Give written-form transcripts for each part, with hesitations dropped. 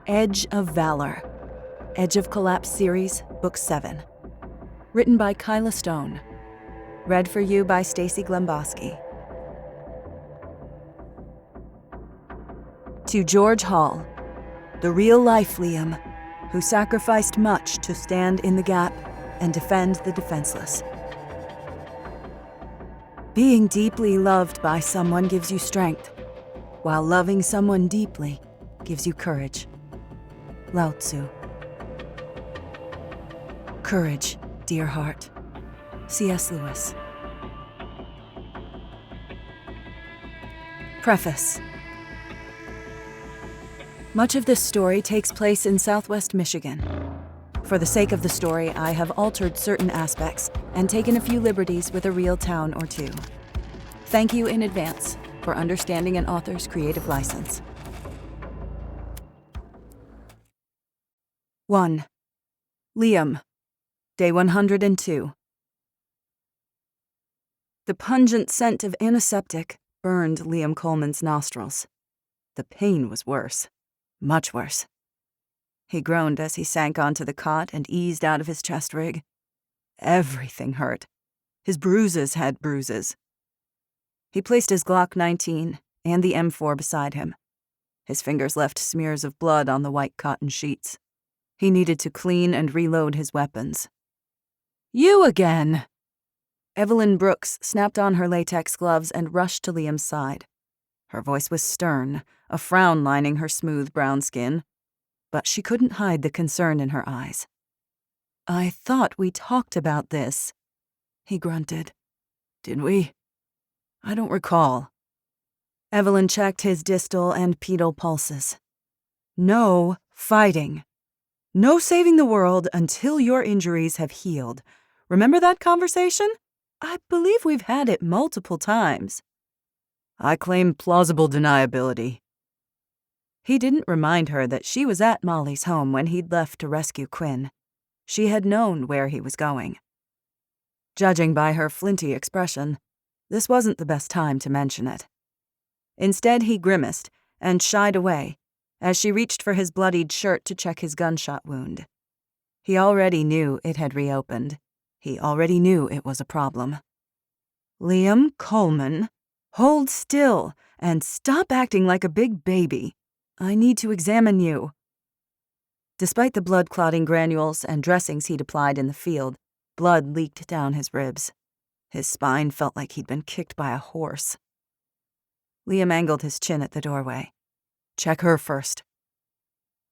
EDGE of Valor, Edge of Collapse Series, Book 7. Written by Kyla Stone. Read for you by Stacy Glemboski. To George Hall, the real-life Liam, who sacrificed much to stand in the gap and defend the defenseless. Being deeply loved by someone gives you strength, while loving someone deeply gives you courage. Lao Tzu. Courage, dear heart. C.S. Lewis. Preface. Much of this story takes place in Southwest Michigan. For the sake of the story, I have altered certain aspects and taken a few liberties with a real town or two. Thank you in advance for understanding an author's creative license. 1. Liam, Day 102. The pungent scent of antiseptic burned Liam Coleman's nostrils. The pain was worse, much worse. He groaned as he sank onto the cot and eased out of his chest rig. Everything hurt. His bruises had bruises. He placed his Glock 19 and the M4 beside him. His fingers left smears of blood on the white cotton sheets. He needed to clean and reload his weapons. You again! Evelyn Brooks snapped on her latex gloves and rushed to Liam's side. Her voice was stern, a frown lining her smooth brown skin, but she couldn't hide the concern in her eyes. I thought we talked about this, he grunted. Did we? I don't recall. Evelyn checked his distal and pedal pulses. No fighting. No saving the world until your injuries have healed. Remember that conversation? I believe we've had it multiple times. I claim plausible deniability. He didn't remind her that she was at Molly's home when he'd left to rescue Quinn. She had known where he was going. Judging by her flinty expression, this wasn't the best time to mention it. Instead, he grimaced and shied away as she reached for his bloodied shirt to check his gunshot wound. He already knew it had reopened. He already knew it was a problem. Liam Coleman, hold still and stop acting like a big baby. I need to examine you. Despite the blood-clotting granules and dressings he'd applied in the field, blood leaked down his ribs. His spine felt like he'd been kicked by a horse. Liam angled his chin at the doorway. Check her first.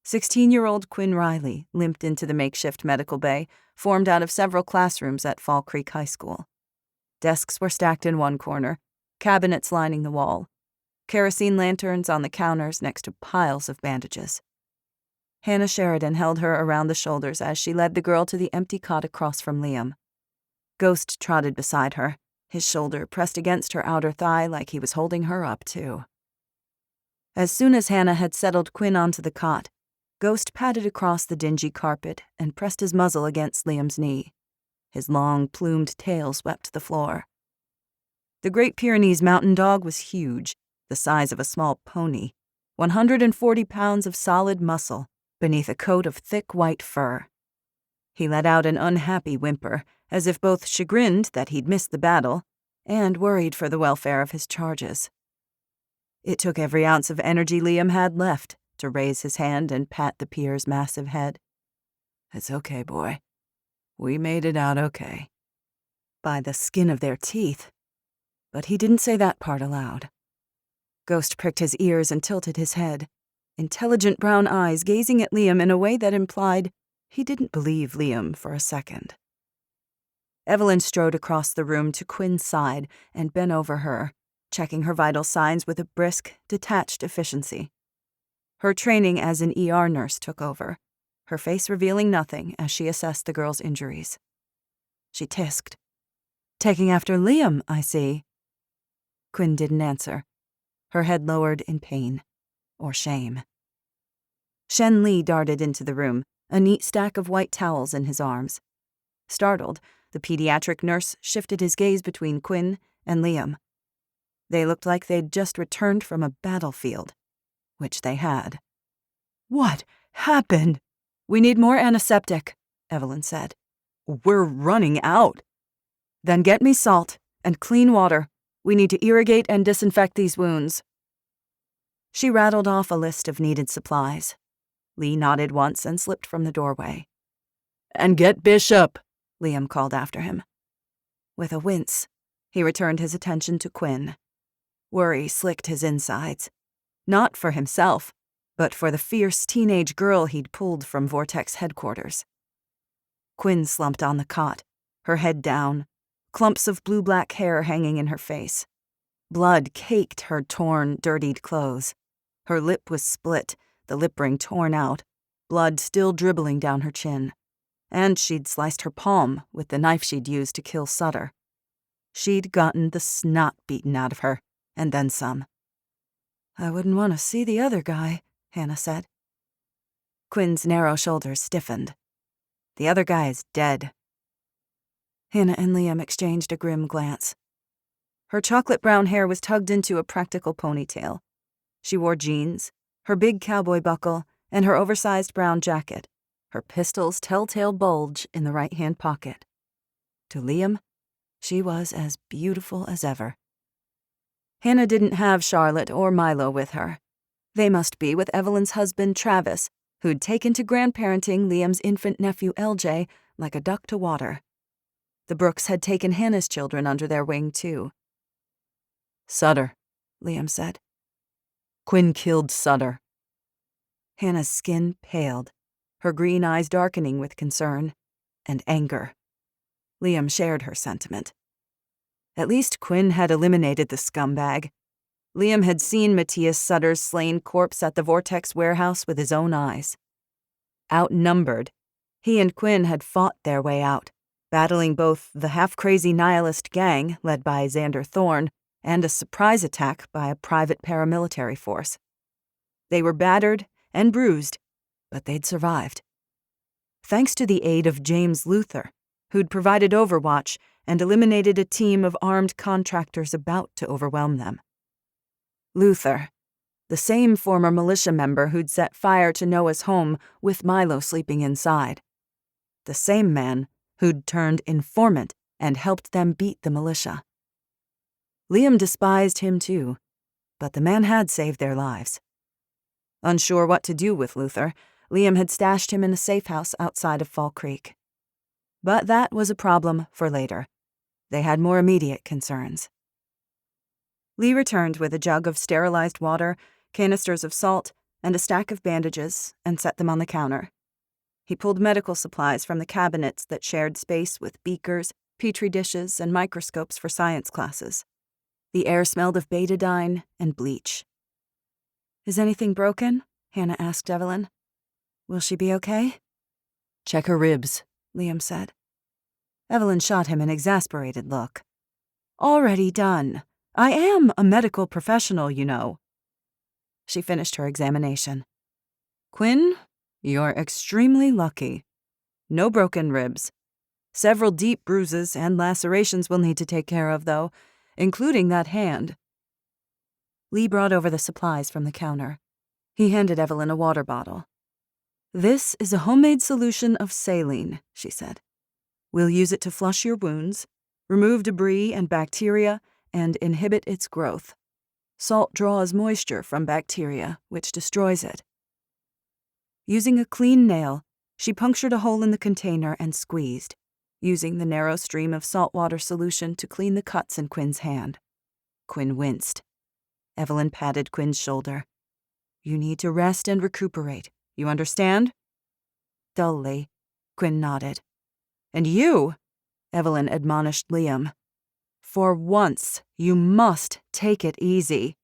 16-year-old Quinn Riley limped into the makeshift medical bay, formed out of several classrooms at Fall Creek High School. Desks were stacked in one corner, cabinets lining the wall, kerosene lanterns on the counters next to piles of bandages. Hannah Sheridan held her around the shoulders as she led the girl to the empty cot across from Liam. Ghost trotted beside her, his shoulder pressed against her outer thigh like he was holding her up, too. As soon as Hannah had settled Quinn onto the cot, Ghost padded across the dingy carpet and pressed his muzzle against Liam's knee. His long, plumed tail swept the floor. The Great Pyrenees mountain dog was huge, the size of a small pony, 140 pounds of solid muscle beneath a coat of thick white fur. He let out an unhappy whimper, as if both chagrined that he'd missed the battle and worried for the welfare of his charges. It took every ounce of energy Liam had left to raise his hand and pat the pier's massive head. It's okay, boy. We made it out okay. By the skin of their teeth. But he didn't say that part aloud. Ghost pricked his ears and tilted his head, intelligent brown eyes gazing at Liam in a way that implied he didn't believe Liam for a second. Evelyn strode across the room to Quinn's side and bent over her, checking her vital signs with a brisk, detached efficiency. Her training as an ER nurse took over, her face revealing nothing as she assessed the girl's injuries. She tisked. Taking after Liam, I see. Quinn didn't answer, her head lowered in pain or shame. Shen Li darted into the room, a neat stack of white towels in his arms. Startled, the pediatric nurse shifted his gaze between Quinn and Liam. They looked like they'd just returned from a battlefield, which they had. What happened? We need more antiseptic, Evelyn said. We're running out. Then get me salt and clean water. We need to irrigate and disinfect these wounds. She rattled off a list of needed supplies. Lee nodded once and slipped from the doorway. And get Bishop, Liam called after him. With a wince, he returned his attention to Quinn. Worry slicked his insides. Not for himself, but for the fierce teenage girl he'd pulled from Vortex headquarters. Quinn slumped on the cot, her head down, clumps of blue-black hair hanging in her face. Blood caked her torn, dirtied clothes. Her lip was split, the lip ring torn out, blood still dribbling down her chin. And she'd sliced her palm with the knife she'd used to kill Sutter. She'd gotten the snot beaten out of her, and then some. I wouldn't want to see the other guy, Hannah said. Quinn's narrow shoulders stiffened. The other guy is dead. Hannah and Liam exchanged a grim glance. Her chocolate brown hair was tugged into a practical ponytail. She wore jeans, her big cowboy buckle, and her oversized brown jacket, her pistol's telltale bulge in the right-hand pocket. To Liam, she was as beautiful as ever. Hannah didn't have Charlotte or Milo with her. They must be with Evelyn's husband, Travis, who'd taken to grandparenting Liam's infant nephew, LJ, like a duck to water. The Brooks had taken Hannah's children under their wing, too. Sutter, Liam said. Quinn killed Sutter. Hannah's skin paled, her green eyes darkening with concern and anger. Liam shared her sentiment. At least Quinn had eliminated the scumbag. Liam had seen Matthias Sutter's slain corpse at the Vortex warehouse with his own eyes. Outnumbered, he and Quinn had fought their way out, battling both the half-crazy nihilist gang led by Xander Thorne and a surprise attack by a private paramilitary force. They were battered and bruised, but they'd survived. Thanks to the aid of James Luther, who'd provided overwatch and eliminated a team of armed contractors about to overwhelm them. Luther, the same former militia member who'd set fire to Noah's home with Milo sleeping inside. The same man who'd turned informant and helped them beat the militia. Liam despised him too, but the man had saved their lives. Unsure what to do with Luther, Liam had stashed him in a safe house outside of Fall Creek. But that was a problem for later. They had more immediate concerns. Lee returned with a jug of sterilized water, canisters of salt, and a stack of bandages, and set them on the counter. He pulled medical supplies from the cabinets that shared space with beakers, petri dishes, and microscopes for science classes. The air smelled of betadine and bleach. Is anything broken? Hannah asked Evelyn. Will she be okay? Check her ribs, Liam said. Evelyn shot him an exasperated look. Already done. I am a medical professional, you know. She finished her examination. Quinn, you're extremely lucky. No broken ribs. Several deep bruises and lacerations we'll need to take care of, though, including that hand. Lee brought over the supplies from the counter. He handed Evelyn a water bottle. This is a homemade solution of saline, she said. We'll use it to flush your wounds, remove debris and bacteria, and inhibit its growth. Salt draws moisture from bacteria, which destroys it. Using a clean nail, she punctured a hole in the container and squeezed, using the narrow stream of saltwater solution to clean the cuts in Quinn's hand. Quinn winced. Evelyn patted Quinn's shoulder. You need to rest and recuperate. You understand? Dully, Quinn nodded. And you, Evelyn admonished Liam. For once, you must take it easy.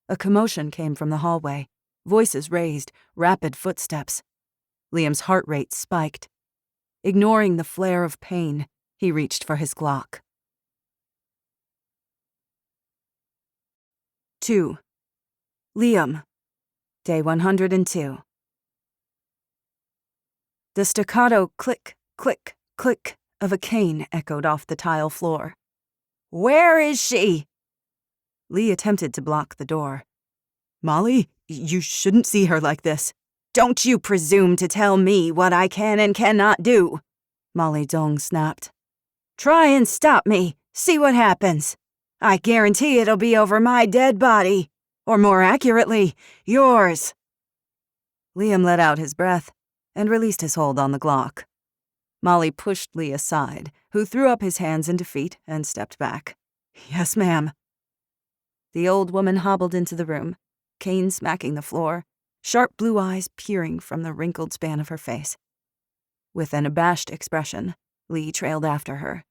A commotion came from the hallway, voices raised, rapid footsteps. Liam's heart rate spiked. Ignoring the flare of pain, he reached for his Glock. 2. Liam. Day 102. The staccato click, click, click of a cane echoed off the tile floor. Where is she? Lee attempted to block the door. Molly, you shouldn't see her like this. Don't you presume to tell me what I can and cannot do, Molly Dong snapped. Try and stop me. See what happens. I guarantee it'll be over my dead body. Or more accurately, yours. Liam let out his breath and released his hold on the Glock. Molly pushed Lee aside, who threw up his hands in defeat and stepped back. Yes, ma'am. The old woman hobbled into the room, cane smacking the floor, sharp blue eyes peering from the wrinkled span of her face. With an abashed expression, Lee trailed after her.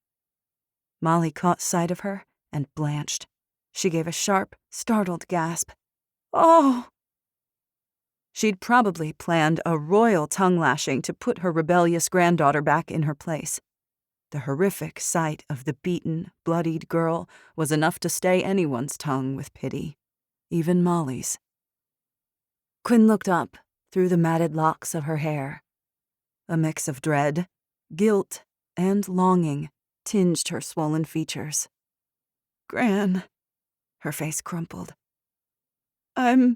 Molly caught sight of her and blanched. She gave a sharp, startled gasp. Oh! She'd probably planned a royal tongue-lashing to put her rebellious granddaughter back in her place. The horrific sight of the beaten, bloodied girl was enough to stay anyone's tongue with pity, even Molly's. Quinn looked up through the matted locks of her hair. A mix of dread, guilt, and longing tinged her swollen features. Gran, her face crumpled. I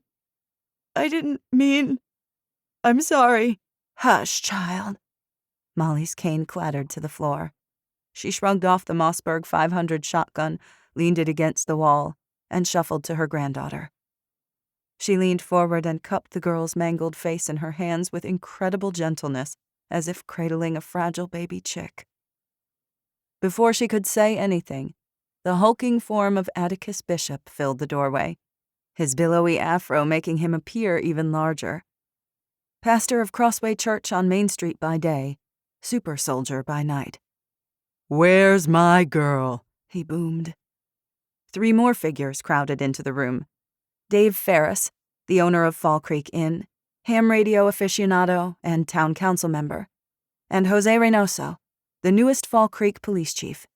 didn't mean... I'm sorry. Hush, child. Molly's cane clattered to the floor. She shrugged off the Mossberg 500 shotgun, leaned it against the wall, and shuffled to her granddaughter. She leaned forward and cupped the girl's mangled face in her hands with incredible gentleness, as if cradling a fragile baby chick. Before she could say anything, the hulking form of Atticus Bishop filled the doorway, his billowy afro making him appear even larger. Pastor of Crossway Church on Main Street by day, super soldier by night. "Where's my girl?" he boomed. 3 more figures crowded into the room. Dave Ferris, the owner of Fall Creek Inn, ham radio aficionado and town council member, and Jose Reynoso, the newest Fall Creek police chief.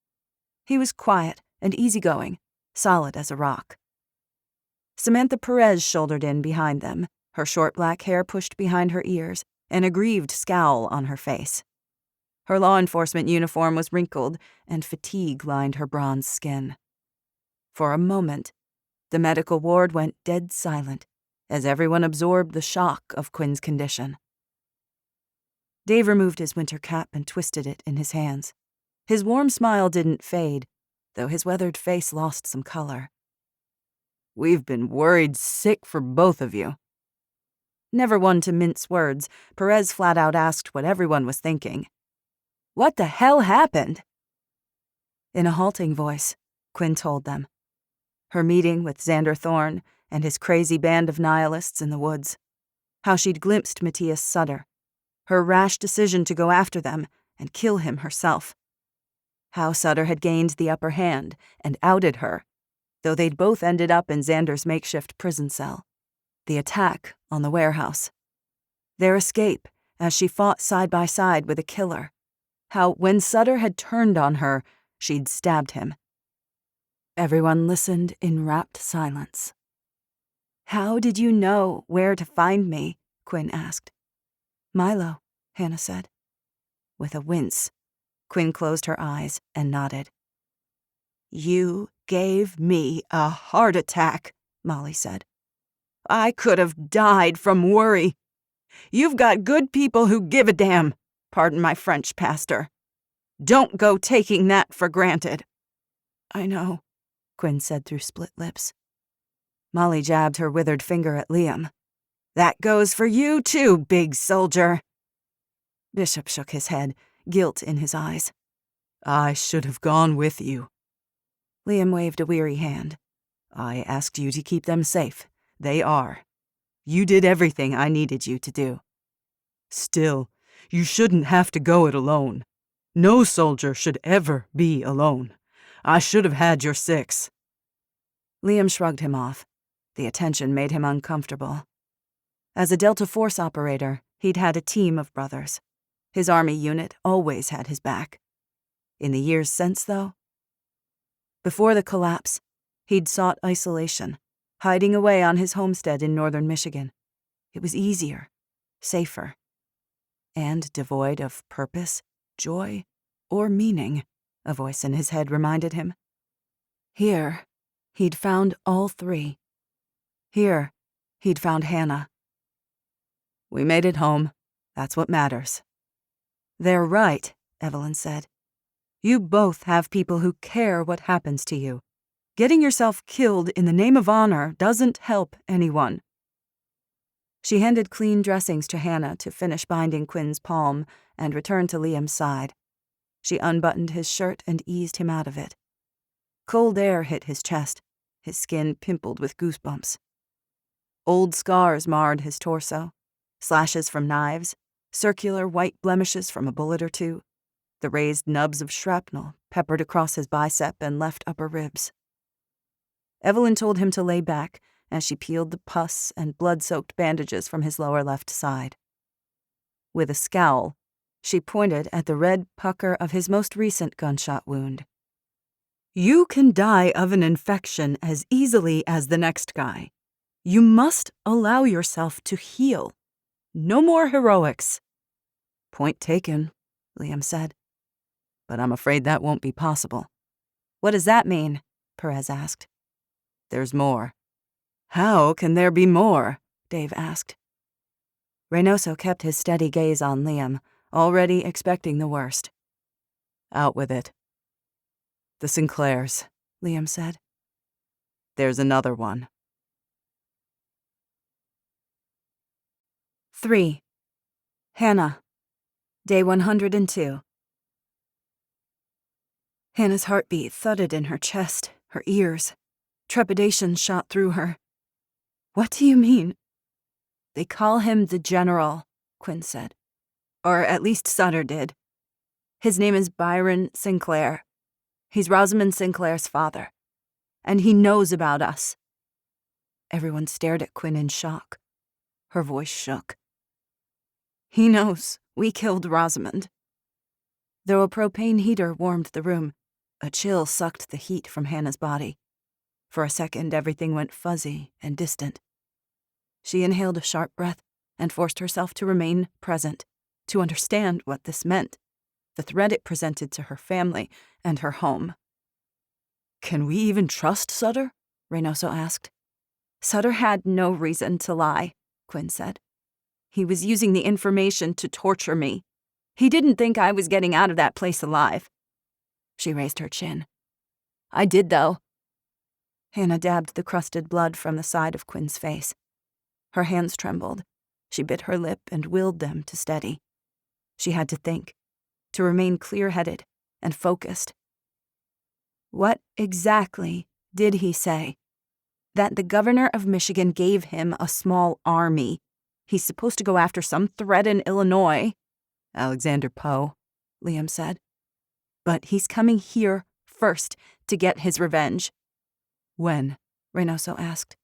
He was quiet and easygoing, solid as a rock. Samantha Perez shouldered in behind them, her short black hair pushed behind her ears, an aggrieved scowl on her face. Her law enforcement uniform was wrinkled, and fatigue lined her bronze skin. For a moment, the medical ward went dead silent as everyone absorbed the shock of Quinn's condition. Dave removed his winter cap and twisted it in his hands. His warm smile didn't fade, though his weathered face lost some color. "We've been worried sick for both of you." Never one to mince words, Perez flat out asked what everyone was thinking. "What the hell happened?" In a halting voice, Quinn told them. Her meeting with Xander Thorne and his crazy band of nihilists in the woods. How she'd glimpsed Matthias Sutter. Her rash decision to go after them and kill him herself. How Sutter had gained the upper hand and outed her, though they'd both ended up in Xander's makeshift prison cell. The attack on the warehouse. Their escape as she fought side by side with a killer. How, when Sutter had turned on her, she'd stabbed him. Everyone listened in rapt silence. "How did you know where to find me?" Quinn asked. "Milo," Hannah said. With a wince, Quinn closed her eyes and nodded. "You gave me a heart attack," Molly said. "I could have died from worry. You've got good people who give a damn, pardon my French, Pastor. Don't go taking that for granted." "I know," Quinn said through split lips. Molly jabbed her withered finger at Liam. "That goes for you too, big soldier." Bishop shook his head, guilt in his eyes. "I should have gone with you." Liam waved a weary hand. "I asked you to keep them safe. They are. You did everything I needed you to do. Still, you shouldn't have to go it alone. No soldier should ever be alone. I should have had your 6. Liam shrugged him off. The attention made him uncomfortable. As a Delta Force operator, he'd had a team of brothers. His army unit always had his back. In the years since, though? Before the collapse, he'd sought isolation, hiding away on his homestead in northern Michigan. It was easier, safer, and devoid of purpose, joy, or meaning, a voice in his head reminded him. Here, he'd found all 3. Here, he'd found Hannah. We made it home. That's what matters." "They're right," Evelyn said. "You both have people who care what happens to you. Getting yourself killed in the name of honor doesn't help anyone." She handed clean dressings to Hannah to finish binding Quinn's palm and returned to Liam's side. She unbuttoned his shirt and eased him out of it. Cold air hit his chest, his skin pimpled with goosebumps. Old scars marred his torso, slashes from knives, circular white blemishes from a bullet or two, the raised nubs of shrapnel peppered across his bicep and left upper ribs. Evelyn told him to lay back as she peeled the pus and blood-soaked bandages from his lower left side. With a scowl, she pointed at the red pucker of his most recent gunshot wound. "You can die of an infection as easily as the next guy. You must allow yourself to heal. No more heroics." "Point taken," Liam said. "But I'm afraid that won't be possible." "What does that mean?" Perez asked. "There's more." "How can there be more?" Dave asked. Reynoso kept his steady gaze on Liam, already expecting the worst. "Out with it." "The Sinclairs," Liam said. "There's another one." 3. Hannah. Day 102. Hannah's heartbeat thudded in her chest, her ears. Trepidation shot through her. "What do you mean?" "They call him the General," Quinn said. "Or at least Sutter did. His name is Byron Sinclair. He's Rosamond Sinclair's father. And he knows about us." Everyone stared at Quinn in shock. Her voice shook. "He knows we killed Rosamond." Though a propane heater warmed the room, a chill sucked the heat from Hannah's body. For a second, everything went fuzzy and distant. She inhaled a sharp breath and forced herself to remain present, to understand what this meant, the threat it presented to her family and her home. "Can we even trust Sutter?" Reynoso asked. "Sutter had no reason to lie," Quinn said. "He was using the information to torture me. He didn't think I was getting out of that place alive." She raised her chin. "I did, though." Hannah dabbed the crusted blood from the side of Quinn's face. Her hands trembled. She bit her lip and willed them to steady. She had to think, to remain clear-headed and focused. "What exactly did he say?" "That the governor of Michigan gave him a small army. He's supposed to go after some threat in Illinois." "Alexander Poe," Liam said. "But he's coming here first to get his revenge." "When?" Reynoso asked.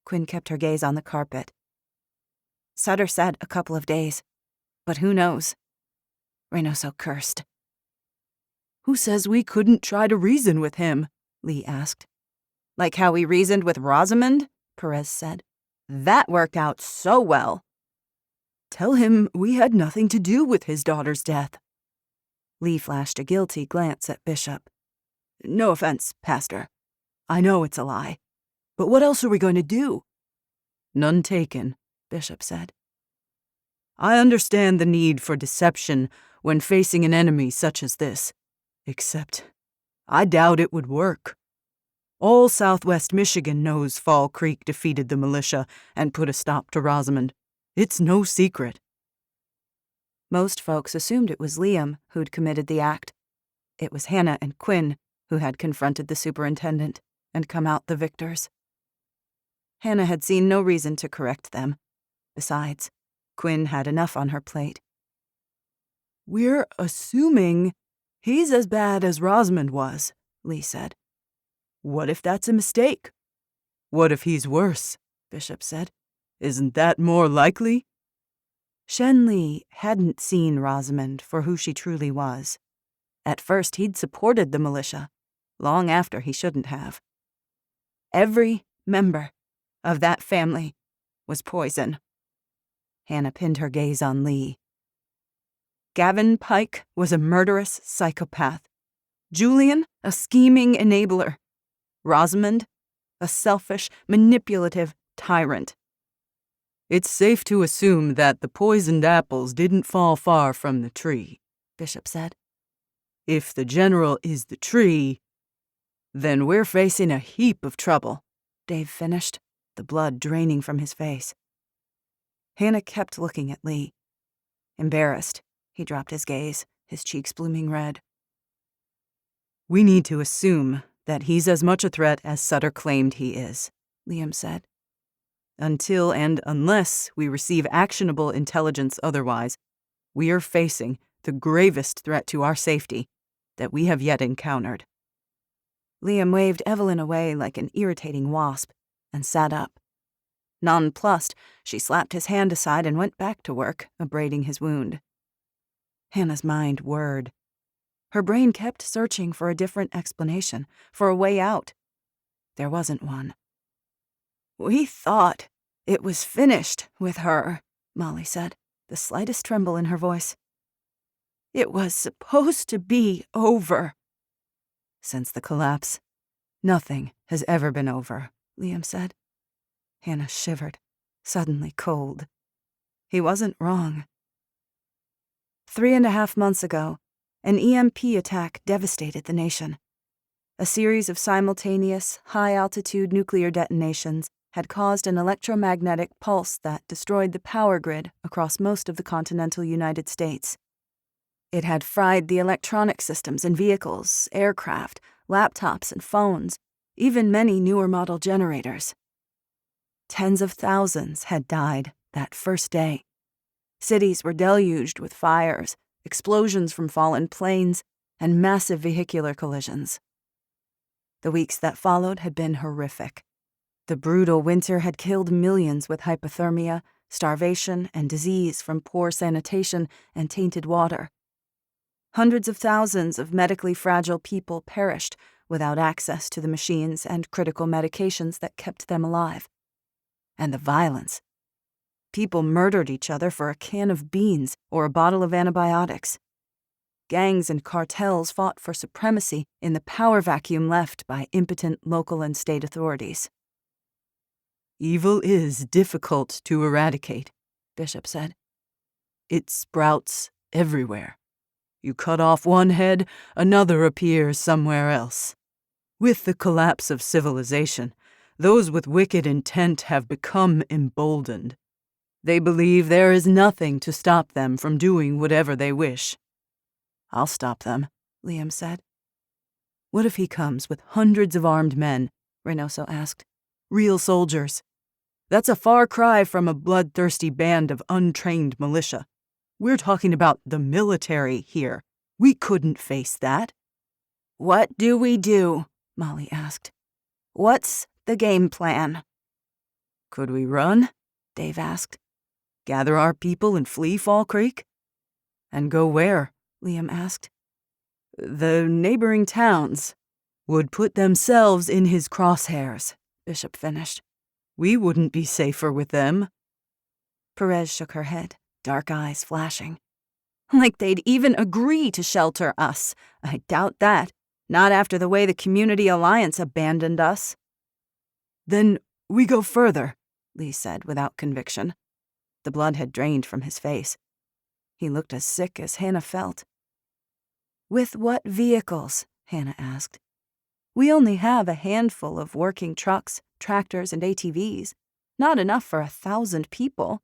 Quinn kept her gaze on the carpet. "Sutter said a couple of days. But who knows?" Reynoso cursed. "Who says we couldn't try to reason with him?" Lee asked. "Like how we reasoned with Rosamond?" Perez said. "That worked out so well." "Tell him we had nothing to do with his daughter's death." Lee flashed a guilty glance at Bishop. "No offense, Pastor. I know it's a lie. But what else are we going to do?" "None taken," Bishop said. "I understand the need for deception when facing an enemy such as this. Except, I doubt it would work. All Southwest Michigan knows Fall Creek defeated the militia and put a stop to Rosamond. It's no secret." Most folks assumed it was Liam who'd committed the act. It was Hannah and Quinn who had confronted the superintendent and come out the victors. Hannah had seen no reason to correct them. Besides, Quinn had enough on her plate. "We're assuming he's as bad as Rosamond was," Lee said. "What if that's a mistake?" "What if he's worse?" Bishop said. "Isn't that more likely?" Shen Li hadn't seen Rosamond for who she truly was. At first, he'd supported the militia, long after he shouldn't have. Every member of that family was poison. Hannah pinned her gaze on Lee. Gavin Pike was a murderous psychopath. Julian, a scheming enabler. Rosamond, a selfish, manipulative tyrant. It's safe to assume that the poisoned apples didn't fall far from the tree, Bishop said. If the general is the tree, then we're facing a heap of trouble, Dave finished, the blood draining from his face. Hannah kept looking at Lee. Embarrassed, he dropped his gaze, his cheeks blooming red. We need to assume that he's as much a threat as Sutter claimed he is, Liam said. Until and unless we receive actionable intelligence otherwise, we are facing the gravest threat to our safety that we have yet encountered. Liam waved Evelyn away like an irritating wasp and sat up. Nonplussed, she slapped his hand aside and went back to work, abrading his wound. Hannah's mind whirred. Her brain kept searching for a different explanation, for a way out. There wasn't one. We thought it was finished with her, Molly said, the slightest tremble in her voice. It was supposed to be over. Since the collapse, nothing has ever been over, Liam said. Hannah shivered, suddenly cold. He wasn't wrong. 3.5 months ago, an EMP attack devastated the nation. A series of simultaneous, high-altitude nuclear detonations had caused an electromagnetic pulse that destroyed the power grid across most of the continental United States. It had fried the electronic systems in vehicles, aircraft, laptops, and phones, even many newer model generators. Tens of thousands had died that first day. Cities were deluged with fires, explosions from fallen planes, and massive vehicular collisions. The weeks that followed had been horrific. The brutal winter had killed millions with hypothermia, starvation, and disease from poor sanitation and tainted water. Hundreds of thousands of medically fragile people perished without access to the machines and critical medications that kept them alive. And the violence. People murdered each other for a can of beans or a bottle of antibiotics. Gangs and cartels fought for supremacy in the power vacuum left by impotent local and state authorities. Evil is difficult to eradicate, Bishop said. It sprouts everywhere. You cut off one head, another appears somewhere else. With the collapse of civilization, those with wicked intent have become emboldened. They believe there is nothing to stop them from doing whatever they wish. I'll stop them, Liam said. What if he comes with hundreds of armed men? Reynoso asked. Real soldiers. That's a far cry from a bloodthirsty band of untrained militia. We're talking about the military here. We couldn't face that. What do we do? Molly asked. What's the game plan? Could we run? Dave asked. Gather our people and flee Fall Creek? And go where? Liam asked. The neighboring towns would put themselves in his crosshairs, Bishop finished. We wouldn't be safer with them. Perez shook her head, dark eyes flashing. Like they'd even agree to shelter us. I doubt that. Not after the way the Community Alliance abandoned us. Then we go further, Lee said without conviction. The blood had drained from his face. He looked as sick as Hannah felt. With what vehicles? Hannah asked. We only have a handful of working trucks, tractors, and ATVs. Not enough for 1,000 people.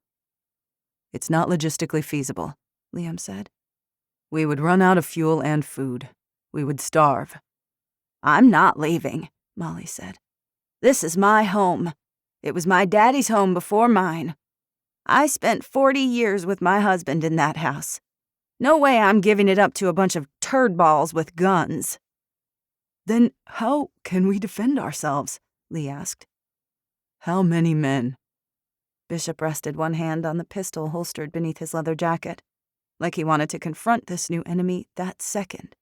It's not logistically feasible, Liam said. We would run out of fuel and food. We would starve. I'm not leaving, Molly said. This is my home. It was my daddy's home before mine. I spent 40 years with my husband in that house. No way I'm giving it up to a bunch of turd balls with guns. Then how can we defend ourselves? Lee asked. How many men? Bishop rested one hand on the pistol holstered beneath his leather jacket, like he wanted to confront this new enemy that second.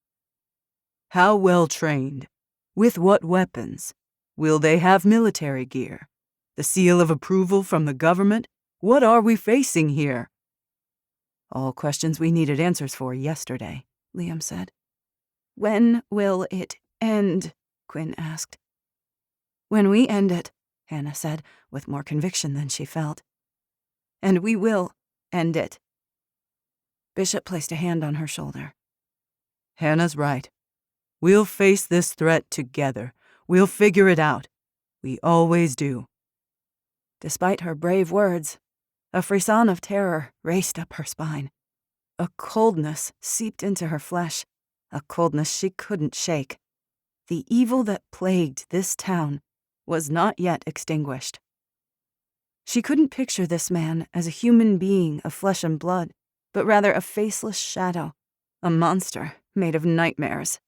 How well trained? With what weapons? Will they have military gear? The seal of approval from the government? What are we facing here? All questions we needed answers for yesterday, Liam said. When will it end? Quinn asked. When we end it, Hannah said, with more conviction than she felt. and we will end it. Bishop placed a hand on her shoulder. Hannah's right. We'll face this threat together. We'll figure it out. We always do. Despite her brave words, a frisson of terror raced up her spine. A coldness seeped into her flesh, a coldness she couldn't shake. The evil that plagued this town was not yet extinguished. She couldn't picture this man as a human being of flesh and blood, but rather a faceless shadow, a monster made of nightmares.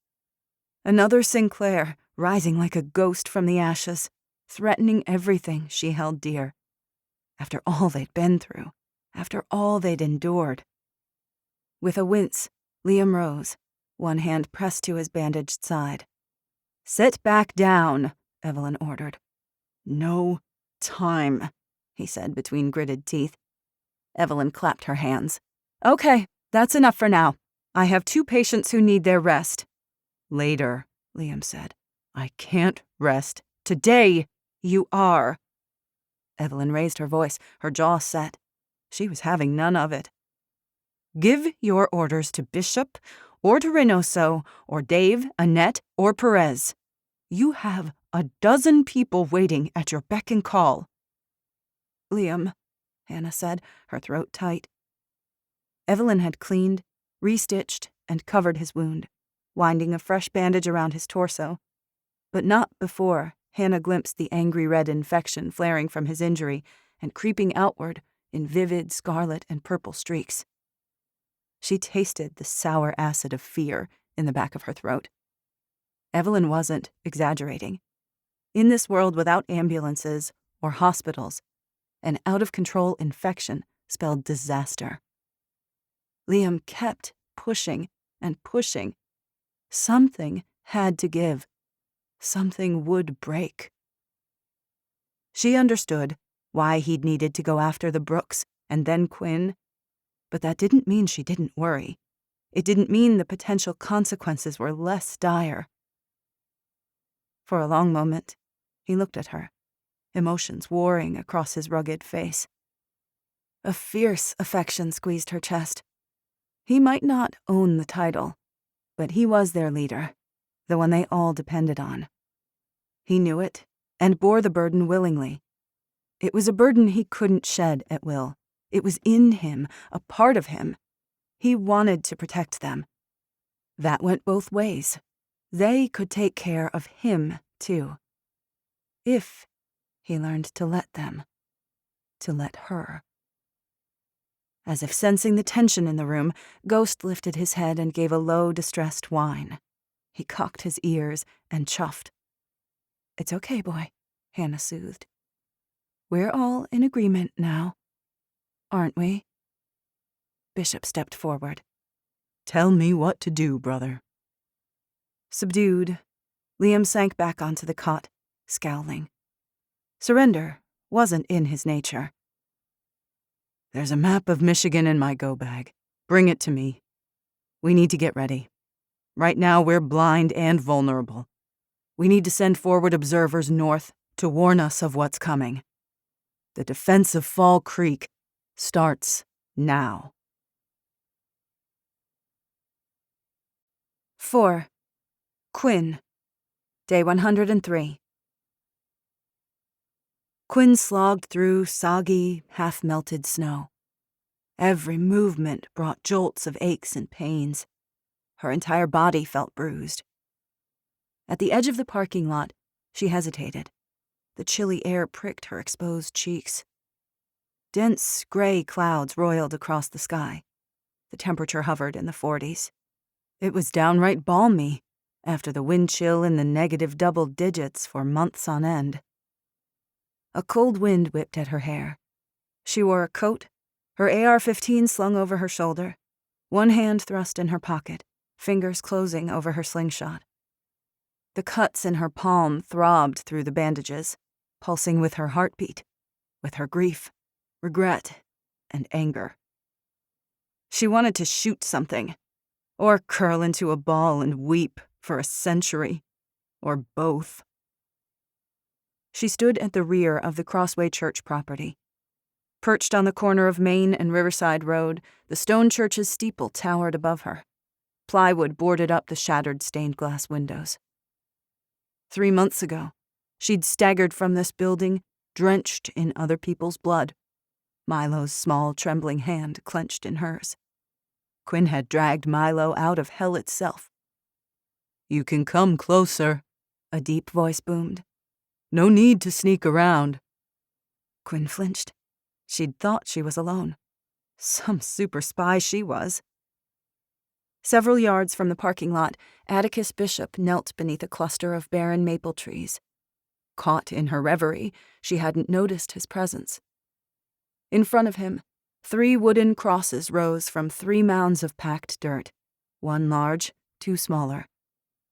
Another Sinclair rising like a ghost from the ashes, threatening everything she held dear. After all they'd been through, after all they'd endured. With a wince, Liam rose, one hand pressed to his bandaged side. "Sit back down," Evelyn ordered. "No time," he said between gritted teeth. Evelyn clapped her hands. "Okay, that's enough for now. I have 2 patients who need their rest." "Later," Liam said. "I can't rest. "Today, you are." Evelyn raised her voice, her jaw set. She was having none of it. "Give your orders to Bishop, or to Reynoso, or Dave, Annette, or Perez. You have a dozen people waiting at your beck and call." "Liam," Hannah said, her throat tight. Evelyn had cleaned, restitched, and covered his wound, winding a fresh bandage around his torso, but not before Hannah glimpsed the angry red infection flaring from his injury and creeping outward in vivid scarlet and purple streaks. She tasted the sour acid of fear in the back of her throat. Evelyn wasn't exaggerating. In this world without ambulances or hospitals, an out-of-control infection spelled disaster. Liam kept pushing and pushing. Something had to give. Something would break. She understood why he'd needed to go after the Brooks and then Quinn, but that didn't mean she didn't worry. It didn't mean the potential consequences were less dire. For a long moment, he looked at her, emotions warring across his rugged face. A fierce affection squeezed her chest. He might not own the title, but he was their leader, the one they all depended on. He knew it, and bore the burden willingly. It was a burden he couldn't shed at will. It was in him, a part of him. He wanted to protect them. That went both ways. They could take care of him, too. If he learned to let them. To let her. As if sensing the tension in the room, Ghost lifted his head and gave a low, distressed whine. He cocked his ears and chuffed. "It's okay, boy," Hannah soothed. "We're all in agreement now, aren't we?" Bishop stepped forward. "Tell me what to do, brother." Subdued, Liam sank back onto the cot, scowling. Surrender wasn't in his nature. "There's a map of Michigan in my go bag. Bring it to me. We need to get ready. Right now we're blind and vulnerable. We need to send forward observers north to warn us of what's coming. The defense of Fall Creek starts now." 4. Quinn. Day 103. Quinn slogged through soggy, half-melted snow. Every movement brought jolts of aches and pains. Her entire body felt bruised. At the edge of the parking lot, she hesitated. The chilly air pricked her exposed cheeks. Dense, gray clouds roiled across the sky. The temperature hovered in the 40s. It was downright balmy after the wind chill in the negative double digits for months on end. A cold wind whipped at her hair. She wore a coat, her AR-15 slung over her shoulder, one hand thrust in her pocket, fingers closing over her slingshot. The cuts in her palm throbbed through the bandages, pulsing with her heartbeat, with her grief, regret, and anger. She wanted to shoot something, or curl into a ball and weep for a century, or both. She stood at the rear of the Crossway Church property. Perched on the corner of Main and Riverside Road, the stone church's steeple towered above her. Plywood boarded up the shattered stained glass windows. 3 months ago, she'd staggered from this building, drenched in other people's blood, Milo's small, trembling hand clenched in hers. Quinn had dragged Milo out of hell itself. "You can come closer," a deep voice boomed. "No need to sneak around." Quinn flinched. She'd thought she was alone. Some super spy she was. Several yards from the parking lot, Atticus Bishop knelt beneath a cluster of barren maple trees. Caught in her reverie, she hadn't noticed his presence. In front of him, 3 wooden crosses rose from 3 mounds of packed dirt, 1 large, 2 smaller.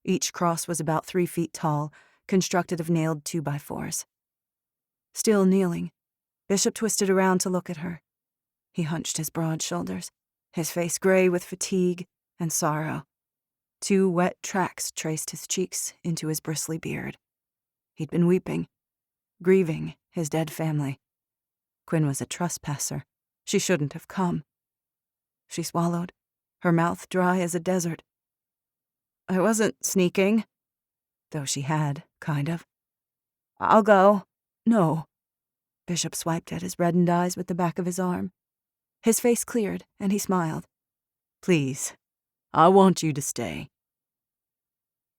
Each cross was about 3 feet tall, constructed of nailed 2x4s. Still kneeling, Bishop twisted around to look at her. He hunched his broad shoulders, his face gray with fatigue and sorrow. 2 wet tracks traced his cheeks into his bristly beard. He'd been weeping, grieving his dead family. Quinn was a trespasser. She shouldn't have come. She swallowed, her mouth dry as a desert. "I wasn't sneaking," though she had, kind of. "I'll go." "No." Bishop swiped at his reddened eyes with the back of his arm. His face cleared, and he smiled. "Please, I want you to stay."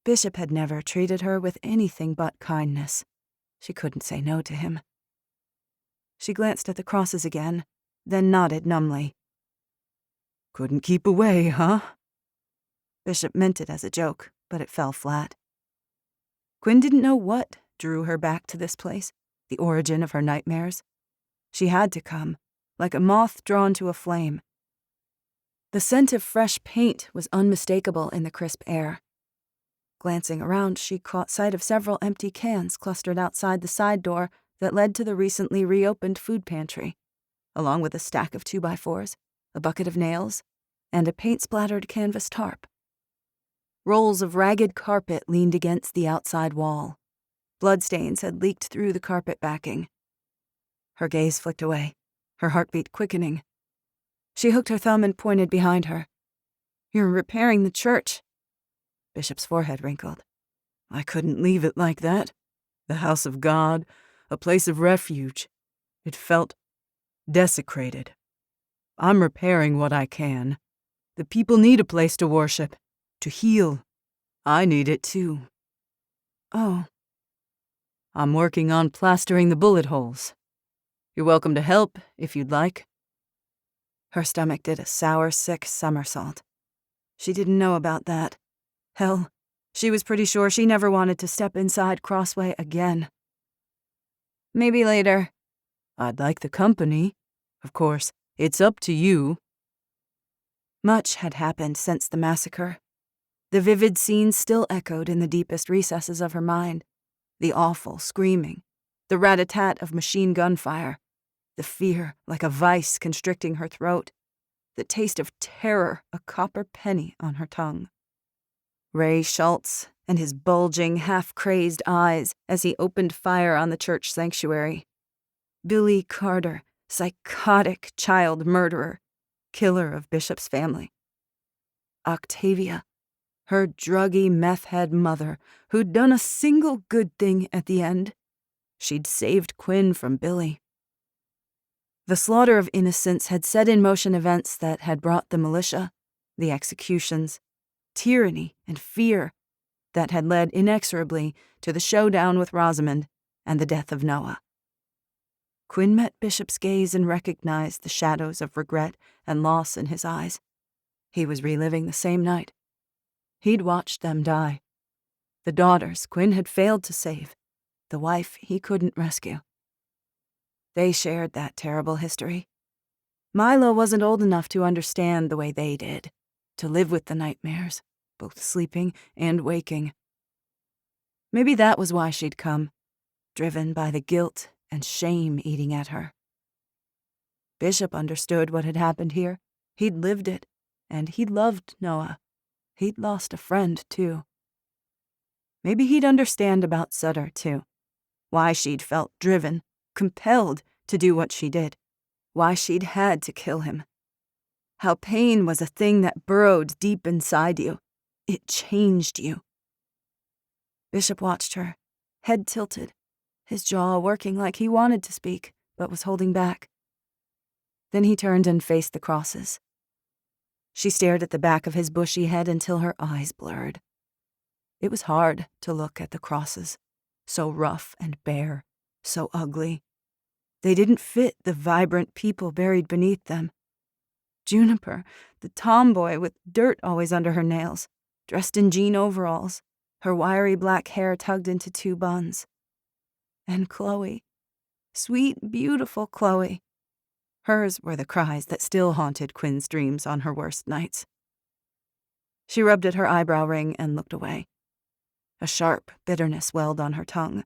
Bishop had never treated her with anything but kindness. She couldn't say no to him. She glanced at the crosses again, then nodded numbly. "Couldn't keep away, huh?" Bishop meant it as a joke, but it fell flat. Quinn didn't know what drew her back to this place, the origin of her nightmares. She had to come, like a moth drawn to a flame. The scent of fresh paint was unmistakable in the crisp air. Glancing around, she caught sight of several empty cans clustered outside the side door that led to the recently reopened food pantry, along with a stack of 2x4s, a bucket of nails, and a paint-splattered canvas tarp. Rolls of ragged carpet leaned against the outside wall. Bloodstains had leaked through the carpet backing. Her gaze flicked away, her heartbeat quickening. She hooked her thumb and pointed behind her. "You're repairing the church." Bishop's forehead wrinkled. "I couldn't leave it like that. The house of God, a place of refuge. It felt desecrated. I'm repairing what I can. The people need a place to worship, to heal. I need it too." "Oh." "I'm working on plastering the bullet holes. You're welcome to help if you'd like." Her stomach did a sour, sick somersault. She didn't know about that. Hell, she was pretty sure she never wanted to step inside Crossway again. "Maybe later." "I'd like the company. Of course, it's up to you." Much had happened since the massacre. The vivid scenes still echoed in the deepest recesses of her mind. The awful screaming, the rat-a-tat of machine gun fire, the fear like a vice constricting her throat, the taste of terror a copper penny on her tongue. Ray Schultz and his bulging, half-crazed eyes as he opened fire on the church sanctuary. Billy Carter, psychotic child murderer, killer of Bishop's family. Octavia, her druggy meth-head mother, who'd done a single good thing at the end. She'd saved Quinn from Billy. The slaughter of innocents had set in motion events that had brought the militia, the executions, tyranny and fear that had led inexorably to the showdown with Rosamond and the death of Noah. Quinn met Bishop's gaze and recognized the shadows of regret and loss in his eyes. He was reliving the same night. He'd watched them die. The daughters Quinn had failed to save, the wife he couldn't rescue. They shared that terrible history. Milo wasn't old enough to understand the way they did, to live with the nightmares, both sleeping and waking. Maybe that was why she'd come, driven by the guilt and shame eating at her. Bishop understood what had happened here. He'd lived it, and he'd loved Noah. He'd lost a friend, too. Maybe he'd understand about Sutter, too. Why she'd felt driven, compelled to do what she did. Why she'd had to kill him. How pain was a thing that burrowed deep inside you. It changed you. Bishop watched her, head tilted, his jaw working like he wanted to speak, but was holding back. Then he turned and faced the crosses. She stared at the back of his bushy head until her eyes blurred. It was hard to look at the crosses, so rough and bare, so ugly. They didn't fit the vibrant people buried beneath them. Juniper, the tomboy with dirt always under her nails, dressed in jean overalls, her wiry black hair tugged into 2 buns. And Chloe, sweet, beautiful Chloe. Hers were the cries that still haunted Quinn's dreams on her worst nights. She rubbed at her eyebrow ring and looked away. A sharp bitterness welled on her tongue.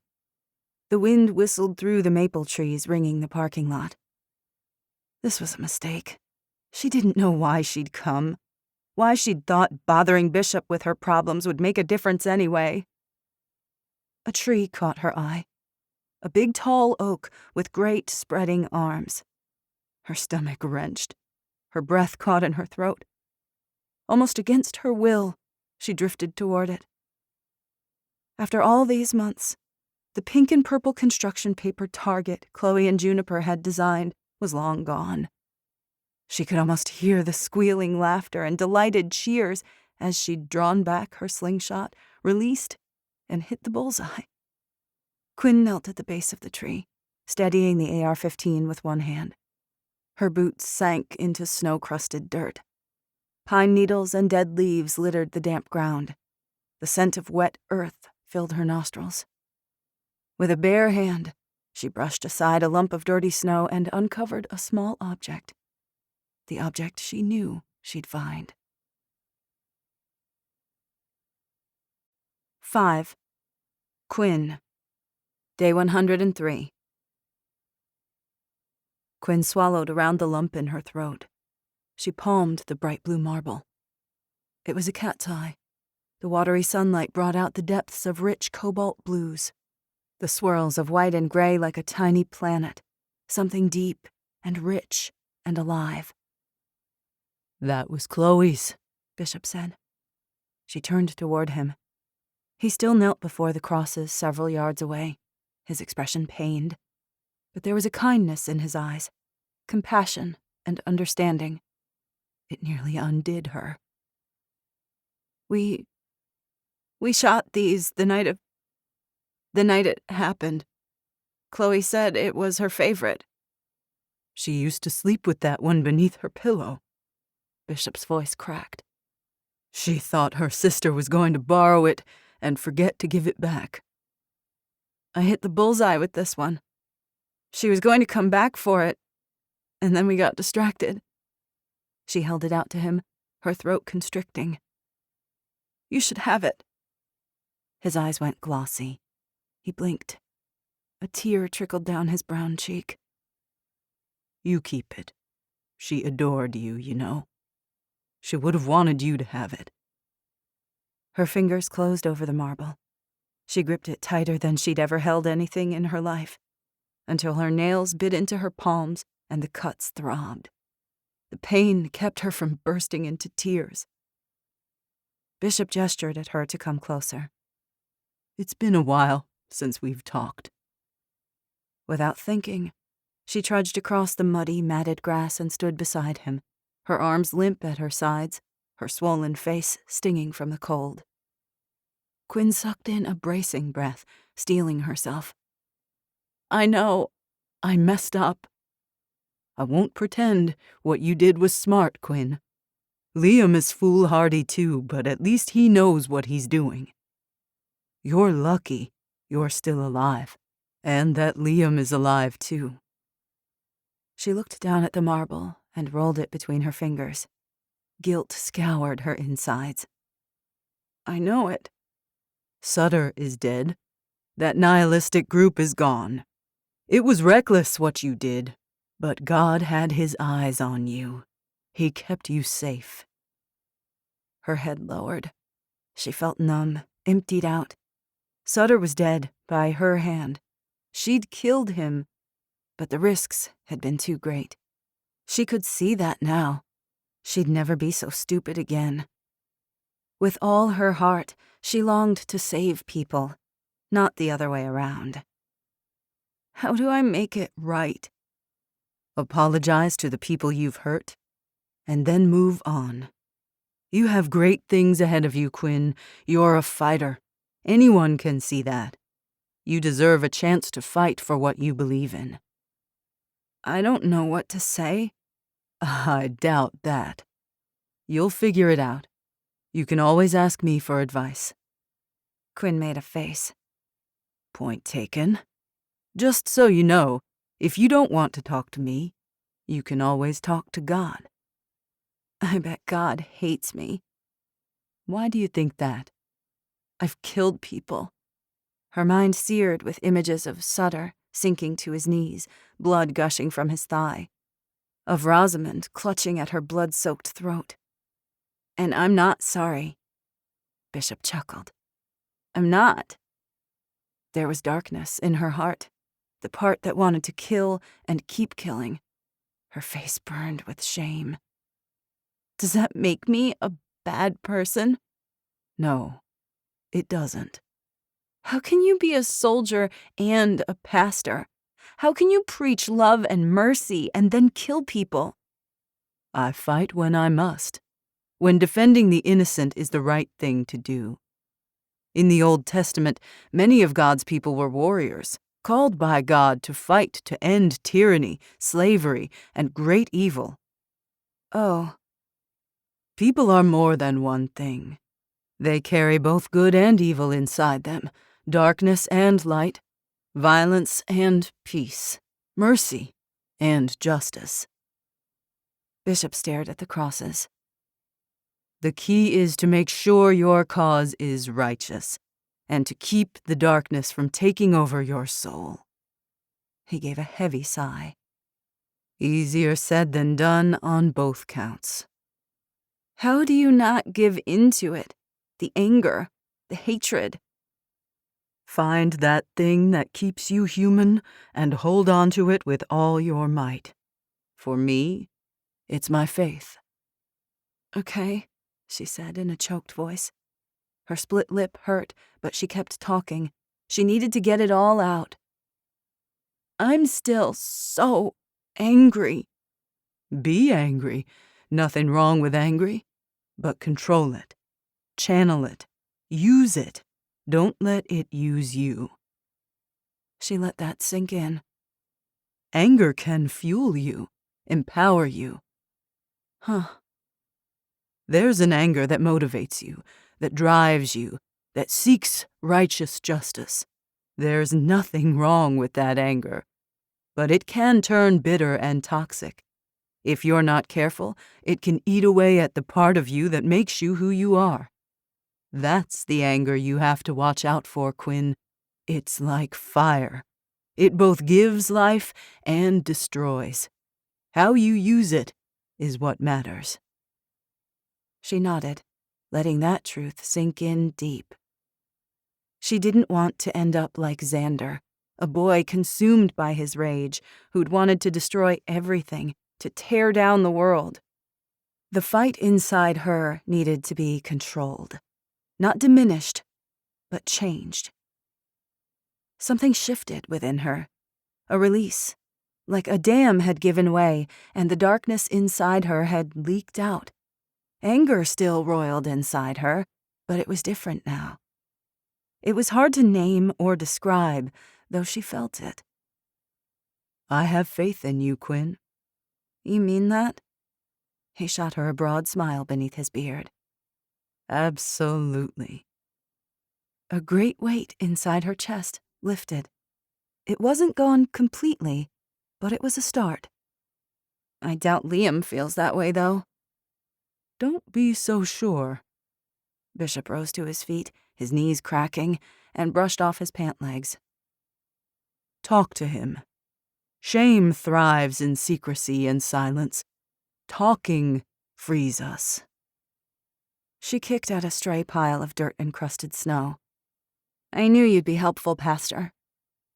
The wind whistled through the maple trees, ringing the parking lot. This was a mistake. She didn't know why she'd come, why she'd thought bothering Bishop with her problems would make a difference anyway. A tree caught her eye. A big tall oak with great spreading arms. Her stomach wrenched. Her breath caught in her throat. Almost against her will, she drifted toward it. After all these months, the pink and purple construction paper target Chloe and Juniper had designed was long gone. She could almost hear the squealing laughter and delighted cheers as she'd drawn back her slingshot, released, and hit the bullseye. Quinn knelt at the base of the tree, steadying the AR-15 with one hand. Her boots sank into snow-crusted dirt. Pine needles and dead leaves littered the damp ground. The scent of wet earth filled her nostrils. With a bare hand, she brushed aside a lump of dirty snow and uncovered a small object. The object she knew she'd find. 5. Quinn. Day 103. Quinn swallowed around the lump in her throat. She palmed the bright blue marble. It was a cat's eye. The watery sunlight brought out the depths of rich cobalt blues, the swirls of white and gray like a tiny planet, something deep and rich and alive. That was Chloe's, Bishop said. She turned toward him. He still knelt before the crosses several yards away, his expression pained. But there was a kindness in his eyes, compassion and understanding. It nearly undid her. We shot these the night it happened. Chloe said it was her favorite. She used to sleep with that one beneath her pillow. Bishop's voice cracked. She thought her sister was going to borrow it and forget to give it back. I hit the bullseye with this one. She was going to come back for it, and then we got distracted. She held it out to him, her throat constricting. You should have it. His eyes went glossy. He blinked. A tear trickled down his brown cheek. You keep it. She adored you, you know. She would have wanted you to have it. Her fingers closed over the marble. She gripped it tighter than she'd ever held anything in her life, until her nails bit into her palms and the cuts throbbed. The pain kept her from bursting into tears. Bishop gestured at her to come closer. It's been a while since we've talked. Without thinking, she trudged across the muddy, matted grass and stood beside him, her arms limp at her sides, her swollen face stinging from the cold. Quinn sucked in a bracing breath, steeling herself. I know, I messed up. I won't pretend what you did was smart, Quinn. Liam is foolhardy too, but at least he knows what he's doing. You're lucky you're still alive, and that Liam is alive too. She looked down at the marble and rolled it between her fingers. Guilt scoured her insides. I know it. Sutter is dead. That nihilistic group is gone. It was reckless what you did, but God had his eyes on you. He kept you safe. Her head lowered. She felt numb, emptied out. Sutter was dead, by her hand. She'd killed him, but the risks had been too great. She could see that now. She'd never be so stupid again. With all her heart, she longed to save people, not the other way around. How do I make it right? Apologize to the people you've hurt, and then move on. You have great things ahead of you, Quinn. You're a fighter. Anyone can see that. You deserve a chance to fight for what you believe in. I don't know what to say. I doubt that. You'll figure it out. You can always ask me for advice. Quinn made a face. Point taken. Just so you know, if you don't want to talk to me, you can always talk to God. I bet God hates me. Why do you think that? I've killed people. Her mind seared with images of Sutter sinking to his knees, blood gushing from his thigh, of Rosamond clutching at her blood-soaked throat. And I'm not sorry. Bishop chuckled. I'm not. There was darkness in her heart, the part that wanted to kill and keep killing. Her face burned with shame. Does that make me a bad person? No, it doesn't. How can you be a soldier and a pastor? How can you preach love and mercy and then kill people? I fight when I must, when defending the innocent is the right thing to do. In the Old Testament, many of God's people were warriors, called by God to fight to end tyranny, slavery, and great evil. Oh. People are more than one thing. They carry both good and evil inside them, darkness and light, violence and peace, mercy and justice. Bishop stared at the crosses. The key is to make sure your cause is righteous, and to keep the darkness from taking over your soul. He gave a heavy sigh. Easier said than done on both counts. How do you not give in to it? The anger, the hatred. Find that thing that keeps you human and hold on to it with all your might. For me, it's my faith. Okay, she said in a choked voice. Her split lip hurt, but she kept talking. She needed to get it all out. I'm still so angry. Be angry. Nothing wrong with angry. But control it. Channel it. Use it. Don't let it use you. She let that sink in. Anger can fuel you, empower you. Huh. There's an anger that motivates you, that drives you, that seeks righteous justice. There's nothing wrong with that anger. But it can turn bitter and toxic. If you're not careful, it can eat away at the part of you that makes you who you are. That's the anger you have to watch out for, Quinn. It's like fire. It both gives life and destroys. How you use it is what matters. She nodded, letting that truth sink in deep. She didn't want to end up like Xander, a boy consumed by his rage, who'd wanted to destroy everything, to tear down the world. The fight inside her needed to be controlled. Not diminished, but changed. Something shifted within her. A release. Like a dam had given way, and the darkness inside her had leaked out. Anger still roiled inside her, but it was different now. It was hard to name or describe, though she felt it. I have faith in you, Quinn. You mean that? He shot her a broad smile beneath his beard. Absolutely. A great weight inside her chest lifted. It wasn't gone completely, but it was a start. I doubt Liam feels that way, though. Don't be so sure. Bishop rose to his feet, his knees cracking, and brushed off his pant legs. Talk to him. Shame thrives in secrecy and silence. Talking frees us. She kicked at a stray pile of dirt-encrusted snow. I knew you'd be helpful, Pastor.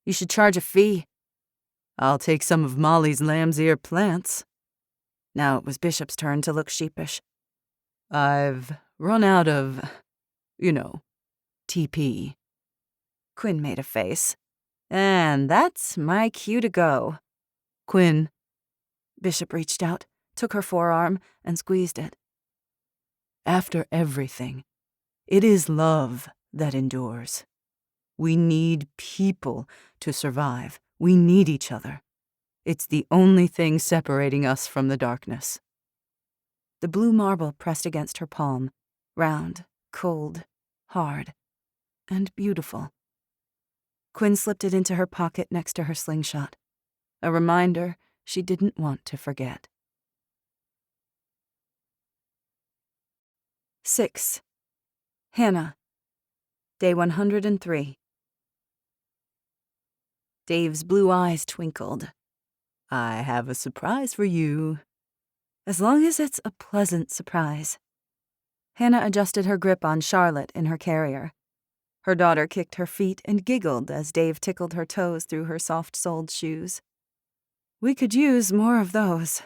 You should charge a fee. I'll take some of Molly's lamb's ear plants. Now it was Bishop's turn to look sheepish. I've run out of, TP. Quinn made a face. And that's my cue to go. Quinn. Bishop reached out, took her forearm, and squeezed it. After everything, it is love that endures. We need people to survive. We need each other. It's the only thing separating us from the darkness. The blue marble pressed against her palm, round, cold, hard, and beautiful. Quinn slipped it into her pocket next to her slingshot, a reminder she didn't want to forget. 6. Hannah. Day 103. Dave's blue eyes twinkled. I have a surprise for you. As long as it's a pleasant surprise. Hannah adjusted her grip on Charlotte in her carrier. Her daughter kicked her feet and giggled as Dave tickled her toes through her soft-soled shoes. We could use more of those.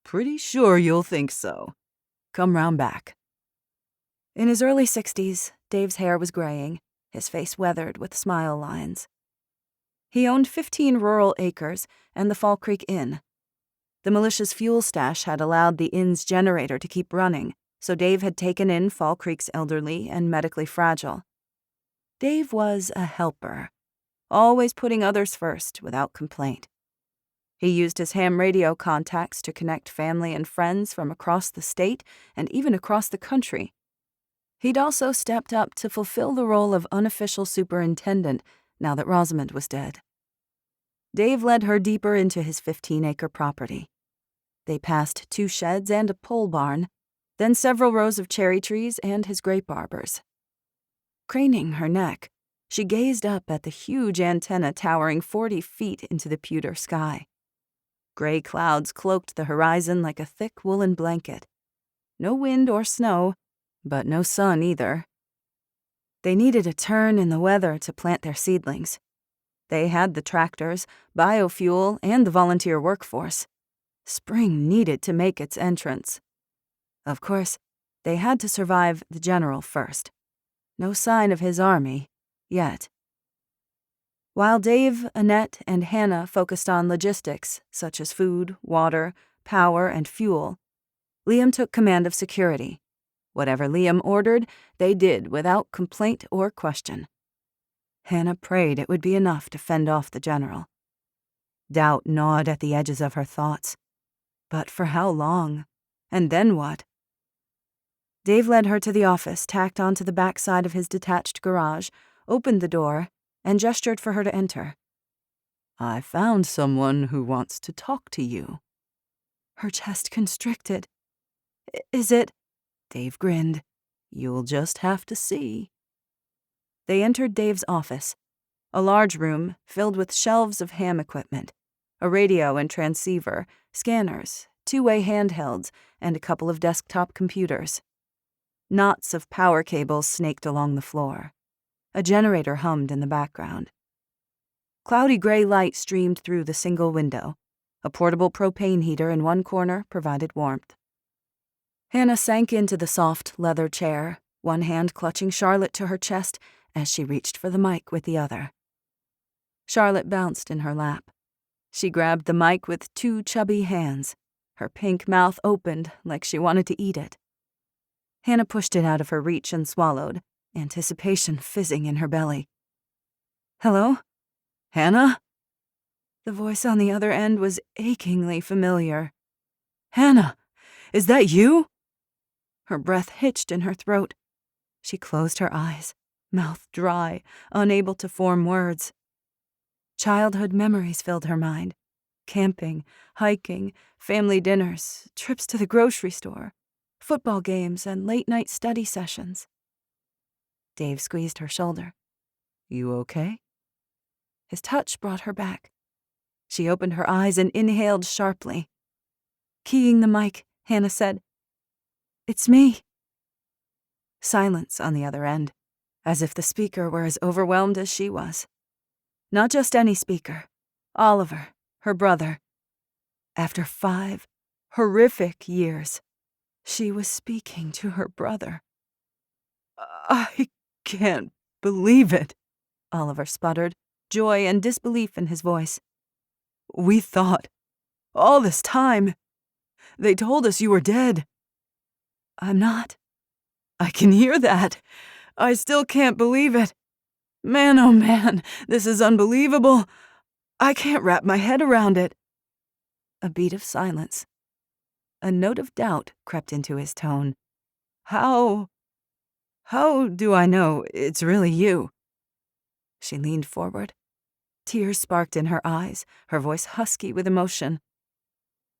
Pretty sure you'll think so. Come round back. In his early 60s, Dave's hair was graying, his face weathered with smile lines. He owned 15 rural acres and the Fall Creek Inn. The militia's fuel stash had allowed the inn's generator to keep running, so Dave had taken in Fall Creek's elderly and medically fragile. Dave was a helper, always putting others first without complaint. He used his ham radio contacts to connect family and friends from across the state and even across the country. He'd also stepped up to fulfill the role of unofficial superintendent now that Rosamond was dead. Dave led her deeper into his 15-acre property. They passed 2 sheds and a pole barn, then several rows of cherry trees and his grape arbors. Craning her neck, she gazed up at the huge antenna towering 40 feet into the pewter sky. Gray clouds cloaked the horizon like a thick woolen blanket. No wind or snow, but no sun either. They needed a turn in the weather to plant their seedlings. They had the tractors, biofuel, and the volunteer workforce. Spring needed to make its entrance. Of course, they had to survive the general first. No sign of his army, yet. While Dave, Annette, and Hannah focused on logistics, such as food, water, power, and fuel, Liam took command of security. Whatever Liam ordered, they did without complaint or question. Hannah prayed it would be enough to fend off the general. Doubt gnawed at the edges of her thoughts. But for how long? And then what? Dave led her to the office tacked onto the back side of his detached garage, opened the door, and gestured for her to enter. I found someone who wants to talk to you. Her chest constricted. Is it? Dave grinned. You'll just have to see. They entered Dave's office, a large room filled with shelves of ham equipment, a radio and transceiver, scanners, 2-way handhelds, and a couple of desktop computers. Knots of power cables snaked along the floor. A generator hummed in the background. Cloudy gray light streamed through the single window. A portable propane heater in one corner provided warmth. Hannah sank into the soft leather chair, one hand clutching Charlotte to her chest as she reached for the mic with the other. Charlotte bounced in her lap. She grabbed the mic with 2 chubby hands. Her pink mouth opened like she wanted to eat it. Hannah pushed it out of her reach and swallowed, anticipation fizzing in her belly. Hello? Hannah? The voice on the other end was achingly familiar. Hannah, is that you? Her breath hitched in her throat. She closed her eyes, mouth dry, unable to form words. Childhood memories filled her mind. Camping, hiking, family dinners, trips to the grocery store, football games, and late-night study sessions. Dave squeezed her shoulder. You okay? His touch brought her back. She opened her eyes and inhaled sharply. Keying the mic, Hannah said, "It's me." Silence on the other end, as if the speaker were as overwhelmed as she was. Not just any speaker. Oliver, her brother. After 5 horrific years. She was speaking to her brother. I can't believe it, Oliver sputtered, joy and disbelief in his voice. We thought, all this time, they told us you were dead. I'm not. I can hear that. I still can't believe it. Man, oh man, this is unbelievable. I can't wrap my head around it. A beat of silence. A note of doubt crept into his tone. How do I know it's really you? She leaned forward. Tears sparked in her eyes, her voice husky with emotion.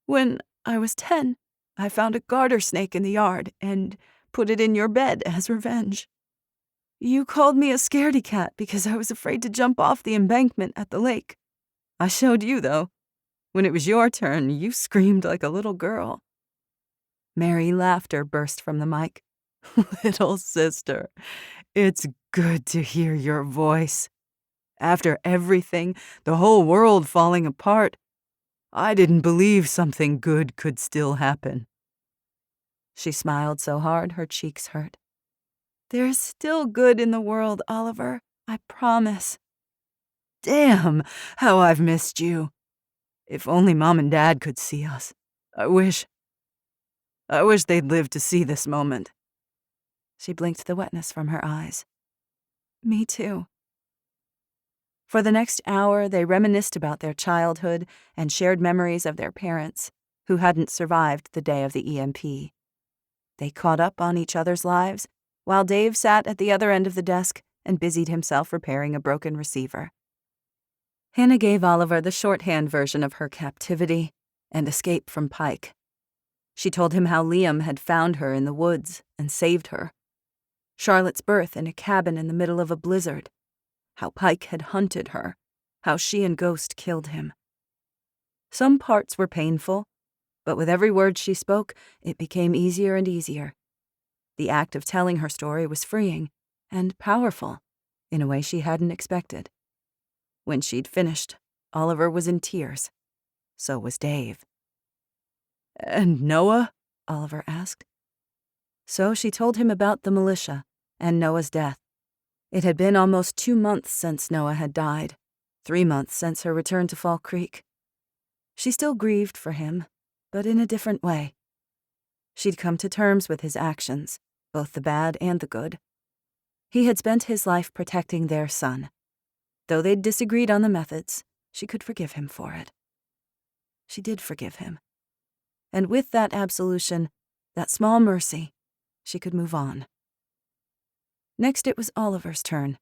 When I was 10, I found a garter snake in the yard and put it in your bed as revenge. You called me a scaredy cat because I was afraid to jump off the embankment at the lake. I showed you, though. When it was your turn, you screamed like a little girl. Merry laughter burst from the mic. Little sister, it's good to hear your voice. After everything, the whole world falling apart, I didn't believe something good could still happen. She smiled so hard her cheeks hurt. There's still good in the world, Oliver, I promise. Damn, how I've missed you. If only Mom and Dad could see us. I wish they'd lived to see this moment. She blinked the wetness from her eyes. Me too. For the next hour, they reminisced about their childhood and shared memories of their parents, who hadn't survived the day of the EMP. They caught up on each other's lives, while Dave sat at the other end of the desk and busied himself repairing a broken receiver. Hannah gave Oliver the shorthand version of her captivity and escape from Pike. She told him how Liam had found her in the woods and saved her, Charlotte's birth in a cabin in the middle of a blizzard, how Pike had hunted her, how she and Ghost killed him. Some parts were painful, but with every word she spoke, it became easier and easier. The act of telling her story was freeing and powerful in a way she hadn't expected. When she'd finished, Oliver was in tears. So was Dave. And Noah? Oliver asked. So she told him about the militia and Noah's death. It had been almost 2 months since Noah had died, 3 months since her return to Fall Creek. She still grieved for him, but in a different way. She'd come to terms with his actions, both the bad and the good. He had spent his life protecting their son. Though they'd disagreed on the methods, she could forgive him for it. She did forgive him. And with that absolution, that small mercy, she could move on. Next it was Oliver's turn.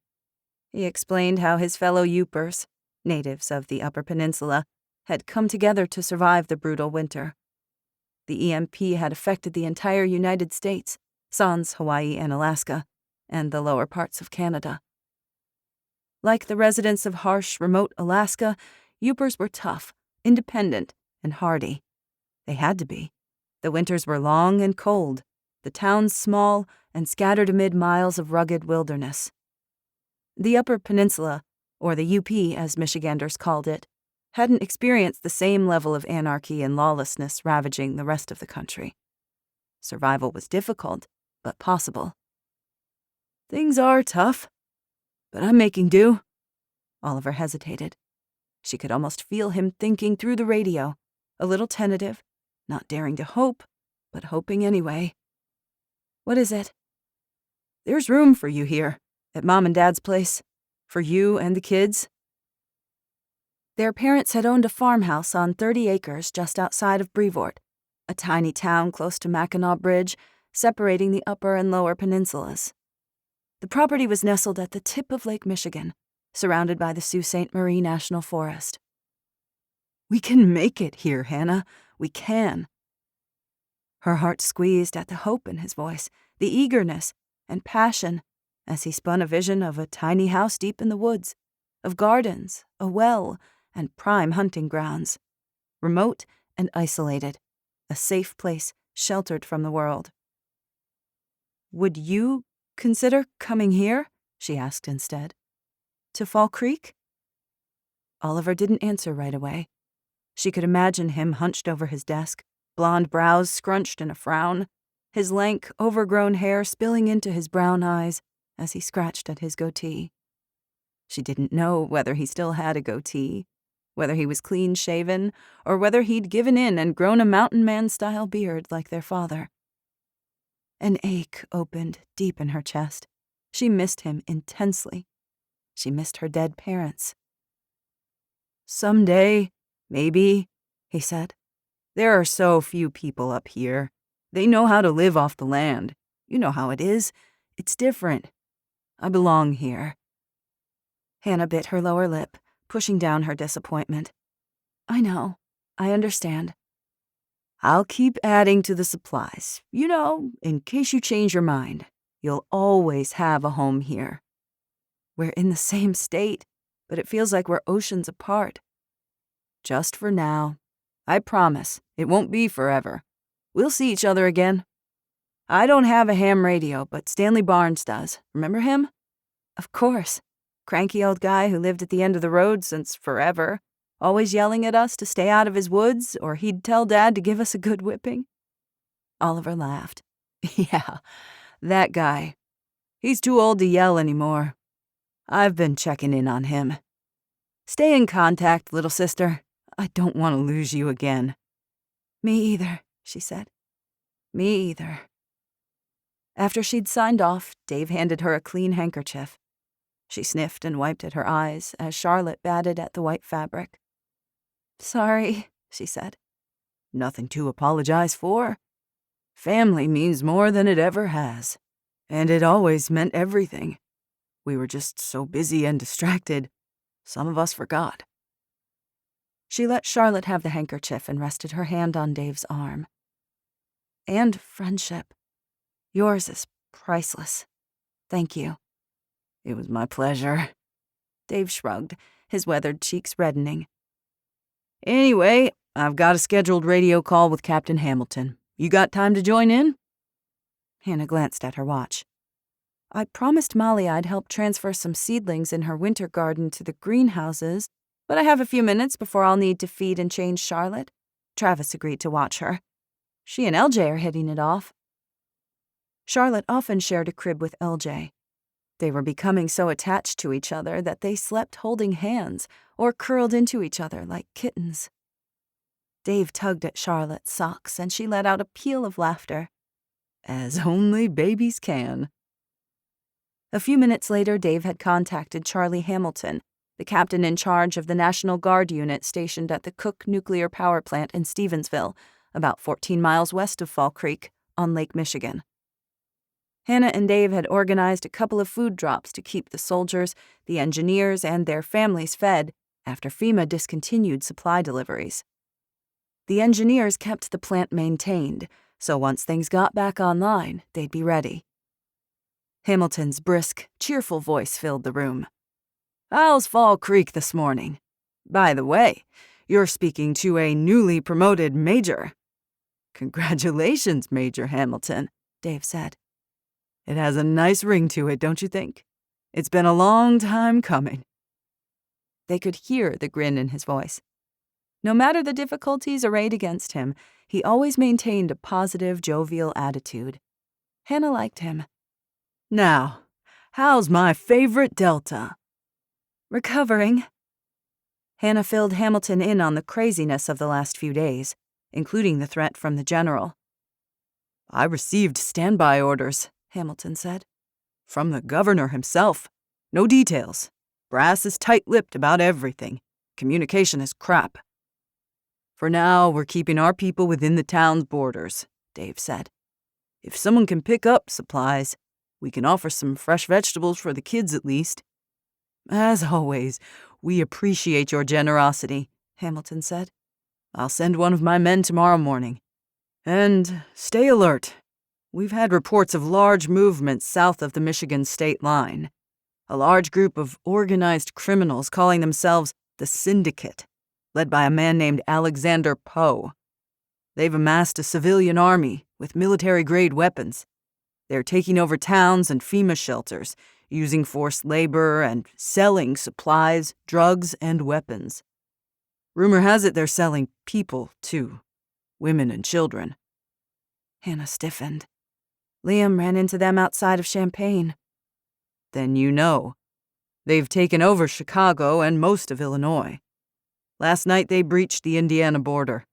He explained how his fellow Yoopers, natives of the Upper Peninsula, had come together to survive the brutal winter. The EMP had affected the entire United States, sans Hawaii and Alaska, and the lower parts of Canada. Like the residents of harsh, remote Alaska, Yoopers were tough, independent, and hardy. They had to be. The winters were long and cold, the towns small and scattered amid miles of rugged wilderness. The Upper Peninsula, or the UP as Michiganders called it, hadn't experienced the same level of anarchy and lawlessness ravaging the rest of the country. Survival was difficult, but possible. Things are tough, but I'm making do. Oliver hesitated. She could almost feel him thinking through the radio, a little tentative, not daring to hope, but hoping anyway. What is it? There's room for you here, at Mom and Dad's place, for you and the kids. Their parents had owned a farmhouse on 30 acres just outside of Brevoort, a tiny town close to Mackinac Bridge, separating the Upper and Lower Peninsulas. The property was nestled at the tip of Lake Michigan, surrounded by the Sault Ste. Marie National Forest. We can make it here, Hannah. We can. Her heart squeezed at the hope in his voice, the eagerness and passion as he spun a vision of a tiny house deep in the woods, of gardens, a well, and prime hunting grounds. Remote and isolated, a safe place sheltered from the world. Would you consider coming here? She asked instead. To Fall Creek? Oliver didn't answer right away. She could imagine him hunched over his desk, blonde brows scrunched in a frown, his lank, overgrown hair spilling into his brown eyes as he scratched at his goatee. She didn't know whether he still had a goatee, whether he was clean-shaven, or whether he'd given in and grown a mountain man-style beard like their father. An ache opened deep in her chest. She missed him intensely. She missed her dead parents. "Someday, maybe," he said. "There are so few people up here. They know how to live off the land. You know how it is. It's different. I belong here." Hannah bit her lower lip, pushing down her disappointment. "I know. I understand." "I'll keep adding to the supplies. You know, in case you change your mind. You'll always have a home here. We're in the same state, but it feels like we're oceans apart. Just for now. I promise, it won't be forever. We'll see each other again. I don't have a ham radio, but Stanley Barnes does. Remember him?" "Of course. Cranky old guy who lived at the end of the road since forever, always yelling at us to stay out of his woods, or he'd tell Dad to give us a good whipping." Oliver laughed. "Yeah, that guy. He's too old to yell anymore. I've been checking in on him. Stay in contact, little sister. I don't want to lose you again." "Me either," she said. "Me either." After she'd signed off, Dave handed her a clean handkerchief. She sniffed and wiped at her eyes as Charlotte batted at the white fabric. "Sorry," she said. "Nothing to apologize for. Family means more than it ever has. And it always meant everything. We were just so busy and distracted, some of us forgot." She let Charlotte have the handkerchief and rested her hand on Dave's arm. "And friendship. Yours is priceless. Thank you." "It was my pleasure." Dave shrugged, his weathered cheeks reddening. "Anyway, I've got a scheduled radio call with Captain Hamilton. You got time to join in?" Hannah glanced at her watch. "I promised Molly I'd help transfer some seedlings in her winter garden to the greenhouses, but I have a few minutes before I'll need to feed and change Charlotte. Travis agreed to watch her. She and LJ are hitting it off." Charlotte often shared a crib with LJ. They were becoming so attached to each other that they slept holding hands or curled into each other like kittens. Dave tugged at Charlotte's socks and she let out a peal of laughter. As only babies can. A few minutes later, Dave had contacted Charlie Hamilton, the captain in charge of the National Guard unit stationed at the Cook Nuclear Power Plant in Stevensville, about 14 miles west of Fall Creek, on Lake Michigan. Hannah and Dave had organized a couple of food drops to keep the soldiers, the engineers, and their families fed after FEMA discontinued supply deliveries. The engineers kept the plant maintained, so once things got back online, they'd be ready. Hamilton's brisk, cheerful voice filled the room. "How's Fall Creek this morning? By the way, you're speaking to a newly promoted major." "Congratulations, Major Hamilton," Dave said. "It has a nice ring to it, don't you think? It's been a long time coming." They could hear the grin in his voice. No matter the difficulties arrayed against him, he always maintained a positive, jovial attitude. Hannah liked him. "Now, how's my favorite Delta?" "Recovering." Hannah filled Hamilton in on the craziness of the last few days, including the threat from the general. "I received standby orders," Hamilton said. "From the governor himself. No details. Brass is tight-lipped about everything. Communication is crap. For now, we're keeping our people within the town's borders," Dave said. "If someone can pick up supplies, we can offer some fresh vegetables for the kids at least." "As always, we appreciate your generosity," Hamilton said. "I'll send one of my men tomorrow morning. And stay alert. We've had reports of large movements south of the Michigan state line. A large group of organized criminals calling themselves the Syndicate, led by a man named Alexander Poe. They've amassed a civilian army with military-grade weapons. They're taking over towns and FEMA shelters, using forced labor and selling supplies, drugs, and weapons. Rumor has it they're selling people, too. women and children. Hannah stiffened. Liam ran into them outside of Champaign. Then you know. They've taken over Chicago and most of Illinois. Last night they breached the Indiana border.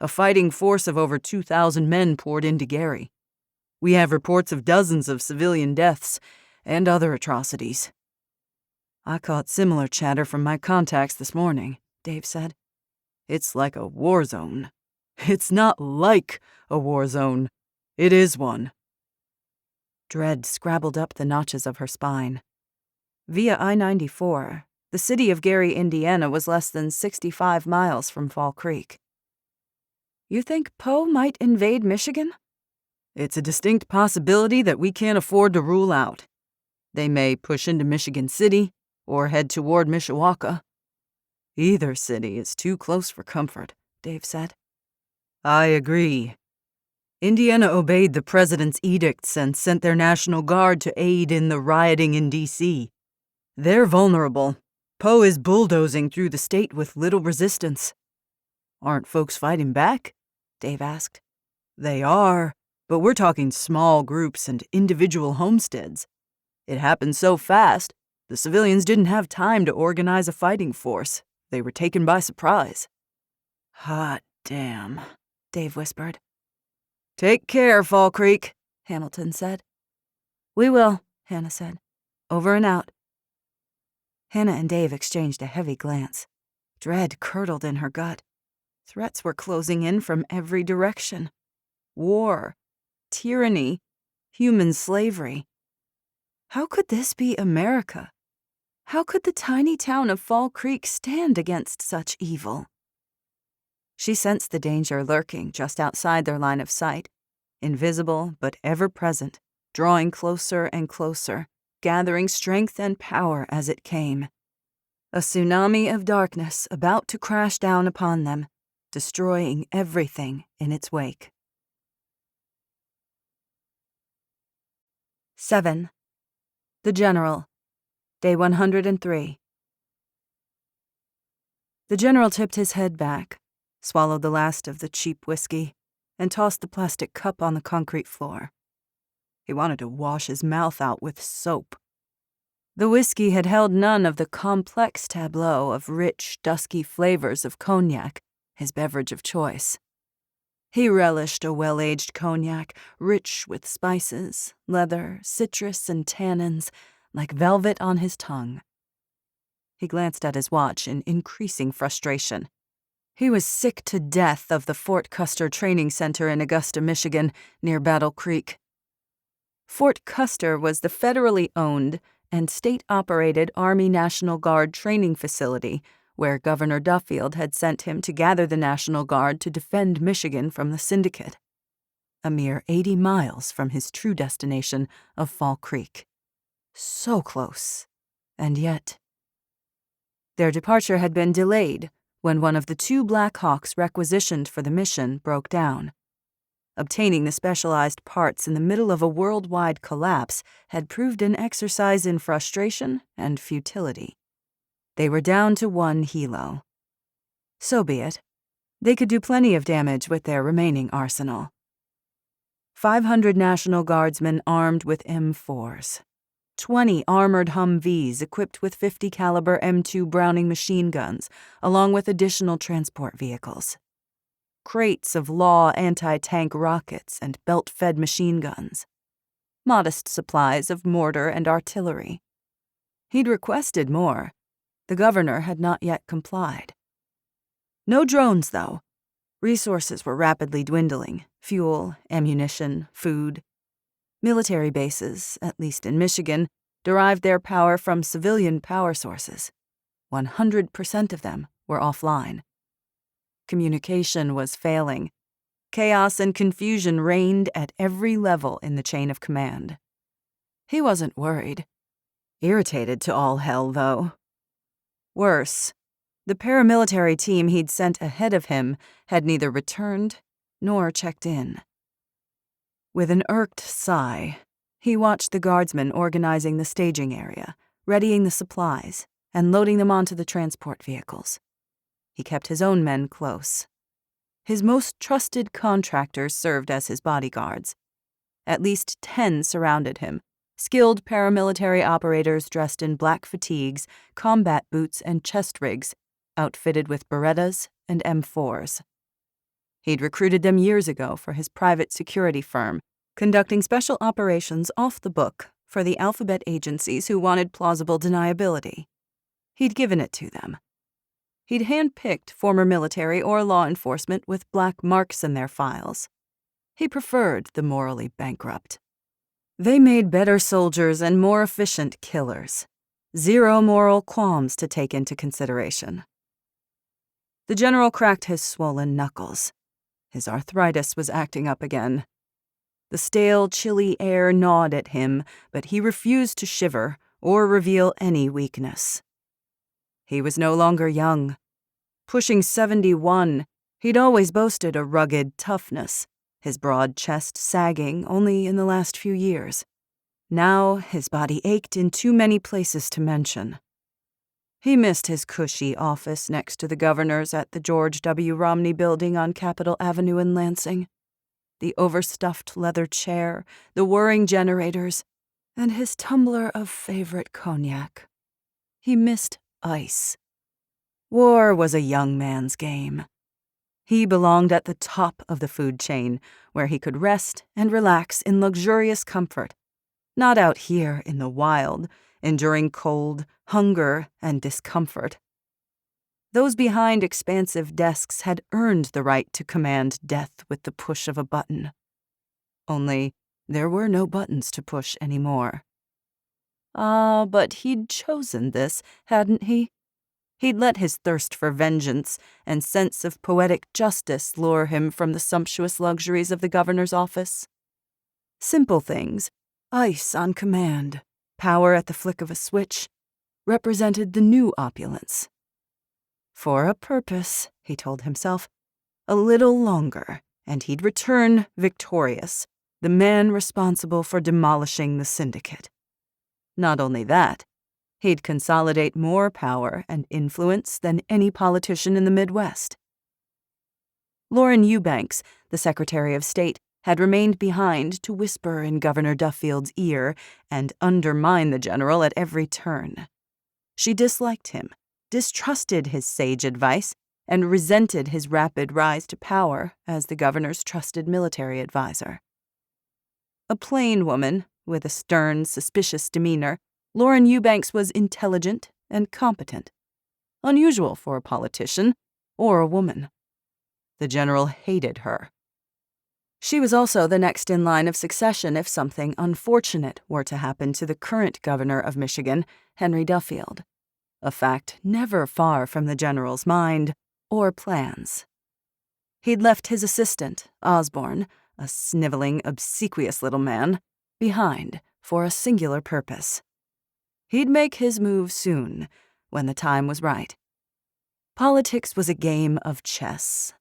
A fighting force of over 2,000 men poured into Gary. We have reports of dozens of civilian deaths and other atrocities. I caught similar chatter from my contacts this morning, Dave said. It's like a war zone. It's not like a war zone. It is one. Dread scrabbled up the notches of her spine. Via I-94, the city of Gary, Indiana was less than 65 miles from Fall Creek. You think Poe might invade Michigan? It's a distinct possibility that we can't afford to rule out. They may push into Michigan City or head toward Mishawaka. Either city is too close for comfort, Dave said. I agree. Indiana obeyed the president's edicts and sent their National Guard to aid in the rioting in D.C. They're vulnerable. Poe is bulldozing through the state with little resistance. Aren't folks fighting back? Dave asked. They are, but we're talking small groups and individual homesteads. It happened so fast, the civilians didn't have time to organize a fighting force. They were taken by surprise. Hot damn, Dave whispered. Take care, Fall Creek, Hamilton said. We will, Hannah said. Over and out. Hannah and Dave exchanged a heavy glance. Dread curdled in her gut. Threats were closing in from every direction. War, tyranny, human slavery. How could this be America? How could the tiny town of Fall Creek stand against such evil? She sensed the danger lurking just outside their line of sight, invisible but ever present, drawing closer and closer, gathering strength and power as it came. A tsunami of darkness about to crash down upon them, destroying everything in its wake. 7. The General. Day 103. The General tipped his head back, swallowed the last of the cheap whiskey, and tossed the plastic cup on the concrete floor. He wanted to wash his mouth out with soap. The whiskey had held none of the complex tableau of rich, dusky flavors of cognac, his beverage of choice. He relished a well-aged cognac, rich with spices, leather, citrus, and tannins, like velvet on his tongue. He glanced at his watch in increasing frustration. He was sick to death of the Fort Custer Training Center in Augusta, Michigan, near Battle Creek. Fort Custer was the federally owned and state-operated Army National Guard training facility where Governor Duffield had sent him to gather the National Guard to defend Michigan from the Syndicate. A mere 80 miles from his true destination of Fall Creek. So close, and yet. Their departure had been delayed when one of the 2 Black Hawks requisitioned for the mission broke down. Obtaining the specialized parts in the middle of a worldwide collapse had proved an exercise in frustration and futility. They were down to 1 helo. So be it. They could do plenty of damage with their remaining arsenal. 500 National Guardsmen armed with M4s. 20 armored Humvees equipped with 50 caliber M2 Browning machine guns, along with additional transport vehicles. Crates of Law anti-tank rockets and belt-fed machine guns. Modest supplies of mortar and artillery. He'd requested more. The governor had not yet complied. No drones, though. Resources were rapidly dwindling. Fuel, ammunition, food. Military bases, at least in Michigan, derived their power from civilian power sources. 100% of them were offline. Communication was failing. Chaos and confusion reigned at every level in the chain of command. He wasn't worried. Irritated to all hell, though. Worse, the paramilitary team he'd sent ahead of him had neither returned nor checked in. With an irked sigh, he watched the guardsmen organizing the staging area, readying the supplies, and loading them onto the transport vehicles. He kept his own men close. His most trusted contractors served as his bodyguards. At least 10 surrounded him, skilled paramilitary operators dressed in black fatigues, combat boots, and chest rigs, outfitted with Berettas and M4s. He'd recruited them years ago for his private security firm, conducting special operations off the book for the alphabet agencies who wanted plausible deniability. He'd given it to them. He'd handpicked former military or law enforcement with black marks in their files. He preferred the morally bankrupt. They made better soldiers and more efficient killers. Zero moral qualms to take into consideration. The general cracked his swollen knuckles. His arthritis was acting up again. The stale, chilly air gnawed at him, but he refused to shiver or reveal any weakness. He was no longer young. Pushing 71, he'd always boasted a rugged toughness, his broad chest sagging only in the last few years. Now his body ached in too many places to mention. He missed his cushy office next to the governor's at the George W. Romney Building on Capitol Avenue in Lansing. The overstuffed leather chair, the whirring generators, and his tumbler of favorite cognac. He missed ice. War was a young man's game. He belonged at the top of the food chain, where he could rest and relax in luxurious comfort, not out here in the wild, enduring cold, hunger, and discomfort. Those behind expansive desks had earned the right to command death with the push of a button. Only there were no buttons to push anymore. But he'd chosen this, hadn't he? He'd let his thirst for vengeance and sense of poetic justice lure him from the sumptuous luxuries of the governor's office. Simple things, ice on command, power at the flick of a switch, represented the new opulence. For a purpose, he told himself, a little longer, and he'd return victorious, the man responsible for demolishing the syndicate. Not only that, he'd consolidate more power and influence than any politician in the Midwest. Lauren Eubanks, the Secretary of State, had remained behind to whisper in Governor Duffield's ear and undermine the general at every turn. She disliked him, distrusted his sage advice, and resented his rapid rise to power as the governor's trusted military advisor. A plain woman, with a stern, suspicious demeanor, Lauren Eubanks was intelligent and competent, unusual for a politician or a woman. The general hated her. She was also the next in line of succession if something unfortunate were to happen to the current governor of Michigan, Henry Duffield, a fact never far from the general's mind or plans. He'd left his assistant, Osborne, a sniveling, obsequious little man, behind for a singular purpose. He'd make his move soon, when the time was right. Politics was a game of chess,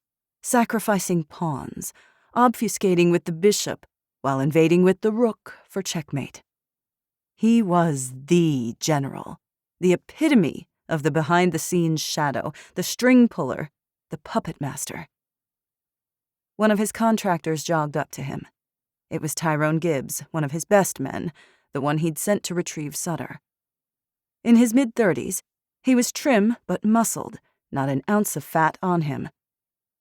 sacrificing pawns, obfuscating with the bishop, while invading with the rook for checkmate. He was the general, the epitome of the behind-the-scenes shadow, the string puller, the puppet master. One of his contractors jogged up to him. It was Tyrone Gibbs, one of his best men, the one he'd sent to retrieve Sutter. In his mid-30s, he was trim but muscled, not an ounce of fat on him.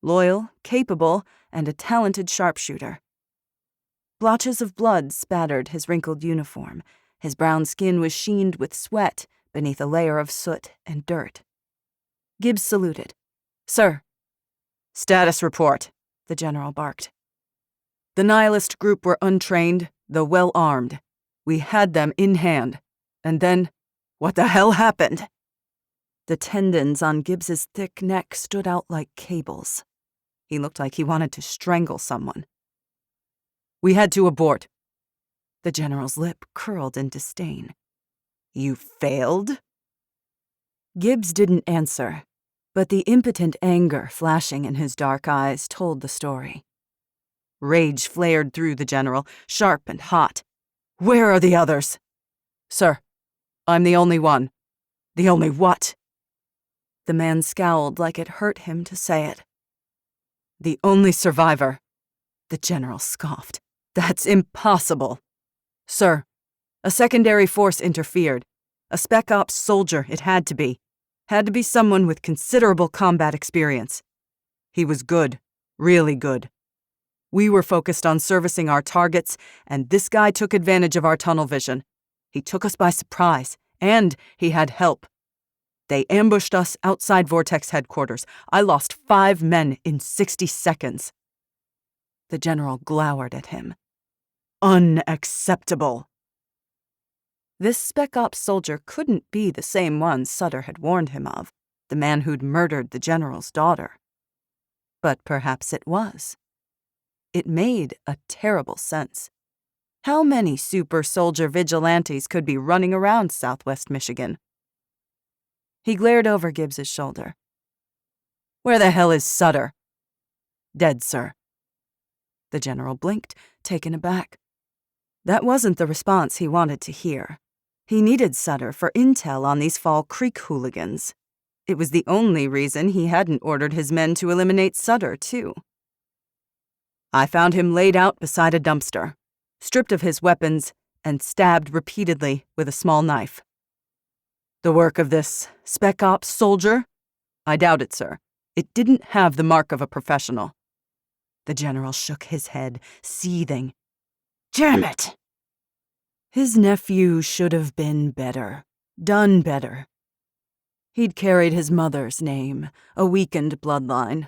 Loyal, capable, and a talented sharpshooter. Blotches of blood spattered his wrinkled uniform. His brown skin was sheened with sweat beneath a layer of soot and dirt. Gibbs saluted. "Sir." "Status report," the general barked. "The nihilist group were untrained, though well-armed. We had them in hand. And then, what the hell happened?" The tendons on Gibbs's thick neck stood out like cables. He looked like he wanted to strangle someone. "We had to abort." The general's lip curled in disdain. "You failed?" Gibbs didn't answer, but the impotent anger flashing in his dark eyes told the story. Rage flared through the general, sharp and hot. "Where are the others?" "Sir, I'm the only one." "The only what?" The man scowled like it hurt him to say it. The only survivor. The general scoffed. That's impossible. Sir, a secondary force interfered. A Spec Ops soldier, it had to be. Had to be someone with considerable combat experience. He was good, really good. We were focused on servicing our targets, and this guy took advantage of our tunnel vision. He took us by surprise, and he had help. They ambushed us outside Vortex headquarters. I lost 5 men in 60 seconds. The general glowered at him. Unacceptable. This Spec Ops soldier couldn't be the same one Sutter had warned him of, the man who'd murdered the general's daughter. But perhaps it was. It made a terrible sense. How many super soldier vigilantes could be running around Southwest Michigan? He glared over Gibbs's shoulder. Where the hell is Sutter? Dead, sir. The general blinked, taken aback. That wasn't the response he wanted to hear. He needed Sutter for intel on these Fall Creek hooligans. It was the only reason he hadn't ordered his men to eliminate Sutter, too. I found him laid out beside a dumpster, stripped of his weapons, and stabbed repeatedly with a small knife. The work of this Spec Ops soldier? I doubt it, sir. It didn't have the mark of a professional. The general shook his head, seething. Damn it! His nephew should have been better, done better. He'd carried his mother's name, a weakened bloodline.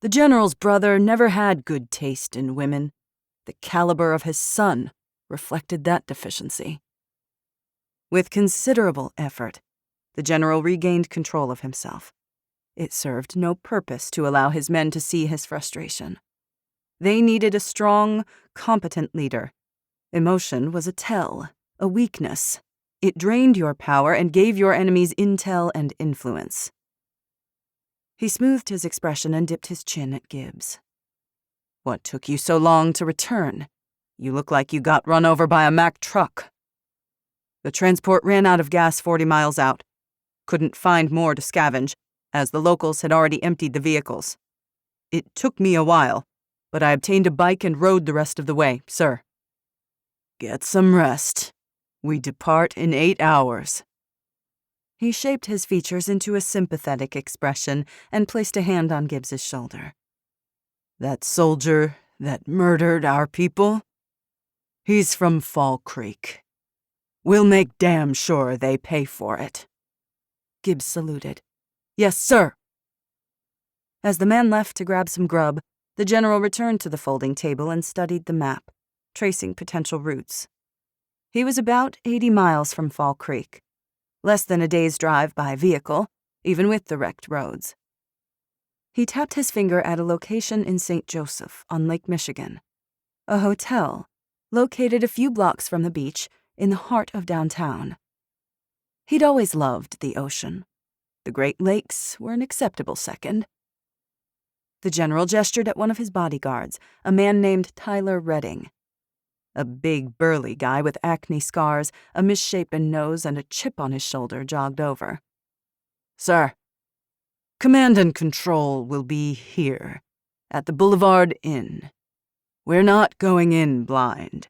The general's brother never had good taste in women. The caliber of his son reflected that deficiency. With considerable effort, the general regained control of himself. It served no purpose to allow his men to see his frustration. They needed a strong, competent leader. Emotion was a tell, a weakness. It drained your power and gave your enemies intel and influence. He smoothed his expression and dipped his chin at Gibbs. What took you so long to return? You look like you got run over by a Mack truck. The transport ran out of gas 40 miles out. Couldn't find more to scavenge, as the locals had already emptied the vehicles. It took me a while, but I obtained a bike and rode the rest of the way, sir. Get some rest. We depart in 8 hours. He shaped his features into a sympathetic expression and placed a hand on Gibbs's shoulder. That soldier that murdered our people? He's from Fall Creek. We'll make damn sure they pay for it. Gibbs saluted. Yes, sir. As the man left to grab some grub, the general returned to the folding table and studied the map, tracing potential routes. He was about 80 miles from Fall Creek, less than a day's drive by vehicle, even with the wrecked roads. He tapped his finger at a location in St. Joseph on Lake Michigan, a hotel located a few blocks from the beach in the heart of downtown. He'd always loved the ocean. The Great Lakes were an acceptable second. The general gestured at one of his bodyguards, a man named Tyler Redding. A big, burly guy with acne scars, a misshapen nose, and a chip on his shoulder jogged over. Sir, command and control will be here, at the Boulevard Inn. We're not going in blind.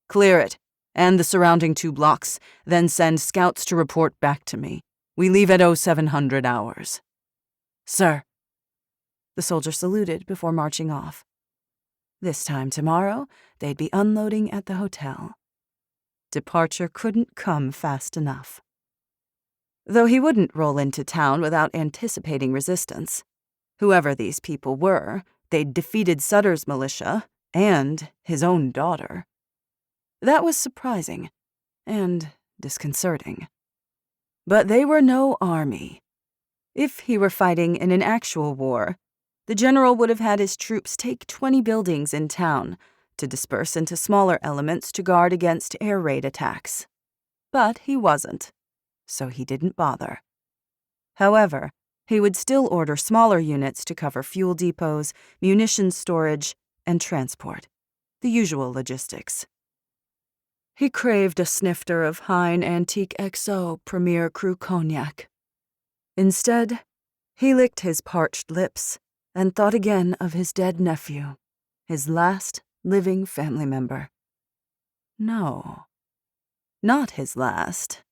Clear it, and the surrounding 2 blocks, then send scouts to report back to me. We leave at 0700 hours. Sir. The soldier saluted before marching off. This time tomorrow, they'd be unloading at the hotel. Departure couldn't come fast enough. Though he wouldn't roll into town without anticipating resistance. Whoever these people were, they'd defeated Sutter's militia and his own daughter. That was surprising and disconcerting. But they were no army. If he were fighting in an actual war, the general would have had his troops take 20 buildings in town to disperse into smaller elements to guard against air raid attacks. But he wasn't, so he didn't bother. However, he would still order smaller units to cover fuel depots, munitions storage, and transport, the usual logistics. He craved a snifter of Hein Antique XO Premier Cru Cognac. Instead, he licked his parched lips and thought again of his dead nephew, his last living family member. No, not his last.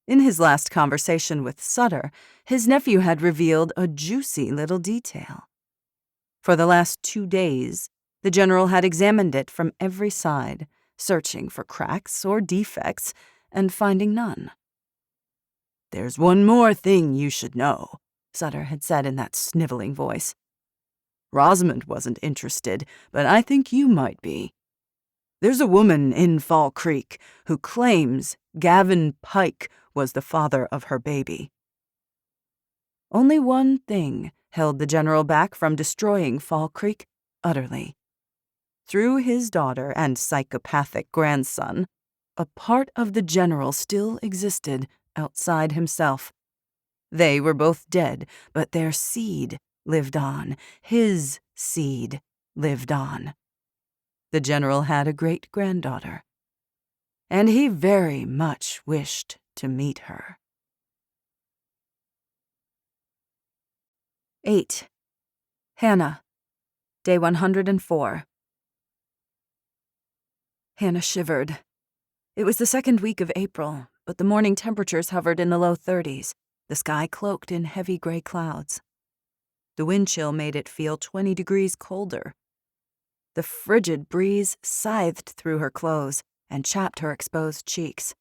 In his last conversation with Sutter, his nephew had revealed a juicy little detail. For the last 2 days, the general had examined it from every side, searching for cracks or defects, and finding none. "There's one more thing you should know," Sutter had said in that sniveling voice. "Rosamond wasn't interested, but I think you might be. There's a woman in Fall Creek who claims Gavin Pike was the father of her baby." Only one thing held the general back from destroying Fall Creek utterly. Through his daughter and psychopathic grandson, a part of the general still existed outside himself. They were both dead, but their seed lived on. His seed lived on. The general had a great-granddaughter, and he very much wished to meet her. 8. Hannah, Day 104. Hannah shivered. It was the second week of April, but the morning temperatures hovered in the low 30s, the sky cloaked in heavy gray clouds. The wind chill made it feel 20 degrees colder. The frigid breeze scythed through her clothes and chapped her exposed cheeks.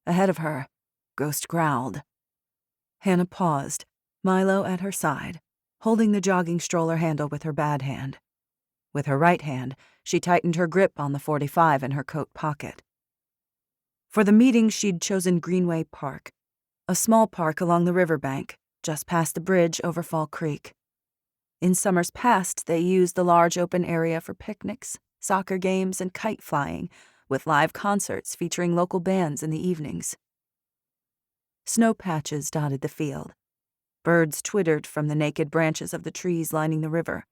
Ahead of her, Ghost growled. Hannah paused, Milo at her side, holding the jogging stroller handle with her bad hand. With her right hand, she tightened her grip on the .45 in her coat pocket. For the meeting, she'd chosen Greenway Park, a small park along the riverbank, just past the bridge over Fall Creek. In summers past, they used the large open area for picnics, soccer games, and kite flying, with live concerts featuring local bands in the evenings. Snow patches dotted the field. Birds twittered from the naked branches of the trees lining the river.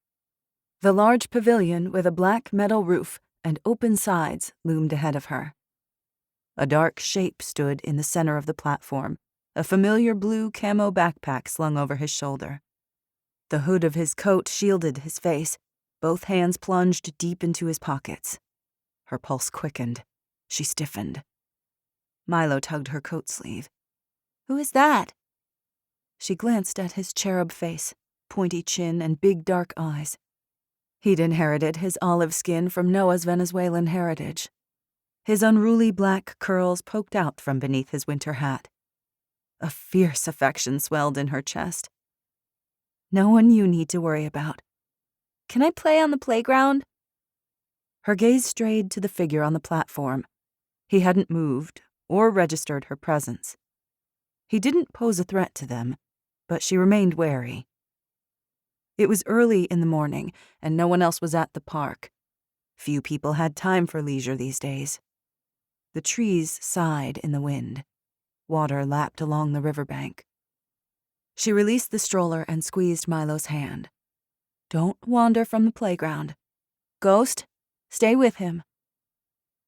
The large pavilion with a black metal roof and open sides loomed ahead of her. A dark shape stood in the center of the platform, a familiar blue camo backpack slung over his shoulder. The hood of his coat shielded his face, both hands plunged deep into his pockets. Her pulse quickened. She stiffened. Milo tugged her coat sleeve. "Who is that?" She glanced at his cherub face, pointy chin, and big dark eyes. He'd inherited his olive skin from Noah's Venezuelan heritage. His unruly black curls poked out from beneath his winter hat. A fierce affection swelled in her chest. "No one you need to worry about. Can I play on the playground?" Her gaze strayed to the figure on the platform. He hadn't moved or registered her presence. He didn't pose a threat to them, but she remained wary. It was early in the morning, and no one else was at the park. Few people had time for leisure these days. The trees sighed in the wind. Water lapped along the riverbank. She released the stroller and squeezed Milo's hand. "Don't wander from the playground. Ghost, stay with him."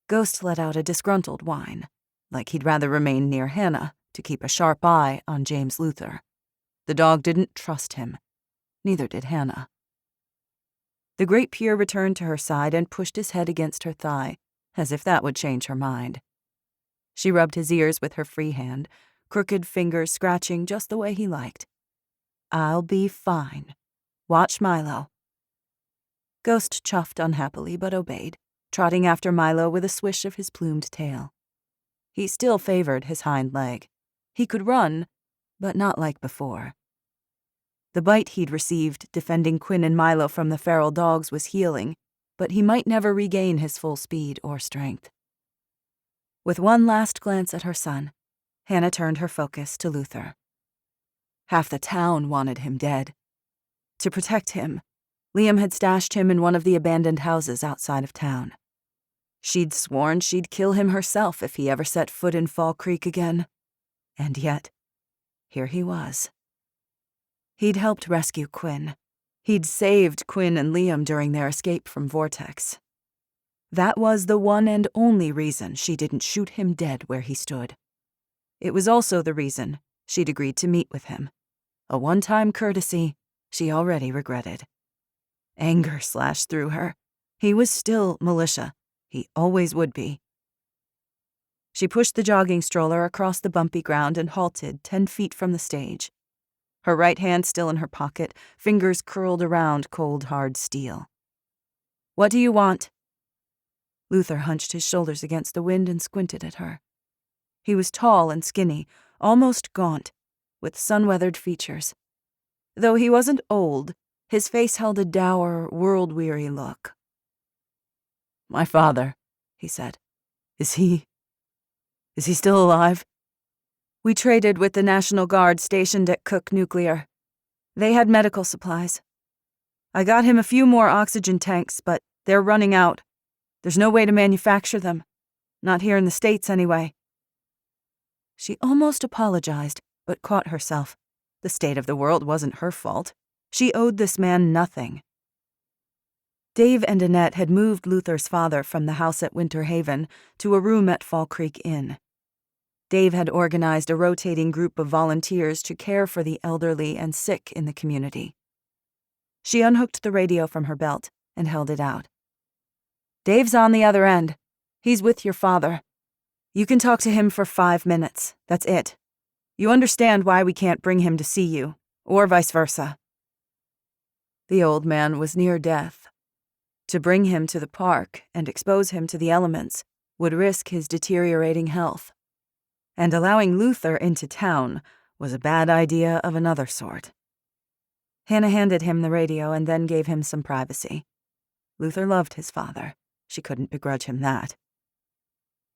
Ghost let out a disgruntled whine, like he'd rather remain near Hannah to keep a sharp eye on James Luther. The dog didn't trust him. Neither did Hannah. The great peer returned to her side and pushed his head against her thigh, as if that would change her mind. She rubbed his ears with her free hand, crooked fingers scratching just the way he liked. "I'll be fine. Watch Milo." Ghost chuffed unhappily but obeyed, trotting after Milo with a swish of his plumed tail. He still favored his hind leg. He could run, but not like before. The bite he'd received defending Quinn and Milo from the feral dogs was healing, but he might never regain his full speed or strength. With one last glance at her son, Hannah turned her focus to Luther. Half the town wanted him dead. To protect him, Liam had stashed him in one of the abandoned houses outside of town. She'd sworn she'd kill him herself if he ever set foot in Fall Creek again. And yet, here he was. He'd helped rescue Quinn. He'd saved Quinn and Liam during their escape from Vortex. That was the one and only reason she didn't shoot him dead where he stood. It was also the reason she'd agreed to meet with him. A one-time courtesy she already regretted. Anger slashed through her. He was still militia. He always would be. She pushed the jogging stroller across the bumpy ground and halted 10 feet from the stage. Her right hand still in her pocket, fingers curled around cold, hard steel. "What do you want?" Luther hunched his shoulders against the wind and squinted at her. He was tall and skinny, almost gaunt, with sun-weathered features. Though he wasn't old, his face held a dour, world-weary look. "My father," he said. Is he still alive?" "We traded with the National Guard stationed at Cook Nuclear. They had medical supplies. I got him a few more oxygen tanks, but they're running out. There's no way to manufacture them. Not here in the States, anyway." She almost apologized, but caught herself. The state of the world wasn't her fault. She owed this man nothing. Dave and Annette had moved Luther's father from the house at Winter Haven to a room at Fall Creek Inn. Dave had organized a rotating group of volunteers to care for the elderly and sick in the community. She unhooked the radio from her belt and held it out. "Dave's on the other end. He's with your father. You can talk to him for 5 minutes. That's it. You understand why we can't bring him to see you, or vice versa." The old man was near death. To bring him to the park and expose him to the elements would risk his deteriorating health. And allowing Luther into town was a bad idea of another sort. Hannah handed him the radio and then gave him some privacy. Luther loved his father. She couldn't begrudge him that.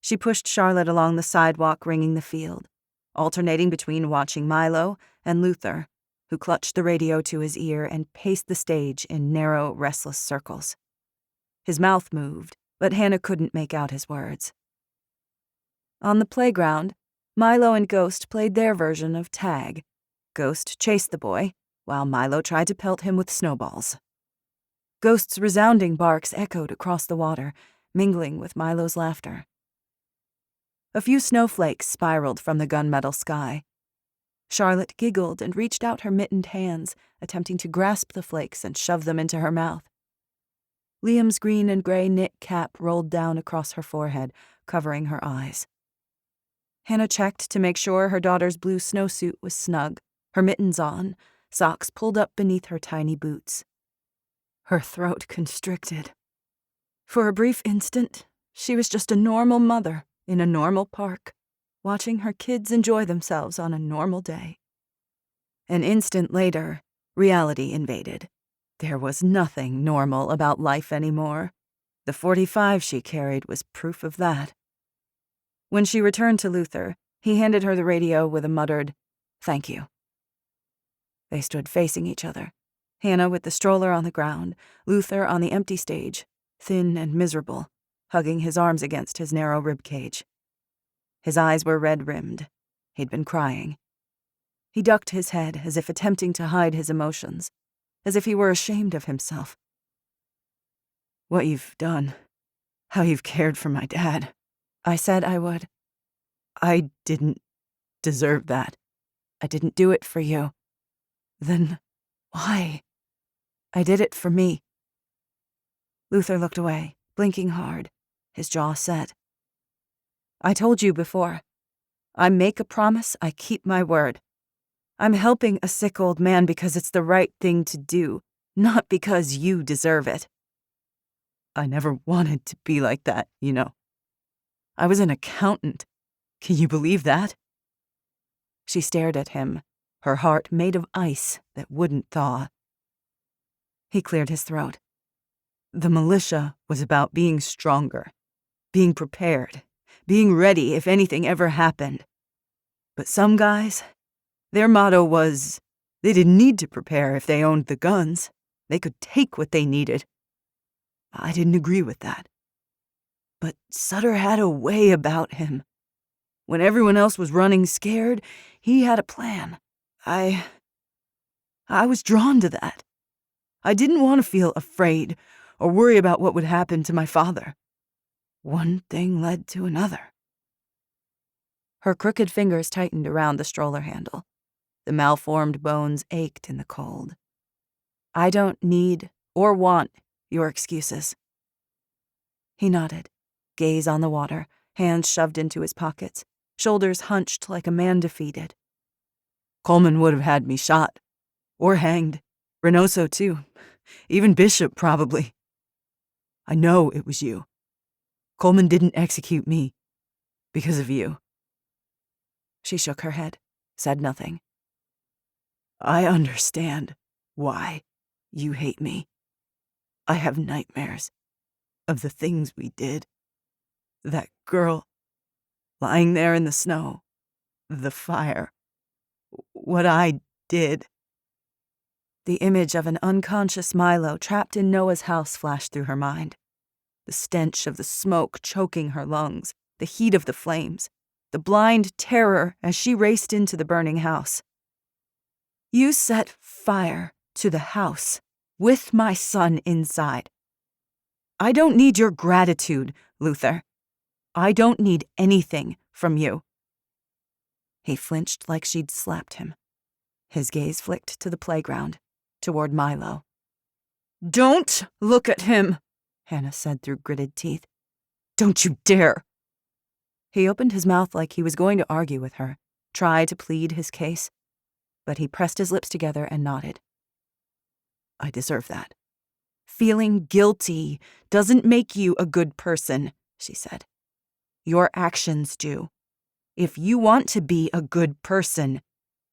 She pushed Charlotte along the sidewalk ringing the field, alternating between watching Milo and Luther, who clutched the radio to his ear and paced the stage in narrow, restless circles. His mouth moved, but Hannah couldn't make out his words. On the playground, Milo and Ghost played their version of tag. Ghost chased the boy, while Milo tried to pelt him with snowballs. Ghost's resounding barks echoed across the water, mingling with Milo's laughter. A few snowflakes spiraled from the gunmetal sky. Charlotte giggled and reached out her mittened hands, attempting to grasp the flakes and shove them into her mouth. Liam's green and gray knit cap rolled down across her forehead, covering her eyes. Hannah checked to make sure her daughter's blue snowsuit was snug, her mittens on, socks pulled up beneath her tiny boots. Her throat constricted. For a brief instant, she was just a normal mother in a normal park, watching her kids enjoy themselves on a normal day. An instant later, reality invaded. There was nothing normal about life anymore. The .45 she carried was proof of that. When she returned to Luther, he handed her the radio with a muttered, "Thank you." They stood facing each other, Hannah with the stroller on the ground, Luther on the empty stage, thin and miserable, hugging his arms against his narrow ribcage. His eyes were red-rimmed. He'd been crying. He ducked his head as if attempting to hide his emotions, as if he were ashamed of himself. "What you've done, how you've cared for my dad. I said I would. I didn't deserve that. I didn't do it for you. Then why? I did it for me." Luther looked away, blinking hard, his jaw set. "I told you before. I make a promise, I keep my word. I'm helping a sick old man because it's the right thing to do, not because you deserve it. I never wanted to be like that, you know. I was an accountant. Can you believe that?" She stared at him, her heart made of ice that wouldn't thaw. He cleared his throat. The militia was about being stronger, being prepared, being ready if anything ever happened. But some guys, their motto was, they didn't need to prepare if they owned the guns. They could take what they needed. I didn't agree with that. But Sutter had a way about him. When everyone else was running scared, he had a plan. I was drawn to that. I didn't want to feel afraid or worry about what would happen to my father. One thing led to another. Her crooked fingers tightened around the stroller handle. The malformed bones ached in the cold. I don't need or want your excuses. He nodded, gaze on the water, hands shoved into his pockets, shoulders hunched like a man defeated. Coleman would have had me shot. Or hanged. Reynoso, too. Even Bishop, probably. I know it was you. Coleman didn't execute me. Because of you. She shook her head, said nothing. I understand why you hate me. I have nightmares of the things we did. That girl lying there in the snow. The fire. What I did. The image of an unconscious Milo trapped in Noah's house flashed through her mind. The stench of the smoke choking her lungs, the heat of the flames, the blind terror as she raced into the burning house. You set fire to the house with my son inside. I don't need your gratitude, Luther. I don't need anything from you. He flinched like she'd slapped him. His gaze flicked to the playground, toward Milo. Don't look at him, Hannah said through gritted teeth. Don't you dare. He opened his mouth like he was going to argue with her, try to plead his case, but he pressed his lips together and nodded. I deserve that. Feeling guilty doesn't make you a good person, she said. Your actions do. If you want to be a good person,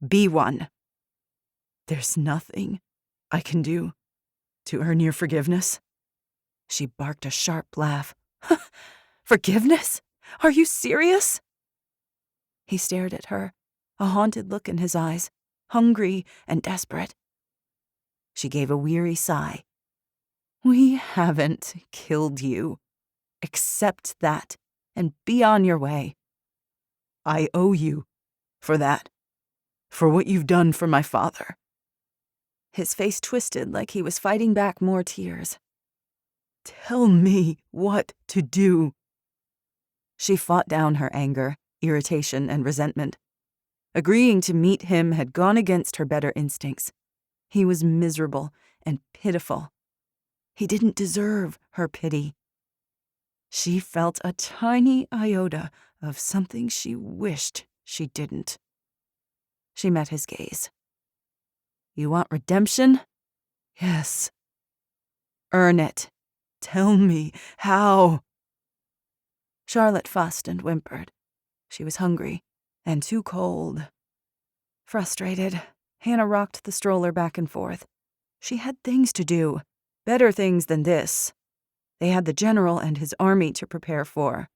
be one. There's nothing I can do to earn your forgiveness? She barked a sharp laugh. Forgiveness? Are you serious? He stared at her, a haunted look in his eyes, hungry and desperate. She gave a weary sigh. We haven't killed you. Accept that and be on your way. I owe you for that, for what you've done for my father. His face twisted like he was fighting back more tears. Tell me what to do. She fought down her anger, irritation, and resentment. Agreeing to meet him had gone against her better instincts. He was miserable and pitiful. He didn't deserve her pity. She felt a tiny iota of something she wished she didn't. She met his gaze. You want redemption? Yes. Earn it. Tell me how. Charlotte fussed and whimpered. She was hungry and too cold. Frustrated, Hannah rocked the stroller back and forth. She had things to do, better things than this. They had the general and his army to prepare for.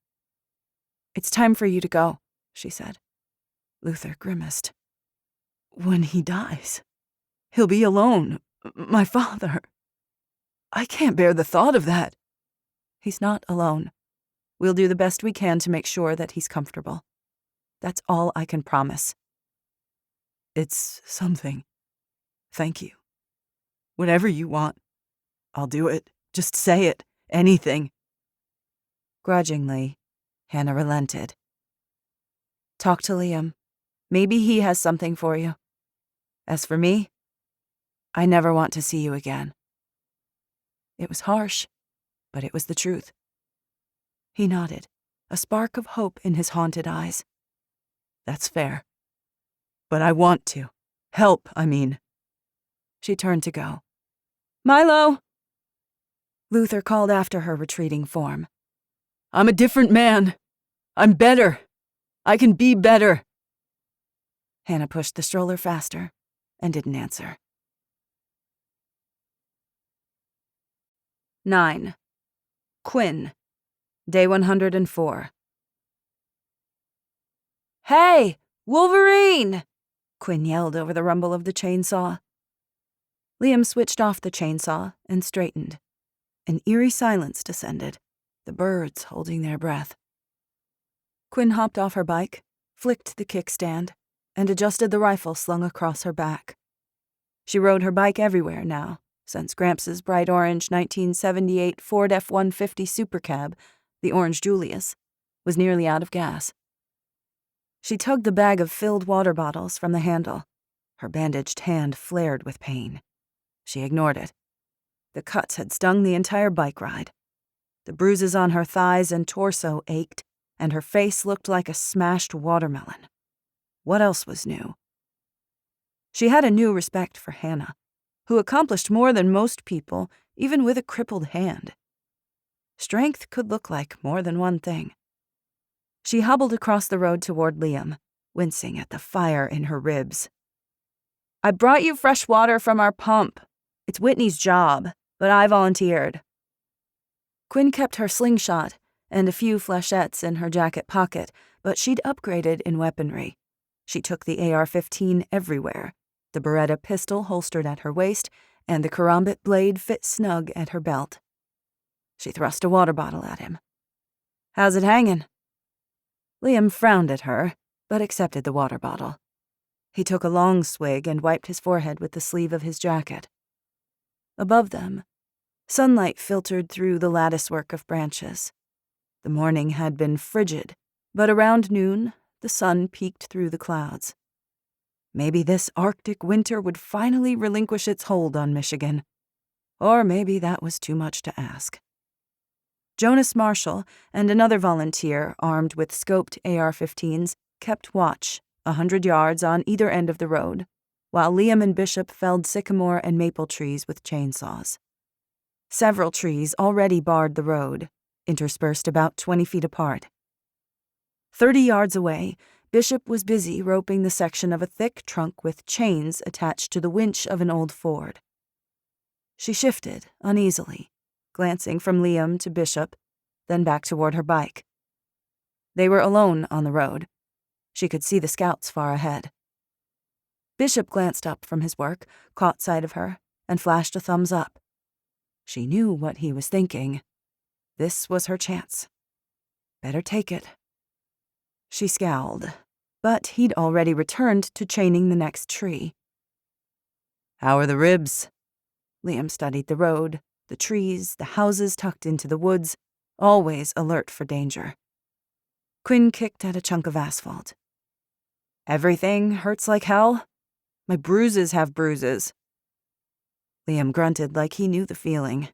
It's time for you to go, she said. Luther grimaced. When he dies, he'll be alone. My father. I can't bear the thought of that. He's not alone. We'll do the best we can to make sure that he's comfortable. That's all I can promise. It's something. Thank you. Whatever you want, I'll do it. Just say it. Anything. Grudgingly, Hannah relented. Talk to Liam. Maybe he has something for you. As for me, I never want to see you again. It was harsh, but it was the truth. He nodded, a spark of hope in his haunted eyes. That's fair. But I want to. Help, I mean. She turned to go. Milo! Luther called after her retreating form. I'm a different man. I'm better. I can be better. Hannah pushed the stroller faster and didn't answer. 9. Quinn. Day 104. Hey, Wolverine! Quinn yelled over the rumble of the chainsaw. Liam switched off the chainsaw and straightened. An eerie silence descended, the birds holding their breath. Quinn hopped off her bike, flicked the kickstand, and adjusted the rifle slung across her back. She rode her bike everywhere now, since Gramps' bright orange 1978 Ford F-150 Super Cab, the Orange Julius, was nearly out of gas. She tugged the bag of filled water bottles from the handle. Her bandaged hand flared with pain. She ignored it. The cuts had stung the entire bike ride. The bruises on her thighs and torso ached, and her face looked like a smashed watermelon. What else was new? She had a new respect for Hannah, who accomplished more than most people, even with a crippled hand. Strength could look like more than one thing. She hobbled across the road toward Liam, wincing at the fire in her ribs. "I brought you fresh water from our pump. It's Whitney's job, but I volunteered." Quinn kept her slingshot and a few flechettes in her jacket pocket, but she'd upgraded in weaponry. She took the AR-15 everywhere, the Beretta pistol holstered at her waist, and the karambit blade fit snug at her belt. She thrust a water bottle at him. "How's it hanging?" Liam frowned at her, but accepted the water bottle. He took a long swig and wiped his forehead with the sleeve of his jacket. Above them, sunlight filtered through the latticework of branches. The morning had been frigid, but around noon, the sun peeked through the clouds. Maybe this Arctic winter would finally relinquish its hold on Michigan. Or maybe that was too much to ask. Jonas Marshall and another volunteer armed with scoped AR-15s kept watch 100 yards on either end of the road, while Liam and Bishop felled sycamore and maple trees with chainsaws. Several trees already barred the road, interspersed about 20 feet apart. 30 yards away, Bishop was busy roping the section of a thick trunk with chains attached to the winch of an old Ford. She shifted uneasily, glancing from Liam to Bishop, then back toward her bike. They were alone on the road. She could see the scouts far ahead. Bishop glanced up from his work, caught sight of her, and flashed a thumbs up. She knew what he was thinking. This was her chance. Better take it. She scowled, but he'd already returned to chaining the next tree. "How are the ribs?" Liam studied the road, the trees, the houses tucked into the woods, always alert for danger. Quinn kicked at a chunk of asphalt. "Everything hurts like hell? My bruises have bruises." Liam grunted like he knew the feeling.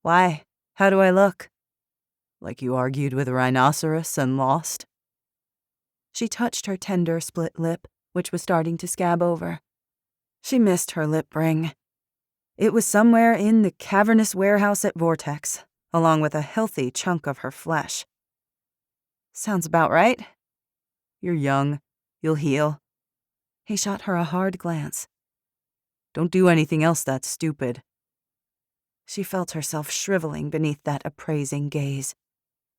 "Why? How do I look?" "Like you argued with a rhinoceros and lost." She touched her tender split lip, which was starting to scab over. She missed her lip ring. It was somewhere in the cavernous warehouse at Vortex, along with a healthy chunk of her flesh. "Sounds about right." "You're young. You'll heal." He shot her a hard glance. "Don't do anything else that's stupid." She felt herself shriveling beneath that appraising gaze,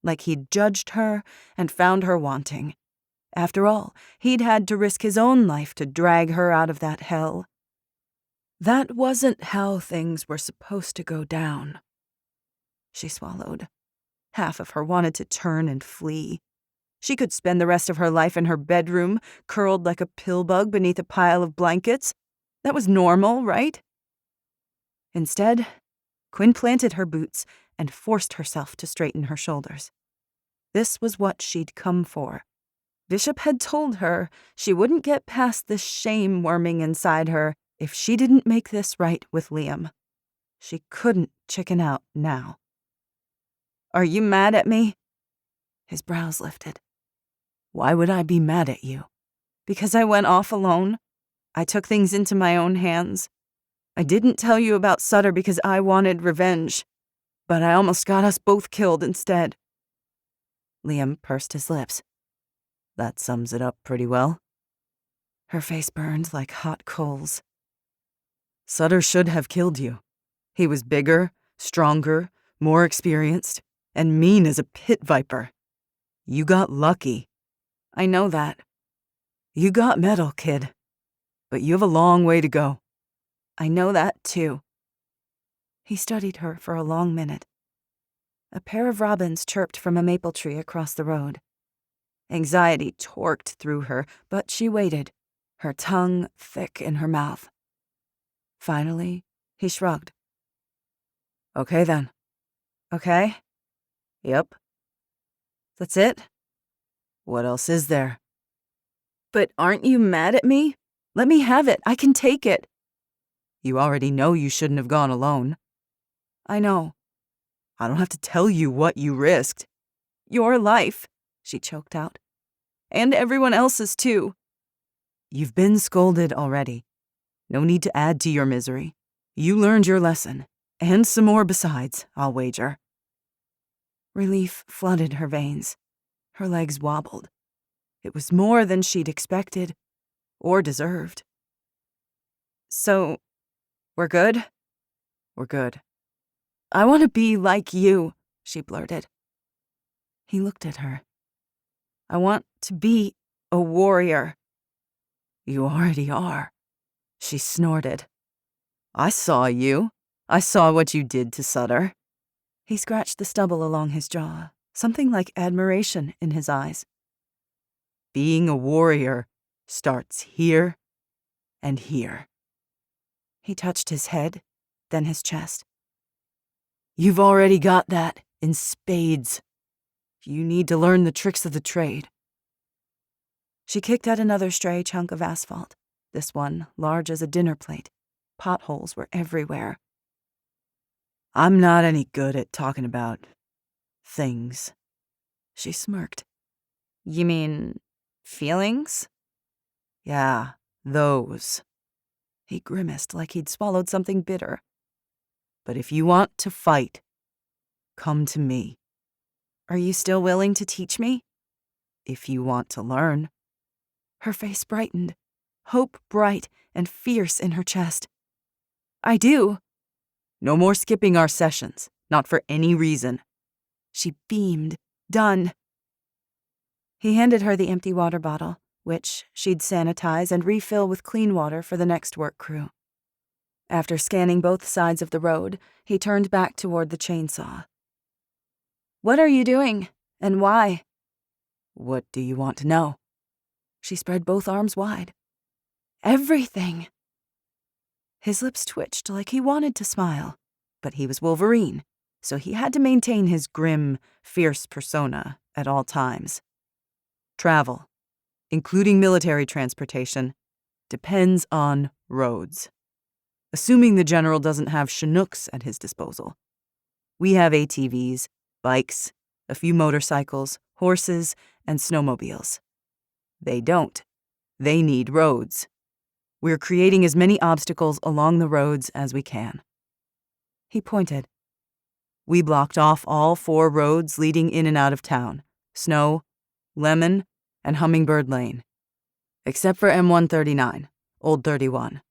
like he'd judged her and found her wanting. After all, he'd had to risk his own life to drag her out of that hell. That wasn't how things were supposed to go down. She swallowed. Half of her wanted to turn and flee. She could spend the rest of her life in her bedroom, curled like a pill bug beneath a pile of blankets. That was normal, right? Instead, Quinn planted her boots and forced herself to straighten her shoulders. This was what she'd come for. Bishop had told her she wouldn't get past the shame worming inside her if she didn't make this right with Liam. She couldn't chicken out now. "Are you mad at me?" His brows lifted. "Why would I be mad at you? Because I went off alone? I took things into my own hands. I didn't tell you about Sutter because I wanted revenge, but I almost got us both killed instead." Liam pursed his lips. "That sums it up pretty well." Her face burned like hot coals. "Sutter should have killed you. He was bigger, stronger, more experienced, and mean as a pit viper. You got lucky." "I know that." "You got metal, kid. But you have a long way to go." "I know that, too." He studied her for a long minute. A pair of robins chirped from a maple tree across the road. Anxiety torqued through her, but she waited, her tongue thick in her mouth. Finally, he shrugged. "Okay then." "Okay?" "Yep." "That's it?" "What else is there?" "But aren't you mad at me? Let me have it. I can take it." You already know you shouldn't have gone alone. I know. I don't have to tell you what you risked. Your life, she choked out. And everyone else's too. You've been scolded already. No need to add to your misery. You learned your lesson, and some more besides, I'll wager. Relief flooded her veins. Her legs wobbled. It was more than she'd expected, or deserved. So, we're good? We're good. I want to be like you, she blurted. He looked at her. I want to be a warrior. You already are, she snorted. I saw you. I saw what you did to Sutter. He scratched the stubble along his jaw, something like admiration in his eyes. Being a warrior starts here and here. He touched his head, then his chest. You've already got that in spades. You need to learn the tricks of the trade. She kicked at another stray chunk of asphalt, this one large as a dinner plate. Potholes were everywhere. I'm not any good at talking about things. She smirked. You mean feelings? Yeah, those. He grimaced like he'd swallowed something bitter. But if you want to fight, come to me. Are you still willing to teach me? If you want to learn. Her face brightened, hope bright and fierce in her chest. I do. No more skipping our sessions, not for any reason. She beamed, done. He handed her the empty water bottle, which she'd sanitize and refill with clean water for the next work crew. After scanning both sides of the road, he turned back toward the chainsaw. What are you doing, and why? What do you want to know? She spread both arms wide. Everything. His lips twitched like he wanted to smile, but he was Wolverine, so he had to maintain his grim, fierce persona at all times. Travel, including military transportation, depends on roads. Assuming the general doesn't have Chinooks at his disposal. We have ATVs, bikes, a few motorcycles, horses, and snowmobiles. They don't. They need roads. We're creating as many obstacles along the roads as we can. He pointed. We blocked off all 4 roads leading in and out of town, Snow, Lemon, and Hummingbird Lane, except for M139, Old 31.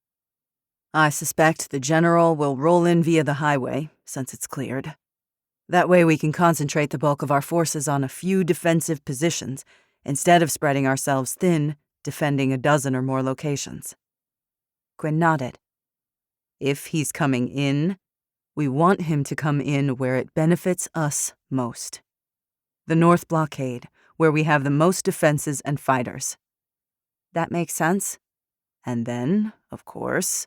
I suspect the general will roll in via the highway, since it's cleared. That way we can concentrate the bulk of our forces on a few defensive positions, instead of spreading ourselves thin, defending a dozen or more locations. Quinn nodded. If he's coming in, we want him to come in where it benefits us most. The North Blockade, where we have the most defenses and fighters. That makes sense. And then, of course,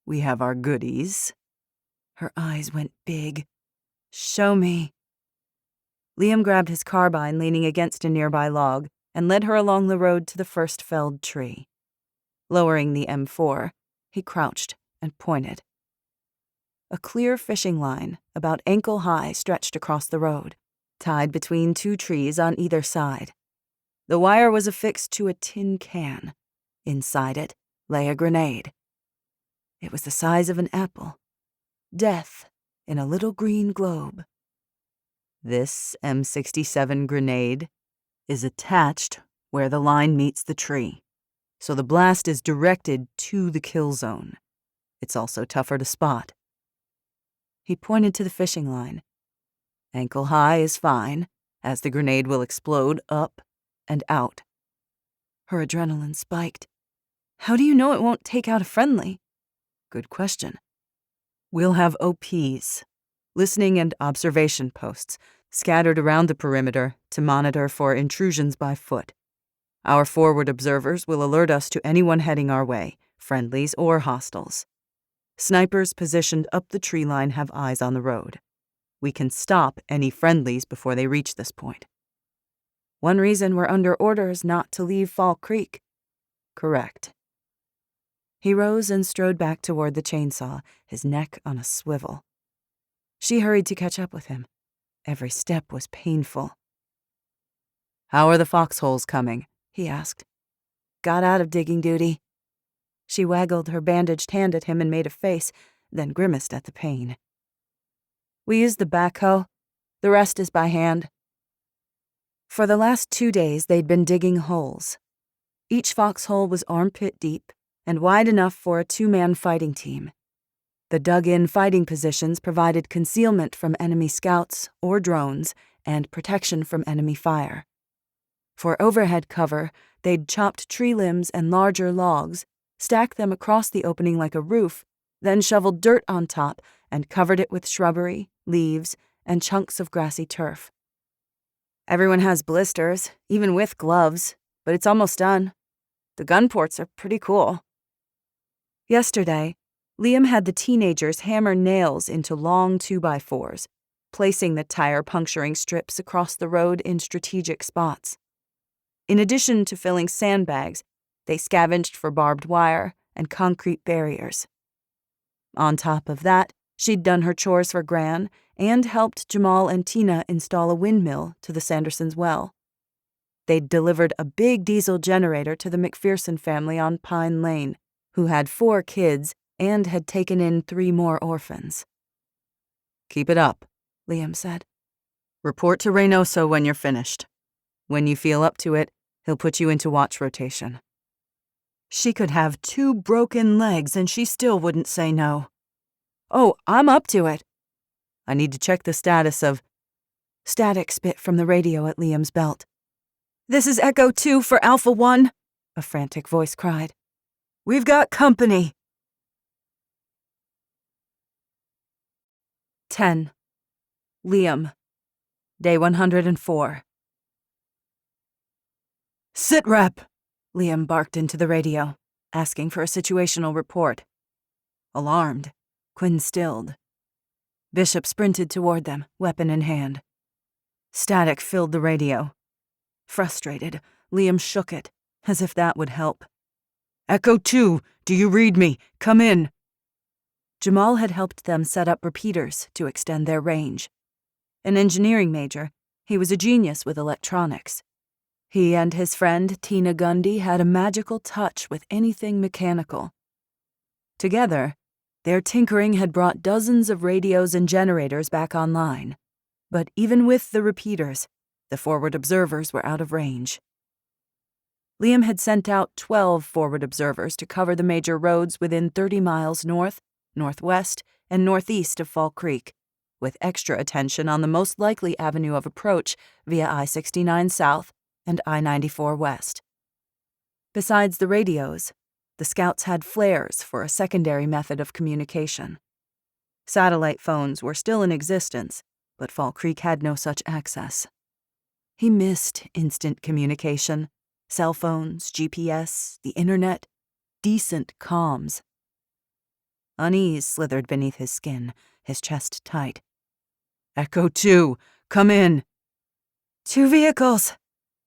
we have our goodies. Her eyes went big. Show me. Liam grabbed his carbine leaning against a nearby log and led her along the road to the first felled tree. Lowering the M4, he crouched and pointed. A clear fishing line, about ankle-high, stretched across the road, tied between 2 trees on either side. The wire was affixed to a tin can. Inside it lay a grenade. It was the size of an apple. Death in a little green globe. This M67 grenade is attached where the line meets the tree, so the blast is directed to the kill zone. It's also tougher to spot. He pointed to the fishing line. Ankle high is fine, as the grenade will explode up and out. Her adrenaline spiked. How do you know it won't take out a friendly? Good question. We'll have OPs, listening and observation posts, scattered around the perimeter to monitor for intrusions by foot. Our forward observers will alert us to anyone heading our way, friendlies or hostiles. Snipers positioned up the tree line have eyes on the road. We can stop any friendlies before they reach this point. One reason we're under orders not to leave Fall Creek. Correct. He rose and strode back toward the chainsaw, his neck on a swivel. She hurried to catch up with him. Every step was painful. "How are the foxholes coming?" he asked. "Got out of digging duty." She waggled her bandaged hand at him and made a face, then grimaced at the pain. "We used the backhoe. The rest is by hand." For the last 2 days, they'd been digging holes. Each foxhole was armpit deep and wide enough for a 2-man fighting team. The dug-in fighting positions provided concealment from enemy scouts or drones and protection from enemy fire. For overhead cover, they'd chopped tree limbs and larger logs, stacked them across the opening like a roof, then shoveled dirt on top and covered it with shrubbery, leaves, and chunks of grassy turf. Everyone has blisters, even with gloves, but it's almost done. The gun ports are pretty cool. Yesterday, Liam had the teenagers hammer nails into long 2x4s, placing the tire-puncturing strips across the road in strategic spots. In addition to filling sandbags, they scavenged for barbed wire and concrete barriers. On top of that, she'd done her chores for Gran and helped Jamal and Tina install a windmill to the Sandersons' well. They'd delivered a big diesel generator to the McPherson family on Pine Lane, who had 4 kids and had taken in 3 more orphans. "Keep it up," Liam said. "Report to Reynoso when you're finished. When you feel up to it, he'll put you into watch rotation." She could have 2 broken legs and she still wouldn't say no. "Oh, I'm up to it." "I need to check the status of—" Static spit from the radio at Liam's belt. "This is Echo 2 for Alpha 1, a frantic voice cried. "We've got company." 10. Liam. Day 104. "Sit rep," Liam barked into the radio, asking for a situational report. Alarmed, Quinn stilled. Bishop sprinted toward them, weapon in hand. Static filled the radio. Frustrated, Liam shook it, as if that would help. "Echo 2, do you read me? Come in." Jamal had helped them set up repeaters to extend their range. An engineering major, he was a genius with electronics. He and his friend Tina Gundy had a magical touch with anything mechanical. Together, their tinkering had brought dozens of radios and generators back online. But even with the repeaters, the forward observers were out of range. Liam had sent out 12 forward observers to cover the major roads within 30 miles north, northwest, and northeast of Fall Creek, with extra attention on the most likely avenue of approach via I-69 South and I-94 West. Besides the radios, the scouts had flares for a secondary method of communication. Satellite phones were still in existence, but Fall Creek had no such access. He missed instant communication, cell phones, GPS, the internet, decent comms. Unease slithered beneath his skin, his chest tight. "Echo 2, come in." 2 vehicles,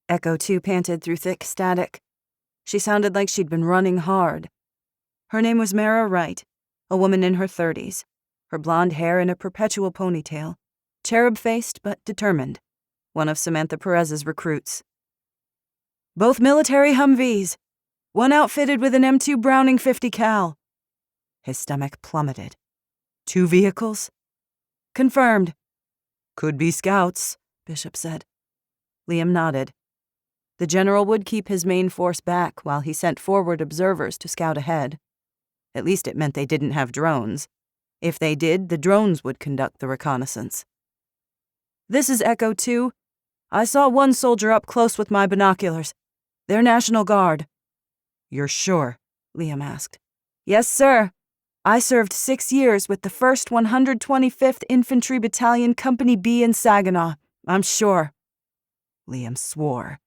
Echo 2 panted through thick static. She sounded like she'd been running hard. Her name was Mara Wright, a woman in her 30s, her blonde hair in a perpetual ponytail, cherub-faced but determined, one of Samantha Perez's recruits. "Both military Humvees, one outfitted with an M2 Browning 50 cal. His stomach plummeted. 2 vehicles? Confirmed. "Could be scouts," Bishop said. Liam nodded. The general would keep his main force back while he sent forward observers to scout ahead. At least it meant they didn't have drones. If they did, the drones would conduct the reconnaissance. "This is Echo 2. I saw one soldier up close with my binoculars. They're National Guard." "You're sure?" Liam asked. "Yes, sir. I served 6 years with the 1st 125th Infantry Battalion, Company B in Saginaw. I'm sure." Liam swore.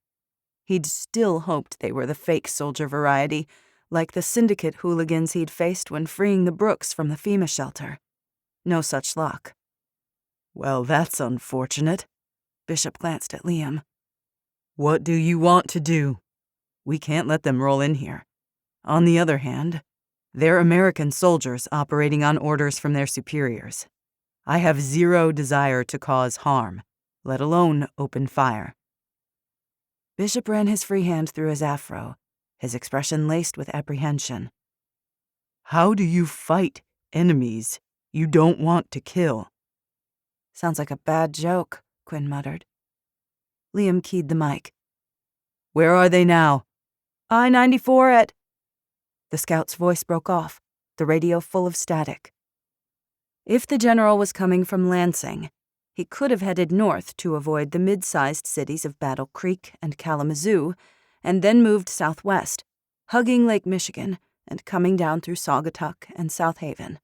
He'd still hoped they were the fake soldier variety, like the syndicate hooligans he'd faced when freeing the Brooks from the FEMA shelter. No such luck. "Well, that's unfortunate." Bishop glanced at Liam. "What do you want to do? We can't let them roll in here. On the other hand, They're American soldiers operating on orders from their superiors. I have zero desire to cause harm, let alone open fire." Bishop ran his free hand through his afro, his expression laced with apprehension. "How do you fight enemies you don't want to kill?" "Sounds like a bad joke," Quinn muttered. Liam keyed the mic. "Where are they now?" "I-94 at—" The scout's voice broke off, the radio full of static. If the general was coming from Lansing, he could have headed north to avoid the mid-sized cities of Battle Creek and Kalamazoo, and then moved southwest, hugging Lake Michigan and coming down through Saugatuck and South Haven.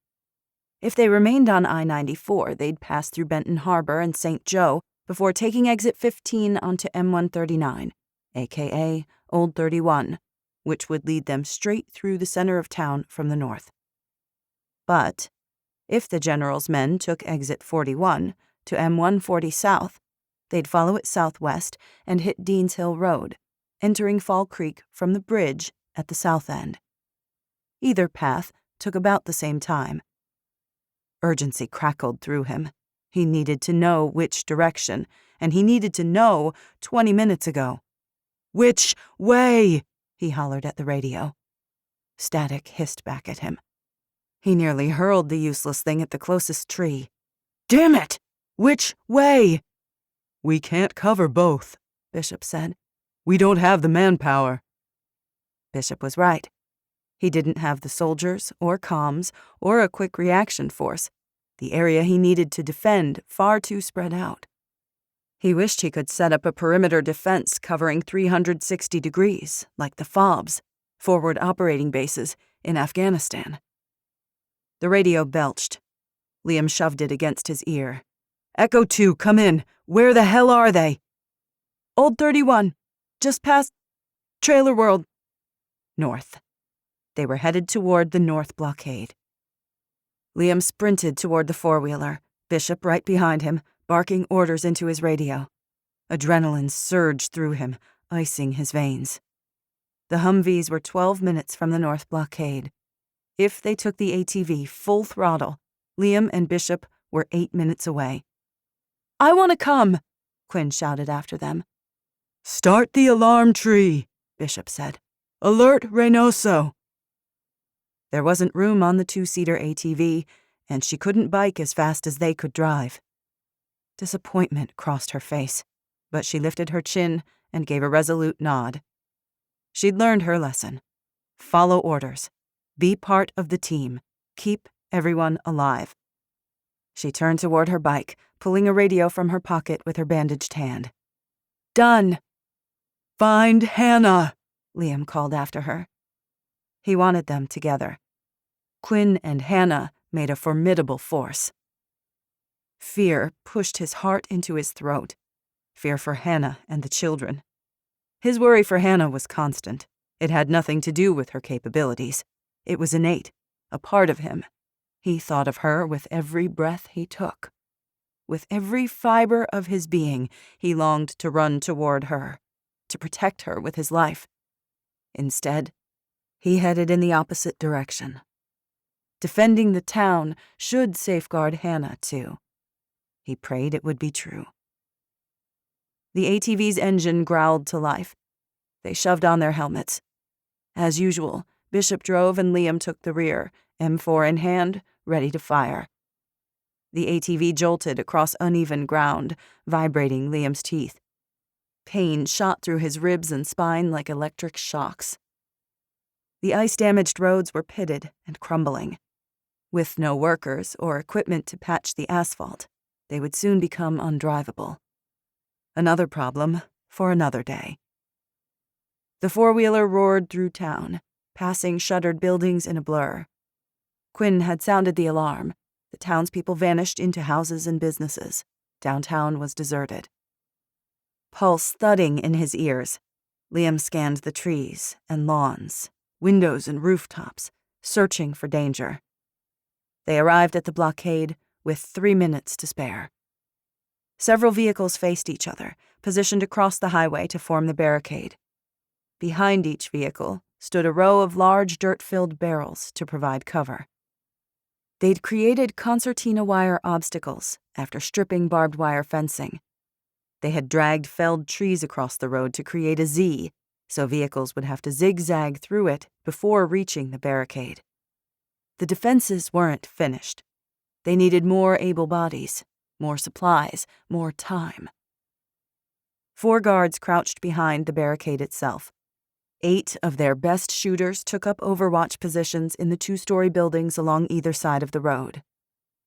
If they remained on I-94, they'd pass through Benton Harbor and St. Joe before taking exit 15 onto M139, aka Old 31, which would lead them straight through the center of town from the north. But if the general's men took exit 41 to M140 south, they'd follow it southwest and hit Deans Hill Road, entering Fall Creek from the bridge at the south end. Either path took about the same time. Urgency crackled through him. He needed to know which direction, and he needed to know 20 minutes ago. "Which way?" he hollered at the radio. Static hissed back at him. He nearly hurled the useless thing at the closest tree. "Damn it! Which way?" "We can't cover both," Bishop said. "We don't have the manpower." Bishop was right. He didn't have the soldiers, or comms, or a quick reaction force. The area he needed to defend far too spread out. He wished he could set up a perimeter defense covering 360 degrees, like the FOBs, forward operating bases, in Afghanistan. The radio belched. Liam shoved it against his ear. "Echo 2, come in. Where the hell are they?" "Old 31, just past Trailer World." North. They were headed toward the North Blockade. Liam sprinted toward the four-wheeler, Bishop right behind him, barking orders into his radio. Adrenaline surged through him, icing his veins. The Humvees were 12 minutes from the North Blockade. If they took the ATV full throttle, Liam and Bishop were 8 minutes away. "I want to come," Quinn shouted after them. "Start the alarm tree," Bishop said. "Alert Reynoso." There wasn't room on the two-seater ATV, and she couldn't bike as fast as they could drive. Disappointment crossed her face, but she lifted her chin and gave a resolute nod. She'd learned her lesson. Follow orders. Be part of the team. Keep everyone alive. She turned toward her bike, pulling a radio from her pocket with her bandaged hand. "Done." "Find Hannah," Liam called after her. He wanted them together. Quinn and Hannah made a formidable force. Fear pushed his heart into his throat. Fear for Hannah and the children. His worry for Hannah was constant. It had nothing to do with her capabilities. It was innate, a part of him. He thought of her with every breath he took. With every fiber of his being, he longed to run toward her, to protect her with his life. Instead, he headed in the opposite direction. Defending the town should safeguard Hannah, too. He prayed it would be true. The ATV's engine growled to life. They shoved on their helmets. As usual, Bishop drove and Liam took the rear, M4 in hand, ready to fire. The ATV jolted across uneven ground, vibrating Liam's teeth. Pain shot through his ribs and spine like electric shocks. The ice-damaged roads were pitted and crumbling. With no workers or equipment to patch the asphalt, they would soon become undrivable. Another problem for another day. The four-wheeler roared through town, passing shuttered buildings in a blur. Quinn had sounded the alarm. The townspeople vanished into houses and businesses. Downtown was deserted. Pulse thudding in his ears, Liam scanned the trees and lawns, windows and rooftops, searching for danger. They arrived at the blockade with 3 minutes to spare. Several vehicles faced each other, positioned across the highway to form the barricade. Behind each vehicle stood a row of large dirt-filled barrels to provide cover. They'd created concertina wire obstacles after stripping barbed wire fencing. They had dragged felled trees across the road to create a Z, so vehicles would have to zigzag through it before reaching the barricade. The defenses weren't finished. They needed more able bodies, more supplies, more time. 4 guards crouched behind the barricade itself. 8 of their best shooters took up overwatch positions in the 2-story buildings along either side of the road.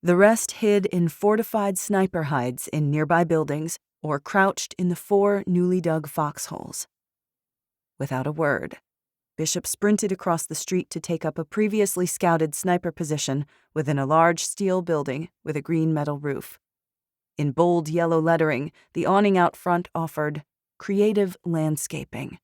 The rest hid in fortified sniper hides in nearby buildings or crouched in the 4 newly dug foxholes. Without a word, Bishop sprinted across the street to take up a previously scouted sniper position within a large steel building with a green metal roof. In bold yellow lettering, the awning out front offered creative landscaping.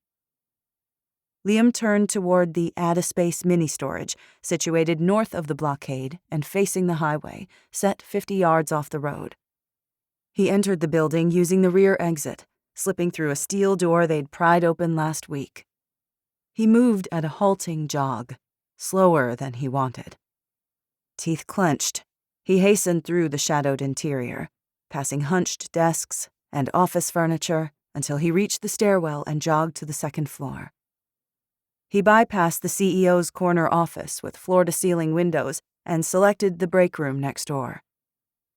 Liam turned toward the Add a Space mini-storage, situated north of the blockade and facing the highway, set 50 yards off the road. He entered the building using the rear exit, slipping through a steel door they'd pried open last week. He moved at a halting jog, slower than he wanted. Teeth clenched, he hastened through the shadowed interior, passing hunched desks and office furniture until he reached the stairwell and jogged to the 2nd floor. He bypassed the CEO's corner office with floor-to-ceiling windows and selected the break room next door.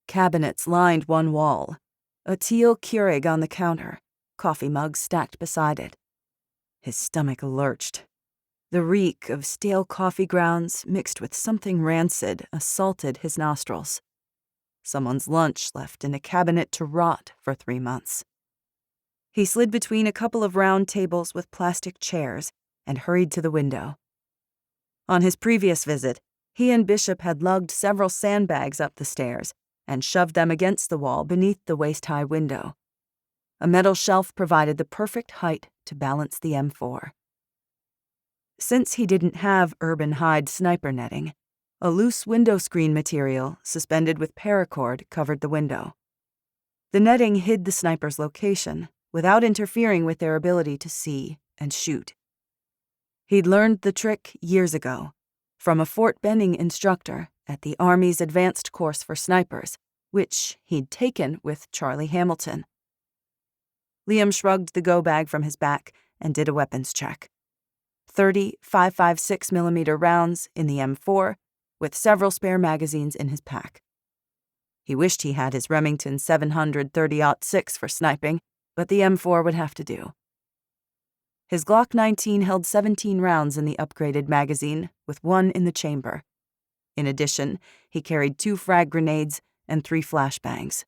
Cabinets lined one wall, a teal Keurig on the counter, coffee mugs stacked beside it. His stomach lurched. The reek of stale coffee grounds mixed with something rancid assaulted his nostrils. Someone's lunch left in a cabinet to rot for 3 months. He slid between a couple of round tables with plastic chairs and hurried to the window. On his previous visit, he and Bishop had lugged several sandbags up the stairs and shoved them against the wall beneath the waist-high window. A metal shelf provided the perfect height to balance the M4. Since he didn't have urban hide sniper netting, a loose window screen material suspended with paracord covered the window. The netting hid the sniper's location without interfering with their ability to see and shoot. He'd learned the trick years ago from a Fort Benning instructor at the Army's Advanced Course for Snipers, which he'd taken with Charlie Hamilton. Liam shrugged the go bag from his back and did a weapons check. 30 5.56mm rounds in the M4, with several spare magazines in his pack. He wished he had his Remington 700 30-06 for sniping, but the M4 would have to do. His Glock 19 held 17 rounds in the upgraded magazine, with 1 in the chamber. In addition, he carried 2 frag grenades and 3 flashbangs.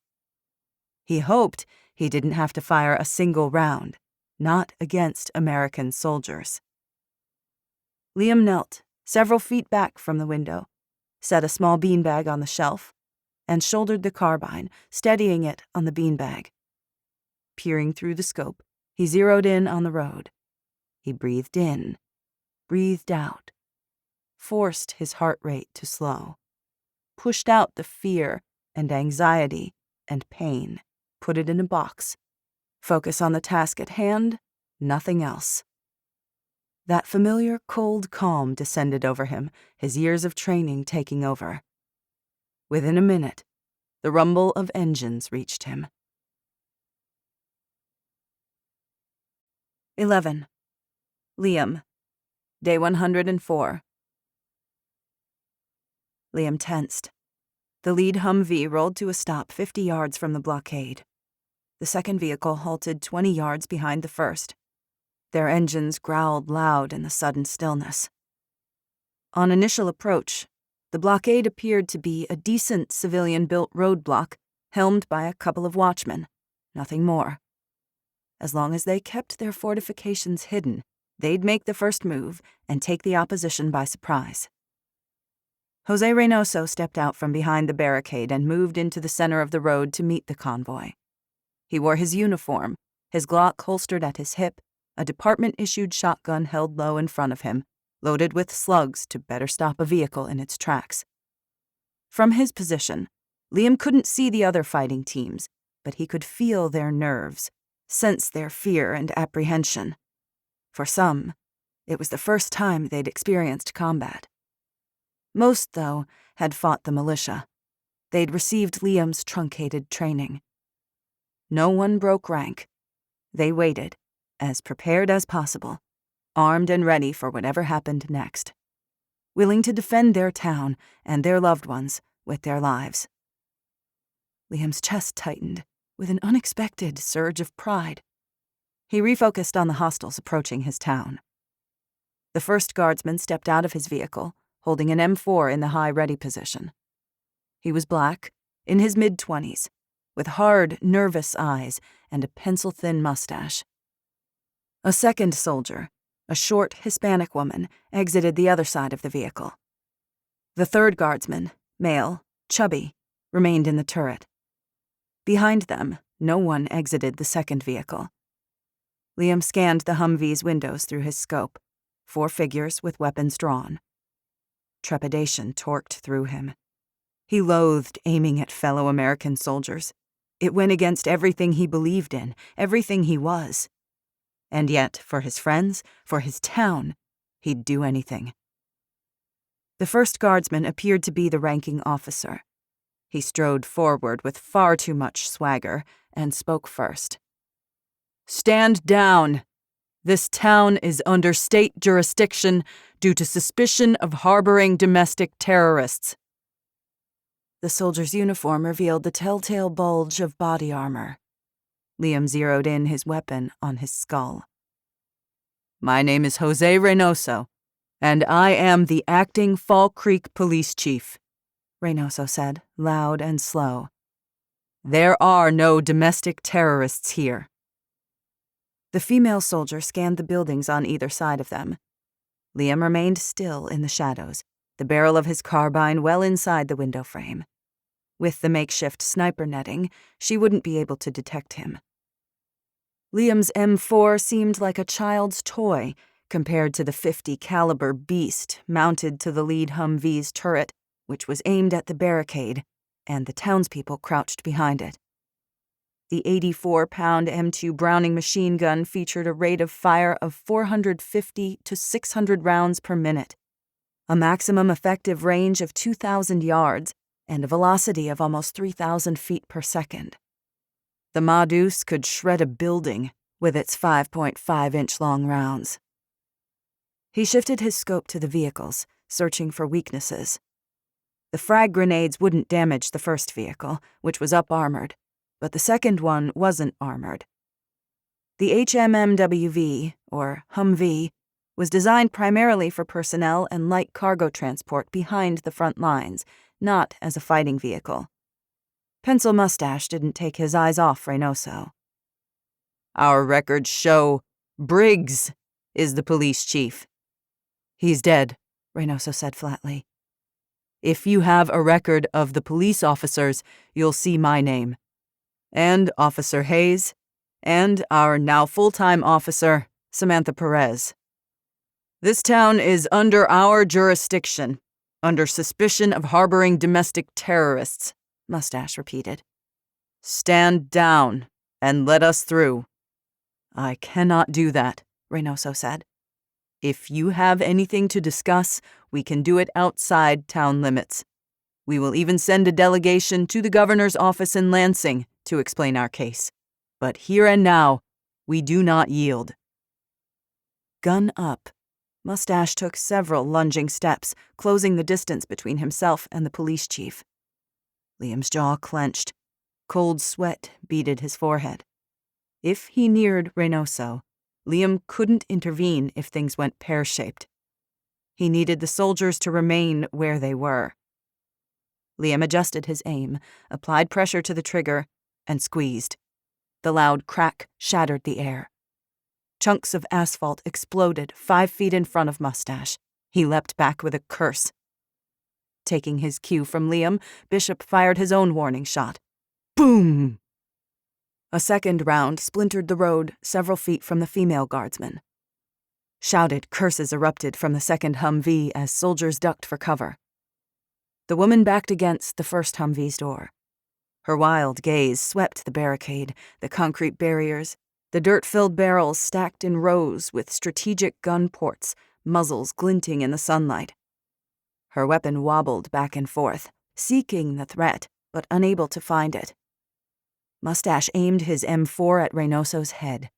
He hoped he didn't have to fire a single round, not against American soldiers. Liam knelt, several feet back from the window, set a small beanbag on the shelf, and shouldered the carbine, steadying it on the beanbag. Peering through the scope, he zeroed in on the road. He breathed in, breathed out, forced his heart rate to slow, pushed out the fear and anxiety and pain, put it in a box. Focus on the task at hand, nothing else. That familiar cold calm descended over him, his years of training taking over. Within a minute, the rumble of engines reached him. 11. Liam. Day 104. Liam tensed. The lead Humvee rolled to a stop 50 yards from the blockade. The second vehicle halted 20 yards behind the first. Their engines growled loud in the sudden stillness. On initial approach, the blockade appeared to be a decent civilian-built roadblock helmed by a couple of watchmen, nothing more. As long as they kept their fortifications hidden, they'd make the first move and take the opposition by surprise. Jose Reynoso stepped out from behind the barricade and moved into the center of the road to meet the convoy. He wore his uniform, his Glock holstered at his hip, a department-issued shotgun held low in front of him, loaded with slugs to better stop a vehicle in its tracks. From his position, Liam couldn't see the other fighting teams, but he could feel their nerves, sense their fear and apprehension. For some, It was the first time they'd experienced combat. Most, though, had fought the militia. They'd received Liam's truncated training. No one broke rank. They waited, as prepared as possible, armed and ready for whatever happened next, willing to defend their town and their loved ones with their lives. Liam's chest tightened with an unexpected surge of pride. He refocused on the hostiles approaching his town. The first guardsman stepped out of his vehicle, holding an M4 in the high ready position. He was black, in his mid-20s, with hard, nervous eyes and a pencil-thin mustache. A second soldier, a short Hispanic woman, exited the other side of the vehicle. The third guardsman, male, chubby, remained in the turret. Behind them, no one exited the second vehicle. Liam scanned the Humvee's windows through his scope, 4 figures with weapons drawn. Trepidation torqued through him. He loathed aiming at fellow American soldiers. It went against everything he believed in, everything he was. And yet, for his friends, for his town, he'd do anything. The first guardsman appeared to be the ranking officer. He strode forward with far too much swagger and spoke first. "Stand down! This town is under state jurisdiction due to suspicion of harboring domestic terrorists." The soldier's uniform revealed the telltale bulge of body armor. Liam zeroed in his weapon on his skull. "My name is Jose Reynoso, and I am the acting Fall Creek police chief," Reynoso said, loud and slow. "There are no domestic terrorists here." The female soldier scanned the buildings on either side of them. Liam remained still in the shadows, the barrel of his carbine well inside the window frame. With the makeshift sniper netting, she wouldn't be able to detect him. Liam's M4 seemed like a child's toy compared to the .50 caliber beast mounted to the lead Humvee's turret, which was aimed at the barricade, and the townspeople crouched behind it. The 84-pound M2 Browning machine gun featured a rate of fire of 450 to 600 rounds per minute, a maximum effective range of 2,000 yards, and a velocity of almost 3,000 feet per second. The Ma-Deuce could shred a building with its 5.5-inch-long rounds. He shifted his scope to the vehicles, searching for weaknesses. The frag grenades wouldn't damage the first vehicle, which was up-armored, but the second one wasn't armored. The HMMWV, or Humvee, was designed primarily for personnel and light cargo transport behind the front lines, not as a fighting vehicle. Pencil Mustache didn't take his eyes off Reynoso. "Our records show Briggs is the police chief." "He's dead," Reynoso said flatly. "If you have a record of the police officers, you'll see my name. And Officer Hayes, and our now full-time officer, Samantha Perez. This town is under our jurisdiction, under suspicion of harboring domestic terrorists," Mustache repeated. "Stand down and let us through." "I cannot do that," Reynoso said. "If you have anything to discuss, we can do it outside town limits. We will even send a delegation to the governor's office in Lansing to explain our case. But here and now, we do not yield." Gun up, Mustache took several lunging steps, closing the distance between himself and the police chief. Liam's jaw clenched. Cold sweat beaded his forehead. If he neared Reynoso, Liam couldn't intervene if things went pear-shaped. He needed the soldiers to remain where they were. Liam adjusted his aim, applied pressure to the trigger, and squeezed. The loud crack shattered the air. Chunks of asphalt exploded 5 feet in front of Mustache. He leapt back with a curse. Taking his cue from Liam, Bishop fired his own warning shot. Boom! A second round splintered the road several feet from the female guardsman. Shouted curses erupted from the second Humvee as soldiers ducked for cover. The woman backed against the first Humvee's door. Her wild gaze swept the barricade, the concrete barriers, The dirt-filled barrels stacked in rows with strategic gun ports, muzzles glinting in the sunlight. Her weapon wobbled back and forth, seeking the threat, but unable to find it. Mustache aimed his M4 at Reynoso's head.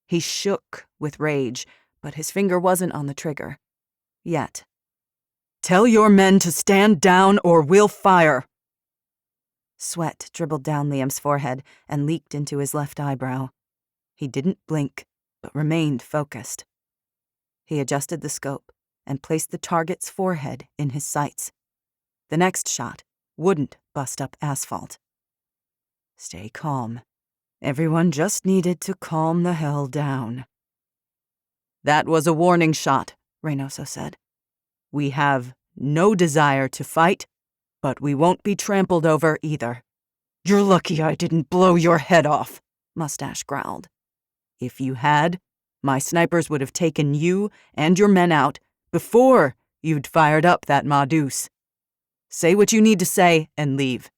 He shook with rage, but his finger wasn't on the trigger. Yet. "Tell your men to stand down or we'll fire." Sweat dribbled down Liam's forehead and leaked into his left eyebrow. He didn't blink, but remained focused. He adjusted the scope and placed the target's forehead in his sights. The next shot wouldn't bust up asphalt. Stay calm. Everyone just needed to calm the hell down. "That was a warning shot," Reynoso said. "We have no desire to fight, but we won't be trampled over either." "You're lucky I didn't blow your head off," Mustache growled. "If you had, my snipers would have taken you and your men out before you'd fired up that Maudus. Say what you need to say and leave.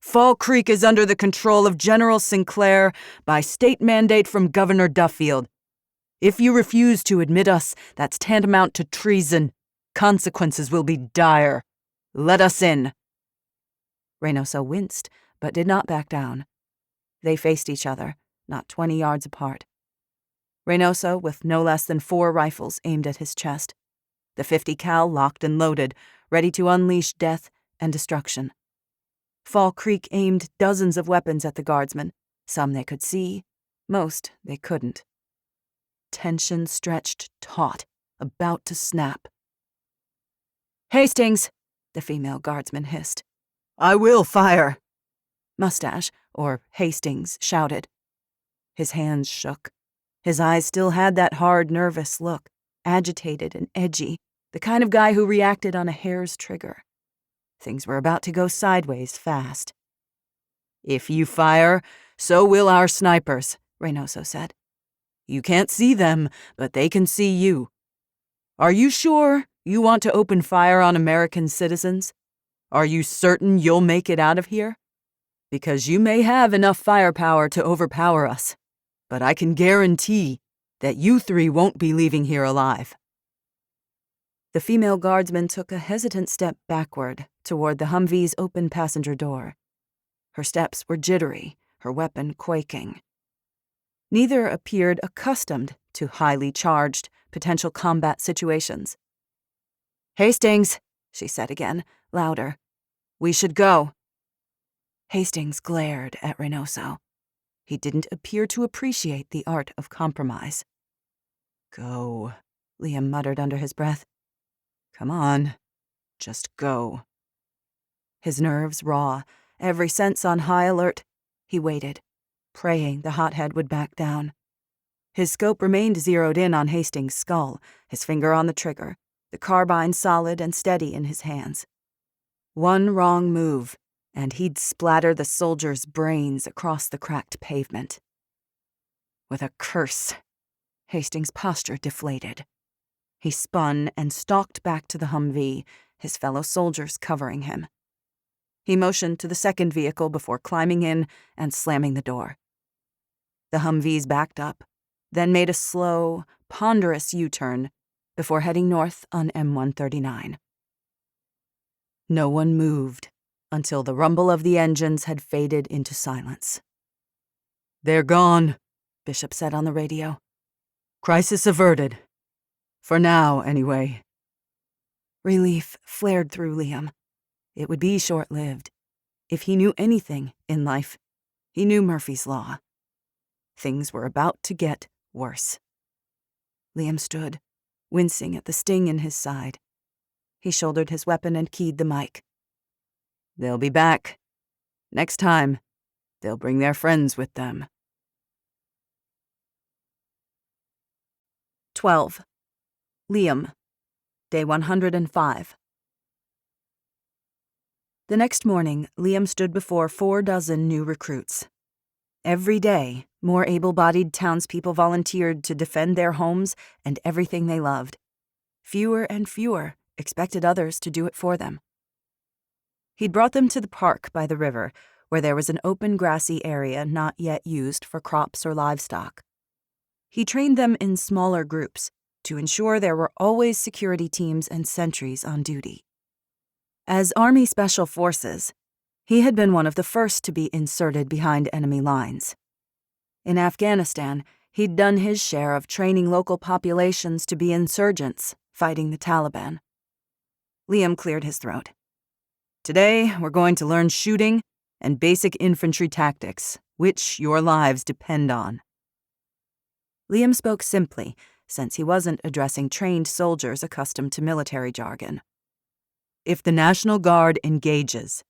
Fall Creek is under the control of General Sinclair by state mandate from Governor Duffield. If you refuse to admit us, that's tantamount to treason. Consequences will be dire. Let us in." Reynoso winced, but did not back down. They faced each other, not 20 yards apart. Reynoso with no less than 4 rifles aimed at his chest. The .50 cal locked and loaded, ready to unleash death and destruction. Fall Creek aimed dozens of weapons at the guardsmen. Some they could see, most they couldn't. Tension stretched taut, about to snap. "Hastings!" the female guardsman hissed. "I will fire," Mustache, or Hastings, shouted. His hands shook. His eyes still had that hard, nervous look, agitated and edgy, the kind of guy who reacted on a hair's trigger. Things were about to go sideways fast. "If you fire, so will our snipers," Reynoso said. "You can't see them, but they can see you. Are you sure you want to open fire on American citizens? Are you certain you'll make it out of here? Because you may have enough firepower to overpower us, but I can guarantee that you 3 won't be leaving here alive." The female guardsman took a hesitant step backward toward the Humvee's open passenger door. Her steps were jittery, her weapon quaking. Neither appeared accustomed to highly charged, potential combat situations. "Hastings," she said again, louder. "We should go." Hastings glared at Reynoso. He didn't appear to appreciate the art of compromise. "Go," Liam muttered under his breath. "Come on, just go." His nerves raw, every sense on high alert, he waited, praying the hothead would back down. His scope remained zeroed in on Hastings' skull, his finger on the trigger, the carbine solid and steady in his hands. One wrong move, and he'd splatter the soldier's brains across the cracked pavement. With a curse, Hastings' posture deflated. He spun and stalked back to the Humvee, his fellow soldiers covering him. He motioned to the second vehicle before climbing in and slamming the door. The Humvees backed up, then made a slow, ponderous U-turn before heading north on M139. No one moved until the rumble of the engines had faded into silence. "They're gone," Bishop said on the radio. "Crisis averted. For now, anyway." Relief flared through Liam. It would be short-lived. If he knew anything in life, he knew Murphy's Law. Things were about to get worse. Liam stood, wincing at the sting in his side. He shouldered his weapon and keyed the mic. "They'll be back. Next time, they'll bring their friends with them." 12. Liam, Day 105. The next morning, Liam stood before 4 new recruits. Every day, more able-bodied townspeople volunteered to defend their homes and everything they loved. Fewer and fewer expected others to do it for them. He'd brought them to the park by the river, where there was an open grassy area not yet used for crops or livestock. He trained them in smaller groups to ensure there were always security teams and sentries on duty. As Army Special Forces, he had been one of the first to be inserted behind enemy lines. In Afghanistan, he'd done his share of training local populations to be insurgents fighting the Taliban. Liam cleared his throat. Today, we're going to learn shooting and basic infantry tactics, which your lives depend on. Liam spoke simply, since he wasn't addressing trained soldiers accustomed to military jargon. If the National Guard engages,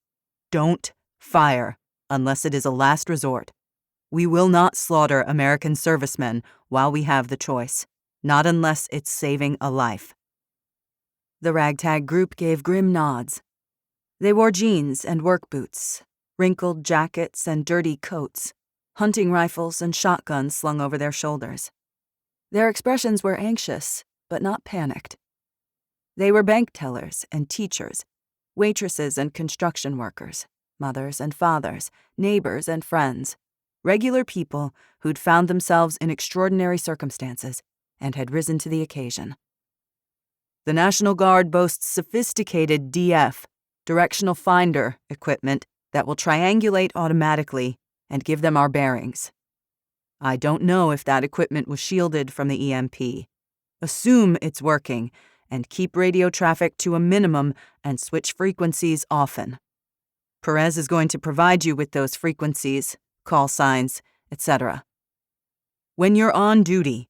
don't fire unless it is a last resort. We will not slaughter American servicemen while we have the choice, not unless it's saving a life. The ragtag group gave grim nods. They wore jeans and work boots, wrinkled jackets and dirty coats, hunting rifles and shotguns slung over their shoulders. Their expressions were anxious, but not panicked. They were bank tellers and teachers, waitresses and construction workers, mothers and fathers, neighbors and friends, regular people who'd found themselves in extraordinary circumstances and had risen to the occasion. The National Guard boasts sophisticated DF, directional finder, equipment that will triangulate automatically and give them our bearings. I don't know if that equipment was shielded from the EMP. Assume it's working and keep radio traffic to a minimum and switch frequencies often. Perez is going to provide you with those frequencies, call signs, etc. When you're on duty,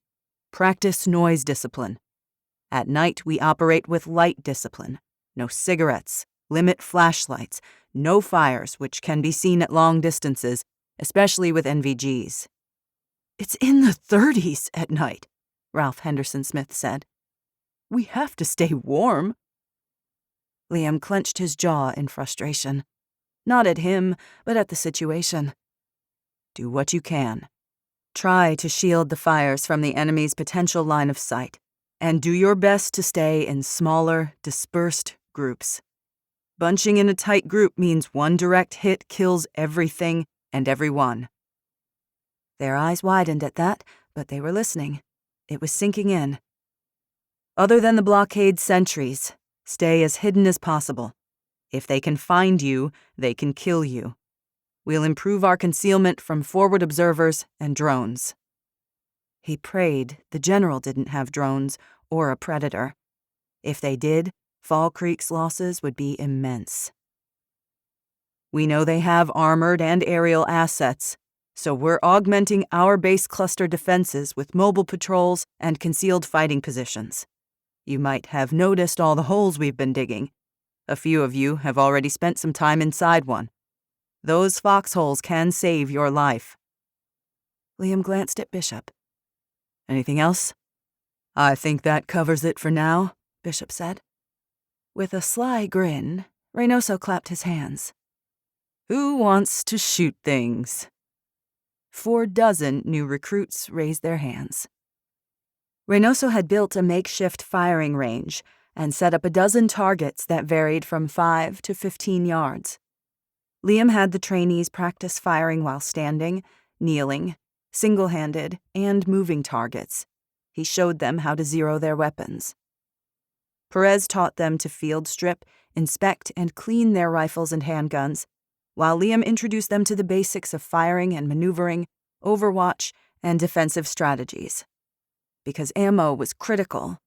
practice noise discipline. At night, we operate with light discipline. No cigarettes, limit flashlights, no fires which can be seen at long distances, especially with NVGs. It's in the 30s at night, Ralph Henderson Smith said. We have to stay warm. Liam clenched his jaw in frustration. Not at him, but at the situation. Do what you can. Try to shield the fires from the enemy's potential line of sight, and do your best to stay in smaller, dispersed groups. Bunching in a tight group means one direct hit kills everything and everyone. Their eyes widened at that, but they were listening. It was sinking in. Other than the blockade sentries, stay as hidden as possible. If they can find you, they can kill you. We'll improve our concealment from forward observers and drones. He prayed the general didn't have drones or a predator. If they did, Fall Creek's losses would be immense. We know they have armored and aerial assets, so we're augmenting our base cluster defenses with mobile patrols and concealed fighting positions. You might have noticed all the holes we've been digging. A few of you have already spent some time inside one. Those foxholes can save your life. Liam glanced at Bishop. Anything else? I think that covers it for now, Bishop said. With a sly grin, Reynoso clapped his hands. Who wants to shoot things? 4 dozen new recruits raised their hands. Reynoso had built a makeshift firing range and set up a dozen targets that varied from 5 to 15 yards. Liam had the trainees practice firing while standing, kneeling, single-handed, and moving targets. He showed them how to zero their weapons. Perez taught them to field strip, inspect, and clean their rifles and handguns, while Liam introduced them to the basics of firing and maneuvering, overwatch, and defensive strategies. Because ammo was critical,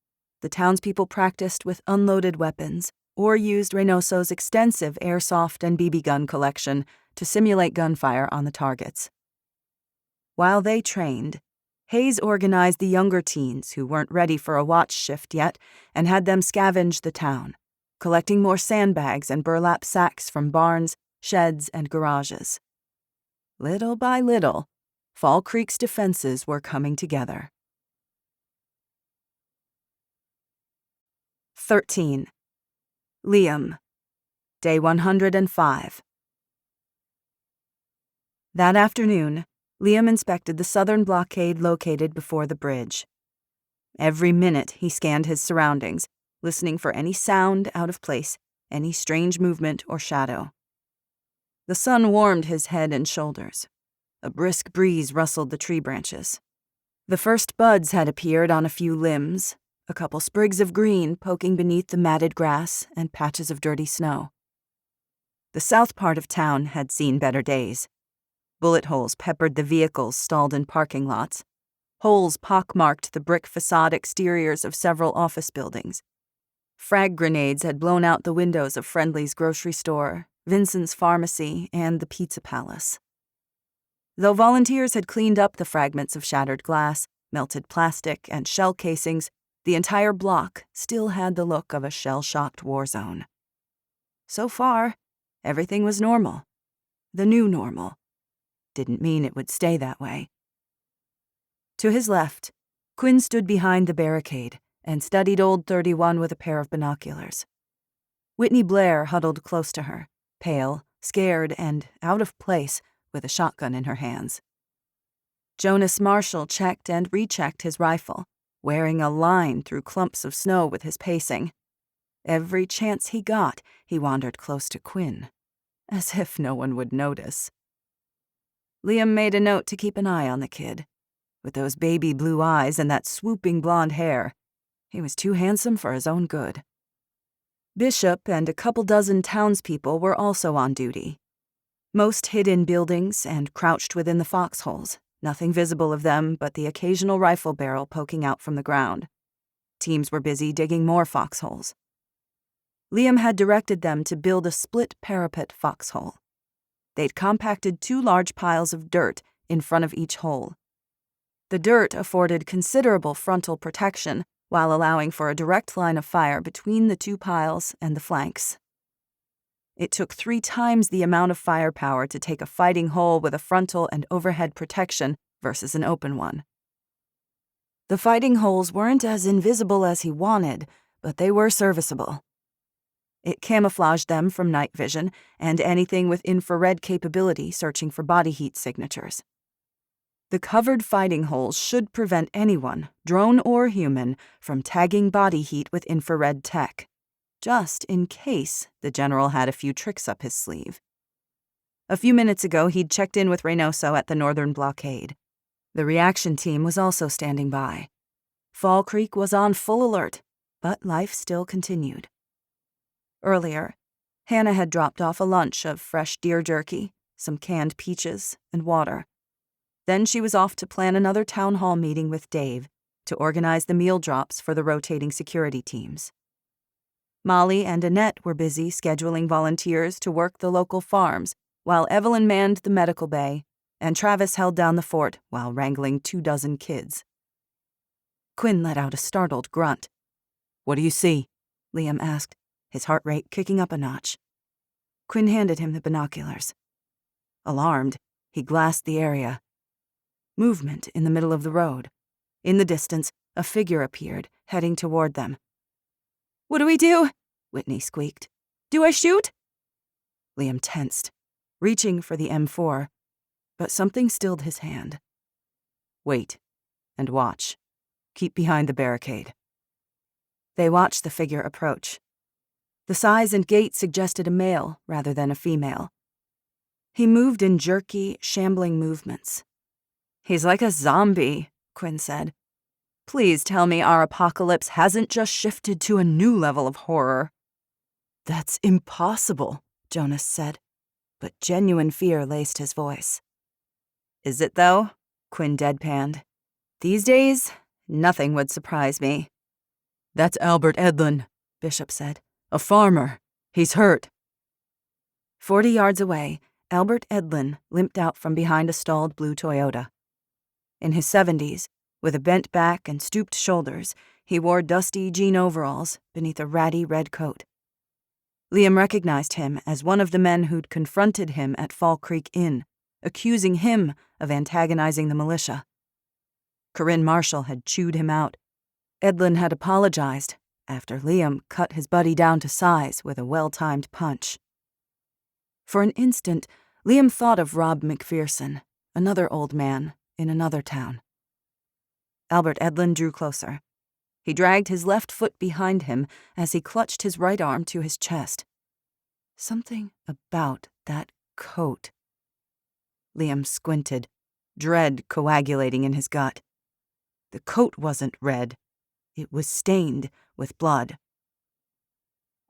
the townspeople practiced with unloaded weapons or used Reynoso's extensive airsoft and BB gun collection to simulate gunfire on the targets. While they trained, Hayes organized the younger teens who weren't ready for a watch shift yet and had them scavenge the town, collecting more sandbags and burlap sacks from barns, sheds, and garages. Little by little, Fall Creek's defenses were coming together. 13. Liam. Day 105. That afternoon, Liam inspected the southern blockade located before the bridge. Every minute he scanned his surroundings, listening for any sound out of place, any strange movement or shadow. The sun warmed his head and shoulders. A brisk breeze rustled the tree branches. The first buds had appeared on a few limbs, a couple sprigs of green poking beneath the matted grass and patches of dirty snow. The south part of town had seen better days. Bullet holes peppered the vehicles stalled in parking lots. Holes pockmarked the brick facade exteriors of several office buildings. Frag grenades had blown out the windows of Friendly's grocery store, Vincent's pharmacy, and the Pizza Palace. Though volunteers had cleaned up the fragments of shattered glass, melted plastic, and shell casings, the entire block still had the look of a shell-shocked war zone. So far, everything was normal. The new normal. Didn't mean it would stay that way. To his left, Quinn stood behind the barricade and studied Old 31 with a pair of binoculars. Whitney Blair huddled close to her, pale, scared, and out of place, with a shotgun in her hands. Jonas Marshall checked and rechecked his rifle, wearing a line through clumps of snow with his pacing. Every chance he got, he wandered close to Quinn, as if no one would notice. Liam made a note to keep an eye on the kid. With those baby blue eyes and that swooping blonde hair, he was too handsome for his own good. Bishop and a couple dozen townspeople were also on duty. Most hid in buildings and crouched within the foxholes, nothing visible of them but the occasional rifle barrel poking out from the ground. Teams were busy digging more foxholes. Liam had directed them to build a split parapet foxhole. They'd compacted 2 large piles of dirt in front of each hole. The dirt afforded considerable frontal protection while allowing for a direct line of fire between the 2 piles and the flanks. It took 3 times the amount of firepower to take a fighting hole with a frontal and overhead protection versus an open one. The fighting holes weren't as invisible as he wanted, but they were serviceable. It camouflaged them from night vision and anything with infrared capability searching for body heat signatures. The covered fighting holes should prevent anyone, drone or human, from tagging body heat with infrared tech, just in case the general had a few tricks up his sleeve. A few minutes ago, he'd checked in with Reynoso at the northern blockade. The reaction team was also standing by. Fall Creek was on full alert, but life still continued. Earlier, Hannah had dropped off a lunch of fresh deer jerky, some canned peaches, and water. Then she was off to plan another town hall meeting with Dave to organize the meal drops for the rotating security teams. Molly and Annette were busy scheduling volunteers to work the local farms, while Evelyn manned the medical bay, and Travis held down the fort while wrangling 24 kids. Quinn let out a startled grunt. "What do you see?" Liam asked, his heart rate kicking up a notch. Quinn handed him the binoculars. Alarmed, he glassed the area. Movement in the middle of the road. In the distance, a figure appeared, heading toward them. "What do we do?" Whitney squeaked. "Do I shoot?" Liam tensed, reaching for the M4, but something stilled his hand. "Wait, and watch. Keep behind the barricade." They watched the figure approach. The size and gait suggested a male rather than a female. He moved in jerky, shambling movements. "He's like a zombie," Quinn said. "Please tell me our apocalypse hasn't just shifted to a new level of horror." "That's impossible," Jonas said, but genuine fear laced his voice. "Is it, though?" Quinn deadpanned. "These days, nothing would surprise me." "That's Albert Edlin," Bishop said. "A farmer. He's hurt." 40 yards away, Albert Edlin limped out from behind a stalled blue Toyota. In his 70s, with a bent back and stooped shoulders, he wore dusty jean overalls beneath a ratty red coat. Liam recognized him as one of the men who'd confronted him at Fall Creek Inn, accusing him of antagonizing the militia. Corinne Marshall had chewed him out. Edlin had apologized after Liam cut his buddy down to size with a well-timed punch. For an instant, Liam thought of Rob McPherson, another old man in another town. Albert Edlin drew closer. He dragged his left foot behind him as he clutched his right arm to his chest. Something about that coat. Liam squinted, dread coagulating in his gut. The coat wasn't red. It was stained with blood.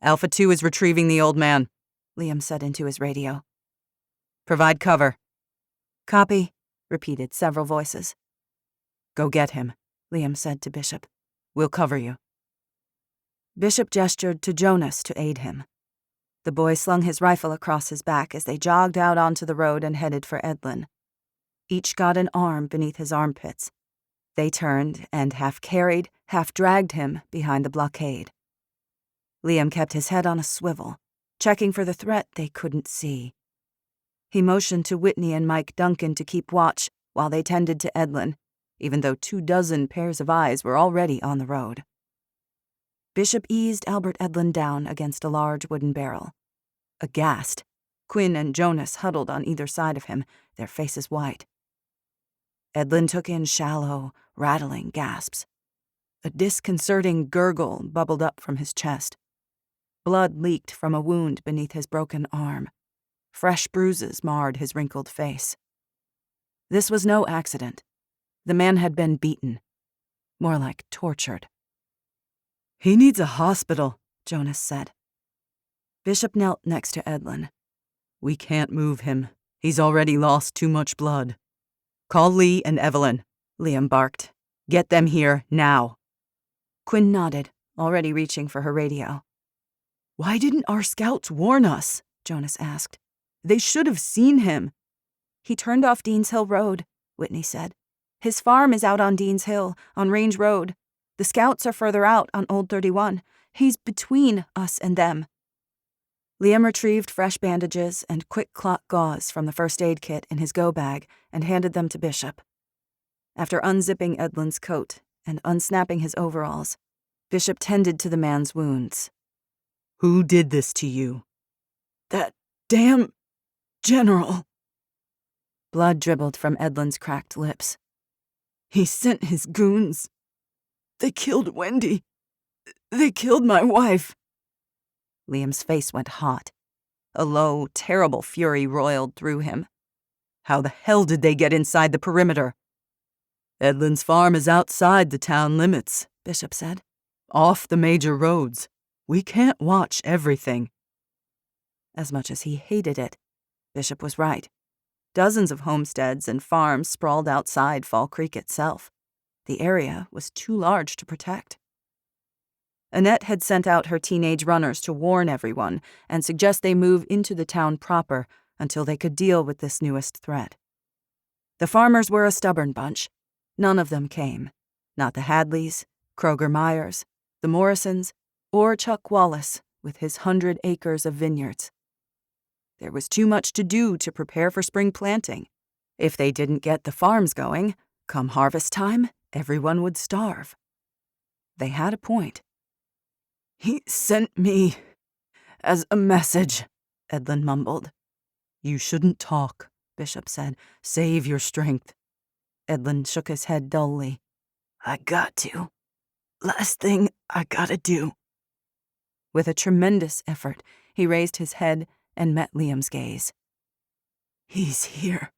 Alpha 2 is retrieving the old man, Liam said into his radio. Provide cover. Copy, repeated several voices. Go get him, Liam said to Bishop. We'll cover you. Bishop gestured to Jonas to aid him. The boy slung his rifle across his back as they jogged out onto the road and headed for Edlin. Each got an arm beneath his armpits. They turned and half carried, half dragged him behind the blockade. Liam kept his head on a swivel, checking for the threat they couldn't see. He motioned to Whitney and Mike Duncan to keep watch while they tended to Edlin, even though 24 pairs of eyes were already on the road. Bishop eased Albert Edlin down against a large wooden barrel. Aghast, Quinn and Jonas huddled on either side of him, their faces white. Edlin took in shallow, rattling gasps. A disconcerting gurgle bubbled up from his chest. Blood leaked from a wound beneath his broken arm. Fresh bruises marred his wrinkled face. This was no accident. The man had been beaten. More like tortured. He needs a hospital, Jonas said. Bishop knelt next to Edlin. We can't move him. He's already lost too much blood. Call Lee and Evelyn, Liam barked. Get them here, now. Quinn nodded, already reaching for her radio. Why didn't our scouts warn us? Jonas asked. They should have seen him. He turned off Deans Hill Road, Whitney said. His farm is out on Deans Hill, on Range Road. The scouts are further out on Old 31. He's between us and them. Liam retrieved fresh bandages and quick clot gauze from the first aid kit in his go bag and handed them to Bishop. After unzipping Edlin's coat and unsnapping his overalls, Bishop tended to the man's wounds. Who did this to you? That damn general. Blood dribbled from Edlin's cracked lips. He sent his goons. They killed Wendy. They killed my wife. Liam's face went hot. A low, terrible fury roiled through him. How the hell did they get inside the perimeter? Edlin's farm is outside the town limits, Bishop said. Off the major roads. We can't watch everything. As much as he hated it, Bishop was right. Dozens of homesteads and farms sprawled outside Fall Creek itself. The area was too large to protect. Annette had sent out her teenage runners to warn everyone and suggest they move into the town proper until they could deal with this newest threat. The farmers were a stubborn bunch. None of them came. Not the Hadleys, Kroger Myers, the Morrisons, or Chuck Wallace with his 100 acres of vineyards. There was too much to do to prepare for spring planting. If they didn't get the farms going, come harvest time, everyone would starve. They had a point. He sent me as a message, Edlin mumbled. You shouldn't talk, Bishop said. Save your strength. Edlin shook his head dully. I got to. Last thing I gotta do. With a tremendous effort, he raised his head and met Liam's gaze. He's here.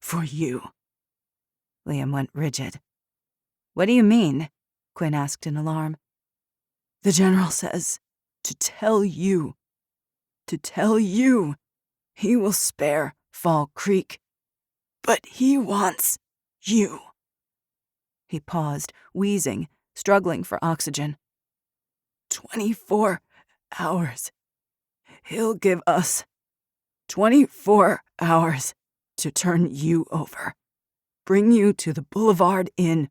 For you. Liam went rigid. What do you mean? Quinn asked in alarm. The general says to tell you. To tell you. He will spare Fall Creek. But he wants you. He paused, wheezing, struggling for oxygen. 24 hours. He'll give us 24 hours to turn you over. Bring you to the Boulevard Inn.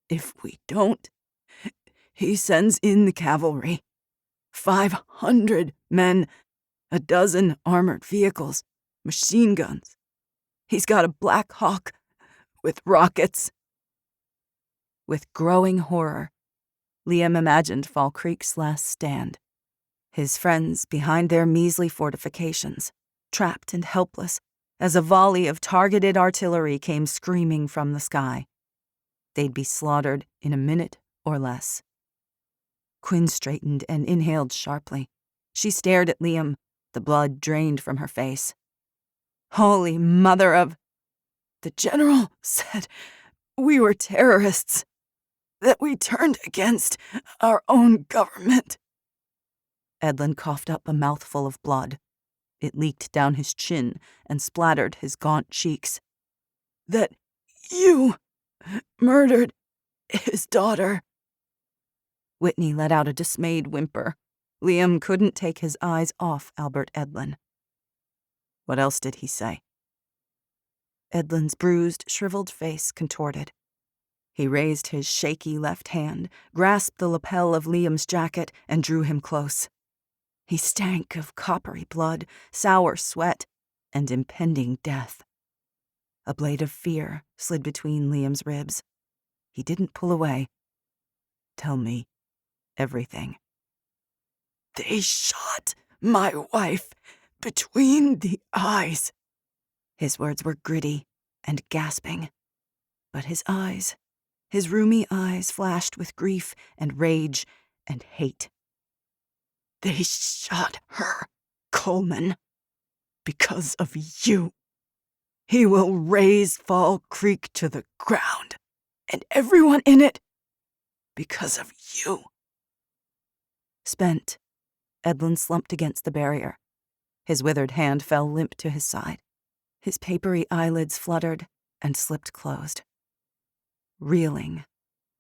If we don't, he sends in the cavalry. 500 men, a dozen armored vehicles, machine guns. He's got a Black Hawk with rockets. With growing horror, Liam imagined Fall Creek's last stand. His friends behind their measly fortifications, trapped and helpless, as a volley of targeted artillery came screaming from the sky. They'd be slaughtered in a minute or less. Quinn straightened and inhaled sharply. She stared at Liam, the blood drained from her face. Holy mother of... The general said we were terrorists, that we turned against our own government. Edlin coughed up a mouthful of blood. It leaked down his chin and splattered his gaunt cheeks. That you murdered his daughter. Whitney let out a dismayed whimper. Liam couldn't take his eyes off Albert Edlin. What else did he say? Edlin's bruised, shriveled face contorted. He raised his shaky left hand, grasped the lapel of Liam's jacket, and drew him close. He stank of coppery blood, sour sweat, and impending death. A blade of fear slid between Liam's ribs. He didn't pull away. Tell me everything. They shot my wife between the eyes. His words were gritty and gasping, but his eyes, his rheumy eyes, flashed with grief and rage and hate. They shot her, Coleman, because of you. He will raze Fall Creek to the ground, and everyone in it, because of you. Spent, Edlin slumped against the barrier. His withered hand fell limp to his side. His papery eyelids fluttered and slipped closed. Reeling,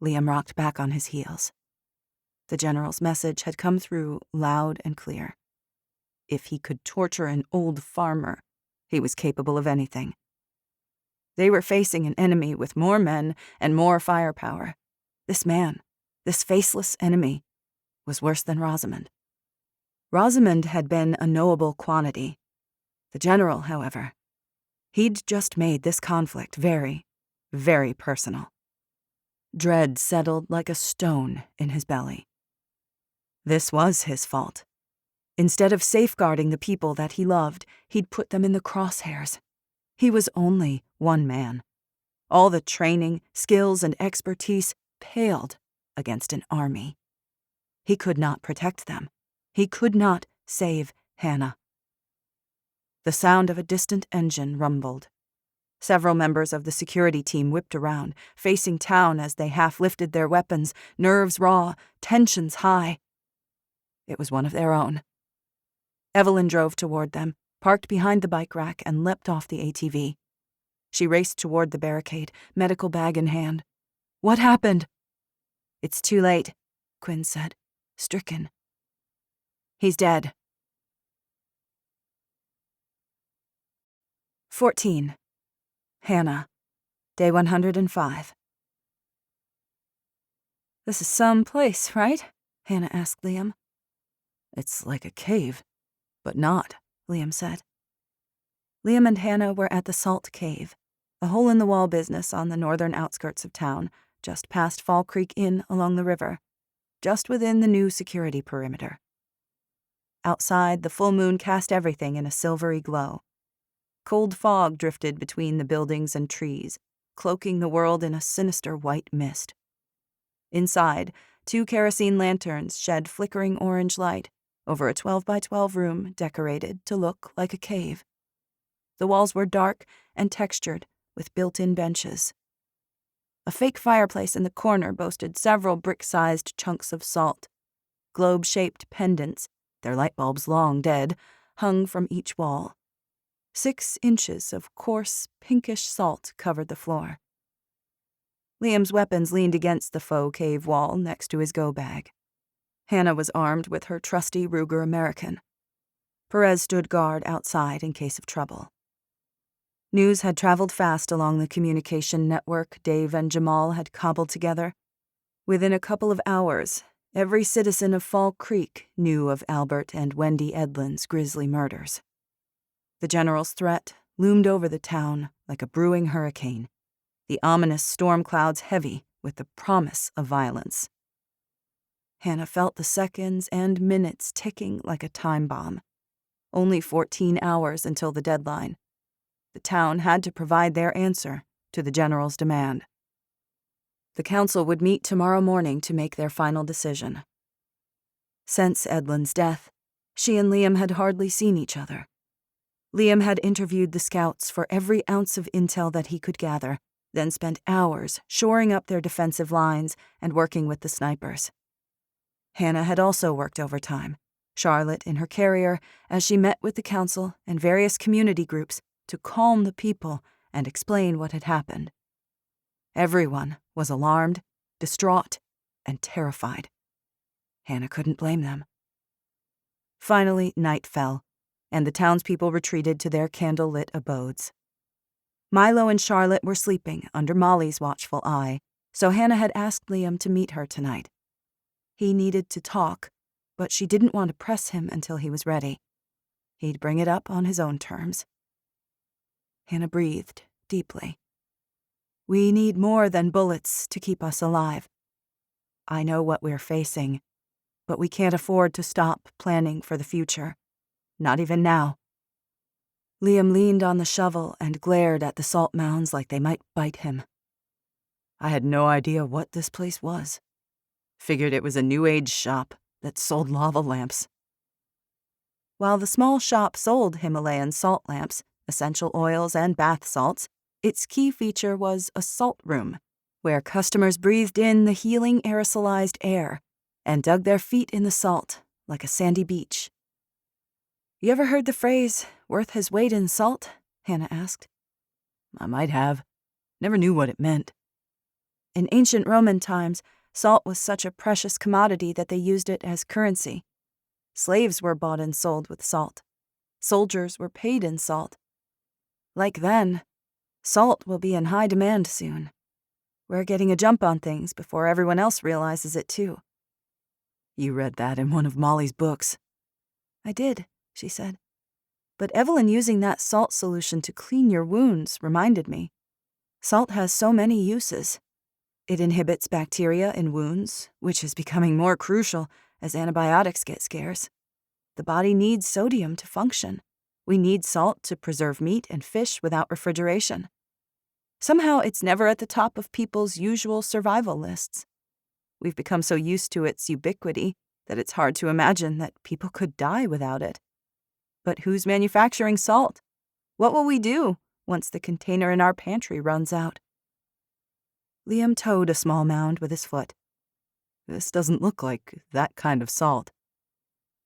Liam rocked back on his heels. The general's message had come through loud and clear. If he could torture an old farmer, he was capable of anything. They were facing an enemy with more men and more firepower. This man, this faceless enemy, was worse than Rosamond. Rosamond had been a knowable quantity. The general, however, he'd just made this conflict very, very personal. Dread settled like a stone in his belly. This was his fault. Instead of safeguarding the people that he loved, he'd put them in the crosshairs. He was only one man. All the training, skills, and expertise paled against an army. He could not protect them. He could not save Hannah. The sound of a distant engine rumbled. Several members of the security team whipped around, facing town as they half lifted their weapons, nerves raw, tensions high. It was one of their own. Evelyn drove toward them, parked behind the bike rack, and leapt off the ATV. She raced toward the barricade, medical bag in hand. What happened? It's too late, Quinn said, stricken. He's dead. 14. Hannah, day 105. This is some place, right? Hannah asked Liam. It's like a cave, but not, Liam said. Liam and Hannah were at the Salt Cave, a hole-in-the-wall business on the northern outskirts of town, just past Fall Creek Inn along the river, just within the new security perimeter. Outside, the full moon cast everything in a silvery glow. Cold fog drifted between the buildings and trees, cloaking the world in a sinister white mist. Inside, 2 kerosene lanterns shed flickering orange light over a 12-by-12 room decorated to look like a cave. The walls were dark and textured with built-in benches. A fake fireplace in the corner boasted several brick-sized chunks of salt. Globe-shaped pendants, their light bulbs long dead, hung from each wall. 6 inches of coarse, pinkish salt covered the floor. Liam's weapons leaned against the faux cave wall next to his go-bag. Hannah was armed with her trusty Ruger American. Perez stood guard outside in case of trouble. News had traveled fast along the communication network Dave and Jamal had cobbled together. Within a couple of hours, every citizen of Fall Creek knew of Albert and Wendy Edlin's grisly murders. The general's threat loomed over the town like a brewing hurricane, the ominous storm clouds heavy with the promise of violence. Hannah felt the seconds and minutes ticking like a time bomb. Only 14 hours until the deadline. The town had to provide their answer to the general's demand. The council would meet tomorrow morning to make their final decision. Since Edlin's death, she and Liam had hardly seen each other. Liam had interviewed the scouts for every ounce of intel that he could gather, then spent hours shoring up their defensive lines and working with the snipers. Hannah had also worked overtime, Charlotte in her carrier, as she met with the council and various community groups to calm the people and explain what had happened. Everyone was alarmed, distraught, and terrified. Hannah couldn't blame them. Finally, night fell, and the townspeople retreated to their candle-lit abodes. Milo and Charlotte were sleeping under Molly's watchful eye, so Hannah had asked Liam to meet her tonight. He needed to talk, but she didn't want to press him until he was ready. He'd bring it up on his own terms. Hannah breathed deeply. We need more than bullets to keep us alive. I know what we're facing, but we can't afford to stop planning for the future. Not even now. Liam leaned on the shovel and glared at the salt mounds like they might bite him. I had no idea what this place was. Figured it was a New Age shop that sold lava lamps. While the small shop sold Himalayan salt lamps, essential oils, and bath salts, its key feature was a salt room, where customers breathed in the healing aerosolized air and dug their feet in the salt like a sandy beach. You ever heard the phrase, worth his weight in salt? Hannah asked. I might have. Never knew what it meant. In ancient Roman times, salt was such a precious commodity that they used it as currency. Slaves were bought and sold with salt. Soldiers were paid in salt. Like then, salt will be in high demand soon. We're getting a jump on things before everyone else realizes it too. You read that in one of Molly's books. I did, she said. But Evelyn using that salt solution to clean your wounds reminded me. Salt has so many uses. It inhibits bacteria in wounds, which is becoming more crucial as antibiotics get scarce. The body needs sodium to function. We need salt to preserve meat and fish without refrigeration. Somehow it's never at the top of people's usual survival lists. We've become so used to its ubiquity that it's hard to imagine that people could die without it. But who's manufacturing salt? What will we do once the container in our pantry runs out? Liam toed a small mound with his foot. This doesn't look like that kind of salt.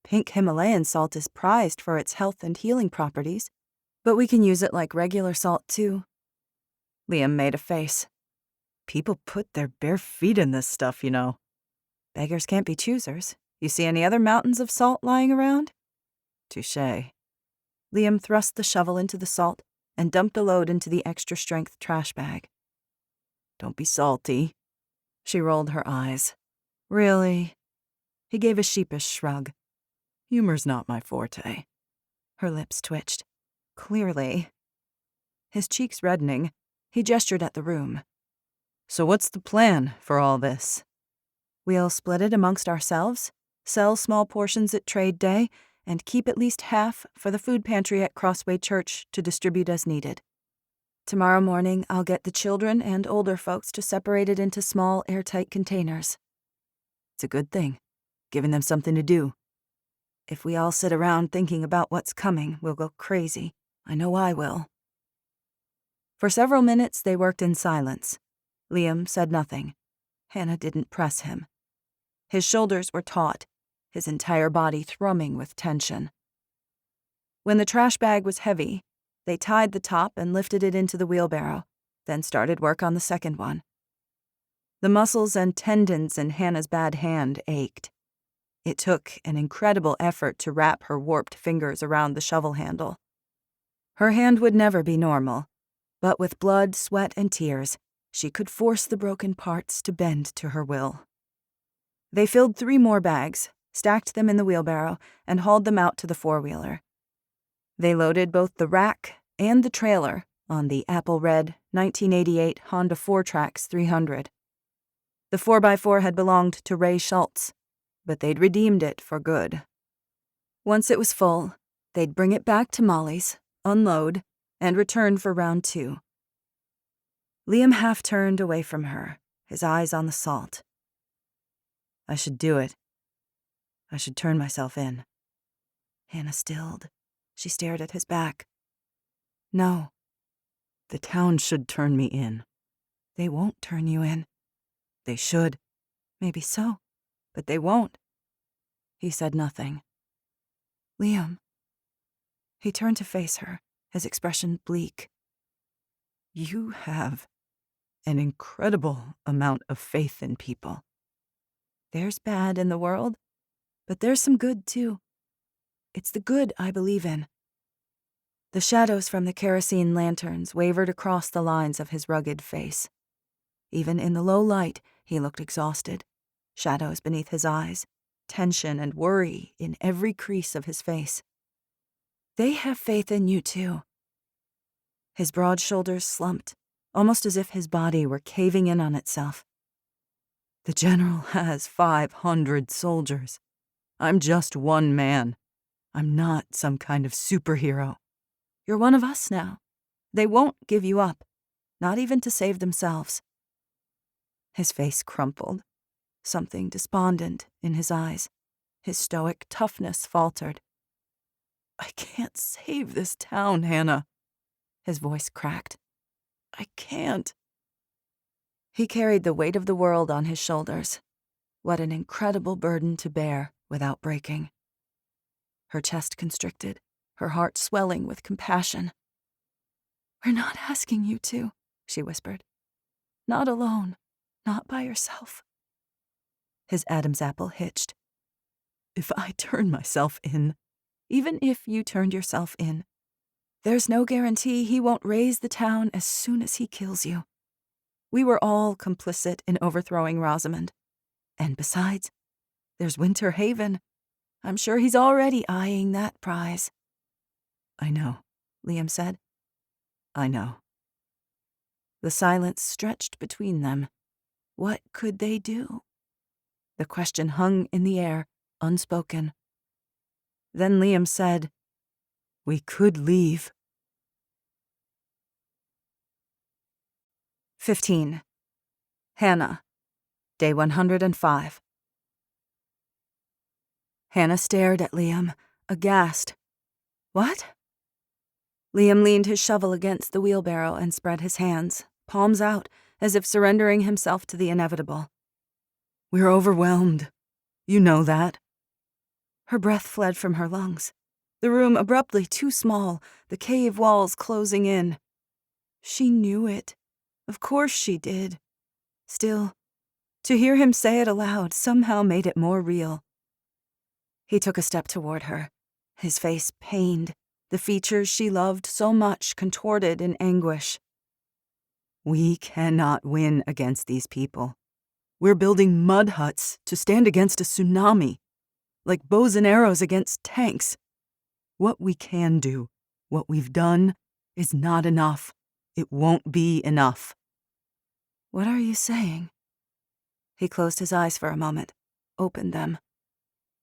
Pink Himalayan salt is prized for its health and healing properties, but we can use it like regular salt too. Liam made a face. People put their bare feet in this stuff, you know. Beggars can't be choosers. You see any other mountains of salt lying around? Touché. Liam thrust the shovel into the salt and dumped a load into the extra-strength trash bag. Don't be salty. She rolled her eyes. Really? He gave a sheepish shrug. Humor's not my forte. Her lips twitched. Clearly. His cheeks reddening, he gestured at the room. So what's the plan for all this? We'll split it amongst ourselves, sell small portions at trade day, and keep at least half for the food pantry at Crossway Church to distribute as needed. Tomorrow morning, I'll get the children and older folks to separate it into small, airtight containers. It's a good thing, giving them something to do. If we all sit around thinking about what's coming, we'll go crazy. I know I will. For several minutes, they worked in silence. Liam said nothing. Hannah didn't press him. His shoulders were taut, his entire body thrumming with tension. When the trash bag was heavy, they tied the top and lifted it into the wheelbarrow, then started work on the second one. The muscles and tendons in Hannah's bad hand ached. It took an incredible effort to wrap her warped fingers around the shovel handle. Her hand would never be normal, but with blood, sweat, and tears, she could force the broken parts to bend to her will. They filled 3 more bags, stacked them in the wheelbarrow, and hauled them out to the four-wheeler. They loaded both the rack and the trailer on the apple red 1988 Honda 4Trax 300. The 4x4 had belonged to Ray Schultz, but they'd redeemed it for good. Once it was full, they'd bring it back to Molly's, unload, and return for round 2. Liam half turned away from her, his eyes on the salt. I should do it. I should turn myself in. Hannah stilled. She stared at his back, No, The town should turn me in. they won't turn you in. They should. Maybe so, but they won't. He said nothing. Liam. He turned to face her, his expression bleak. You have an incredible amount of faith in people. There's bad in the world, but there's some good too. It's the good I believe in. The shadows from the kerosene lanterns wavered across the lines of his rugged face. Even in the low light, he looked exhausted. Shadows beneath his eyes, tension and worry in every crease of his face. They have faith in you too. His broad shoulders slumped, almost as if his body were caving in on itself. The general has 500 soldiers. I'm just one man. I'm not some kind of superhero. You're one of us now. They won't give you up, not even to save themselves. His face crumpled, something despondent in his eyes. His stoic toughness faltered. I can't save this town, Hannah. His voice cracked. I can't. He carried the weight of the world on his shoulders. What an incredible burden to bear without breaking. Her chest constricted, her heart swelling with compassion. "We're not asking you to," she whispered. "Not alone, not by yourself." His Adam's apple hitched. If I turn myself in, Even if you turned yourself in, there's no guarantee he won't raise the town as soon as he kills you. We were all complicit in overthrowing Rosamond. And besides, there's Winter Haven. I'm sure he's already eyeing that prize. I know, Liam said. I know. The silence stretched between them. What could they do? The question hung in the air, unspoken. Then Liam said, We could leave. 15. Hannah. Day 105. Hannah stared at Liam, aghast. What? Liam leaned his shovel against the wheelbarrow and spread his hands, palms out, as if surrendering himself to the inevitable. We're overwhelmed. You know that. Her breath fled from her lungs. The room abruptly too small, the cave walls closing in. She knew it. Of course she did. Still, to hear him say it aloud somehow made it more real. He took a step toward her, his face pained, the features she loved so much contorted in anguish. We cannot win against these people. We're building mud huts to stand against a tsunami, like bows and arrows against tanks. What we can do, what we've done, is not enough. It won't be enough. What are you saying? He closed his eyes for a moment, opened them.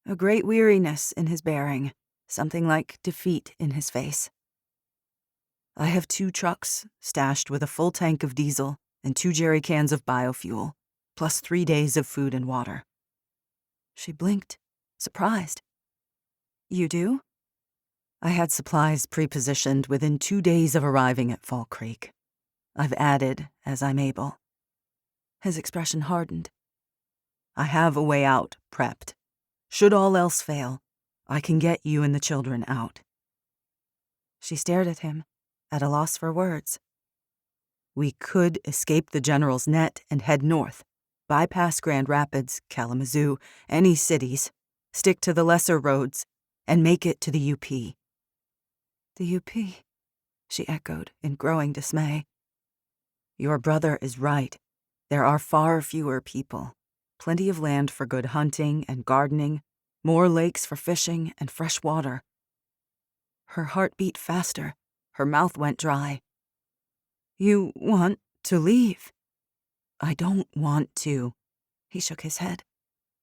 A great weariness in his bearing, something like defeat in his face. I have 2 trucks stashed with a full tank of diesel and 2 jerry cans of biofuel, plus 3 days of food and water. She blinked, surprised. You do? I had supplies pre-positioned within 2 days of arriving at Fall Creek. I've added as I'm able. His expression hardened. I have a way out prepped. Should all else fail, I can get you and the children out. She stared at him, at a loss for words. We could escape the general's net and head north, bypass Grand Rapids, Kalamazoo, any cities, stick to the lesser roads, and make it to the UP. The UP, she echoed in growing dismay. Your brother is right. There are far fewer people. Plenty of land for good hunting and gardening, more lakes for fishing and fresh water. Her heart beat faster. Her mouth went dry. You want to leave? I don't want to. He shook his head.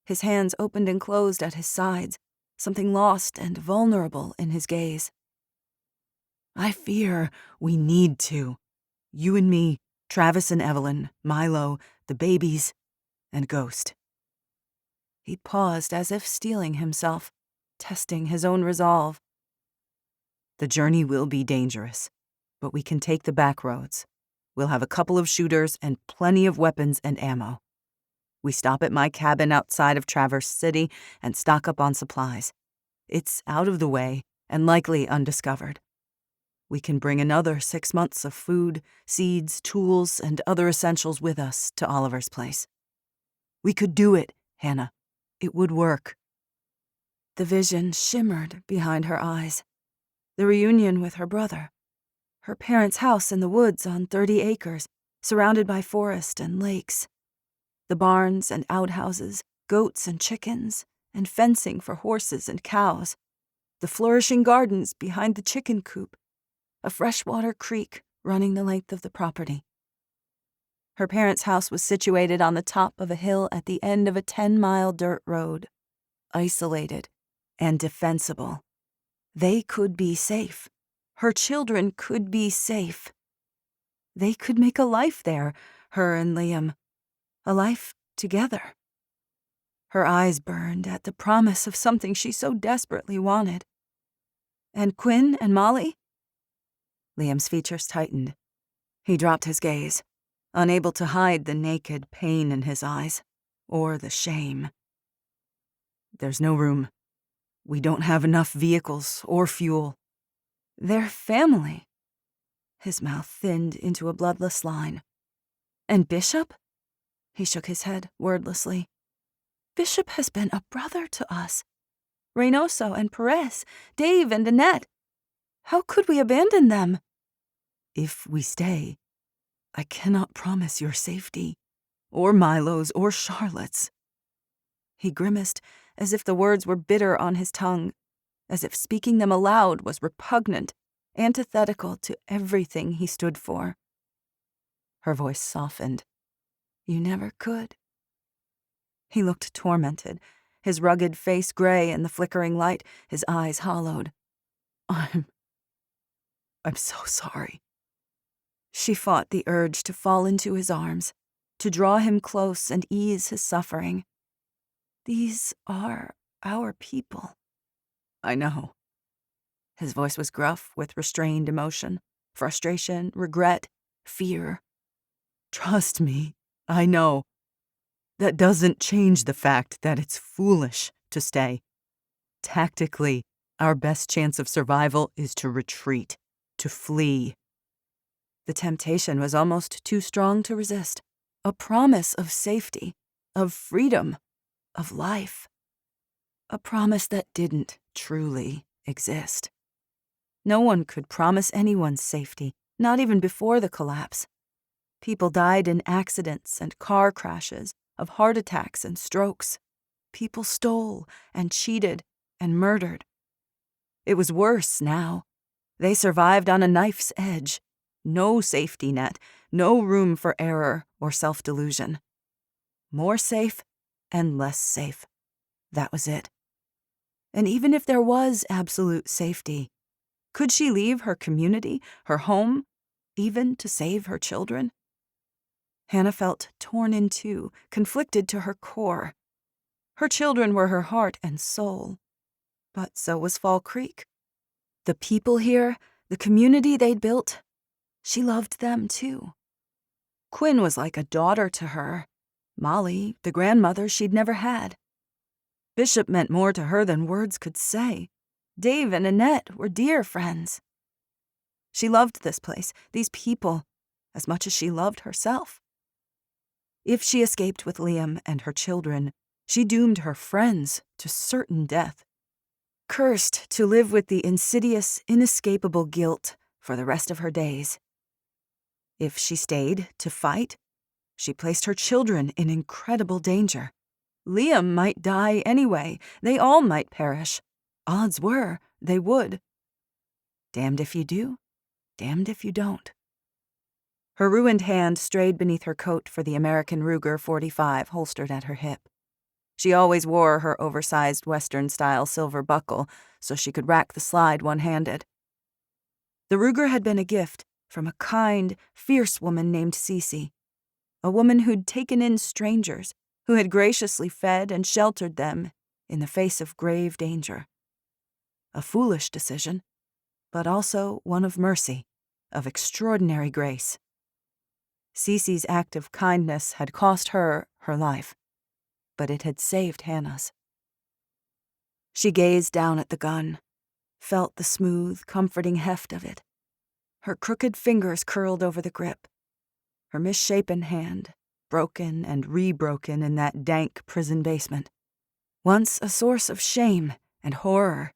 His hands opened and closed at his sides, something lost and vulnerable in his gaze. I fear we need to. You and me, Travis and Evelyn, Milo, the babies, and Ghost. He paused as if steeling himself, testing his own resolve. The journey will be dangerous. But we can take the back roads. We'll have a couple of shooters and plenty of weapons and ammo. We stop at my cabin outside of Traverse City and stock up on supplies. It's out of the way and likely undiscovered. We can bring another 6 months of food, seeds, tools, and other essentials with us to Oliver's place. We could do it, Hannah. It would work. The vision shimmered behind her eyes. The reunion with her brother. Her parents' house in the woods on 30 acres, surrounded by forest and lakes. The barns and outhouses, goats and chickens, and fencing for horses and cows. The flourishing gardens behind the chicken coop. A freshwater creek running the length of the property. Her parents' house was situated on the top of a hill at the end of a 10-mile dirt road. Isolated and defensible. They could be safe. Her children could be safe. They could make a life there, her and Liam. A life together. Her eyes burned at the promise of something she so desperately wanted. And Quinn and Molly? Liam's features tightened. He dropped his gaze, unable to hide the naked pain in his eyes, or the shame. There's no room. We don't have enough vehicles or fuel. Their family. His mouth thinned into a bloodless line. And Bishop? He shook his head wordlessly. Bishop has been a brother to us. Reynoso and Perez, Dave and Annette. How could we abandon them? If we stay, I cannot promise your safety, or Milo's or Charlotte's. He grimaced as if the words were bitter on his tongue, as if speaking them aloud was repugnant, antithetical to everything he stood for. Her voice softened. You never could. He looked tormented, his rugged face gray in the flickering light, his eyes hollowed. I'm so sorry. She fought the urge to fall into his arms, to draw him close and ease his suffering. These are our people. I know. His voice was gruff with restrained emotion, frustration, regret, fear. Trust me, I know. That doesn't change the fact that it's foolish to stay. Tactically, our best chance of survival is to retreat, to flee. The temptation was almost too strong to resist. A promise of safety, of freedom, of life. A promise that didn't truly exist. No one could promise anyone's safety, not even before the collapse. People died in accidents and car crashes, of heart attacks and strokes. People stole and cheated and murdered. It was worse now. They survived on a knife's edge. No safety net, no room for error or self-delusion. More safe and less safe. That was it. And even if there was absolute safety, could she leave her community, her home, even to save her children? Hannah felt torn in two, conflicted to her core. Her children were her heart and soul. But so was Fall Creek. The people here, the community they'd built, she loved them too. Quinn was like a daughter to her. Molly, the grandmother she'd never had. Bishop meant more to her than words could say. Dave and Annette were dear friends. She loved this place, these people, as much as she loved herself. If she escaped with Liam and her children, she doomed her friends to certain death. Cursed to live with the insidious, inescapable guilt for the rest of her days. If she stayed to fight, she placed her children in incredible danger. Liam might die anyway. They all might perish. Odds were they would. Damned if you do, damned if you don't. Her ruined hand strayed beneath her coat for the American Ruger 45 holstered at her hip. She always wore her oversized Western-style silver buckle so she could rack the slide one-handed. The Ruger had been a gift from a kind, fierce woman named Cece, a woman who'd taken in strangers, who had graciously fed and sheltered them in the face of grave danger. A foolish decision, but also one of mercy. of extraordinary grace. Cece's act of kindness had cost her her life, but it had saved Hannah's. She gazed down at the gun, felt the smooth, comforting heft of it. Her crooked fingers curled over the grip. Her misshapen hand, broken and re-broken in that dank prison basement. Once a source of shame and horror,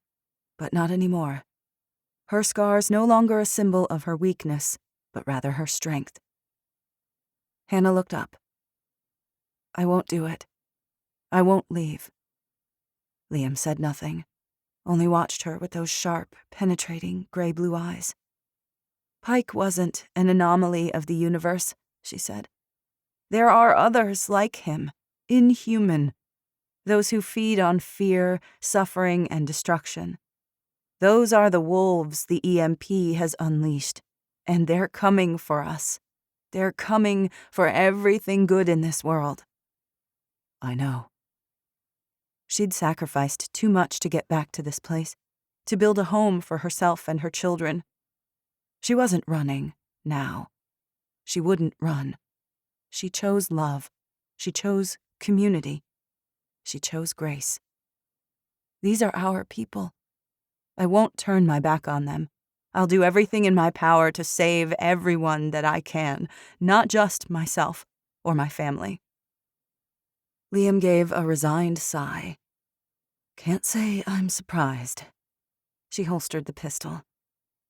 but not anymore. Her scars no longer a symbol of her weakness, but rather her strength. Hannah looked up. "I won't do it. I won't leave." Liam said nothing, only watched her with those sharp, penetrating, gray-blue eyes. "Pike wasn't an anomaly of the universe," she said. "There are others like him, inhuman, those who feed on fear, suffering, and destruction. Those are the wolves the EMP has unleashed, and they're coming for us. They're coming for everything good in this world." "I know." She'd sacrificed too much to get back to this place, to build a home for herself and her children. She wasn't running, now. She wouldn't run. She chose love. She chose community. She chose grace. These are our people. I won't turn my back on them. I'll do everything in my power to save everyone that I can, not just myself or my family. Liam gave a resigned sigh. "Can't say I'm surprised." She holstered the pistol.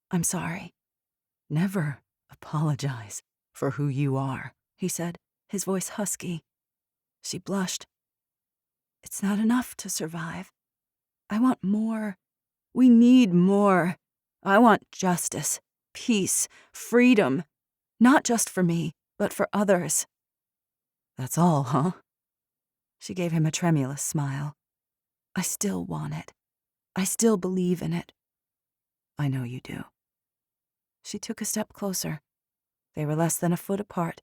"I'm sorry." "Never apologize for who you are," he said, his voice husky. She blushed. "It's not enough to survive. I want more. We need more. I want justice, peace, freedom, not just for me, but for others." "That's all, huh?" She gave him a tremulous smile. "I still want it. I still believe in it." "I know you do." She took a step closer. They were less than a foot apart.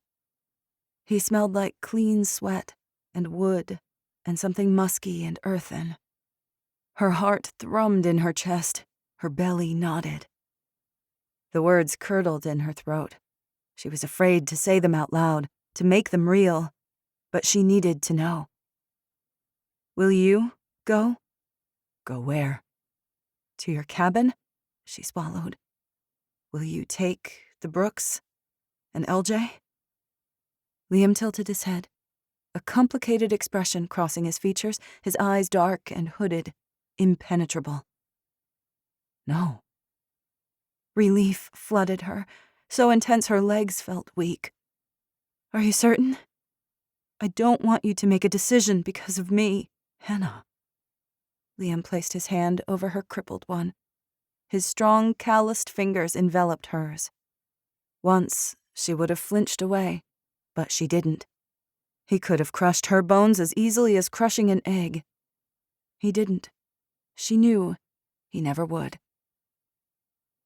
He smelled like clean sweat and wood and something musky and earthen. Her heart thrummed in her chest. Her belly knotted. The words curdled in her throat. She was afraid to say them out loud, to make them real, but she needed to know. "Will you go?" "Go where?" "To your cabin," she swallowed. "Will you take the Brooks and LJ?" Liam tilted his head, a complicated expression crossing his features, his eyes dark and hooded, impenetrable. "No." Relief flooded her, so intense her legs felt weak. "Are you certain? I don't want you to make a decision because of me." "Hannah." Liam placed his hand over her crippled one. His strong, calloused fingers enveloped hers. Once, she would have flinched away, but she didn't. He could have crushed her bones as easily as crushing an egg. He didn't. She knew he never would.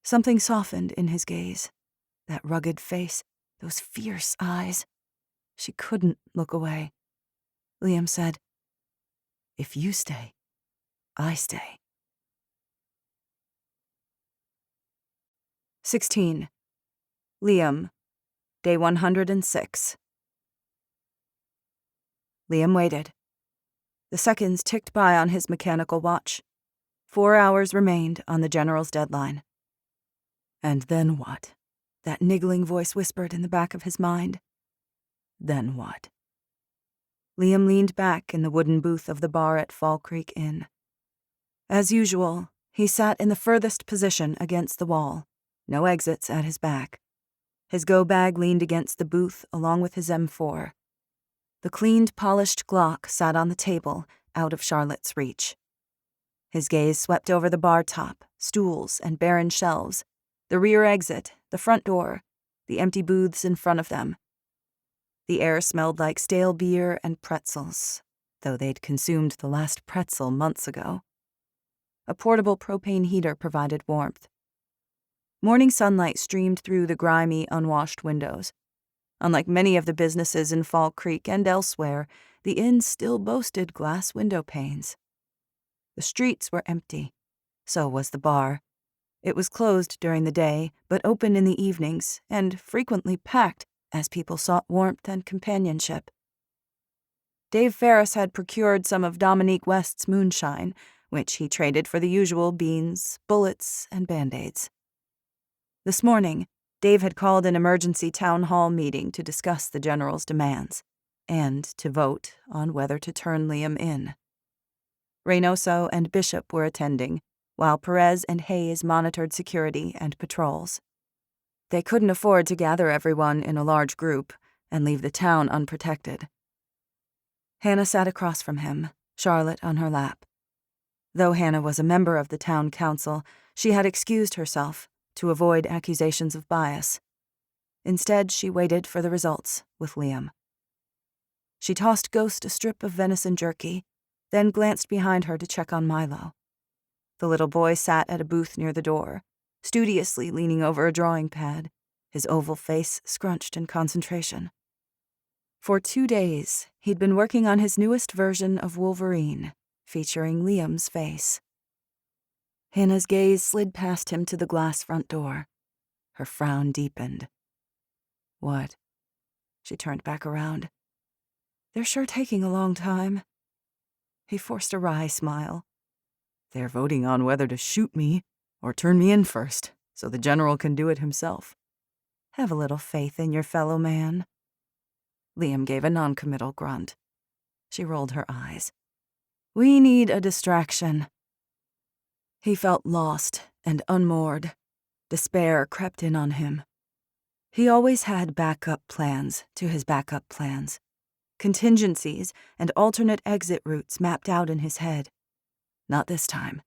Something softened in his gaze. That rugged face, those fierce eyes. She couldn't look away. Liam said, "If you stay, I stay." 16. Liam, day 106. Liam waited. The seconds ticked by on his mechanical watch. 4 hours remained on the general's deadline. "And then what?" that niggling voice whispered in the back of his mind. "Then what?" Liam leaned back in the wooden booth of the bar at Fall Creek Inn. As usual, he sat in the furthest position against the wall, no exits at his back. His go-bag leaned against the booth along with his M4. The cleaned, polished Glock sat on the table, out of Charlotte's reach. His gaze swept over the bar top, stools, and barren shelves, the rear exit, the front door, the empty booths in front of them. The air smelled like stale beer and pretzels, though they'd consumed the last pretzel months ago. A portable propane heater provided warmth. Morning sunlight streamed through the grimy, unwashed windows. Unlike many of the businesses in Fall Creek and elsewhere, the inn still boasted glass window panes. The streets were empty. So was the bar. It was closed during the day, but open in the evenings, and frequently packed as people sought warmth and companionship. Dave Ferris had procured some of Dominique West's moonshine, which he traded for the usual beans, bullets, and Band-Aids. This morning, Dave had called an emergency town hall meeting to discuss the general's demands, and to vote on whether to turn Liam in. Reynoso and Bishop were attending, while Perez and Hayes monitored security and patrols. They couldn't afford to gather everyone in a large group and leave the town unprotected. Hannah sat across from him, Charlotte on her lap. Though Hannah was a member of the town council, she had excused herself to avoid accusations of bias. Instead, she waited for the results with Liam. She tossed Ghost a strip of venison jerky, then glanced behind her to check on Milo. The little boy sat at a booth near the door, studiously leaning over a drawing pad, his oval face scrunched in concentration. For 2 days, he'd been working on his newest version of Wolverine, featuring Liam's face. Hannah's gaze slid past him to the glass front door. Her frown deepened. What? She turned back around. They're sure taking a long time. He forced a wry smile. They're voting on whether to shoot me or turn me in first, so the general can do it himself. Have a little faith in your fellow man. Liam gave a noncommittal grunt. She rolled her eyes. We need a distraction. He felt lost and unmoored. Despair crept in on him. He always had backup plans to his backup plans. Contingencies and alternate exit routes mapped out in his head. Not this time.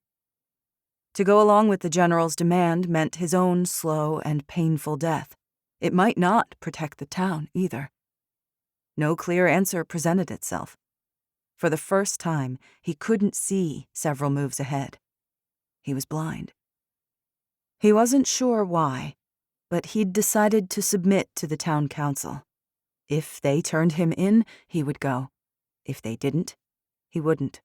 To go along with the general's demand meant his own slow and painful death. It might not protect the town, either. No clear answer presented itself. For the first time, he couldn't see several moves ahead. He was blind. He wasn't sure why, but he'd decided to submit to the town council. If they turned him in, he would go. If they didn't, he wouldn't.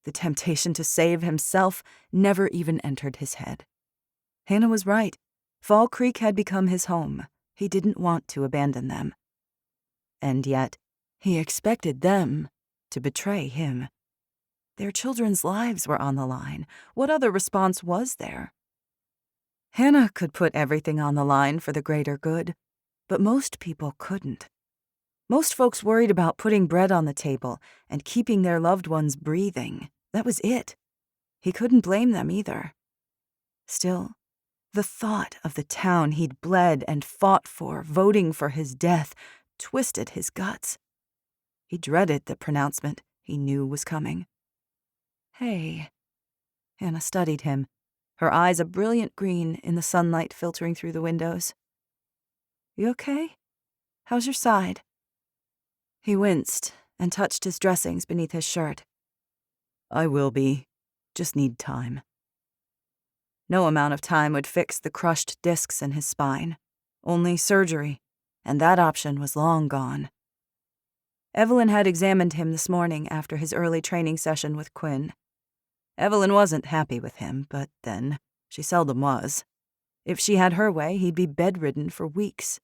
The temptation to save himself never even entered his head. Hannah was right. Fall Creek had become his home. He didn't want to abandon them. And yet, he expected them to betray him. Their children's lives were on the line. What other response was there? Hannah could put everything on the line for the greater good, but most people couldn't. Most folks worried about putting bread on the table and keeping their loved ones breathing. That was it. He couldn't blame them either. Still, the thought of the town he'd bled and fought for, voting for his death, twisted his guts. He dreaded the pronouncement he knew was coming. Hey. Hannah studied him, her eyes a brilliant green in the sunlight filtering through the windows. You okay? How's your side? He winced and touched his dressings beneath his shirt. I will be. Just need time. No amount of time would fix the crushed discs in his spine. Only surgery, and that option was long gone. Evelyn had examined him this morning after his early training session with Quinn. Evelyn wasn't happy with him, but then, she seldom was. If she had her way, he'd be bedridden for weeks.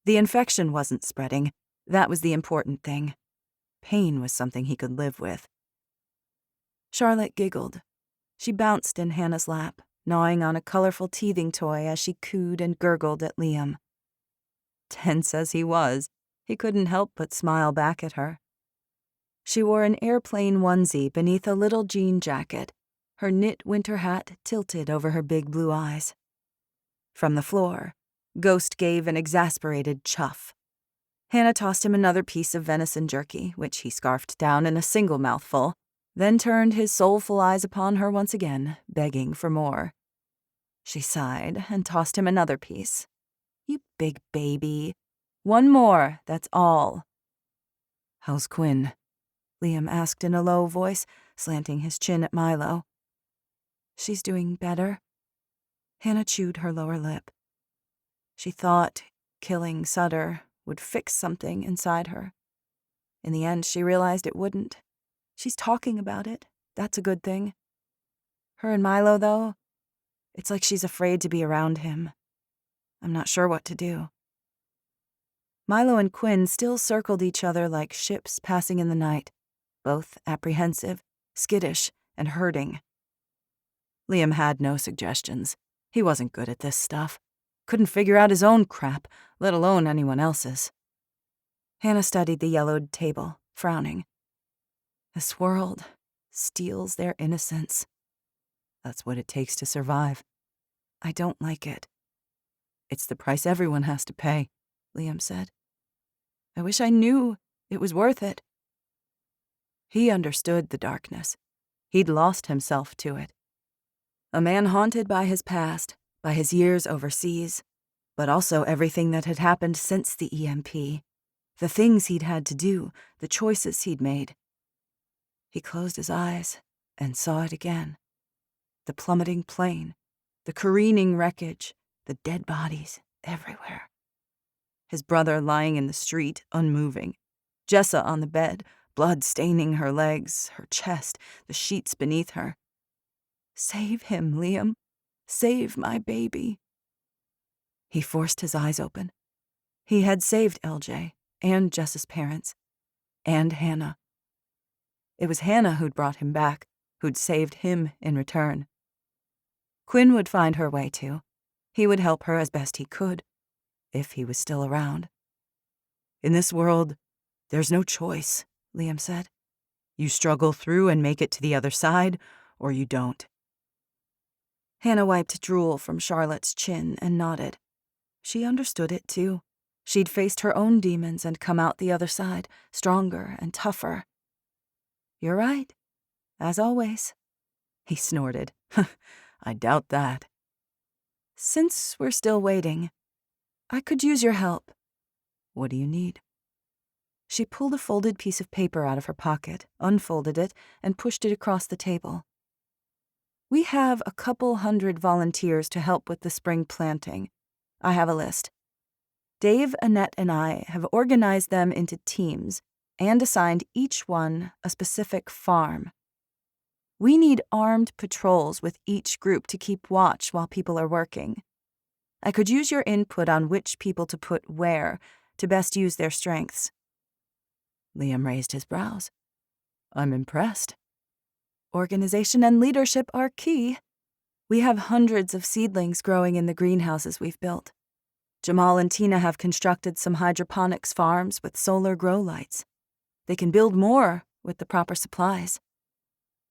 The infection wasn't spreading. That was the important thing. Pain was something he could live with. Charlotte giggled. She bounced in Hannah's lap, gnawing on a colorful teething toy as she cooed and gurgled at Liam. Tense as he was, he couldn't help but smile back at her. She wore an airplane onesie beneath a little jean jacket, her knit winter hat tilted over her big blue eyes. From the floor, Ghost gave an exasperated chuff. Hannah tossed him another piece of venison jerky, which he scarfed down in a single mouthful, then turned his soulful eyes upon her once again, begging for more. She sighed and tossed him another piece. You big baby. One more, that's all. How's Quinn? Liam asked in a low voice, slanting his chin at Milo. She's doing better. Hannah chewed her lower lip. She thought killing Sutter would fix something inside her. In the end, she realized it wouldn't. She's talking about it. That's a good thing. Her and Milo, though, It's like she's afraid to be around him. I'm not sure what to do. Milo and Quinn still circled each other like ships passing in the night, both apprehensive, skittish, and hurting. Liam had no suggestions. He wasn't good at this stuff. Couldn't figure out his own crap, let alone anyone else's. Hannah studied the yellowed table, frowning. This world steals their innocence. That's what it takes to survive. I don't like it. It's the price everyone has to pay, Liam said. I wish I knew it was worth it. He understood the darkness. He'd lost himself to it. A man haunted by his past, by his years overseas, but also everything that had happened since the EMP, the things he'd had to do, the choices he'd made. He closed his eyes and saw it again. The plummeting plane, the careening wreckage, the dead bodies everywhere. His brother lying in the street, unmoving. Jessa on the bed, blood staining her legs, her chest, the sheets beneath her. Save him, Liam. Save my baby. He forced his eyes open. He had saved LJ and Jessa's parents and Hannah. It was Hannah who'd brought him back, who'd saved him in return. Quinn would find her way too. He would help her as best he could, if he was still around. In this world, there's no choice, Liam said. You struggle through and make it to the other side, or you don't. Hannah wiped drool from Charlotte's chin and nodded. She understood it too. She'd faced her own demons and come out the other side, stronger and tougher. You're right, as always. He snorted. I doubt that. Since we're still waiting, I could use your help. What do you need? She pulled a folded piece of paper out of her pocket, unfolded it, and pushed it across the table. We have a couple hundred volunteers to help with the spring planting. I have a list. Dave, Annette, and I have organized them into teams and assigned each one a specific farm. We need armed patrols with each group to keep watch while people are working. I could use your input on which people to put where to best use their strengths. Liam raised his brows. I'm impressed. Organization and leadership are key. We have hundreds of seedlings growing in the greenhouses we've built. Jamal and Tina have constructed some hydroponics farms with solar grow lights. They can build more with the proper supplies.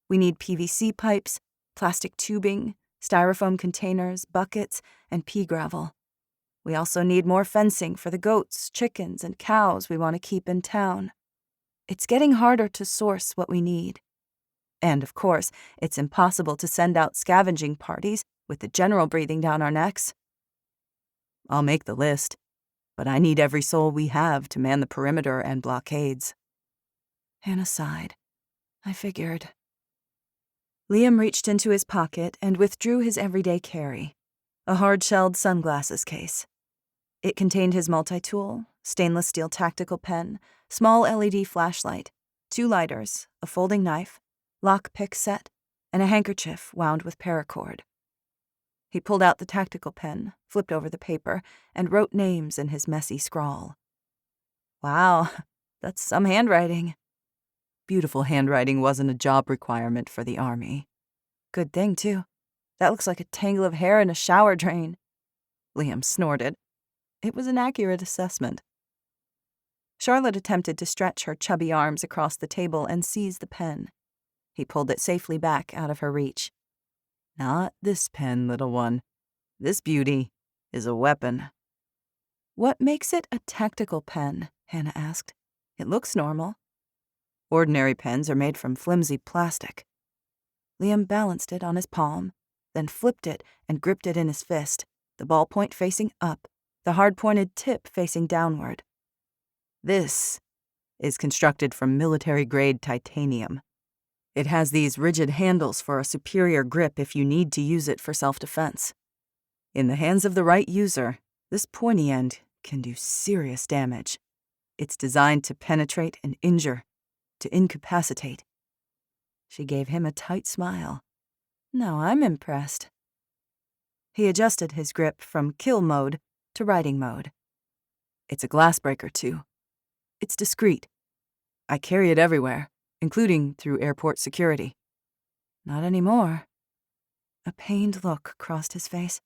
We need PVC pipes, plastic tubing, styrofoam containers, buckets, and pea gravel. We also need more fencing for the goats, chickens, and cows we want to keep in town. It's getting harder to source what we need. And, of course, it's impossible to send out scavenging parties with the general breathing down our necks. I'll make the list, but I need every soul we have to man the perimeter and blockades. Hannah sighed. I figured. Liam reached into his pocket and withdrew his everyday carry, a hard-shelled sunglasses case. It contained his multi-tool, stainless steel tactical pen, small LED flashlight, 2 lighters, a folding knife, lock-pick set, and a handkerchief wound with paracord. He pulled out the tactical pen, flipped over the paper, and wrote names in his messy scrawl. Wow, that's some handwriting. Beautiful handwriting wasn't a job requirement for the Army. Good thing, too. That looks like a tangle of hair in a shower drain. Liam snorted. It was an accurate assessment. Charlotte attempted to stretch her chubby arms across the table and seize the pen. He pulled it safely back out of her reach. Not this pen, little one. This beauty is a weapon. What makes it a tactical pen? Hannah asked. It looks normal. Ordinary pens are made from flimsy plastic. Liam balanced it on his palm, then flipped it and gripped it in his fist, the ballpoint facing up, the hard-pointed tip facing downward. This is constructed from military-grade titanium. It has these rigid handles for a superior grip if you need to use it for self-defense. In the hands of the right user, this pointy end can do serious damage. It's designed to penetrate and injure, to incapacitate. She gave him a tight smile. Now I'm impressed. He adjusted his grip from kill mode to writing mode. It's a glassbreaker, too. It's discreet. I carry it everywhere, including through airport security. Not anymore. A pained look crossed his face.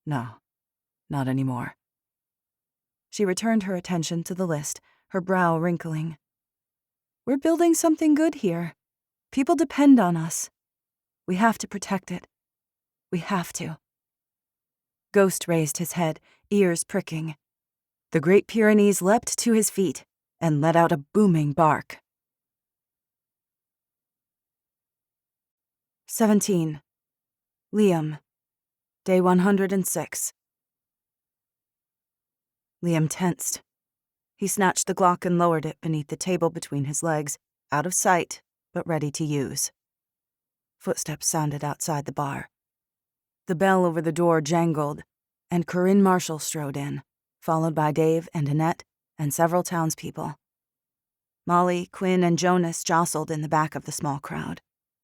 No, not anymore. She returned her attention to the list, her brow wrinkling. We're building something good here. People depend on us. We have to protect it. We have to. Ghost raised his head, ears pricking. The Great Pyrenees leapt to his feet and let out a booming bark. 17. Liam. Day 106. Liam tensed. He snatched the Glock and lowered it beneath the table between his legs, out of sight, but ready to use. Footsteps sounded outside the bar. The bell over the door jangled, and Corinne Marshall strode in, followed by Dave and Annette and several townspeople. Molly, Quinn, and Jonas jostled in the back of the small crowd,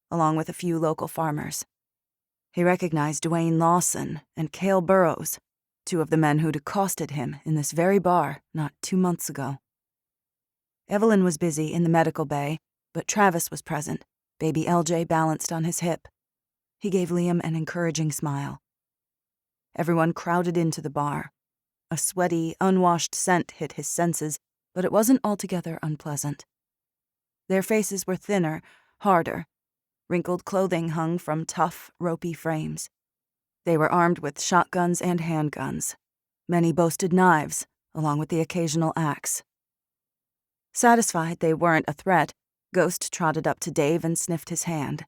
along with a few local farmers. He recognized Dwayne Lawson and Cale Burrows, two of the men who'd accosted him in this very bar not 2 months ago. Evelyn was busy in the medical bay, but Travis was present, baby LJ balanced on his hip. He gave Liam an encouraging smile. Everyone crowded into the bar. A sweaty, unwashed scent hit his senses, but it wasn't altogether unpleasant. Their faces were thinner, harder. Wrinkled clothing hung from tough, ropey frames. They were armed with shotguns and handguns. Many boasted knives, along with the occasional axe. Satisfied they weren't a threat, Ghost trotted up to Dave and sniffed his hand.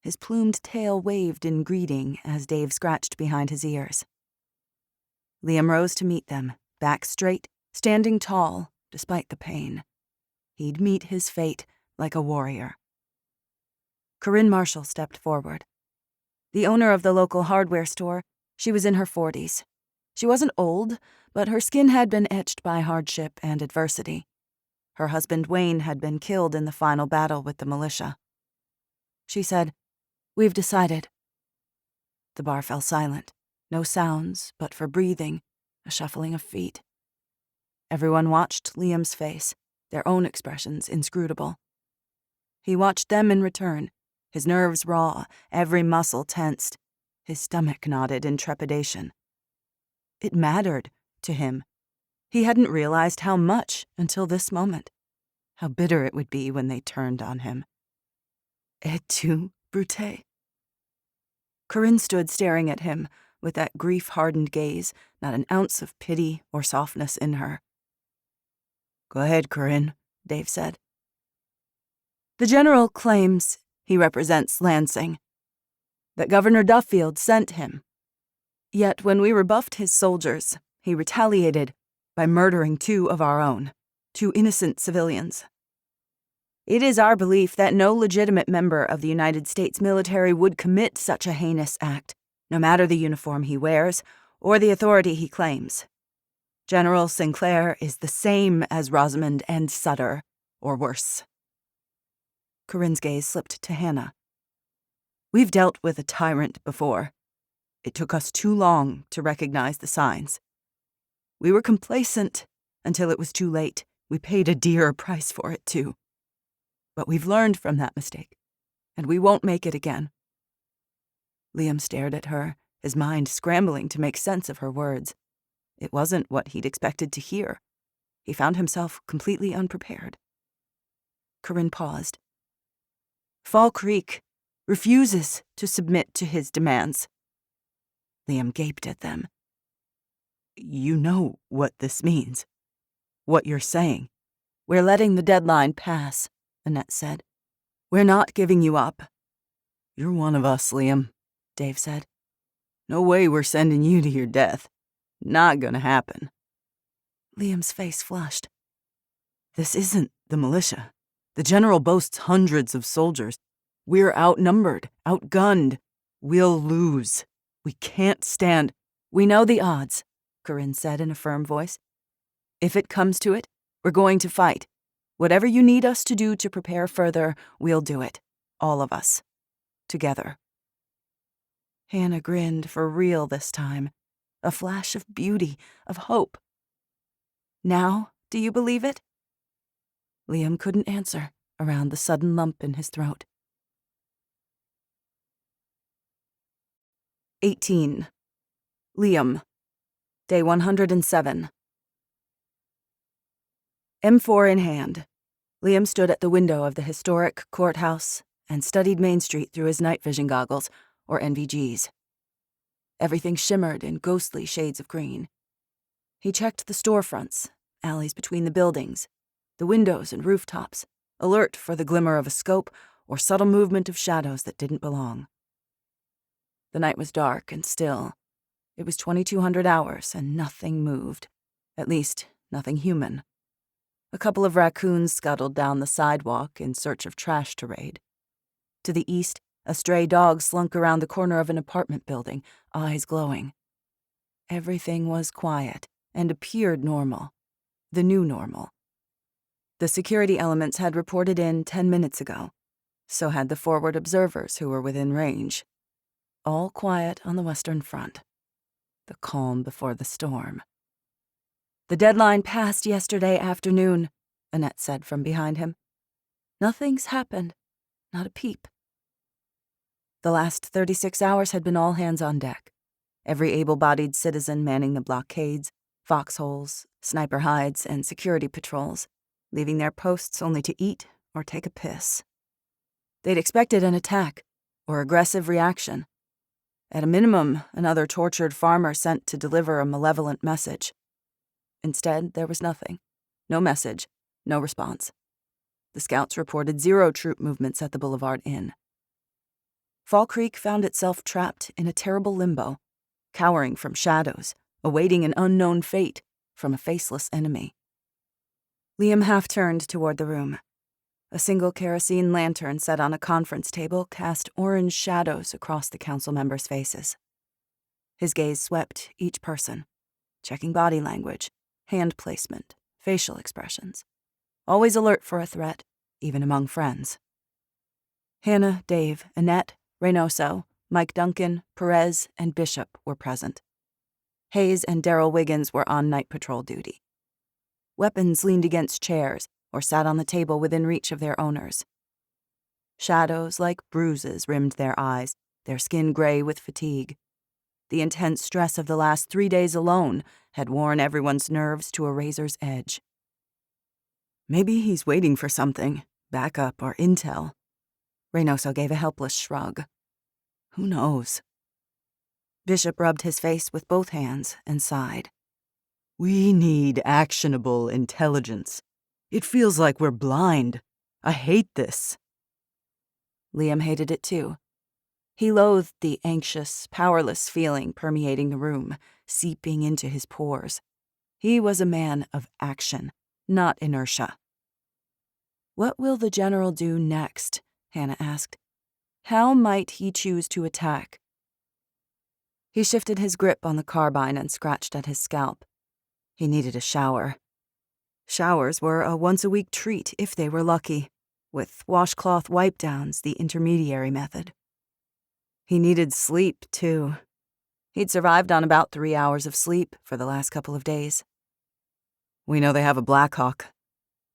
His plumed tail waved in greeting as Dave scratched behind his ears. Liam rose to meet them, back straight, standing tall, despite the pain. He'd meet his fate like a warrior. Corinne Marshall stepped forward. The owner of the local hardware store, she was in her 40s. She wasn't old, but her skin had been etched by hardship and adversity. Her husband Wayne had been killed in the final battle with the militia. She said, "We've decided." The bar fell silent. No sounds, but for breathing, a shuffling of feet. Everyone watched Liam's face, their own expressions inscrutable. He watched them in return, his nerves raw, every muscle tensed, his stomach knotted in trepidation. It mattered to him. He hadn't realized how much until this moment. How bitter it would be when they turned on him. Et tu, Brute? Corinne stood staring at him with that grief-hardened gaze, not an ounce of pity or softness in her. Go ahead, Corinne, Dave said. The general claims he represents Lansing, that Governor Duffield sent him. Yet when we rebuffed his soldiers, he retaliated by murdering 2 of our own, 2 innocent civilians. It is our belief that no legitimate member of the United States military would commit such a heinous act, no matter the uniform he wears or the authority he claims. General Sinclair is the same as Rosamond and Sutter, or worse. Corinne's gaze slipped to Hannah. We've dealt with a tyrant before. It took us too long to recognize the signs. We were complacent until it was too late. We paid a dear price for it, too. But we've learned from that mistake, and we won't make it again. Liam stared at her, his mind scrambling to make sense of her words. It wasn't what he'd expected to hear. He found himself completely unprepared. Corinne paused. Fall Creek refuses to submit to his demands. Liam gaped at them. You know what this means. What you're saying. We're letting the deadline pass, Annette said. We're not giving you up. You're one of us, Liam, Dave said. No way we're sending you to your death. Not gonna happen. Liam's face flushed. This isn't the militia. The general boasts hundreds of soldiers. We're outnumbered, outgunned. We'll lose. We can't stand. We know the odds, Corinne said in a firm voice. If it comes to it, we're going to fight. Whatever you need us to do to prepare further, we'll do it. All of us. Together. Hannah grinned for real this time. A flash of beauty, of hope. Now, do you believe it? Liam couldn't answer around the sudden lump in his throat. 18. Liam. Day 107. M4 in hand, Liam stood at the window of the historic courthouse and studied Main Street through his night vision goggles, or NVGs. Everything shimmered in ghostly shades of green. He checked the storefronts, alleys between the buildings, the windows and rooftops, alert for the glimmer of a scope or subtle movement of shadows that didn't belong. The night was dark and still. It was 2200 hours and nothing moved. At least, nothing human. A couple of raccoons scuttled down the sidewalk in search of trash to raid. To the east, a stray dog slunk around the corner of an apartment building, eyes glowing. Everything was quiet and appeared normal. The new normal. The security elements had reported in 10 minutes ago. So had the forward observers who were within range. All quiet on the Western Front. The calm before the storm. The deadline passed yesterday afternoon, Annette said from behind him. Nothing's happened. Not a peep. The last 36 hours had been all hands on deck. Every able-bodied citizen manning the blockades, foxholes, sniper hides, and security patrols, leaving their posts only to eat or take a piss. They'd expected an attack or aggressive reaction. At a minimum, another tortured farmer sent to deliver a malevolent message. Instead, there was nothing. No message, no response. The scouts reported 0 troop movements at the Boulevard Inn. Fall Creek found itself trapped in a terrible limbo, cowering from shadows, awaiting an unknown fate from a faceless enemy. Liam half-turned toward the room. A single kerosene lantern set on a conference table cast orange shadows across the council members' faces. His gaze swept each person, checking body language, hand placement, facial expressions. Always alert for a threat, even among friends. Hannah, Dave, Annette, Reynoso, Mike Duncan, Perez, and Bishop were present. Hayes and Daryl Wiggins were on night patrol duty. Weapons leaned against chairs or sat on the table within reach of their owners. Shadows like bruises rimmed their eyes, their skin gray with fatigue. The intense stress of the last 3 days alone had worn everyone's nerves to a razor's edge. Maybe he's waiting for something, backup or intel. Reynoso gave a helpless shrug. Who knows? Bishop rubbed his face with both hands and sighed. We need actionable intelligence. It feels like we're blind. I hate this. Liam hated it too. He loathed the anxious, powerless feeling permeating the room, seeping into his pores. He was a man of action, not inertia. What will the general do next? Hannah asked. How might he choose to attack? He shifted his grip on the carbine and scratched at his scalp. He needed a shower. Showers were a once-a-week treat if they were lucky, with washcloth wipe-downs the intermediary method. He needed sleep, too. He'd survived on about 3 hours of sleep for the last couple of days. We know they have a Blackhawk,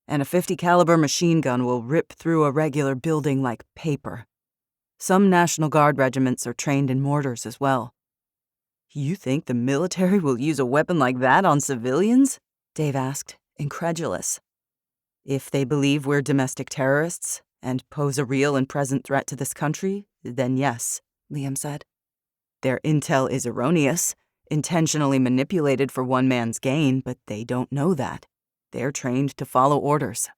and a .50 caliber machine gun will rip through a regular building like paper. Some National Guard regiments are trained in mortars as well. You think the military will use a weapon like that on civilians? Dave asked, incredulous. If they believe we're domestic terrorists and pose a real and present threat to this country, then yes, Liam said. Their intel is erroneous, intentionally manipulated for one man's gain, but they don't know that. They're trained to follow orders.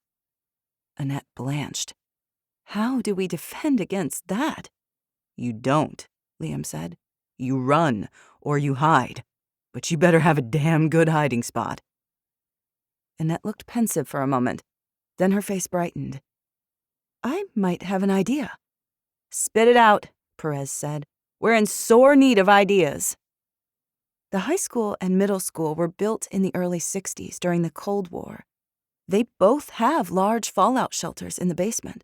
Annette blanched. How do we defend against that? You don't, Liam said. You run, or you hide. But you better have a damn good hiding spot. Annette looked pensive for a moment. Then her face brightened. I might have an idea. Spit it out, Perez said. We're in sore need of ideas. The high school and middle school were built in the early 60s during the Cold War. They both have large fallout shelters in the basement.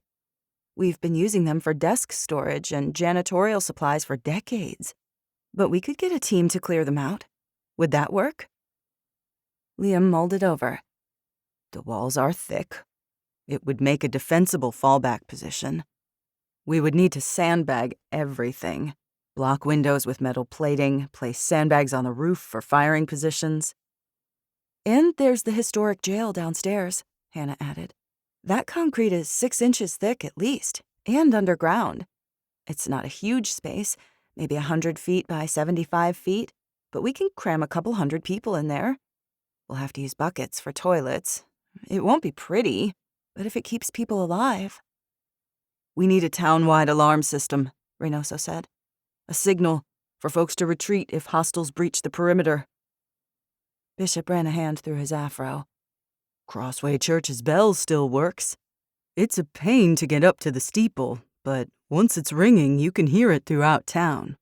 We've been using them for desk storage and janitorial supplies for decades. But we could get a team to clear them out. Would that work? Liam mulled it over. The walls are thick. It would make a defensible fallback position. We would need to sandbag everything. Block windows with metal plating, place sandbags on the roof for firing positions. And there's the historic jail downstairs, Hannah added. That concrete is 6 inches thick at least, and underground. It's not a huge space, maybe 100 feet by 75 feet, but we can cram a couple hundred people in there. We'll have to use buckets for toilets. It won't be pretty, but if it keeps people alive. We need a town-wide alarm system, Reynoso said. A signal for folks to retreat if hostiles breach the perimeter. Bishop ran a hand through his afro. Crossway Church's bell still works. It's a pain to get up to the steeple, but once it's ringing, you can hear it throughout town.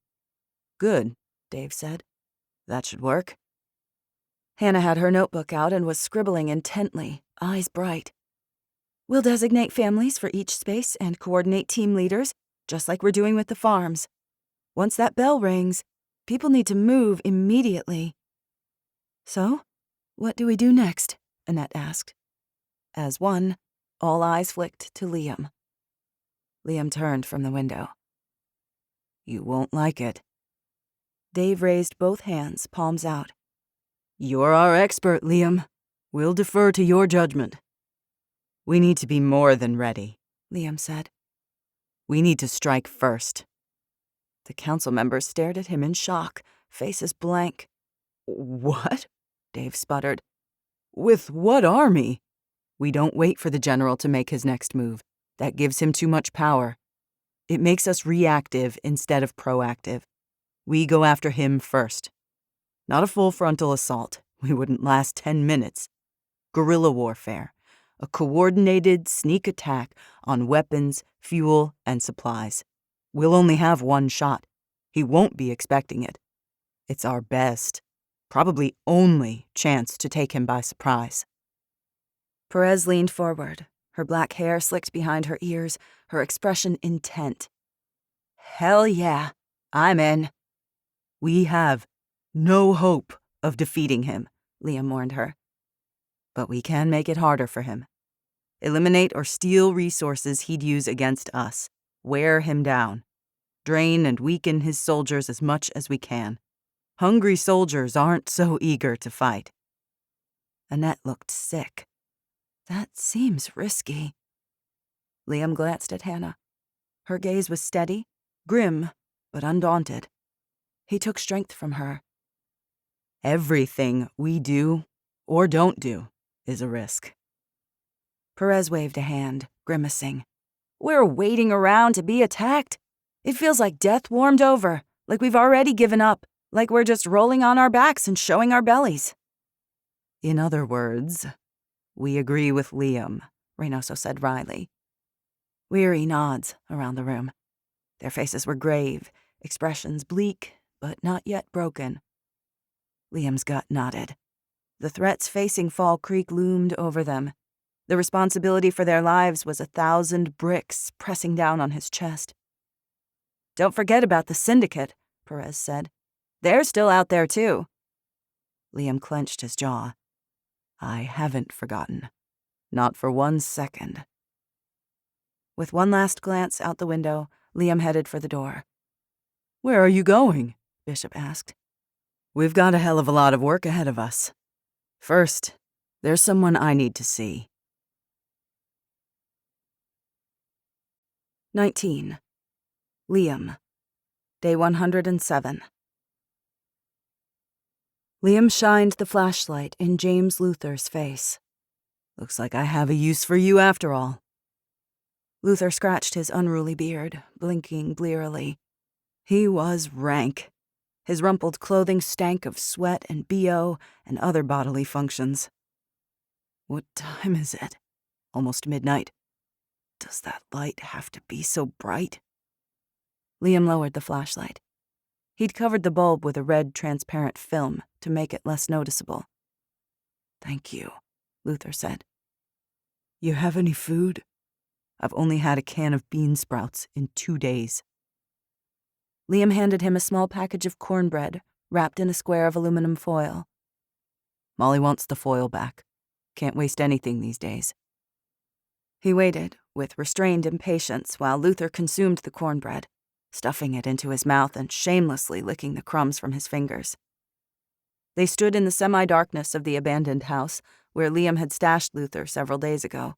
Good, Dave said. That should work. Hannah had her notebook out and was scribbling intently, eyes bright. We'll designate families for each space and coordinate team leaders, just like we're doing with the farms. Once that bell rings, people need to move immediately. So, what do we do next? Annette asked. As one, all eyes flicked to Liam. Liam turned from the window. You won't like it. Dave raised both hands, palms out. You're our expert, Liam. We'll defer to your judgment. We need to be more than ready, Liam said. We need to strike first. The council members stared at him in shock, faces blank. What? Dave sputtered. With what army? We don't wait for the general to make his next move. That gives him too much power. It makes us reactive instead of proactive. We go after him first. Not a full frontal assault. We wouldn't last 10 minutes. Guerrilla warfare. A coordinated sneak attack on weapons, fuel, and supplies. We'll only have one shot. He won't be expecting it. It's our best, probably only chance to take him by surprise. Perez leaned forward, her black hair slicked behind her ears, her expression intent. Hell yeah, I'm in. We have no hope of defeating him, Liam warned her. But we can make it harder for him. Eliminate or steal resources he'd use against us. Wear him down. Drain and weaken his soldiers as much as we can. Hungry soldiers aren't so eager to fight. Annette looked sick. That seems risky. Liam glanced at Hannah. Her gaze was steady, grim, but undaunted. He took strength from her. Everything we do or don't do is a risk. Perez waved a hand, grimacing. We're waiting around to be attacked. It feels like death warmed over, like we've already given up, like we're just rolling on our backs and showing our bellies. In other words, we agree with Liam, Reynoso said wryly. Weary nods around the room. Their faces were grave, expressions bleak, but not yet broken. Liam's gut nodded. The threats facing Fall Creek loomed over them. The responsibility for their lives was 1,000 bricks pressing down on his chest. Don't forget about the syndicate, Perez said. They're still out there, too. Liam clenched his jaw. I haven't forgotten. Not for 1 second. With one last glance out the window, Liam headed for the door. Where are you going? Bishop asked. We've got a hell of a lot of work ahead of us. First, there's someone I need to see. 19. Liam. Day 107. Liam shined the flashlight in James Luther's face. Looks like I have a use for you after all. Luther scratched his unruly beard, blinking blearily. He was rank. His rumpled clothing stank of sweat and BO and other bodily functions. What time is it? Almost midnight. Does that light have to be so bright? Liam lowered the flashlight. He'd covered the bulb with a red, transparent film to make it less noticeable. Thank you, Luther said. You have any food? I've only had a can of bean sprouts in 2 days. Liam handed him a small package of cornbread wrapped in a square of aluminum foil. Molly wants the foil back. Can't waste anything these days. He waited, with restrained impatience, while Luther consumed the cornbread, stuffing it into his mouth and shamelessly licking the crumbs from his fingers. They stood in the semi-darkness of the abandoned house, where Liam had stashed Luther several days ago.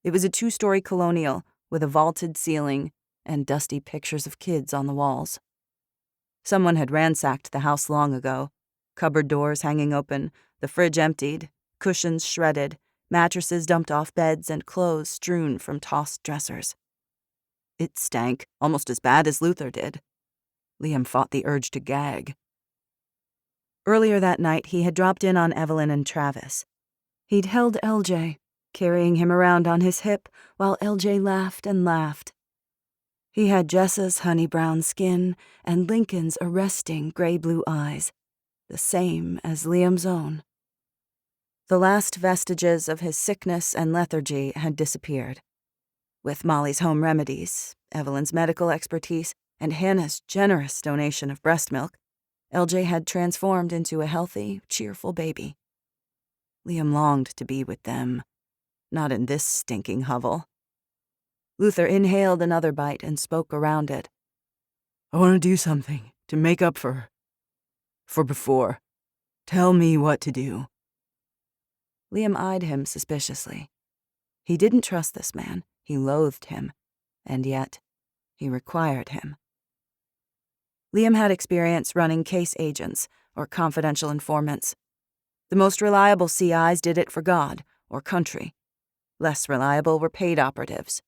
It was a 2-story colonial with a vaulted ceiling and dusty pictures of kids on the walls. Someone had ransacked the house long ago, cupboard doors hanging open, the fridge emptied, cushions shredded, mattresses dumped off beds, and clothes strewn from tossed dressers. It stank, almost as bad as Luther did. Liam fought the urge to gag. Earlier that night, he had dropped in on Evelyn and Travis. He'd held LJ, carrying him around on his hip while LJ laughed and laughed. He had Jessa's honey-brown skin and Lincoln's arresting gray-blue eyes, the same as Liam's own. The last vestiges of his sickness and lethargy had disappeared. With Molly's home remedies, Evelyn's medical expertise, and Hannah's generous donation of breast milk, LJ had transformed into a healthy, cheerful baby. Liam longed to be with them, not in this stinking hovel. Luther inhaled another bite and spoke around it. I want to do something to make up for before. Tell me what to do. Liam eyed him suspiciously. He didn't trust this man. He loathed him. And yet, he required him. Liam had experience running case agents, or confidential informants. The most reliable CIs did it for God or country. Less reliable were paid operatives.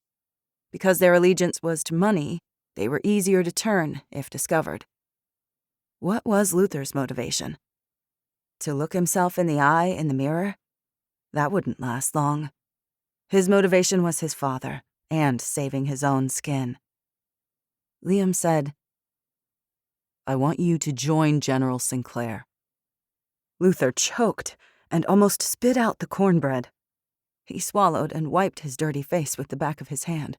Because their allegiance was to money, they were easier to turn if discovered. What was Luther's motivation? To look himself in the eye in the mirror? That wouldn't last long. His motivation was his father and saving his own skin. Liam said, I want you to join General Sinclair. Luther choked and almost spit out the cornbread. He swallowed and wiped his dirty face with the back of his hand.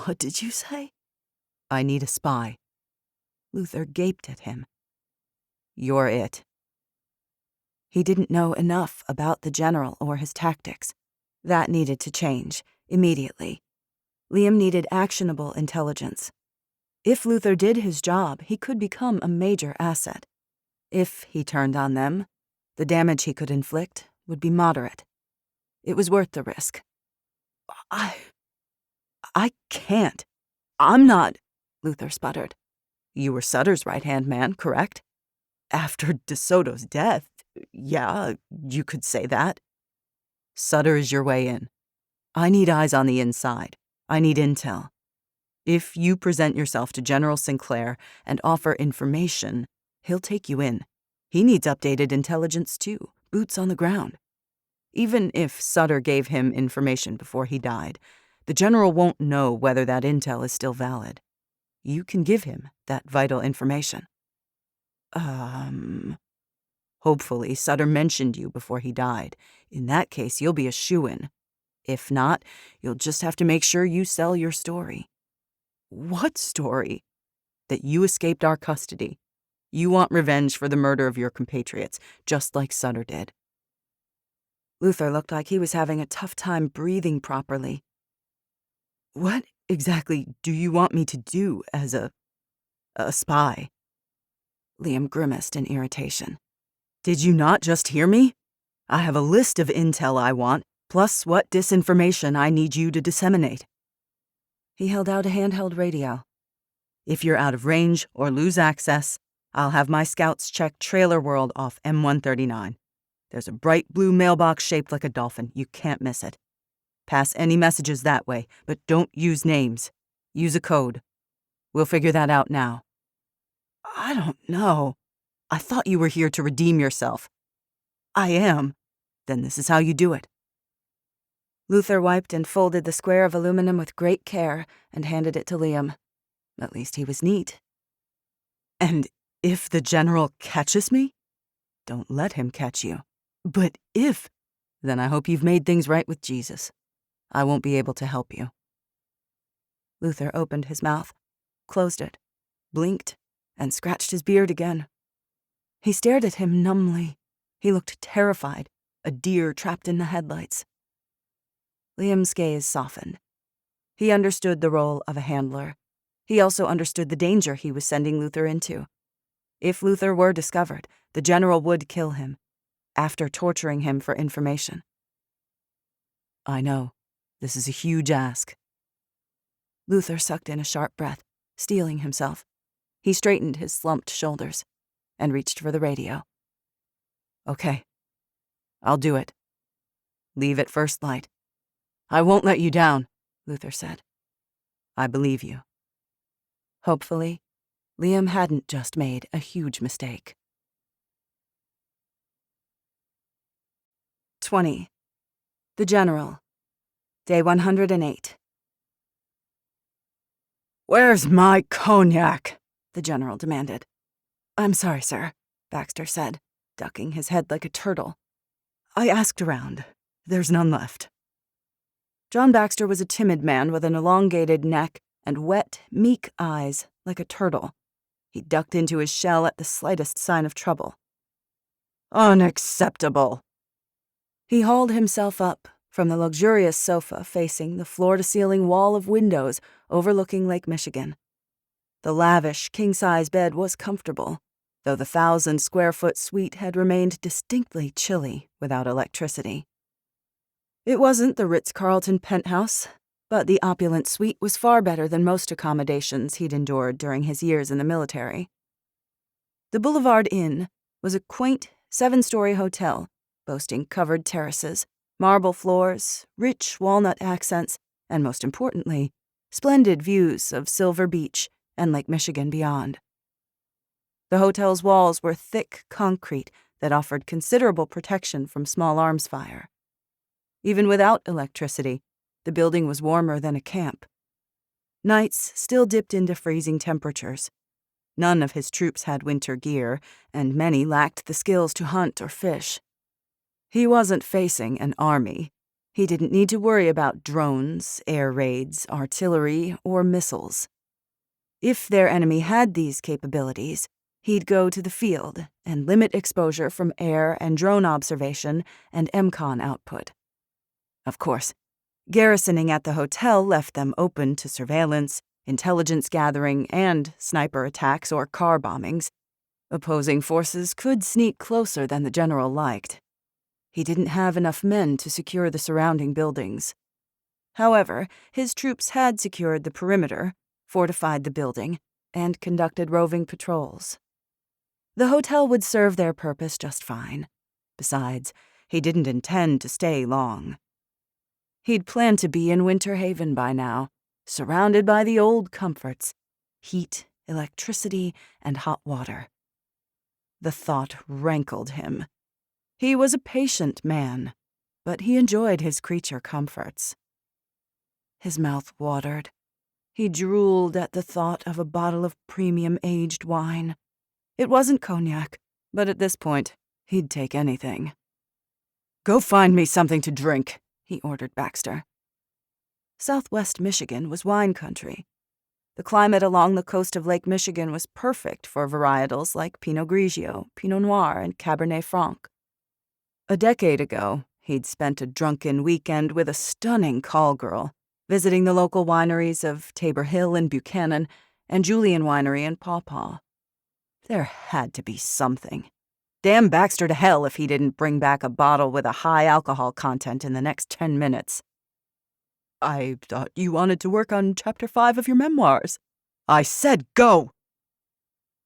What did you say? I need a spy. Luther gaped at him. You're it. He didn't know enough about the general or his tactics. That needed to change, immediately. Liam needed actionable intelligence. If Luther did his job, he could become a major asset. If he turned on them, the damage he could inflict would be moderate. It was worth the risk. I can't. I'm not, Luther sputtered. You were Sutter's right-hand man, correct? After DeSoto's death, yeah, you could say that. Sutter is your way in. I need eyes on the inside. I need intel. If you present yourself to General Sinclair and offer information, he'll take you in. He needs updated intelligence too, boots on the ground. Even if Sutter gave him information before he died, the general won't know whether that intel is still valid. You can give him that vital information. Hopefully Sutter mentioned you before he died. In that case, you'll be a shoo-in. If not, you'll just have to make sure you sell your story. What story? That you escaped our custody. You want revenge for the murder of your compatriots, just like Sutter did. Luther looked like he was having a tough time breathing properly. What exactly do you want me to do as a spy? Liam grimaced in irritation. Did you not just hear me? I have a list of intel I want, plus what disinformation I need you to disseminate. He held out a handheld radio. If you're out of range or lose access, I'll have my scouts check Trailer World off M139. There's a bright blue mailbox shaped like a dolphin. You can't miss it. Pass any messages that way, but don't use names. Use a code. We'll figure that out now. I don't know. I thought you were here to redeem yourself. I am. Then this is how you do it. Luther wiped and folded the square of aluminum with great care and handed it to Liam. At least he was neat. And if the general catches me? Don't let him catch you. But if, then I hope you've made things right with Jesus. I won't be able to help you. Luther opened his mouth, closed it, blinked, and scratched his beard again. He stared at him numbly. He looked terrified, a deer trapped in the headlights. Liam's gaze softened. He understood the role of a handler. He also understood the danger he was sending Luther into. If Luther were discovered, the general would kill him, after torturing him for information. I know. This is a huge ask. Luther sucked in a sharp breath, steeling himself. He straightened his slumped shoulders and reached for the radio. Okay. I'll do it. Leave at first light. I won't let you down, Luther said. I believe you. Hopefully, Liam hadn't just made a huge mistake. 20. The General. Day 108. Where's my cognac? The general demanded. I'm sorry, sir, Baxter said, ducking his head like a turtle. I asked around. There's none left. John Baxter was a timid man with an elongated neck and wet, meek eyes like a turtle. He ducked into his shell at the slightest sign of trouble. Unacceptable. He hauled himself up from the luxurious sofa facing the floor-to-ceiling wall of windows overlooking Lake Michigan. The lavish, king-size bed was comfortable, though the 1,000-square-foot suite had remained distinctly chilly without electricity. It wasn't the Ritz-Carlton penthouse, but the opulent suite was far better than most accommodations he'd endured during his years in the military. The Boulevard Inn was a quaint, 7-story hotel, boasting covered terraces, marble floors, rich walnut accents, and most importantly, splendid views of Silver Beach and Lake Michigan beyond. The hotel's walls were thick concrete that offered considerable protection from small arms fire. Even without electricity, the building was warmer than a camp. Nights still dipped into freezing temperatures. None of his troops had winter gear, and many lacked the skills to hunt or fish. He wasn't facing an army. He didn't need to worry about drones, air raids, artillery, or missiles. If their enemy had these capabilities, he'd go to the field and limit exposure from air and drone observation and MCON output. Of course, garrisoning at the hotel left them open to surveillance, intelligence gathering, and sniper attacks or car bombings. Opposing forces could sneak closer than the general liked. He didn't have enough men to secure the surrounding buildings. However, his troops had secured the perimeter, fortified the building, and conducted roving patrols. The hotel would serve their purpose just fine. Besides, he didn't intend to stay long. He'd planned to be in Winter Haven by now, surrounded by the old comforts, heat, electricity, and hot water. The thought rankled him. He was a patient man, but he enjoyed his creature comforts. His mouth watered. He drooled at the thought of a bottle of premium aged wine. It wasn't cognac, but at this point, he'd take anything. Go find me something to drink, he ordered Baxter. Southwest Michigan was wine country. The climate along the coast of Lake Michigan was perfect for varietals like Pinot Grigio, Pinot Noir, and Cabernet Franc. A decade ago, he'd spent a drunken weekend with a stunning call girl, visiting the local wineries of Tabor Hill in Buchanan and Julian Winery in Paw Paw. There had to be something. Damn Baxter to hell if he didn't bring back a bottle with a high alcohol content in the next 10 minutes. I thought you wanted to work on Chapter 5 of your memoirs. I said go!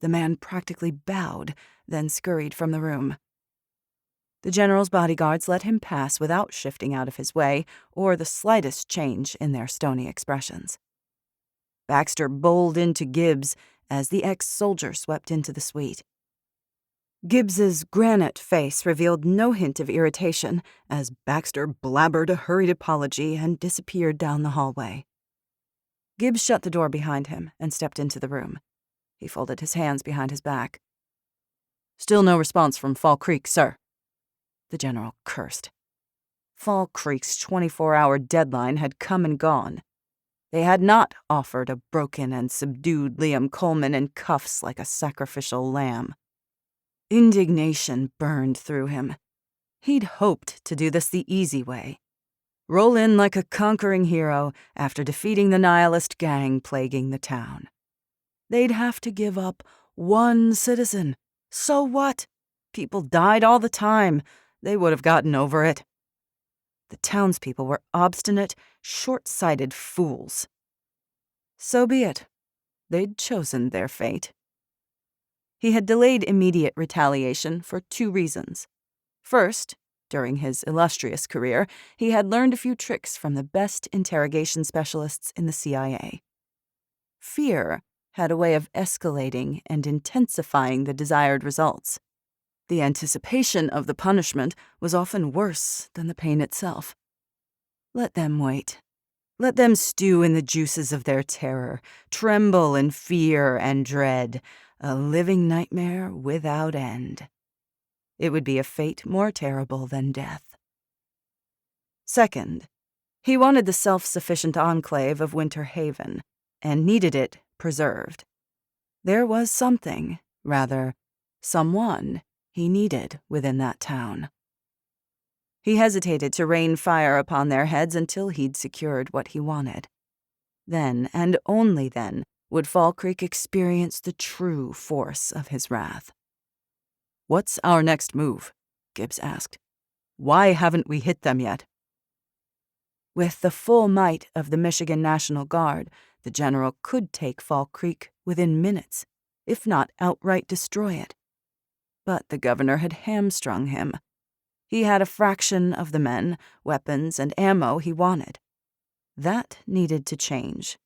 The man practically bowed, then scurried from the room. The general's bodyguards let him pass without shifting out of his way or the slightest change in their stony expressions. Baxter bowled into Gibbs as the ex-soldier swept into the suite. Gibbs's granite face revealed no hint of irritation as Baxter blabbered a hurried apology and disappeared down the hallway. Gibbs shut the door behind him and stepped into the room. He folded his hands behind his back. Still no response from Fall Creek, sir. The general cursed. Fall Creek's 24-hour deadline had come and gone. They had not offered a broken and subdued Liam Coleman in cuffs like a sacrificial lamb. Indignation burned through him. He'd hoped to do this the easy way. Roll in like a conquering hero after defeating the nihilist gang plaguing the town. They'd have to give up one citizen. So what? People died all the time. They would have gotten over it. The townspeople were obstinate, short-sighted fools. So be it. They'd chosen their fate. He had delayed immediate retaliation for 2 reasons. First, during his illustrious career, he had learned a few tricks from the best interrogation specialists in the CIA. Fear had a way of escalating and intensifying the desired results. The anticipation of the punishment was often worse than the pain itself. Let them wait. Let them stew in the juices of their terror, tremble in fear and dread, a living nightmare without end. It would be a fate more terrible than death. Second, he wanted the self-sufficient enclave of Winter Haven, and needed it preserved. There was something, rather, someone he needed within that town. He hesitated to rain fire upon their heads until he'd secured what he wanted. Then, and only then, would Fall Creek experience the true force of his wrath. "What's our next move?" Gibbs asked. "Why haven't we hit them yet?" With the full might of the Michigan National Guard, the general could take Fall Creek within minutes, if not outright destroy it. But the governor had hamstrung him. He had a fraction of the men, weapons, and ammo he wanted. That needed to change.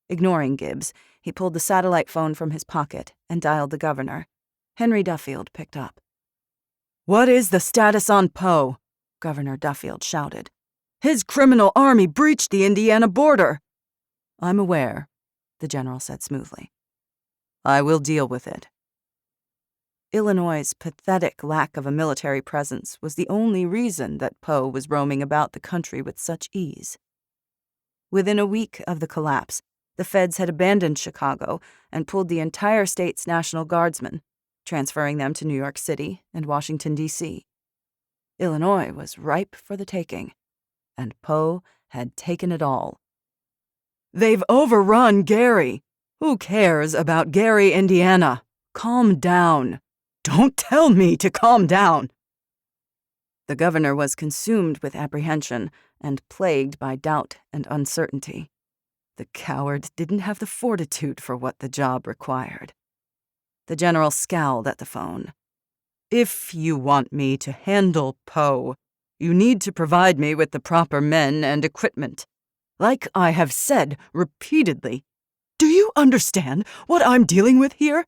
Ignoring Gibbs, he pulled the satellite phone from his pocket and dialed the governor. Henry Duffield picked up. "What is the status on Poe?" Governor Duffield shouted. "His criminal army breached the Indiana border." "I'm aware," the general said smoothly. "I will deal with it." Illinois' pathetic lack of a military presence was the only reason that Poe was roaming about the country with such ease. Within a week of the collapse, the feds had abandoned Chicago and pulled the entire state's National Guardsmen, transferring them to New York City and Washington, D.C. Illinois was ripe for the taking, and Poe had taken it all. "They've overrun Gary. Who cares about Gary, Indiana? Calm down. Don't tell me to calm down." The governor was consumed with apprehension and plagued by doubt and uncertainty. The coward didn't have the fortitude for what the job required. The general scowled at the phone. "If you want me to handle Poe, you need to provide me with the proper men and equipment. Like I have said repeatedly, do you understand what I'm dealing with here?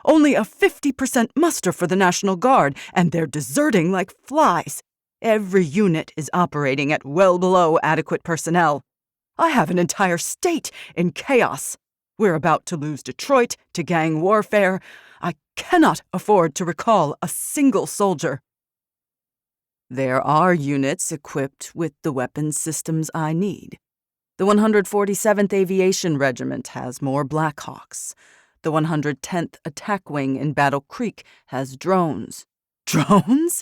Only a 50% muster for the National Guard, and they're deserting like flies. Every unit is operating at well below adequate personnel. I have an entire state in chaos. We're about to lose Detroit to gang warfare. I cannot afford to recall a single soldier." "There are units equipped with the weapons systems I need. The 147th Aviation Regiment has more Blackhawks. The 110th Attack Wing in Battle Creek has drones." "Drones?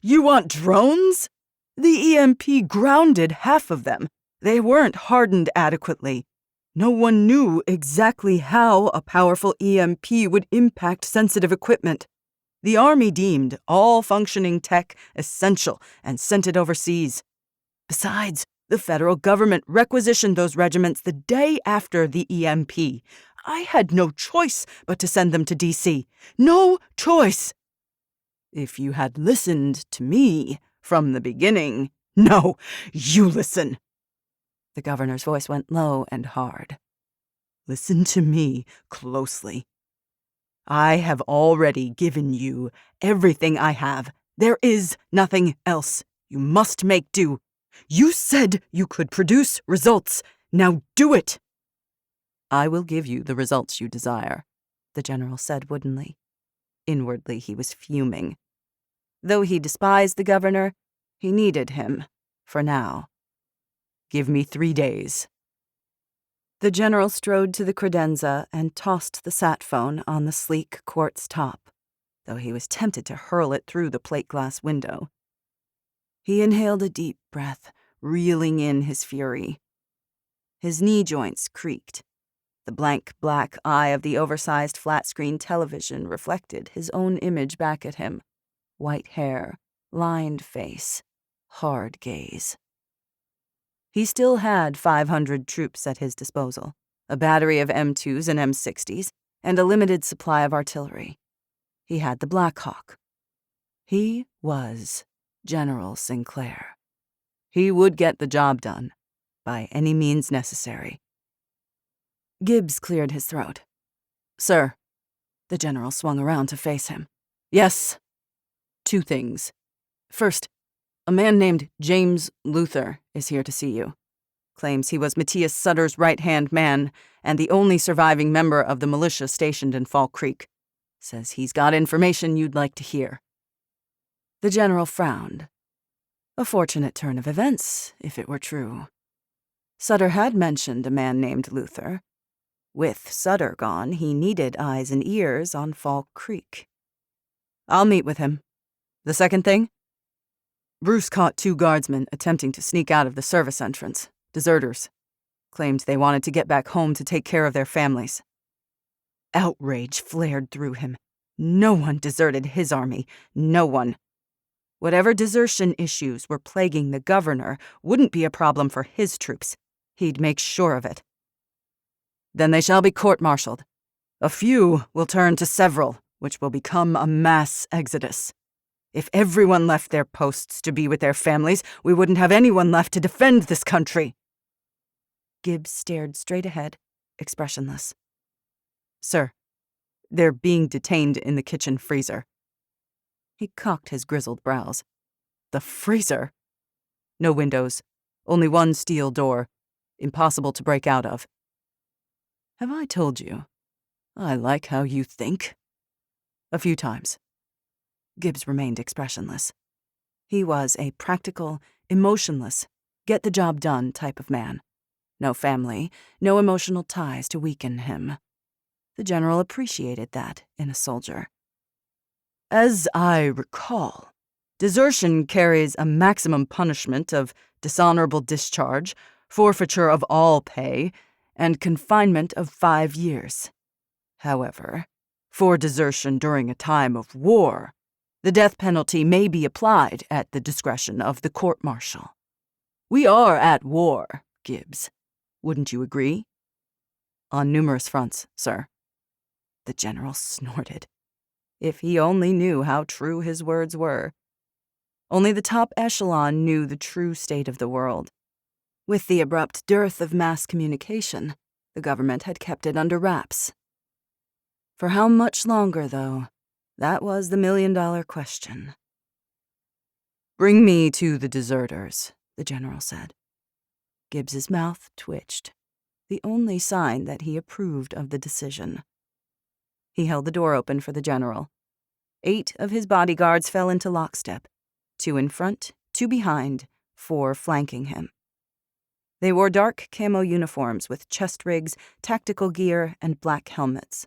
You want drones?" "The EMP grounded half of them. They weren't hardened adequately. No one knew exactly how a powerful EMP would impact sensitive equipment. The Army deemed all functioning tech essential and sent it overseas. Besides, the federal government requisitioned those regiments the day after the EMP. I had no choice but to send them to D.C. No choice. If you had listened to me from the beginning—" "No, you listen." The governor's voice went low and hard. "Listen to me closely. I have already given you everything I have. There is nothing else. You must make do. You said you could produce results. Now do it." "I will give you the results you desire," the general said woodenly. Inwardly, he was fuming. Though he despised the governor, he needed him, for now. "Give me 3 days. The general strode to the credenza and tossed the sat phone on the sleek quartz top, though he was tempted to hurl it through the plate glass window. He inhaled a deep breath, reeling in his fury. His knee joints creaked. The blank black eye of the oversized flat-screen television reflected his own image back at him. White hair, lined face, hard gaze. He still had 500 troops at his disposal, a battery of M2s and M60s, and a limited supply of artillery. He had the Black Hawk. He was General Sinclair. He would get the job done, by any means necessary. Gibbs cleared his throat. "Sir." The general swung around to face him. "Yes. 2 things. First, a man named James Luther is here to see you. Claims he was Matthias Sutter's right-hand man and the only surviving member of the militia stationed in Fall Creek. Says he's got information you'd like to hear." The general frowned. A fortunate turn of events, if it were true. Sutter had mentioned a man named Luther. With Sutter gone, he needed eyes and ears on Fall Creek. "I'll meet with him. The second thing? Bruce caught 2 guardsmen attempting to sneak out of the service entrance. Deserters. Claimed they wanted to get back home to take care of their families." Outrage flared through him. No one deserted his army. No one. Whatever desertion issues were plaguing the governor wouldn't be a problem for his troops. He'd make sure of it. "Then they shall be court-martialed. A few will turn to several, which will become a mass exodus. If everyone left their posts to be with their families, we wouldn't have anyone left to defend this country." Gibbs stared straight ahead, expressionless. "Sir, they're being detained in the kitchen freezer." He cocked his grizzled brows. "The freezer? No windows, only one steel door, impossible to break out of. Have I told you? I like how you think." "A few times." Gibbs remained expressionless. He was a practical, emotionless, get-the-job-done type of man. No family, no emotional ties to weaken him. The general appreciated that in a soldier. "As I recall, desertion carries a maximum punishment of dishonorable discharge, forfeiture of all pay, and confinement of 5 years. However, for desertion during a time of war, the death penalty may be applied at the discretion of the court-martial. We are at war, Gibbs. Wouldn't you agree?" "On numerous fronts, sir." The general snorted. If he only knew how true his words were. Only the top echelon knew the true state of the world. With the abrupt dearth of mass communication, the government had kept it under wraps. For how much longer, though? That was the million-dollar question. "Bring me to the deserters," the general said. Gibbs's mouth twitched, the only sign that he approved of the decision. He held the door open for the general. 8 of his bodyguards fell into lockstep, 2 in front, 2 behind, 4 flanking him. They wore dark camo uniforms with chest rigs, tactical gear, and black helmets.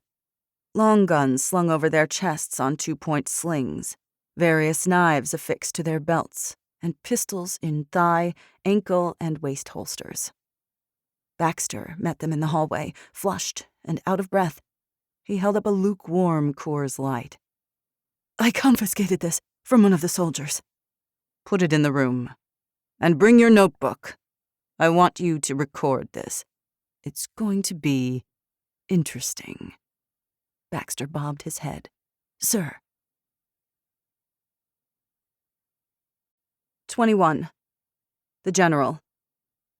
Long guns slung over their chests on 2-point slings, various knives affixed to their belts, and pistols in thigh, ankle, and waist holsters. Baxter met them in the hallway, flushed and out of breath. He held up a lukewarm Coors Light. "I confiscated this from one of the soldiers." "Put it in the room. And bring your notebook. I want you to record this. It's going to be interesting." Baxter bobbed his head. "Sir." 21. The General.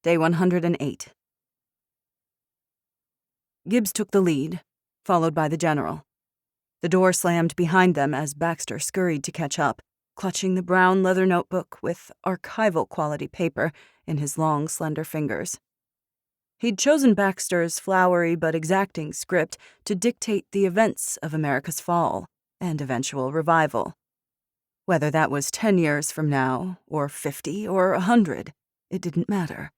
Day 108. Gibbs took the lead, followed by the general. The door slammed behind them as Baxter scurried to catch up, clutching the brown leather notebook with archival-quality paper in his long, slender fingers. He'd chosen Baxter's flowery but exacting script to dictate the events of America's fall and eventual revival. Whether that was 10 years from now, or 50, or 100, it didn't matter.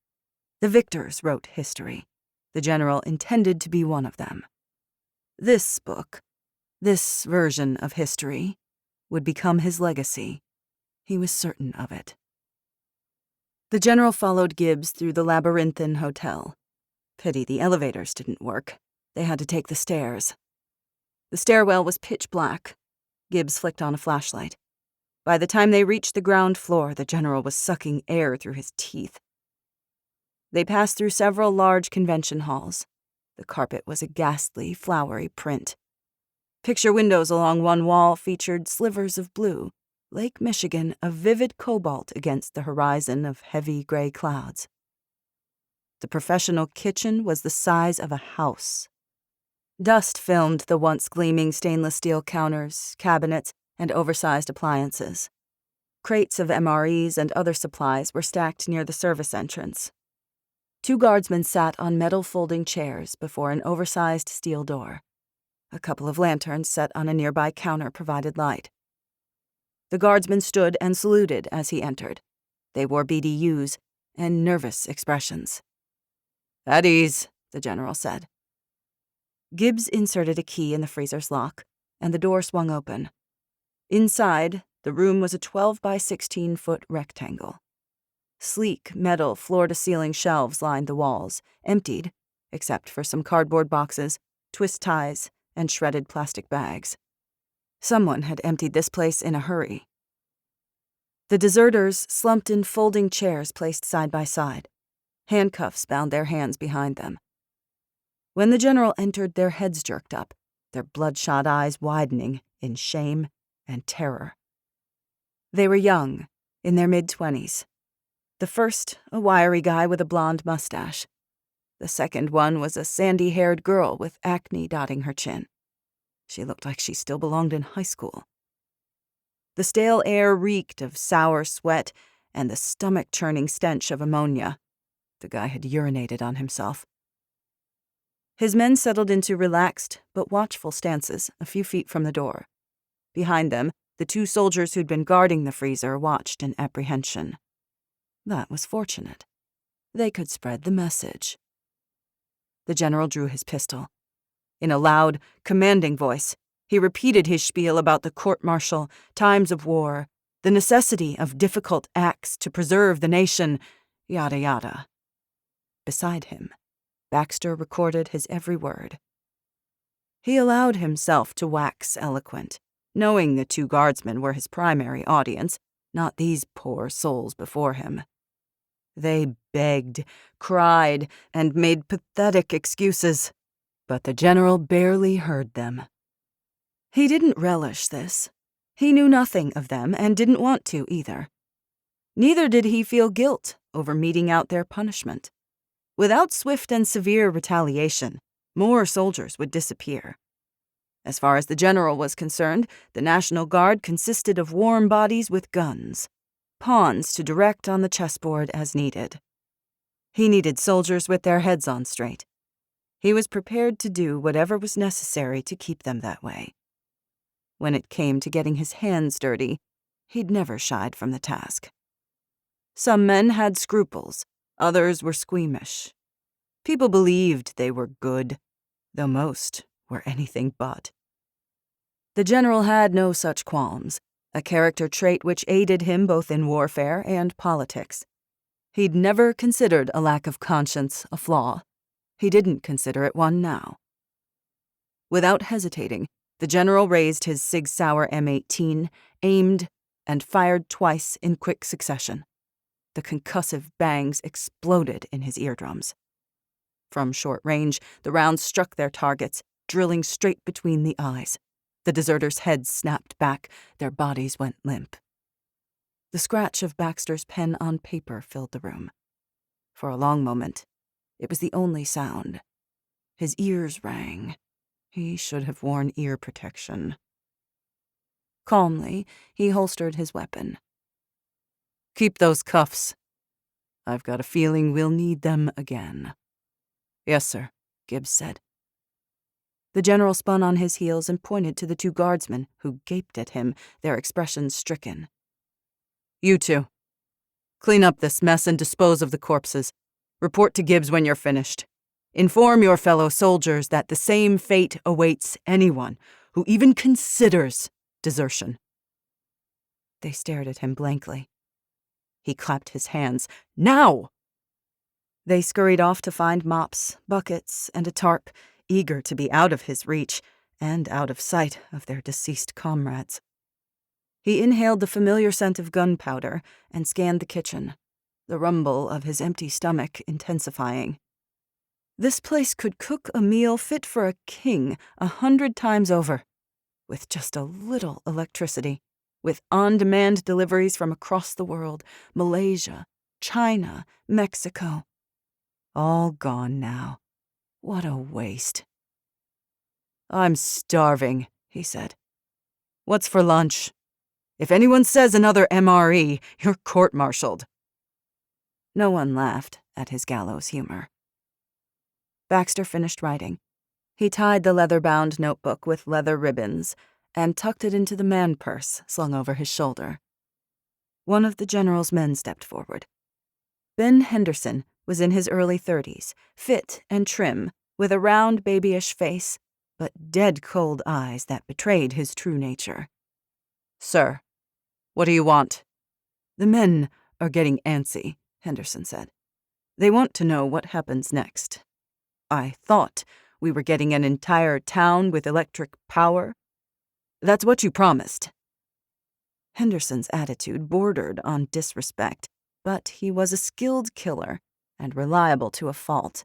The victors wrote history. The general intended to be one of them. This book, this version of history, would become his legacy. He was certain of it. The general followed Gibbs through the labyrinthine hotel. Pity the elevators didn't work. They had to take the stairs. The stairwell was pitch black. Gibbs flicked on a flashlight. By the time they reached the ground floor, the general was sucking air through his teeth. They passed through several large convention halls. The carpet was a ghastly, flowery print. Picture windows along one wall featured slivers of blue, Lake Michigan a vivid cobalt against the horizon of heavy gray clouds. The professional kitchen was the size of a house. Dust filmed the once gleaming stainless steel counters, cabinets, and oversized appliances. Crates of MREs and other supplies were stacked near the service entrance. 2 guardsmen sat on metal folding chairs before an oversized steel door. A couple of lanterns set on a nearby counter provided light. The guardsmen stood and saluted as he entered. They wore BDUs and nervous expressions. "At ease," the general said. Gibbs inserted a key in the freezer's lock, and the door swung open. Inside, the room was a 12 by 16-foot rectangle. Sleek metal floor-to-ceiling shelves lined the walls, emptied, except for some cardboard boxes, twist ties, and shredded plastic bags. Someone had emptied this place in a hurry. The deserters slumped in folding chairs placed side by side. Handcuffs bound their hands behind them. When the general entered, their heads jerked up, their bloodshot eyes widening in shame and terror. They were young, in their mid-20s. The first, a wiry guy with a blonde mustache. The second one was a sandy-haired girl with acne dotting her chin. She looked like she still belonged in high school. The stale air reeked of sour sweat and the stomach-churning stench of ammonia. The guy had urinated on himself. His men settled into relaxed but watchful stances a few feet from the door. Behind them, the 2 soldiers who'd been guarding the freezer watched in apprehension. That was fortunate. They could spread the message. The general drew his pistol. In a loud, commanding voice, he repeated his spiel about the court-martial, times of war, the necessity of difficult acts to preserve the nation, yada yada. Beside him, Baxter recorded his every word. He allowed himself to wax eloquent, knowing the 2 guardsmen were his primary audience, not these poor souls before him. They begged, cried, and made pathetic excuses, but the general barely heard them. He didn't relish this. He knew nothing of them and didn't want to either. Neither did he feel guilt over meting out their punishment. Without swift and severe retaliation, more soldiers would disappear. As far as the general was concerned, the National Guard consisted of warm bodies with guns, pawns to direct on the chessboard as needed. He needed soldiers with their heads on straight. He was prepared to do whatever was necessary to keep them that way. When it came to getting his hands dirty, he'd never shied from the task. Some men had scruples, others were squeamish. People believed they were good, though most were anything but. The general had no such qualms, a character trait which aided him both in warfare and politics. He'd never considered a lack of conscience a flaw. He didn't consider it one now. Without hesitating, the general raised his Sig Sauer M18, aimed, and fired twice in quick succession. The concussive bangs exploded in his eardrums. From short range, the rounds struck their targets, drilling straight between the eyes. The deserters' heads snapped back, their bodies went limp. The scratch of Baxter's pen on paper filled the room. For a long moment, it was the only sound. His ears rang. He should have worn ear protection. Calmly, he holstered his weapon. "Keep those cuffs. I've got a feeling we'll need them again." "Yes, sir," Gibbs said. The general spun on his heels and pointed to the 2 guardsmen, who gaped at him, their expressions stricken. "You 2. Clean up this mess and dispose of the corpses. Report to Gibbs when you're finished. Inform your fellow soldiers that the same fate awaits anyone who even considers desertion." They stared at him blankly. He clapped his hands. "Now!" They scurried off to find mops, buckets, and a tarp, eager to be out of his reach and out of sight of their deceased comrades. He inhaled the familiar scent of gunpowder and scanned the kitchen, the rumble of his empty stomach intensifying. This place could cook a meal fit for a king 100 times over, with just a little electricity, with on-demand deliveries from across the world, Malaysia, China, Mexico. All gone now. What a waste. "I'm starving," he said. "What's for lunch? If anyone says another MRE, you're court-martialed." No one laughed at his gallows humor. Baxter finished writing. He tied the leather-bound notebook with leather ribbons and tucked it into the man-purse slung over his shoulder. One of the general's men stepped forward. Ben Henderson was in his early 30s, fit and trim, with a round babyish face, but dead-cold eyes that betrayed his true nature. "Sir, what do you want?" "The men are getting antsy," Henderson said. "They want to know what happens next. I thought we were getting an entire town with electric power. That's what you promised." Henderson's attitude bordered on disrespect, but he was a skilled killer and reliable to a fault.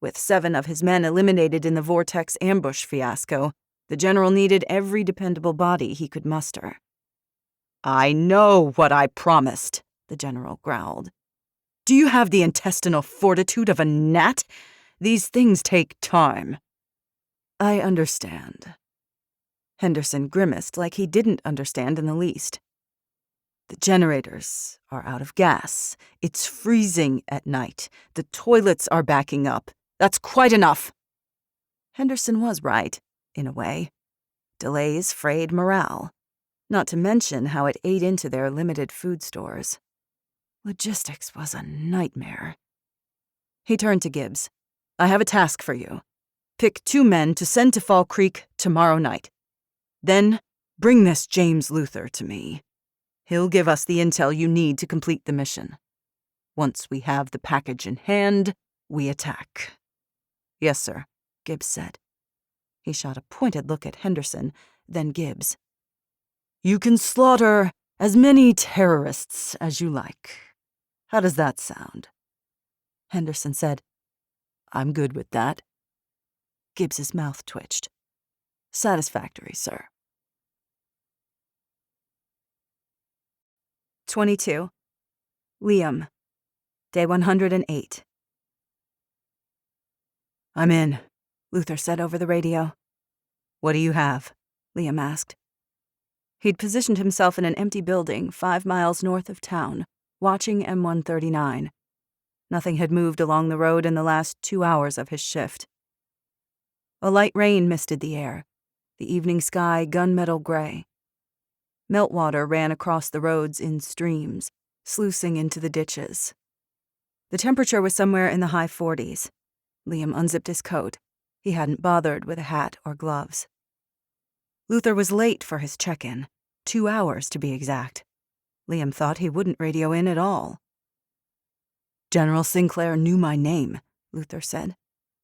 With 7 of his men eliminated in the Vortex ambush fiasco, the general needed every dependable body he could muster. "I know what I promised," the general growled. "Do you have the intestinal fortitude of a gnat? These things take time." "I understand." Henderson grimaced like he didn't understand in the least. "The generators are out of gas. It's freezing at night. The toilets are backing up. That's quite enough." Henderson was right, in a way. Delays frayed morale, not to mention how it ate into their limited food stores. Logistics was a nightmare. He turned to Gibbs. "I have a task for you. Pick 2 men to send to Fall Creek tomorrow night. Then bring this James Luther to me. He'll give us the intel you need to complete the mission. Once we have the package in hand, we attack." "Yes, sir," Gibbs said. He shot a pointed look at Henderson, then Gibbs. "You can slaughter as many terrorists as you like. How does that sound?" Henderson said, "I'm good with that." Gibbs's mouth twitched. "Satisfactory, sir." 22. Liam. Day 108. "I'm in," Luther said over the radio. "What do you have?" Liam asked. He'd positioned himself in an empty building 5 miles north of town, watching M139. Nothing had moved along the road in the last 2 hours of his shift. A light rain misted the air, the evening sky gunmetal gray. Meltwater ran across the roads in streams, sluicing into the ditches. The temperature was somewhere in the high 40s. Liam unzipped his coat. He hadn't bothered with a hat or gloves. Luther was late for his check-in, 2 hours to be exact. Liam thought he wouldn't radio in at all. "General Sinclair knew my name," Luther said.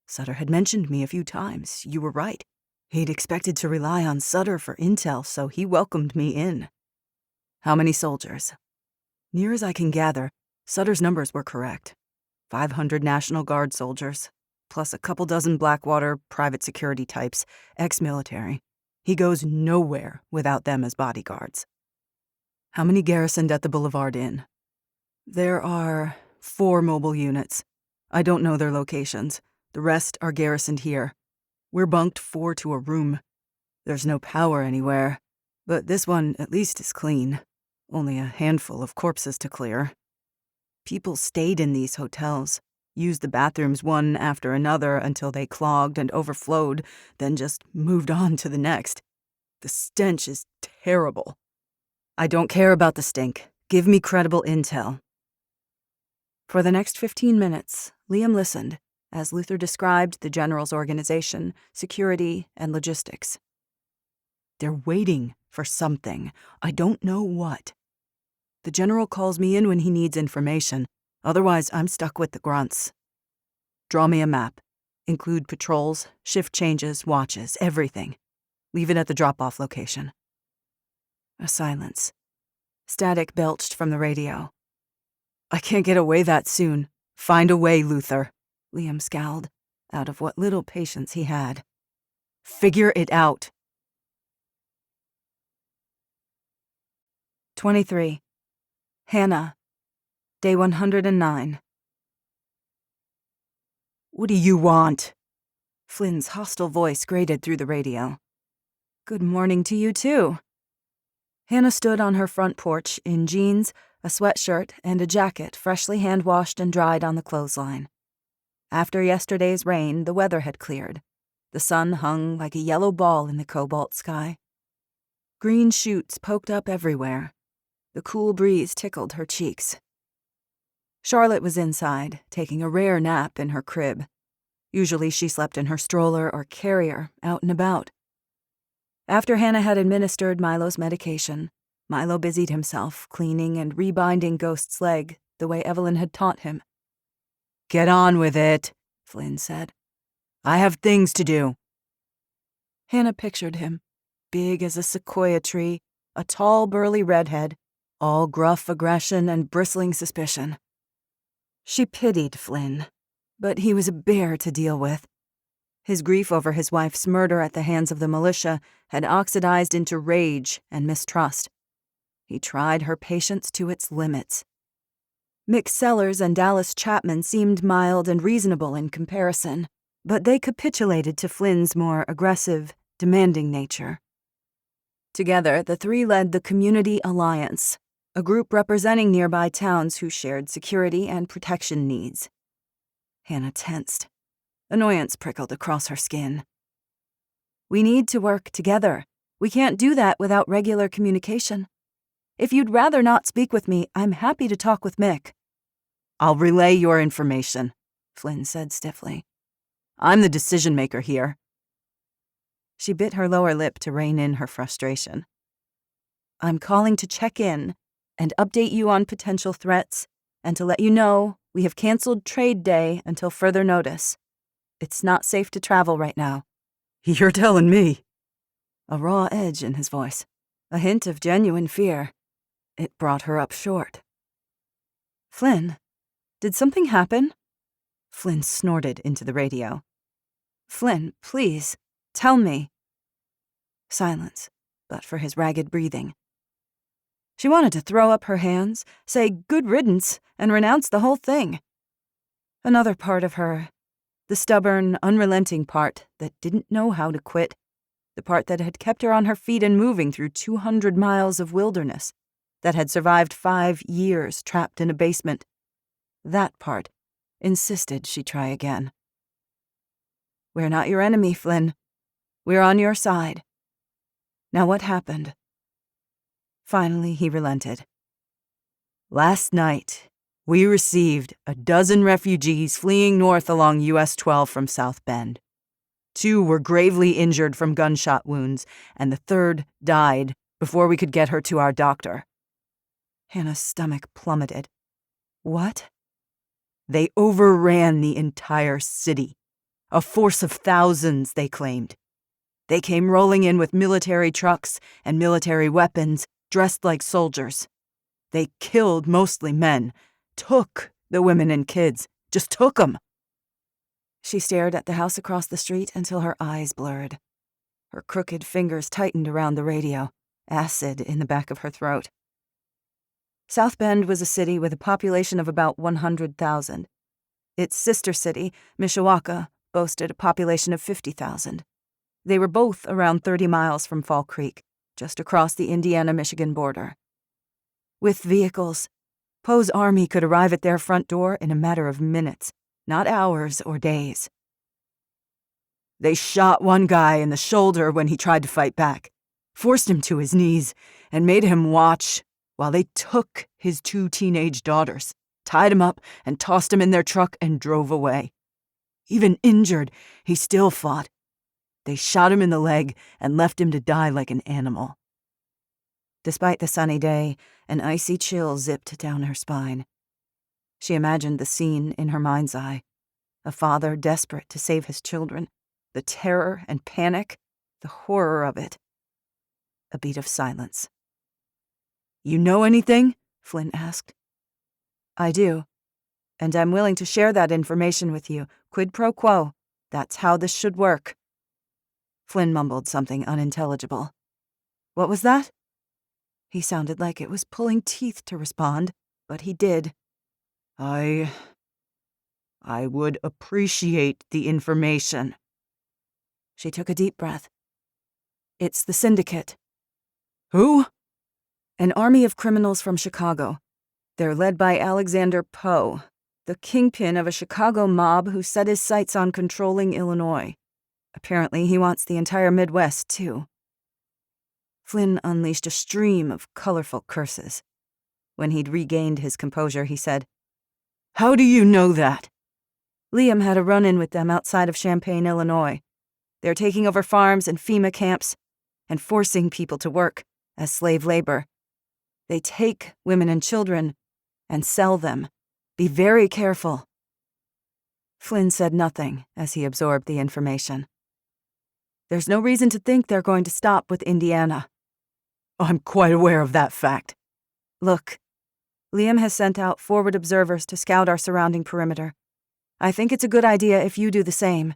"Sutter had mentioned me a few times. You were right. He'd expected to rely on Sutter for intel, so he welcomed me in." "How many soldiers?" "Near as I can gather, Sutter's numbers were correct. 500 National Guard soldiers, plus a couple dozen Blackwater private security types, ex-military. He goes nowhere without them as bodyguards." "How many garrisoned at the Boulevard Inn?" "There are 4 mobile units. I don't know their locations. The rest are garrisoned here. We're bunked 4 to a room. There's no power anywhere, but this one at least is clean. Only a handful of corpses to clear. People stayed in these hotels, used the bathrooms one after another until they clogged and overflowed, then just moved on to the next. The stench is terrible." "I don't care about the stink. Give me credible intel." For the next 15 minutes, Liam listened as Luther described the general's organization, security, and logistics. They're waiting for something. I don't know what. The general calls me in when he needs information. Otherwise, I'm stuck with the grunts. Draw me a map. Include patrols, shift changes, watches, everything. Leave it at the drop-off location. A silence. Static belched from the radio. I can't get away that soon. Find a way, Luther. Liam scowled, out of what little patience he had. Figure it out. 23. Hannah. Day 109. What do you want? Flynn's hostile voice grated through the radio. Good morning to you, too. Hannah stood on her front porch in jeans, a sweatshirt, and a jacket freshly hand-washed and dried on the clothesline. After yesterday's rain, the weather had cleared. The sun hung like a yellow ball in the cobalt sky. Green shoots poked up everywhere. The cool breeze tickled her cheeks. Charlotte was inside, taking a rare nap in her crib. Usually she slept in her stroller or carrier, out and about. After Hannah had administered Milo's medication, Milo busied himself cleaning and rebinding Ghost's leg the way Evelyn had taught him. Get on with it, Flynn said. I have things to do. Hannah pictured him, big as a sequoia tree, a tall, burly redhead, all gruff aggression and bristling suspicion. She pitied Flynn, but he was a bear to deal with. His grief over his wife's murder at the hands of the militia had oxidized into rage and mistrust. He tried her patience to its limits. Mick Sellers and Dallas Chapman seemed mild and reasonable in comparison, but they capitulated to Flynn's more aggressive, demanding nature. Together, the three led the Community Alliance, a group representing nearby towns who shared security and protection needs. Hannah tensed. Annoyance prickled across her skin. We need to work together. We can't do that without regular communication. If you'd rather not speak with me, I'm happy to talk with Mick. I'll relay your information, Flynn said stiffly. I'm the decision-maker here. She bit her lower lip to rein in her frustration. I'm calling to check in and update you on potential threats and to let you know we have canceled trade day until further notice. It's not safe to travel right now. You're telling me. A raw edge in his voice, a hint of genuine fear. It brought her up short. Flynn, did something happen? Flynn snorted into the radio. Flynn, please, tell me. Silence, but for his ragged breathing. She wanted to throw up her hands, say good riddance, and renounce the whole thing. Another part of her, the stubborn, unrelenting part that didn't know how to quit, the part that had kept her on her feet and moving through 200 miles of wilderness, that had survived 5 years trapped in a basement. That part insisted she try again. We're not your enemy, Flynn. We're on your side. Now what happened? Finally, he relented. Last night, we received a dozen refugees fleeing north along US 12 from South Bend. 2 were gravely injured from gunshot wounds, and the 3rd died before we could get her to our doctor. Hannah's stomach plummeted. What? They overran the entire city. A force of thousands, they claimed. They came rolling in with military trucks and military weapons, dressed like soldiers. They killed mostly men, took the women and kids, just took them. She stared at the house across the street until her eyes blurred. Her crooked fingers tightened around the radio, acid in the back of her throat. South Bend was a city with a population of about 100,000. Its sister city, Mishawaka, boasted a population of 50,000. They were both around 30 miles from Fall Creek, just across the Indiana-Michigan border. With vehicles, Poe's army could arrive at their front door in a matter of minutes, not hours or days. They shot one guy in the shoulder when he tried to fight back, forced him to his knees, and made him watch while they took his 2 teenage daughters, tied him up, and tossed him in their truck and drove away. Even injured, he still fought. They shot him in the leg and left him to die like an animal. Despite the sunny day, an icy chill zipped down her spine. She imagined the scene in her mind's eye. A father desperate to save his children. The terror and panic, the horror of it. A beat of silence. "You know anything?" Flynn asked. "I do. And I'm willing to share that information with you. Quid pro quo. That's how this should work." Flynn mumbled something unintelligible. "What was that?" He sounded like it was pulling teeth to respond, but he did. I would appreciate the information." She took a deep breath. "It's the Syndicate." "Who?" "An army of criminals from Chicago. They're led by Alexander Poe, the kingpin of a Chicago mob who set his sights on controlling Illinois. Apparently he wants the entire Midwest, too." Flynn unleashed a stream of colorful curses. When he'd regained his composure, he said, "How do you know that?" "Liam had a run-in with them outside of Champaign, Illinois. They're taking over farms and FEMA camps and forcing people to work as slave labor. They take women and children and sell them. Be very careful." Flynn said nothing as he absorbed the information. "There's no reason to think they're going to stop with Indiana." "I'm quite aware of that fact." "Look, Liam has sent out forward observers to scout our surrounding perimeter. I think it's a good idea if you do the same."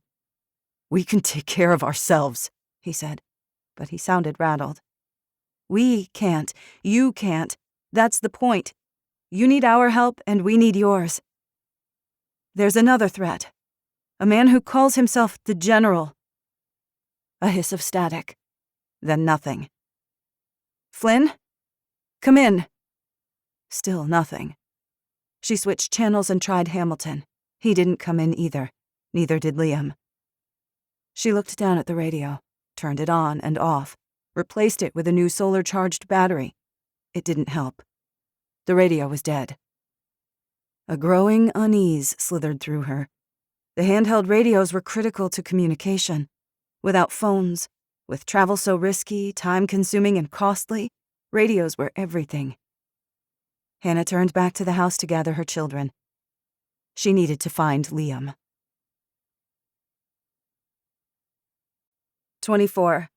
"We can take care of ourselves," he said, but he sounded rattled. "We can't. You can't. That's the point. You need our help, and we need yours. There's another threat. A man who calls himself the General." A hiss of static. Then nothing. "Flynn? Come in." Still nothing. She switched channels and tried Hamilton. He didn't come in either. Neither did Liam. She looked down at the radio, turned it on and off, replaced it with a new solar-charged battery. It didn't help. The radio was dead. A growing unease slithered through her. The handheld radios were critical to communication. Without phones, with travel so risky, time-consuming, and costly, radios were everything. Hannah turned back to the house to gather her children. She needed to find Liam. 24.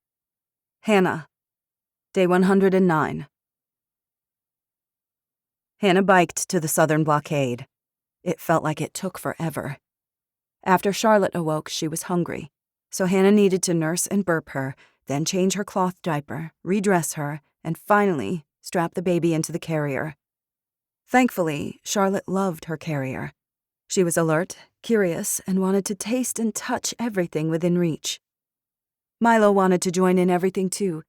Hannah. Day 109. Hannah biked to the southern blockade. It felt like it took forever. After Charlotte awoke, she was hungry, so Hannah needed to nurse and burp her, then change her cloth diaper, redress her, and finally strap the baby into the carrier. Thankfully, Charlotte loved her carrier. She was alert, curious, and wanted to taste and touch everything within reach. Milo wanted to join in everything too.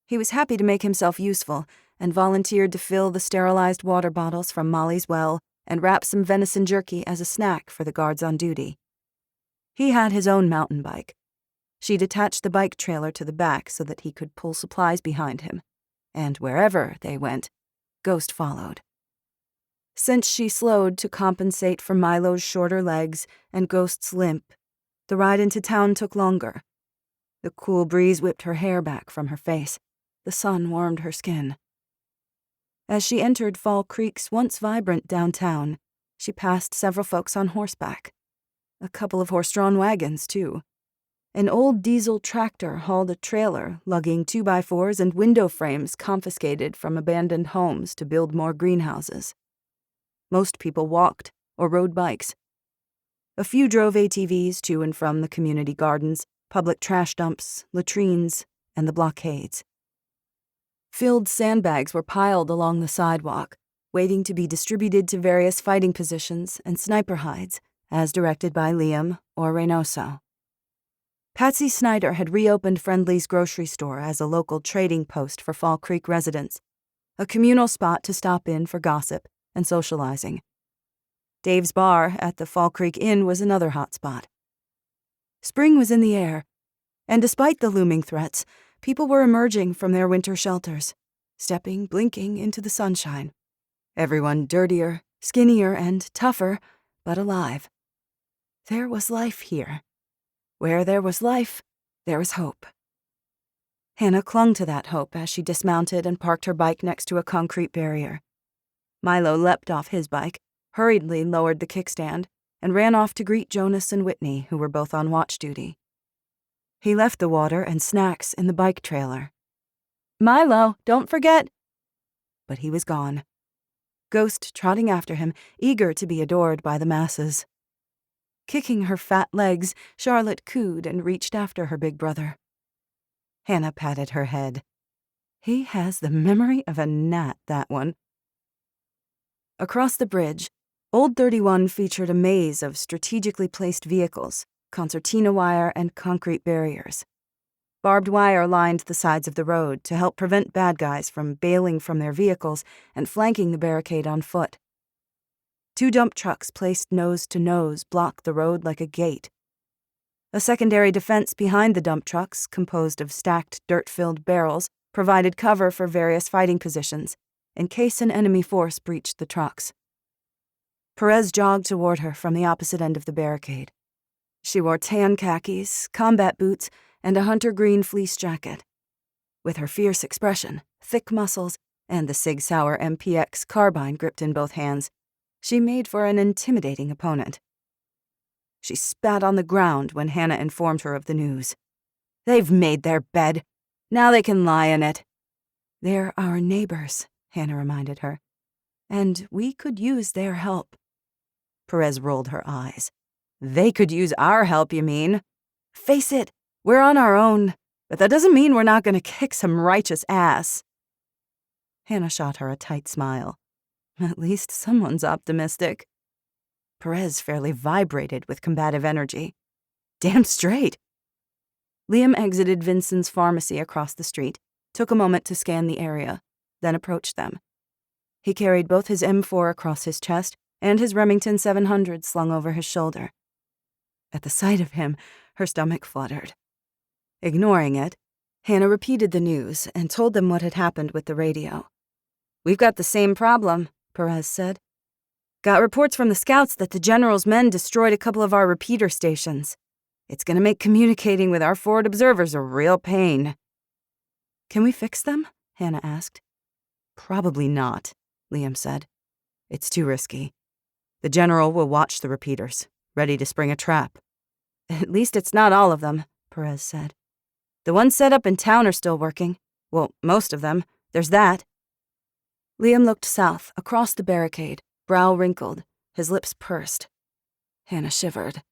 He was happy to make himself useful and volunteered to fill the sterilized water bottles from Molly's well and wrap some venison jerky as a snack for the guards on duty. He had his own mountain bike. She'd attached the bike trailer to the back so that he could pull supplies behind him, and wherever they went, Ghost followed. Since she slowed to compensate for Milo's shorter legs and Ghost's limp, the ride into town took longer. The cool breeze whipped her hair back from her face. The sun warmed her skin. As she entered Fall Creek's once vibrant downtown, she passed several folks on horseback. A couple of horse-drawn wagons, too. An old diesel tractor hauled a trailer lugging 2x4s and window frames confiscated from abandoned homes to build more greenhouses. Most people walked or rode bikes. A few drove ATVs to and from the community gardens, public trash dumps, latrines, and the blockades. Filled sandbags were piled along the sidewalk, waiting to be distributed to various fighting positions and sniper hides, as directed by Liam or Reynoso. Patsy Snyder had reopened Friendly's grocery store as a local trading post for Fall Creek residents, a communal spot to stop in for gossip and socializing. Dave's bar at the Fall Creek Inn was another hotspot. Spring was in the air, and despite the looming threats, people were emerging from their winter shelters, stepping, blinking into the sunshine. Everyone dirtier, skinnier, and tougher, but alive. There was life here. Where there was life, there was hope. Hannah clung to that hope as she dismounted and parked her bike next to a concrete barrier. Milo leapt off his bike, hurriedly lowered the kickstand, and ran off to greet Jonas and Whitney, who were both on watch duty. He left the water and snacks in the bike trailer. "Milo, don't forget!" But he was gone. Ghost trotting after him, eager to be adored by the masses. Kicking her fat legs, Charlotte cooed and reached after her big brother. Hannah patted her head. He has the memory of a gnat, that one. Across the bridge, Old 31 featured a maze of strategically placed vehicles, concertina wire and concrete barriers. Barbed wire lined the sides of the road to help prevent bad guys from bailing from their vehicles and flanking the barricade on foot. 2 dump trucks placed nose to nose blocked the road like a gate. A secondary defense behind the dump trucks, composed of stacked dirt-filled barrels, provided cover for various fighting positions, in case an enemy force breached the trucks. Perez jogged toward her from the opposite end of the barricade. She wore tan khakis, combat boots, and a hunter green fleece jacket. With her fierce expression, thick muscles, and the Sig Sauer MPX carbine gripped in both hands, she made for an intimidating opponent. She spat on the ground when Hannah informed her of the news. "They've made their bed. Now they can lie in it." "They're our neighbors," Hannah reminded her. "And we could use their help." Perez rolled her eyes. "They could use our help, you mean? Face it, we're on our own, but that doesn't mean we're not going to kick some righteous ass." Hannah shot her a tight smile. At least someone's optimistic. Perez fairly vibrated with combative energy. Damn straight. Liam exited Vincent's pharmacy across the street, took a moment to scan the area, then approached them. He carried both his M4 across his chest and his Remington 700 slung over his shoulder. At the sight of him, her stomach fluttered. Ignoring it, Hannah repeated the news and told them what had happened with the radio. "We've got the same problem," Perez said. "Got reports from the scouts that the general's men destroyed a couple of our repeater stations. It's going to make communicating with our forward observers a real pain." "Can we fix them?" Hannah asked. "Probably not," Liam said. "It's too risky. The general will watch the repeaters, ready to spring a trap." "At least it's not all of them," Perez said. "The ones set up in town are still working. Well, most of them. There's that." Liam looked south, across the barricade, brow wrinkled, his lips pursed. Hannah shivered.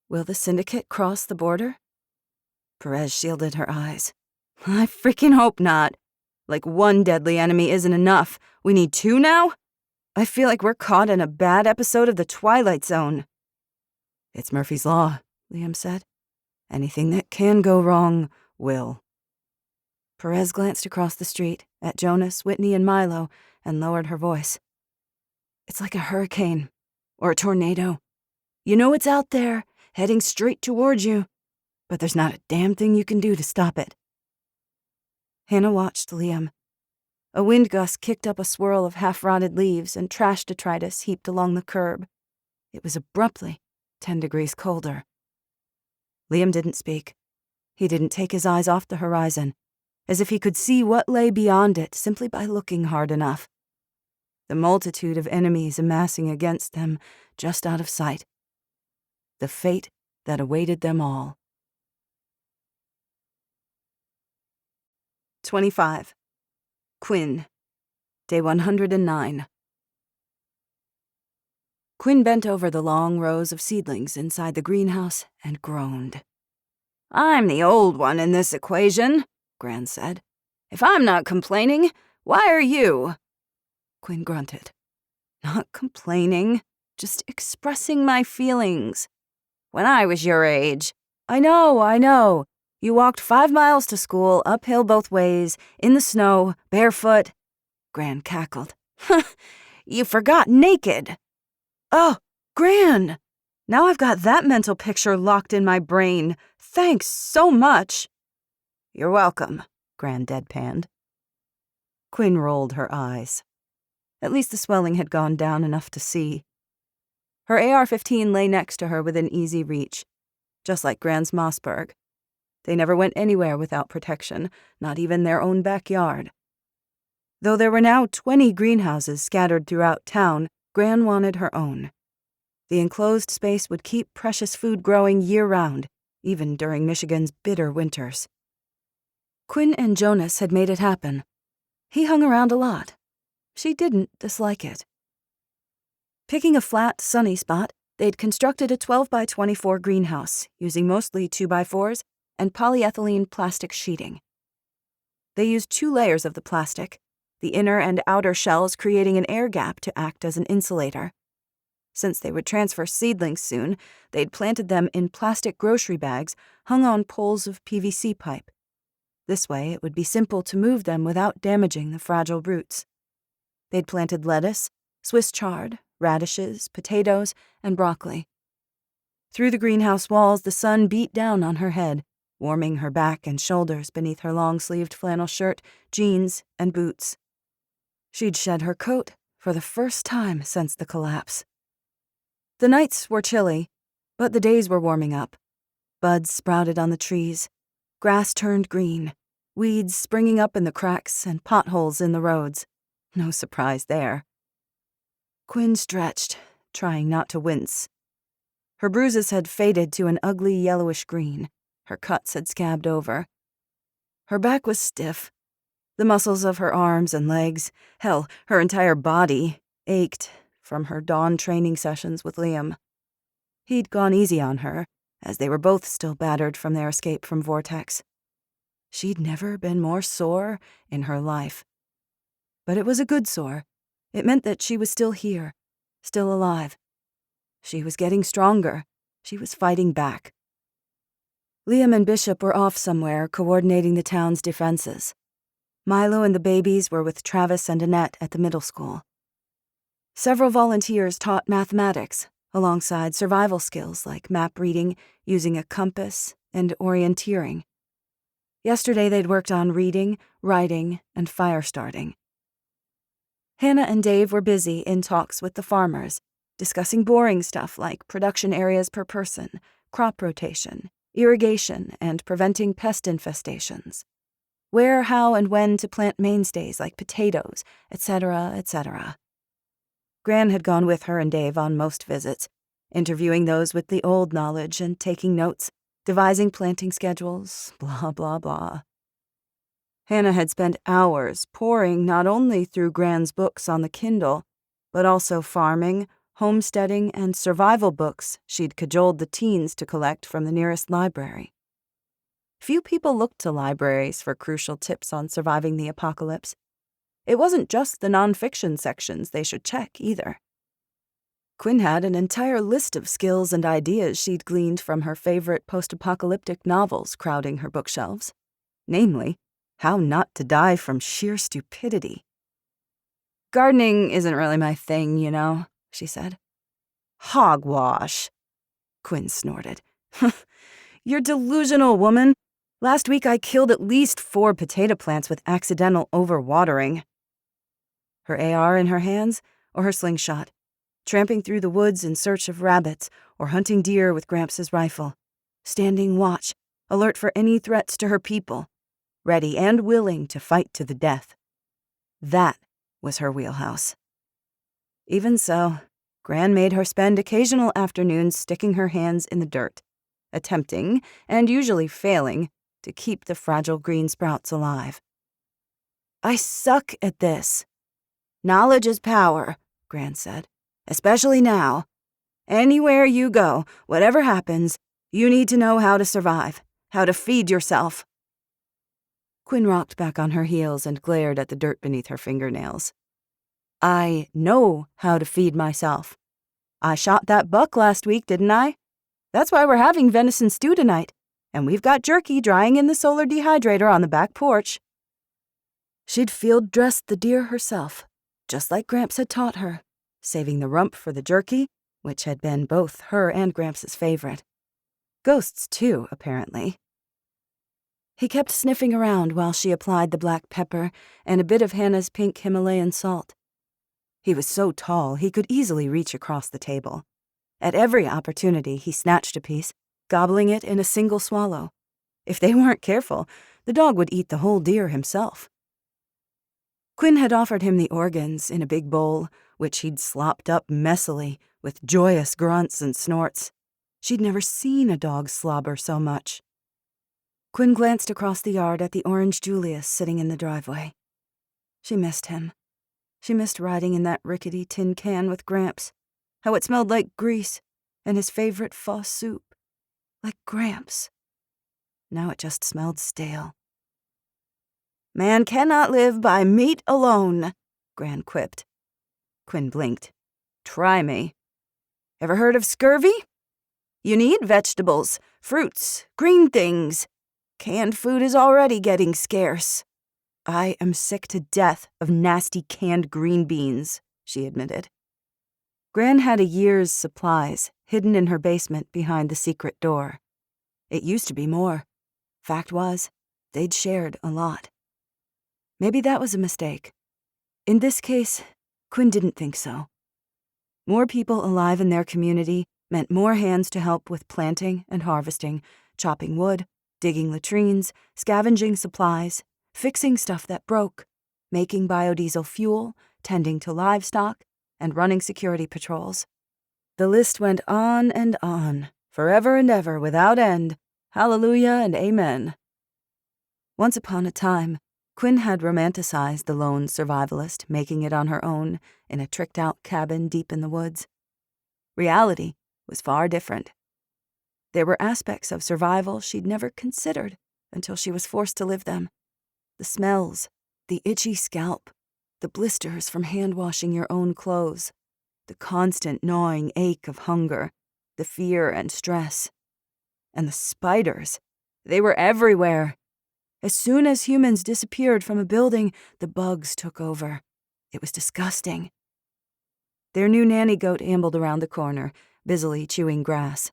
Will the syndicate cross the border? Perez shielded her eyes. "I freaking hope not. Like one deadly enemy isn't enough. We need 2 now? I feel like we're caught in a bad episode of The Twilight Zone." "It's Murphy's Law," Liam said. "Anything that can go wrong will." Perez glanced across the street at Jonas, Whitney, and Milo and lowered her voice. "It's like a hurricane or a tornado. You know it's out there, heading straight towards you, but there's not a damn thing you can do to stop it." Hannah watched Liam. A wind gust kicked up a swirl of half-rotted leaves and trash detritus heaped along the curb. It was abruptly 10 degrees colder. Liam didn't speak. He didn't take his eyes off the horizon, as if he could see what lay beyond it simply by looking hard enough. The multitude of enemies amassing against them, just out of sight. The fate that awaited them all. 25. Quinn. Day 109. Quinn bent over the long rows of seedlings inside the greenhouse and groaned. "I'm the old one in this equation," Gran said. "If I'm not complaining, why are you?" Quinn grunted. "Not complaining, just expressing my feelings. When I was your age." I know. You walked 5 miles to school, uphill both ways, in the snow, barefoot." Gran cackled. "You forgot naked." "Oh, Gran! Now I've got that mental picture locked in my brain. Thanks so much." "You're welcome," Gran deadpanned. Quinn rolled her eyes. At least the swelling had gone down enough to see. Her AR-15 lay next to her within easy reach, just like Gran's Mossberg. They never went anywhere without protection, not even their own backyard. Though there were now 20 greenhouses scattered throughout town, Gran wanted her own. The enclosed space would keep precious food growing year-round, even during Michigan's bitter winters. Quinn and Jonas had made it happen. He hung around a lot. She didn't dislike it. Picking a flat, sunny spot, they'd constructed a 12x24 greenhouse using mostly 2x4s and polyethylene plastic sheeting. They used 2 layers of the plastic, the inner and outer shells creating an air gap to act as an insulator. Since they would transfer seedlings soon, they'd planted them in plastic grocery bags hung on poles of PVC pipe. This way, it would be simple to move them without damaging the fragile roots. They'd planted lettuce, Swiss chard, radishes, potatoes, and broccoli. Through the greenhouse walls, the sun beat down on her head, warming her back and shoulders beneath her long-sleeved flannel shirt, jeans, and boots. She'd shed her coat for the first time since the collapse. The nights were chilly, but the days were warming up. Buds sprouted on the trees, grass turned green, weeds springing up in the cracks and potholes in the roads. No surprise there. Quinn stretched, trying not to wince. Her bruises had faded to an ugly yellowish green. Her cuts had scabbed over. Her back was stiff. The muscles of her arms and legs, hell, her entire body, ached from her dawn training sessions with Liam. He'd gone easy on her, as they were both still battered from their escape from Vortex. She'd never been more sore in her life. But it was a good sore. It meant that she was still here, still alive. She was getting stronger. She was fighting back. Liam and Bishop were off somewhere coordinating the town's defenses. Milo and the babies were with Travis and Annette at the middle school. Several volunteers taught mathematics, alongside survival skills like map reading, using a compass, and orienteering. Yesterday they'd worked on reading, writing, and fire starting. Hannah and Dave were busy in talks with the farmers, discussing boring stuff like production areas per person, crop rotation, irrigation, and preventing pest infestations. Where, how, and when to plant mainstays like potatoes, etc., etc. Gran had gone with her and Dave on most visits, interviewing those with the old knowledge and taking notes, devising planting schedules, blah, blah, blah. Hannah had spent hours poring not only through Gran's books on the Kindle, but also farming, homesteading, and survival books she'd cajoled the teens to collect from the nearest library. Few people looked to libraries for crucial tips on surviving the apocalypse. It wasn't just the nonfiction sections they should check, either. Quinn had an entire list of skills and ideas she'd gleaned from her favorite post-apocalyptic novels crowding her bookshelves. Namely, how not to die from sheer stupidity. "Gardening isn't really my thing, you know," she said. "Hogwash," Quinn snorted. "You're delusional, woman. Last week I killed at least 4 potato plants with accidental overwatering." Her AR in her hands, or her slingshot, tramping through the woods in search of rabbits or hunting deer with Gramps' rifle, standing watch, alert for any threats to her people, ready and willing to fight to the death. That was her wheelhouse. Even so, Gran made her spend occasional afternoons sticking her hands in the dirt, attempting, and usually failing, to keep the fragile green sprouts alive. "I suck at this." "Knowledge is power," Gran said. "Especially now. Anywhere you go, whatever happens, you need to know how to survive, how to feed yourself." Quinn rocked back on her heels and glared at the dirt beneath her fingernails. "I know how to feed myself. I shot that buck last week, didn't I? That's why we're having venison stew tonight, and we've got jerky drying in the solar dehydrator on the back porch." She'd field-dressed the deer herself, just like Gramps had taught her, saving the rump for the jerky, which had been both her and Gramps' favorite. Ghosts, too, apparently. He kept sniffing around while she applied the black pepper and a bit of Hannah's pink Himalayan salt. He was so tall he could easily reach across the table. At every opportunity, he snatched a piece, gobbling it in a single swallow. If they weren't careful, the dog would eat the whole deer himself. Quinn had offered him the organs in a big bowl, which he'd slopped up messily with joyous grunts and snorts. She'd never seen a dog slobber so much. Quinn glanced across the yard at the orange Julius sitting in the driveway. She missed him. She missed riding in that rickety tin can with Gramps, how it smelled like grease, and his favorite pho soup, like Gramps. Now it just smelled stale. "Man cannot live by meat alone," Gran quipped. Quinn blinked. "Try me. Ever heard of scurvy? You need vegetables, fruits, green things. Canned food is already getting scarce." "I am sick to death of nasty canned green beans," she admitted. Gran had a year's supplies hidden in her basement behind the secret door. It used to be more. Fact was, they'd shared a lot. Maybe that was a mistake. In this case, Quinn didn't think so. More people alive in their community meant more hands to help with planting and harvesting, chopping wood, digging latrines, scavenging supplies, fixing stuff that broke, making biodiesel fuel, tending to livestock, and running security patrols. The list went on, forever and ever without end. Hallelujah and amen. Once upon a time, Quinn had romanticized the lone survivalist making it on her own in a tricked-out cabin deep in the woods. Reality was far different. There were aspects of survival she'd never considered until she was forced to live them. The smells, the itchy scalp, the blisters from hand-washing your own clothes, the constant gnawing ache of hunger, the fear and stress. And the spiders, they were everywhere. As soon as humans disappeared from a building, the bugs took over. It was disgusting. Their new nanny goat ambled around the corner, busily chewing grass.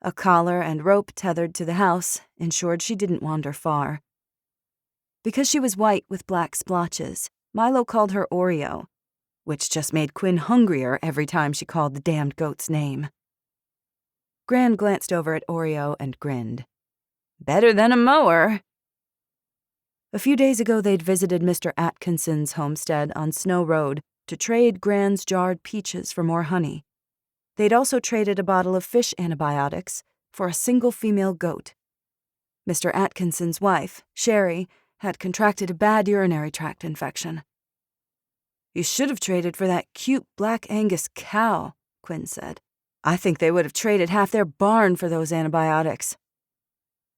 A collar and rope tethered to the house ensured she didn't wander far. Because she was white with black splotches, Milo called her Oreo, which just made Quinn hungrier every time she called the damned goat's name. Gran glanced over at Oreo and grinned. "Better than a mower." A few days ago, they'd visited Mr. Atkinson's homestead on Snow Road to trade Gran's jarred peaches for more honey. They'd also traded a bottle of fish antibiotics for a single female goat. Mr. Atkinson's wife, Sherry, had contracted a bad urinary tract infection. "You should have traded for that cute black Angus cow," Quinn said. "I think they would have traded half their barn for those antibiotics."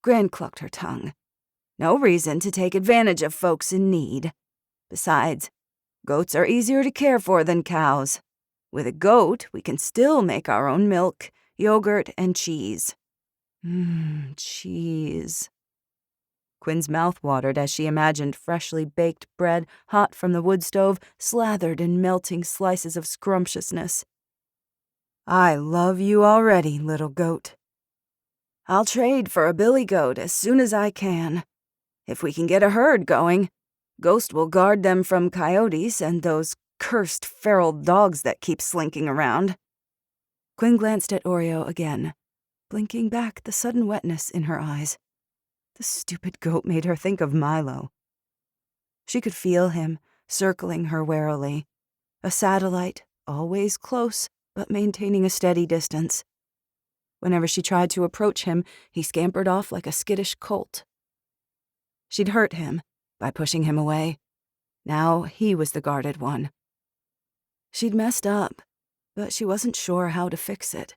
Gran clucked her tongue. No reason to take advantage of folks in need. Besides, goats are easier to care for than cows. With a goat, we can still make our own milk, yogurt, and cheese. Cheese. Quinn's mouth watered as she imagined freshly baked bread hot from the wood stove, slathered in melting slices of scrumptiousness. "I love you already, little goat. I'll trade for a billy goat as soon as I can. If we can get a herd going, Ghost will guard them from coyotes and those cursed feral dogs that keep slinking around." Quinn glanced at Oreo again, blinking back the sudden wetness in her eyes. The stupid goat made her think of Milo. She could feel him circling her warily, a satellite, always close but maintaining a steady distance. Whenever she tried to approach him, he scampered off like a skittish colt. She'd hurt him by pushing him away. Now he was the guarded one. She'd messed up, but she wasn't sure how to fix it.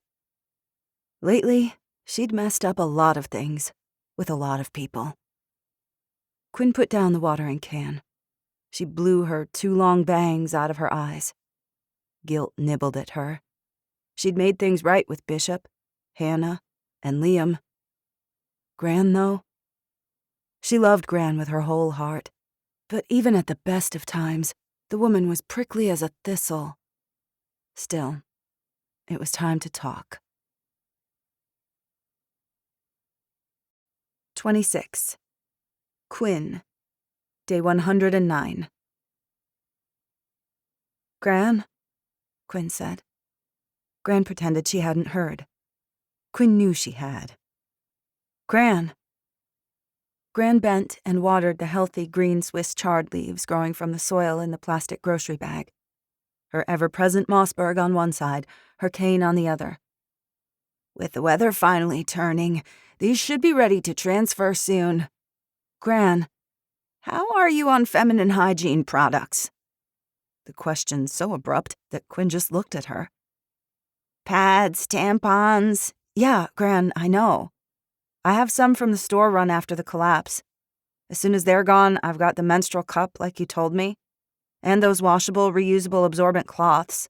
Lately, she'd messed up a lot of things with a lot of people. Quinn put down the watering can. She blew her 2 long bangs out of her eyes. Guilt nibbled at her. She'd made things right with Bishop, Hannah, and Liam. Gran, though? She loved Gran with her whole heart, but even at the best of times, the woman was prickly as a thistle. Still, it was time to talk. 26. Quinn, Day 109. "Gran," Quinn said. Gran pretended she hadn't heard. Quinn knew she had. Gran. Gran bent and watered the healthy green Swiss chard leaves growing from the soil in the plastic grocery bag. Her ever-present Mossberg on one side, her cane on the other. With the weather finally turning, these should be ready to transfer soon. Gran, how are you on feminine hygiene products? The question so abrupt that Quinn just looked at her. Pads, tampons. Yeah, Gran, I know. I have some from the store run after the collapse. As soon as they're gone, I've got the menstrual cup like you told me, and those washable, reusable, absorbent cloths.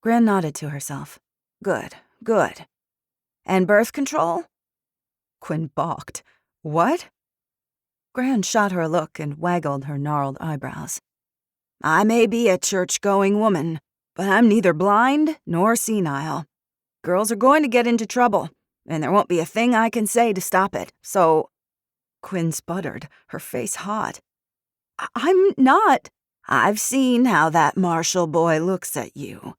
Gran nodded to herself. Good, good. And birth control? Quinn balked. What? Gran shot her a look and waggled her gnarled eyebrows. I may be a church-going woman, but I'm neither blind nor senile. Girls are going to get into trouble, and there won't be a thing I can say to stop it, so... Quinn sputtered, her face hot. I'm not... I've seen how that Marshall boy looks at you.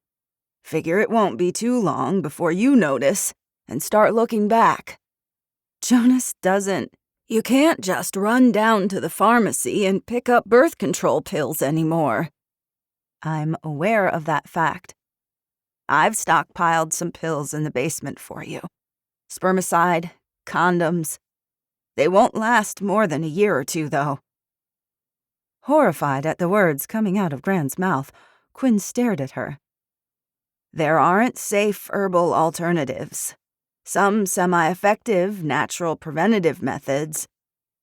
Figure it won't be too long before you notice and start looking back. Jonas doesn't. You can't just run down to the pharmacy and pick up birth control pills anymore. I'm aware of that fact. I've stockpiled some pills in the basement for you. Spermicide, condoms. They won't last more than a year or two, though. Horrified at the words coming out of Gran's mouth, Quinn stared at her. There aren't safe herbal alternatives. Some semi-effective, natural preventative methods.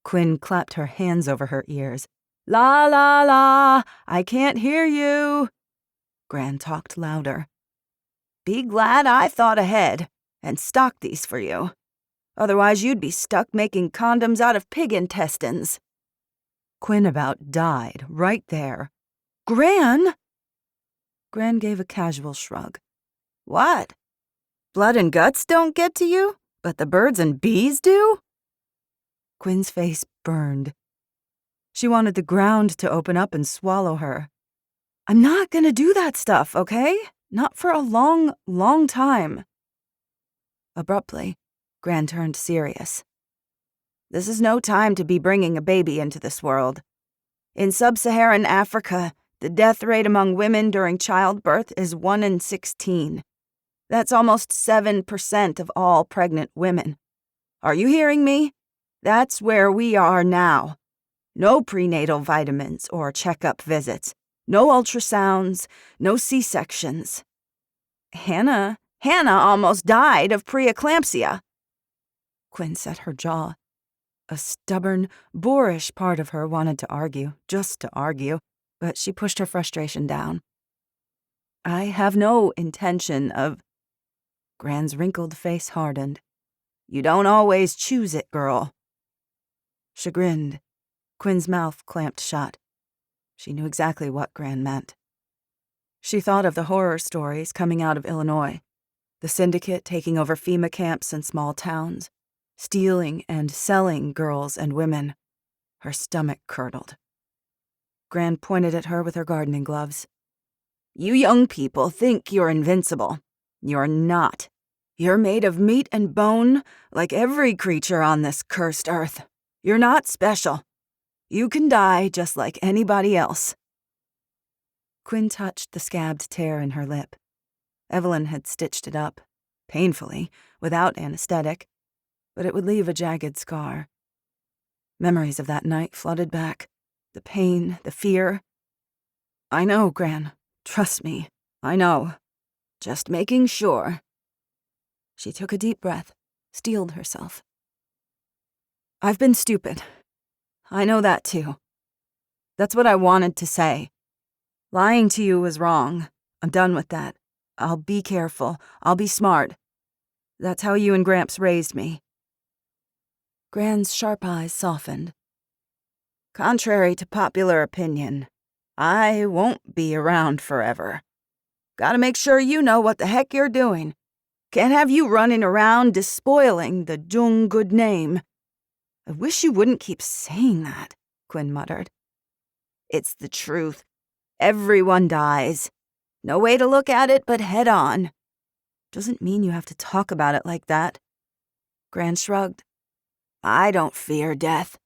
Quinn clapped her hands over her ears. La la la, I can't hear you. Gran talked louder. Be glad I thought ahead and stocked these for you. Otherwise you'd be stuck making condoms out of pig intestines. Quinn about died right there. Gran? Gran gave a casual shrug. What? Blood and guts don't get to you, but the birds and bees do? Quinn's face burned. She wanted the ground to open up and swallow her. I'm not gonna do that stuff, okay? Not for a long, long time. Abruptly, Gran turned serious. This is no time to be bringing a baby into this world. In sub-Saharan Africa, the death rate among women during childbirth is 1 in 16. That's almost 7% of all pregnant women. Are you hearing me? That's where we are now. No prenatal vitamins or checkup visits. No ultrasounds. No C-sections. Hannah almost died of preeclampsia. Quinn set her jaw. A stubborn, boorish part of her wanted to argue, just to argue, but she pushed her frustration down. I have no intention of... Gran's wrinkled face hardened. You don't always choose it, girl. Chagrined, Quinn's mouth clamped shut. She knew exactly what Gran meant. She thought of the horror stories coming out of Illinois, the syndicate taking over FEMA camps in small towns, stealing and selling girls and women. Her stomach curdled. Gran pointed at her with her gardening gloves. You young people think you're invincible. You're not. You're made of meat and bone, like every creature on this cursed earth. You're not special. You can die just like anybody else. Quinn touched the scabbed tear in her lip. Evelyn had stitched it up, painfully, without anesthetic, but it would leave a jagged scar. Memories of that night flooded back. The pain, the fear. I know, Gran. Trust me. I know. Just making sure. She took a deep breath, steeled herself. I've been stupid. I know that too. That's what I wanted to say. Lying to you was wrong. I'm done with that. I'll be careful. I'll be smart. That's how you and Gramps raised me. Gran's sharp eyes softened. Contrary to popular opinion, I won't be around forever. Gotta make sure you know what the heck you're doing. Can't have you running around despoiling the Jung good name. I wish you wouldn't keep saying that, Quinn muttered. It's the truth. Everyone dies. No way to look at it but head on. Doesn't mean you have to talk about it like that. Gran shrugged. I don't fear death.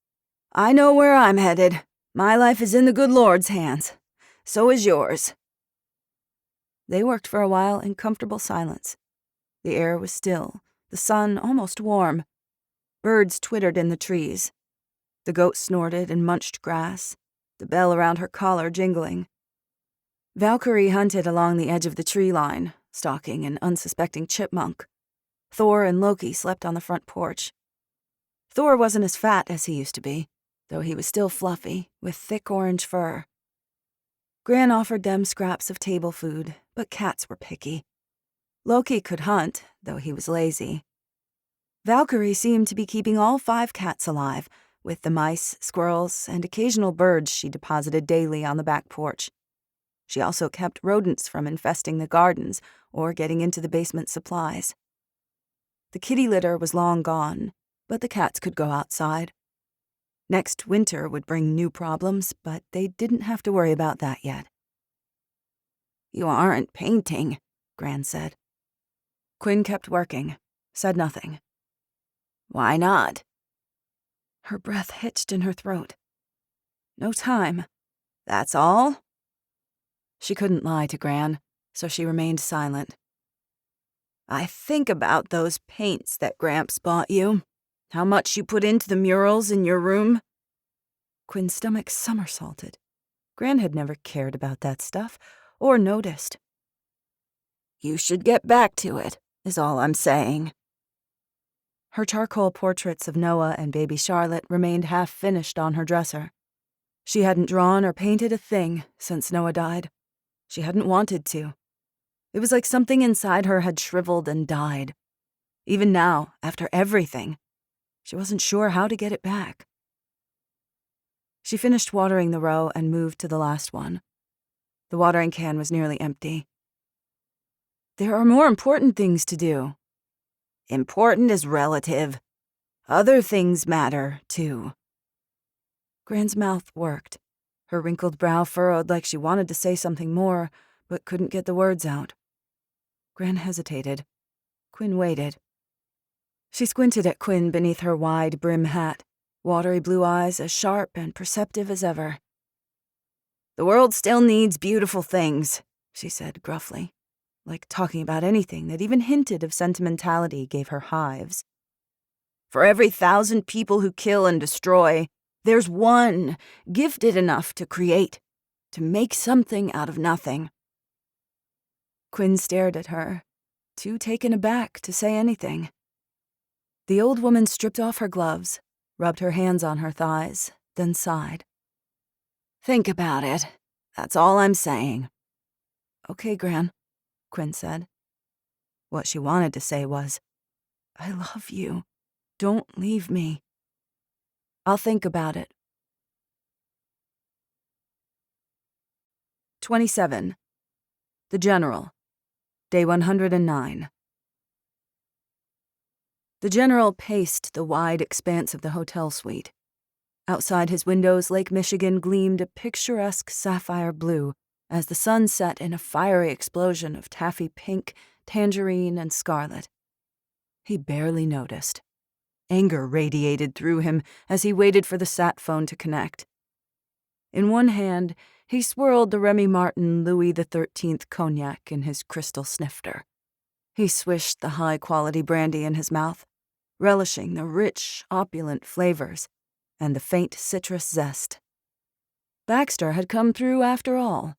I know where I'm headed. My life is in the good Lord's hands. So is yours. They worked for a while in comfortable silence. The air was still, the sun almost warm. Birds twittered in the trees. The goat snorted and munched grass, the bell around her collar jingling. Valkyrie hunted along the edge of the tree line, stalking an unsuspecting chipmunk. Thor and Loki slept on the front porch. Thor wasn't as fat as he used to be, though he was still fluffy, with thick orange fur. Gran offered them scraps of table food, but cats were picky. Loki could hunt, though he was lazy. Valkyrie seemed to be keeping all 5 cats alive, with the mice, squirrels, and occasional birds she deposited daily on the back porch. She also kept rodents from infesting the gardens or getting into the basement supplies. The kitty litter was long gone, but the cats could go outside. Next winter would bring new problems, but they didn't have to worry about that yet. You aren't painting, Gran said. Quinn kept working, said nothing. Why not? Her breath hitched in her throat. No time. That's all? She couldn't lie to Gran, so she remained silent. I think about those paints that Gramps bought you. How much you put into the murals in your room. Quinn's stomach somersaulted. Gran had never cared about that stuff, or noticed. You should get back to it, is all I'm saying. Her charcoal portraits of Noah and baby Charlotte remained half-finished on her dresser. She hadn't drawn or painted a thing since Noah died. She hadn't wanted to. It was like something inside her had shriveled and died. Even now, after everything, she wasn't sure how to get it back. She finished watering the row and moved to the last one. The watering can was nearly empty. There are more important things to do. Important is relative. Other things matter, too. Gran's mouth worked. Her wrinkled brow furrowed like she wanted to say something more, but couldn't get the words out. Gran hesitated. Quinn waited. She squinted at Quinn beneath her wide brim hat, watery blue eyes as sharp and perceptive as ever. The world still needs beautiful things, she said gruffly, like talking about anything that even hinted of sentimentality gave her hives. For every 1,000 people who kill and destroy, there's one gifted enough to create, to make something out of nothing. Quinn stared at her, too taken aback to say anything. The old woman stripped off her gloves, rubbed her hands on her thighs, then sighed. Think about it. That's all I'm saying. Okay, Gran, Quinn said. What she wanted to say was, I love you. Don't leave me. I'll think about it. 27. The General. Day 109. The General paced the wide expanse of the hotel suite. Outside his windows, Lake Michigan gleamed a picturesque sapphire blue as the sun set in a fiery explosion of taffy pink, tangerine, and scarlet. He barely noticed. Anger radiated through him as he waited for the sat phone to connect. In one hand, he swirled the Remy Martin Louis XIII cognac in his crystal snifter. He swished the high-quality brandy in his mouth, relishing the rich, opulent flavors and the faint citrus zest. Baxter had come through after all.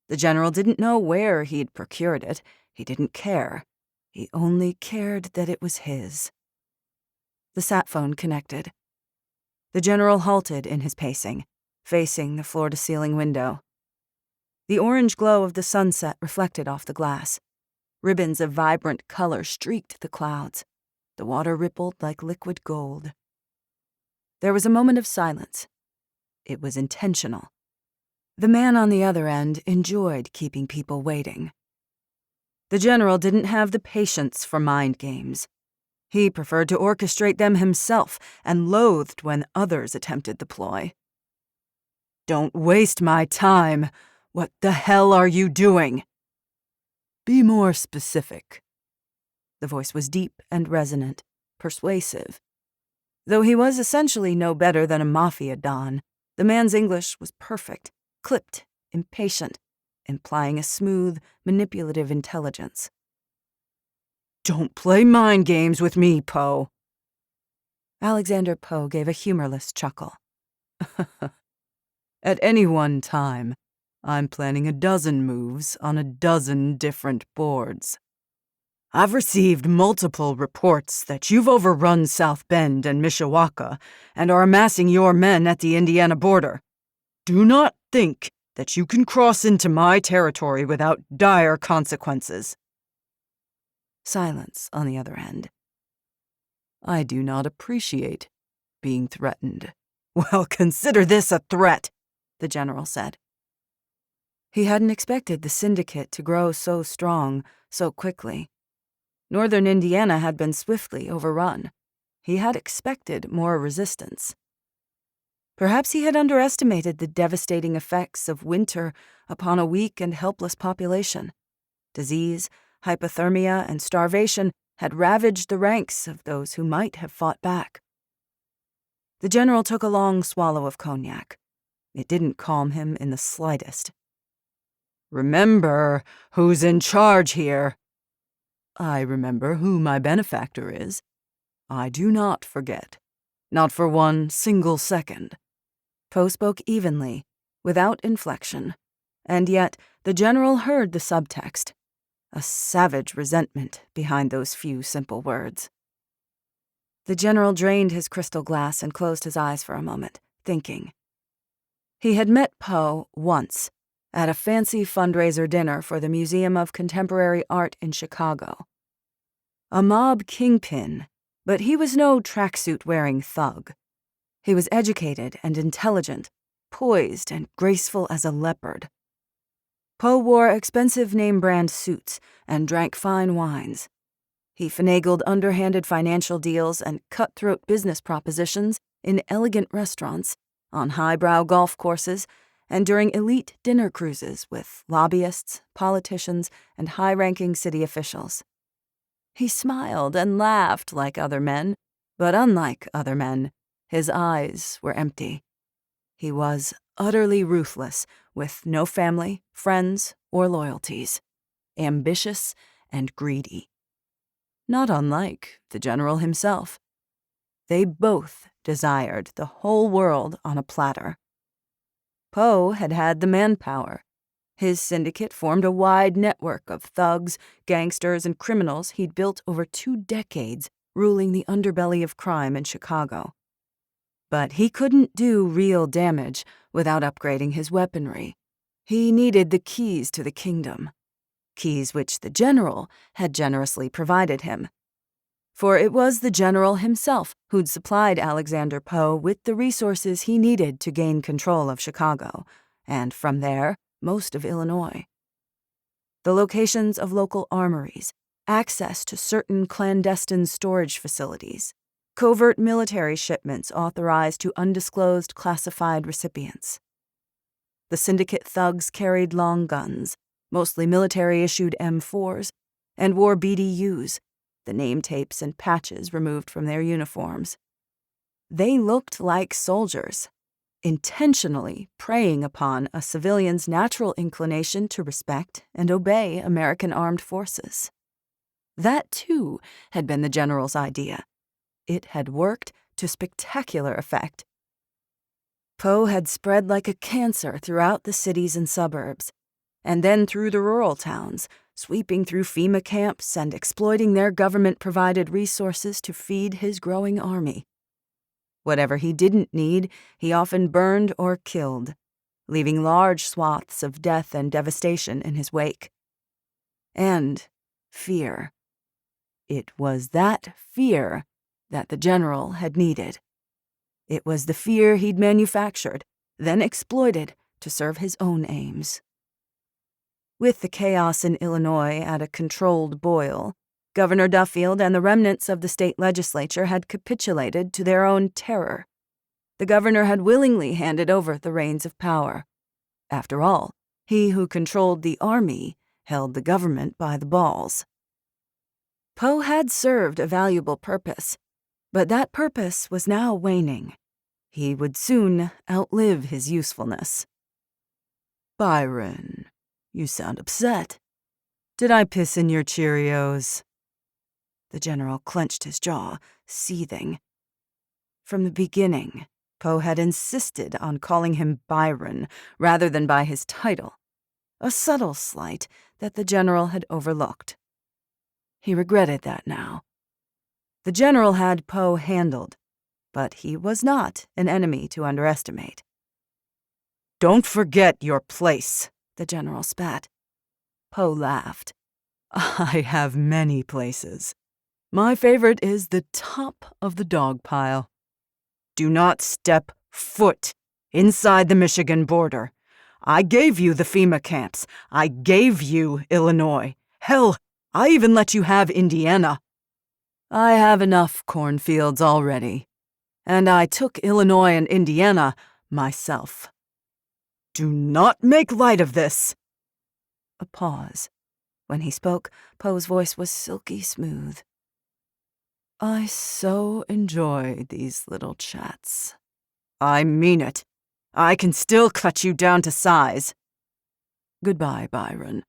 The General didn't know where he'd procured it. He didn't care. He only cared that it was his. The sat phone connected. The General halted in his pacing, facing the floor-to-ceiling window. The orange glow of the sunset reflected off the glass. Ribbons of vibrant color streaked the clouds. The water rippled like liquid gold. There was a moment of silence. It was intentional. The man on the other end enjoyed keeping people waiting. The General didn't have the patience for mind games. He preferred to orchestrate them himself and loathed when others attempted the ploy. Don't waste my time. What the hell are you doing? Be more specific. The voice was deep and resonant, persuasive. Though he was essentially no better than a mafia don, the man's English was perfect, clipped, impatient, implying a smooth, manipulative intelligence. "Don't play mind games with me, Poe." Alexander Poe gave a humorless chuckle. "At any one time, I'm planning a dozen moves on a dozen different boards. I've received multiple reports that you've overrun South Bend and Mishawaka and are amassing your men at the Indiana border. Do not think that you can cross into my territory without dire consequences." Silence on the other end. "I do not appreciate being threatened." "Well, consider this a threat," the general said. He hadn't expected the syndicate to grow so strong, so quickly. Northern Indiana had been swiftly overrun. He had expected more resistance. Perhaps he had underestimated the devastating effects of winter upon a weak and helpless population. Disease, hypothermia, and starvation had ravaged the ranks of those who might have fought back. The general took a long swallow of cognac. It didn't calm him in the slightest. "Remember who's in charge here." "I remember who my benefactor is. I do not forget. Not for one single second." Poe spoke evenly, without inflection, and yet the general heard the subtext, a savage resentment behind those few simple words. The general drained his crystal glass and closed his eyes for a moment, thinking. He had met Poe once, at a fancy fundraiser dinner for the Museum of Contemporary Art in Chicago. A mob kingpin, but he was no tracksuit-wearing thug. He was educated and intelligent, poised and graceful as a leopard. Poe wore expensive name-brand suits and drank fine wines. He finagled underhanded financial deals and cutthroat business propositions in elegant restaurants, on highbrow golf courses, and during elite dinner cruises with lobbyists, politicians, and high-ranking city officials. He smiled and laughed like other men, but unlike other men, his eyes were empty. He was utterly ruthless, with no family, friends, or loyalties, ambitious and greedy. Not unlike the general himself. They both desired the whole world on a platter. Poe had had the manpower. His syndicate formed a wide network of thugs, gangsters, and criminals he'd built over 2 decades, ruling the underbelly of crime in Chicago. But he couldn't do real damage without upgrading his weaponry. He needed the keys to the kingdom, keys which the general had generously provided him. For it was the general himself who'd supplied Alexander Poe with the resources he needed to gain control of Chicago, and from there, most of Illinois. The locations of local armories, access to certain clandestine storage facilities, covert military shipments authorized to undisclosed classified recipients. The syndicate thugs carried long guns, mostly military-issued M4s, and wore BDUs, the name tapes and patches removed from their uniforms. They looked like soldiers, intentionally preying upon a civilian's natural inclination to respect and obey American armed forces. That, too, had been the general's idea. It had worked to spectacular effect. Poe had spread like a cancer throughout the cities and suburbs, and then through the rural towns, sweeping through FEMA camps and exploiting their government-provided resources to feed his growing army. Whatever he didn't need, he often burned or killed, leaving large swaths of death and devastation in his wake. And fear. It was that fear that the general had needed. It was the fear he'd manufactured, then exploited to serve his own aims. With the chaos in Illinois at a controlled boil, Governor Duffield and the remnants of the state legislature had capitulated to their own terror. The governor had willingly handed over the reins of power. After all, he who controlled the army held the government by the balls. Poe had served a valuable purpose, but that purpose was now waning. He would soon outlive his usefulness. Byron, you sound upset. Did I piss in your Cheerios? The general clenched his jaw, seething. From the beginning, Poe had insisted on calling him Byron rather than by his title, a subtle slight that the general had overlooked. He regretted that now. The general had Poe handled, but he was not an enemy to underestimate. Don't forget your place, the general spat. Poe laughed. I have many places. My favorite is the top of the dog pile. Do not step foot inside the Michigan border. I gave you the FEMA camps. I gave you Illinois. Hell, I even let you have Indiana. I have enough cornfields already, and I took Illinois and Indiana myself. Do not make light of this. A pause. When he spoke, Poe's voice was silky smooth. I so enjoy these little chats. I mean it. I can still cut you down to size. Goodbye, Byron.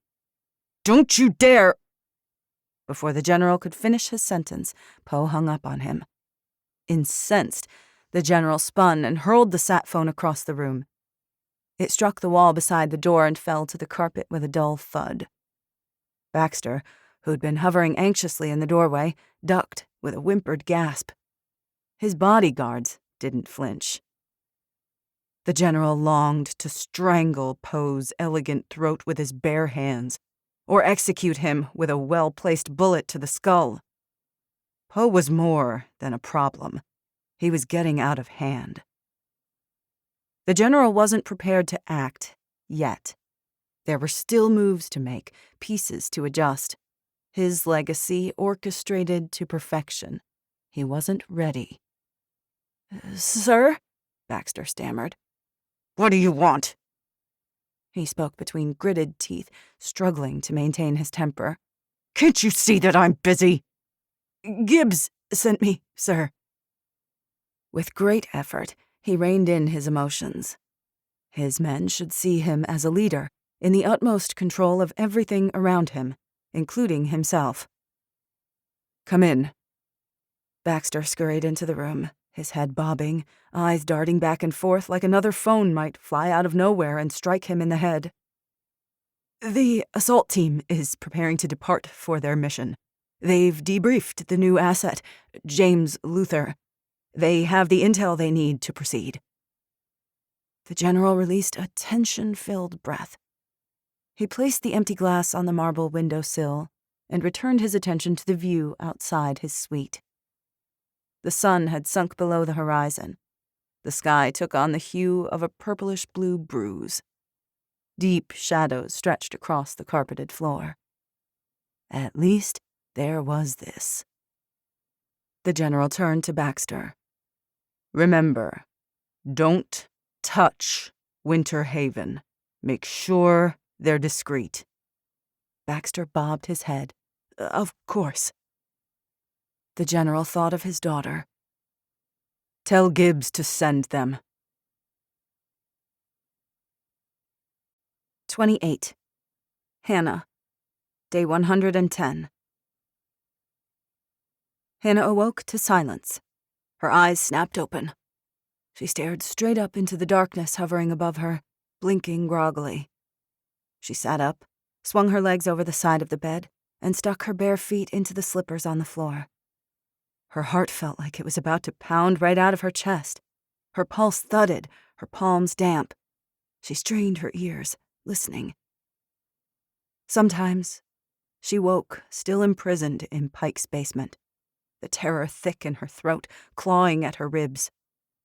Don't you dare! Before the general could finish his sentence, Poe hung up on him. Incensed, the general spun and hurled the sat phone across the room. It struck the wall beside the door and fell to the carpet with a dull thud. Baxter, who'd been hovering anxiously in the doorway, ducked with a whimpered gasp. His bodyguards didn't flinch. The general longed to strangle Poe's elegant throat with his bare hands, or execute him with a well-placed bullet to the skull. Poe was more than a problem. He was getting out of hand. The general wasn't prepared to act yet. There were still moves to make, pieces to adjust. His legacy orchestrated to perfection. He wasn't ready. Sir? Baxter stammered. What do you want? He spoke between gritted teeth, struggling to maintain his temper. Can't you see that I'm busy? Gibbs sent me, sir. With great effort, he reined in his emotions. His men should see him as a leader, in the utmost control of everything around him, including himself. Come in. Baxter scurried into the room, his head bobbing, eyes darting back and forth like another phone might fly out of nowhere and strike him in the head. The assault team is preparing to depart for their mission. They've debriefed the new asset, James Luther. They have the intel they need to proceed. The general released a tension-filled breath. He placed the empty glass on the marble windowsill and returned his attention to the view outside his suite. The sun had sunk below the horizon. The sky took on the hue of a purplish-blue bruise. Deep shadows stretched across the carpeted floor. At least there was this. The general turned to Baxter. Remember, don't touch Winter Haven. Make sure they're discreet. Baxter bobbed his head. Of course. The general thought of his daughter. Tell Gibbs to send them. 28. Hannah. Day 110. Hannah awoke to silence. Her eyes snapped open. She stared straight up into the darkness hovering above her, blinking groggily. She sat up, swung her legs over the side of the bed, and stuck her bare feet into the slippers on the floor. Her heart felt like it was about to pound right out of her chest. Her pulse thudded, her palms damp. She strained her ears, listening. Sometimes, she woke, still imprisoned in Pike's basement, the terror thick in her throat, clawing at her ribs,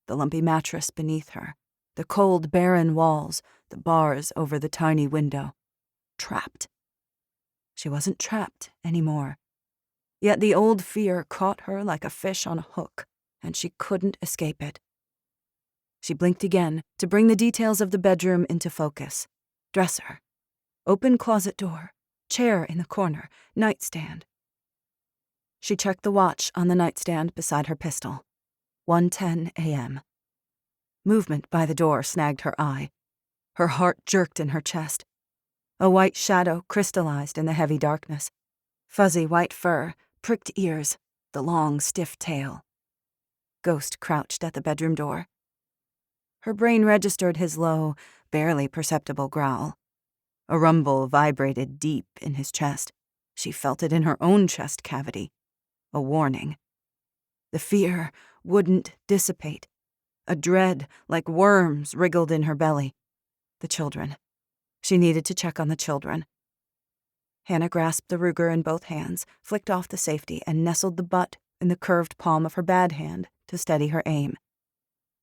the lumpy mattress beneath her, the cold, barren walls, the bars over the tiny window. Trapped. She wasn't trapped anymore. Yet the old fear caught her like a fish on a hook, and she couldn't escape it. She blinked again to bring the details of the bedroom into focus. Dresser. Open closet door. Chair in the corner. Nightstand. She checked the watch on the nightstand beside her pistol. 1:10 a.m. Movement by the door snagged her eye. Her heart jerked in her chest. A white shadow crystallized in the heavy darkness. Fuzzy white fur, pricked ears, the long, stiff tail. Ghost crouched at the bedroom door. Her brain registered his low, barely perceptible growl. A rumble vibrated deep in his chest. She felt it in her own chest cavity. A warning. The fear wouldn't dissipate. A dread like worms wriggled in her belly. The children. She needed to check on the children. Hannah grasped the Ruger in both hands, flicked off the safety, and nestled the butt in the curved palm of her bad hand to steady her aim.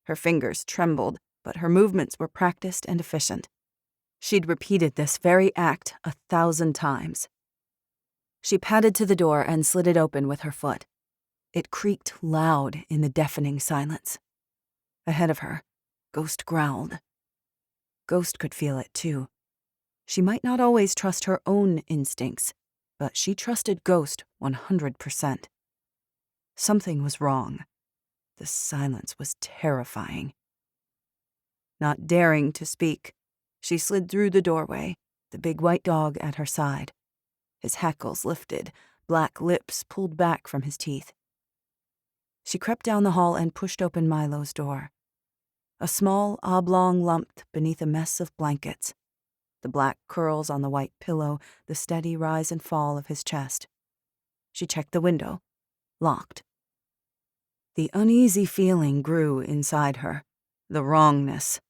Her fingers trembled, but her movements were practiced and efficient. She'd repeated this very act 1,000 times. She padded to the door and slid it open with her foot. It creaked loud in the deafening silence. Ahead of her, Ghost growled. Ghost could feel it, too. She might not always trust her own instincts, but she trusted Ghost 100%. Something was wrong. The silence was terrifying. Not daring to speak, she slid through the doorway, the big white dog at her side. His hackles lifted, black lips pulled back from his teeth. She crept down the hall and pushed open Milo's door. A small oblong lump beneath a mess of blankets. The black curls on the white pillow, the steady rise and fall of his chest. She checked the window. Locked. The uneasy feeling grew inside her. The wrongness.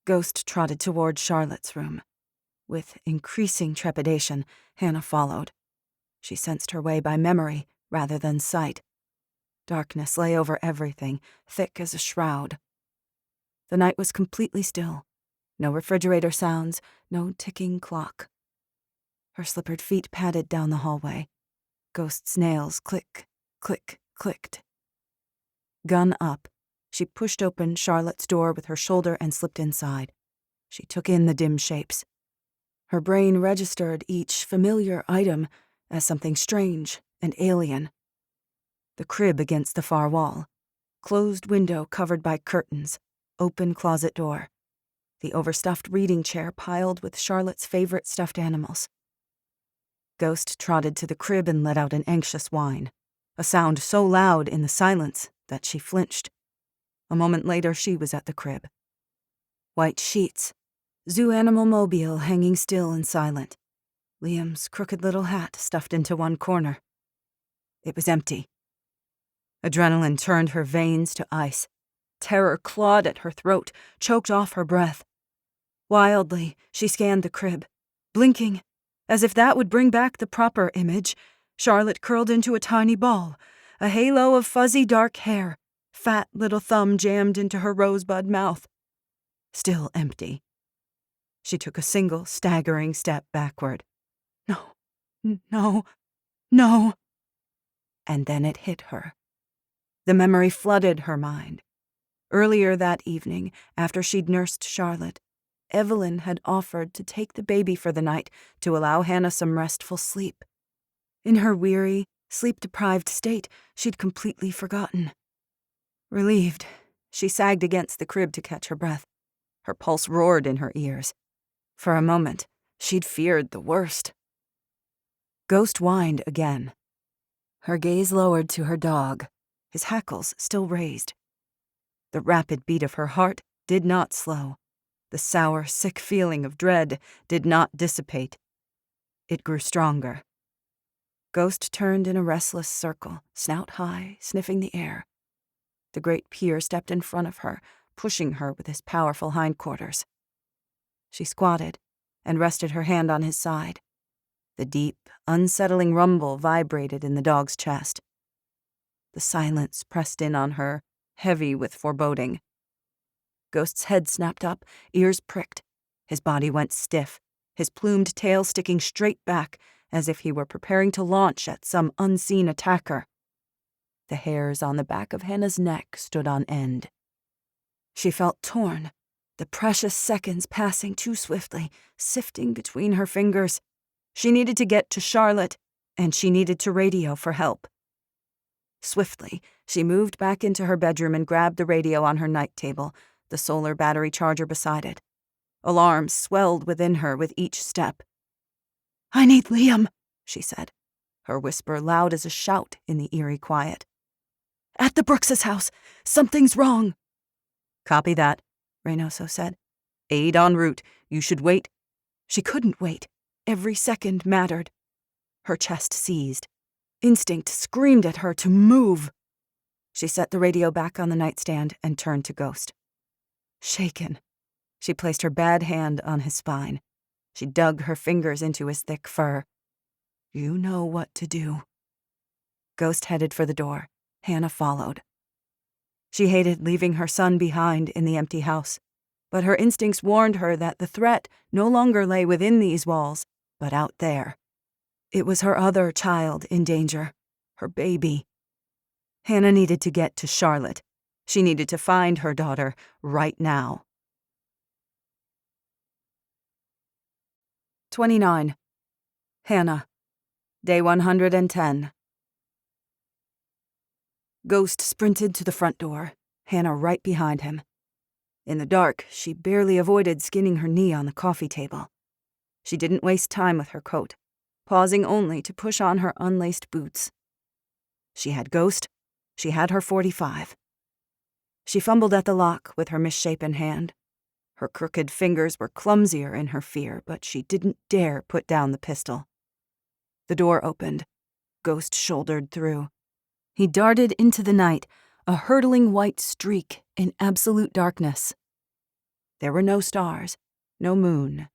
Ghost trotted toward Charlotte's room. With increasing trepidation, Hannah followed. She sensed her way by memory rather than sight. Darkness lay over everything, thick as a shroud. The night was completely still. No refrigerator sounds, no ticking clock. Her slippered feet padded down the hallway. Ghost's nails click, click, clicked. Gun up, she pushed open Charlotte's door with her shoulder and slipped inside. She took in the dim shapes. Her brain registered each familiar item as something strange and alien. The crib against the far wall. Closed window covered by curtains. Open closet door. The overstuffed reading chair piled with Charlotte's favorite stuffed animals. Ghost trotted to the crib and let out an anxious whine, a sound so loud in the silence that she flinched. A moment later, she was at the crib. White sheets, zoo animal mobile hanging still and silent, Liam's crooked little hat stuffed into one corner. It was empty. Adrenaline turned her veins to ice. Terror clawed at her throat, choked off her breath. Wildly, she scanned the crib, blinking, as if that would bring back the proper image. Charlotte curled into a tiny ball, a halo of fuzzy dark hair, fat little thumb jammed into her rosebud mouth. Still empty. She took a single, staggering step backward. No. And then it hit her. The memory flooded her mind. Earlier that evening, after she'd nursed Charlotte, Evelyn had offered to take the baby for the night to allow Hannah some restful sleep. In her weary, sleep-deprived state, she'd completely forgotten. Relieved, she sagged against the crib to catch her breath. Her pulse roared in her ears. For a moment, she'd feared the worst. Ghost whined again. Her gaze lowered to her dog, his hackles still raised. The rapid beat of her heart did not slow. The sour, sick feeling of dread did not dissipate. It grew stronger. Ghost turned in a restless circle, snout high, sniffing the air. The great peer stepped in front of her, pushing her with his powerful hindquarters. She squatted and rested her hand on his side. The deep, unsettling rumble vibrated in the dog's chest. The silence pressed in on her, heavy with foreboding. Ghost's head snapped up, ears pricked. His body went stiff, his plumed tail sticking straight back, as if he were preparing to launch at some unseen attacker. The hairs on the back of Hannah's neck stood on end. She felt torn, the precious seconds passing too swiftly, sifting between her fingers. She needed to get to Charlotte, and she needed to radio for help. Swiftly, she moved back into her bedroom and grabbed the radio on her night table, the solar battery charger beside it. Alarms swelled within her with each step. "I need Liam," she said, her whisper loud as a shout in the eerie quiet. "At the Brooks' house. Something's wrong." "Copy that," Reynoso said. "Aid en route. You should wait." She couldn't wait. Every second mattered. Her chest seized. Instinct screamed at her to move. She set the radio back on the nightstand and turned to Ghost. Shaken, she placed her bad hand on his spine. She dug her fingers into his thick fur. "You know what to do." Ghost headed for the door. Hannah followed. She hated leaving her son behind in the empty house, but her instincts warned her that the threat no longer lay within these walls, but out there. It was her other child in danger, her baby. Hannah needed to get to Charlotte. She needed to find her daughter right now. 29. Hannah. Day 110. Ghost sprinted to the front door, Hannah right behind him. In the dark, she barely avoided skinning her knee on the coffee table. She didn't waste time with her coat, pausing only to push on her unlaced boots. She had Ghost. She had her .45. She fumbled at the lock with her misshapen hand. Her crooked fingers were clumsier in her fear, but she didn't dare put down the pistol. The door opened. Ghost shouldered through. He darted into the night, a hurtling white streak in absolute darkness. There were no stars, no moon,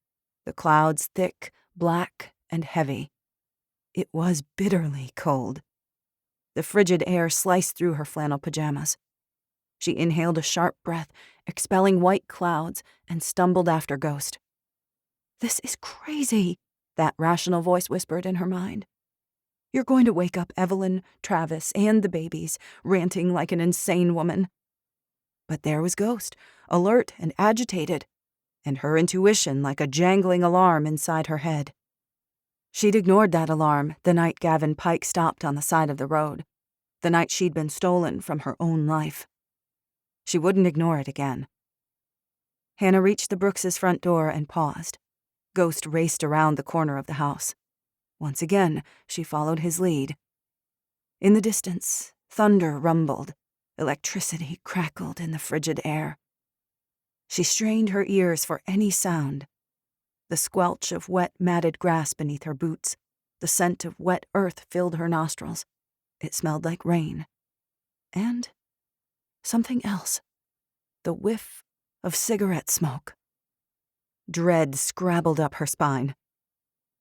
the clouds thick, black, and heavy. It was bitterly cold. The frigid air sliced through her flannel pajamas. She inhaled a sharp breath, expelling white clouds, and stumbled after Ghost. "This is crazy," that rational voice whispered in her mind. "You're going to wake up Evelyn, Travis, and the babies, ranting like an insane woman." But there was Ghost, alert and agitated, and her intuition like a jangling alarm inside her head. She'd ignored that alarm the night Gavin Pike stopped on the side of the road, the night she'd been stolen from her own life. She wouldn't ignore it again. Hannah reached the Brooks' front door and paused. Ghost raced around the corner of the house. Once again, she followed his lead. In the distance, thunder rumbled. Electricity crackled in the frigid air. She strained her ears for any sound. The squelch of wet, matted grass beneath her boots. The scent of wet earth filled her nostrils. It smelled like rain. And something else. The whiff of cigarette smoke. Dread scrabbled up her spine.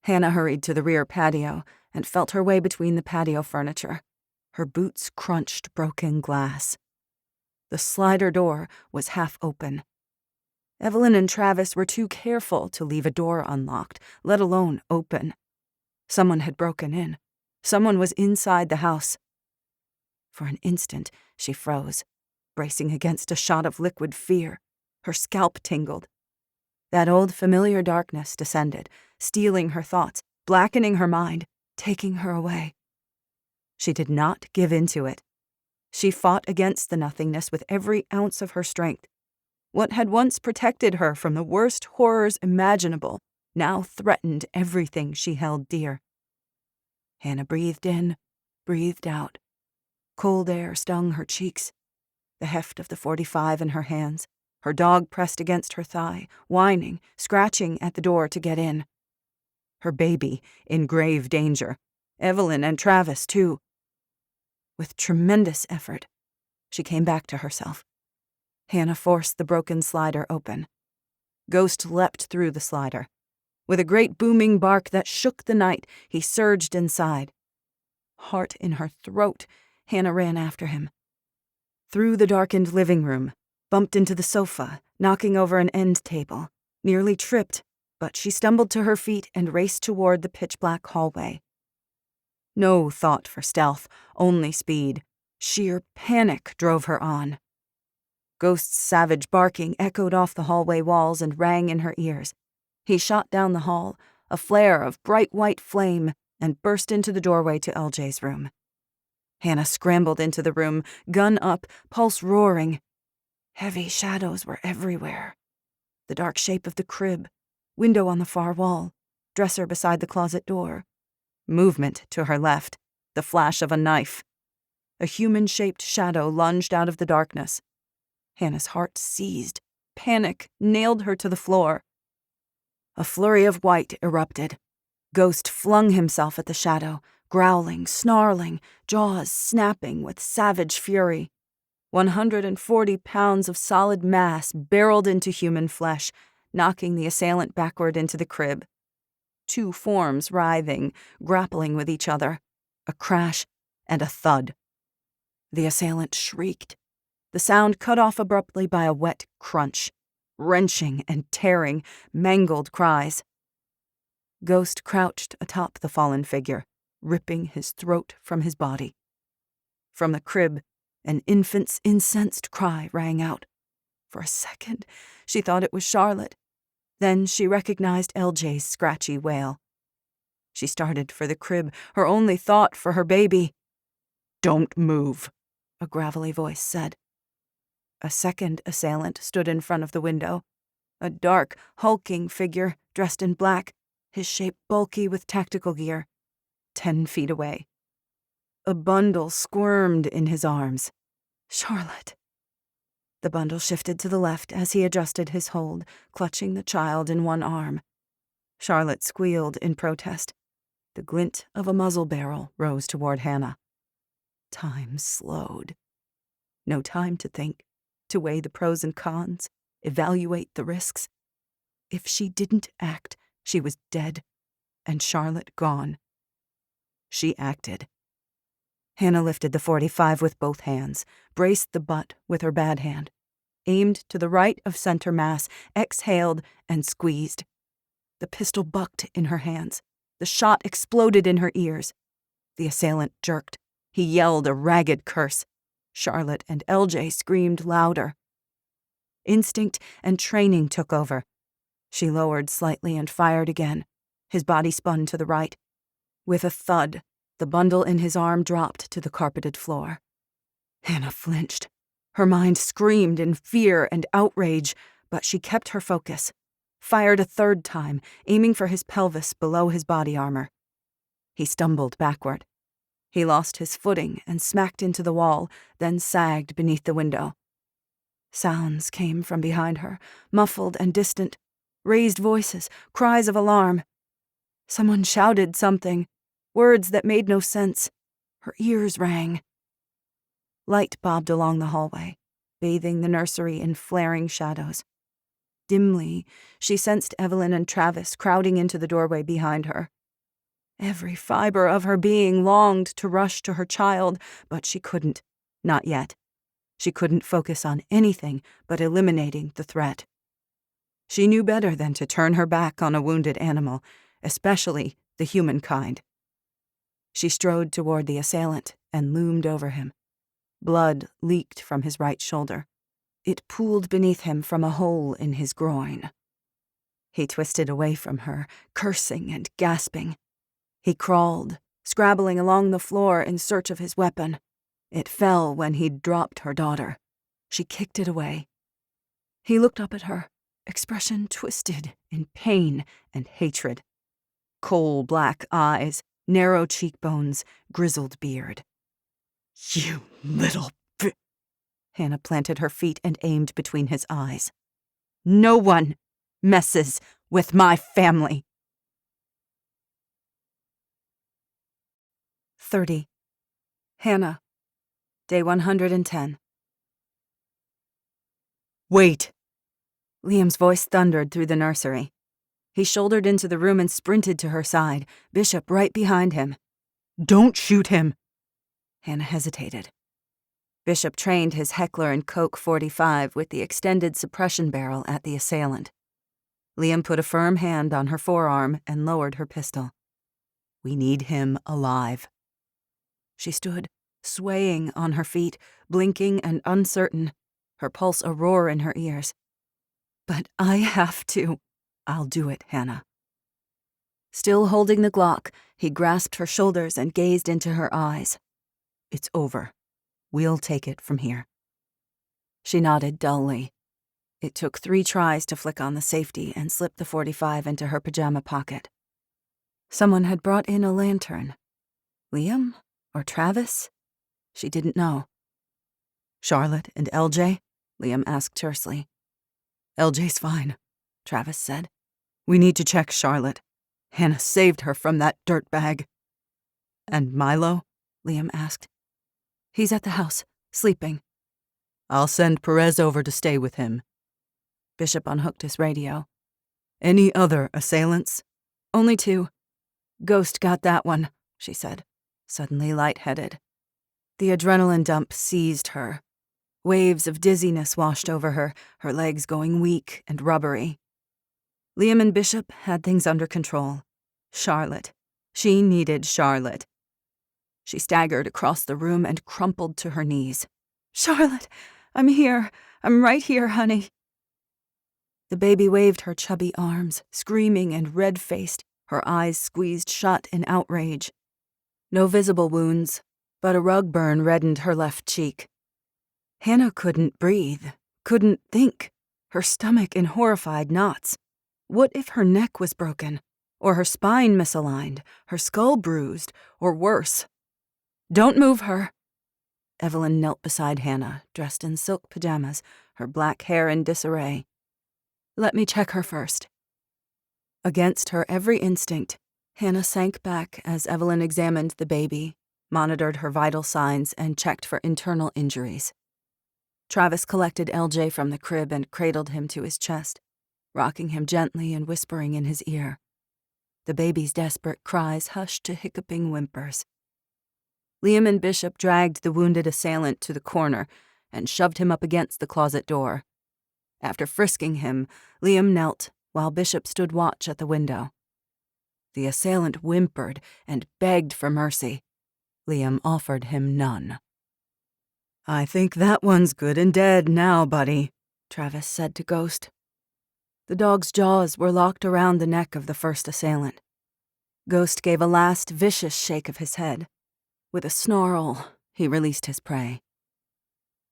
Hannah hurried to the rear patio and felt her way between the patio furniture. Her boots crunched broken glass. The slider door was half open. Evelyn and Travis were too careful to leave a door unlocked, let alone open. Someone had broken in. Someone was inside the house. For an instant, she froze, bracing against a shot of liquid fear. Her scalp tingled. That old familiar darkness descended, stealing her thoughts, blackening her mind, taking her away. She did not give in to it. She fought against the nothingness with every ounce of her strength. What had once protected her from the worst horrors imaginable now threatened everything she held dear. Hannah breathed in, breathed out. Cold air stung her cheeks. The heft of the .45 in her hands. Her dog pressed against her thigh, whining, scratching at the door to get in. Her baby in grave danger. Evelyn and Travis, too. With tremendous effort, she came back to herself. Hannah forced the broken slider open. Ghost leapt through the slider. With a great booming bark that shook the night, he surged inside. Heart in her throat, Hannah ran after him. Through the darkened living room, bumped into the sofa, knocking over an end table, nearly tripped, but she stumbled to her feet and raced toward the pitch-black hallway. No thought for stealth, only speed. Sheer panic drove her on. Ghost's savage barking echoed off the hallway walls and rang in her ears. He shot down the hall, a flare of bright white flame, and burst into the doorway to LJ's room. Hannah scrambled into the room, gun up, pulse roaring. Heavy shadows were everywhere. The dark shape of the crib, window on the far wall, dresser beside the closet door. Movement to her left, the flash of a knife. A human-shaped shadow lunged out of the darkness. Hannah's heart seized. Panic nailed her to the floor. A flurry of white erupted. Ghost flung himself at the shadow, growling, snarling, jaws snapping with savage fury. 140 pounds of solid mass barreled into human flesh, knocking the assailant backward into the crib. Two forms writhing, grappling with each other. A crash and a thud. The assailant shrieked. The sound cut off abruptly by a wet crunch. Wrenching and tearing, mangled cries. Ghost crouched atop the fallen figure, ripping his throat from his body. From the crib, an infant's incensed cry rang out. For a second, she thought it was Charlotte. Then she recognized LJ's scratchy wail. She started for the crib, her only thought for her baby. "Don't move," a gravelly voice said. A second assailant stood in front of the window. A dark, hulking figure, dressed in black, his shape bulky with tactical gear. 10 feet away. A bundle squirmed in his arms. Charlotte. The bundle shifted to the left as he adjusted his hold, clutching the child in one arm. Charlotte squealed in protest. The glint of a muzzle barrel rose toward Hannah. Time slowed. No time to think, to weigh the pros and cons, evaluate the risks. If she didn't act, she was dead, and Charlotte gone. She acted. Hannah lifted the .45 with both hands, braced the butt with her bad hand, aimed to the right of center mass, exhaled, and squeezed. The pistol bucked in her hands. The shot exploded in her ears. The assailant jerked. He yelled a ragged curse. Charlotte and LJ screamed louder. Instinct and training took over. She lowered slightly and fired again. His body spun to the right. With a thud, the bundle in his arm dropped to the carpeted floor. Hannah flinched. Her mind screamed in fear and outrage, but she kept her focus. Fired a third time, aiming for his pelvis below his body armor. He stumbled backward. He lost his footing and smacked into the wall, then sagged beneath the window. Sounds came from behind her, muffled and distant. Raised voices, cries of alarm. Someone shouted something, words that made no sense. Her ears rang. Light bobbed along the hallway, bathing the nursery in flaring shadows. Dimly, she sensed Evelyn and Travis crowding into the doorway behind her. Every fiber of her being longed to rush to her child, but she couldn't. Not yet. She couldn't focus on anything but eliminating the threat. She knew better than to turn her back on a wounded animal, especially the humankind. She strode toward the assailant and loomed over him. Blood leaked from his right shoulder. It pooled beneath him from a hole in his groin. He twisted away from her, cursing and gasping. He crawled, scrabbling along the floor in search of his weapon. It fell when he'd dropped her daughter. She kicked it away. He looked up at her, expression twisted in pain and hatred. Coal black eyes, narrow cheekbones, grizzled beard. "You little b—" Hannah planted her feet and aimed between his eyes. "No one messes with my family." 30. Hannah. Day 110. "Wait!" Liam's voice thundered through the nursery. He shouldered into the room and sprinted to her side, Bishop right behind him. "Don't shoot him!" Hannah hesitated. Bishop trained his Heckler & Koch .45 with the extended suppression barrel at the assailant. Liam put a firm hand on her forearm and lowered her pistol. "We need him alive." She stood, swaying on her feet, blinking and uncertain, her pulse a roar in her ears. "But I have to." "I'll do it, Hannah." Still holding the Glock, he grasped her shoulders and gazed into her eyes. It's over. We'll take it from here. She nodded dully. It took 3 tries to flick on the safety and slip the .45 into her pajama pocket. Someone had brought in a lantern. Liam? Or Travis? She didn't know. Charlotte and LJ? Liam asked tersely. LJ's fine, Travis said. We need to check Charlotte. Hannah saved her from that dirtbag. And Milo? Liam asked. He's at the house, sleeping. I'll send Perez over to stay with him. Bishop unhooked his radio. Any other assailants? Only 2. Ghost got that one, she said, suddenly lightheaded. The adrenaline dump seized her. Waves of dizziness washed over her, her legs going weak and rubbery. Liam and Bishop had things under control. Charlotte. She needed Charlotte. She staggered across the room and crumpled to her knees. Charlotte, I'm here. I'm right here, honey. The baby waved her chubby arms, screaming and red-faced, her eyes squeezed shut in outrage. No visible wounds, but a rug burn reddened her left cheek. Hannah couldn't breathe, couldn't think, her stomach in horrified knots. What if her neck was broken, or her spine misaligned, her skull bruised, or worse? Don't move her. Evelyn knelt beside Hannah, dressed in silk pajamas, her black hair in disarray. Let me check her first. Against her every instinct, Hannah sank back as Evelyn examined the baby, monitored her vital signs, and checked for internal injuries. Travis collected LJ from the crib and cradled him to his chest, rocking him gently and whispering in his ear. The baby's desperate cries hushed to hiccuping whimpers. Liam and Bishop dragged the wounded assailant to the corner and shoved him up against the closet door. After frisking him, Liam knelt while Bishop stood watch at the window. The assailant whimpered and begged for mercy. Liam offered him none. I think that one's good and dead now, buddy, Travis said to Ghost. The dog's jaws were locked around the neck of the first assailant. Ghost gave a last vicious shake of his head. With a snarl, he released his prey.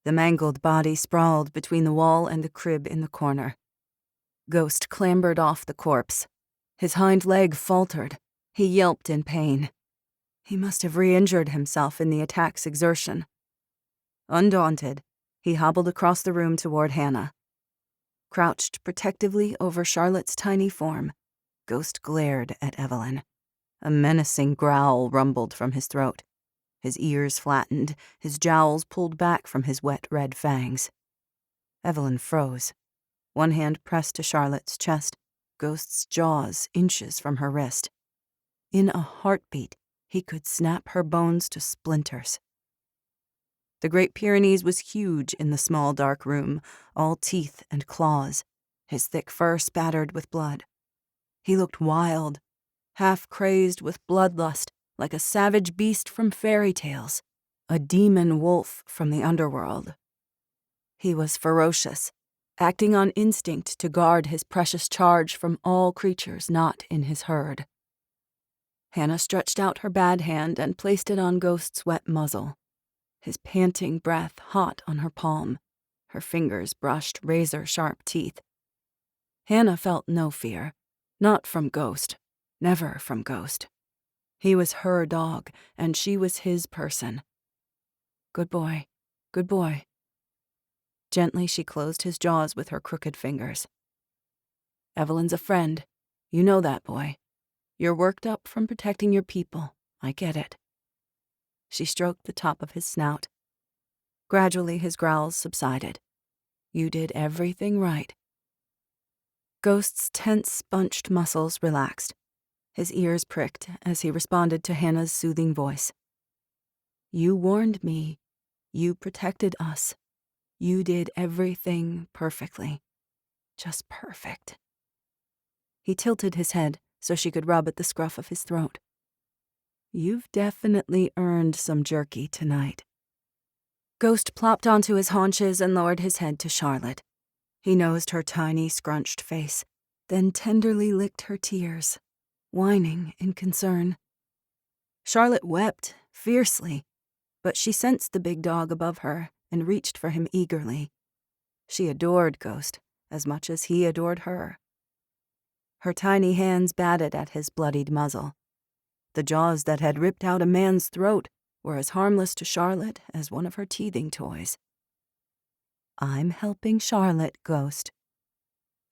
The mangled body sprawled between the wall and the crib in the corner. Ghost clambered off the corpse. His hind leg faltered. He yelped in pain. He must have re-injured himself in the attack's exertion. Undaunted, he hobbled across the room toward Hannah. Crouched protectively over Charlotte's tiny form, Ghost glared at Evelyn. A menacing growl rumbled from his throat. His ears flattened, his jowls pulled back from his wet red fangs. Evelyn froze. One hand pressed to Charlotte's chest, Ghost's jaws inches from her wrist. In a heartbeat, he could snap her bones to splinters. The Great Pyrenees was huge in the small dark room, all teeth and claws, his thick fur spattered with blood. He looked wild, half crazed with bloodlust, like a savage beast from fairy tales, a demon wolf from the underworld. He was ferocious, acting on instinct to guard his precious charge from all creatures not in his herd. Hannah stretched out her bad hand and placed it on Ghost's wet muzzle, his panting breath hot on her palm. Her fingers brushed razor-sharp teeth. Hannah felt no fear, not from Ghost, never from Ghost. He was her dog, and she was his person. Good boy, good boy. Gently she closed his jaws with her crooked fingers. Evelyn's a friend. You know that, boy. You're worked up from protecting your people. I get it. She stroked the top of his snout. Gradually his growls subsided. You did everything right. Ghost's tense, bunched muscles relaxed. His ears pricked as he responded to Hannah's soothing voice. You warned me. You protected us. You did everything perfectly. Just perfect. He tilted his head so she could rub at the scruff of his throat. You've definitely earned some jerky tonight. Ghost plopped onto his haunches and lowered his head to Charlotte. He nosed her tiny, scrunched face, then tenderly licked her tears. whining in concern. Charlotte wept fiercely, but she sensed the big dog above her and reached for him eagerly. She adored Ghost as much as he adored her. Her tiny hands batted at his bloodied muzzle. The jaws that had ripped out a man's throat were as harmless to Charlotte as one of her teething toys. "I'm helping Charlotte, Ghost."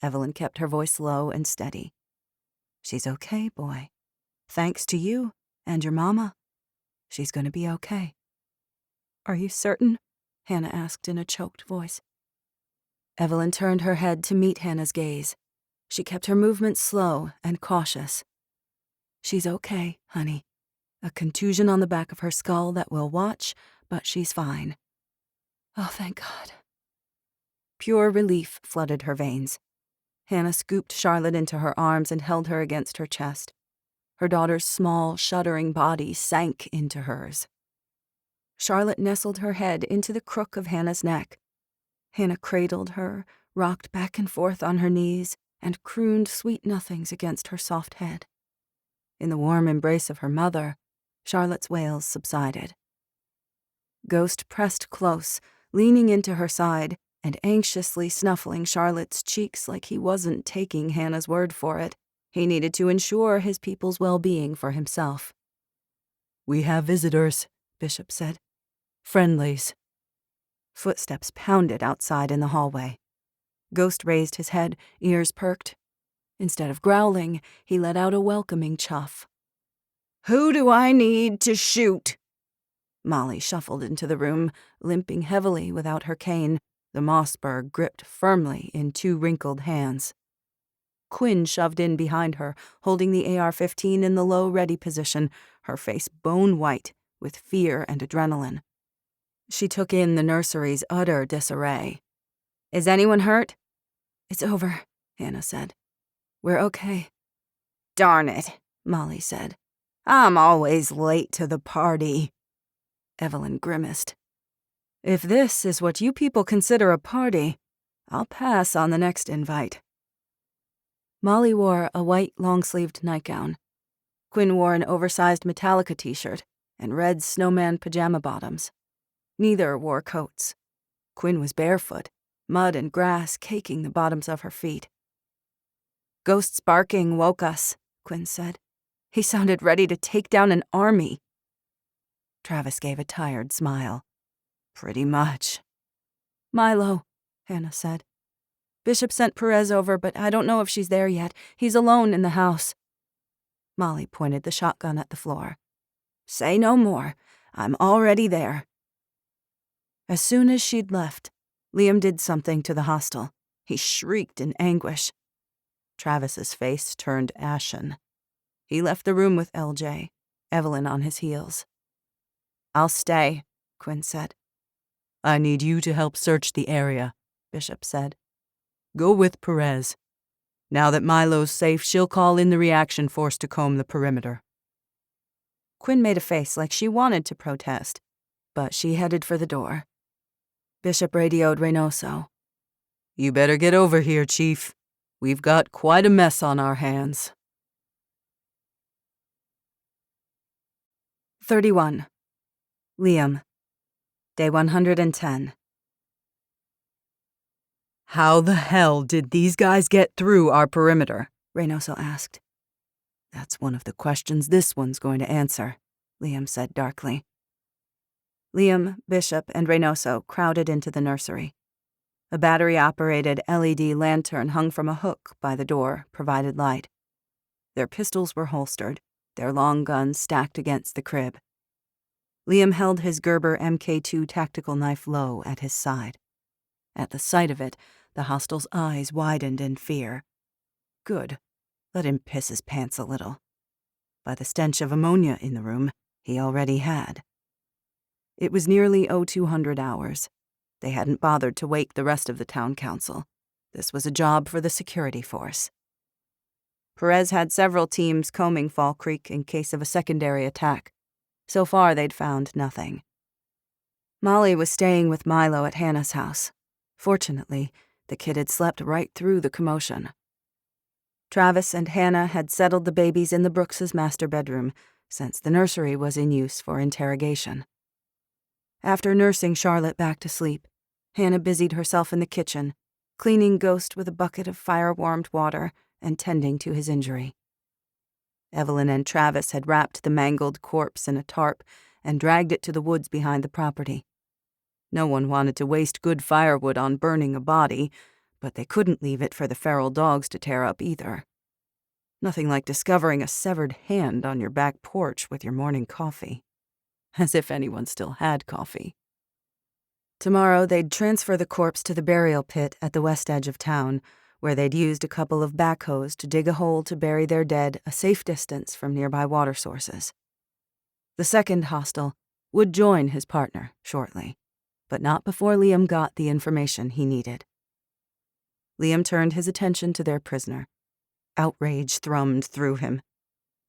Evelyn kept her voice low and steady. "She's okay, boy. Thanks to you and your mama. She's going to be okay." "Are you certain?" Hannah asked in a choked voice. Evelyn turned her head to meet Hannah's gaze. She kept her movements slow and cautious. "She's okay, honey. A contusion on the back of her skull that will watch, but she's fine." "Oh, thank God." Pure relief flooded her veins. Hannah scooped Charlotte into her arms and held her against her chest. Her daughter's small, shuddering body sank into hers. Charlotte nestled her head into the crook of Hannah's neck. Hannah cradled her, rocked back and forth on her knees, and crooned sweet nothings against her soft head. In the warm embrace of her mother, Charlotte's wails subsided. Ghost pressed close, leaning into her side and anxiously snuffling Charlotte's cheeks like he wasn't taking Hannah's word for it. He needed to ensure his people's well-being for himself. "We have visitors," Bishop said. "Friendlies." Footsteps pounded outside in the hallway. Ghost raised his head, ears perked. Instead of growling, he let out a welcoming chuff. "Who do I need to shoot?" Molly shuffled into the room, limping heavily without her cane, the Mossberg gripped firmly in two wrinkled hands. Quinn shoved in behind her, holding the AR-15 in the low ready position, her face bone-white with fear and adrenaline. She took in the nursery's utter disarray. "Is anyone hurt?" "It's over," Hannah said. "We're okay." "Darn it," Molly said. "I'm always late to the party." Evelyn grimaced. "If this is what you people consider a party, I'll pass on the next invite." Molly wore a white long-sleeved nightgown. Quinn wore an oversized Metallica t-shirt and red snowman pajama bottoms. Neither wore coats. Quinn was barefoot, mud and grass caking the bottoms of her feet. "Ghost's barking woke us," Quinn said. "He sounded ready to take down an army." Travis gave a tired smile. "Pretty much." "Milo," Hannah said. "Bishop sent Perez over, but I don't know if she's there yet. He's alone in the house." Molly pointed the shotgun at the floor. "Say no more. I'm already there." As soon as she'd left, Liam did something to the hostel. He shrieked in anguish. Travis's face turned ashen. He left the room with LJ, Evelyn on his heels. "I'll stay," Quinn said. "I need you to help search the area," Bishop said. "Go with Perez. Now that Milo's safe, she'll call in the reaction force to comb the perimeter." Quinn made a face like she wanted to protest, but she headed for the door. Bishop radioed Reynoso. "You better get over here, Chief. We've got quite a mess on our hands." 31. Liam. Day 110. "How the hell did these guys get through our perimeter?" Reynoso asked. "That's one of the questions this one's going to answer," Liam said darkly. Liam, Bishop, and Reynoso crowded into the nursery. A battery-operated LED lantern hung from a hook by the door provided light. Their pistols were holstered, their long guns stacked against the crib. Liam held his Gerber MK2 tactical knife low at his side. At the sight of it, the hostel's eyes widened in fear. Good. Let him piss his pants a little. By the stench of ammonia in the room, he already had. It was nearly 0200 hours. They hadn't bothered to wake the rest of the town council. This was a job for the security force. Perez had several teams combing Fall Creek in case of a secondary attack. So far, they'd found nothing. Molly was staying with Milo at Hannah's house. Fortunately, the kid had slept right through the commotion. Travis and Hannah had settled the babies in the Brooks' master bedroom, since the nursery was in use for interrogation. After nursing Charlotte back to sleep, Hannah busied herself in the kitchen, cleaning Ghost with a bucket of fire-warmed water and tending to his injury. Evelyn and Travis had wrapped the mangled corpse in a tarp and dragged it to the woods behind the property. No one wanted to waste good firewood on burning a body, but they couldn't leave it for the feral dogs to tear up either. Nothing like discovering a severed hand on your back porch with your morning coffee. As if anyone still had coffee. Tomorrow they'd transfer the corpse to the burial pit at the west edge of town, where they'd used a couple of backhoes to dig a hole to bury their dead a safe distance from nearby water sources. The second hostel would join his partner shortly, but not before Liam got the information he needed. Liam turned his attention to their prisoner. Outrage thrummed through him.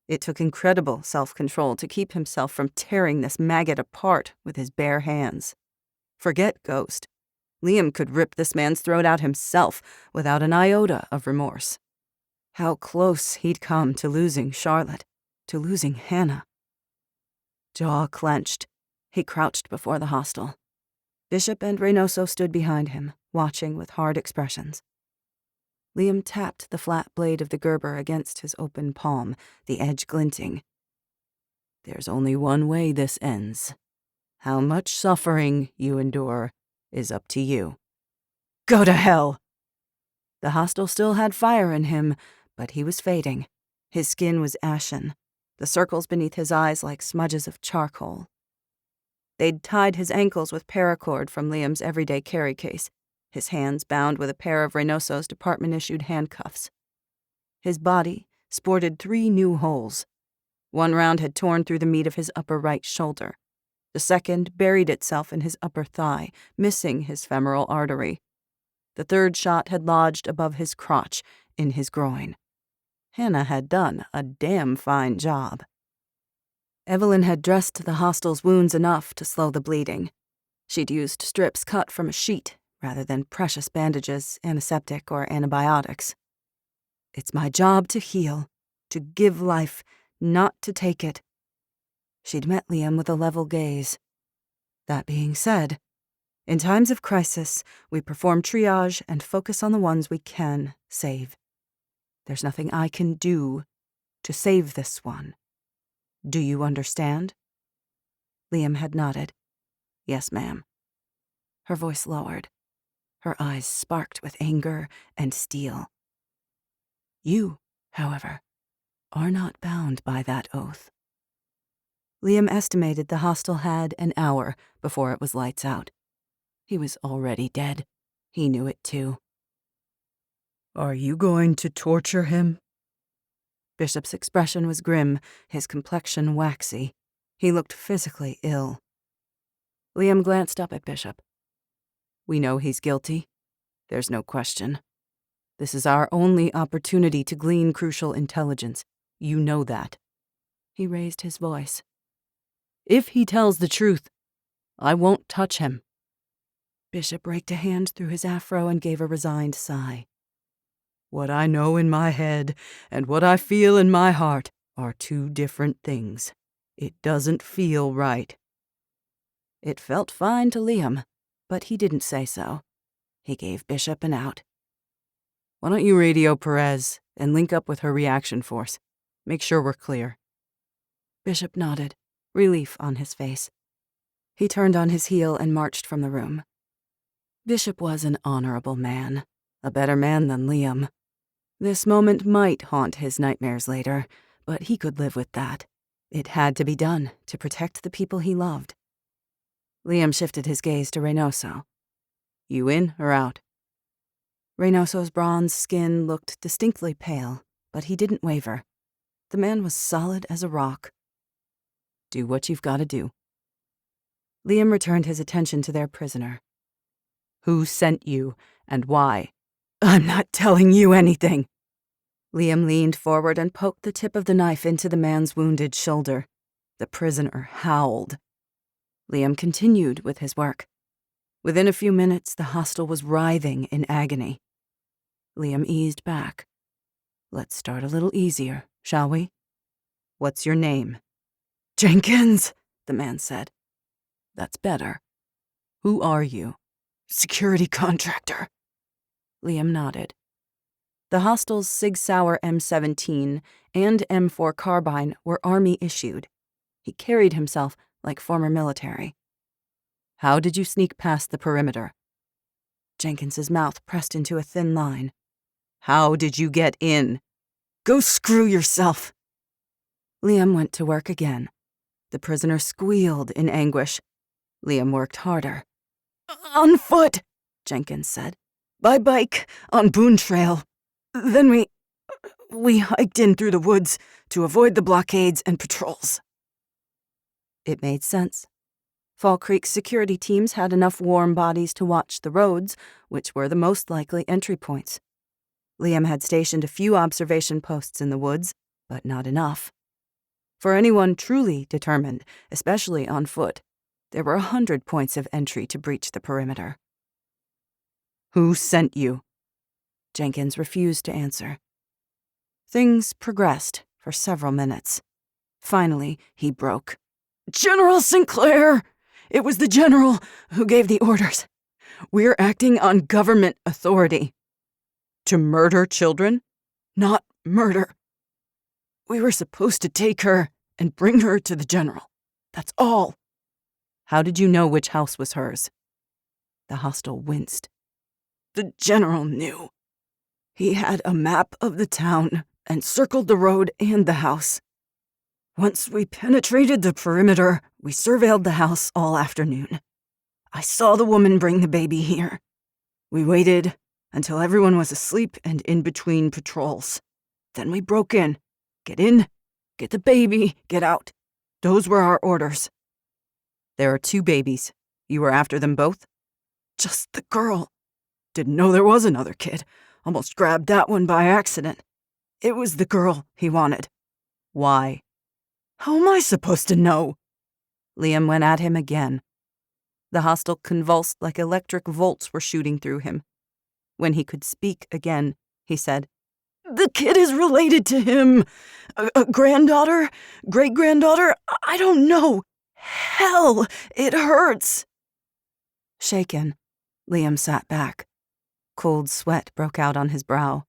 It took incredible self-control to keep himself from tearing this maggot apart with his bare hands. Forget Ghost. Liam could rip this man's throat out himself without an iota of remorse. How close he'd come to losing Charlotte, to losing Hannah. Jaw clenched, he crouched before the hostel. Bishop and Reynoso stood behind him, watching with hard expressions. Liam tapped the flat blade of the Gerber against his open palm, the edge glinting. There's only one way this ends. How much suffering you endure is up to you. Go to hell! The hostel still had fire in him, but he was fading. His skin was ashen, the circles beneath his eyes like smudges of charcoal. They'd tied his ankles with paracord from Liam's everyday carry case, his hands bound with a pair of Reynoso's department-issued handcuffs. His body sported 3 new holes. One round had torn through the meat of his upper right shoulder. The second buried itself in his upper thigh, missing his femoral artery. The third shot had lodged above his crotch, in his groin. Hannah had done a damn fine job. Evelyn had dressed the hostel's wounds enough to slow the bleeding. She'd used strips cut from a sheet rather than precious bandages, antiseptic, or antibiotics. It's my job to heal, to give life, not to take it. She'd met Liam with a level gaze. That being said, in times of crisis, we perform triage and focus on the ones we can save. There's nothing I can do to save this one. Do you understand? Liam had nodded. Yes, ma'am. Her voice lowered. Her eyes sparked with anger and steel. You, however, are not bound by that oath. Liam estimated the hostel had an hour before it was lights out. He was already dead. He knew it too. Are you going to torture him? Bishop's expression was grim, his complexion waxy. He looked physically ill. Liam glanced up at Bishop. We know he's guilty. There's no question. This is our only opportunity to glean crucial intelligence. You know that. He raised his voice. If he tells the truth, I won't touch him. Bishop raked a hand through his afro and gave a resigned sigh. What I know in my head and what I feel in my heart are 2 different things. It doesn't feel right. It felt fine to Liam, but he didn't say so. He gave Bishop an out. Why don't you radio Perez and link up with her reaction force? Make sure we're clear. Bishop nodded, relief on his face. He turned on his heel and marched from the room. Bishop was an honorable man, a better man than Liam. This moment might haunt his nightmares later, but he could live with that. It had to be done to protect the people he loved. Liam shifted his gaze to Reynoso. You in or out? Reynoso's bronze skin looked distinctly pale, but he didn't waver. The man was solid as a rock. Do what you've got to do. Liam returned his attention to their prisoner. Who sent you, and why? I'm not telling you anything. Liam leaned forward and poked the tip of the knife into the man's wounded shoulder. The prisoner howled. Liam continued with his work. Within a few minutes, the hostel was writhing in agony. Liam eased back. Let's start a little easier, shall we? What's your name? Jenkins, the man said. That's better. Who are you? Security contractor. Liam nodded. The hostel's Sig Sauer M17 and M4 carbine were Army-issued. He carried himself like former military. How did you sneak past the perimeter? Jenkins's mouth pressed into a thin line. How did you get in? Go screw yourself. Liam went to work again. The prisoner squealed in anguish. Liam worked harder. On foot, Jenkins said. By bike, on Boone Trail. Then we hiked in through the woods to avoid the blockades and patrols. It made sense. Fall Creek's security teams had enough warm bodies to watch the roads, which were the most likely entry points. Liam had stationed a few observation posts in the woods, but not enough. For anyone truly determined, especially on foot, there were 100 points of entry to breach the perimeter. Who sent you? Jenkins refused to answer. Things progressed for several minutes. Finally, he broke. General Sinclair! It was the general who gave the orders. We're acting on government authority. To murder children? Not murder. We were supposed to take her and bring her to the general. That's all. How did you know which house was hers? The hostel winced. The general knew. He had a map of the town and circled the road and the house. Once we penetrated the perimeter, we surveilled the house all afternoon. I saw the woman bring the baby here. We waited until everyone was asleep and in between patrols. Then we broke in. Get in, get the baby, get out. Those were our orders. There are 2 babies. You were after them both? Just the girl. Didn't know there was another kid. Almost grabbed that one by accident. It was the girl he wanted. Why? How am I supposed to know? Liam went at him again. The hostel convulsed like electric volts were shooting through him. When he could speak again, he said, The kid is related to him. A granddaughter? Great-granddaughter? I don't know. Hell, it hurts. Shaken, Liam sat back. Cold sweat broke out on his brow.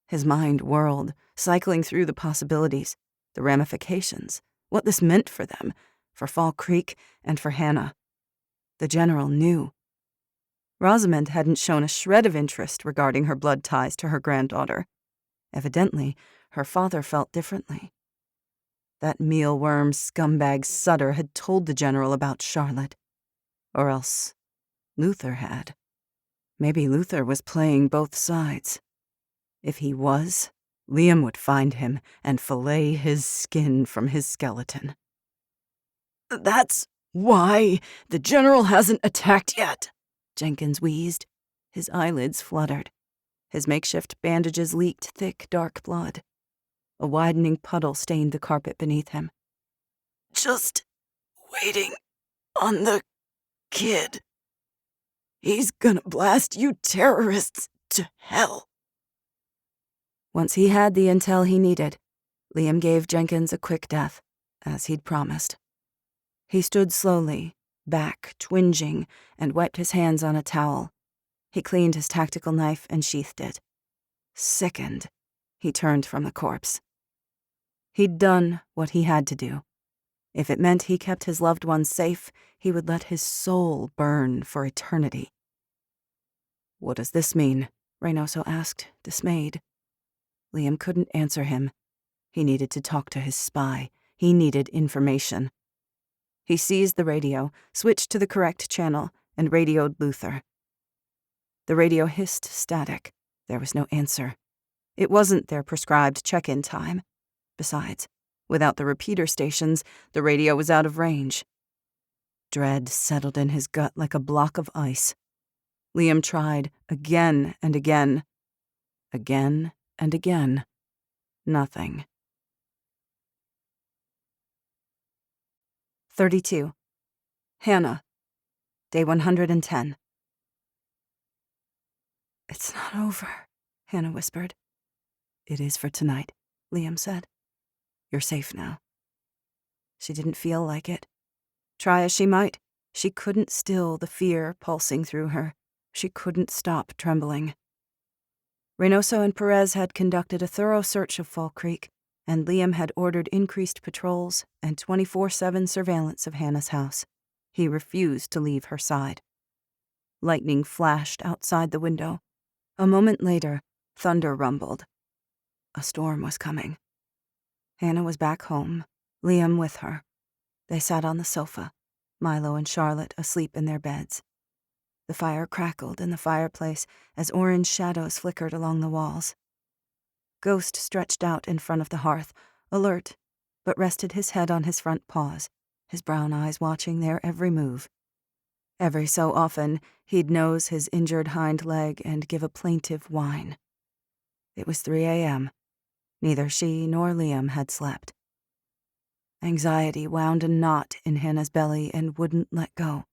His mind whirled, cycling through the possibilities, the ramifications, what this meant for them, for Fall Creek, and for Hannah. The general knew. Rosamond hadn't shown a shred of interest regarding her blood ties to her granddaughter. Evidently, her father felt differently. That mealworm scumbag Sutter had told the general about Charlotte. Or else Luther had. Maybe Luther was playing both sides. If he was, Liam would find him and fillet his skin from his skeleton. That's why the general hasn't attacked yet, Jenkins wheezed. His eyelids fluttered. His makeshift bandages leaked thick, dark blood. A widening puddle stained the carpet beneath him. Just waiting on the kid. He's gonna blast you terrorists to hell. Once he had the intel he needed, Liam gave Jenkins a quick death, as he'd promised. He stood slowly, back, twinging, and wiped his hands on a towel. He cleaned his tactical knife and sheathed it. Sickened, he turned from the corpse. He'd done what he had to do. If it meant he kept his loved ones safe, he would let his soul burn for eternity. What does this mean? Reynoso asked, dismayed. Liam couldn't answer him. He needed to talk to his spy. He needed information. He seized the radio, switched to the correct channel, and radioed Luther. The radio hissed static. There was no answer. It wasn't their prescribed check-in time. Besides, without the repeater stations, the radio was out of range. Dread settled in his gut like a block of ice. Liam tried again and again. Again and again. Nothing. 32. Hannah. Day 110. It's not over, Hannah whispered. It is for tonight, Liam said. You're safe now. She didn't feel like it. Try as she might, she couldn't still the fear pulsing through her. She couldn't stop trembling. Reynoso and Perez had conducted a thorough search of Fall Creek, and Liam had ordered increased patrols and 24/7 surveillance of Hannah's house. He refused to leave her side. Lightning flashed outside the window. A moment later, thunder rumbled. A storm was coming. Hannah was back home, Liam with her. They sat on the sofa, Milo and Charlotte asleep in their beds. The fire crackled in the fireplace as orange shadows flickered along the walls. Ghost stretched out in front of the hearth, alert, but rested his head on his front paws, his brown eyes watching their every move. Every so often, he'd nose his injured hind leg and give a plaintive whine. It was 3 a.m. Neither she nor Liam had slept. Anxiety wound a knot in Hannah's belly and wouldn't let go.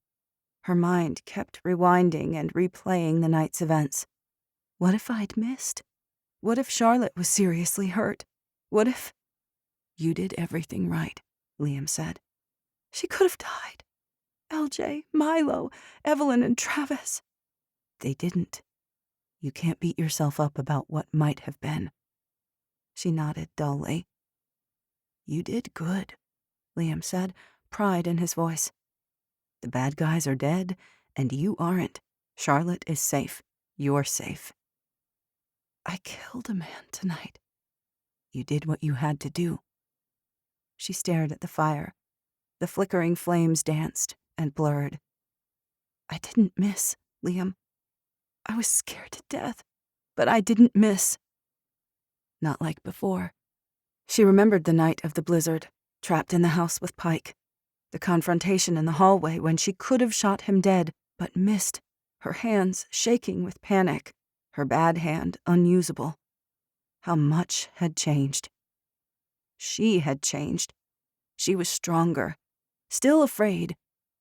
Her mind kept rewinding and replaying the night's events. What if I'd missed? What if Charlotte was seriously hurt? What if... You did everything right, Liam said. She could have died. LJ, Milo, Evelyn, and Travis. They didn't. You can't beat yourself up about what might have been. She nodded dully. You did good, Liam said, pride in his voice. The bad guys are dead, and you aren't. Charlotte is safe. You're safe. I killed a man tonight. You did what you had to do. She stared at the fire. The flickering flames danced and blurred. I didn't miss, Liam. I was scared to death, but I didn't miss. Not like before. She remembered the night of the blizzard, trapped in the house with Pike. The confrontation in the hallway when she could have shot him dead, but missed, her hands shaking with panic, her bad hand unusable. How much had changed. She had changed. She was stronger, still afraid,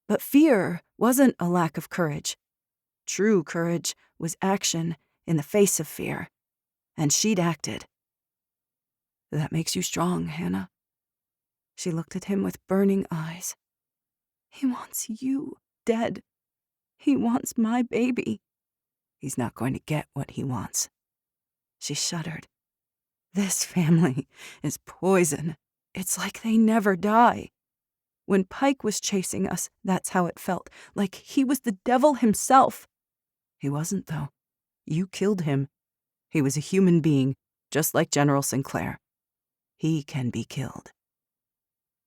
but fear wasn't a lack of courage. True courage was action in the face of fear, and she'd acted. That makes you strong, Hannah. She looked at him with burning eyes. He wants you dead. He wants my baby. He's not going to get what he wants. She shuddered. This family is poison. It's like they never die. When Pike was chasing us, that's how it felt, like he was the devil himself. He wasn't, though. You killed him. He was a human being, just like General Sinclair. He can be killed.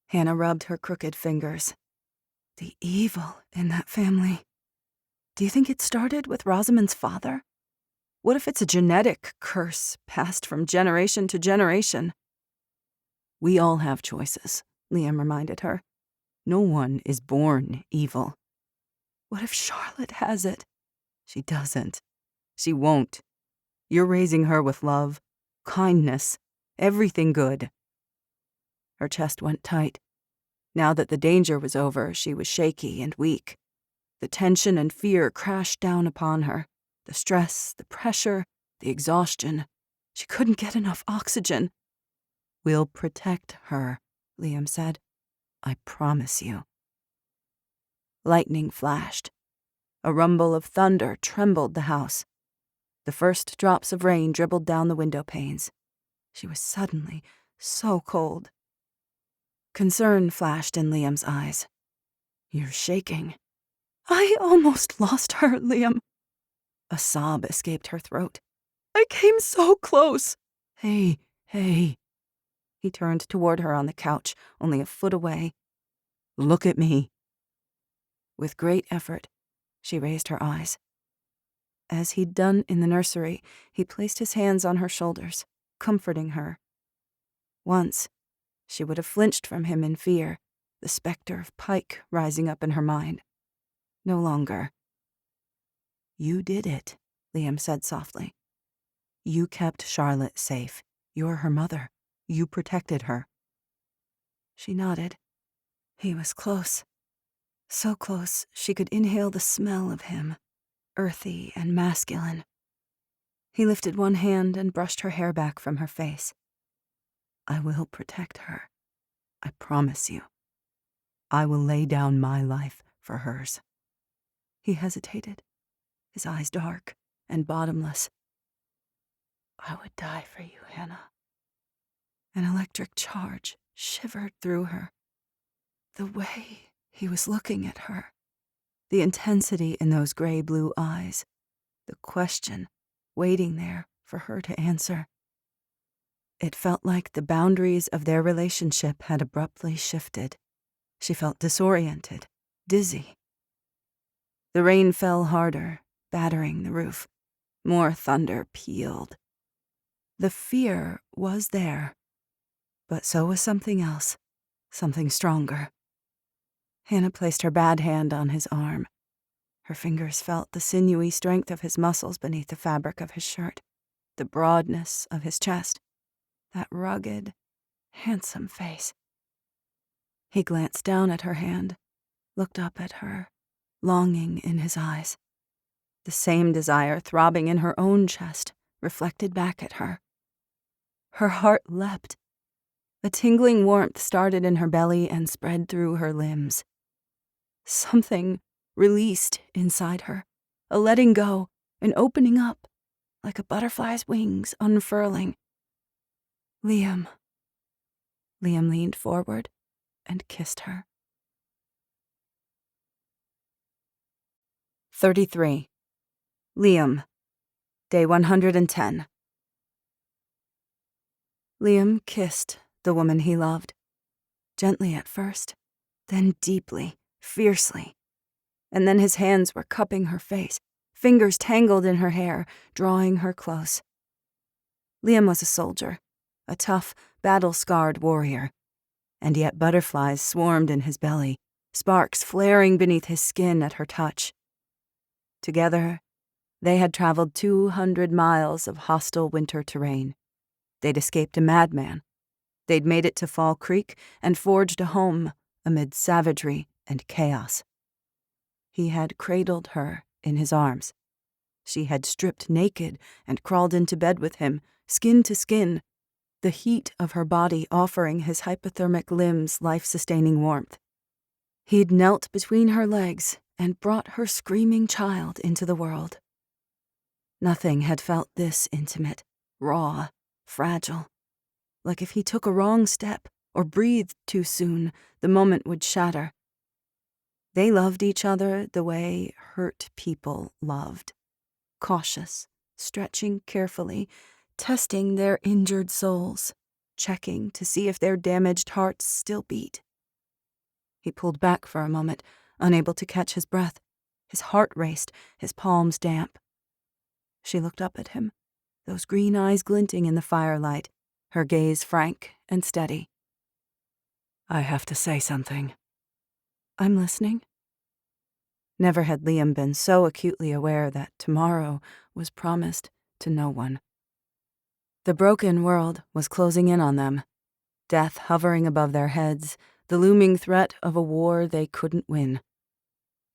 Hannah rubbed her crooked fingers. The evil in that family. Do you think it started with Rosamond's father? What if it's a genetic curse passed from generation to generation? We all have choices, Liam reminded her. No one is born evil. What if Charlotte has it? She doesn't. She won't. You're raising her with love, kindness, everything good. Her chest went tight. Now that the danger was over, she was shaky and weak. The tension and fear crashed down upon her. The stress, the pressure, the exhaustion. She couldn't get enough oxygen. We'll protect her, Liam said. I promise you. Lightning flashed. A rumble of thunder trembled the house. The first drops of rain dribbled down the window panes. She was suddenly so cold. Concern flashed in Liam's eyes. You're shaking. I almost lost her, Liam. A sob escaped her throat. I came so close. Hey. He turned toward her on the couch, only a foot away. Look at me. With great effort, she raised her eyes. As he'd done in the nursery, he placed his hands on her shoulders, comforting her. Once, she would have flinched from him in fear, the specter of Pike rising up in her mind. No longer. You did it, Liam said softly. You kept Charlotte safe. You're her mother. You protected her. She nodded. He was close. So close she could inhale the smell of him, earthy and masculine. He lifted one hand and brushed her hair back from her face. I will protect her. I promise you. I will lay down my life for hers. He hesitated, his eyes dark and bottomless. I would die for you, Hannah. An electric charge shivered through her. The way he was looking at her, the intensity in those gray-blue eyes, the question waiting there for her to answer. It felt like the boundaries of their relationship had abruptly shifted. She felt disoriented, dizzy. The rain fell harder, battering the roof. More thunder pealed. The fear was there, but so was something else, something stronger. Hannah placed her bad hand on his arm. Her fingers felt the sinewy strength of his muscles beneath the fabric of his shirt, the broadness of his chest, that rugged, handsome face. He glanced down at her hand, looked up at her, longing in his eyes. The same desire throbbing in her own chest reflected back at her. Her heart leapt. A tingling warmth started in her belly and spread through her limbs. Something released inside her, a letting go, an opening up, like a butterfly's wings unfurling. Liam. Liam leaned forward and kissed her. 33. Liam. Day 110. Liam kissed the woman he loved. Gently at first, then deeply, fiercely. And then his hands were cupping her face, fingers tangled in her hair, drawing her close. Liam was a soldier, a tough, battle-scarred warrior. And yet butterflies swarmed in his belly, sparks flaring beneath his skin at her touch. Together, they had traveled 200 miles of hostile winter terrain. They'd escaped a madman. They'd made it to Fall Creek and forged a home amid savagery and chaos. He had cradled her in his arms. She had stripped naked and crawled into bed with him, skin to skin, the heat of her body offering his hypothermic limbs life-sustaining warmth. He'd knelt between her legs and brought her screaming child into the world. Nothing had felt this intimate, raw, fragile. Like if he took a wrong step or breathed too soon, the moment would shatter. They loved each other the way hurt people loved. Cautious, stretching carefully, testing their injured souls, checking to see if their damaged hearts still beat. He pulled back for a moment, unable to catch his breath. His heart raced, his palms damp. She looked up at him, those green eyes glinting in the firelight, her gaze frank and steady. I have to say something. I'm listening. Never had Liam been so acutely aware that tomorrow was promised to no one. The broken world was closing in on them, death hovering above their heads, the looming threat of a war they couldn't win.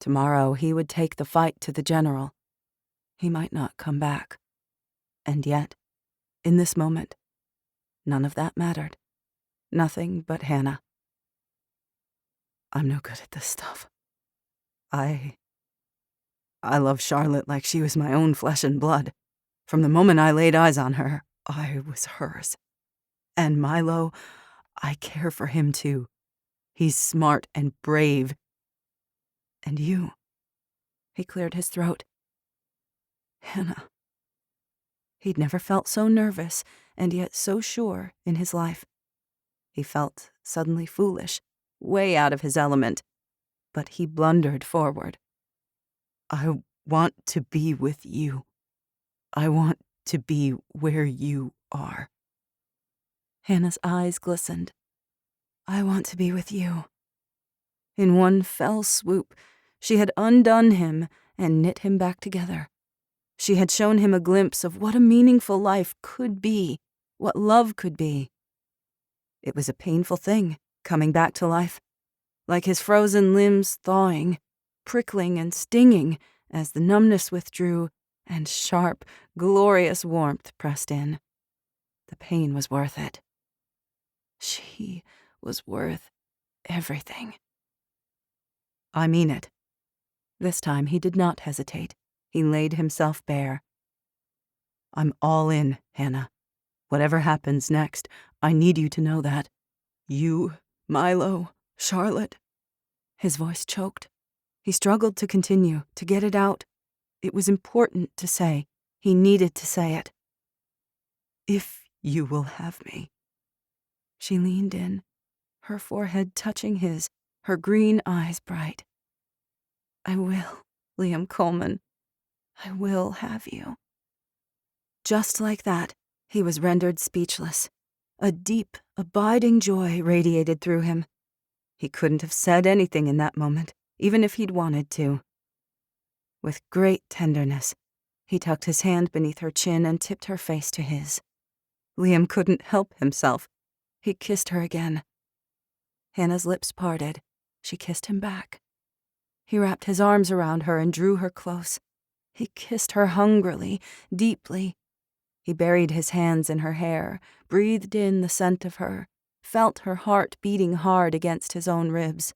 Tomorrow he would take the fight to the general. He might not come back. And yet, in this moment, none of that mattered. Nothing but Hannah. I'm no good at this stuff. I love Charlotte like she was my own flesh and blood. From the moment I laid eyes on her, I was hers. And Milo, I care for him too. He's smart and brave. And you. He cleared his throat. Hannah. He'd never felt so nervous and yet so sure in his life. He felt suddenly foolish, way out of his element, but he blundered forward. I want to be with you. I want to be where you are. Hannah's eyes glistened. I want to be with you. In one fell swoop, she had undone him and knit him back together. She had shown him a glimpse of what a meaningful life could be, what love could be. It was a painful thing, coming back to life, like his frozen limbs thawing, prickling and stinging as the numbness withdrew and sharp, glorious warmth pressed in. The pain was worth it. She was worth everything. I mean it. This time he did not hesitate. He laid himself bare. I'm all in, Hannah. Whatever happens next, I need you to know that. You, Milo, Charlotte. His voice choked. He struggled to continue, to get it out. It was important to say. He needed to say it. If you will have me. She leaned in, her forehead touching his, her green eyes bright. I will, Liam Coleman. I will have you. Just like that, he was rendered speechless. A deep, abiding joy radiated through him. He couldn't have said anything in that moment, even if he'd wanted to. With great tenderness, he tucked his hand beneath her chin and tipped her face to his. Liam couldn't help himself. He kissed her again. Hannah's lips parted. She kissed him back. He wrapped his arms around her and drew her close. He kissed her hungrily, deeply. He buried his hands in her hair, breathed in the scent of her, felt her heart beating hard against his own ribs.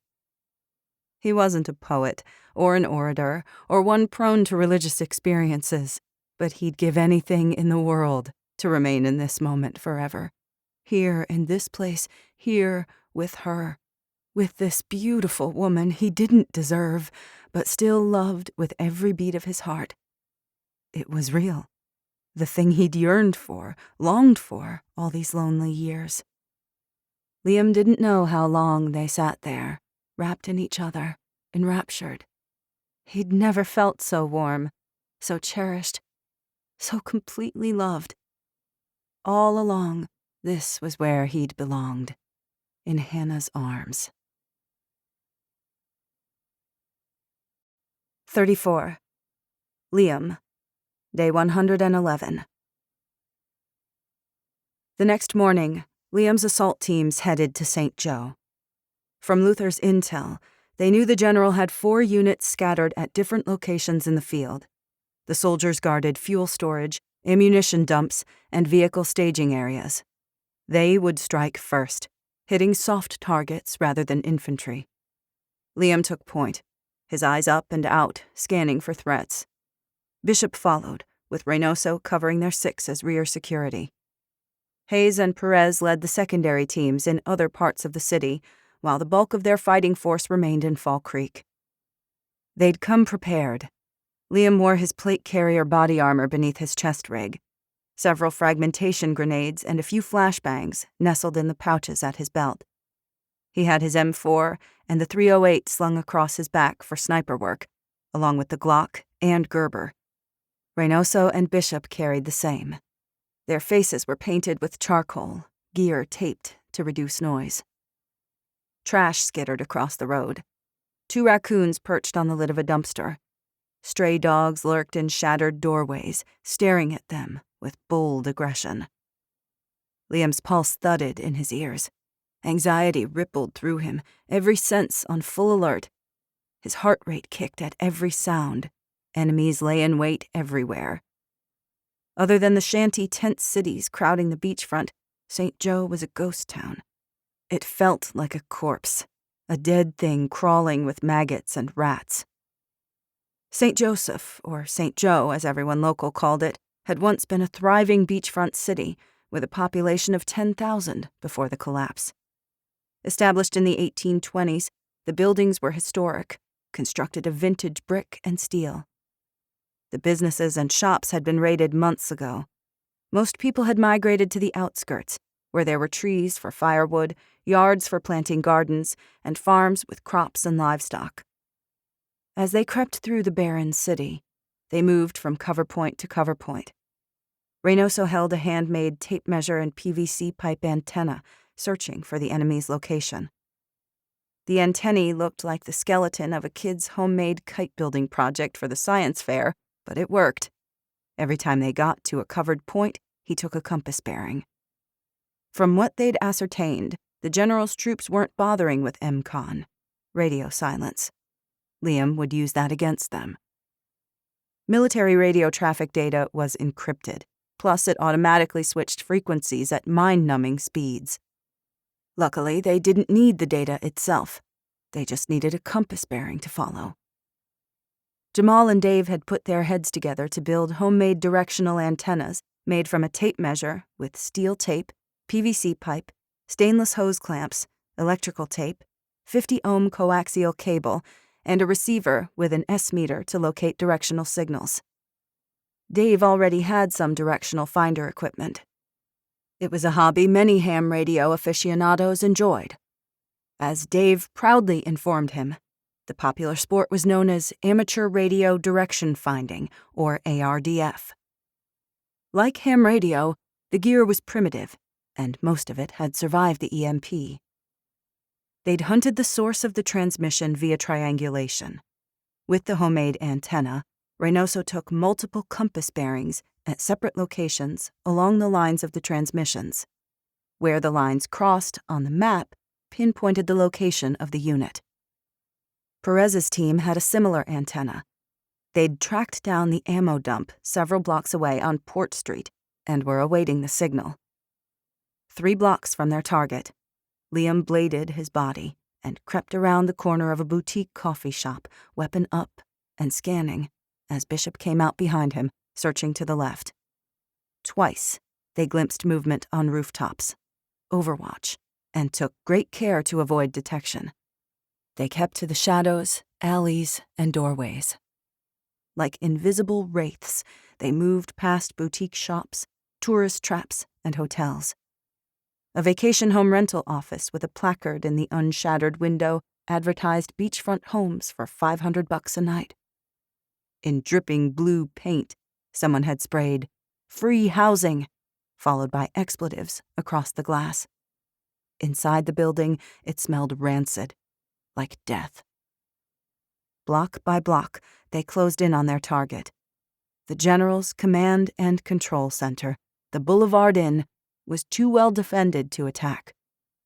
He wasn't a poet, or an orator, or one prone to religious experiences, but he'd give anything in the world to remain in this moment forever. Here, in this place, here, with her, with this beautiful woman he didn't deserve, but still loved with every beat of his heart. It was real. The thing he'd yearned for, longed for, all these lonely years. Liam didn't know how long they sat there, wrapped in each other, enraptured. He'd never felt so warm, so cherished, so completely loved. All along, this was where he'd belonged, in Hannah's arms. 34. Liam, Day 111. The next morning, Liam's assault teams headed to St. Joe. From Luther's intel, they knew the general had 4 units scattered at different locations in the field. The soldiers guarded fuel storage, ammunition dumps, and vehicle staging areas. They would strike first, hitting soft targets rather than infantry. Liam took point, his eyes up and out, scanning for threats. Bishop followed, with Reynoso covering their 6 as rear security. Hayes and Perez led the secondary teams in other parts of the city, while the bulk of their fighting force remained in Fall Creek. They'd come prepared. Liam wore his plate carrier body armor beneath his chest rig. Several fragmentation grenades and a few flashbangs nestled in the pouches at his belt. He had his M4 and the .308 slung across his back for sniper work, along with the Glock and Gerber. Reynoso and Bishop carried the same. Their faces were painted with charcoal, gear taped to reduce noise. Trash skittered across the road. 2 raccoons perched on the lid of a dumpster. Stray dogs lurked in shattered doorways, staring at them with bold aggression. Liam's pulse thudded in his ears. Anxiety rippled through him, every sense on full alert. His heart rate kicked at every sound. Enemies lay in wait everywhere. Other than the shanty tent cities crowding the beachfront, St. Joe was a ghost town. It felt like a corpse, a dead thing crawling with maggots and rats. St. Joseph, or St. Joe as everyone local called it, had once been a thriving beachfront city with a population of 10,000 before the collapse. Established in the 1820s, the buildings were historic, constructed of vintage brick and steel. The businesses and shops had been raided months ago. Most people had migrated to the outskirts, where there were trees for firewood, yards for planting gardens, and farms with crops and livestock. As they crept through the barren city, they moved from cover point to cover point. Reynoso held a handmade tape measure and PVC pipe antenna, searching for the enemy's location. The antennae looked like the skeleton of a kid's homemade kite-building project for the science fair, but it worked. Every time they got to a covered point, he took a compass bearing. From what they'd ascertained, the general's troops weren't bothering with MCON, radio silence. Liam would use that against them. Military radio traffic data was encrypted, plus it automatically switched frequencies at mind-numbing speeds. Luckily, they didn't need the data itself. They just needed a compass bearing to follow. Jamal and Dave had put their heads together to build homemade directional antennas made from a tape measure with steel tape, PVC pipe, stainless hose clamps, electrical tape, 50-ohm coaxial cable, and a receiver with an S-meter to locate directional signals. Dave already had some directional finder equipment. It was a hobby many ham radio aficionados enjoyed. As Dave proudly informed him, the popular sport was known as amateur radio direction finding, or ARDF. Like ham radio, the gear was primitive, and most of it had survived the EMP. They'd hunted the source of the transmission via triangulation. With the homemade antenna, Reynoso took multiple compass bearings at separate locations along the lines of the transmissions. Where the lines crossed on the map pinpointed the location of the unit. Perez's team had a similar antenna. They'd tracked down the ammo dump several blocks away on Port Street and were awaiting the signal. 3 blocks from their target, Liam bladed his body and crept around the corner of a boutique coffee shop, weapon up and scanning, as Bishop came out behind him, searching to the left. Twice, they glimpsed movement on rooftops, overwatch, and took great care to avoid detection. They kept to the shadows, alleys, and doorways. Like invisible wraiths, they moved past boutique shops, tourist traps, and hotels. A vacation home rental office with a placard in the unshattered window advertised beachfront homes for $500 a night. In dripping blue paint, someone had sprayed, "Free housing," followed by expletives across the glass. Inside the building, it smelled rancid, like death. Block by block, they closed in on their target. The General's Command and Control Center, the Boulevard Inn, was too well defended to attack.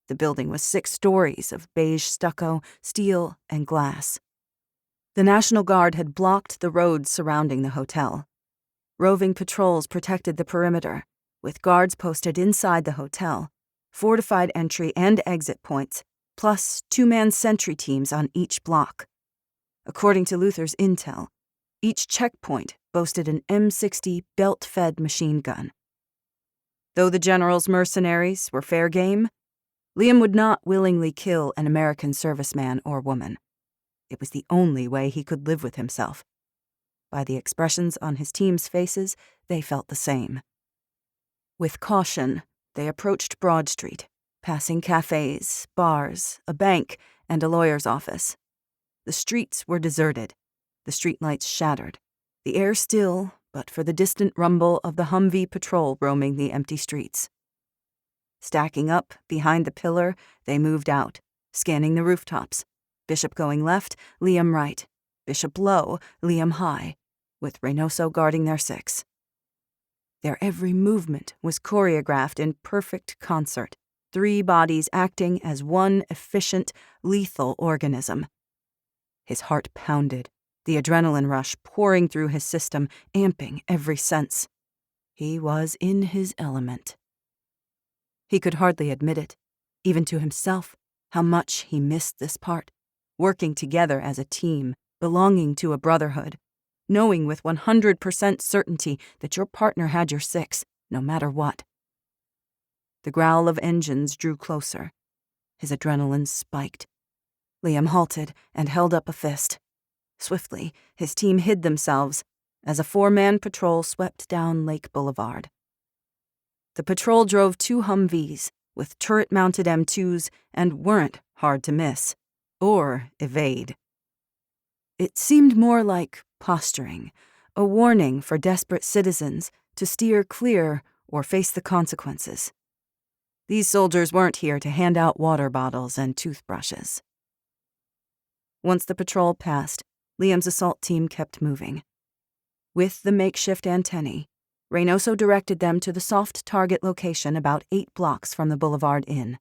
The building was 6 stories of beige stucco, steel, and glass. The National Guard had blocked the roads surrounding the hotel. Roving patrols protected the perimeter, with guards posted inside the hotel, fortified entry and exit points, plus 2-man sentry teams on each block. According to Luther's intel, each checkpoint boasted an M60 belt-fed machine gun. Though the General's mercenaries were fair game, Liam would not willingly kill an American serviceman or woman. It was the only way he could live with himself. By the expressions on his team's faces, they felt the same. With caution, they approached Broad Street, passing cafes, bars, a bank, and a lawyer's office. The streets were deserted, the streetlights shattered, the air still but for the distant rumble of the Humvee patrol roaming the empty streets. Stacking up behind the pillar, they moved out, scanning the rooftops, Bishop going left, Liam right, Bishop low, Liam high, with Reynoso guarding their 6. Their every movement was choreographed in perfect concert, 3 bodies acting as one efficient, lethal organism. His heart pounded, the adrenaline rush pouring through his system, amping every sense. He was in his element. He could hardly admit it, even to himself, how much he missed this part, working together as a team, belonging to a brotherhood, knowing with 100% certainty that your partner had your 6, no matter what. The growl of engines drew closer. His adrenaline spiked. Liam halted and held up a fist. Swiftly, his team hid themselves as a 4-man patrol swept down Lake Boulevard. The patrol drove 2 Humvees with turret-mounted M2s and weren't hard to miss or evade. It seemed more like posturing, a warning for desperate citizens to steer clear or face the consequences. These soldiers weren't here to hand out water bottles and toothbrushes. Once the patrol passed, Liam's assault team kept moving. With the makeshift antennae, Reynoso directed them to the soft target location about 8 blocks from the Boulevard Inn.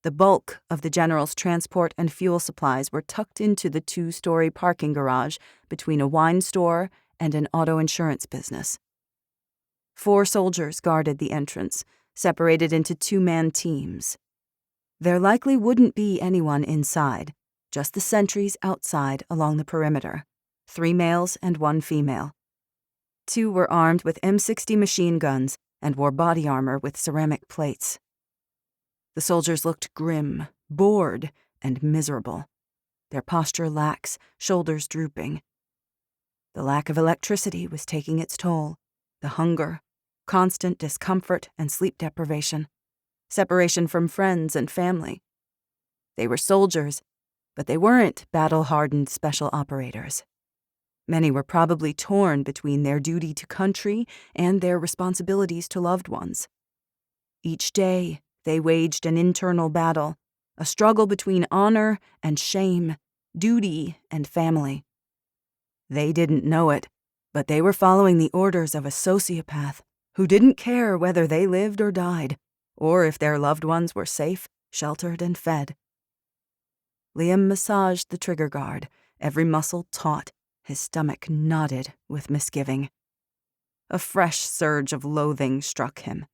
The bulk of the General's transport and fuel supplies were tucked into the 2-story parking garage between a wine store and an auto insurance business. 4 soldiers guarded the entrance, separated into 2-man teams. There likely wouldn't be anyone inside, just the sentries outside along the perimeter, 3 males and 1 female. 2 were armed with M60 machine guns and wore body armor with ceramic plates. The soldiers looked grim, bored, and miserable, their posture lax, shoulders drooping. The lack of electricity was taking its toll, the hunger, constant discomfort and sleep deprivation, separation from friends and family. They were soldiers, but they weren't battle-hardened special operators. Many were probably torn between their duty to country and their responsibilities to loved ones. Each day, they waged an internal battle, a struggle between honor and shame, duty and family. They didn't know it, but they were following the orders of a sociopath who didn't care whether they lived or died, or if their loved ones were safe, sheltered, and fed. Liam massaged the trigger guard, every muscle taut, his stomach knotted with misgiving. A fresh surge of loathing struck him.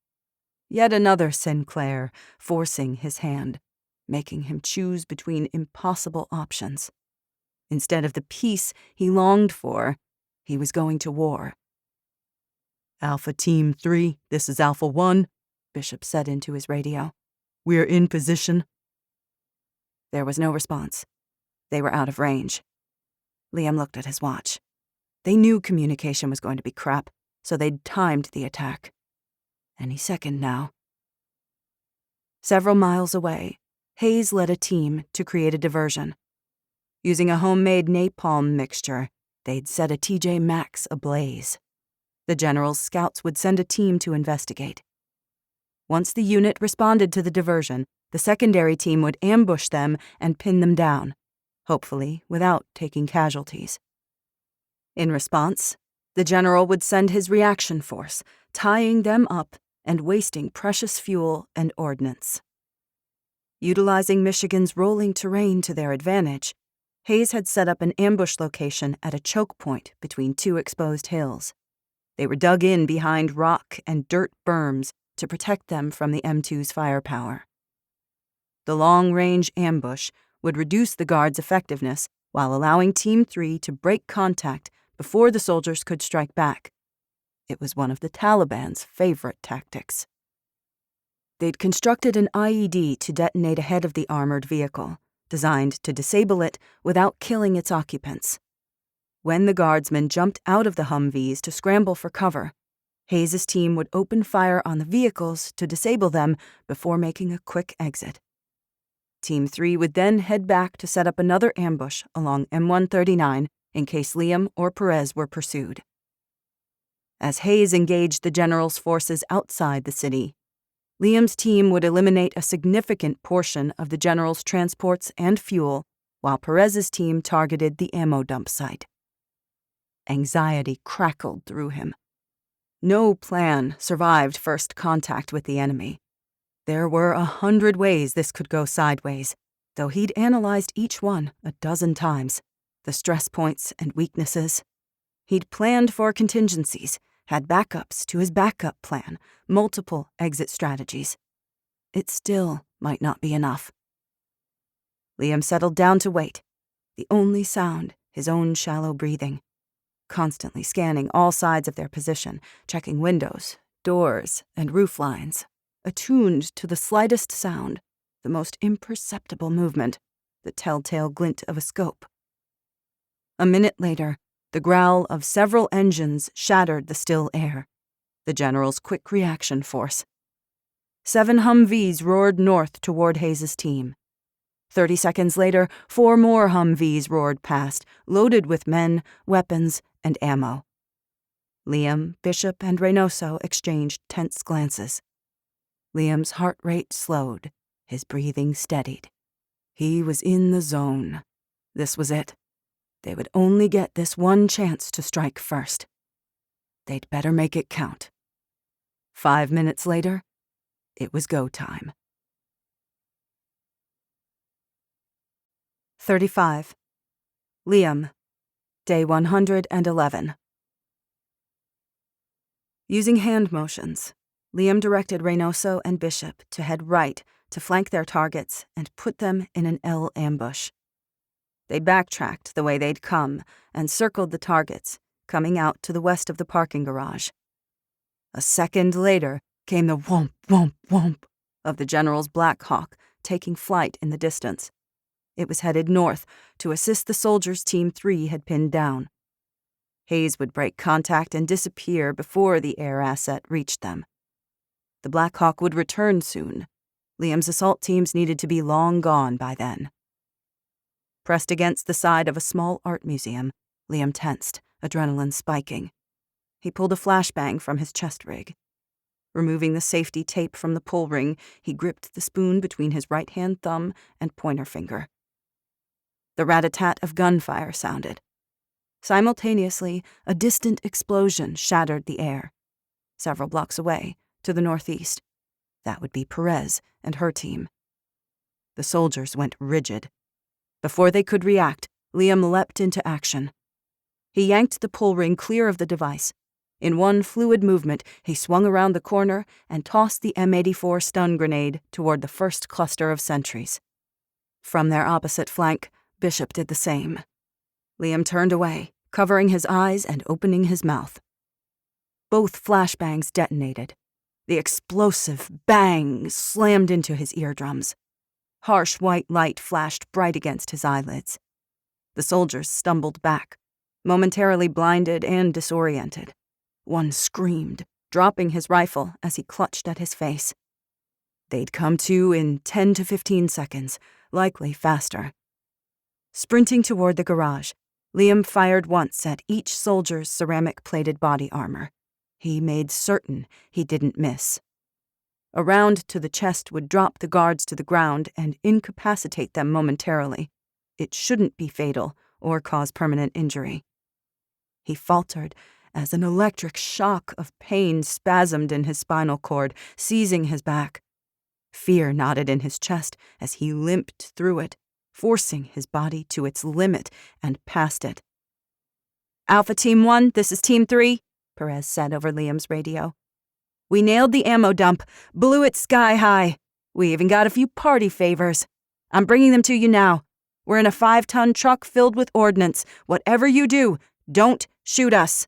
Yet another Sinclair, forcing his hand, making him choose between impossible options. Instead of the peace he longed for, he was going to war. Alpha Team 3, this is Alpha 1, Bishop said into his radio. We're in position. There was no response. They were out of range. Liam looked at his watch. They knew communication was going to be crap, so they'd timed the attack. Any second now. Several miles away, Hayes led a team to create a diversion. Using a homemade napalm mixture, they'd set a TJ Maxx ablaze. The general's scouts would send a team to investigate. Once the unit responded to the diversion, the secondary team would ambush them and pin them down, hopefully without taking casualties. In response, the general would send his reaction force, tying them up and wasting precious fuel and ordnance. Utilizing Michigan's rolling terrain to their advantage, Hayes had set up an ambush location at a choke point between 2 exposed hills. They were dug in behind rock and dirt berms to protect them from the M2's firepower. The long-range ambush would reduce the guards' effectiveness while allowing Team 3 to break contact before the soldiers could strike back. It was one of the Taliban's favorite tactics. They'd constructed an IED to detonate ahead of the armored vehicle, designed to disable it without killing its occupants. When the guardsmen jumped out of the Humvees to scramble for cover, Hayes' team would open fire on the vehicles to disable them before making a quick exit. Team 3 would then head back to set up another ambush along M139 in case Liam or Perez were pursued. As Hayes engaged the general's forces outside the city, Liam's team would eliminate a significant portion of the general's transports and fuel, while Perez's team targeted the ammo dump site. Anxiety crackled through him. No plan survived first contact with the enemy. There were 100 ways this could go sideways, though he'd analyzed each one a dozen times, the stress points and weaknesses. He'd planned for contingencies, had backups to his backup plan, multiple exit strategies. It still might not be enough. Liam settled down to wait, the only sound his own shallow breathing, constantly scanning all sides of their position, checking windows, doors, and roof lines, attuned to the slightest sound, the most imperceptible movement, the telltale glint of a scope. A minute later, the growl of several engines shattered the still air, the general's quick reaction force. 7 Humvees roared north toward Hayes' team. 30 seconds later, 4 more Humvees roared past, loaded with men, weapons, and ammo. Liam, Bishop, and Reynoso exchanged tense glances. Liam's heart rate slowed, his breathing steadied. He was in the zone. This was it. They would only get this one chance to strike first. They'd better make it count. 5 minutes later, it was go time. 35. Liam, Day 111. Using hand motions, Liam directed Reynoso and Bishop to head right to flank their targets and put them in an L ambush. They backtracked the way they'd come and circled the targets, coming out to the west of the parking garage. A second later came the whomp, whomp, whomp of the General's Black Hawk taking flight in the distance. It was headed north to assist the soldiers Team 3 had pinned down. Hayes would break contact and disappear before the air asset reached them. The Black Hawk would return soon. Liam's assault teams needed to be long gone by then. Pressed against the side of a small art museum, Liam tensed, adrenaline spiking. He pulled a flashbang from his chest rig. Removing the safety tape from the pull ring, he gripped the spoon between his right-hand thumb and pointer finger. The rat-a-tat of gunfire sounded. Simultaneously, a distant explosion shattered the air. Several blocks away, to the northeast. That would be Perez and her team. The soldiers went rigid. Before they could react, Liam leapt into action. He yanked the pull ring clear of the device. In one fluid movement, he swung around the corner and tossed the M84 stun grenade toward the first cluster of sentries. From their opposite flank, Bishop did the same. Liam turned away, covering his eyes and opening his mouth. Both flashbangs detonated. The explosive bang slammed into his eardrums. Harsh white light flashed bright against his eyelids. The soldiers stumbled back, momentarily blinded and disoriented. One screamed, dropping his rifle as he clutched at his face. They'd come to in 10 to 15 seconds, likely faster. Sprinting toward the garage, Liam fired once at each soldier's ceramic-plated body armor. He made certain he didn't miss. A round to the chest would drop the guards to the ground and incapacitate them momentarily. It shouldn't be fatal or cause permanent injury. He faltered as an electric shock of pain spasmed in his spinal cord, seizing his back. Fear knotted in his chest as he limped through it, forcing his body to its limit and past it. "Alpha Team 1, this is Team 3, Perez said over Liam's radio. "We nailed the ammo dump, blew it sky high. We even got a few party favors. I'm bringing them to you now. We're in a 5-ton truck filled with ordnance. Whatever you do, don't shoot us."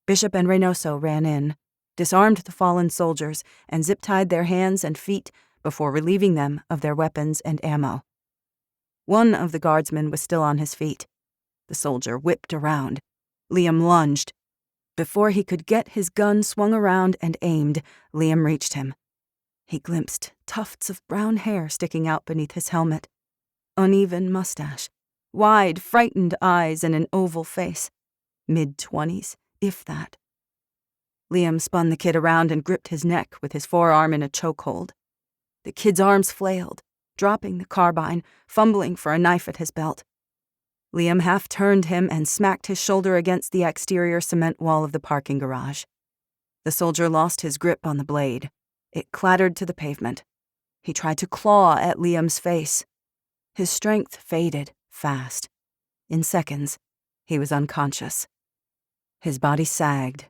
Bishop and Reynoso ran in, disarmed the fallen soldiers, and zip-tied their hands and feet before relieving them of their weapons and ammo. One of the guardsmen was still on his feet. The soldier whipped around. Liam lunged. Before he could get his gun swung around and aimed, Liam reached him. He glimpsed tufts of brown hair sticking out beneath his helmet. Uneven mustache, wide, frightened eyes, and an oval face. Mid-20s, if that. Liam spun the kid around and gripped his neck with his forearm in a chokehold. The kid's arms flailed, dropping the carbine, fumbling for a knife at his belt. Liam half-turned him and smacked his shoulder against the exterior cement wall of the parking garage. The soldier lost his grip on the blade. It clattered to the pavement. He tried to claw at Liam's face. His strength faded fast. In seconds, he was unconscious. His body sagged.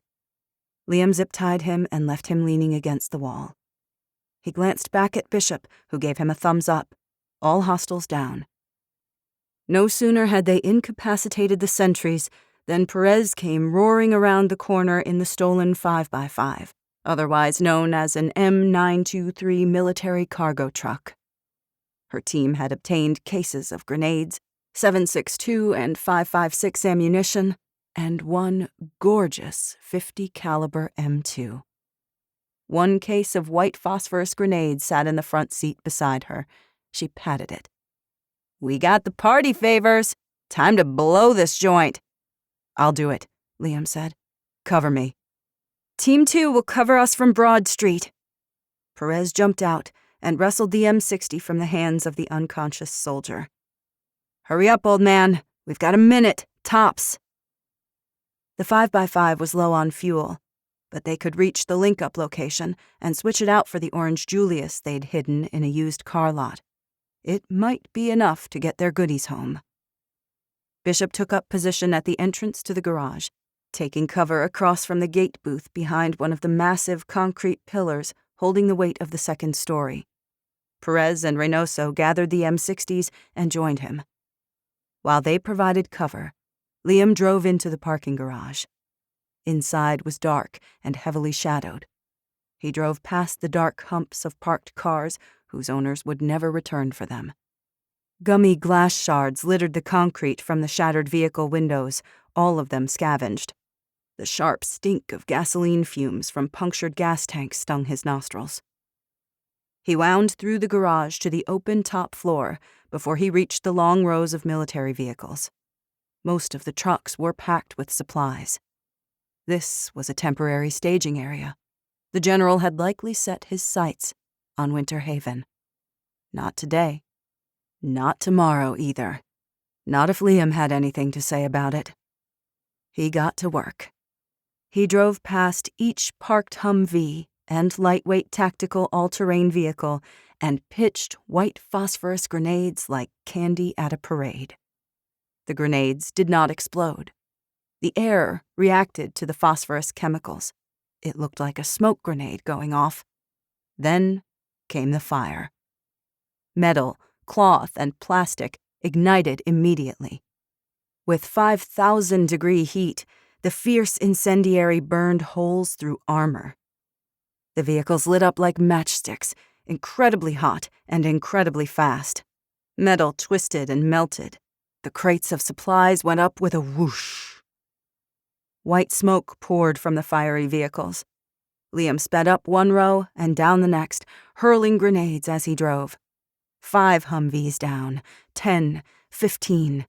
Liam zip-tied him and left him leaning against the wall. He glanced back at Bishop, who gave him a thumbs up. All hostiles down. No sooner had they incapacitated the sentries than Perez came roaring around the corner in the stolen 5x5, otherwise known as an M923 military cargo truck. Her team had obtained cases of grenades, 7.62 and 5.56 ammunition, and one gorgeous .50 caliber M2. One case of white phosphorus grenades sat in the front seat beside her. She patted it. "We got the party favors. Time to blow this joint." "I'll do it," Liam said. "Cover me." "Team 2 will cover us from Broad Street." Perez jumped out and wrestled the M60 from the hands of the unconscious soldier. "Hurry up, old man. We've got a minute, tops." The 5x5 was low on fuel, but they could reach the link-up location and switch it out for the orange Julius they'd hidden in a used car lot. It might be enough to get their goodies home. Bishop took up position at the entrance to the garage, taking cover across from the gate booth behind one of the massive concrete pillars holding the weight of the second story. Perez and Reynoso gathered the M60s and joined him. While they provided cover, Liam drove into the parking garage. Inside was dark and heavily shadowed. He drove past the dark humps of parked cars whose owners would never return for them. Gummy glass shards littered the concrete from the shattered vehicle windows, all of them scavenged. The sharp stink of gasoline fumes from punctured gas tanks stung his nostrils. He wound through the garage to the open top floor before he reached the long rows of military vehicles. Most of the trucks were packed with supplies. This was a temporary staging area. The general had likely set his sights on Winter Haven. Not today. Not tomorrow either. Not if Liam had anything to say about it. He got to work. He drove past each parked Humvee and lightweight tactical all-terrain vehicle and pitched white phosphorus grenades like candy at a parade. The grenades did not explode. The air reacted to the phosphorus chemicals. It looked like a smoke grenade going off. Then came the fire. Metal, cloth, and plastic ignited immediately. With 5,000-degree heat, the fierce incendiary burned holes through armor. The vehicles lit up like matchsticks, incredibly hot and incredibly fast. Metal twisted and melted. The crates of supplies went up with a whoosh. White smoke poured from the fiery vehicles. Liam sped up one row and down the next, hurling grenades as he drove. 5 Humvees down, 10, 15.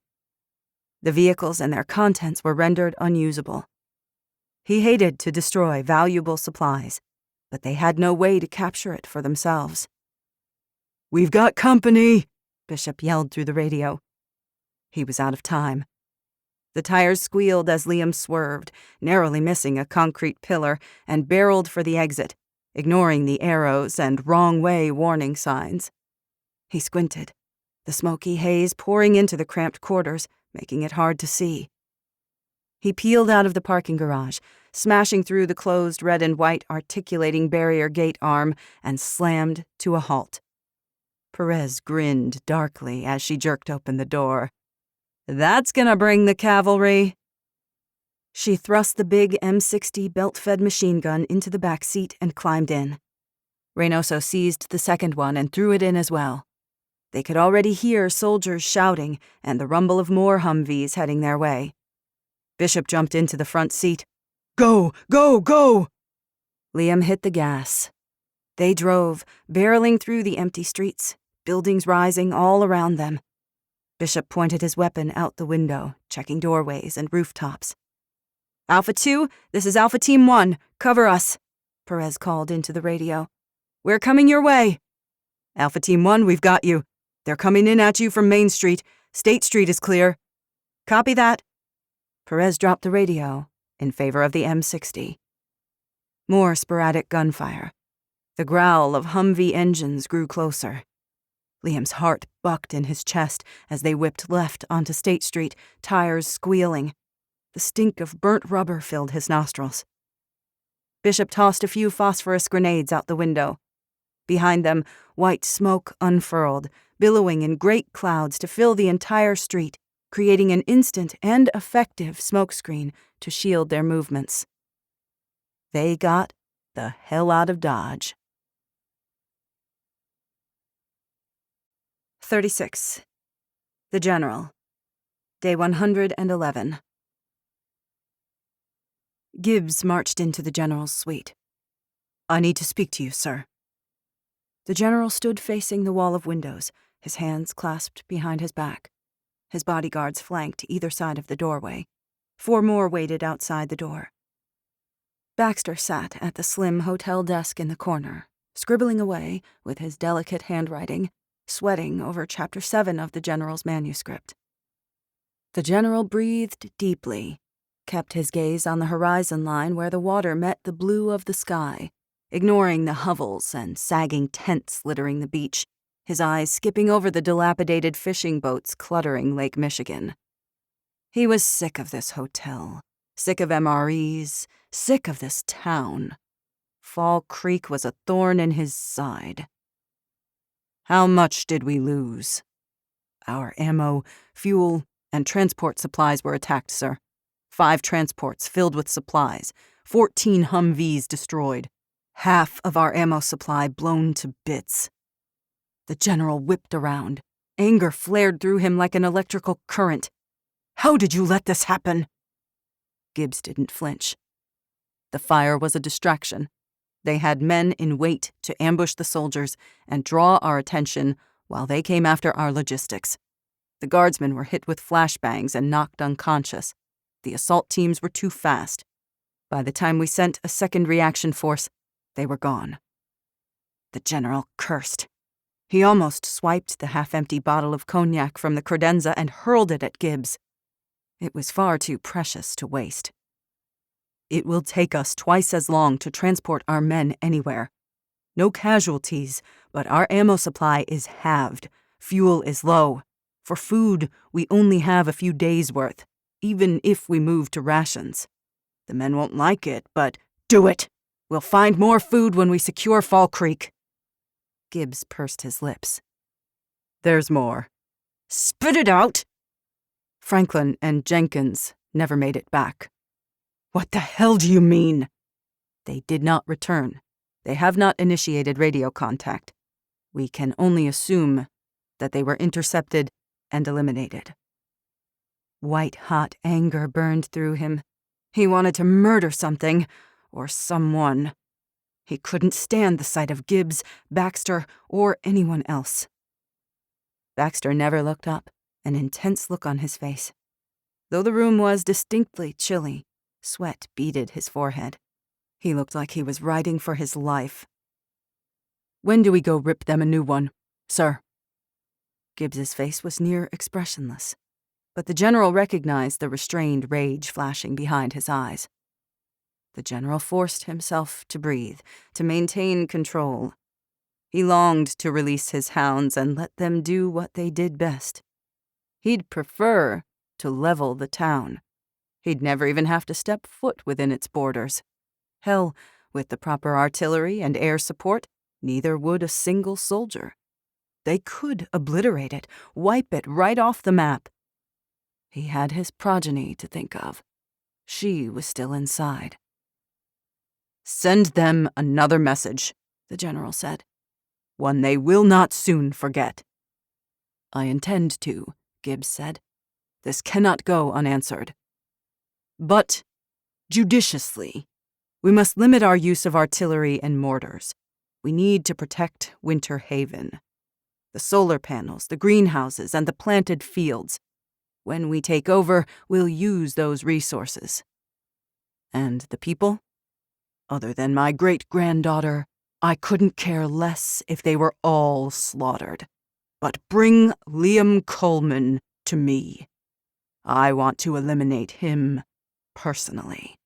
The vehicles and their contents were rendered unusable. He hated to destroy valuable supplies, but they had no way to capture it for themselves. "We've got company," Bishop yelled through the radio. He was out of time. The tires squealed as Liam swerved, narrowly missing a concrete pillar, and barreled for the exit, ignoring the arrows and wrong way warning signs. He squinted, the smoky haze pouring into the cramped quarters, making it hard to see. He peeled out of the parking garage, smashing through the closed red and white articulating barrier gate arm, and slammed to a halt. Perez grinned darkly as she jerked open the door. "That's gonna bring the cavalry." She thrust the big M60 belt-fed machine gun into the back seat and climbed in. Reynoso seized the second one and threw it in as well. They could already hear soldiers shouting and the rumble of more Humvees heading their way. Bishop jumped into the front seat. "Go, go, go!" Liam hit the gas. They drove, barreling through the empty streets, buildings rising all around them. Bishop pointed his weapon out the window, checking doorways and rooftops. "Alpha 2, this is Alpha Team 1. Cover us," Perez called into the radio. "We're coming your way." "Alpha Team 1, we've got you. They're coming in at you from Main Street. State Street is clear." "Copy that." Perez dropped the radio in favor of the M60. More sporadic gunfire. The growl of Humvee engines grew closer. Liam's heart bucked in his chest as they whipped left onto State Street, tires squealing. The stink of burnt rubber filled his nostrils. Bishop tossed a few phosphorus grenades out the window. Behind them, white smoke unfurled, billowing in great clouds to fill the entire street, creating an instant and effective smokescreen to shield their movements. They got the hell out of Dodge. 36. The General. Day 111. Gibbs marched into the General's suite. "I need to speak to you, sir." The General stood facing the wall of windows, his hands clasped behind his back. His bodyguards flanked either side of the doorway. 4 more waited outside the door. Baxter sat at the slim hotel desk in the corner, scribbling away with his delicate handwriting, sweating over Chapter 7 of the General's manuscript. The General breathed deeply, kept his gaze on the horizon line where the water met the blue of the sky, ignoring the hovels and sagging tents littering the beach, his eyes skipping over the dilapidated fishing boats cluttering Lake Michigan. He was sick of this hotel, Sick of MREs, sick of this town. Fall Creek was a thorn in his side. How much did we lose? Our ammo, fuel, and transport supplies were attacked, sir. 5 transports filled with supplies, 14 Humvees destroyed, half of our ammo supply blown to bits. The general whipped around. Anger flared through him like an electrical current. How did you let this happen? Gibbs didn't flinch. The fire was a distraction. They had men in wait to ambush the soldiers and draw our attention while they came after our logistics. The guardsmen were hit with flashbangs and knocked unconscious. The assault teams were too fast. By the time we sent a second reaction force, they were gone. The general cursed. He almost swiped the half-empty bottle of cognac from the credenza and hurled it at Gibbs. It was far too precious to waste. It will take us twice as long to transport our men anywhere. No casualties, but our ammo supply is halved. Fuel is low. For food, we only have a few days' worth, even if we move to rations. The men won't like it, but do it! We'll find more food when we secure Fall Creek. Gibbs pursed his lips. There's more. Spit it out! Franklin and Jenkins never made it back. What the hell do you mean? They did not return. They have not initiated radio contact. We can only assume that they were intercepted and eliminated. White-hot anger burned through him. He wanted to murder something, or someone. He couldn't stand the sight of Gibbs, Baxter, or anyone else. Baxter never looked up, an intense look on his face. Though the room was distinctly chilly, sweat beaded his forehead. He looked like he was riding for his life. When do we go rip them a new one, sir? Gibbs's face was near expressionless, but the general recognized the restrained rage flashing behind his eyes. The general forced himself to breathe, to maintain control. He longed to release his hounds and let them do what they did best. He'd prefer to level the town. He'd never even have to step foot within its borders. Hell, with the proper artillery and air support, neither would a single soldier. They could obliterate it, wipe it right off the map. He had his progeny to think of. She was still inside. Send them another message, the general said. One they will not soon forget. I intend to, Gibbs said. This cannot go unanswered. But, judiciously, we must limit our use of artillery and mortars. We need to protect Winter Haven. The solar panels, the greenhouses, and the planted fields. When we take over, we'll use those resources. And the people? Other than my great-granddaughter, I couldn't care less if they were all slaughtered. But bring Liam Coleman to me. I want to eliminate him personally.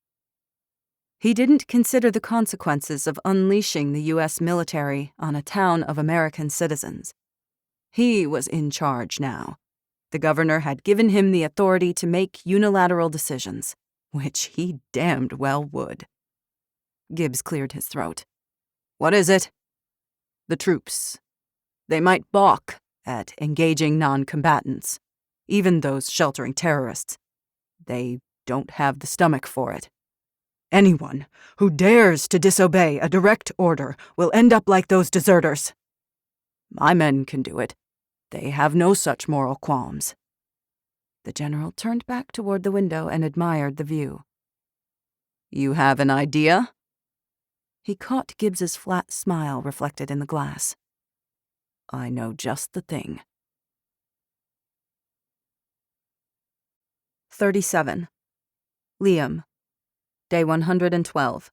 He didn't consider the consequences of unleashing the U.S. military on a town of American citizens. He was in charge now. The governor had given him the authority to make unilateral decisions, which he damned well would. Gibbs cleared his throat. What is it? The troops. They might balk at engaging non-combatants, even those sheltering terrorists. They don't have the stomach for it. Anyone who dares to disobey a direct order will end up like those deserters. My men can do it. They have no such moral qualms. The general turned back toward the window and admired the view. You have an idea? He caught Gibbs's flat smile reflected in the glass. I know just the thing. 37. Liam. Day 112.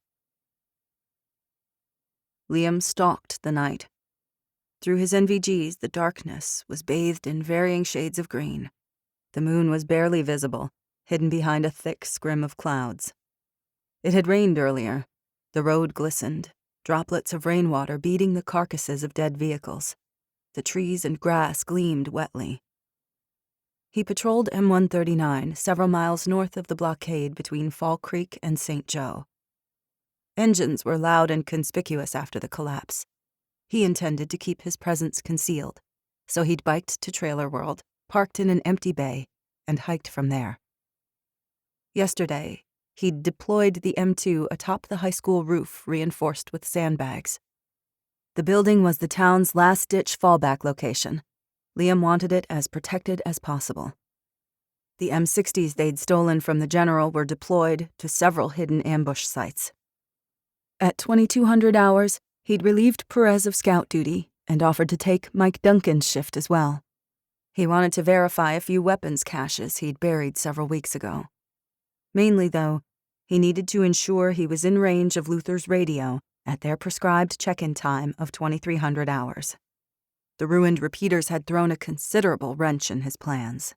Liam stalked the night. Through his NVGs, the darkness was bathed in varying shades of green. The moon was barely visible, hidden behind a thick scrim of clouds. It had rained earlier. The road glistened, droplets of rainwater beating the carcasses of dead vehicles. The trees and grass gleamed wetly. He patrolled M139 several miles north of the blockade between Fall Creek and St. Joe. Engines were loud and conspicuous after the collapse. He intended to keep his presence concealed, so he'd biked to Trailer World, parked in an empty bay, and hiked from there. Yesterday, he'd deployed the M2 atop the high school roof reinforced with sandbags. The building was the town's last-ditch fallback location. Liam wanted it as protected as possible. The M60s they'd stolen from the general were deployed to several hidden ambush sites. At 2200 hours, he'd relieved Perez of scout duty and offered to take Mike Duncan's shift as well. He wanted to verify a few weapons caches he'd buried several weeks ago. Mainly, though, he needed to ensure he was in range of Luther's radio at their prescribed check-in time of 2300 hours. The ruined repeaters had thrown a considerable wrench in his plans.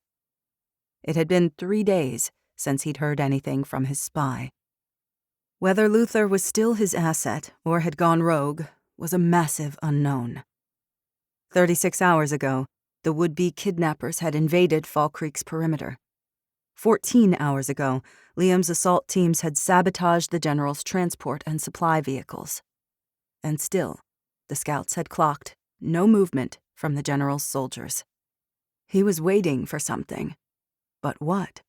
It had been 3 days since he'd heard anything from his spy. Whether Luther was still his asset or had gone rogue was a massive unknown. 36 hours ago, the would-be kidnappers had invaded Fall Creek's perimeter. 14 hours ago, Liam's assault teams had sabotaged the general's transport and supply vehicles. And still, the scouts had clocked no movement from the general's soldiers. He was waiting for something. But what?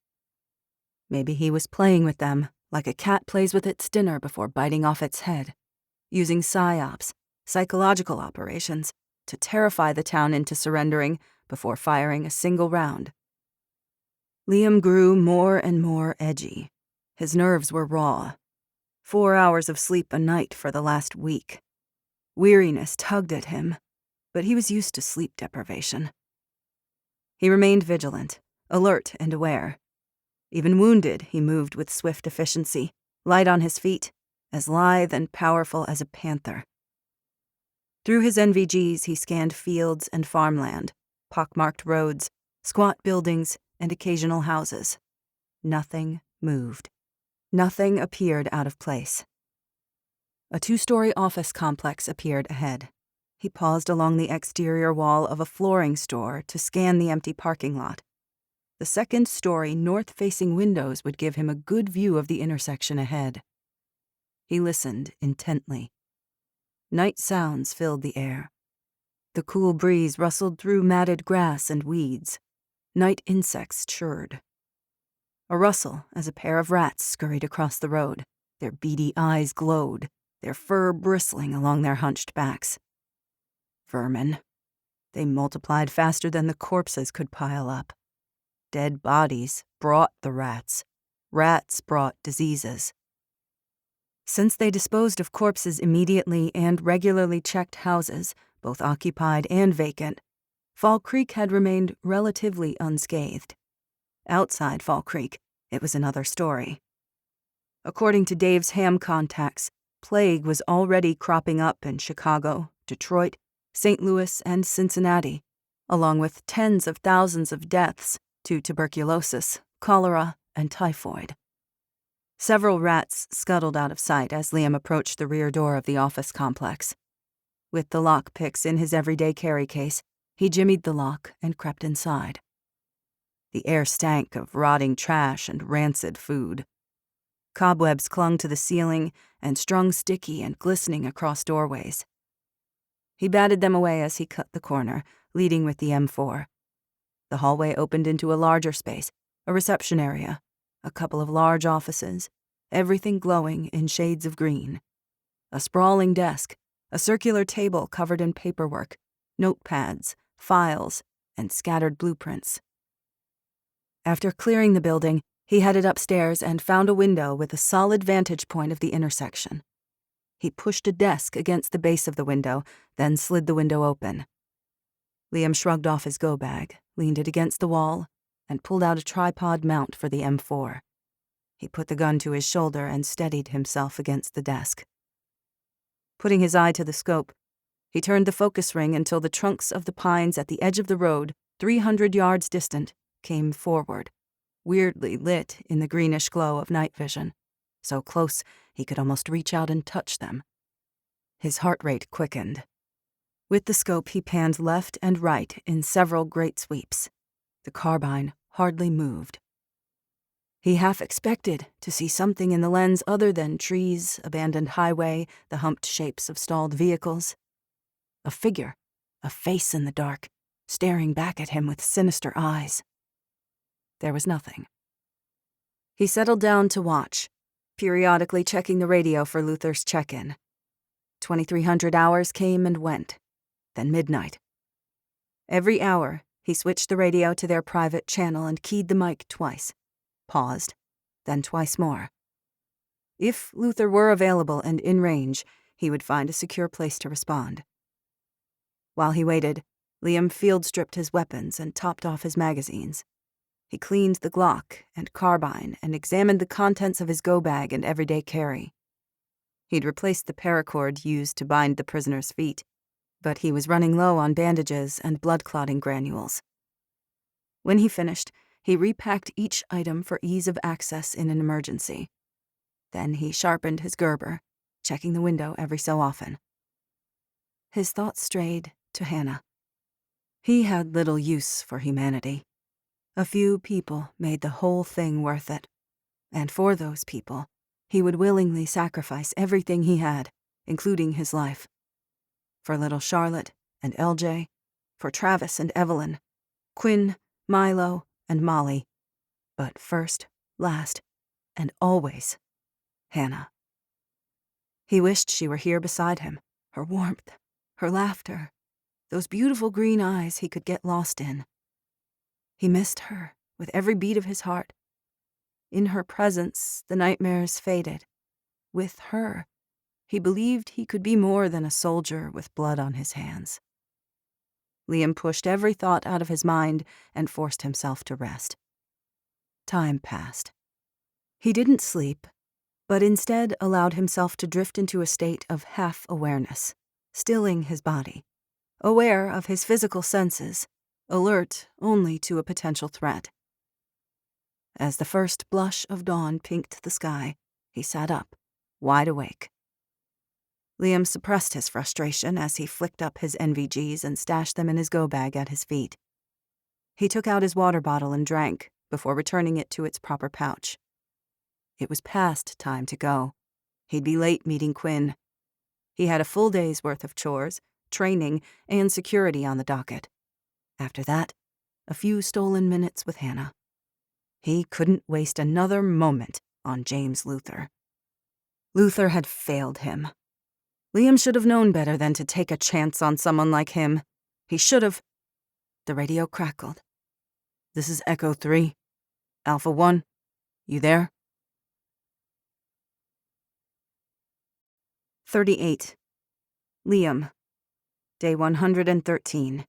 Maybe he was playing with them like a cat plays with its dinner before biting off its head, using psyops, psychological operations, to terrify the town into surrendering before firing a single round. Liam grew more and more edgy. His nerves were raw. 4 hours of sleep a night for the last week. Weariness tugged at him, but he was used to sleep deprivation. He remained vigilant, alert and aware. Even wounded, he moved with swift efficiency, light on his feet, as lithe and powerful as a panther. Through his NVGs, he scanned fields and farmland, pockmarked roads, squat buildings, and occasional houses. Nothing moved. Nothing appeared out of place. A 2-story office complex appeared ahead. He paused along the exterior wall of a flooring store to scan the empty parking lot. The second-story north-facing windows would give him a good view of the intersection ahead. He listened intently. Night sounds filled the air. The cool breeze rustled through matted grass and weeds. Night insects chirred. A rustle as a pair of rats scurried across the road. Their beady eyes glowed, their fur bristling along their hunched backs. Vermin. They multiplied faster than the corpses could pile up. Dead bodies brought the rats. Rats brought diseases. Since they disposed of corpses immediately and regularly checked houses, both occupied and vacant, Fall Creek had remained relatively unscathed. Outside Fall Creek, it was another story. According to Dave's ham contacts, plague was already cropping up in Chicago, Detroit, St. Louis, and Cincinnati, along with tens of thousands of deaths to tuberculosis, cholera, and typhoid. Several rats scuttled out of sight as Liam approached the rear door of the office complex. With the lockpicks in his everyday carry case, he jimmied the lock and crept inside. The air stank of rotting trash and rancid food. Cobwebs clung to the ceiling and strung sticky and glistening across doorways. He batted them away as he cut the corner, leading with the M4. The hallway opened into a larger space, a reception area, a couple of large offices, everything glowing in shades of green. A sprawling desk, a circular table covered in paperwork, notepads, files, and scattered blueprints. After clearing the building, he headed upstairs and found a window with a solid vantage point of the intersection. He pushed a desk against the base of the window, then slid the window open. Liam shrugged off his go bag, leaned it against the wall, and pulled out a tripod mount for the M4. He put the gun to his shoulder and steadied himself against the desk. Putting his eye to the scope, he turned the focus ring until the trunks of the pines at the edge of the road, 300 yards distant, came forward, weirdly lit in the greenish glow of night vision, so close he could almost reach out and touch them. His heart rate quickened. With the scope, he panned left and right in several great sweeps. The carbine hardly moved. He half expected to see something in the lens other than trees, abandoned highway, the humped shapes of stalled vehicles. A figure, a face in the dark, staring back at him with sinister eyes. There was nothing. He settled down to watch, periodically checking the radio for Luther's check-in. 2300 hours came and went, then midnight. Every hour, he switched the radio to their private channel and keyed the mic twice, paused, then twice more. If Luther were available and in range, he would find a secure place to respond. While he waited, Liam field-stripped his weapons and topped off his magazines. He cleaned the Glock and carbine and examined the contents of his go-bag and everyday carry. He'd replaced the paracord used to bind the prisoner's feet, but he was running low on bandages and blood-clotting granules. When he finished, he repacked each item for ease of access in an emergency. Then he sharpened his Gerber, checking the window every so often. His thoughts strayed to Hannah. He had little use for humanity. A few people made the whole thing worth it, and for those people, he would willingly sacrifice everything he had, including his life. For little Charlotte and LJ, for Travis and Evelyn, Quinn, Milo, and Molly, but first, last, and always, Hannah. He wished she were here beside him, her warmth, her laughter, those beautiful green eyes he could get lost in. He missed her with every beat of his heart. In her presence, the nightmares faded. With her, he believed he could be more than a soldier with blood on his hands. Liam pushed every thought out of his mind and forced himself to rest. Time passed. He didn't sleep, but instead allowed himself to drift into a state of half-awareness, stilling his body, aware of his physical senses, alert only to a potential threat. As the first blush of dawn pinked the sky, he sat up, wide awake. Liam suppressed his frustration as he flicked up his NVGs and stashed them in his go-bag at his feet. He took out his water bottle and drank before returning it to its proper pouch. It was past time to go. He'd be late meeting Quinn. He had a full day's worth of chores, training, and security on the docket. After that, a few stolen minutes with Hannah. He couldn't waste another moment on James Luther. Luther had failed him. Liam should have known better than to take a chance on someone like him. He should have. The radio crackled. "This is Echo 3. Alpha 1. You there?" 38. Liam. Day 113.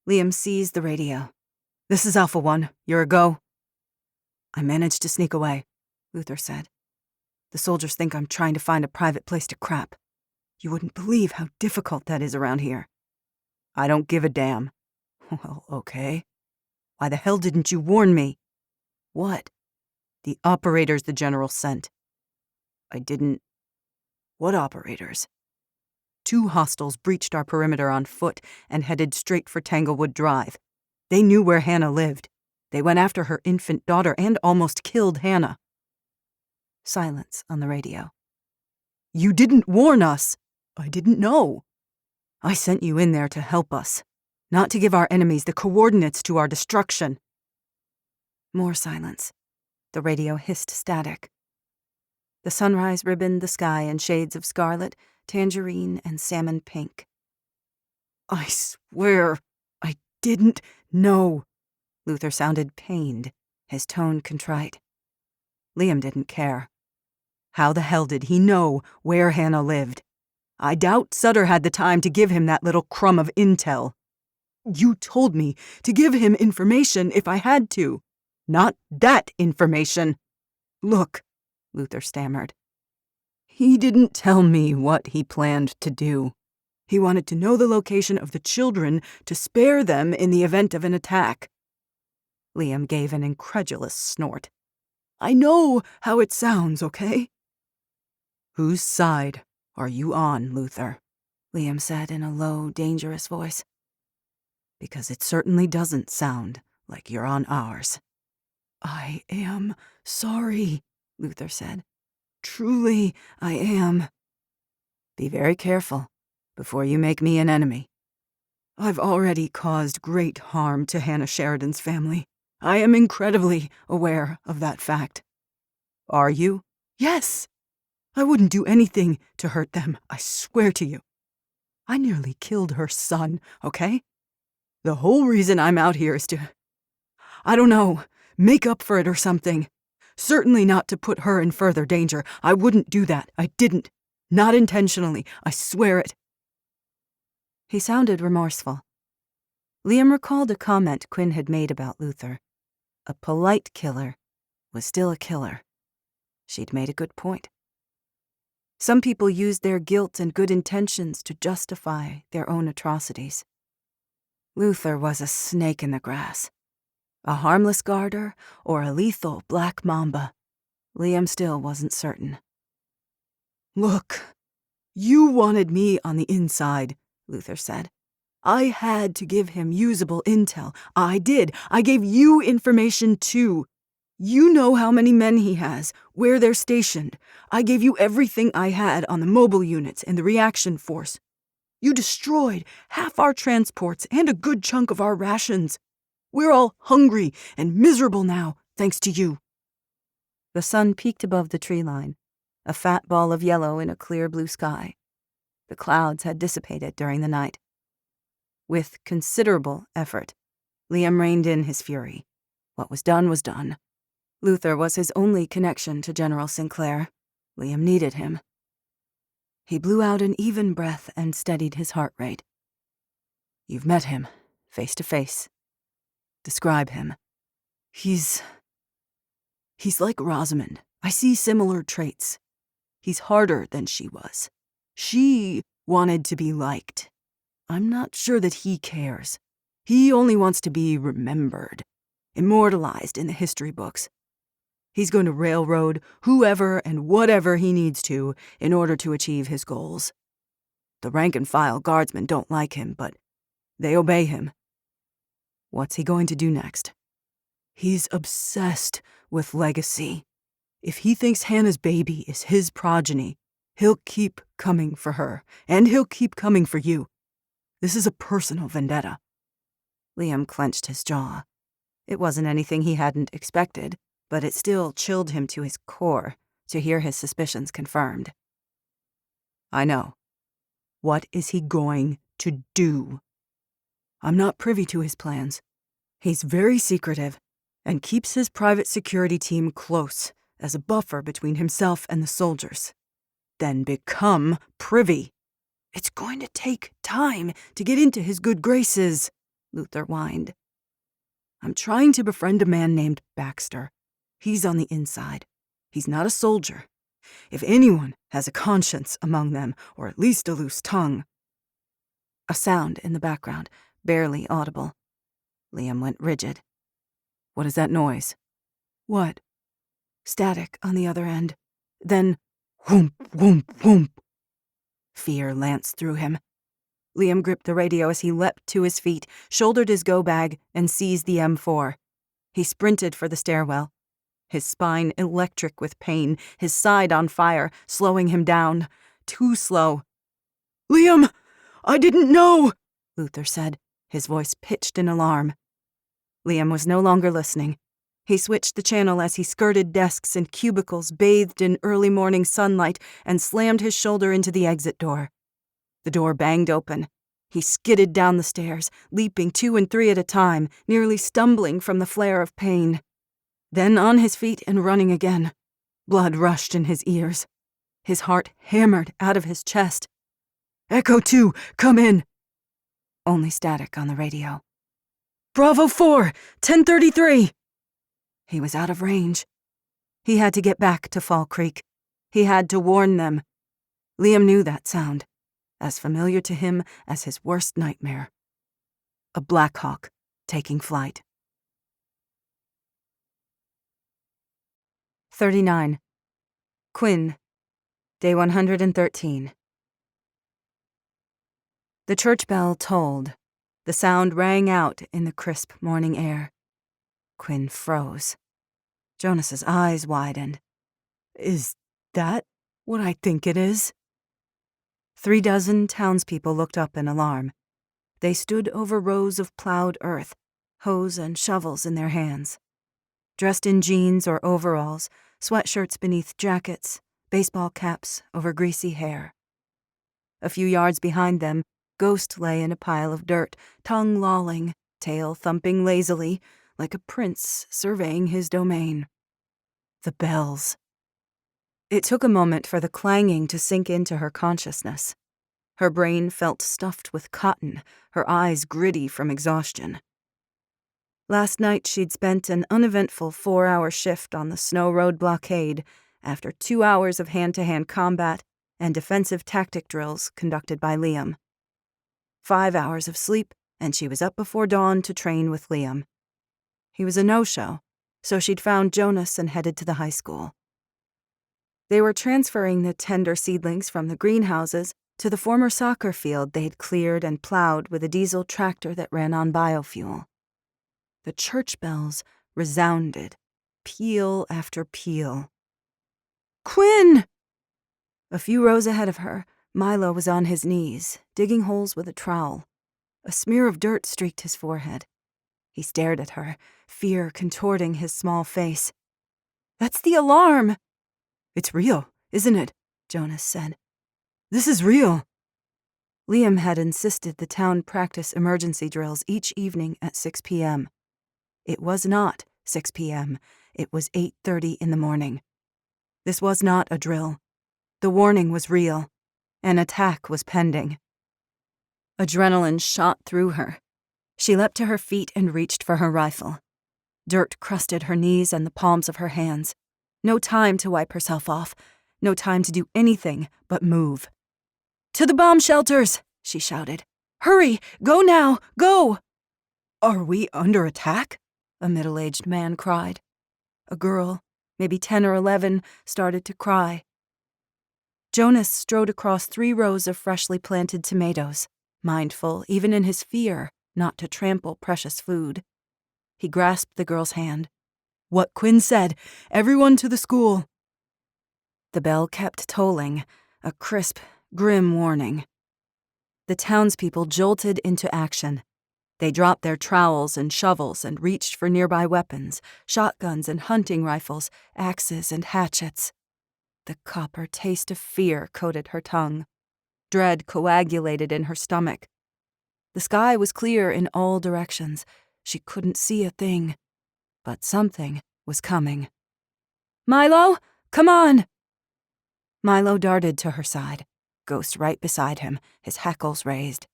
Liam seized the radio. "This is Alpha 1. You're a go." "I managed to sneak away," Luther said. "The soldiers think I'm trying to find a private place to crap. You wouldn't believe how difficult that is around here." "I don't give a damn." "Well, okay. Why the hell didn't you warn me?" "What?" "The operators the general sent." "I didn't." "What operators?" "Two hostiles breached our perimeter on foot and headed straight for Tanglewood Drive. They knew where Hannah lived. They went after her infant daughter and almost killed Hannah." Silence on the radio. "You didn't warn us." "I didn't know." "I sent you in there to help us, not to give our enemies the coordinates to our destruction." More silence. The radio hissed static. The sunrise ribboned the sky in shades of scarlet, tangerine, and salmon pink. "I swear, I didn't know." Luther sounded pained, his tone contrite. Liam didn't care. How the hell did he know where Hannah lived? I doubt Sutter had the time to give him that little crumb of intel. "You told me to give him information if I had to. Not that information." "Look," Luther stammered. "He didn't tell me what he planned to do. He wanted to know the location of the children to spare them in the event of an attack." Liam gave an incredulous snort. "I know how it sounds, okay?" "Whose side are you on, Luther?" Liam said in a low, dangerous voice. because it certainly doesn't sound like you're on ours." "I am sorry," Luther said. "Truly, I am." "Be very careful before you make me an enemy." "I've already caused great harm to Hannah Sheridan's family. I am incredibly aware of that fact." "Are you?" "Yes. I wouldn't do anything to hurt them, I swear to you. I nearly killed her son, okay? The whole reason I'm out here is to, I don't know, make up for it or something. Certainly not to put her in further danger. I wouldn't do that. I didn't. Not intentionally. I swear it." He sounded remorseful. Liam recalled a comment Quinn had made about Luther. A polite killer was still a killer. She'd made a good point. Some people used their guilt and good intentions to justify their own atrocities. Luther was a snake in the grass. A harmless garter or a lethal black mamba. Liam still wasn't certain. "Look, you wanted me on the inside," Luther said. "I had to give him usable intel. I did. I gave you information too. You know how many men he has, where they're stationed. I gave you everything I had on the mobile units and the reaction force. You destroyed half our transports and a good chunk of our rations. We're all hungry and miserable now, thanks to you." The sun peaked above the tree line, a fat ball of yellow in a clear blue sky. The clouds had dissipated during the night. With considerable effort, Liam reined in his fury. What was done was done. Luther was his only connection to General Sinclair. Liam needed him. He blew out an even breath and steadied his heart rate. "You've met him, face to face. Describe him." He's like Rosamond. I see similar traits. He's harder than she was. She wanted to be liked. I'm not sure that he cares. He only wants to be remembered, immortalized in the history books. He's going to railroad whoever and whatever he needs to in order to achieve his goals. The rank-and-file guardsmen don't like him, but they obey him. What's he going to do next? He's obsessed with legacy. If he thinks Hannah's baby is his progeny, he'll keep coming for her, and he'll keep coming for you. This is a personal vendetta." Liam clenched his jaw. It wasn't anything he hadn't expected, but it still chilled him to his core to hear his suspicions confirmed. "I know. What is he going to do?" "I'm not privy to his plans. He's very secretive and keeps his private security team close as a buffer between himself and the soldiers." "Then become privy." "It's going to take time to get into his good graces," Luther whined. "I'm trying to befriend a man named Baxter. He's on the inside. He's not a soldier. If anyone has a conscience among them, or at least a loose tongue." A sound in the background, barely audible. Liam went rigid. "What is that noise?" "What?" "Static on the other end. Then, whoomp, whoomp, whoomp." Fear lanced through him. Liam gripped the radio as he leapt to his feet, shouldered his go bag, and seized the M4. He sprinted for the stairwell, his spine electric with pain, his side on fire, slowing him down. Too slow. "Liam, I didn't know," Luther said, his voice pitched in alarm. Liam was no longer listening. He switched the channel as he skirted desks and cubicles bathed in early morning sunlight and slammed his shoulder into the exit door. The door banged open. He skidded down the stairs, leaping 2 and 3 at a time, nearly stumbling from the flare of pain. Then on his feet and running again. Blood rushed in his ears. His heart hammered out of his chest. "Echo 2, come in." Only static on the radio. "Bravo 4, 1033." He was out of range. He had to get back to Fall Creek. He had to warn them. Liam knew that sound, as familiar to him as his worst nightmare. A Black Hawk taking flight. 39. Quinn, day 113. The church bell tolled. The sound rang out in the crisp morning air. Quinn froze. Jonas's eyes widened. Is that what I think it is? 36 townspeople looked up in alarm. They stood over rows of plowed earth, hoes and shovels in their hands. Dressed in jeans or overalls, sweatshirts beneath jackets, baseball caps over greasy hair. A few yards behind them, Ghost lay in a pile of dirt, tongue lolling, tail thumping lazily, like a prince surveying his domain. The bells. It took a moment for the clanging to sink into her consciousness. Her brain felt stuffed with cotton, her eyes gritty from exhaustion. Last night she'd spent an uneventful 4-hour shift on the Snow Road blockade after 2 hours of hand-to-hand combat and defensive tactic drills conducted by Liam. 5 hours of sleep, and she was up before dawn to train with Liam. He was a no-show, so she'd found Jonas and headed to the high school. They were transferring the tender seedlings from the greenhouses to the former soccer field they'd cleared and plowed with a diesel tractor that ran on biofuel. The church bells resounded, peal after peal. "Quinn!" A few rows ahead of her, Milo was on his knees, digging holes with a trowel. A smear of dirt streaked his forehead. He stared at her, fear contorting his small face. "That's the alarm!" "It's real, isn't it?" Jonas said. "This is real." Liam had insisted the town practice emergency drills each evening at 6 p.m. It was not 6 p.m. It was 8:30 in the morning. This was not a drill. The warning was real. An attack was pending. Adrenaline shot through her. She leapt to her feet and reached for her rifle. Dirt crusted her knees and the palms of her hands. No time to wipe herself off. No time to do anything but move. "To the bomb shelters!" she shouted. "Hurry! Go now! Go!" "Are we under attack?" a middle-aged man cried. A girl, maybe 10 or 11, started to cry. Jonas strode across 3 rows of freshly planted tomatoes, mindful, even in his fear, not to trample precious food. He grasped the girl's hand. "What Quinn said. Everyone to the school." The bell kept tolling, a crisp, grim warning. The townspeople jolted into action. They dropped their trowels and shovels and reached for nearby weapons, shotguns and hunting rifles, axes and hatchets. The copper taste of fear coated her tongue. Dread coagulated in her stomach. The sky was clear in all directions. She couldn't see a thing. But something was coming. "Milo, come on!" Milo darted to her side, Ghost right beside him, his hackles raised.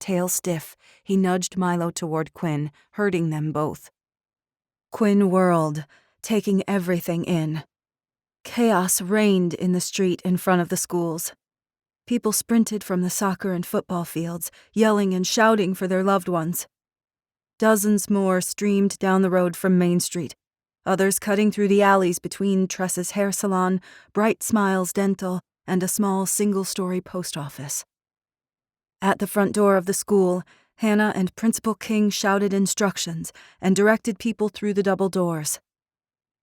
Tail stiff, he nudged Milo toward Quinn, hurting them both. Quinn whirled, taking everything in. Chaos reigned in the street in front of the schools. People sprinted from the soccer and football fields, yelling and shouting for their loved ones. Dozens more streamed down the road from Main Street, others cutting through the alleys between Tress's hair salon, Bright Smiles Dental, and a small single-story post office. At the front door of the school, Hannah and Principal King shouted instructions and directed people through the double doors.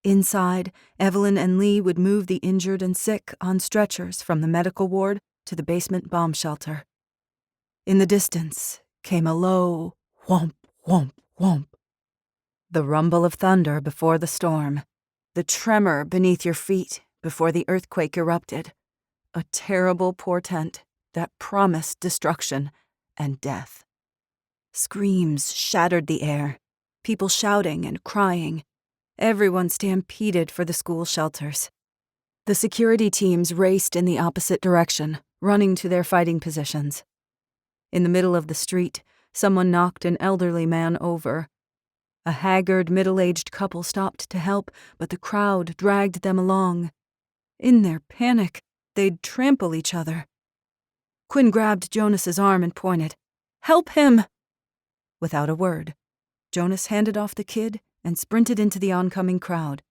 Inside, Evelyn and Lee would move the injured and sick on stretchers from the medical ward to the basement bomb shelter. In the distance came a low whomp, whomp, whomp. The rumble of thunder before the storm, the tremor beneath your feet before the earthquake erupted, a terrible portent that promised destruction and death. Screams shattered the air, people shouting and crying. Everyone stampeded for the school shelters. The security teams raced in the opposite direction, running to their fighting positions. In the middle of the street, someone knocked an elderly man over. A haggard, middle-aged couple stopped to help, but the crowd dragged them along. In their panic, they'd trample each other. Quinn grabbed Jonas's arm and pointed. "Help him!" Without a word, Jonas handed off the kid and sprinted into the oncoming crowd.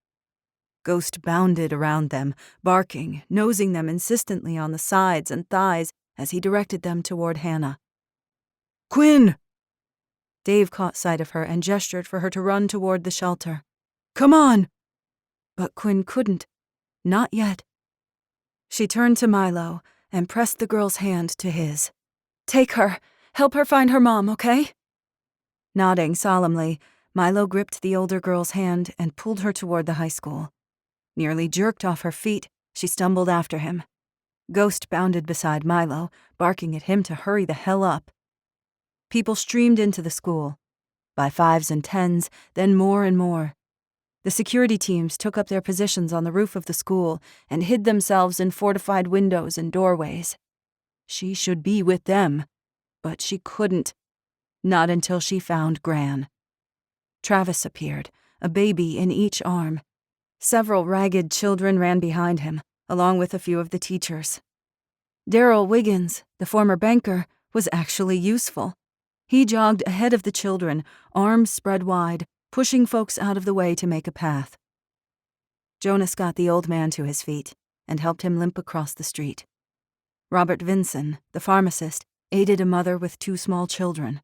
Ghost bounded around them, barking, nosing them insistently on the sides and thighs as he directed them toward Hannah. "Quinn!" Dave caught sight of her and gestured for her to run toward the shelter. Come on! But Quinn couldn't. Not yet. She turned to Milo and pressed the girl's hand to his. Take her. Help her find her mom, okay? Nodding solemnly, Milo gripped the older girl's hand and pulled her toward the high school. Nearly jerked off her feet, she stumbled after him. Ghost bounded beside Milo, barking at him to hurry the hell up. People streamed into the school. By 5s and 10s, then more and more. The security teams took up their positions on the roof of the school and hid themselves in fortified windows and doorways. She should be with them, but she couldn't. Not until she found Gran. Travis appeared, a baby in each arm. Several ragged children ran behind him, along with a few of the teachers. Daryl Wiggins, the former banker, was actually useful. He jogged ahead of the children, arms spread wide, pushing folks out of the way to make a path. Jonas got the old man to his feet and helped him limp across the street. Robert Vinson, the pharmacist, aided a mother with 2 small children.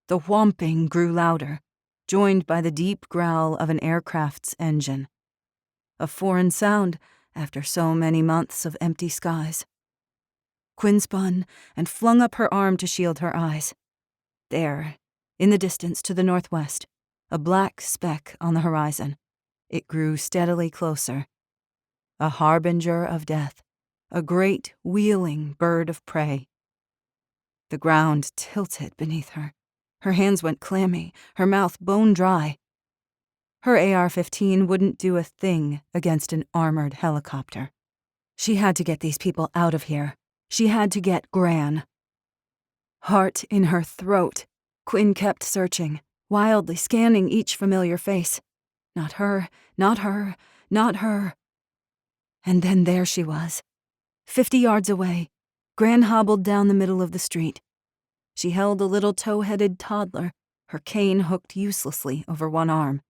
The whomping grew louder, joined by the deep growl of an aircraft's engine. A foreign sound after so many months of empty skies. Quinn spun and flung up her arm to shield her eyes. There, in the distance to the northwest, a black speck on the horizon. It grew steadily closer. A harbinger of death, a great wheeling bird of prey. The ground tilted beneath her. Her hands went clammy, her mouth bone dry. Her AR-15 wouldn't do a thing against an armored helicopter. She had to get these people out of here. She had to get Gran. Heart in her throat, Quinn kept searching, wildly scanning each familiar face. Not her, not her, not her. And then there she was. 50 yards away, Gran hobbled down the middle of the street. She held a little tow-headed toddler, her cane hooked uselessly over one arm.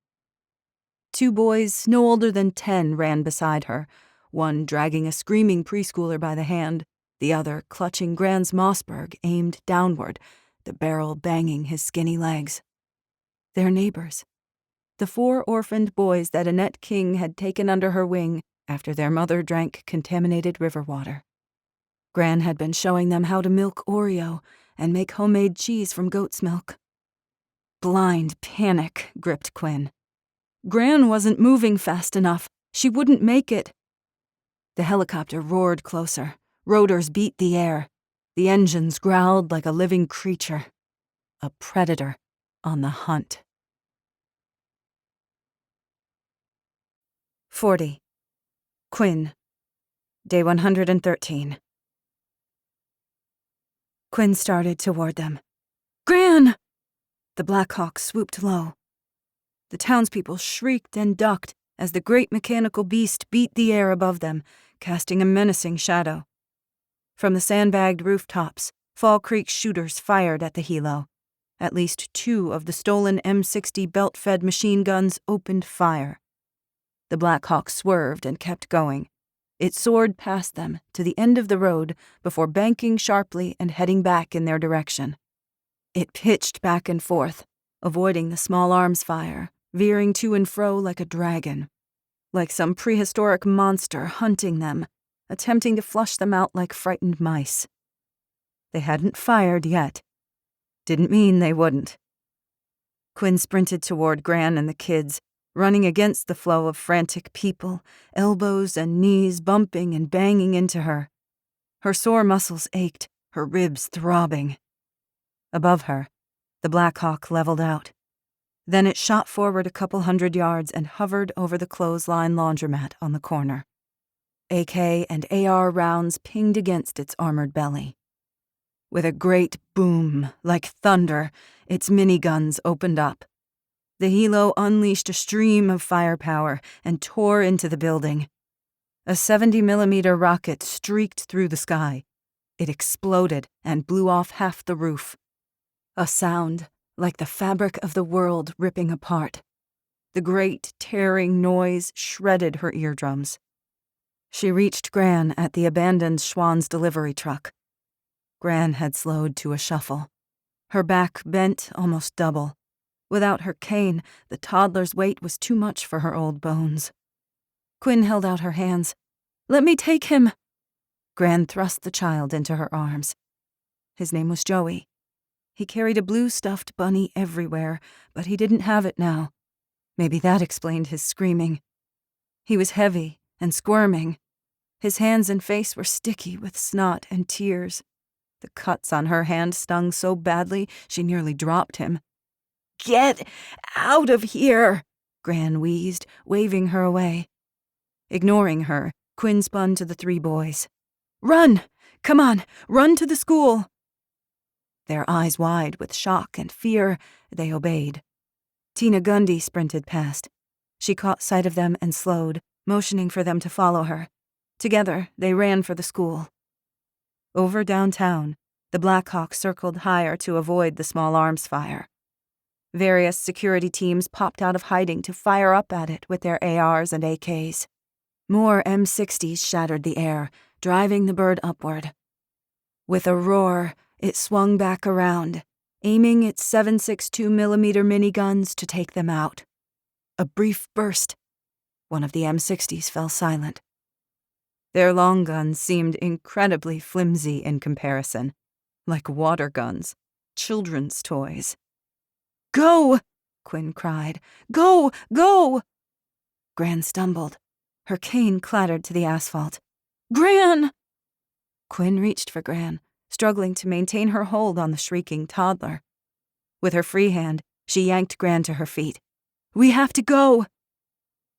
2 boys, no older than 10, ran beside her, one dragging a screaming preschooler by the hand, the other clutching Gran's Mossberg aimed downward, the barrel banging his skinny legs. Their neighbors. The 4 orphaned boys that Annette King had taken under her wing after their mother drank contaminated river water. Gran had been showing them how to milk Oreo and make homemade cheese from goat's milk. Blind panic gripped Quinn. Gran wasn't moving fast enough. She wouldn't make it. The helicopter roared closer. Rotors beat the air. The engines growled like a living creature. A predator on the hunt. 40. Quinn. Day 113. Quinn started toward them. Gran! The Black Hawk swooped low. The townspeople shrieked and ducked as the great mechanical beast beat the air above them, casting a menacing shadow. From the sandbagged rooftops, Fall Creek shooters fired at the helo. At least 2 of the stolen M60 belt-fed machine guns opened fire. The Black Hawk swerved and kept going. It soared past them to the end of the road before banking sharply and heading back in their direction. It pitched back and forth, avoiding the small arms fire, veering to and fro like a dragon. Like some prehistoric monster hunting them, attempting to flush them out like frightened mice. They hadn't fired yet. Didn't mean they wouldn't. Quinn sprinted toward Gran and the kids, running against the flow of frantic people, elbows and knees bumping and banging into her. Her sore muscles ached, her ribs throbbing. Above her, the Black Hawk leveled out. Then it shot forward a couple 100 yards and hovered over the clothesline laundromat on the corner. AK and AR rounds pinged against its armored belly. With a great boom, like thunder, its miniguns opened up. The helo unleashed a stream of firepower and tore into the building. A 70mm rocket streaked through the sky. It exploded and blew off half the roof. A sound like the fabric of the world ripping apart. The great, tearing noise shredded her eardrums. She reached Gran at the abandoned Schwann's delivery truck. Gran had slowed to a shuffle. Her back bent almost double. Without her cane, the toddler's weight was too much for her old bones. Quinn held out her hands. "Let me take him." Gran thrust the child into her arms. His name was Joey. He carried a blue stuffed bunny everywhere, but he didn't have it now. Maybe that explained his screaming. He was heavy and squirming. His hands and face were sticky with snot and tears. The cuts on her hand stung so badly she nearly dropped him. "Get out of here," Gran wheezed, waving her away. Ignoring her, Quinn spun to the 3 boys. "Run! Come on, run to the school!" Their eyes wide with shock and fear, they obeyed. Tina Gundy sprinted past. She caught sight of them and slowed, motioning for them to follow her. Together, they ran for the school. Over downtown, the Black Hawk circled higher to avoid the small arms fire. Various security teams popped out of hiding to fire up at it with their ARs and AKs. More M60s shattered the air, driving the bird upward. With a roar, it swung back around, aiming its 7.62mm miniguns to take them out. A brief burst. One of the M60s fell silent. Their long guns seemed incredibly flimsy in comparison, like water guns, children's toys. "Go!" Quinn cried. "Go! Go!" Gran stumbled. Her cane clattered to the asphalt. "Gran!" Quinn reached for Gran, struggling to maintain her hold on the shrieking toddler. With her free hand, she yanked Gran to her feet. "We have to go!"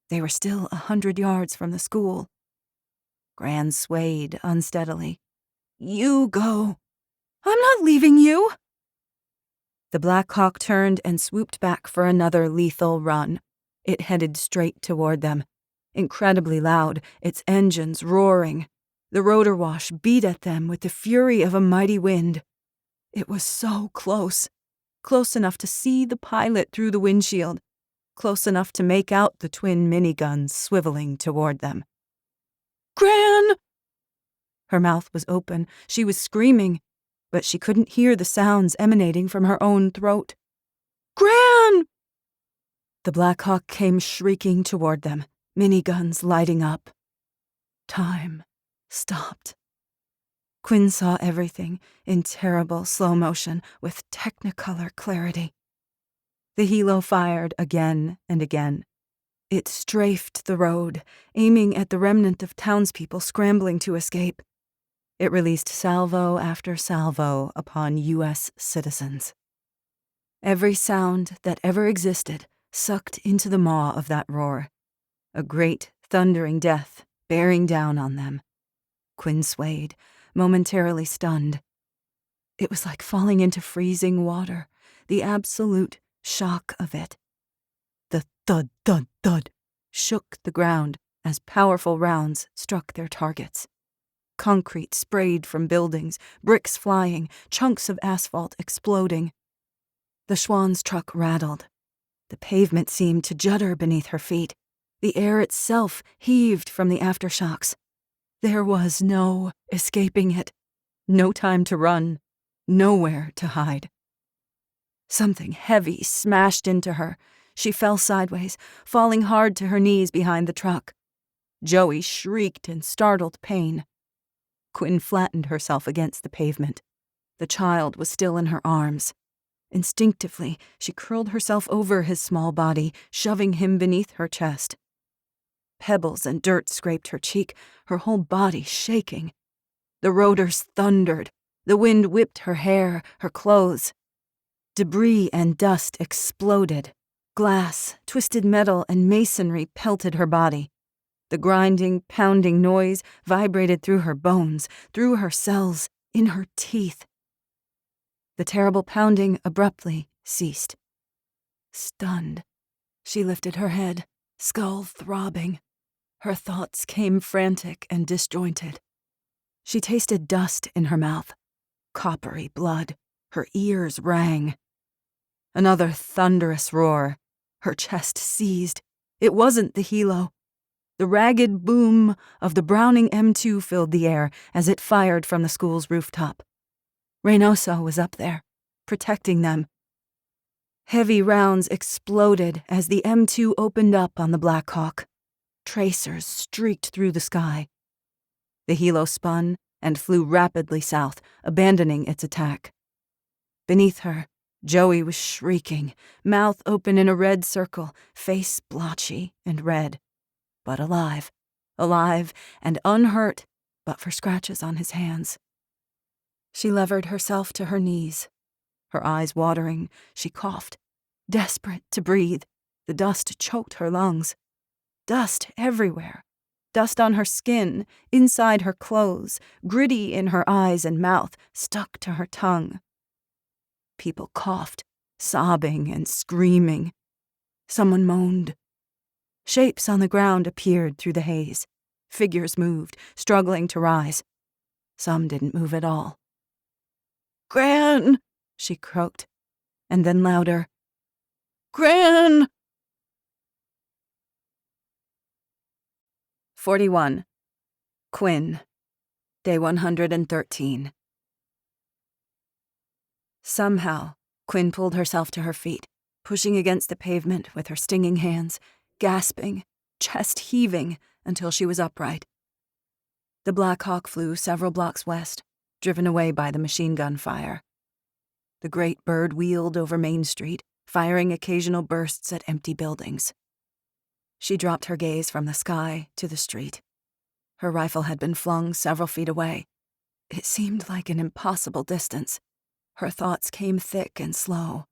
They were still 100 yards from the school. Gran swayed unsteadily. "You go." "I'm not leaving you." The Black Hawk turned and swooped back for another lethal run. It headed straight toward them. Incredibly loud, its engines roaring. The rotor wash beat at them with the fury of a mighty wind. It was so close. Close enough to see the pilot through the windshield. Close enough to make out the twin miniguns swiveling toward them. "Gran!" Her mouth was open. She was screaming, but she couldn't hear the sounds emanating from her own throat. "Gran!" The Black Hawk came shrieking toward them, miniguns lighting up. Time stopped. Quinn saw everything in terrible slow motion with technicolor clarity. The helo fired again and again. It strafed the road, aiming at the remnant of townspeople scrambling to escape. It released salvo after salvo upon U.S. citizens. Every sound that ever existed sucked into the maw of that roar. A great, thundering death bearing down on them. Quinn swayed, momentarily stunned. It was like falling into freezing water, the absolute shock of it. The thud, thud, thud shook the ground as powerful rounds struck their targets. Concrete sprayed from buildings, bricks flying, chunks of asphalt exploding. The Schwann's truck rattled. The pavement seemed to judder beneath her feet. The air itself heaved from the aftershocks. There was no escaping it. No time to run. Nowhere to hide. Something heavy smashed into her. She fell sideways, falling hard to her knees behind the truck. Joey shrieked in startled pain. Quinn flattened herself against the pavement. The child was still in her arms. Instinctively, she curled herself over his small body, shoving him beneath her chest. Pebbles and dirt scraped her cheek, her whole body shaking. The rotors thundered. The wind whipped her hair, her clothes. Debris and dust exploded. Glass, twisted metal, and masonry pelted her body. The grinding, pounding noise vibrated through her bones, through her cells, in her teeth. The terrible pounding abruptly ceased. Stunned, she lifted her head, skull throbbing. Her thoughts came frantic and disjointed. She tasted dust in her mouth, coppery blood. Her ears rang. Another thunderous roar. Her chest seized. It wasn't the helo. The ragged boom of the Browning M2 filled the air as it fired from the school's rooftop. Reynoso was up there. protecting them. Heavy rounds exploded as the M2 opened up on the Black Hawk. Tracers streaked through the sky. The helo spun and flew rapidly south, abandoning its attack. Beneath her, Joey was shrieking, mouth open in a red circle, face blotchy and red, but alive and unhurt but for scratches on his hands. She levered herself to her knees. Her eyes watering, she coughed, desperate to breathe. The dust choked her lungs. Dust everywhere. Dust on her skin, inside her clothes, gritty in her eyes and mouth, stuck to her tongue. People coughed, sobbing and screaming. Someone moaned. Shapes on the ground appeared through the haze. Figures moved, struggling to rise. Some didn't move at all. "Gran!" she croaked, and then louder. "Gran!" 41. Quinn. Day 113. Somehow, Quinn pulled herself to her feet, pushing against the pavement with her stinging hands, gasping, chest heaving until she was upright. The Black Hawk flew several blocks west, driven away by the machine gun fire. The great bird wheeled over Main Street, firing occasional bursts at empty buildings. She dropped her gaze from the sky to the street. Her rifle had been flung several feet away. It seemed like an impossible distance. Her thoughts came thick and slow.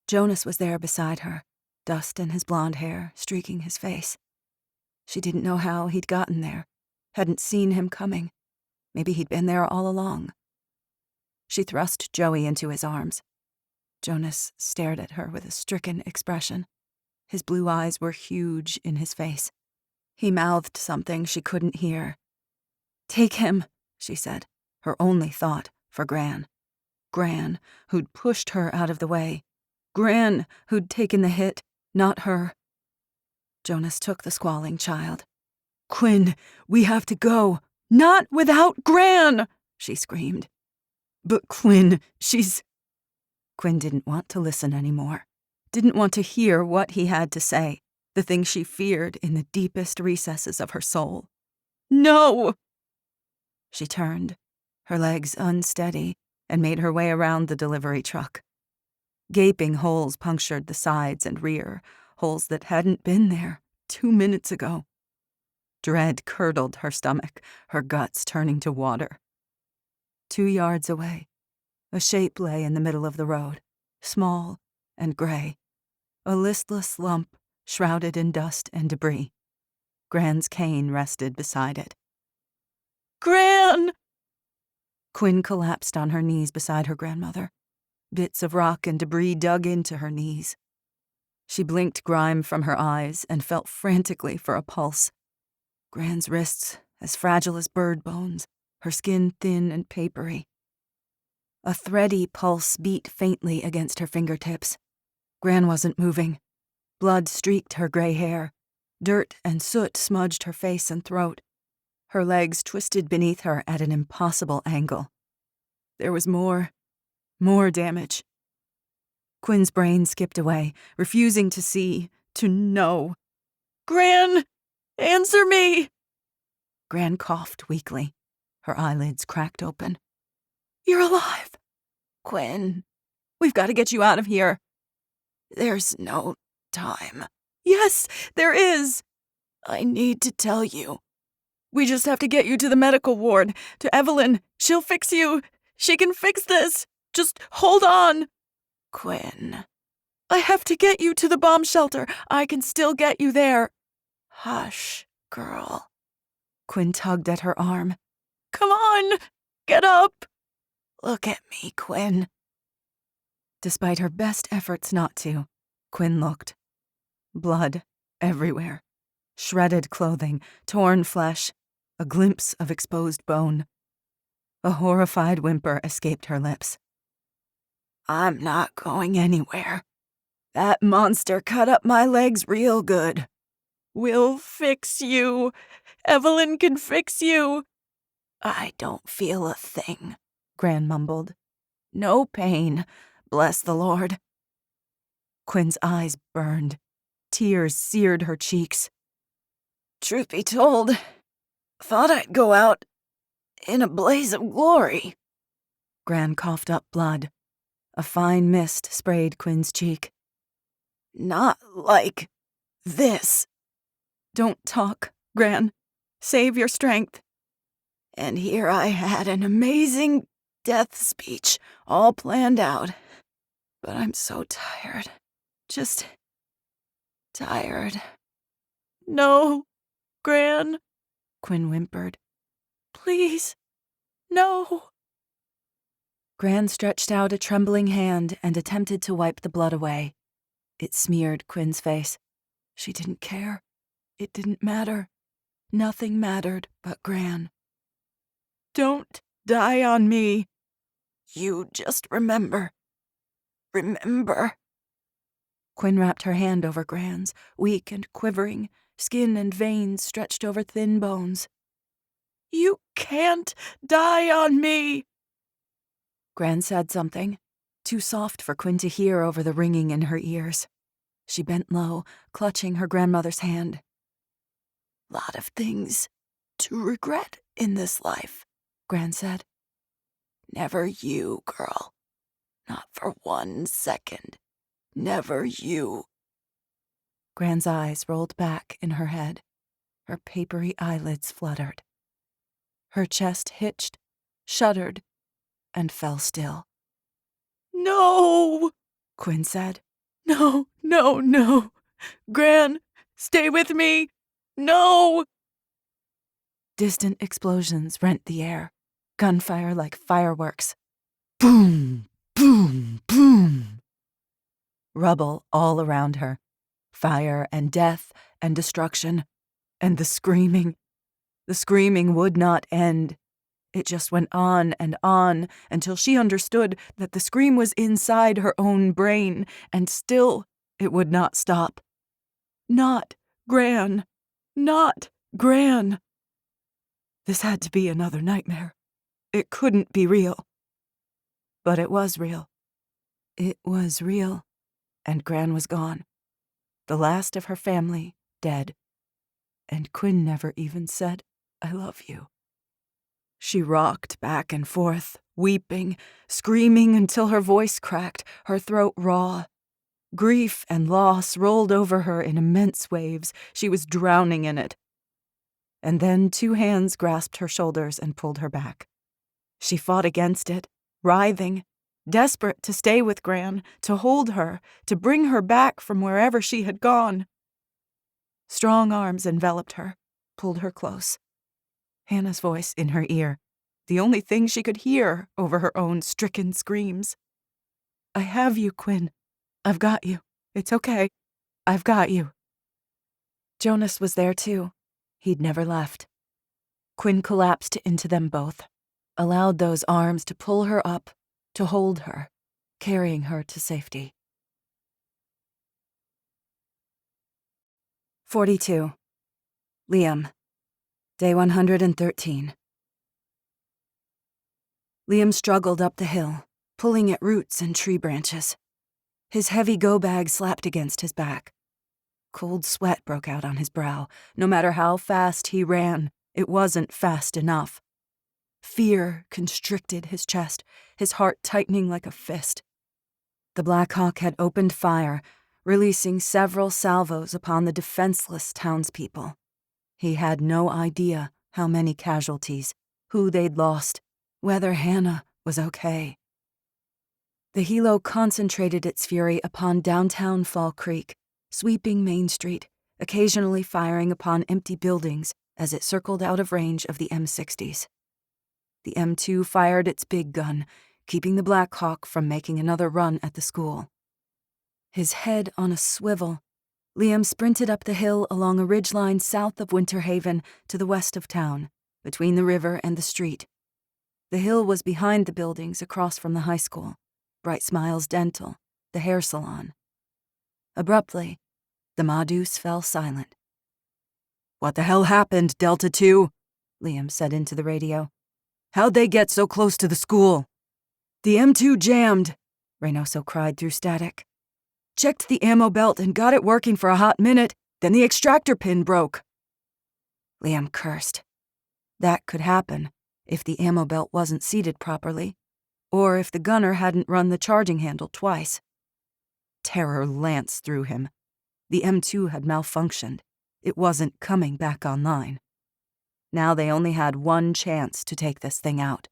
Jonas was there beside her, dust in his blonde hair streaking his face. She didn't know how he'd gotten there, hadn't seen him coming. Maybe he'd been there all along. She thrust Joey into his arms. Jonas stared at her with a stricken expression. His blue eyes were huge in his face. He mouthed something she couldn't hear. "Take him," she said, her only thought for Gran. Gran, who'd pushed her out of the way. Gran, who'd taken the hit, not her. Jonas took the squalling child. "Quinn, we have to go." "Not without Gran!" she screamed. "But Quinn, she's—" Quinn didn't want to listen anymore. Didn't want to hear what he had to say, the thing she feared in the deepest recesses of her soul. "No!" She turned, her legs unsteady, and made her way around the delivery truck. Gaping holes punctured the sides and rear, holes that hadn't been there 2 minutes ago. Dread curdled her stomach, her guts turning to water. 2 yards away, a shape lay in the middle of the road, small and gray, a listless lump shrouded in dust and debris. Gran's cane rested beside it. "Gran!" Quinn collapsed on her knees beside her grandmother. Bits of rock and debris dug into her knees. She blinked grime from her eyes and felt frantically for a pulse. Gran's wrists as fragile as bird bones, her skin thin and papery. A thready pulse beat faintly against her fingertips. Gran wasn't moving. Blood streaked her gray hair. Dirt and soot smudged her face and throat. Her legs twisted beneath her at an impossible angle. There was more damage. Quinn's brain skipped away, refusing to see, to know. "Gran, answer me!" Gran coughed weakly. Her eyelids cracked open. "You're alive. Quinn, we've got to get you out of here." "There's no time." "Yes, there is. I need to tell you. We just have to get you to the medical ward, to Evelyn. She'll fix you. She can fix this. Just hold on." "Quinn, I have to get you to the bomb shelter. I can still get you there." "Hush, girl." Quinn tugged at her arm. "Come on, get up. Look at me, Quinn." Despite her best efforts not to, Quinn looked. Blood everywhere. Shredded clothing, torn flesh, a glimpse of exposed bone. A horrified whimper escaped her lips. "I'm not going anywhere. That monster cut up my legs real good. We'll fix you. Evelyn can fix you." "I don't feel a thing," Gran mumbled. No pain, bless the Lord." Quinn's eyes burned. Tears seared her cheeks. "Truth be told, thought I'd go out in a blaze of glory." Gran coughed up blood. A fine mist sprayed Quinn's cheek. "Not like this." "Don't talk, Gran. Save your strength." And here I had an amazing death speech all planned out. But I'm so tired. Just tired. "No, Gran," Quinn whimpered. "Please, no." Gran stretched out a trembling hand and attempted to wipe the blood away. It smeared Quinn's face. She didn't care. It didn't matter. Nothing mattered but Gran. "Don't die on me." You just remember. Remember." Quinn wrapped her hand over Gran's, weak and quivering, skin and veins stretched over thin bones. "You can't die on me." Gran said something, too soft for Quinn to hear over the ringing in her ears. She bent low, clutching her grandmother's hand. "Lot of things to regret in this life," Gran said. "Never you, girl. Not for 1 second. Never you." Gran's eyes rolled back in her head. Her papery eyelids fluttered. Her chest hitched, shuddered, and fell still. "No," Quinn said. "No, no, no. Gran, stay with me. No!" Distant explosions rent the air, gunfire like fireworks. Boom, boom, boom. Rubble all around her, fire and death and destruction, and the screaming. The screaming would not end. It just went on and on until she understood that the scream was inside her own brain, and still it would not stop. Not Gran. Not Gran. This had to be another nightmare. It couldn't be real. But it was real. It was real, and Gran was gone. The last of her family dead. And Quinn never even said, "I love you." She rocked back and forth, weeping, screaming until her voice cracked, her throat raw. Grief and loss rolled over her in immense waves. She was drowning in it. And then 2 hands grasped her shoulders and pulled her back. She fought against it, writhing, desperate to stay with Gran, to hold her, to bring her back from wherever she had gone. Strong arms enveloped her, pulled her close. Hannah's voice in her ear, the only thing she could hear over her own stricken screams. "I have you, Quinn. I've got you. It's okay. I've got you." Jonas was there too. He'd never left. Quinn collapsed into them both, allowed those arms to pull her up, to hold her, carrying her to safety. 42. Liam. Day 113. Liam struggled up the hill, pulling at roots and tree branches. His heavy go-bag slapped against his back. Cold sweat broke out on his brow. No matter how fast he ran, it wasn't fast enough. Fear constricted his chest, his heart tightening like a fist. The Black Hawk had opened fire, releasing several salvos upon the defenseless townspeople. He had no idea how many casualties, who they'd lost, whether Hannah was okay. The helo concentrated its fury upon downtown Fall Creek, sweeping Main Street, occasionally firing upon empty buildings as it circled out of range of the M60s. The M2 fired its big gun, keeping the Black Hawk from making another run at the school. His head on a swivel, Liam sprinted up the hill along a ridgeline south of Winter Haven to the west of town, between the river and the street. The hill was behind the buildings across from the high school, Bright Smiles Dental, the hair salon. Abruptly, the Madus fell silent. "What the hell happened, Delta 2? Liam said into the radio. "How'd they get so close to the school?" The M2 jammed, Reynoso cried through static. Checked the ammo belt and got it working for a hot minute, then the extractor pin broke. Liam cursed. That could happen if the ammo belt wasn't seated properly, or if the gunner hadn't run the charging handle twice. Terror lanced through him. The M2 had malfunctioned. It wasn't coming back online. Now they only had one chance to take this thing out.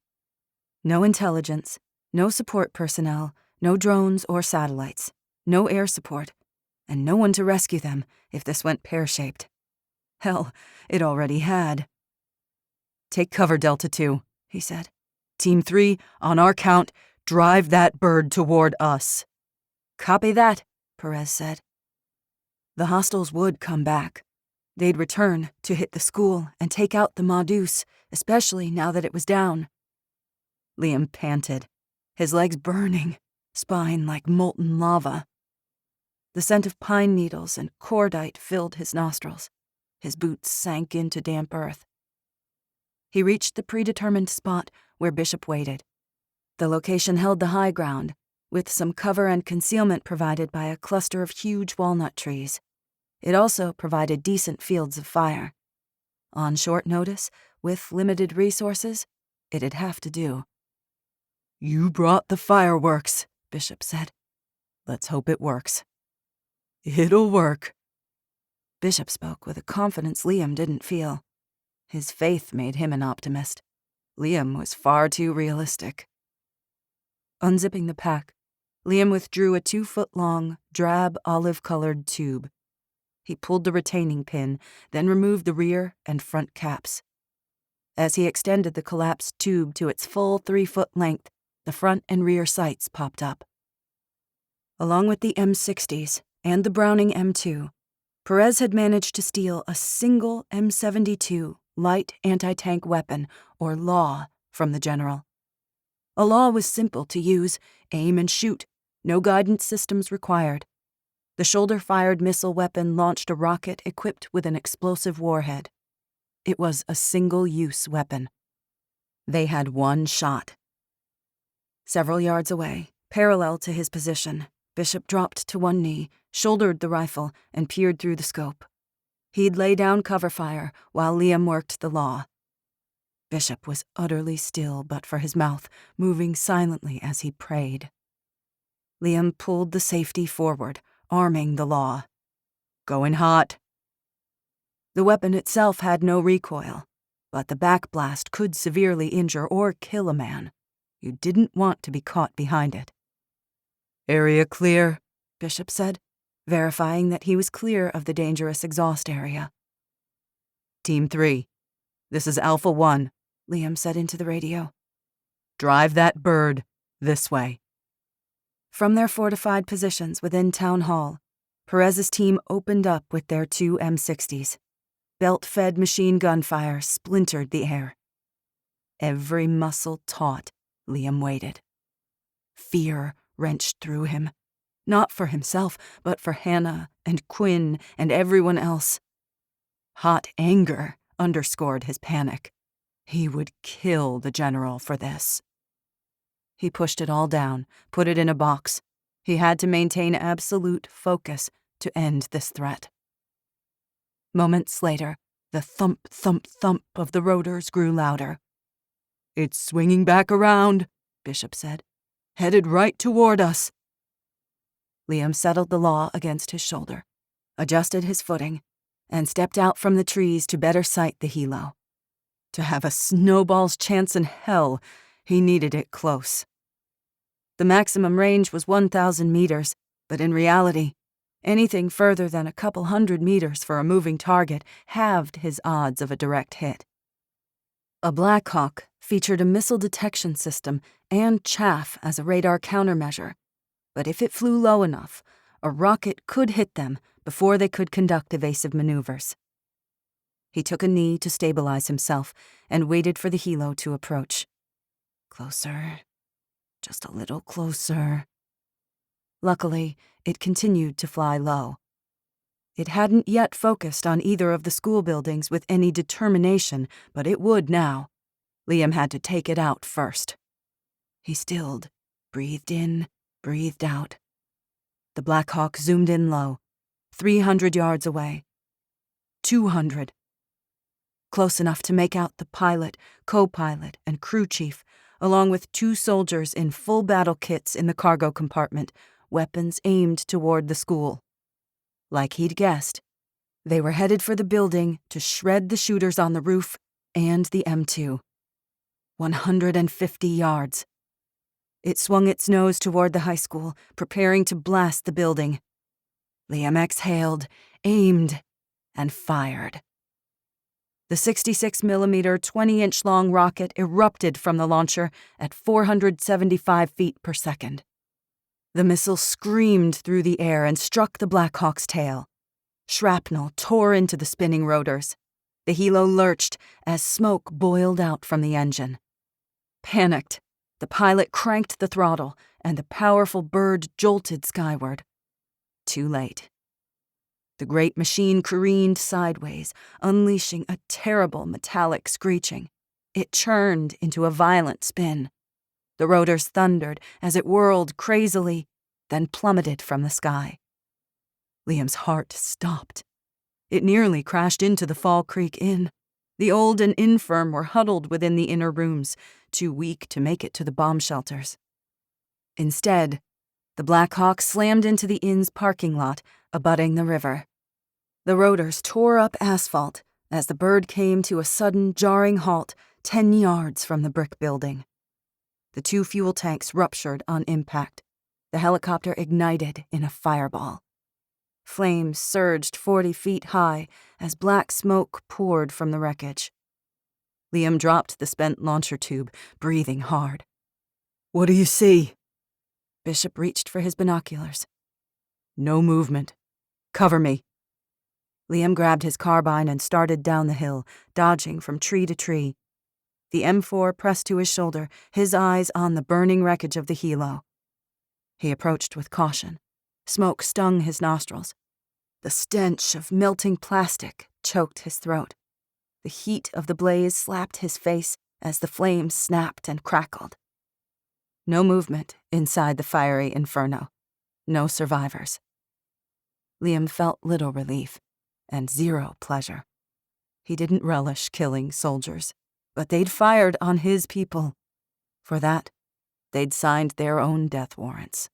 No intelligence, no support personnel, no drones or satellites, no air support, and no one to rescue them if this went pear-shaped. Hell, it already had. Take cover, Delta 2, he said. Team 3, on our count, drive that bird toward us. Copy that, Perez said. The hostiles would come back. They'd return to hit the school and take out the Maudus, especially now that it was down. Liam panted, his legs burning, spine like molten lava. The scent of pine needles and cordite filled his nostrils. His boots sank into damp earth. He reached the predetermined spot where Bishop waited. The location held the high ground, with some cover and concealment provided by a cluster of huge walnut trees. It also provided decent fields of fire. On short notice, with limited resources, it'd have to do. You brought the fireworks, Bishop said. Let's hope it works. It'll work. Bishop spoke with a confidence Liam didn't feel. His faith made him an optimist. Liam was far too realistic. Unzipping the pack, Liam withdrew a 2-foot-long, drab olive-colored tube. He pulled the retaining pin, then removed the rear and front caps. As he extended the collapsed tube to its full 3-foot length, the front and rear sights popped up. Along with the M60s and the Browning M2, Perez had managed to steal a single M72 light anti-tank weapon, or LAW, from the general. A LAW was simple to use, aim and shoot, no guidance systems required. The shoulder-fired missile weapon launched a rocket equipped with an explosive warhead. It was a single-use weapon. They had one shot. Several yards away, parallel to his position, Bishop dropped to one knee, shouldered the rifle, and peered through the scope. He'd lay down cover fire while Liam worked the LAW. Bishop was utterly still but for his mouth, moving silently as he prayed. Liam pulled the safety forward, arming the LAW. Going hot. The weapon itself had no recoil, but the backblast could severely injure or kill a man. You didn't want to be caught behind it. Area clear, Bishop said, verifying that he was clear of the dangerous exhaust area. Team 3, this is Alpha 1, Liam said into the radio. Drive that bird this way. From their fortified positions within Town Hall, Perez's team opened up with their 2 M60s. Belt-fed machine gun fire splintered the air. Every muscle taut, Liam waited. Fear wrenched through him, not for himself, but for Hannah and Quinn and everyone else. Hot anger underscored his panic. He would kill the general for this. He pushed it all down, put it in a box. He had to maintain absolute focus to end this threat. Moments later, the thump, thump, thump of the rotors grew louder. It's swinging back around, Bishop said. Headed right toward us. Liam settled the LAW against his shoulder, adjusted his footing, and stepped out from the trees to better sight the helo. To have a snowball's chance in hell, he needed it close. The maximum range was 1,000 meters, but in reality, anything further than a couple hundred meters for a moving target halved his odds of a direct hit. A Black Hawk featured a missile detection system and chaff as a radar countermeasure, but if it flew low enough, a rocket could hit them before they could conduct evasive maneuvers. He took a knee to stabilize himself and waited for the helo to approach. Closer. Just a little closer. Luckily, it continued to fly low. It hadn't yet focused on either of the school buildings with any determination, but it would now. Liam had to take it out first. He stilled, Breathed in, breathed out. The Black Hawk zoomed in low, 300 yards away. 200. Close enough to make out the pilot, co-pilot, and crew chief, along with 2 soldiers in full battle kits in the cargo compartment, weapons aimed toward the school. Like he'd guessed, they were headed for the building to shred the shooters on the roof and the M2. 150 yards. It swung its nose toward the high school, preparing to blast the building. Liam exhaled, aimed, and fired. The 66mm 20-inch long rocket erupted from the launcher at 475 feet per second. The missile screamed through the air and struck the Black Hawk's tail. Shrapnel tore into the spinning rotors. The helo lurched as smoke boiled out from the engine. Panicked, the pilot cranked the throttle, and the powerful bird jolted skyward. Too late. The great machine careened sideways, unleashing a terrible metallic screeching. It churned into a violent spin. The rotors thundered as it whirled crazily, then plummeted from the sky. Liam's heart stopped. It nearly crashed into the Fall Creek Inn. The old and infirm were huddled within the inner rooms, too weak to make it to the bomb shelters. Instead, the Black Hawk slammed into the inn's parking lot, abutting the river. The rotors tore up asphalt as the bird came to a sudden, jarring halt 10 yards from the brick building. The 2 fuel tanks ruptured on impact. The helicopter ignited in a fireball. Flames surged 40 feet high as black smoke poured from the wreckage. Liam dropped the spent launcher tube, breathing hard. "What do you see?" Bishop reached for his binoculars. "No movement. Cover me." Liam grabbed his carbine and started down the hill, dodging from tree to tree. The M4 pressed to his shoulder, his eyes on the burning wreckage of the helo. He approached with caution. Smoke stung his nostrils. The stench of melting plastic choked his throat. The heat of the blaze slapped his face as the flames snapped and crackled. No movement inside the fiery inferno. No survivors. Liam felt little relief and 0 pleasure. He didn't relish killing soldiers, but they'd fired on his people. For that, they'd signed their own death warrants.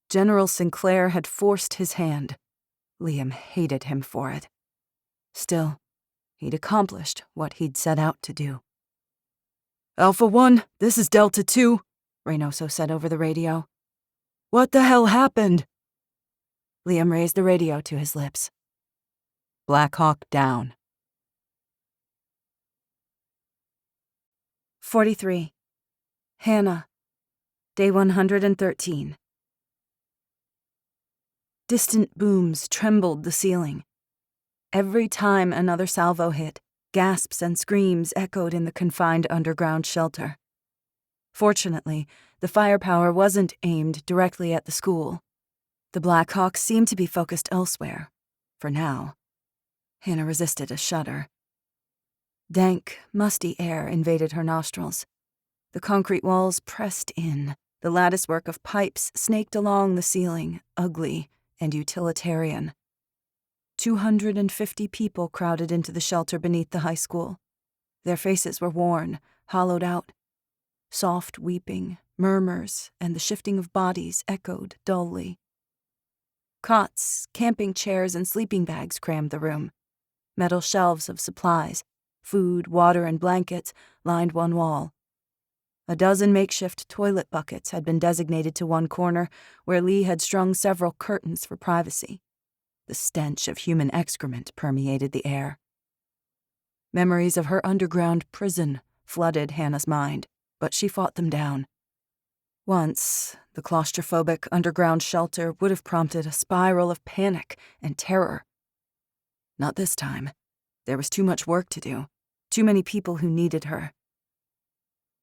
General Sinclair had forced his hand. Liam hated him for it. Still, he'd accomplished what he'd set out to do. "Alpha 1, this is Delta 2, Reynoso said over the radio. "What the hell happened?" Liam raised the radio to his lips. "Black Hawk down." 43. Hannah. Day 113. Distant booms trembled the ceiling. Every time another salvo hit, gasps and screams echoed in the confined underground shelter. Fortunately, the firepower wasn't aimed directly at the school. The Black Hawk seemed to be focused elsewhere, for now. Hannah resisted a shudder. Dank, musty air invaded her nostrils. The concrete walls pressed in. The latticework of pipes snaked along the ceiling, ugly and utilitarian. 250 people crowded into the shelter beneath the high school. Their faces were worn, hollowed out. Soft weeping, murmurs, and the shifting of bodies echoed dully. Cots, camping chairs, and sleeping bags crammed the room. Metal shelves of supplies, food, water, and blankets lined one wall. A dozen makeshift toilet buckets had been designated to one corner, where Lee had strung several curtains for privacy. The stench of human excrement permeated the air. Memories of her underground prison flooded Hannah's mind, but she fought them down. Once, the claustrophobic underground shelter would have prompted a spiral of panic and terror. Not this time. There was too much work to do, too many people who needed her.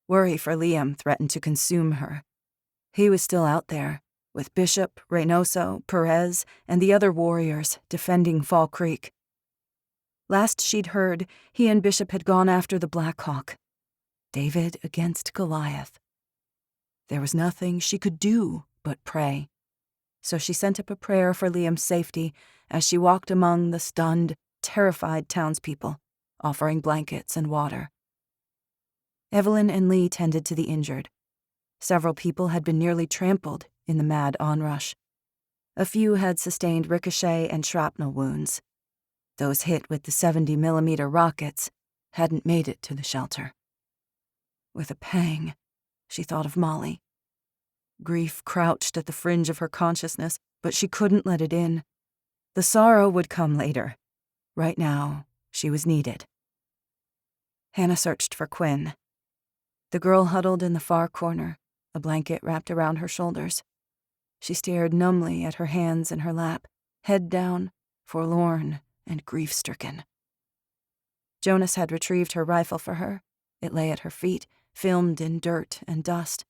Worry for Liam threatened to consume her. He was still out there, with Bishop, Reynoso, Perez, and the other warriors defending Fall Creek. Last she'd heard, he and Bishop had gone after the Black Hawk. David against Goliath. There was nothing she could do but pray. So she sent up a prayer for Liam's safety as she walked among the stunned, terrified townspeople, offering blankets and water. Evelyn and Lee tended to the injured. Several people had been nearly trampled in the mad onrush. A few had sustained ricochet and shrapnel wounds. Those hit with the 70-millimeter rockets hadn't made it to the shelter. With a pang, she thought of Molly. Grief crouched at the fringe of her consciousness, but she couldn't let it in. The sorrow would come later. Right now, she was needed. Hannah searched for Quinn. The girl huddled in the far corner, a blanket wrapped around her shoulders. She stared numbly at her hands in her lap, head down, forlorn and grief-stricken. Jonas had retrieved her rifle for her. It lay at her feet, filmed in dirt and dust.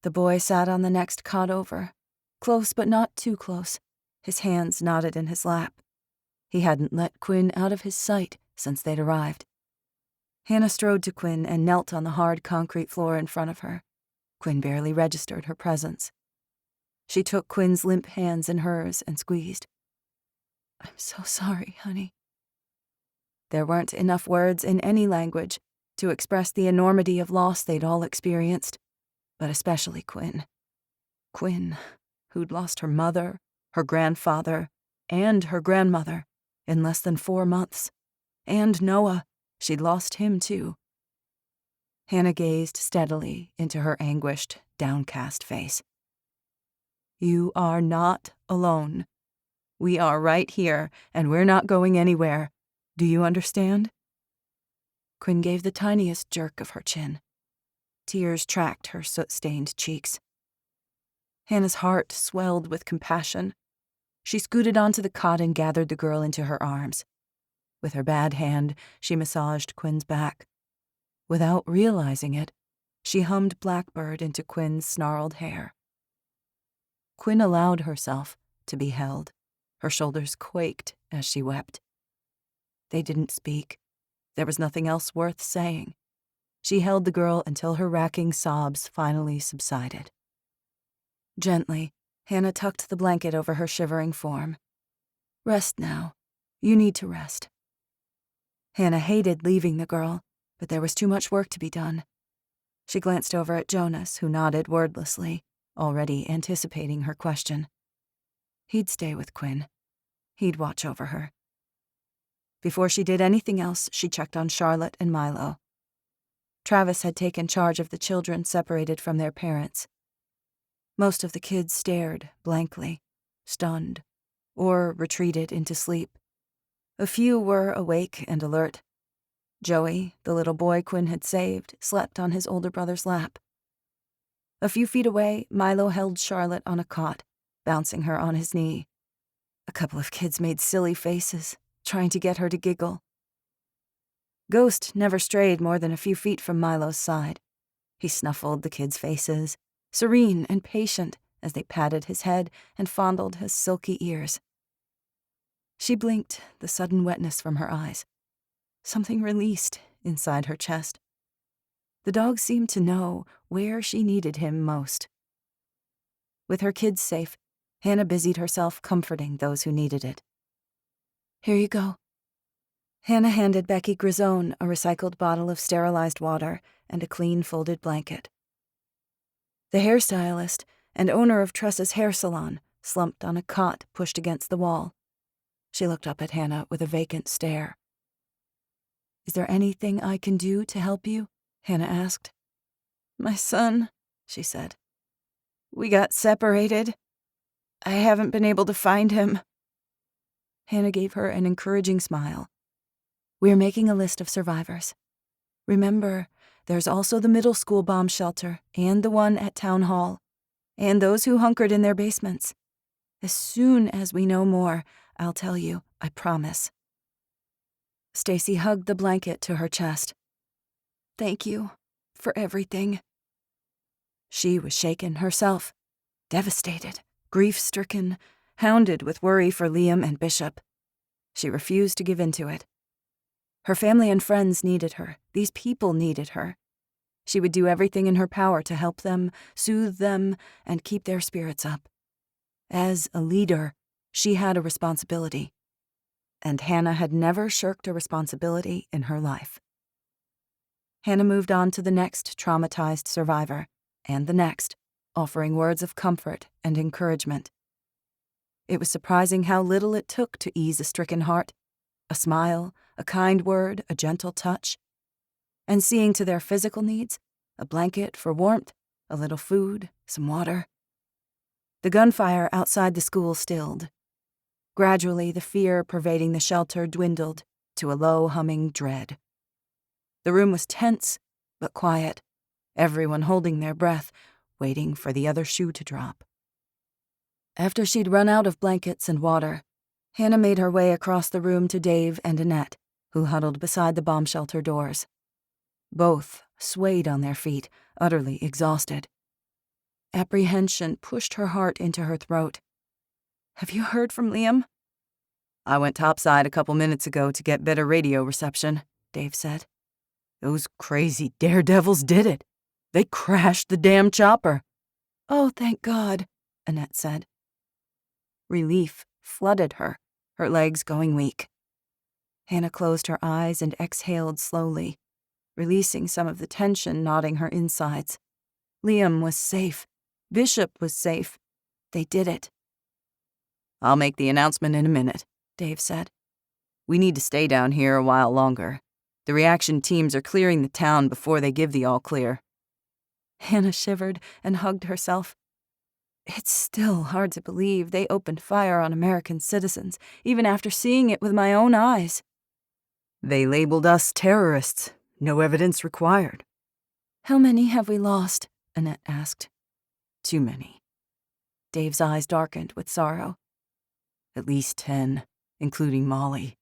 The boy sat on the next cot over, close but not too close, his hands knotted in his lap. He hadn't let Quinn out of his sight since they'd arrived. Hannah strode to Quinn and knelt on the hard concrete floor in front of her. Quinn barely registered her presence. She took Quinn's limp hands in hers and squeezed. "I'm so sorry, honey." There weren't enough words in any language to express the enormity of loss they'd all experienced, but especially Quinn. Quinn, who'd lost her mother, her grandfather, and her grandmother in less than 4 months. And Noah, she'd lost him too. Hannah gazed steadily into her anguished, downcast face. "You are not alone. We are right here, and we're not going anywhere. Do you understand?" Quinn gave the tiniest jerk of her chin. Tears tracked her soot-stained cheeks. Hannah's heart swelled with compassion. She scooted onto the cot and gathered the girl into her arms. With her bad hand, she massaged Quinn's back. Without realizing it, she hummed Blackbird into Quinn's snarled hair. Quinn allowed herself to be held. Her shoulders quaked as she wept. They didn't speak. There was nothing else worth saying. She held the girl until her racking sobs finally subsided. Gently, Hannah tucked the blanket over her shivering form. "Rest now. You need to rest." Hannah hated leaving the girl, but there was too much work to be done. She glanced over at Jonas, who nodded wordlessly, already anticipating her question. He'd stay with Quinn. He'd watch over her. Before she did anything else, she checked on Charlotte and Milo. Travis had taken charge of the children separated from their parents. Most of the kids stared blankly, stunned, or retreated into sleep. A few were awake and alert. Joey, the little boy Quinn had saved, slept on his older brother's lap. A few feet away, Milo held Charlotte on a cot, bouncing her on his knee. A couple of kids made silly faces, trying to get her to giggle. Ghost never strayed more than a few feet from Milo's side. He snuffled the kids' faces, serene and patient as they patted his head and fondled his silky ears. She blinked, the sudden wetness from her eyes. Something released inside her chest. The dog seemed to know where she needed him most. With her kids safe, Hannah busied herself comforting those who needed it. "Here you go." Hannah handed Becky Grisone a recycled bottle of sterilized water and a clean folded blanket. The hairstylist and owner of Tressa's hair salon slumped on a cot pushed against the wall. She looked up at Hannah with a vacant stare. "Is there anything I can do to help you?" Hannah asked. "My son," she said. "We got separated. I haven't been able to find him." Hannah gave her an encouraging smile. "We're making a list of survivors. Remember, there's also the middle school bomb shelter and the one at Town Hall, and those who hunkered in their basements. As soon as we know more, I'll tell you, I promise." Stacy hugged the blanket to her chest. "Thank you for everything." She was shaken herself, devastated, grief-stricken, hounded with worry for Liam and Bishop. She refused to give in to it. Her family and friends needed her. These people needed her. She would do everything in her power to help them, soothe them, and keep their spirits up. As a leader, she had a responsibility. And Hannah had never shirked a responsibility in her life. Hannah moved on to the next traumatized survivor, and the next, offering words of comfort and encouragement. It was surprising how little it took to ease a stricken heart. A smile, a kind word, a gentle touch. And seeing to their physical needs, a blanket for warmth, a little food, some water. The gunfire outside the school stilled. Gradually, the fear pervading the shelter dwindled to a low humming dread. The room was tense, but quiet, everyone holding their breath, waiting for the other shoe to drop. After she'd run out of blankets and water, Hannah made her way across the room to Dave and Annette, who huddled beside the bomb shelter doors. Both swayed on their feet, utterly exhausted. Apprehension pushed her heart into her throat. "Have you heard from Liam?" "I went topside a couple minutes ago to get better radio reception," Dave said. "Those crazy daredevils did it. They crashed the damn chopper." "Oh, thank God," Annette said. Relief flooded her, her legs going weak. Hannah closed her eyes and exhaled slowly, releasing some of the tension knotting her insides. Liam was safe. Bishop was safe. They did it. "I'll make the announcement in a minute," Dave said. "We need to stay down here a while longer. The reaction teams are clearing the town before they give the all-clear." Hannah shivered and hugged herself. It's still hard to believe they opened fire on American citizens, even after seeing it with my own eyes. "They labeled us terrorists. No evidence required." "How many have we lost?" Annette asked. "Too many." Dave's eyes darkened with sorrow. "At least 10, including Molly."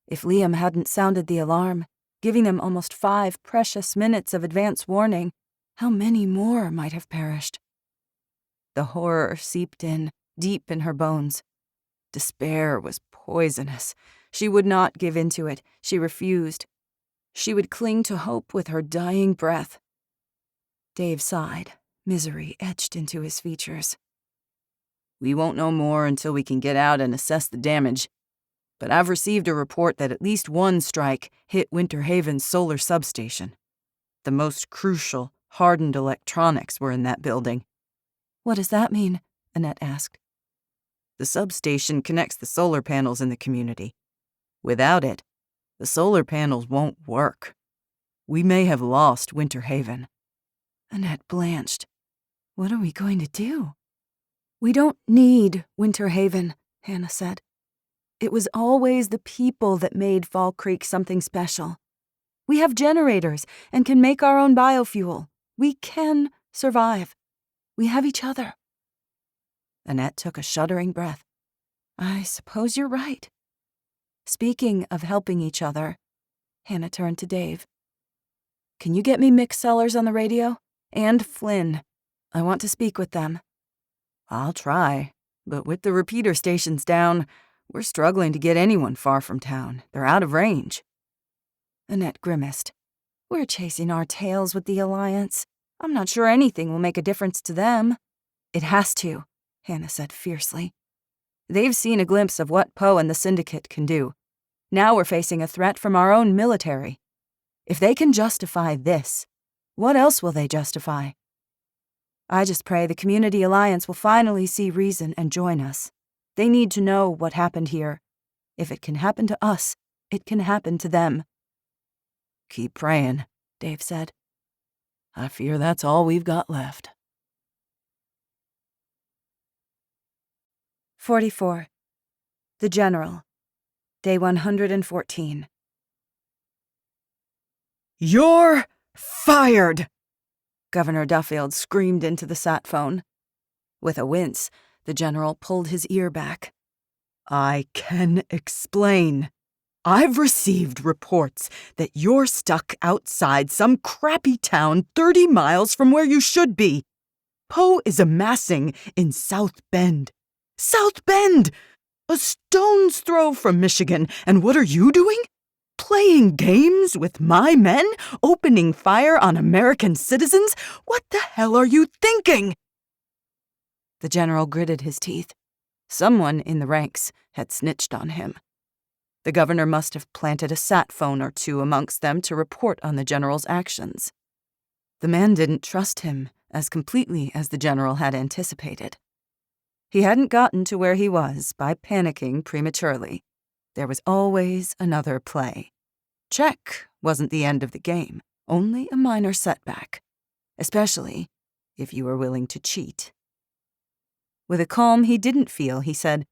If Liam hadn't sounded the alarm, giving them almost 5 precious minutes of advance warning, how many more might have perished? The horror seeped in, deep in her bones. Despair was poisonous. She would not give in to it. She refused. She would cling to hope with her dying breath. Dave sighed, misery etched into his features. "We won't know more until we can get out and assess the damage. But I've received a report that at least one strike hit Winter Haven's solar substation. The most crucial, hardened electronics were in that building." "What does that mean?" Annette asked. "The substation connects the solar panels in the community. Without it, the solar panels won't work. We may have lost Winter Haven." Annette blanched. "What are we going to do?" "We don't need Winter Haven," Hannah said. "It was always the people that made Fall Creek something special. We have generators and can make our own biofuel. We can survive. We have each other." Annette took a shuddering breath. "I suppose you're right." Speaking of helping each other, Hannah turned to Dave. "Can you get me Mick Sellers on the radio? And Flynn. I want to speak with them." "I'll try, but with the repeater stations down, we're struggling to get anyone far from town. They're out of range." Annette grimaced. "We're chasing our tails with the Alliance. I'm not sure anything will make a difference to them." "It has to," Hannah said fiercely. "They've seen a glimpse of what Poe and the Syndicate can do. Now we're facing a threat from our own military. If they can justify this, what else will they justify? I just pray the Community Alliance will finally see reason and join us. They need to know what happened here. If it can happen to us, it can happen to them." "Keep praying," Dave said. "I fear that's all we've got left." 44. The General. Day 114. "You're fired!" Governor Duffield screamed into the sat phone. With a wince, the general pulled his ear back. "I can explain. I've received reports that you're stuck outside some crappy town 30 miles from where you should be. Poe is amassing in South Bend. South Bend! A stone's throw from Michigan, and what are you doing? Playing games with my men? Opening fire on American citizens? What the hell are you thinking?" The general gritted his teeth. Someone in the ranks had snitched on him. The governor must have planted a sat phone or two amongst them to report on the general's actions. The man didn't trust him as completely as the general had anticipated. He hadn't gotten to where he was by panicking prematurely. There was always another play. Check wasn't the end of the game, only a minor setback, especially if you were willing to cheat. With a calm he didn't feel, he said,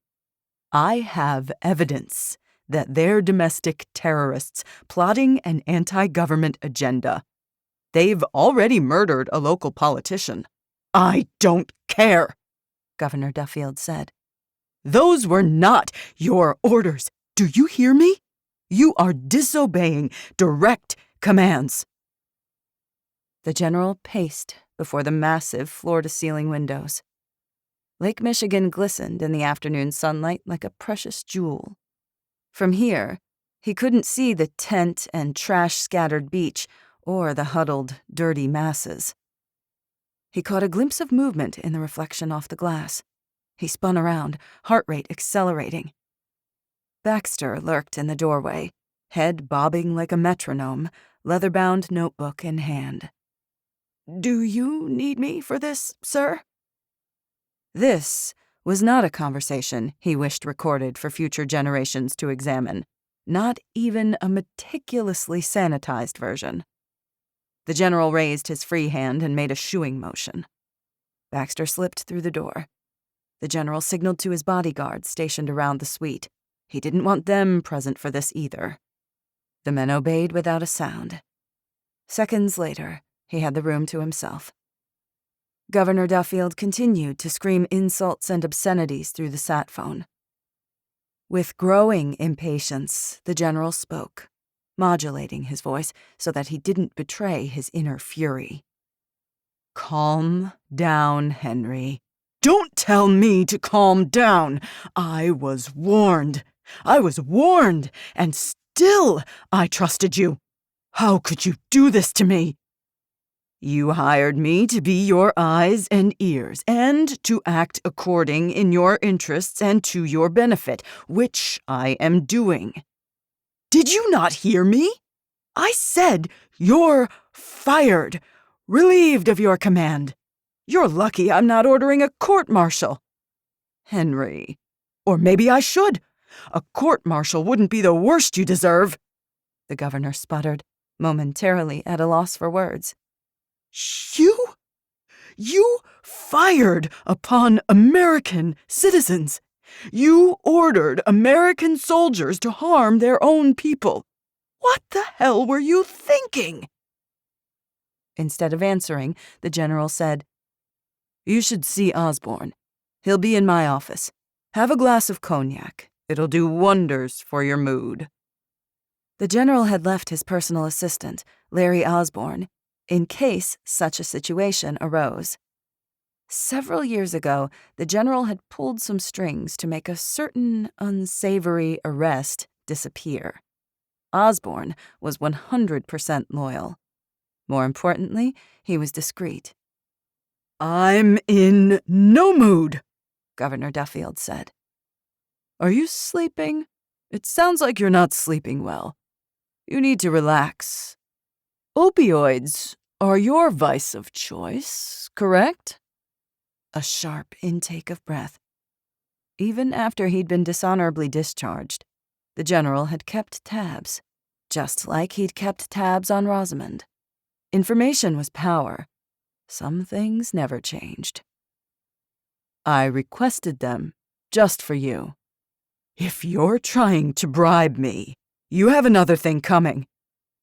"I have evidence that they're domestic terrorists plotting an anti-government agenda. They've already murdered a local politician." "I don't care," Governor Duffield said. "Those were not your orders. Do you hear me? You are disobeying direct commands." The general paced before the massive floor-to-ceiling windows. Lake Michigan glistened in the afternoon sunlight like a precious jewel. From here, he couldn't see the tent and trash-scattered beach or the huddled, dirty masses. He caught a glimpse of movement in the reflection off the glass. He spun around, heart rate accelerating. Baxter lurked in the doorway, head bobbing like a metronome, leather-bound notebook in hand. "Do you need me for this, sir?" This was not a conversation he wished recorded for future generations to examine, not even a meticulously sanitized version. The general raised his free hand and made a shooing motion. Baxter slipped through the door. The general signaled to his bodyguards stationed around the suite. He didn't want them present for this either. The men obeyed without a sound. Seconds later, he had the room to himself. Governor Duffield continued to scream insults and obscenities through the sat phone. With growing impatience, the general spoke, modulating his voice so that he didn't betray his inner fury. "Calm down, Henry. Don't tell me to calm down. I was warned. And still I trusted you. How could you do this to me? You hired me to be your eyes and ears, and to act according in your interests and to your benefit, which I am doing. Did you not hear me? I said you're fired, relieved of your command. You're lucky I'm not ordering a court-martial." "Henry, or maybe I should. A court-martial wouldn't be the worst you deserve," the governor sputtered, momentarily at a loss for words. You fired upon American citizens. You ordered American soldiers to harm their own people. What the hell were you thinking?" Instead of answering, the general said, "You should see Osborne. He'll be in my office. Have a glass of cognac. It'll do wonders for your mood." The general had left his personal assistant, Larry Osborne, in case such a situation arose. Several years ago, the general had pulled some strings to make a certain unsavory arrest disappear. Osborne was 100% loyal. More importantly, he was discreet. "I'm in no mood," Governor Duffield said. "Are you sleeping? It sounds like you're not sleeping well. You need to relax. Opioids are your vice of choice, correct?" A sharp intake of breath. Even after he'd been dishonorably discharged, the general had kept tabs, just like he'd kept tabs on Rosamond. Information was power. Some things never changed. "I requested them just for you. If you're trying to bribe me, you have another thing coming.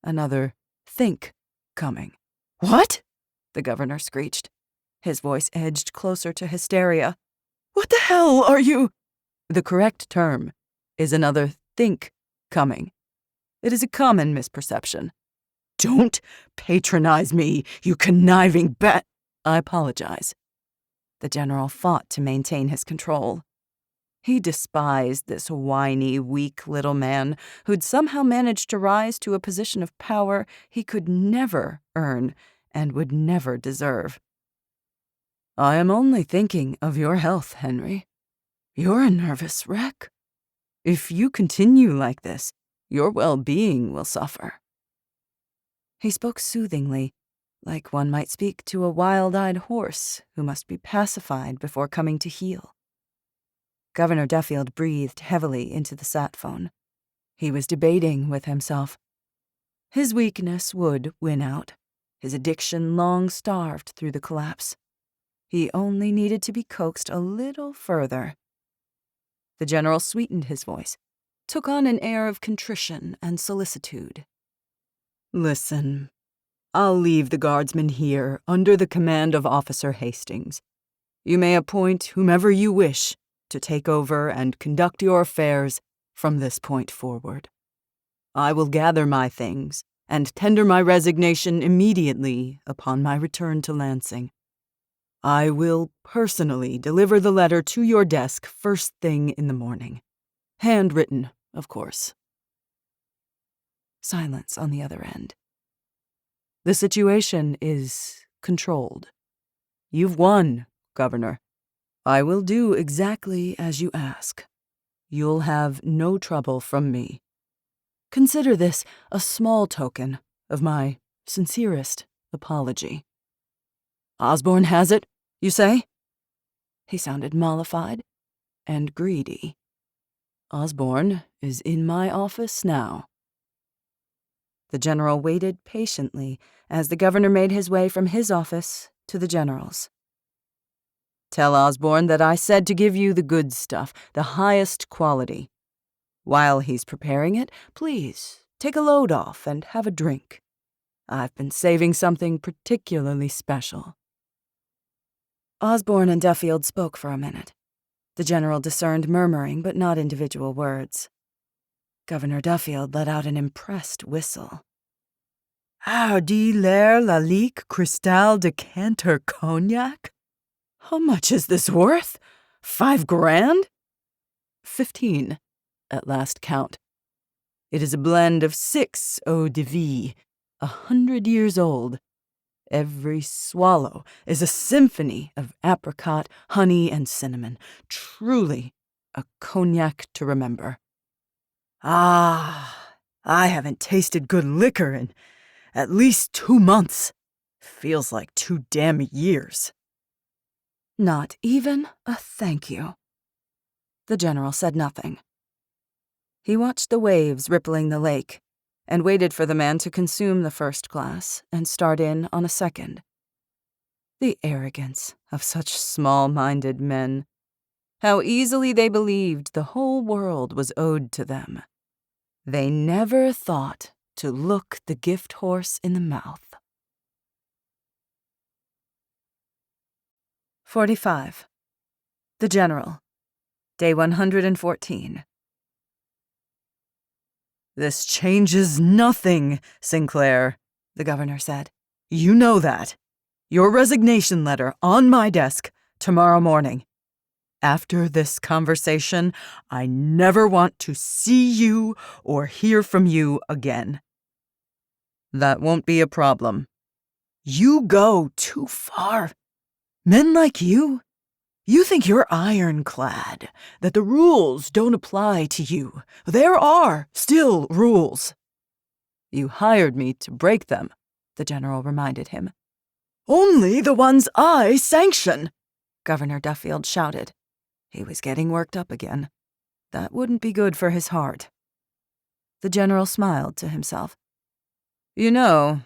Another think coming." "What?" the governor screeched. His voice edged closer to hysteria. "What the hell are you—" The correct term is another think coming. It is a common misperception. "Don't patronize me, you conniving I apologize." The general fought to maintain his control. He despised this whiny, weak little man who'd somehow managed to rise to a position of power he could never earn and would never deserve. "I am only thinking of your health, Henry. You're a nervous wreck. If you continue like this, your well-being will suffer." He spoke soothingly, like one might speak to a wild-eyed horse who must be pacified before coming to heel. Governor Duffield breathed heavily into the sat phone. He was debating with himself. His weakness would win out, his addiction long starved through the collapse. He only needed to be coaxed a little further. The general sweetened his voice, took on an air of contrition and solicitude. "Listen, I'll leave the guardsmen here under the command of Officer Hastings. You may appoint whomever you wish to take over and conduct your affairs from this point forward. I will gather my things and tender my resignation immediately upon my return to Lansing. I will personally deliver the letter to your desk first thing in the morning. Handwritten, of course." Silence on the other end. "The situation is controlled. You've won, Governor. I will do exactly as you ask. You'll have no trouble from me. Consider this a small token of my sincerest apology." "Osborne has it, you say?" He sounded mollified and greedy. "Osborne is in my office now." The general waited patiently as the governor made his way from his office to the general's. "Tell Osborne that I said to give you the good stuff, the highest quality. While he's preparing it, please take a load off and have a drink. I've been saving something particularly special." Osborne and Duffield spoke for a minute. The general discerned murmuring but not individual words. Governor Duffield let out an impressed whistle. "Hardy l'air la lique cristal decanter cognac? How much is this worth? 5 grand? 15, at last count. It is a blend of 6 eau de vie, 100 years old. Every swallow is a symphony of apricot, honey, and cinnamon. Truly a cognac to remember. Ah, I haven't tasted good liquor in at least 2 months. Feels like 2 damn years." "Not even a thank you." The general said nothing. He watched the waves rippling the lake and waited for the man to consume the first glass and start in on a second. The arrogance of such small-minded men. How easily they believed the whole world was owed to them. They never thought to look the gift horse in the mouth. 45. The General. Day 114. "This changes nothing, Sinclair," the governor said. "You know that. Your resignation letter on my desk tomorrow morning. After this conversation, I never want to see you or hear from you again." "That won't be a problem." "You go too far. Men like you think you're ironclad, that the rules don't apply to you. There are still rules." "You hired me to break them," the general reminded him. "Only the ones I sanction," Governor Duffield shouted. He was getting worked up again. That wouldn't be good for his heart. The general smiled to himself. "You know,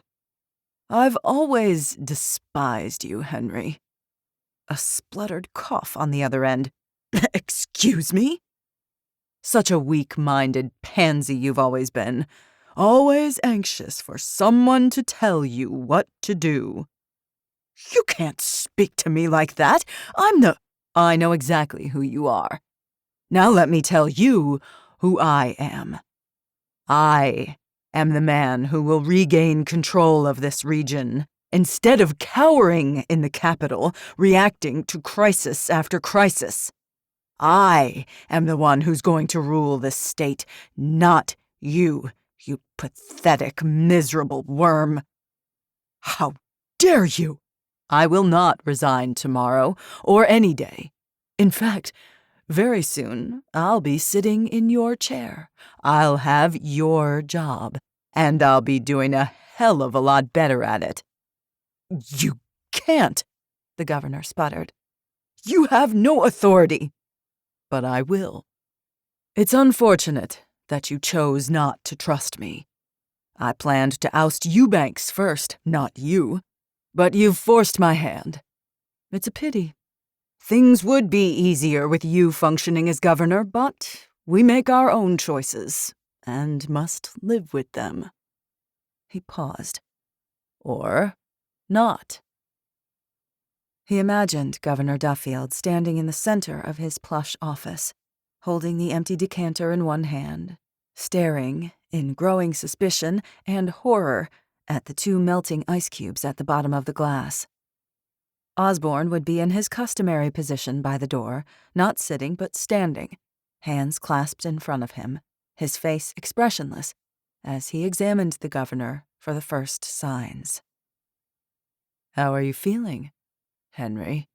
I've always despised you, Henry." A spluttered cough on the other end. "Excuse me?" "Such a weak-minded pansy you've always been. Always anxious for someone to tell you what to do." "You can't speak to me like that. I know exactly who you are. Now let me tell you who I am. I am the man who will regain control of this region. Instead of cowering in the capital, reacting to crisis after crisis, I am the one who's going to rule this state, not you, you pathetic, miserable worm. How dare you? I will not resign tomorrow or any day. In fact, very soon I'll be sitting in your chair. I'll have your job, and I'll be doing a hell of a lot better at it. You can't, the governor sputtered. You have no authority. But I will. It's unfortunate that you chose not to trust me. I planned to oust Eubanks first, not you. But you've forced my hand. It's a pity. Things would be easier with you functioning as governor, but we make our own choices, and must live with them. He paused. Or not. He imagined Governor Duffield standing in the center of his plush office, holding the empty decanter in one hand, staring, in growing suspicion and horror, at the 2 melting ice cubes at the bottom of the glass. Osborne would be in his customary position by the door, not sitting but standing, hands clasped in front of him, his face expressionless, as he examined the governor for the first signs. "How are you feeling, Henry?"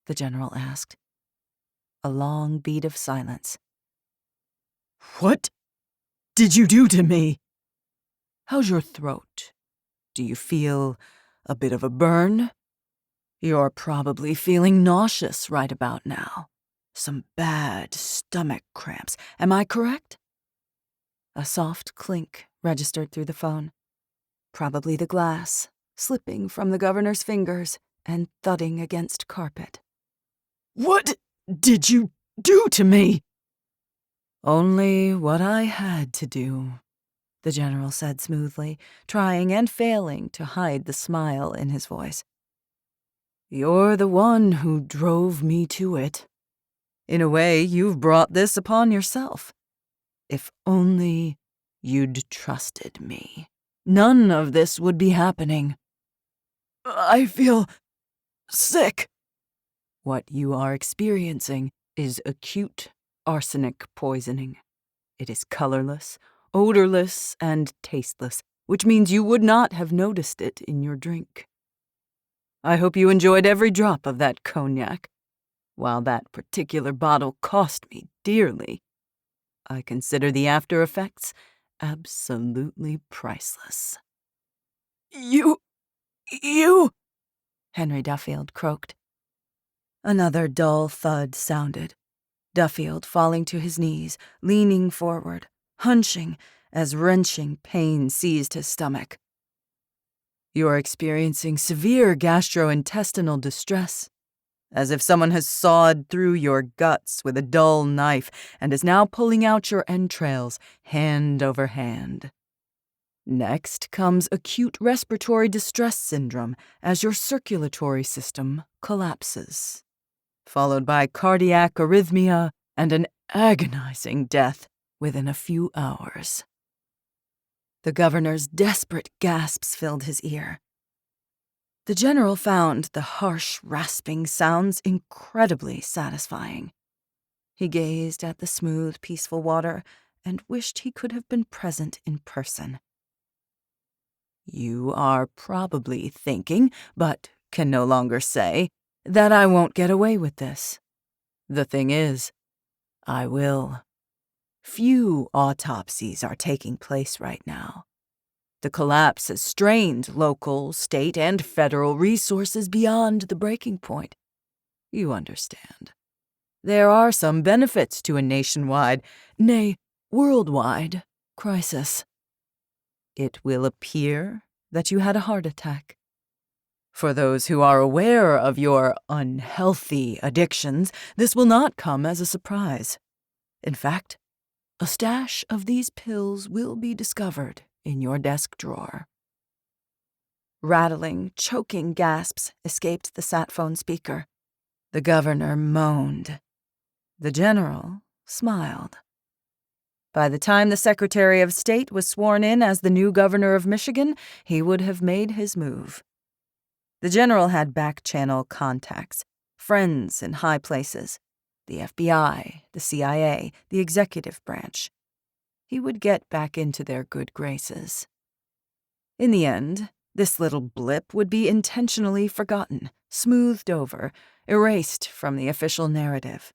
the general asked. A long beat of silence. "What did you do to me? How's your throat? Do you feel a bit of a burn? You're probably feeling nauseous right about now. Some bad stomach cramps, am I correct?" A soft clink registered through the phone. Probably the glass, slipping from the governor's fingers and thudding against carpet. "What did you do to me?" "Only what I had to do," the general said smoothly, trying and failing to hide the smile in his voice. "You're the one who drove me to it. In a way, you've brought this upon yourself. If only you'd trusted me, none of this would be happening." "I feel sick." "What you are experiencing is acute arsenic poisoning. It is colorless, odorless, and tasteless, which means you would not have noticed it in your drink. I hope you enjoyed every drop of that cognac. While that particular bottle cost me dearly, I consider the after effects absolutely priceless." You, Henry Duffield croaked. Another dull thud sounded. Duffield falling to his knees, leaning forward, hunching as wrenching pain seized his stomach. "You're experiencing severe gastrointestinal distress, as if someone has sawed through your guts with a dull knife and is now pulling out your entrails hand over hand. Next comes acute respiratory distress syndrome as your circulatory system collapses, followed by cardiac arrhythmia and an agonizing death within a few hours." The governor's desperate gasps filled his ear. The general found the harsh, rasping sounds incredibly satisfying. He gazed at the smooth, peaceful water and wished he could have been present in person. "You are probably thinking, but can no longer say, that I won't get away with this. The thing is, I will. Few autopsies are taking place right now. The collapse has strained local, state, and federal resources beyond the breaking point. You understand. There are some benefits to a nationwide, nay, worldwide, crisis. It will appear that you had a heart attack. For those who are aware of your unhealthy addictions, this will not come as a surprise. In fact, a stash of these pills will be discovered in your desk drawer." Rattling, choking gasps escaped the sat phone speaker. The governor moaned. The general smiled. By the time the Secretary of State was sworn in as the new governor of Michigan, he would have made his move. The general had back-channel contacts, friends in high places. the FBI, the CIA, the executive branch. He would get back into their good graces. In the end, this little blip would be intentionally forgotten, smoothed over, erased from the official narrative.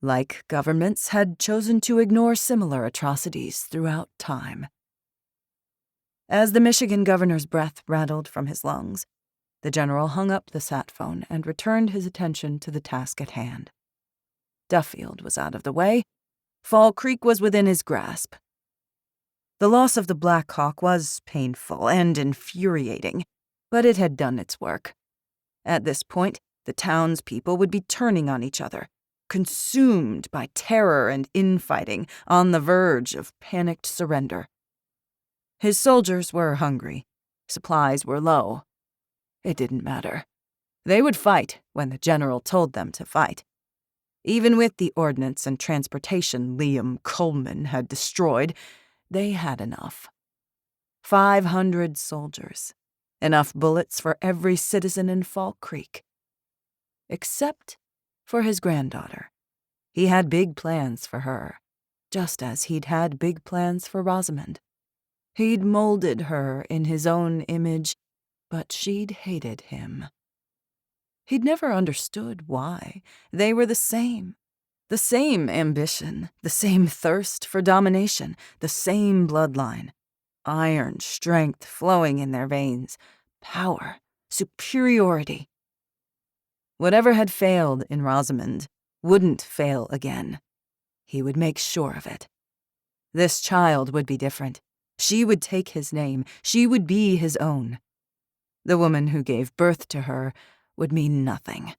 Like governments had chosen to ignore similar atrocities throughout time. As the Michigan governor's breath rattled from his lungs, the general hung up the sat phone and returned his attention to the task at hand. Duffield was out of the way. Fall Creek was within his grasp. The loss of the Black Hawk was painful and infuriating, but it had done its work. At this point, the townspeople would be turning on each other, consumed by terror and infighting, on the verge of panicked surrender. His soldiers were hungry. Supplies were low. It didn't matter. They would fight when the general told them to fight. Even with the ordnance and transportation Liam Coleman had destroyed, they had enough. 500 soldiers. Enough bullets for every citizen in Fall Creek. Except for his granddaughter. He had big plans for her, just as he'd had big plans for Rosamond. He'd molded her in his own image, but she'd hated him. He'd never understood why. They were the same. The same ambition, the same thirst for domination, the same bloodline. Iron strength flowing in their veins. Power, superiority. Whatever had failed in Rosamond wouldn't fail again. He would make sure of it. This child would be different. She would take his name. She would be his own. The woman who gave birth to her would mean nothing.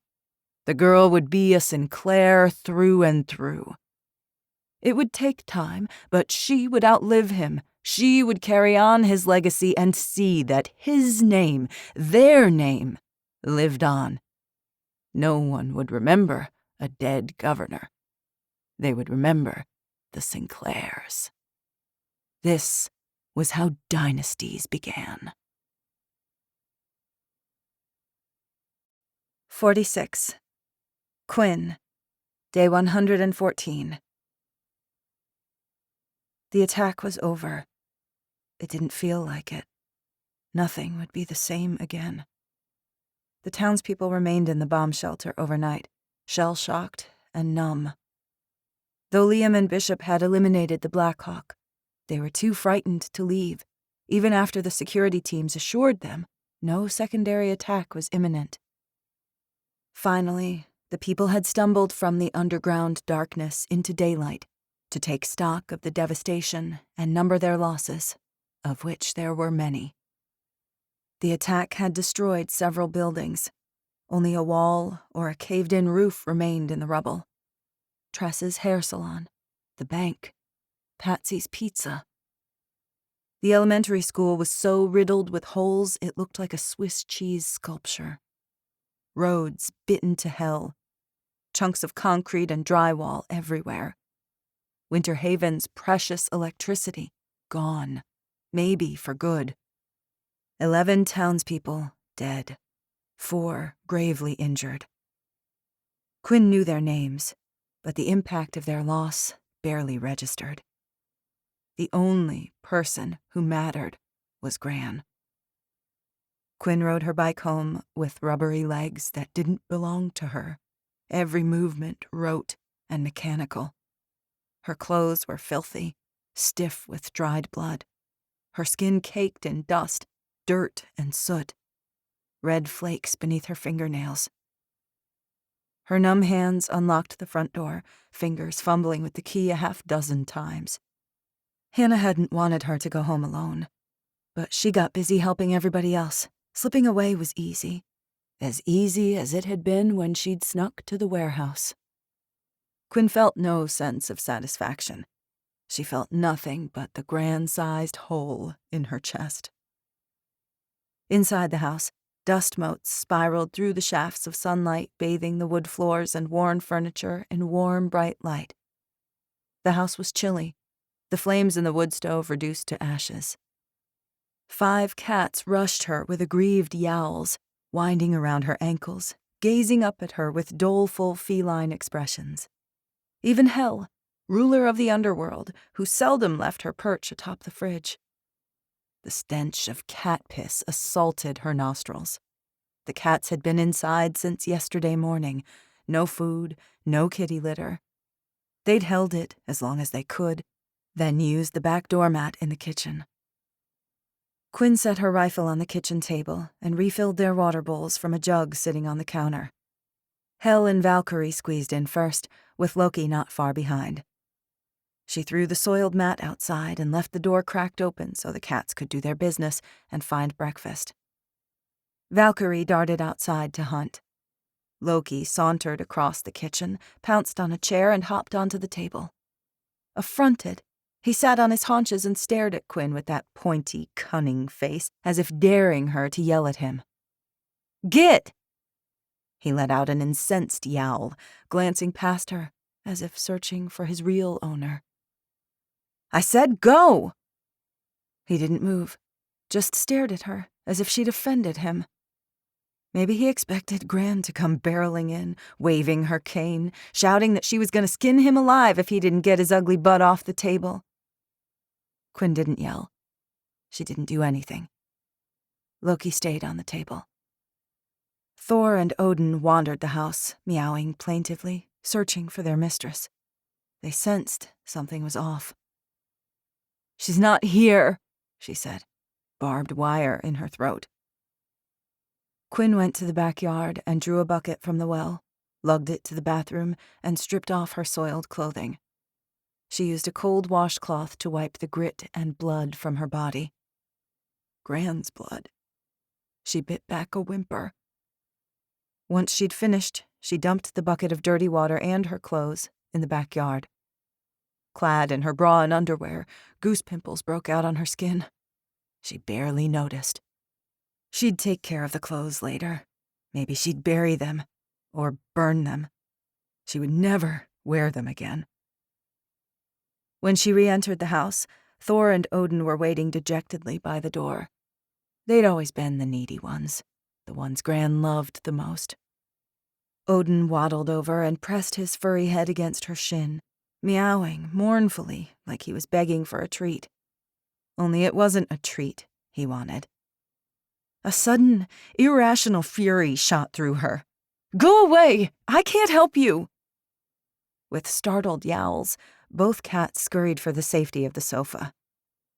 The girl would be a Sinclair through and through. It would take time, but she would outlive him. She would carry on his legacy and see that his name, their name, lived on. No one would remember a dead governor. They would remember the Sinclairs. This was how dynasties began. 46. Quinn, Day 114. The attack was over. It didn't feel like it. Nothing would be the same again. The townspeople remained in the bomb shelter overnight, shell-shocked and numb. Though Liam and Bishop had eliminated the Black Hawk, they were too frightened to leave, even after the security teams assured them no secondary attack was imminent. Finally, the people had stumbled from the underground darkness into daylight to take stock of the devastation and number their losses, of which there were many. The attack had destroyed several buildings. Only a wall or a caved-in roof remained in the rubble. Tress's hair salon, the bank, Patsy's pizza. The elementary school was so riddled with holes it looked like a Swiss cheese sculpture. Roads bitten to hell. Chunks of concrete and drywall everywhere. Winter Haven's precious electricity gone, maybe for good. 11 townspeople dead, 4 gravely injured. Quinn knew their names, but the impact of their loss barely registered. The only person who mattered was Gran. Quinn rode her bike home with rubbery legs that didn't belong to her, every movement rote and mechanical. Her clothes were filthy, stiff with dried blood. Her skin caked in dust, dirt and soot. Red flakes beneath her fingernails. Her numb hands unlocked the front door, fingers fumbling with the key a half-dozen times. Hannah hadn't wanted her to go home alone, but she got busy helping everybody else. Slipping away was easy as it had been when she'd snuck to the warehouse. Quinn felt no sense of satisfaction. She felt nothing but the grand-sized hole in her chest. Inside the house, dust motes spiraled through the shafts of sunlight, bathing the wood floors and worn furniture in warm, bright light. The house was chilly, the flames in the wood stove reduced to ashes. 5 cats rushed her with aggrieved yowls, winding around her ankles, gazing up at her with doleful feline expressions. Even Hell, ruler of the underworld, who seldom left her perch atop the fridge. The stench of cat piss assaulted her nostrils. The cats had been inside since yesterday morning. No food, no kitty litter. They'd held it as long as they could, then used the back doormat in the kitchen. Quinn set her rifle on the kitchen table and refilled their water bowls from a jug sitting on the counter. Hel and Valkyrie squeezed in first, with Loki not far behind. She threw the soiled mat outside and left the door cracked open so the cats could do their business and find breakfast. Valkyrie darted outside to hunt. Loki sauntered across the kitchen, pounced on a chair, and hopped onto the table. Affronted, he sat on his haunches and stared at Quinn with that pointy, cunning face, as if daring her to yell at him. "Git!" He let out an incensed yowl, glancing past her, as if searching for his real owner. "I said go!" He didn't move, just stared at her, as if she'd offended him. Maybe he expected Gran to come barreling in, waving her cane, shouting that she was going to skin him alive if he didn't get his ugly butt off the table. Quinn didn't yell. She didn't do anything. Loki stayed on the table. Thor and Odin wandered the house, meowing plaintively, searching for their mistress. They sensed something was off. "She's not here," she said, barbed wire in her throat. Quinn went to the backyard and drew a bucket from the well, lugged it to the bathroom, and stripped off her soiled clothing. She used a cold washcloth to wipe the grit and blood from her body. Gran's blood. She bit back a whimper. Once she'd finished, she dumped the bucket of dirty water and her clothes in the backyard. Clad in her bra and underwear, goose pimples broke out on her skin. She barely noticed. She'd take care of the clothes later. Maybe she'd bury them, or burn them. She would never wear them again. When she re-entered the house, Thor and Odin were waiting dejectedly by the door. They'd always been the needy ones, the ones Gran loved the most. Odin waddled over and pressed his furry head against her shin, meowing mournfully like he was begging for a treat. Only it wasn't a treat he wanted. A sudden, irrational fury shot through her. "Go away! I can't help you!" With startled yowls, both cats scurried for the safety of the sofa.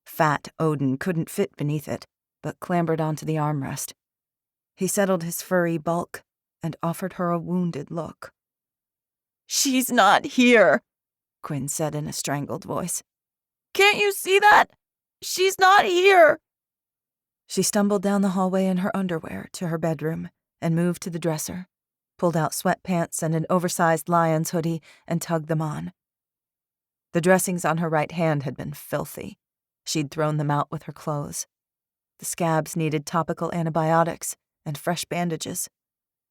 Fat Odin couldn't fit beneath it, but clambered onto the armrest. He settled his furry bulk and offered her a wounded look. "She's not here," Quinn said in a strangled voice. "Can't you see that? She's not here!" She stumbled down the hallway in her underwear to her bedroom and moved to the dresser, pulled out sweatpants and an oversized lion's hoodie and tugged them on. The dressings on her right hand had been filthy. She'd thrown them out with her clothes. The scabs needed topical antibiotics and fresh bandages.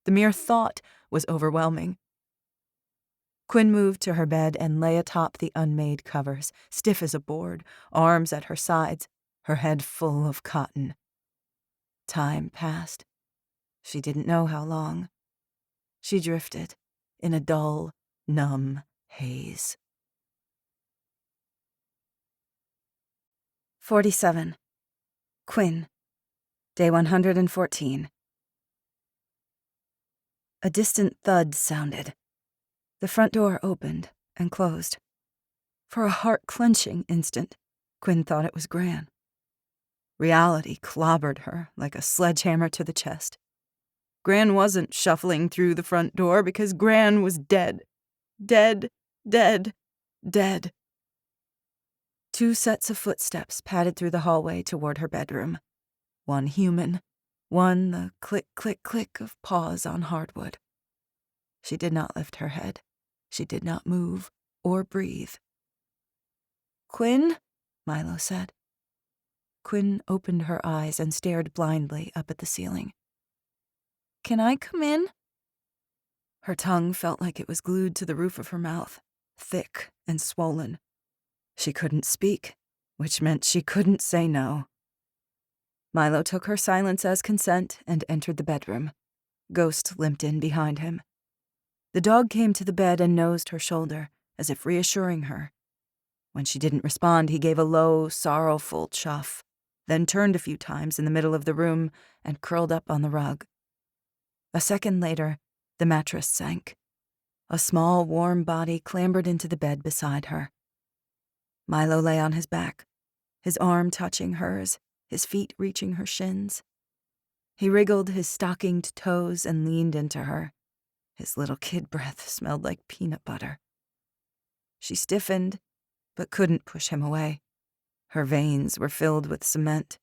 The mere thought was overwhelming. Quinn moved to her bed and lay atop the unmade covers, stiff as a board, arms at her sides, her head full of cotton. Time passed. She didn't know how long. She drifted in a dull, numb haze. 47. Quinn. Day 114. A distant thud sounded. The front door opened and closed. For a heart-clenching instant, Quinn thought it was Gran. Reality clobbered her like a sledgehammer to the chest. Gran wasn't shuffling through the front door because Gran was dead. Dead, dead, dead. Two sets of footsteps padded through the hallway toward her bedroom. One human, one the click, click, click of paws on hardwood. She did not lift her head. She did not move or breathe. "Quinn?" Milo said. Quinn opened her eyes and stared blindly up at the ceiling. "Can I come in?" Her tongue felt like it was glued to the roof of her mouth, thick and swollen. She couldn't speak, which meant she couldn't say no. Milo took her silence as consent and entered the bedroom. Ghost limped in behind him. The dog came to the bed and nosed her shoulder, as if reassuring her. When she didn't respond, he gave a low, sorrowful chuff, then turned a few times in the middle of the room and curled up on the rug. A second later, the mattress sank. A small, warm body clambered into the bed beside her. Milo lay on his back, his arm touching hers, his feet reaching her shins. He wriggled his stockinged toes and leaned into her. His little kid breath smelled like peanut butter. She stiffened, but couldn't push him away. Her veins were filled with cement.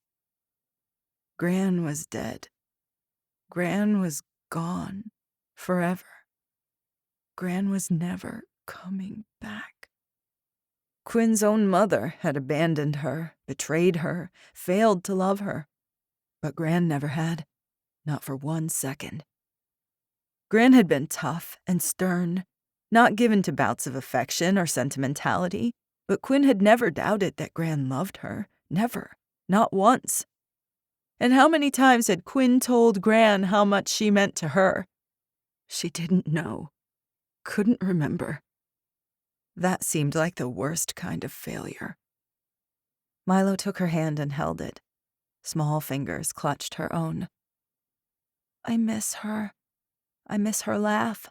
Gran was dead. Gran was gone forever. Gran was never coming back. Quinn's own mother had abandoned her, betrayed her, failed to love her. But Gran never had, not for 1 second. Gran had been tough and stern, not given to bouts of affection or sentimentality, but Quinn had never doubted that Gran loved her. Never. Not once. And how many times had Quinn told Gran how much she meant to her? She didn't know. Couldn't remember. That seemed like the worst kind of failure. Milo took her hand and held it. Small fingers clutched her own. I miss her. I miss her laugh.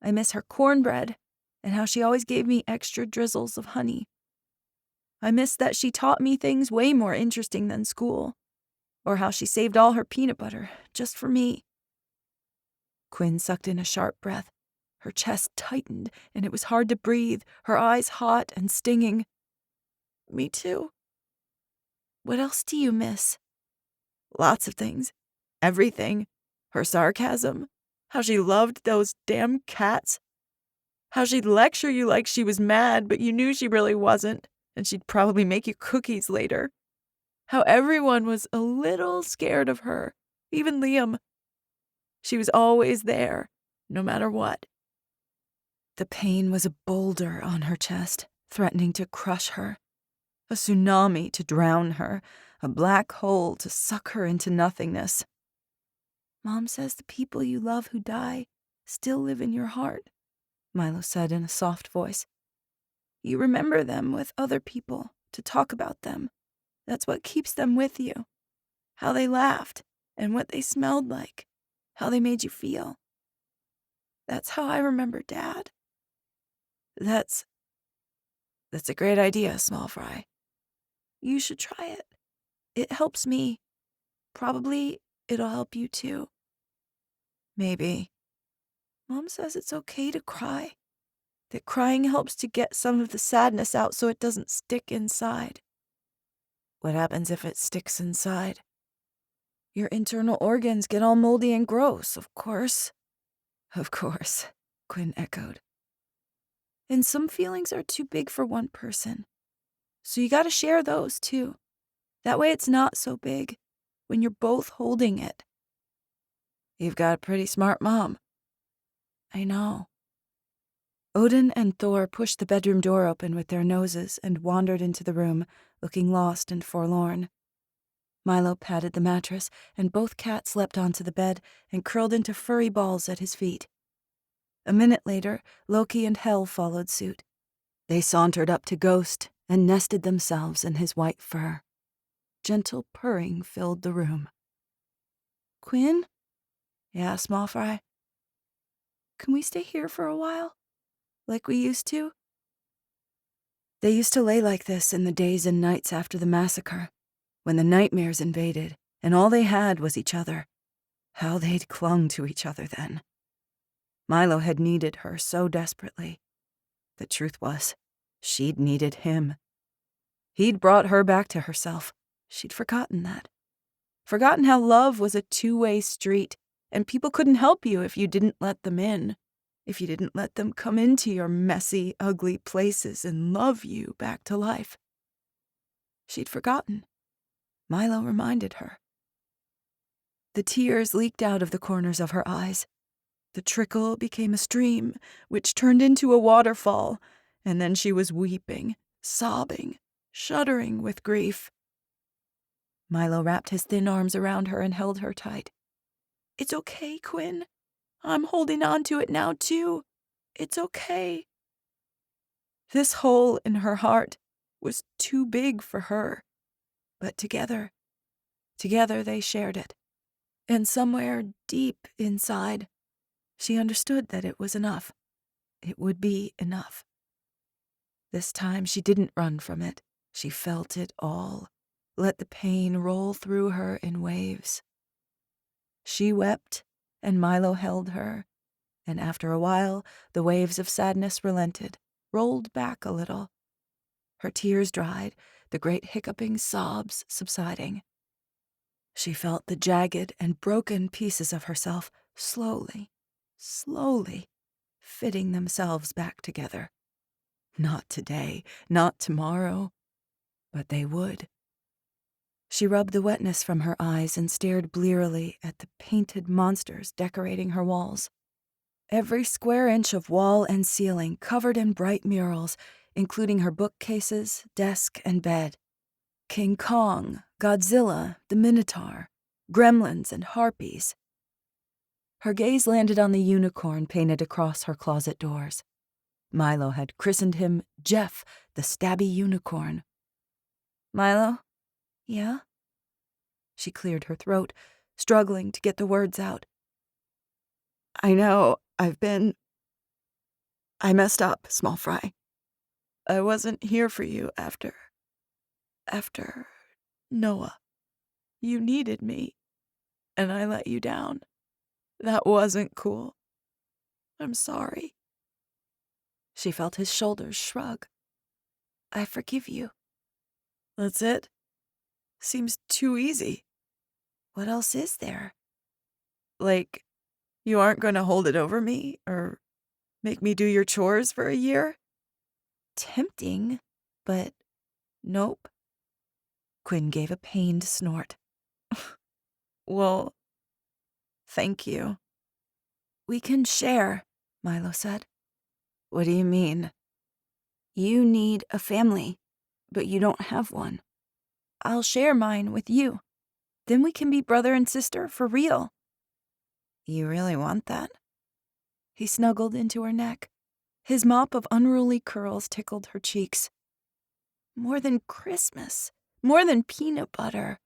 I miss her cornbread and how she always gave me extra drizzles of honey. I miss that she taught me things way more interesting than school, or how she saved all her peanut butter just for me. Quinn sucked in a sharp breath. Her chest tightened, and it was hard to breathe, her eyes hot and stinging. Me too. What else do you miss? Lots of things. Everything. Her sarcasm. How she loved those damn cats. How she'd lecture you like she was mad, but you knew she really wasn't, and she'd probably make you cookies later. How everyone was a little scared of her, even Liam. She was always there, no matter what. The pain was a boulder on her chest, threatening to crush her. A tsunami to drown her, a black hole to suck her into nothingness. Mom says the people you love who die still live in your heart, Milo said in a soft voice. You remember them with other people, to talk about them. That's what keeps them with you. How they laughed, and what they smelled like, how they made you feel. That's how I remember Dad. That's a great idea, Small Fry. You should try it. It helps me. Probably it'll help you too. Maybe. Mom says it's okay to cry. That crying helps to get some of the sadness out so it doesn't stick inside. What happens if it sticks inside? Your internal organs get all moldy and gross, of course. Of course, Quinn echoed. And some feelings are too big for one person. So you gotta share those too. That way it's not so big when you're both holding it. You've got a pretty smart mom. I know. Odin and Thor pushed the bedroom door open with their noses and wandered into the room, looking lost and forlorn. Milo patted the mattress, and both cats leapt onto the bed and curled into furry balls at his feet. A minute later, Loki and Hel followed suit. They sauntered up to Ghost and nested themselves in his white fur. Gentle purring filled the room. Quinn? Yeah, Small Fry? Can we stay here for a while? Like we used to? They used to lay like this in the days and nights after the massacre, when the nightmares invaded, and all they had was each other. How they'd clung to each other then. Milo had needed her so desperately. The truth was, she'd needed him. He'd brought her back to herself. She'd forgotten that. Forgotten how love was a two-way street, and people couldn't help you if you didn't let them in. If you didn't let them come into your messy, ugly places and love you back to life. She'd forgotten. Milo reminded her. The tears leaked out of the corners of her eyes. The trickle became a stream, which turned into a waterfall, and then she was weeping, sobbing, shuddering with grief. Milo wrapped his thin arms around her and held her tight. It's okay, Quinn. I'm holding on to it now, too. It's okay. This hole in her heart was too big for her. But together they shared it. And somewhere deep inside, she understood that it was enough. It would be enough. This time she didn't run from it. She felt it all. Let the pain roll through her in waves. She wept, and Milo held her, and after a while, the waves of sadness relented, rolled back a little. Her tears dried, the great hiccuping sobs subsiding. She felt the jagged and broken pieces of herself slowly fitting themselves back together. Not today, not tomorrow, but they would. She rubbed the wetness from her eyes and stared blearily at the painted monsters decorating her walls. Every square inch of wall and ceiling covered in bright murals, including her bookcases, desk, and bed. King Kong, Godzilla, the Minotaur, gremlins, and harpies. Her gaze landed on the unicorn painted across her closet doors. Milo had christened him Jeff, the Stabby Unicorn. "Milo? Yeah?" She cleared her throat, struggling to get the words out. "I know, I messed up, small fry. I wasn't here for you after Noah. You needed me, and I let you down. That wasn't cool. I'm sorry." She felt his shoulders shrug. "I forgive you." "That's it? Seems too easy." "What else is there?" "Like, you aren't going to hold it over me, or make me do your chores for a year?" "Tempting, but nope." Quinn gave a pained snort. "Well, thank you." "We can share," Milo said. "What do you mean?" "You need a family, but you don't have one. I'll share mine with you. Then we can be brother and sister for real." "You really want that?" He snuggled into her neck. His mop of unruly curls tickled her cheeks. "More than Christmas. More than peanut butter."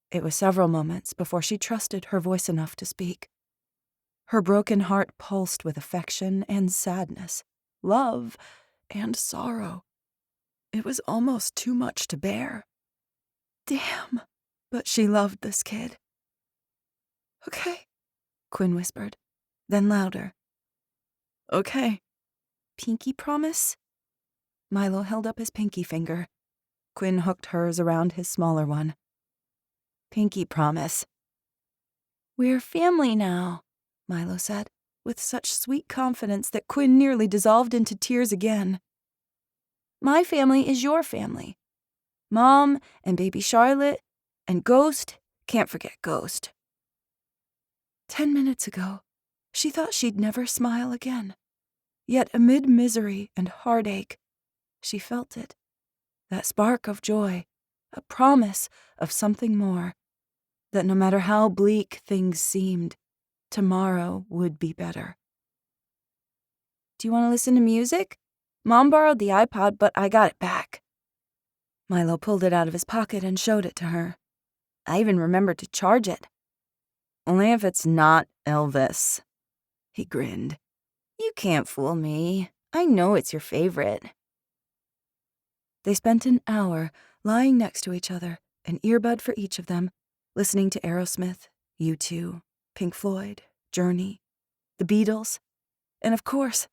It was several moments before she trusted her voice enough to speak. Her broken heart pulsed with affection and sadness, love and sorrow. It was almost too much to bear. Damn, but she loved this kid. "Okay," Quinn whispered, then louder. "Okay." "Pinky promise?" Milo held up his pinky finger. Quinn hooked hers around his smaller one. "Pinky promise." "We're family now," Milo said, with such sweet confidence that Quinn nearly dissolved into tears again. "My family is your family. Mom and baby Charlotte and Ghost, can't forget Ghost." 10 minutes ago, she thought she'd never smile again. Yet amid misery and heartache, she felt it. That spark of joy, a promise of something more. That no matter how bleak things seemed, tomorrow would be better. "Do you want to listen to music? Mom borrowed the iPod, but I got it back." Milo pulled it out of his pocket and showed it to her. "I even remembered to charge it." "Only if it's not Elvis." He grinned. "You can't fool me. I know it's your favorite." They spent an hour lying next to each other, an earbud for each of them, listening to Aerosmith, U2, Pink Floyd, Journey, the Beatles, and of course,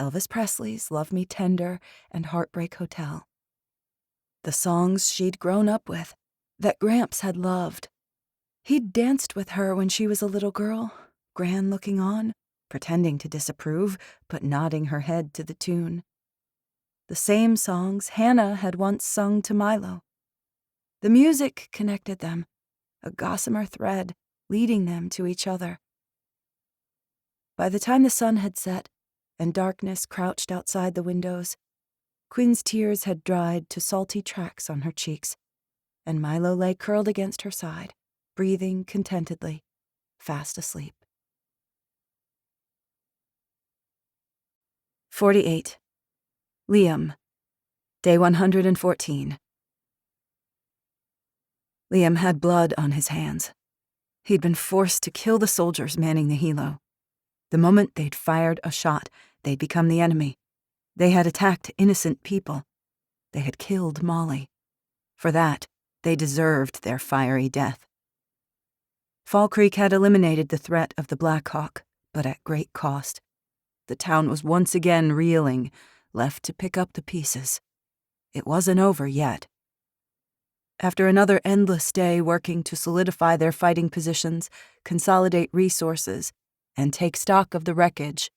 Elvis Presley's Love Me Tender and Heartbreak Hotel. The songs she'd grown up with, that Gramps had loved. He'd danced with her when she was a little girl, Gran looking on, pretending to disapprove, but nodding her head to the tune. The same songs Hannah had once sung to Milo. The music connected them, a gossamer thread leading them to each other. By the time the sun had set and darkness crouched outside the windows, Quinn's tears had dried to salty tracks on her cheeks, and Milo lay curled against her side, breathing contentedly, fast asleep. 48. Liam, Day 114. Liam had blood on his hands. He'd been forced to kill the soldiers manning the helo. The moment they'd fired a shot, they'd become the enemy. They had attacked innocent people. They had killed Molly. For that, they deserved their fiery death. Fall Creek had eliminated the threat of the Black Hawk, but at great cost. The town was once again reeling, left to pick up the pieces. It wasn't over yet. After another endless day working to solidify their fighting positions, consolidate resources, and take stock of the wreckage,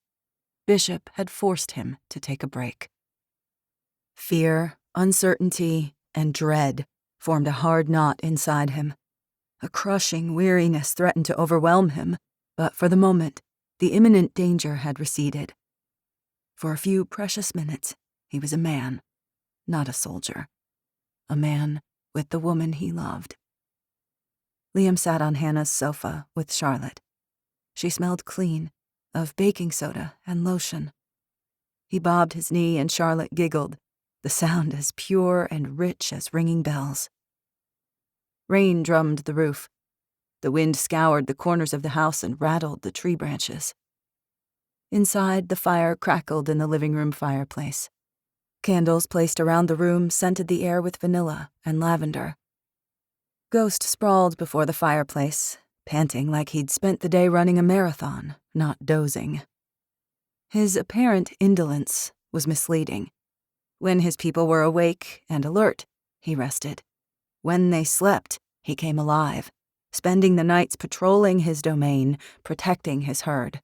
Bishop had forced him to take a break. Fear, uncertainty, and dread formed a hard knot inside him. A crushing weariness threatened to overwhelm him, but for the moment, the imminent danger had receded. For a few precious minutes, he was a man, not a soldier. A man with the woman he loved. Liam sat on Hannah's sofa with Charlotte. She smelled clean, of baking soda and lotion. He bobbed his knee and Charlotte giggled, the sound as pure and rich as ringing bells. Rain drummed the roof. The wind scoured the corners of the house and rattled the tree branches. Inside, the fire crackled in the living room fireplace. Candles placed around the room scented the air with vanilla and lavender. Ghost sprawled before the fireplace, panting like he'd spent the day running a marathon, not dozing. His apparent indolence was misleading. When his people were awake and alert, he rested. When they slept, he came alive, spending the nights patrolling his domain, protecting his herd.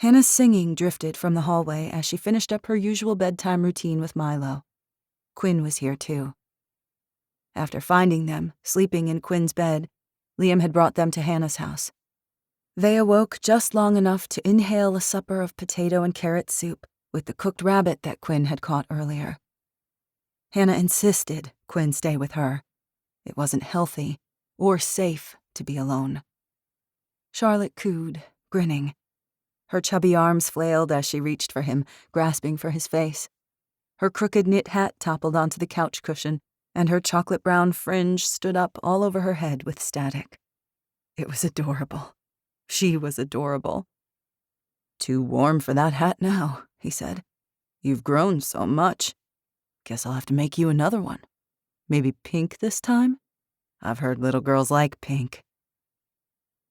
Hannah's singing drifted from the hallway as she finished up her usual bedtime routine with Milo. Quinn was here too. After finding them, sleeping in Quinn's bed, Liam had brought them to Hannah's house. They awoke just long enough to inhale a supper of potato and carrot soup with the cooked rabbit that Quinn had caught earlier. Hannah insisted Quinn stay with her. It wasn't healthy or safe to be alone. Charlotte cooed, grinning. Her chubby arms flailed as she reached for him, grasping for his face. Her crooked knit hat toppled onto the couch cushion, and her chocolate-brown fringe stood up all over her head with static. It was adorable. She was adorable. "Too warm for that hat now," he said. "You've grown so much. Guess I'll have to make you another one. Maybe pink this time? I've heard little girls like pink."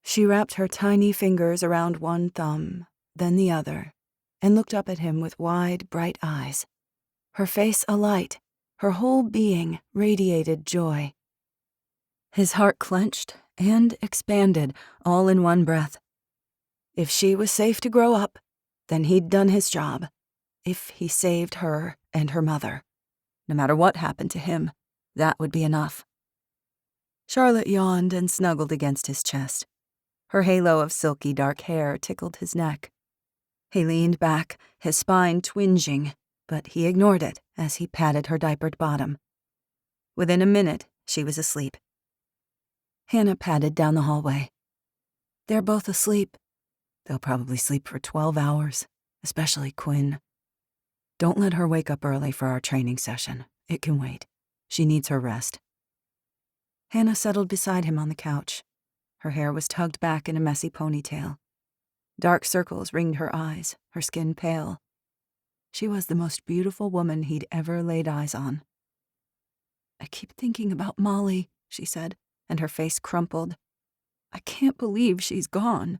She wrapped her tiny fingers around one thumb, then the other, and looked up at him with wide, bright eyes. Her face alight, her whole being radiated joy. His heart clenched and expanded all in one breath. If she was safe to grow up, then he'd done his job. If he saved her and her mother. No matter what happened to him, that would be enough. Charlotte yawned and snuggled against his chest. Her halo of silky dark hair tickled his neck. He leaned back, his spine twinging, but he ignored it as he patted her diapered bottom. Within a minute, she was asleep. Hannah padded down the hallway. "They're both asleep. They'll probably sleep for 12 hours, especially Quinn. Don't let her wake up early for our training session. It can wait. She needs her rest." Hannah settled beside him on the couch. Her hair was tugged back in a messy ponytail. Dark circles ringed her eyes, her skin pale. She was the most beautiful woman he'd ever laid eyes on. "I keep thinking about Molly," she said, and her face crumpled. "I can't believe she's gone."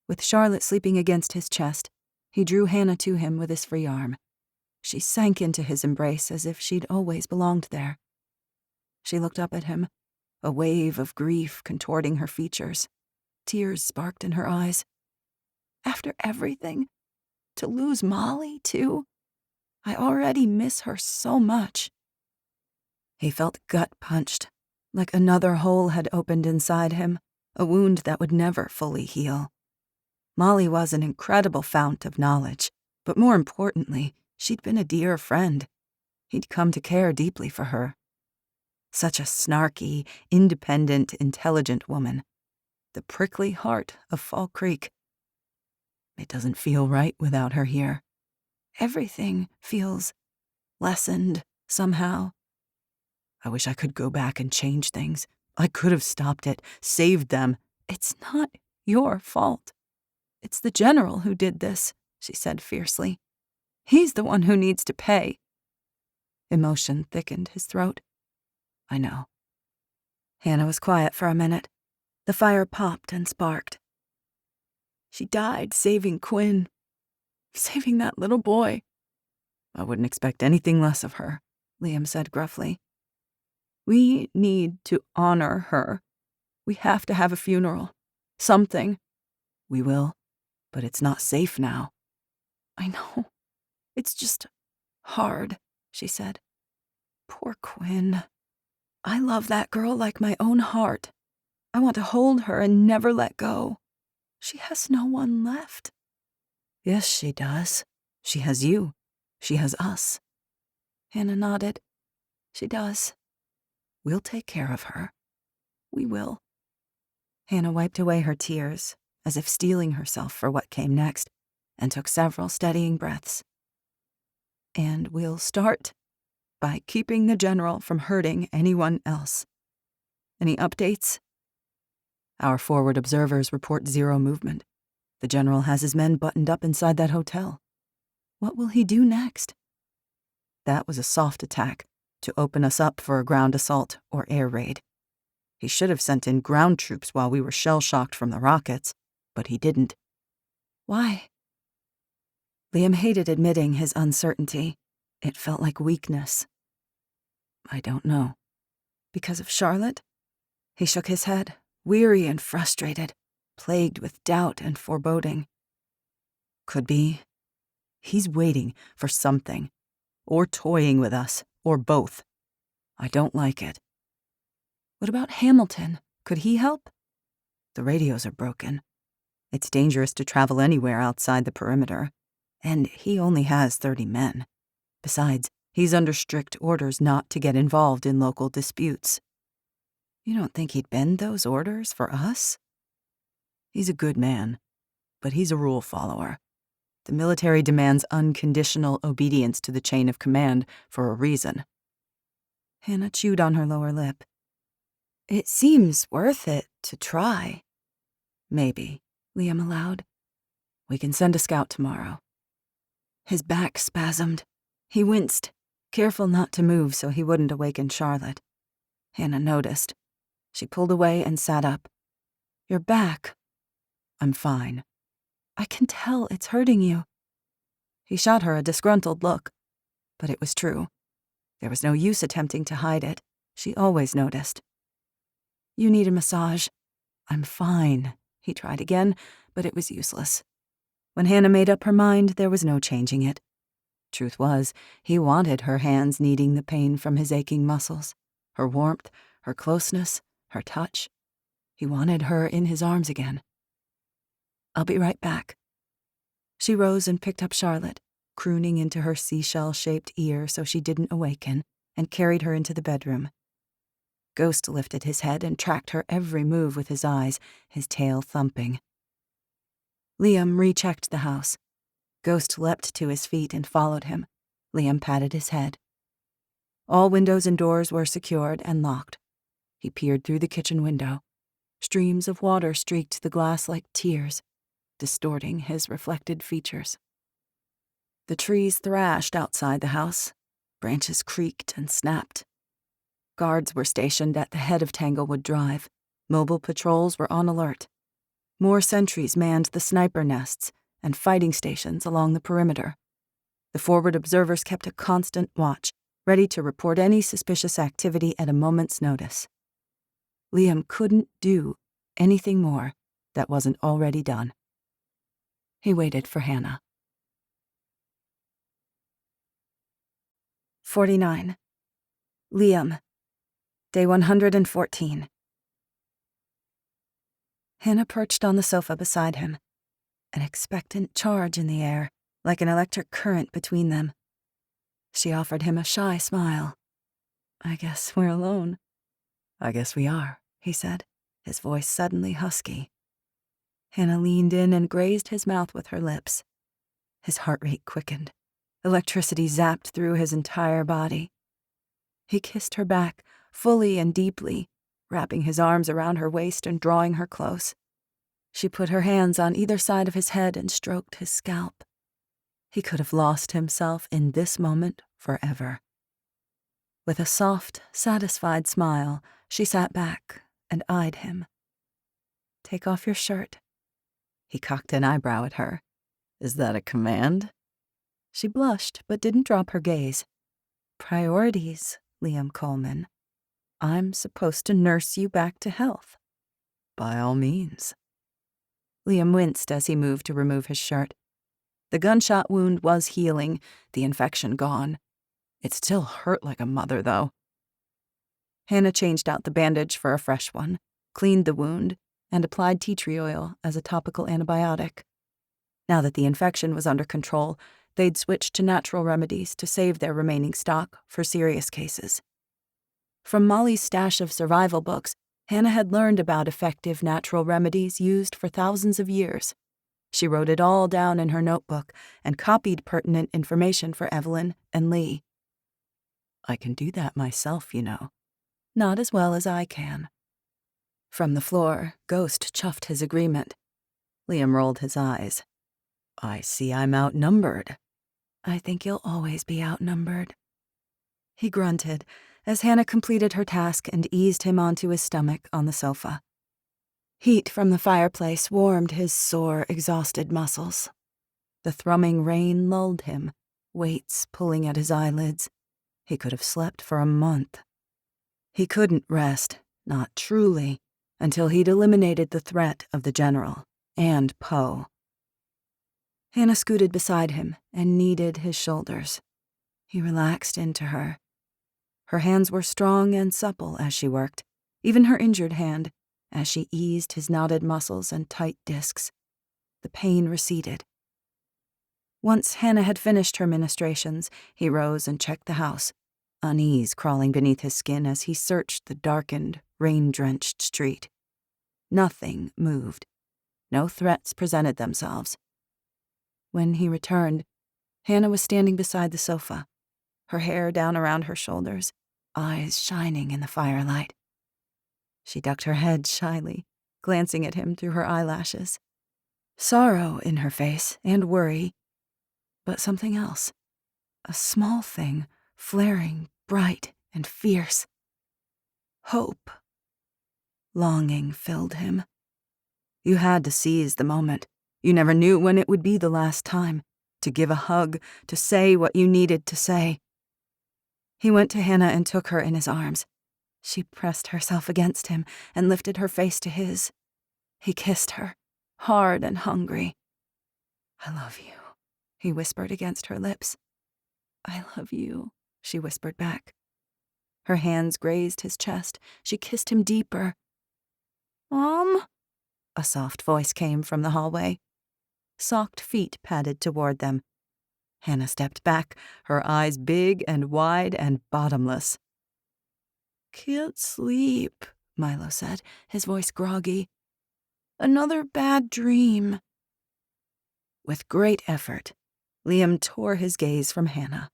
With Charlotte sleeping against his chest, he drew Hannah to him with his free arm. She sank into his embrace as if she'd always belonged there. She looked up at him, a wave of grief contorting her features. Tears sparked in her eyes. "After everything? To lose Molly, too? I already miss her so much." He felt gut-punched, like another hole had opened inside him, a wound that would never fully heal. Molly was an incredible fount of knowledge, but more importantly, she'd been a dear friend. He'd come to care deeply for her. Such a snarky, independent, intelligent woman. The prickly heart of Fall Creek. It doesn't feel right without her here. Everything feels lessened somehow. I wish I could go back and change things. I could have stopped it, saved them. It's not your fault. It's the general who did this, she said fiercely. He's the one who needs to pay. Emotion thickened his throat. I know. Hannah was quiet for a minute. The fire popped and sparked. She died saving Quinn. Saving that little boy. I wouldn't expect anything less of her, Liam said gruffly. We need to honor her. We have to have a funeral. Something. We will, but it's not safe now. I know. It's just hard, she said. Poor Quinn. I love that girl like my own heart. I want to hold her and never let go. She has no one left. Yes, she does. She has you. She has us. Hannah nodded. She does. We'll take care of her. We will. Hannah wiped away her tears, as if steeling herself for what came next, and took several steadying breaths. And we'll start by keeping the general from hurting anyone else. Any updates? Our forward observers report 0 movement. The general has his men buttoned up inside that hotel. What will he do next? That was a soft attack, to open us up for a ground assault or air raid. He should have sent in ground troops while we were shell-shocked from the rockets, but he didn't. Why? Liam hated admitting his uncertainty. It felt like weakness. I don't know. Because of Charlotte? He shook his head, weary and frustrated, plagued with doubt and foreboding. Could be. He's waiting for something, or toying with us, or both. I don't like it. What about Hamilton? Could he help? The radios are broken. It's dangerous to travel anywhere outside the perimeter, and he only has 30 men. Besides, he's under strict orders not to get involved in local disputes. You don't think he'd bend those orders for us? He's a good man, but he's a rule follower. The military demands unconditional obedience to the chain of command for a reason. Hannah chewed on her lower lip. It seems worth it to try. Maybe, Liam allowed. We can send a scout tomorrow. His back spasmed. He winced, careful not to move so he wouldn't awaken Charlotte. Hannah noticed. She pulled away and sat up. Your back. I'm fine. I can tell it's hurting you. He shot her a disgruntled look, but it was true. There was no use attempting to hide it. She always noticed. You need a massage. I'm fine. He tried again, but it was useless. When Hannah made up her mind, there was no changing it. Truth was, he wanted her hands kneading the pain from his aching muscles, her warmth, her closeness, her touch. He wanted her in his arms again. I'll be right back. She rose and picked up Charlotte, crooning into her seashell-shaped ear so she didn't awaken, and carried her into the bedroom. Ghost lifted his head and tracked her every move with his eyes, his tail thumping. Liam rechecked the house. Ghost leapt to his feet and followed him. Liam patted his head. All windows and doors were secured and locked. He peered through the kitchen window. Streams of water streaked the glass like tears, distorting his reflected features. The trees thrashed outside the house. Branches creaked and snapped. Guards were stationed at the head of Tanglewood Drive. Mobile patrols were on alert. More sentries manned the sniper nests and fighting stations along the perimeter. The forward observers kept a constant watch, ready to report any suspicious activity at a moment's notice. Liam couldn't do anything more that wasn't already done. He waited for Hannah. 49. Liam. Day 114. Hannah perched on the sofa beside him, an expectant charge in the air, like an electric current between them. She offered him a shy smile. I guess we're alone. I guess we are, he said, his voice suddenly husky. Hannah leaned in and grazed his mouth with her lips. His heart rate quickened. Electricity zapped through his entire body. He kissed her back, fully and deeply, wrapping his arms around her waist and drawing her close. She put her hands on either side of his head and stroked his scalp. He could have lost himself in this moment forever. With a soft, satisfied smile, she sat back and eyed him. "Take off your shirt." He cocked an eyebrow at her. "Is that a command?" She blushed, but didn't drop her gaze. "Priorities, Liam Coleman. I'm supposed to nurse you back to health." "By all means." Liam winced as he moved to remove his shirt. The gunshot wound was healing, the infection gone. It still hurt like a mother, though. Hannah changed out the bandage for a fresh one, cleaned the wound, and applied tea tree oil as a topical antibiotic. Now that the infection was under control, they'd switched to natural remedies to save their remaining stock for serious cases. From Molly's stash of survival books, Hannah had learned about effective natural remedies used for thousands of years. She wrote it all down in her notebook and copied pertinent information for Evelyn and Lee. "I can do that myself, you know. Not as well as I can." From the floor, Ghost chuffed his agreement. Liam rolled his eyes. "I see I'm outnumbered." "I think you'll always be outnumbered." He grunted as Hannah completed her task and eased him onto his stomach on the sofa. Heat from the fireplace warmed his sore, exhausted muscles. The thrumming rain lulled him, weights pulling at his eyelids. He could have slept for a month. He couldn't rest, not truly, until he'd eliminated the threat of the general and Poe. Hannah scooted beside him and kneaded his shoulders. He relaxed into her. Her hands were strong and supple as she worked, even her injured hand, as she eased his knotted muscles and tight discs. The pain receded. Once Hannah had finished her ministrations, he rose and checked the house, unease crawling beneath his skin as he searched the darkened, rain-drenched street. Nothing moved. No threats presented themselves. When he returned, Hannah was standing beside the sofa, her hair down around her shoulders, eyes shining in the firelight. She ducked her head shyly, glancing at him through her eyelashes. Sorrow in her face and worry, but something else. A small thing, flaring, bright and fierce. Hope. Longing filled him. You had to seize the moment. You never knew when it would be the last time. To give a hug, to say what you needed to say. He went to Hannah and took her in his arms. She pressed herself against him and lifted her face to his. He kissed her, hard and hungry. "I love you," he whispered against her lips. "I love you," she whispered back. Her hands grazed his chest. She kissed him deeper. "Mom?" A soft voice came from the hallway. Socked feet padded toward them. Hannah stepped back, her eyes big and wide and bottomless. "Can't sleep," Milo said, his voice groggy. "Another bad dream." With great effort, Liam tore his gaze from Hannah.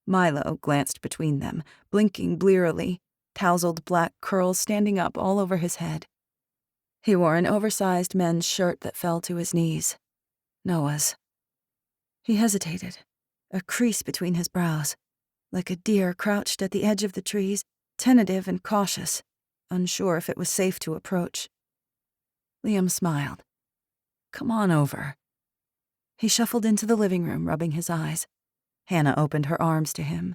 Milo glanced between them, blinking blearily, tousled black curls standing up all over his head. He wore an oversized men's shirt that fell to his knees. Noah's. He hesitated, a crease between his brows, like a deer crouched at the edge of the trees, tentative and cautious, unsure if it was safe to approach. Liam smiled. "Come on over." He shuffled into the living room, rubbing his eyes. Hannah opened her arms to him.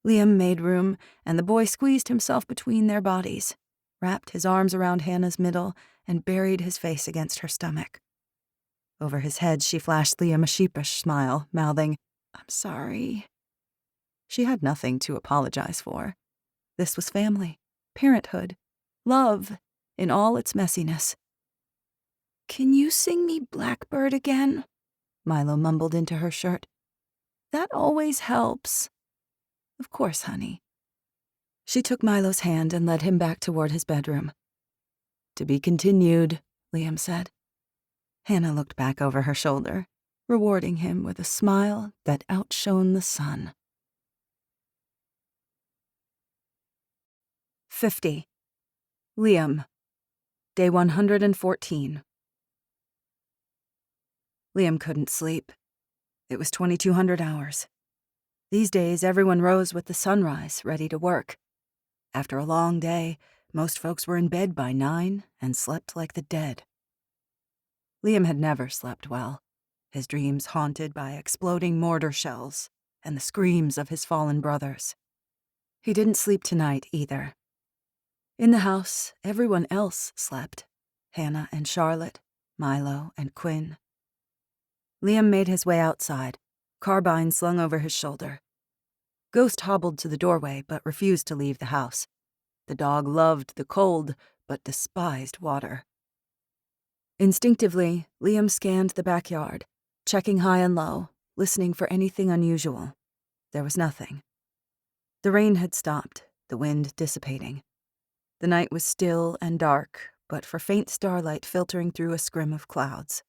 Liam made room, and the boy squeezed himself between their bodies, wrapped his arms around Hannah's middle, and buried his face against her stomach. Over his head, she flashed Liam a sheepish smile, mouthing, "I'm sorry." She had nothing to apologize for. This was family, parenthood, love, in all its messiness. "Can you sing me Blackbird again?" Milo mumbled into her shirt. "That always helps." "Of course, honey." She took Milo's hand and led him back toward his bedroom. "To be continued," Liam said. Hannah looked back over her shoulder. rewarding him with a smile that outshone the sun. 50. Liam. Day 114. Liam couldn't sleep. It was 2200 hours. These days, everyone rose with the sunrise, ready to work. After a long day, most folks were in bed by 9 and slept like the dead. Liam had never slept well, his dreams haunted by exploding mortar shells and the screams of his fallen brothers. He didn't sleep tonight either. In the house, everyone else slept. Hannah and Charlotte, Milo and Quinn. Liam made his way outside, carbine slung over his shoulder. Ghost hobbled to the doorway but refused to leave the house. The dog loved the cold but despised water. Instinctively, Liam scanned the backyard, checking high and low, listening for anything unusual. There was nothing. The rain had stopped, the wind dissipating. The night was still and dark, but for faint starlight filtering through a scrim of clouds.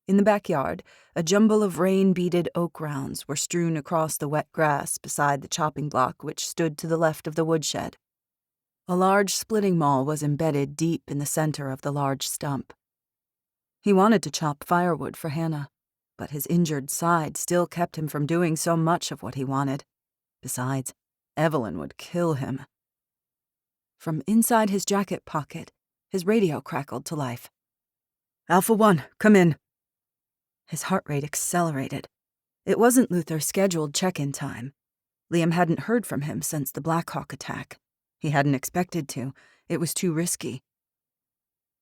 In the backyard, a jumble of rain-beaded oak rounds were strewn across the wet grass beside the chopping block which stood to the left of the woodshed. A large splitting maul was embedded deep in the center of the large stump. He wanted to chop firewood for Hannah, but his injured side still kept him from doing so much of what he wanted. Besides, Evelyn would kill him. From inside his jacket pocket, his radio crackled to life. "Alpha 1, come in." His heart rate accelerated. It wasn't Luther's scheduled check-in time. Liam hadn't heard from him since the Black Hawk attack. He hadn't expected to. It was too risky.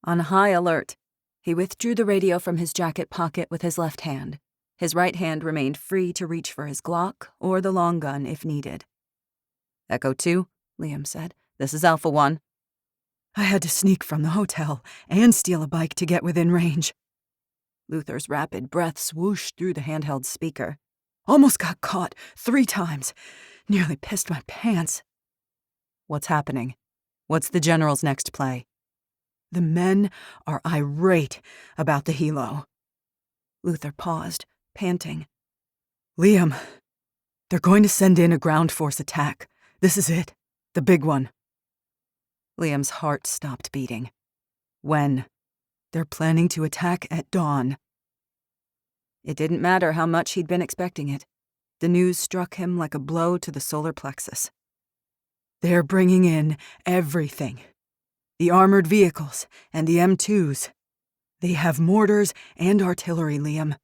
On high alert, he withdrew the radio from his jacket pocket with his left hand. His right hand remained free to reach for his Glock or the long gun if needed. "Echo 2, Liam said. "This is Alpha 1. "I had to sneak from the hotel and steal a bike to get within range." Luther's rapid breath swooshed through the handheld speaker. "Almost got caught 3 times. Nearly pissed my pants." "What's happening? What's the General's next play?" "The men are irate about the helo." Luther paused, panting. "Liam, they're going to send in a ground force attack. This is it, the big one." Liam's heart stopped beating. "When?" "They're planning to attack at dawn." It didn't matter how much he'd been expecting it. The news struck him like a blow to the solar plexus. "They're bringing in everything. The armored vehicles and the M2s. They have mortars and artillery, Liam.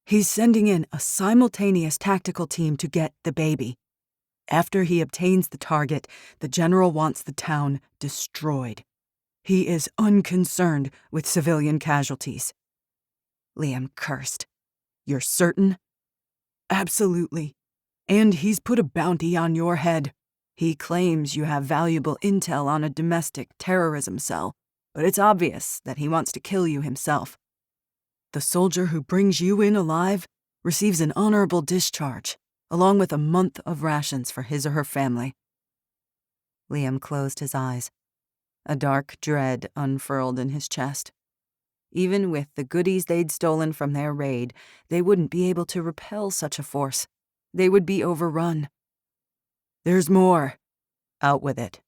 He's sending in a simultaneous tactical team to get the baby. After he obtains the target, the General wants the town destroyed. He is unconcerned with civilian casualties." Liam cursed. "You're certain?" "Absolutely. And he's put a bounty on your head. He claims you have valuable intel on a domestic terrorism cell, but it's obvious that he wants to kill you himself. The soldier who brings you in alive receives an honorable discharge, along with a month of rations for his or her family." Liam closed his eyes. A dark dread unfurled in his chest. Even with the goodies they'd stolen from their raid, they wouldn't be able to repel such a force. They would be overrun. "There's more." "Out with it."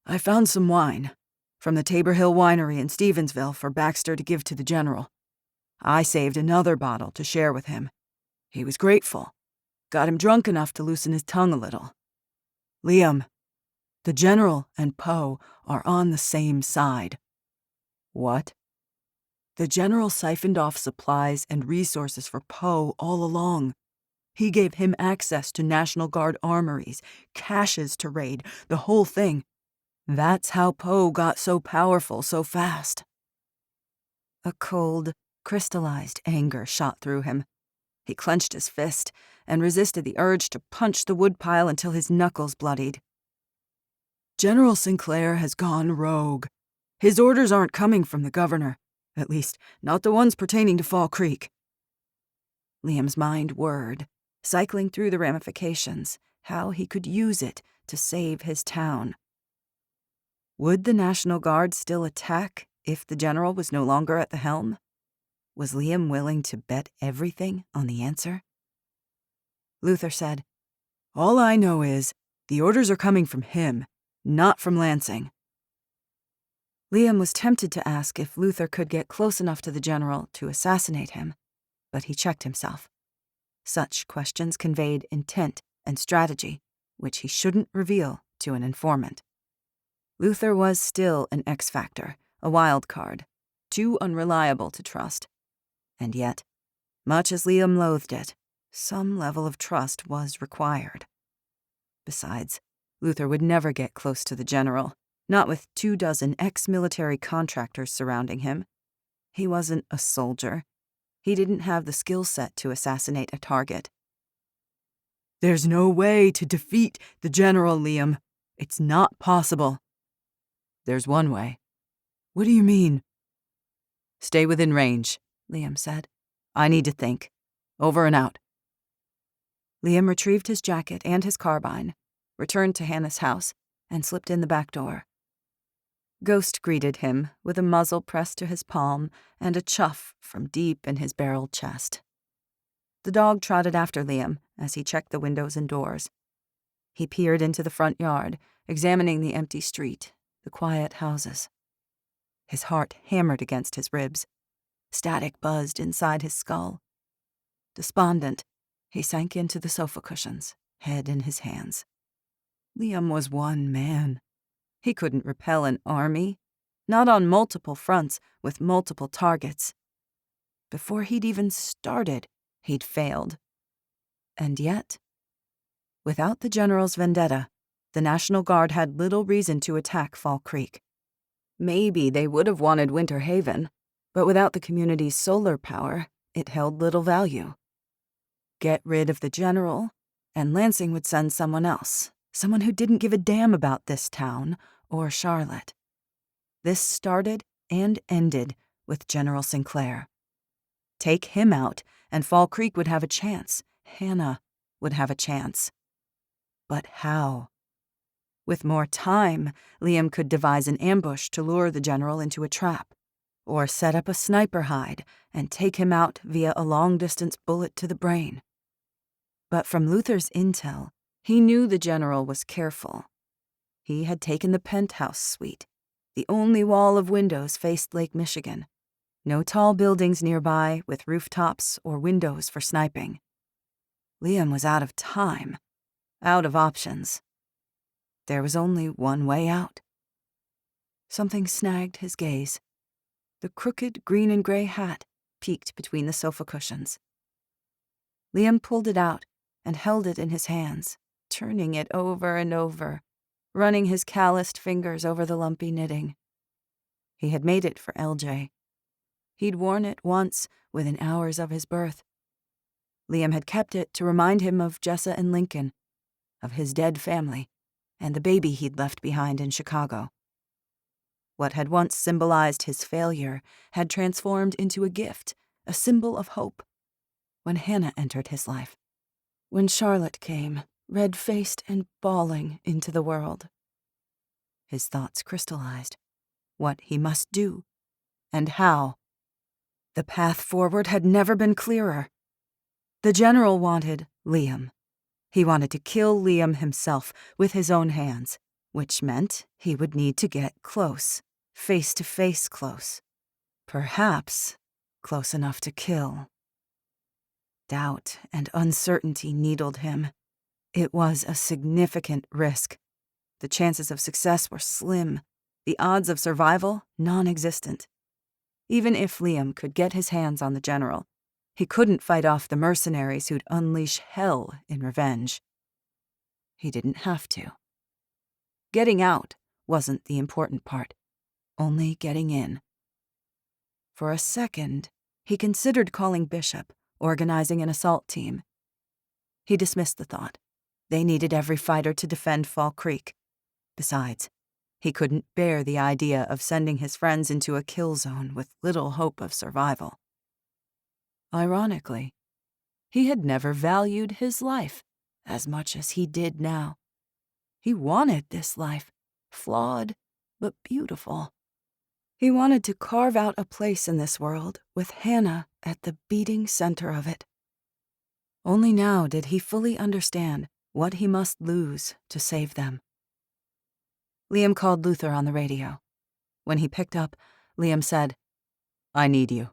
"I found some wine from the Tabor Hill Winery in Stevensville for Baxter to give to the General. I saved another bottle to share with him. He was grateful. Got him drunk enough to loosen his tongue a little. Liam, the General and Poe are on the same side." "What?" "The General siphoned off supplies and resources for Poe all along. He gave him access to National Guard armories, caches to raid, the whole thing. That's how Poe got so powerful so fast." A cold, crystallized anger shot through him. He clenched his fist and resisted the urge to punch the woodpile until his knuckles bloodied. "General Sinclair has gone rogue. His orders aren't coming from the governor, at least not the ones pertaining to Fall Creek." Liam's mind whirred, cycling through the ramifications, how he could use it to save his town. Would the National Guard still attack if the General was no longer at the helm? Was Liam willing to bet everything on the answer? Luther said, "All I know is the orders are coming from him, not from Lansing." Liam was tempted to ask if Luther could get close enough to the general to assassinate him, but he checked himself. Such questions conveyed intent and strategy, which he shouldn't reveal to an informant. Luther was still an X factor, a wild card, too unreliable to trust. And yet, much as Liam loathed it, some level of trust was required. Besides, Luther would never get close to the general, not with 24 ex-military contractors surrounding him. He wasn't a soldier. He didn't have the skill set to assassinate a target. "There's no way to defeat the general, Liam. It's not possible." "There's one way." "What do you mean?" "Stay within range," Liam said. "I need to think. Over and out." Liam retrieved his jacket and his carbine, returned to Hannah's house, and slipped in the back door. Ghost greeted him with a muzzle pressed to his palm and a chuff from deep in his barreled chest. The dog trotted after Liam as he checked the windows and doors. He peered into the front yard, examining the empty street, the quiet houses. His heart hammered against his ribs. Static buzzed inside his skull. Despondent, he sank into the sofa cushions, head in his hands. Liam was one man. He couldn't repel an army, not on multiple fronts with multiple targets. Before he'd even started, he'd failed. And yet, without the general's vendetta, the National Guard had little reason to attack Fall Creek. Maybe they would have wanted Winter Haven, but without the community's solar power, it held little value. Get rid of the general, and Lansing would send someone else, someone who didn't give a damn about this town or Charlotte. This started and ended with General Sinclair. Take him out, and Fall Creek would have a chance. Hannah would have a chance. But how? With more time, Liam could devise an ambush to lure the general into a trap, or set up a sniper hide and take him out via a long-distance bullet to the brain. But from Luther's intel, he knew the general was careful. He had taken the penthouse suite. The only wall of windows faced Lake Michigan. No tall buildings nearby with rooftops or windows for sniping. Liam was out of time, out of options. There was only one way out. Something snagged his gaze. The crooked green and gray hat peeked between the sofa cushions. Liam pulled it out and held it in his hands, turning it over and over, running his calloused fingers over the lumpy knitting. He had made it for LJ. He'd worn it once within hours of his birth. Liam had kept it to remind him of Jessa and Lincoln, of his dead family, and the baby he'd left behind in Chicago. What had once symbolized his failure had transformed into a gift, a symbol of hope. When Hannah entered his life, when Charlotte came, red-faced and bawling into the world. His thoughts crystallized. What he must do, and how. The path forward had never been clearer. The general wanted Liam. He wanted to kill Liam himself with his own hands, which meant he would need to get close, face-to-face close. Perhaps close enough to kill. Doubt and uncertainty needled him. It was a significant risk. The chances of success were slim, the odds of survival non-existent. Even if Liam could get his hands on the general, he couldn't fight off the mercenaries who'd unleash hell in revenge. He didn't have to. Getting out wasn't the important part, only getting in. For a second, he considered calling Bishop, organizing an assault team. He dismissed the thought. They needed every fighter to defend Fall Creek. Besides, he couldn't bear the idea of sending his friends into a kill zone with little hope of survival. Ironically, he had never valued his life as much as he did now. He wanted this life, flawed but beautiful. He wanted to carve out a place in this world with Hannah at the beating center of it. Only now did he fully understand what he must lose to save them. Liam called Luther on the radio. When he picked up, Liam said, "I need you."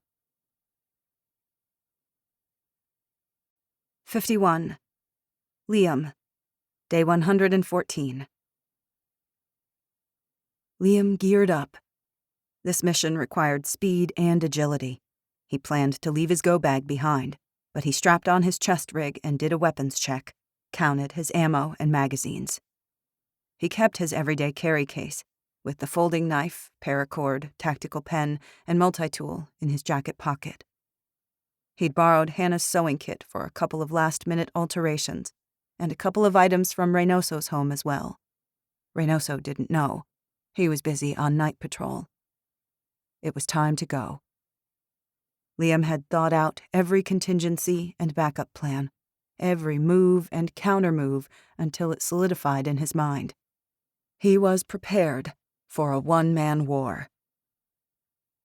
51. Liam, Day 114. Liam geared up. This mission required speed and agility. He planned to leave his go-bag behind, but he strapped on his chest rig and did a weapons check, counted his ammo and magazines. He kept his everyday carry case, with the folding knife, paracord, tactical pen, and multi-tool in his jacket pocket. He'd borrowed Hannah's sewing kit for a couple of last-minute alterations, and a couple of items from Reynoso's home as well. Reynoso didn't know. He was busy on night patrol. It was time to go. Liam had thought out every contingency and backup plan, every move and counter-move until it solidified in his mind. He was prepared for a one-man war.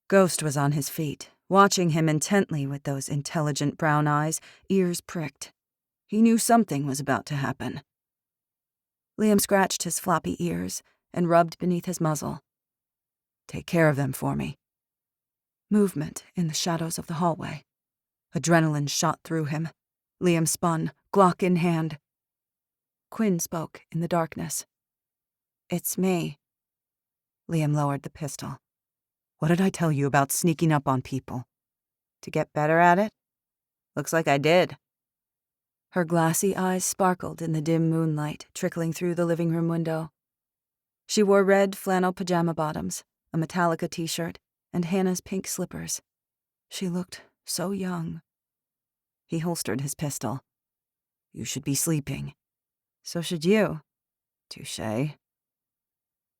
Ghost was on his feet, watching him intently with those intelligent brown eyes, ears pricked. He knew something was about to happen. Liam scratched his floppy ears and rubbed beneath his muzzle. "Take care of them for me." Movement in the shadows of the hallway. Adrenaline shot through him. Liam spun, Glock in hand. Quinn spoke in the darkness. "It's me." Liam lowered the pistol. "What did I tell you about sneaking up on people?" "To get better at it? Looks like I did." Her glassy eyes sparkled in the dim moonlight trickling through the living room window. She wore red flannel pajama bottoms, a Metallica t-shirt, and Hannah's pink slippers. She looked so young. He holstered his pistol. "You should be sleeping." "So should you." "Touché."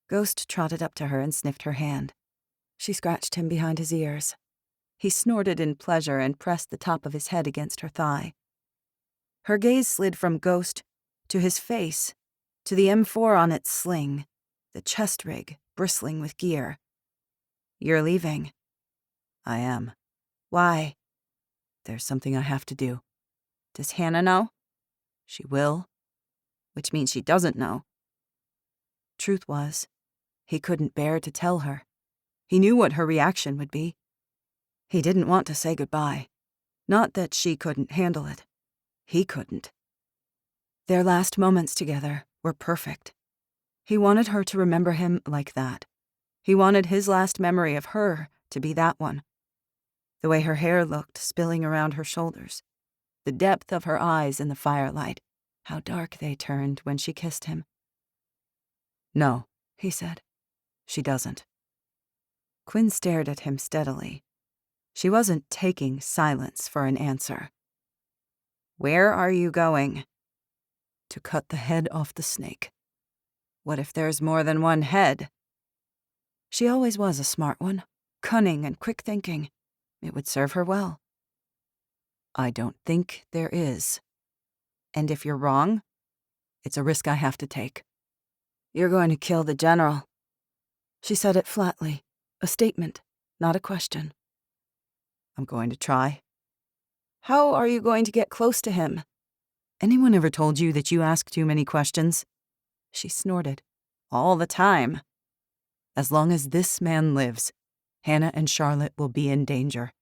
Ghost trotted up to her and sniffed her hand. She scratched him behind his ears. He snorted in pleasure and pressed the top of his head against her thigh. Her gaze slid from Ghost to his face, to the M4 on its sling, the chest rig bristling with gear. "You're leaving." "I am." "Why?" "There's something I have to do." "Does Hannah know?" "She will." "Which means she doesn't know." Truth was, he couldn't bear to tell her. He knew what her reaction would be. He didn't want to say goodbye. Not that she couldn't handle it. He couldn't. Their last moments together were perfect. He wanted her to remember him like that. He wanted his last memory of her to be that one. The way her hair looked spilling around her shoulders. The depth of her eyes in the firelight. How dark they turned when she kissed him. "No," he said. "She doesn't." Quinn stared at him steadily. She wasn't taking silence for an answer. "Where are you going?" "To cut the head off the snake." "What if there's more than one head?" She always was a smart one, cunning and quick thinking. It would serve her well. "I don't think there is." "And if you're wrong?" "It's a risk I have to take." "You're going to kill the general." She said it flatly, a statement, not a question. "I'm going to try." "How are you going to get close to him?" "Anyone ever told you that you ask too many questions?" She snorted. "All the time." "As long as this man lives, Hannah and Charlotte will be in danger.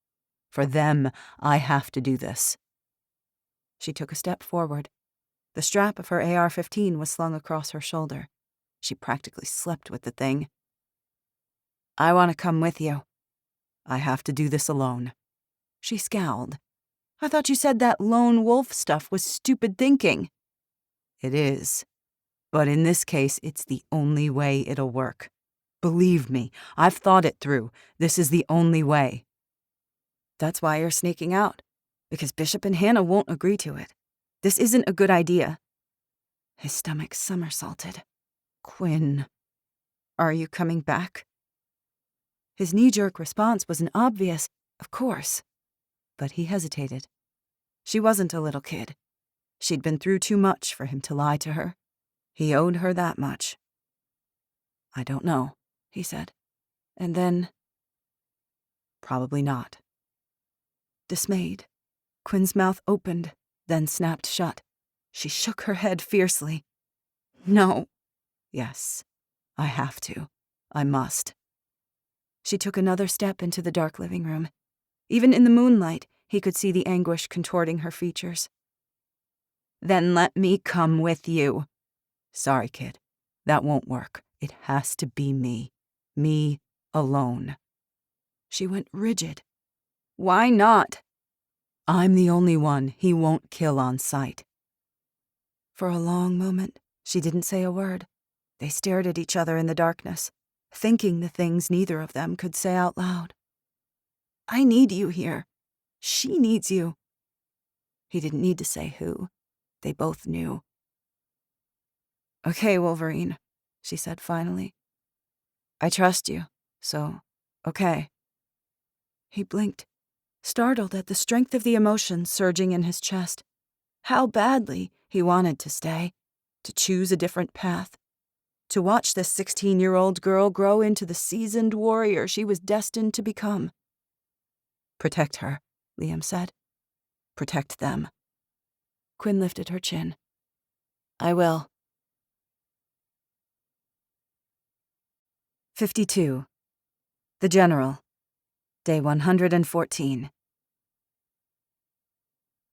For them, I have to do this." She took a step forward. The strap of her AR-15 was slung across her shoulder. She practically slept with the thing. "I want to come with you." "I have to do this alone." She scowled. "I thought you said that lone wolf stuff was stupid thinking." "It is. But in this case, it's the only way it'll work. Believe me, I've thought it through. This is the only way." "That's why you're sneaking out. Because Bishop and Hannah won't agree to it. This isn't a good idea." His stomach somersaulted. "Quinn, are you coming back?" His knee-jerk response was an obvious, "Of course." But he hesitated. She wasn't a little kid. She'd been through too much for him to lie to her. He owed her that much. "I don't know," he said. And then Probably not. Dismayed, Quinn's mouth opened, then snapped shut. She shook her head fiercely. No. Yes, I have to. I must. She took another step into the dark living room. Even in the moonlight, he could see the anguish contorting her features. Then let me come with you. Sorry, kid. That won't work. It has to be me. Me alone. She went rigid. Why not? I'm the only one he won't kill on sight. For a long moment, she didn't say a word. They stared at each other in the darkness, thinking the things neither of them could say out loud. I need you here. She needs you. He didn't need to say who. They both knew. Okay, Wolverine, she said finally. I trust you, so, okay. He blinked, startled at the strength of the emotion surging in his chest. How badly he wanted to stay, to choose a different path, to watch this 16-year-old girl grow into the seasoned warrior she was destined to become. Protect her, Liam said. Protect them. Quinn lifted her chin. I will. 52. The General. Day 114.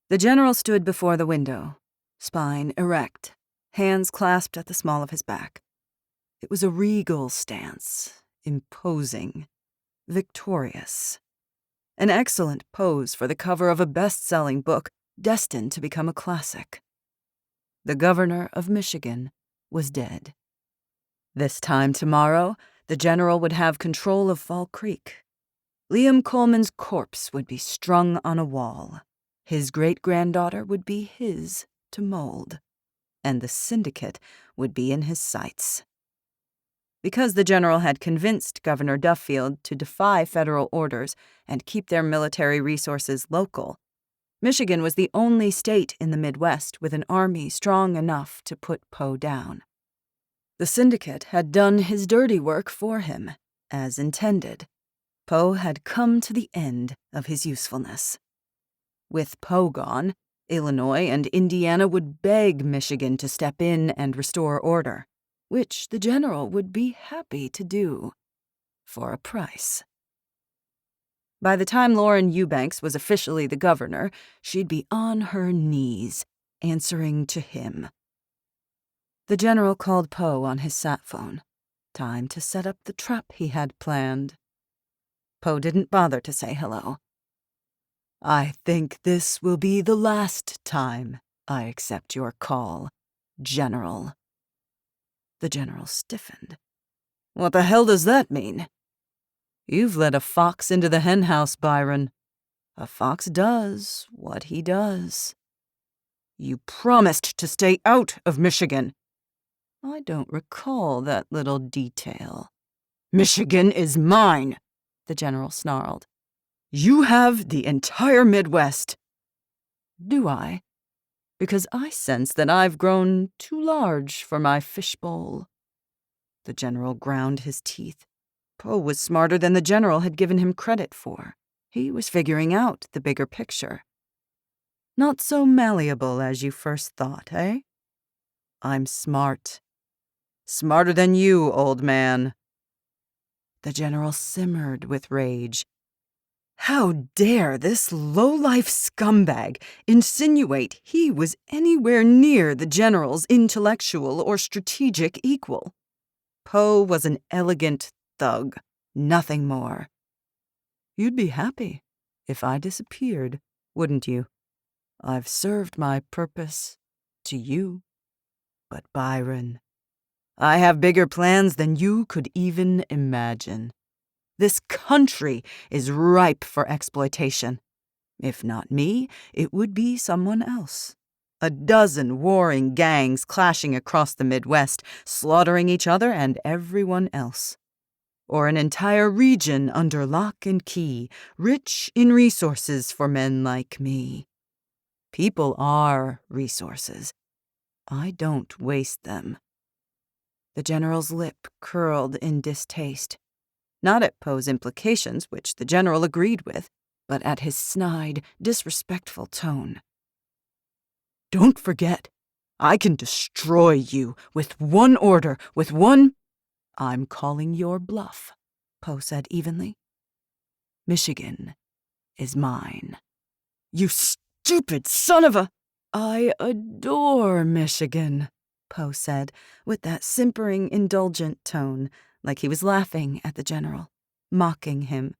The General stood before the window, spine erect, hands clasped at the small of his back. It was a regal stance, imposing, victorious. An excellent pose for the cover of a best-selling book destined to become a classic. The governor of Michigan was dead. This time tomorrow, the general would have control of Fall Creek. Liam Coleman's corpse would be strung on a wall. His great-granddaughter would be his to mold, and the syndicate would be in his sights. Because the general had convinced Governor Duffield to defy federal orders and keep their military resources local, Michigan was the only state in the Midwest with an army strong enough to put Poe down. The syndicate had done his dirty work for him, as intended. Poe had come to the end of his usefulness. With Poe gone, Illinois and Indiana would beg Michigan to step in and restore order, which the general would be happy to do, for a price. By the time Lauren Eubanks was officially the governor, she'd be on her knees, answering to him. The general called Poe on his sat phone. Time to set up the trap he had planned. Poe didn't bother to say hello. I think this will be the last time I accept your call, General. The general stiffened. What the hell does that mean? You've let a fox into the henhouse, Byron. A fox does what he does. You promised to stay out of Michigan. I don't recall that little detail. Michigan is mine, the general snarled. You have the entire Midwest. Do I? Because I sense that I've grown too large for my fishbowl. The general ground his teeth. Poe was smarter than the general had given him credit for. He was figuring out the bigger picture. Not so malleable as you first thought, eh? I'm smart. Smarter than you, old man. The general simmered with rage. How dare this low-life scumbag insinuate he was anywhere near the general's intellectual or strategic equal? Poe was an elegant thug, nothing more. You'd be happy if I disappeared, wouldn't you? I've served my purpose to you. But Byron, I have bigger plans than you could even imagine. This country is ripe for exploitation. If not me, it would be someone else. A dozen warring gangs clashing across the Midwest, slaughtering each other and everyone else. Or an entire region under lock and key, rich in resources for men like me. People are resources. I don't waste them. The general's lip curled in distaste. Not at Poe's implications, which the general agreed with, but at his snide, disrespectful tone. "Don't forget, I can destroy you with one order, with one—" "I'm calling your bluff," Poe said evenly. "Michigan is mine." "You stupid son of a—" "I adore Michigan," Poe said, with that simpering, indulgent tone, like he was laughing at the general, mocking him.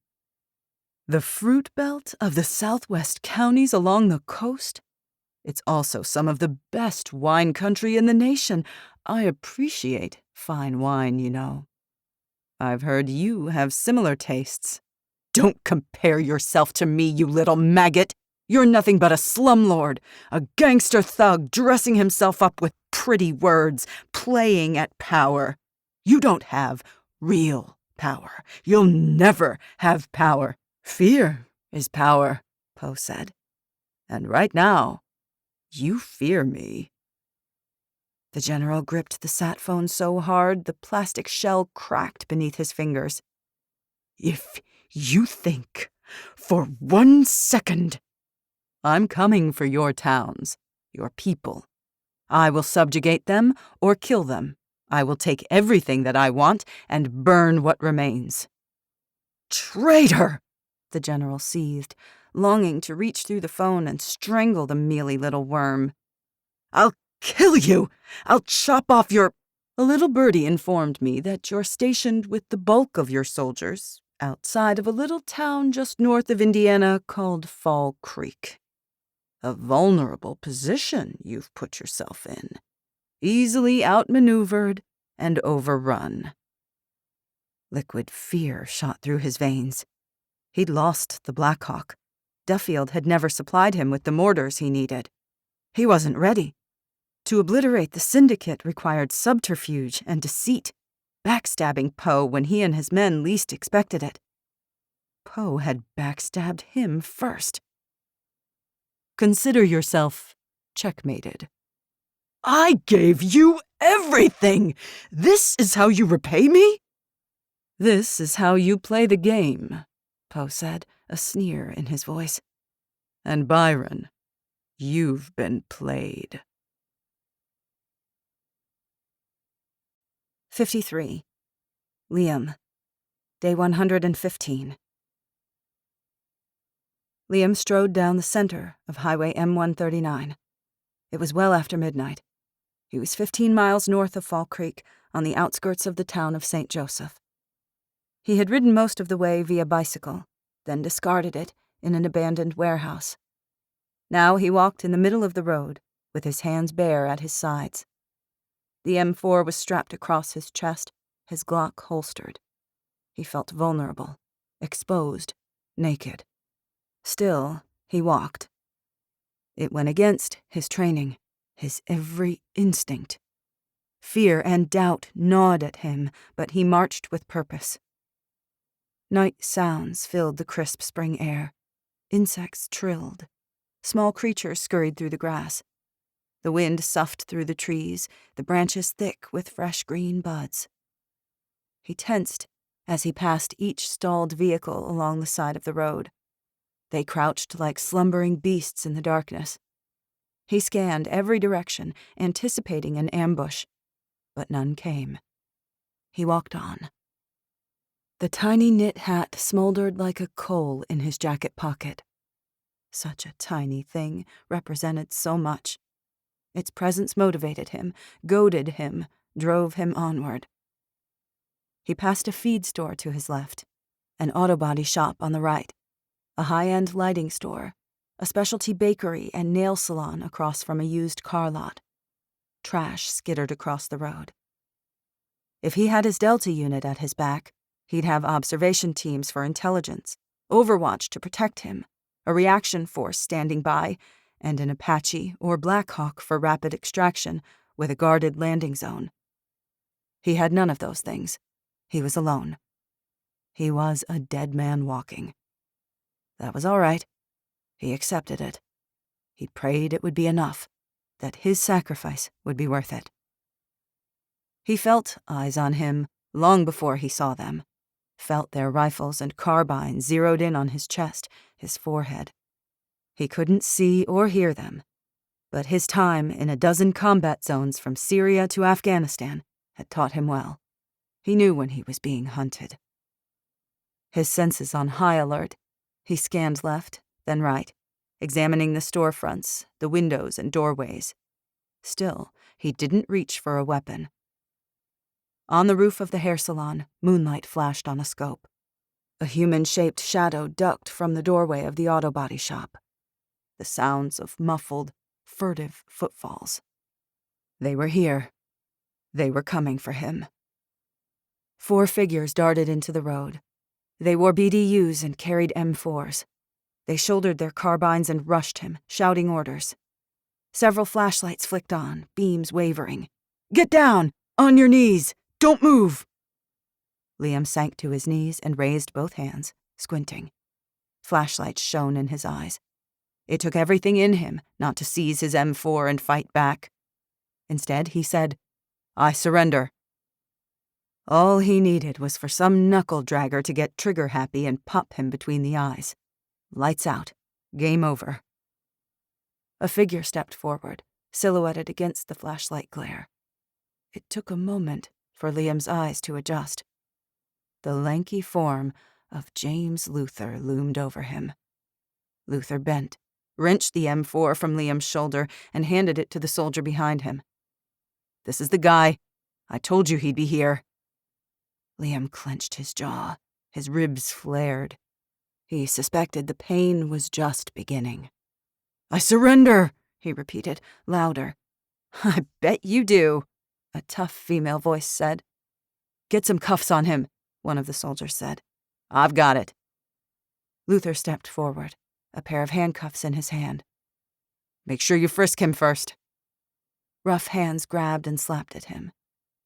"The fruit belt of the southwest counties along the coast? It's also some of the best wine country in the nation. I appreciate fine wine, you know. I've heard you have similar tastes." "Don't compare yourself to me, you little maggot! You're nothing but a slumlord, a gangster thug dressing himself up with pretty words, playing at power. You don't have real power. You'll never have power." "Fear is power," Poe said. "And right now, you fear me." The general gripped the sat phone so hard the plastic shell cracked beneath his fingers. "If you think for 1 second—" "I'm coming for your towns, your people. I will subjugate them or kill them. I will take everything that I want and burn what remains." "Traitor!" the general seethed, longing to reach through the phone and strangle the mealy little worm. "I'll kill you! I'll chop off your—" "A little birdie informed me that you're stationed with the bulk of your soldiers outside of a little town just north of Indiana called Fall Creek. A vulnerable position you've put yourself in. Easily outmaneuvered and overrun." Liquid fear shot through his veins. He'd lost the Black Hawk. Duffield had never supplied him with the mortars he needed. He wasn't ready. To obliterate the syndicate required subterfuge and deceit, backstabbing Poe when he and his men least expected it. Poe had backstabbed him first. "Consider yourself checkmated." "I gave you everything! This is how you repay me?" "This is how you play the game," Poe said, a sneer in his voice. "And Byron, you've been played." 53. Liam. Day 115. Liam strode down the center of Highway M139. It was well after midnight. He was 15 miles north of Fall Creek, on the outskirts of the town of St. Joseph. He had ridden most of the way via bicycle, then discarded it in an abandoned warehouse. Now he walked in the middle of the road, with his hands bare at his sides. The M4 was strapped across his chest, his Glock holstered. He felt vulnerable, exposed, naked. Still, he walked. It went against his training, his every instinct. Fear and doubt gnawed at him, but he marched with purpose. Night sounds filled the crisp spring air. Insects trilled. Small creatures scurried through the grass. The wind soughed through the trees, the branches thick with fresh green buds. He tensed as he passed each stalled vehicle along the side of the road. They crouched like slumbering beasts in the darkness. He scanned every direction, anticipating an ambush, but none came. He walked on. The tiny knit hat smoldered like a coal in his jacket pocket. Such a tiny thing represented so much. Its presence motivated him, goaded him, drove him onward. He passed a feed store to his left, an auto body shop on the right, a high-end lighting store, a specialty bakery and nail salon across from a used car lot. Trash skittered across the road. If he had his Delta unit at his back, he'd have observation teams for intelligence, Overwatch to protect him, a reaction force standing by, and an Apache or Black Hawk for rapid extraction with a guarded landing zone. He had none of those things. He was alone. He was a dead man walking. That was all right. He accepted it. He prayed it would be enough, that his sacrifice would be worth it. He felt eyes on him long before he saw them, felt their rifles and carbines zeroed in on his chest, his forehead. He couldn't see or hear them, but his time in a dozen combat zones from Syria to Afghanistan had taught him well. He knew when he was being hunted. His senses on high alert, he scanned left, then right, examining the storefronts, the windows and doorways. Still, he didn't reach for a weapon. On the roof of the hair salon, moonlight flashed on a scope. A human-shaped shadow ducked from the doorway of the auto body shop. The sounds of muffled, furtive footfalls. They were here. They were coming for him. 4 figures darted into the road. They wore BDUs and carried M4s. They shouldered their carbines and rushed him, shouting orders. Several flashlights flicked on, beams wavering. "Get down! On your knees! Don't move!" Liam sank to his knees and raised both hands, squinting. Flashlights shone in his eyes. It took everything in him not to seize his M4 and fight back. Instead, he said, "I surrender." All he needed was for some knuckle-dragger to get trigger-happy and pop him between the eyes. Lights out. Game over. A figure stepped forward, silhouetted against the flashlight glare. It took a moment for Liam's eyes to adjust. The lanky form of James Luther loomed over him. Luther bent, wrenched the M4 from Liam's shoulder, and handed it to the soldier behind him. "This is the guy. I told you he'd be here." Liam clenched his jaw. His ribs flared. He suspected the pain was just beginning. "I surrender," he repeated, louder. "I bet you do," a tough female voice said. "Get some cuffs on him," one of the soldiers said. "I've got it." Luther stepped forward, a pair of handcuffs in his hand. "Make sure you frisk him first." Rough hands grabbed and slapped at him.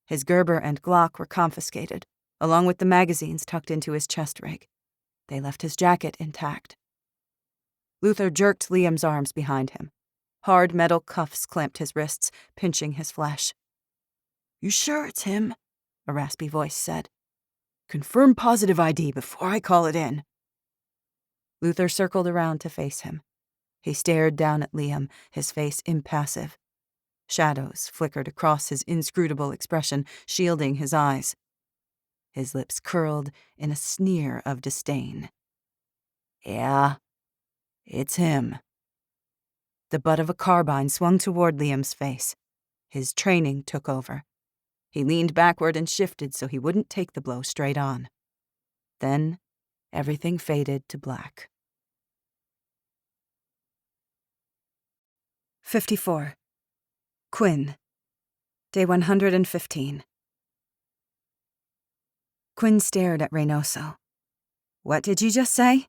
His Gerber and Glock were confiscated, along with the magazines tucked into his chest rig. They left his jacket intact. Luther jerked Liam's arms behind him. Hard metal cuffs clamped his wrists, pinching his flesh. "You sure it's him?" a raspy voice said. "Confirm positive ID before I call it in." Luther circled around to face him. He stared down at Liam, his face impassive. Shadows flickered across his inscrutable expression, shielding his eyes. His lips curled in a sneer of disdain. "Yeah, it's him." The butt of a carbine swung toward Liam's face. His training took over. He leaned backward and shifted so he wouldn't take the blow straight on. Then, everything faded to black. 54. Quinn. Day 115. Quinn stared at Reynoso. "What did you just say?"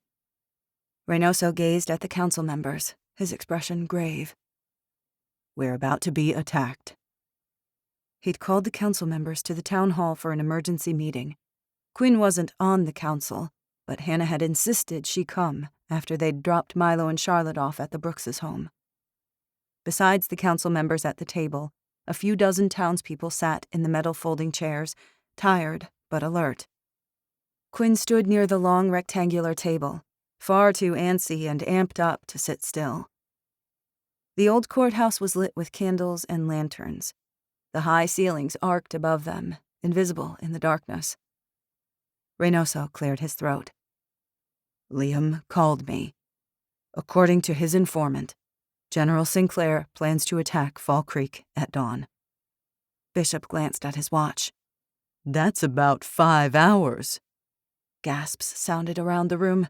Reynoso gazed at the council members, his expression grave. "We're about to be attacked." He'd called the council members to the town hall for an emergency meeting. Quinn wasn't on the council, but Hannah had insisted she come after they'd dropped Milo and Charlotte off at the Brookses' home. Besides the council members at the table, a few dozen townspeople sat in the metal folding chairs, tired but alert. Quinn stood near the long rectangular table, far too antsy and amped up to sit still. The old courthouse was lit with candles and lanterns. The high ceilings arced above them, invisible in the darkness. Reynoso cleared his throat. "Liam called me. According to his informant, General Sinclair plans to attack Fall Creek at dawn." Bishop glanced at his watch. "That's about 5 hours." Gasps sounded around the room.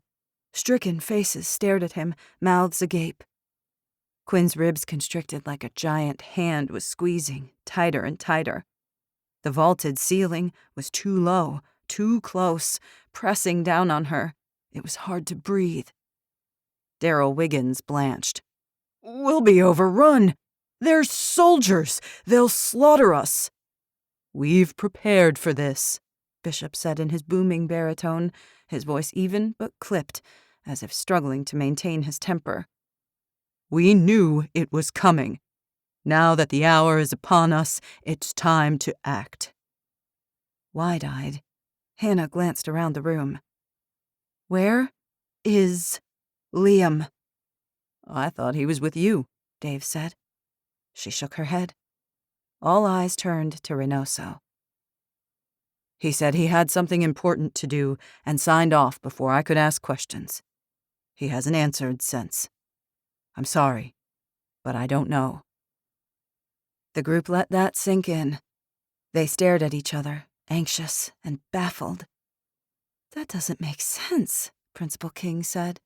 Stricken faces stared at him, mouths agape. Quinn's ribs constricted like a giant hand was squeezing, tighter and tighter. The vaulted ceiling was too low, too close, pressing down on her. It was hard to breathe. Daryl Wiggins blanched. "We'll be overrun. They're soldiers. They'll slaughter us." "We've prepared for this," Bishop said in his booming baritone, his voice even but clipped, as if struggling to maintain his temper. "We knew it was coming. Now that the hour is upon us, it's time to act." Wide-eyed, Hannah glanced around the room. "Where is Liam?" "I thought he was with you," Dave said. She shook her head. All eyes turned to Reynoso. "He said he had something important to do and signed off before I could ask questions. He hasn't answered since. I'm sorry, but I don't know." The group let that sink in. They stared at each other, anxious and baffled. "That doesn't make sense," Principal King said.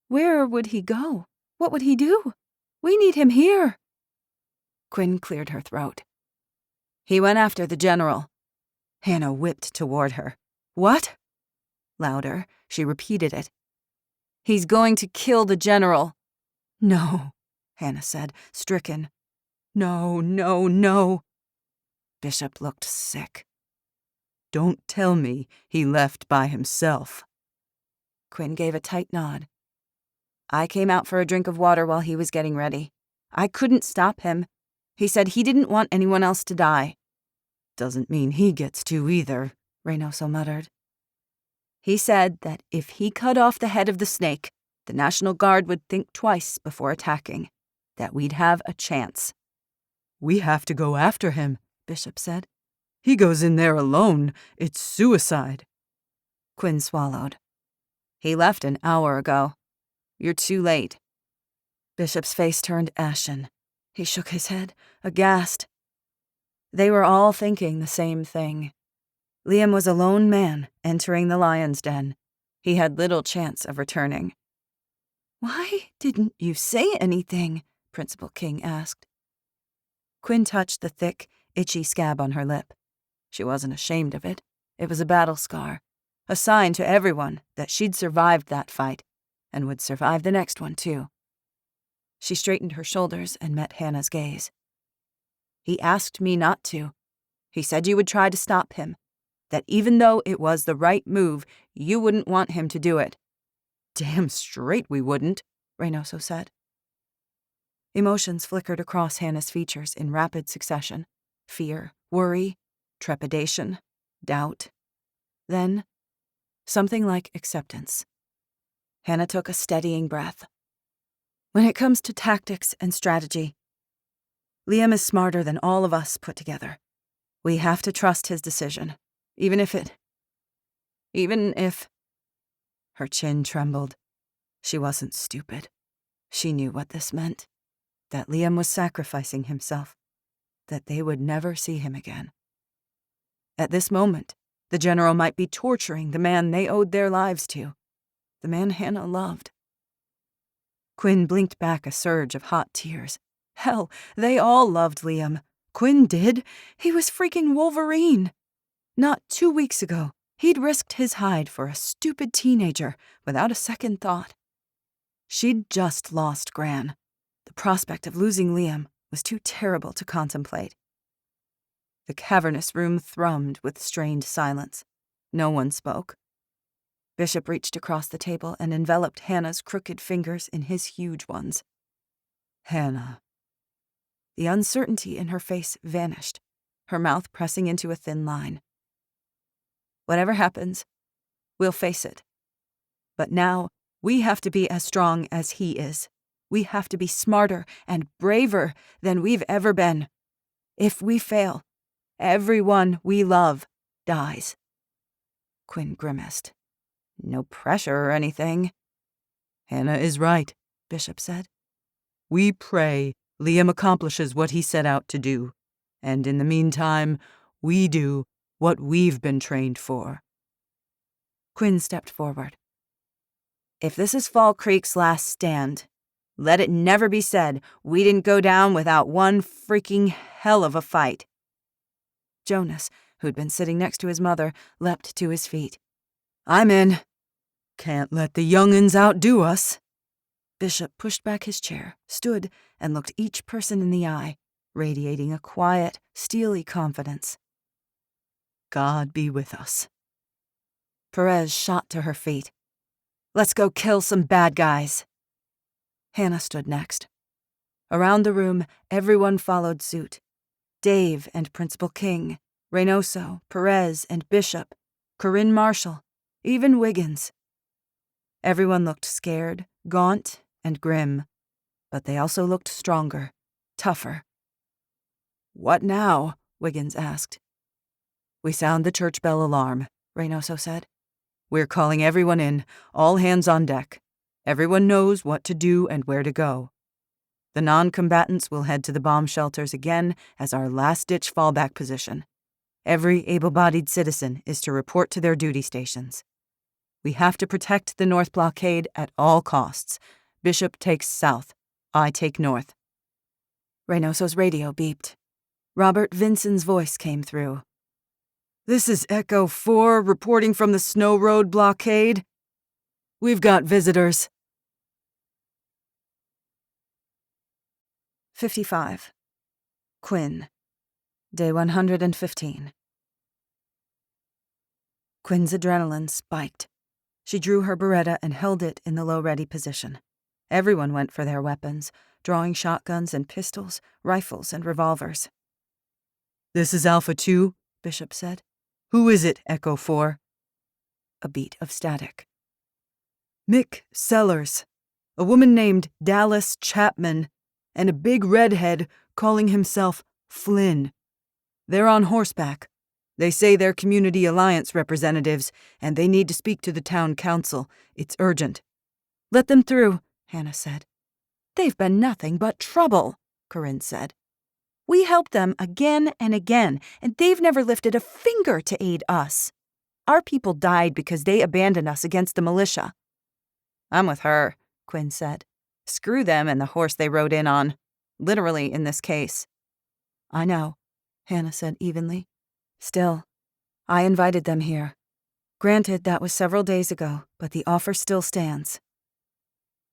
"Where would he go? What would he do? We need him here." Quinn cleared her throat. "He went after the general." Hannah whipped toward her. "What?" Louder, she repeated it. "He's going to kill the general." "No," Hannah said, stricken. "No, no, no." Bishop looked sick. "Don't tell me he left by himself." Quinn gave a tight nod. "I came out for a drink of water while he was getting ready. I couldn't stop him. He said he didn't want anyone else to die." "Doesn't mean he gets to either," Reynoso muttered. "He said that if he cut off the head of the snake, the National Guard would think twice before attacking, that we'd have a chance." "We have to go after him," Bishop said. "He goes in there alone. It's suicide." Quinn swallowed. "He left an hour ago. You're too late." Bishop's face turned ashen. He shook his head, aghast. They were all thinking the same thing. Liam was a lone man entering the lion's den. He had little chance of returning. "Why didn't you say anything?" Principal King asked. Quinn touched the thick, itchy scab on her lip. She wasn't ashamed of it. It was a battle scar, a sign to everyone that she'd survived that fight and would survive the next one, too. She straightened her shoulders and met Hannah's gaze. "He asked me not to. He said you would try to stop him, that even though it was the right move, you wouldn't want him to do it." "Damn straight we wouldn't," Reynoso said. Emotions flickered across Hannah's features in rapid succession. Fear, worry, trepidation, doubt. Then, something like acceptance. Hannah took a steadying breath. "When it comes to tactics and strategy, Liam is smarter than all of us put together. We have to trust his decision, even if... Her chin trembled. She wasn't stupid. She knew what this meant. That Liam was sacrificing himself. That they would never see him again. At this moment, the general might be torturing the man they owed their lives to. The man Hannah loved. Quinn blinked back a surge of hot tears. Hell, they all loved Liam. Quinn did. He was freaking Wolverine. Not 2 weeks ago, he'd risked his hide for a stupid teenager without a second thought. She'd just lost Gran. The prospect of losing Liam was too terrible to contemplate. The cavernous room thrummed with strained silence. No one spoke. Bishop reached across the table and enveloped Hannah's crooked fingers in his huge ones. "Hannah." The uncertainty in her face vanished, her mouth pressing into a thin line. "Whatever happens, we'll face it. But now, we have to be as strong as he is. We have to be smarter and braver than we've ever been. If we fail, everyone we love dies." Quinn grimaced. "No pressure or anything." "Hannah is right," Bishop said. "We pray Liam accomplishes what he set out to do, and in the meantime, we do what we've been trained for." Quinn stepped forward. "If this is Fall Creek's last stand, let it never be said we didn't go down without one freaking hell of a fight." Jonas, who'd been sitting next to his mother, leapt to his feet. "I'm in." "Can't let the young'uns outdo us." Bishop pushed back his chair, stood, and looked each person in the eye, radiating a quiet, steely confidence. "God be with us." Perez shot to her feet. "Let's go kill some bad guys." Hannah stood next. Around the room, everyone followed suit. Dave and Principal King, Reynoso, Perez, and Bishop, Corinne Marshall, even Wiggins. Everyone looked scared, gaunt, and grim, but they also looked stronger, tougher. "What now?" Wiggins asked. "We sound the church bell alarm," Reynoso said. "We're calling everyone in, all hands on deck. Everyone knows what to do and where to go. The non-combatants will head to the bomb shelters again as our last-ditch fallback position. Every able-bodied citizen is to report to their duty stations. We have to protect the North Blockade at all costs. Bishop takes south. I take north." Reynoso's radio beeped. Robert Vinson's voice came through. "This is Echo 4 reporting from the Snow Road blockade. We've got visitors." 55. Quinn. Day 115. Quinn's adrenaline spiked. She drew her Beretta and held it in the low-ready position. Everyone went for their weapons, drawing shotguns and pistols, rifles and revolvers. "This is Alpha 2, Bishop said. "Who is it, Echo 4? A beat of static. "Mick Sellers, a woman named Dallas Chapman, and a big redhead calling himself Flynn. They're on horseback. They say they're Community Alliance representatives, and they need to speak to the town council. It's urgent." "Let them through," Hannah said. "They've been nothing but trouble," Corinne said. "We helped them again and again, and they've never lifted a finger to aid us. Our people died because they abandoned us against the militia." "I'm with her," Quinn said. "Screw them and the horse they rode in on. Literally in this case." "I know," Hannah said evenly. "Still, I invited them here. Granted, that was several days ago, but the offer still stands."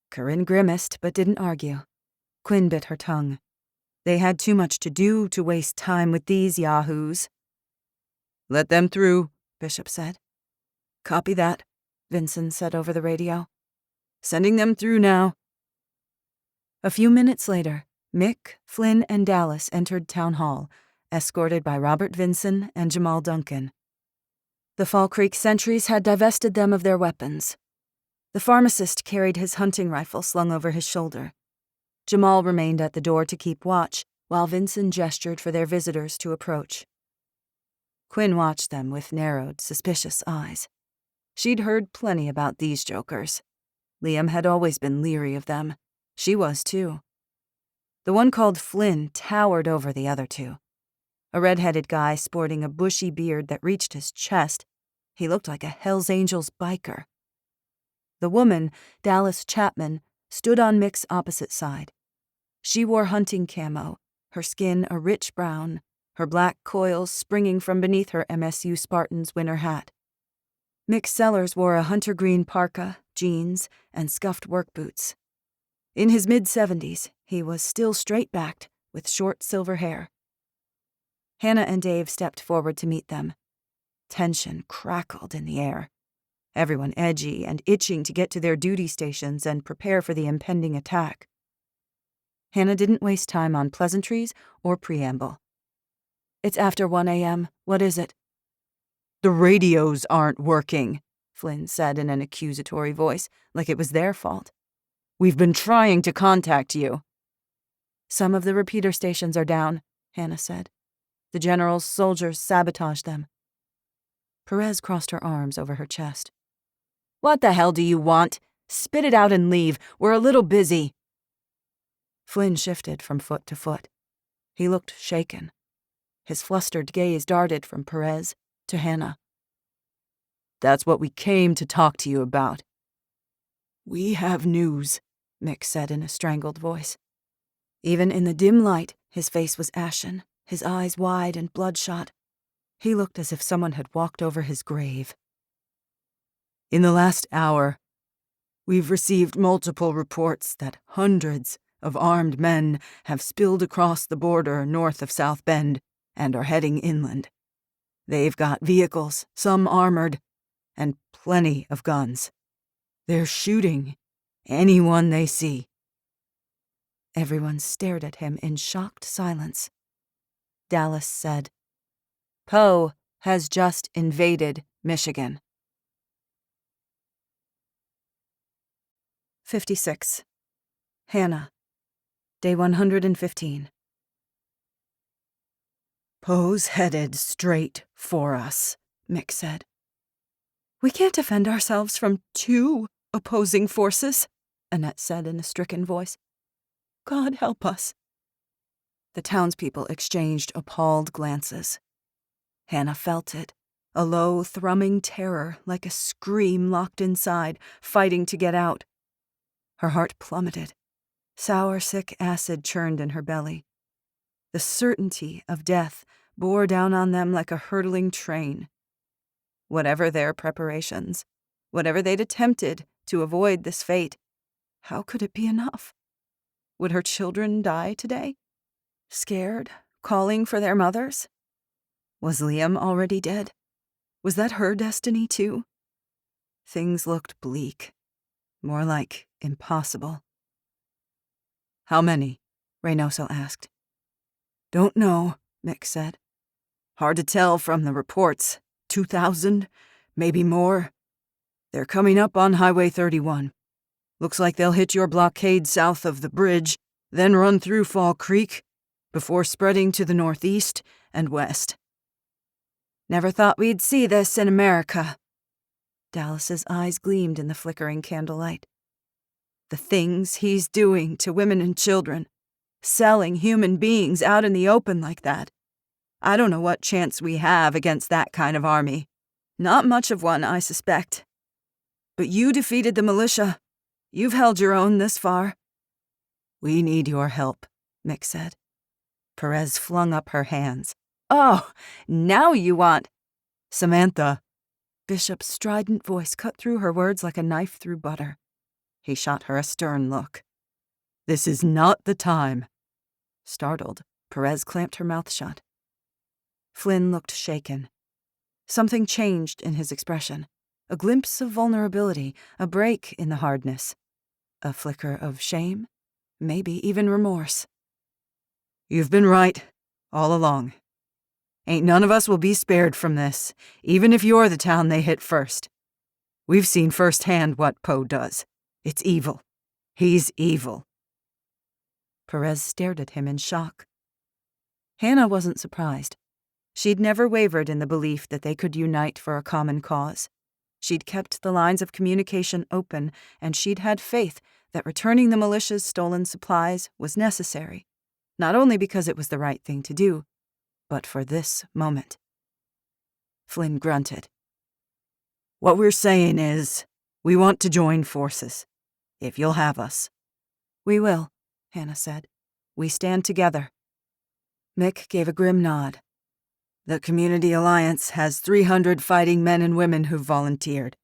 Corinne grimaced but didn't argue. Quinn bit her tongue. They had too much to do to waste time with these yahoos. "Let them through," Bishop said. "Copy that," Vinson said over the radio. "Sending them through now." A few minutes later, Mick, Flynn, and Dallas entered Town Hall, escorted by Robert Vinson and Jamal Duncan. The Fall Creek sentries had divested them of their weapons. The pharmacist carried his hunting rifle slung over his shoulder. Jamal remained at the door to keep watch, while Vinson gestured for their visitors to approach. Quinn watched them with narrowed, suspicious eyes. She'd heard plenty about these jokers. Liam had always been leery of them. She was, too. The one called Flynn towered over the other two. A red-headed guy sporting a bushy beard that reached his chest. He looked like a Hells Angels biker. The woman, Dallas Chapman, stood on Mick's opposite side. She wore hunting camo, her skin a rich brown, her black coils springing from beneath her MSU Spartan's winter hat. Mick Sellers wore a hunter green parka, jeans, and scuffed work boots. In his mid-70s, he was still straight-backed, with short silver hair. Hannah and Dave stepped forward to meet them. Tension crackled in the air. Everyone edgy and itching to get to their duty stations and prepare for the impending attack. Hannah didn't waste time on pleasantries or preamble. "It's after 1 a.m. What is it?" "The radios aren't working," Flynn said in an accusatory voice, like it was their fault. "We've been trying to contact you." "Some of the repeater stations are down," Hannah said. "The general's soldiers sabotaged them." Perez crossed her arms over her chest. "What the hell do you want? Spit it out and leave. We're a little busy." Flynn shifted from foot to foot. He looked shaken. His flustered gaze darted from Perez to Hannah. "That's what we came to talk to you about." "We have news," Mick said in a strangled voice. Even in the dim light, his face was ashen, his eyes wide and bloodshot. He looked as if someone had walked over his grave. "In the last hour, we've received multiple reports that hundreds of armed men have spilled across the border north of South Bend and are heading inland. They've got vehicles, some armored, and plenty of guns. They're shooting anyone they see." Everyone stared at him in shocked silence. Dallas said, "Poe has just invaded Michigan. 56. Hannah. Day 115. Poe's headed straight for us, Mick said. We can't defend ourselves from 2 opposing forces, Annette said in a stricken voice. God help us. The townspeople exchanged appalled glances. Hannah felt it, a low, thrumming terror like a scream locked inside, fighting to get out. Her heart plummeted. Sour, sick acid churned in her belly. The certainty of death bore down on them like a hurtling train. Whatever their preparations, whatever they'd attempted to avoid this fate, how could it be enough? Would her children die today? Scared, calling for their mothers? Was Liam already dead? Was that her destiny too? Things looked bleak, more like impossible. How many? Reynoso asked. Don't know, Mick said. Hard to tell from the reports. 2,000, maybe more. They're coming up on Highway 31. Looks like they'll hit your blockade south of the bridge, then run through Fall Creek, before spreading to the northeast and west. Never thought we'd see this in America. Dallas's eyes gleamed in the flickering candlelight. The things he's doing to women and children, selling human beings out in the open like that. I don't know what chance we have against that kind of army. Not much of one, I suspect. But you defeated the militia. You've held your own this far. We need your help, Mick said. Perez flung up her hands. Oh, now you want... Samantha. Bishop's strident voice cut through her words like a knife through butter. He shot her a stern look. This is not the time. Startled, Perez clamped her mouth shut. Flynn looked shaken. Something changed in his expression. A glimpse of vulnerability, a break in the hardness. A flicker of shame, maybe even remorse. You've been right, all along. Ain't none of us will be spared from this, even if you're the town they hit first. We've seen firsthand what Poe does. It's evil. He's evil. Perez stared at him in shock. Hannah wasn't surprised. She'd never wavered in the belief that they could unite for a common cause. She'd kept the lines of communication open, and she'd had faith that returning the militia's stolen supplies was necessary, not only because it was the right thing to do, but for this moment. Flynn grunted. What we're saying is, we want to join forces, if you'll have us. We will, Hannah said. We stand together. Mick gave a grim nod. The Community Alliance has 300 fighting men and women who've volunteered.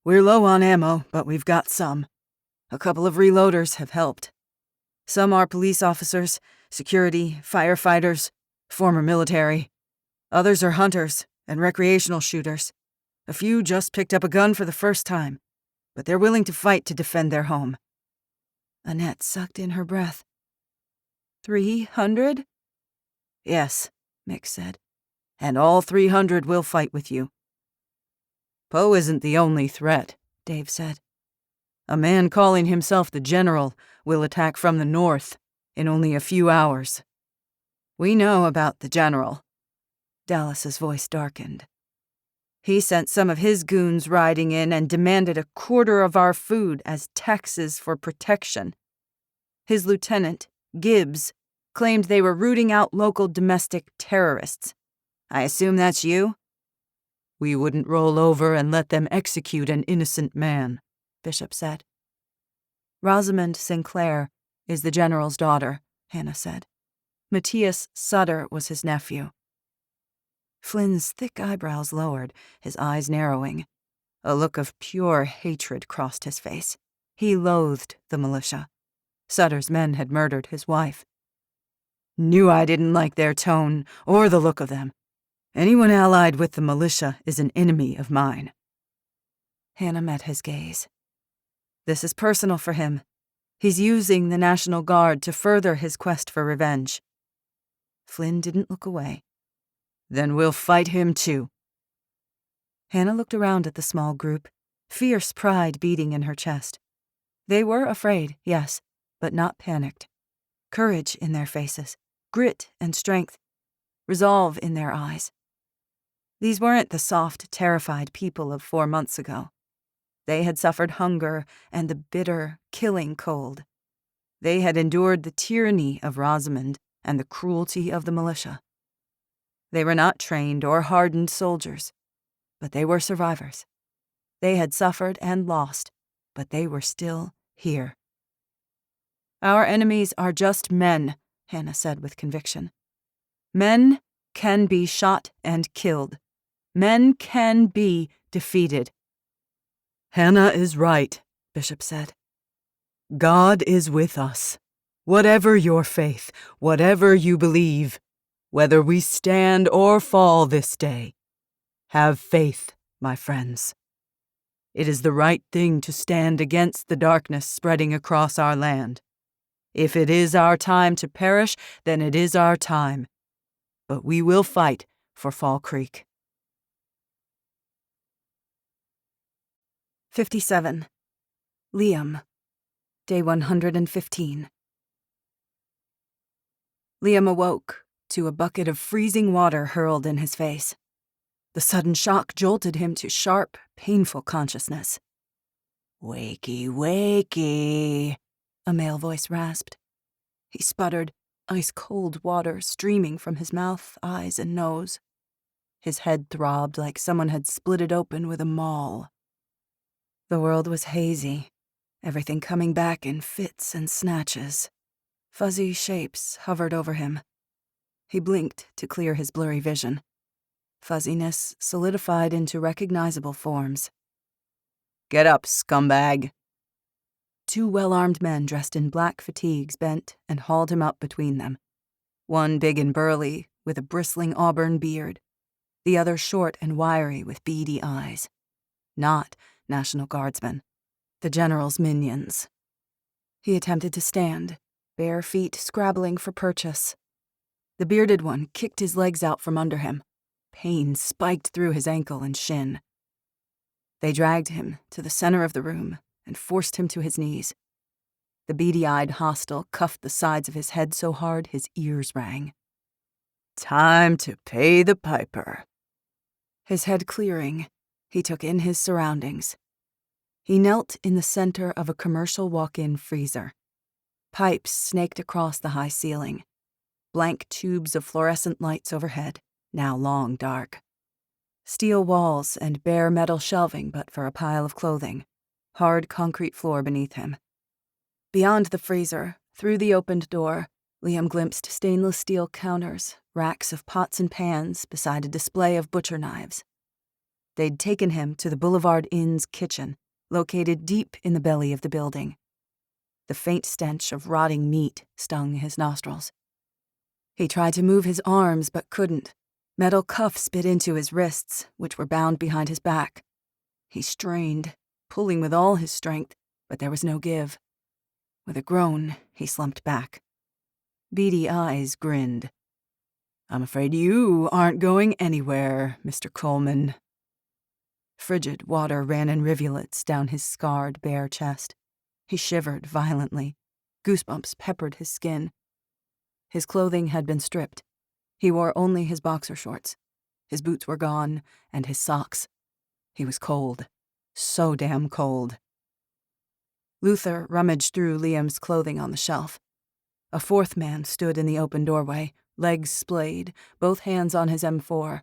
We're low on ammo, but we've got some. A couple of reloaders have helped. Some are police officers, security, firefighters, former military. Others are hunters and recreational shooters. A few just picked up a gun for the first time, but they're willing to fight to defend their home. Annette sucked in her breath. 300? Yes, Mick said. And all 300 will fight with you. Poe isn't the only threat, Dave said. A man calling himself the General will attack from the north in only a few hours. We know about the General. Dallas's voice darkened. He sent some of his goons riding in and demanded a quarter of our food as taxes for protection. His lieutenant, Gibbs, claimed they were rooting out local domestic terrorists. I assume that's you? We wouldn't roll over and let them execute an innocent man, Bishop said. Rosamond Sinclair is the General's daughter, Hannah said. Matthias Sutter was his nephew. Flynn's thick eyebrows lowered, his eyes narrowing. A look of pure hatred crossed his face. He loathed the militia. Sutter's men had murdered his wife. Knew I didn't like their tone or the look of them. Anyone allied with the militia is an enemy of mine. Hannah met his gaze. This is personal for him. He's using the National Guard to further his quest for revenge. Flynn didn't look away. Then we'll fight him too. Hannah looked around at the small group, fierce pride beating in her chest. They were afraid, yes, but not panicked. Courage in their faces, grit and strength, resolve in their eyes. These weren't the soft, terrified people of 4 months ago. They had suffered hunger and the bitter, killing cold. They had endured the tyranny of Rosamond and the cruelty of the militia. They were not trained or hardened soldiers, but they were survivors. They had suffered and lost, but they were still here. Our enemies are just men, Hannah said with conviction. Men can be shot and killed. Men can be defeated. Hannah is right, Bishop said. God is with us. Whatever your faith, whatever you believe, whether we stand or fall this day, have faith, my friends. It is the right thing to stand against the darkness spreading across our land. If it is our time to perish, then it is our time. But we will fight for Fall Creek. 57. Liam. Day 115. Liam awoke to a bucket of freezing water hurled in his face. The sudden shock jolted him to sharp, painful consciousness. "Wakey, wakey," a male voice rasped. He sputtered, ice-cold water streaming from his mouth, eyes, and nose. His head throbbed like someone had split it open with a maul. The world was hazy, everything coming back in fits and snatches. Fuzzy shapes hovered over him. He blinked to clear his blurry vision. Fuzziness solidified into recognizable forms. Get up, scumbag. 2 well-armed men dressed in black fatigues bent and hauled him up between them. One big and burly, with a bristling auburn beard. The other short and wiry with beady eyes. Not National Guardsmen. The General's minions. He attempted to stand, bare feet scrabbling for purchase. The bearded one kicked his legs out from under him. Pain spiked through his ankle and shin. They dragged him to the center of the room and forced him to his knees. The beady-eyed hostile cuffed the sides of his head so hard his ears rang. Time to pay the piper. His head clearing, he took in his surroundings. He knelt in the center of a commercial walk-in freezer. Pipes snaked across the high ceiling. Blank tubes of fluorescent lights overhead, now long dark. Steel walls and bare metal shelving but for a pile of clothing. Hard concrete floor beneath him. Beyond the freezer, through the opened door, Liam glimpsed stainless steel counters, racks of pots and pans beside a display of butcher knives. They'd taken him to the Boulevard Inn's kitchen, located deep in the belly of the building. The faint stench of rotting meat stung his nostrils. He tried to move his arms but couldn't. Metal cuffs bit into his wrists, which were bound behind his back. He strained, pulling with all his strength, but there was no give. With a groan, he slumped back. Beady eyes grinned. I'm afraid you aren't going anywhere, Mr. Coleman. Frigid water ran in rivulets down his scarred, bare chest. He shivered violently. Goosebumps peppered his skin. His clothing had been stripped. He wore only his boxer shorts. His boots were gone, and his socks. He was cold. So damn cold. Luther rummaged through Liam's clothing on the shelf. A 4th man stood in the open doorway, legs splayed, both hands on his M4.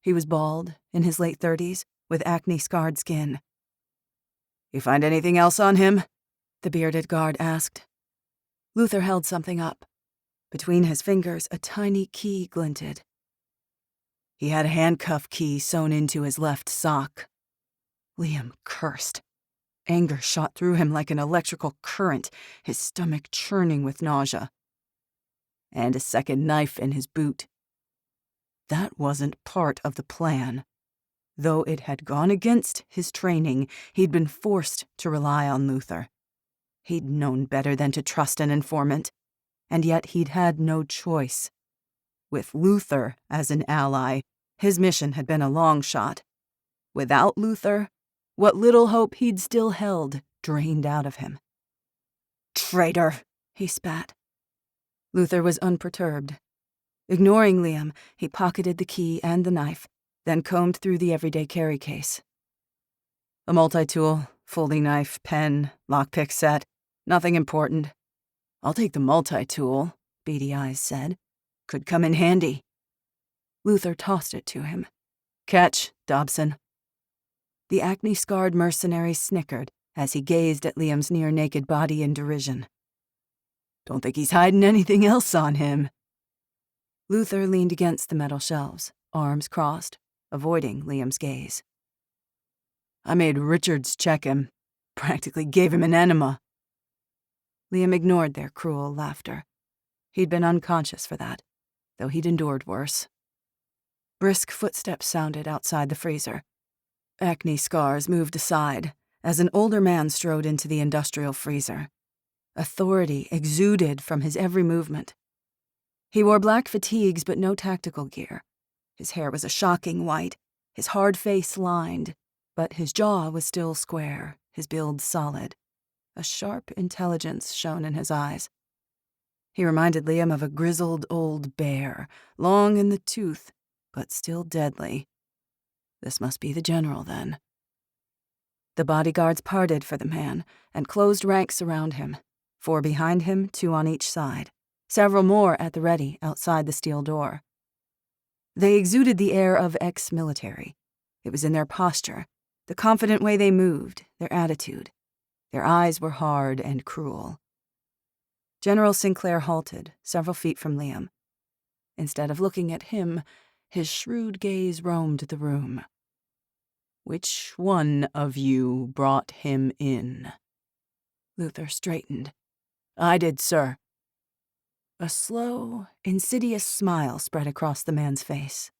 He was bald, in his late 30s, with acne-scarred skin. You find anything else on him? The bearded guard asked. Luther held something up. Between his fingers, a tiny key glinted. He had a handcuff key sewn into his left sock. Liam cursed. Anger shot through him like an electrical current, his stomach churning with nausea. And a second knife in his boot. That wasn't part of the plan. Though it had gone against his training, he'd been forced to rely on Luther. He'd known better than to trust an informant, and yet he'd had no choice. With Luther as an ally, his mission had been a long shot. Without Luther, what little hope he'd still held drained out of him. "Traitor," he spat. Luther was unperturbed. Ignoring Liam, he pocketed the key and the knife, then combed through the everyday carry case. A multi-tool, folding knife, pen, lockpick set, nothing important. "I'll take the multi-tool," Beady Eyes said. "Could come in handy." Luther tossed it to him. "Catch, Dobson." The acne-scarred mercenary snickered as he gazed at Liam's near-naked body in derision. "Don't think he's hiding anything else on him." Luther leaned against the metal shelves, arms crossed, avoiding Liam's gaze. "I made Richards check him. Practically gave him an enema." Liam ignored their cruel laughter. He'd been unconscious for that, though he'd endured worse. Brisk footsteps sounded outside the freezer. Acne scars moved aside as an older man strode into the industrial freezer. Authority exuded from his every movement. He wore black fatigues but no tactical gear. His hair was a shocking white, his hard face lined, but his jaw was still square, his build solid. A sharp intelligence shone in his eyes. He reminded Liam of a grizzled old bear, long in the tooth, but still deadly. This must be the general, then. The bodyguards parted for the man and closed ranks around him, 4 behind him, 2 on each side, several more at the ready outside the steel door. They exuded the air of ex-military. It was in their posture, the confident way they moved, their attitude. Their eyes were hard and cruel. General Sinclair halted, several feet from Liam. Instead of looking at him, his shrewd gaze roamed the room. "Which one of you brought him in?" Luther straightened. "I did, sir." A slow, insidious smile spread across the man's face.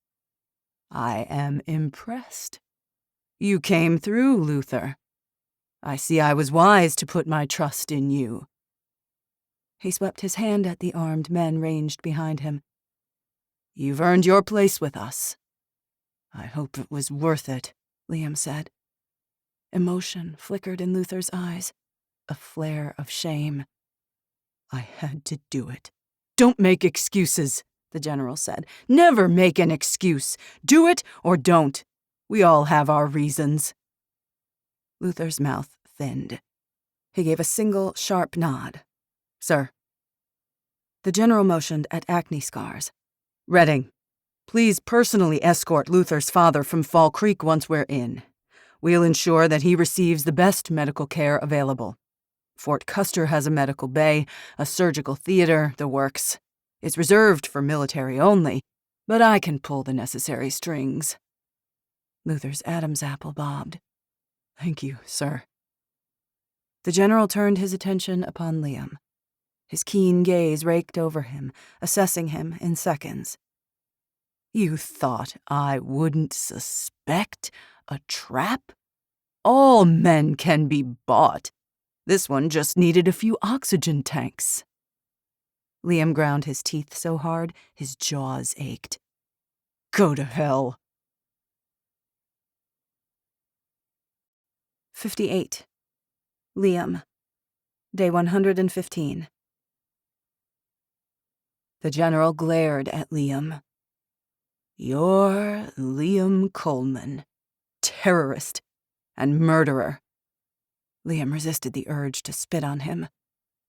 "I am impressed. You came through, Luther. I see I was wise to put my trust in you." He swept his hand at the armed men ranged behind him. "You've earned your place with us." "I hope it was worth it," Liam said. Emotion flickered in Luther's eyes, a flare of shame. "I had to do it." "Don't make excuses," the general said. "Never make an excuse. Do it or don't. We all have our reasons." Luther's mouth thinned. He gave a single, sharp nod. "Sir." The general motioned at acne scars. "Redding, please personally escort Luther's father from Fall Creek once we're in. We'll ensure that he receives the best medical care available. Fort Custer has a medical bay, a surgical theater, the works. It's reserved for military only, but I can pull the necessary strings." Luther's Adam's apple bobbed. "Thank you, sir." The general turned his attention upon Liam. His keen gaze raked over him, assessing him in seconds. "You thought I wouldn't suspect a trap? All men can be bought. This one just needed a few oxygen tanks." Liam ground his teeth so hard, his jaws ached. "Go to hell." 58. Liam. Day 115. The general glared at Liam. "You're Liam Coleman, terrorist and murderer." Liam resisted the urge to spit on him.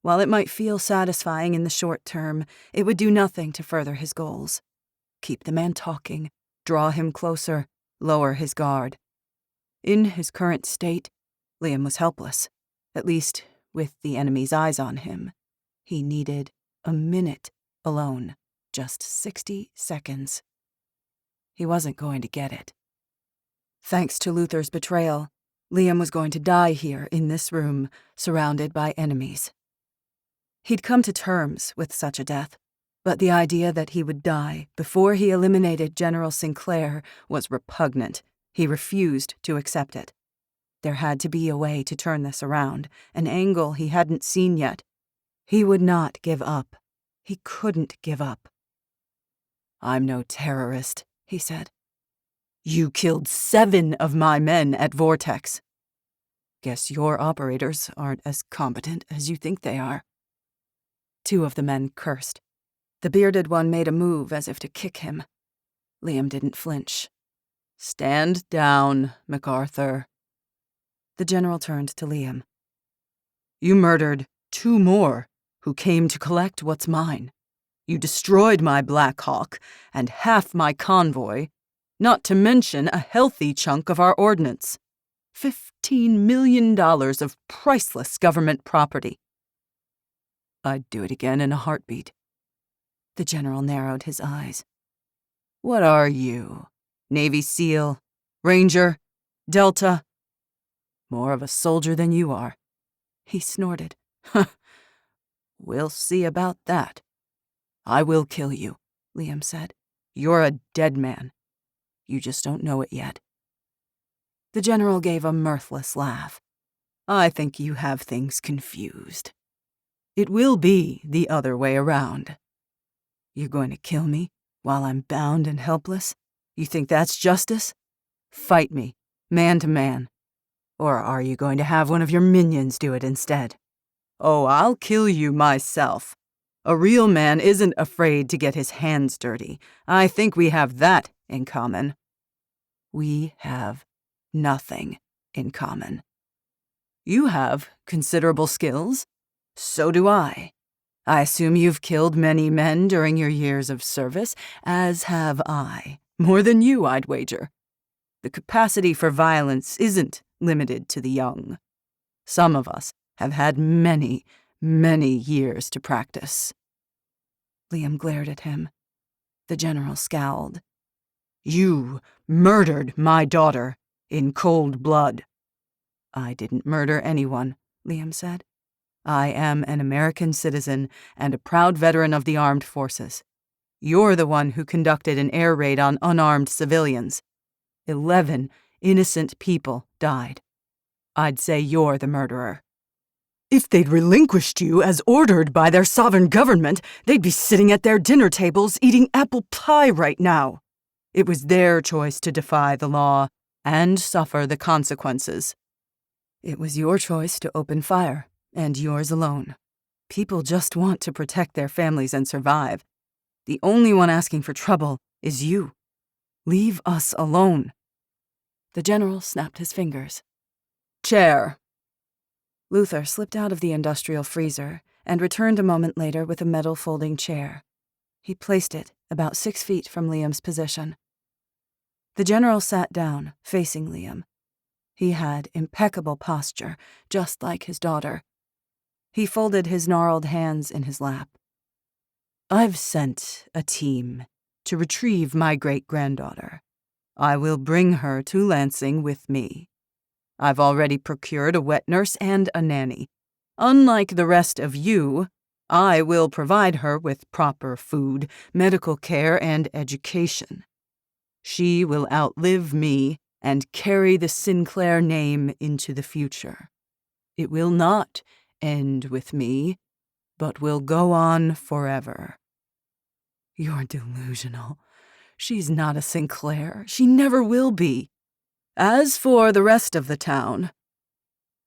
While it might feel satisfying in the short term, it would do nothing to further his goals. Keep the man talking, draw him closer, lower his guard. In his current state, Liam was helpless, at least with the enemy's eyes on him. He needed a minute alone, just 60 seconds. He wasn't going to get it. Thanks to Luther's betrayal, Liam was going to die here in this room, surrounded by enemies. He'd come to terms with such a death, but the idea that he would die before he eliminated General Sinclair was repugnant. He refused to accept it. There had to be a way to turn this around, an angle he hadn't seen yet. He would not give up. He couldn't give up. "I'm no terrorist," he said. You killed 7 of my men at Vortex. Guess your operators aren't as competent as you think they are." 2 of the men cursed. The bearded one made a move as if to kick him. Liam didn't flinch. "Stand down, MacArthur." The general turned to Liam. "You murdered 2 more who came to collect what's mine. You destroyed my Black Hawk and half my convoy, not to mention a healthy chunk of our ordnance. $15 million of priceless government property. I'd do it again in a heartbeat." The general narrowed his eyes. "What are you? Navy SEAL? Ranger? Delta? More of a soldier than you are." He snorted. "We'll see about that. I will kill you," Liam said. "You're a dead man. You just don't know it yet." The general gave a mirthless laugh. "I think you have things confused. It will be the other way around. You're going to kill me while I'm bound and helpless? You think that's justice? Fight me, man to man. Or are you going to have one of your minions do it instead? Oh, I'll kill you myself. A real man isn't afraid to get his hands dirty. I think we have that in common." "We have nothing in common." "You have considerable skills. So do I. I assume you've killed many men during your years of service, as have I. More than you, I'd wager. The capacity for violence isn't limited to the young. Some of us have had many, many years to practice." Liam glared at him. The general scowled. "You murdered my daughter in cold blood." "I didn't murder anyone," Liam said. "I am an American citizen and a proud veteran of the armed forces. You're the one who conducted an air raid on unarmed civilians. 11 innocent people died. I'd say you're the murderer." "If they'd relinquished you as ordered by their sovereign government, they'd be sitting at their dinner tables eating apple pie right now. It was their choice to defy the law and suffer the consequences." "It was your choice to open fire, and yours alone. People just want to protect their families and survive. The only one asking for trouble is you. Leave us alone." The general snapped his fingers. "Chair." Luther slipped out of the industrial freezer and returned a moment later with a metal folding chair. He placed it about 6 feet from Liam's position. The general sat down, facing Liam. He had impeccable posture, just like his daughter. He folded his gnarled hands in his lap. "I've sent a team to retrieve my great-granddaughter. I will bring her to Lansing with me. I've already procured a wet nurse and a nanny. Unlike the rest of you, I will provide her with proper food, medical care, and education. She will outlive me and carry the Sinclair name into the future. It will not end with me, but will go on forever." "You're delusional. She's not a Sinclair. She never will be. As for the rest of the town,"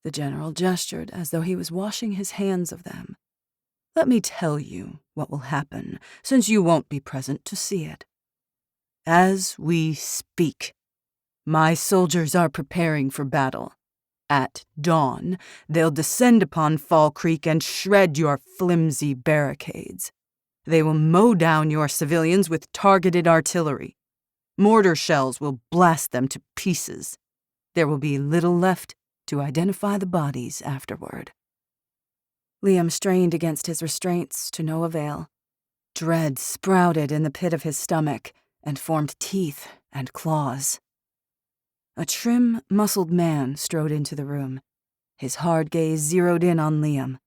the general gestured as though he was washing his hands of them, "let me tell you what will happen, since you won't be present to see it. As we speak, my soldiers are preparing for battle. At dawn, they'll descend upon Fall Creek and shred your flimsy barricades. They will mow down your civilians with targeted artillery. Mortar shells will blast them to pieces. There will be little left to identify the bodies afterward." Liam strained against his restraints to no avail. Dread sprouted in the pit of his stomach and formed teeth and claws. A trim, muscled man strode into the room. His hard gaze zeroed in on Liam.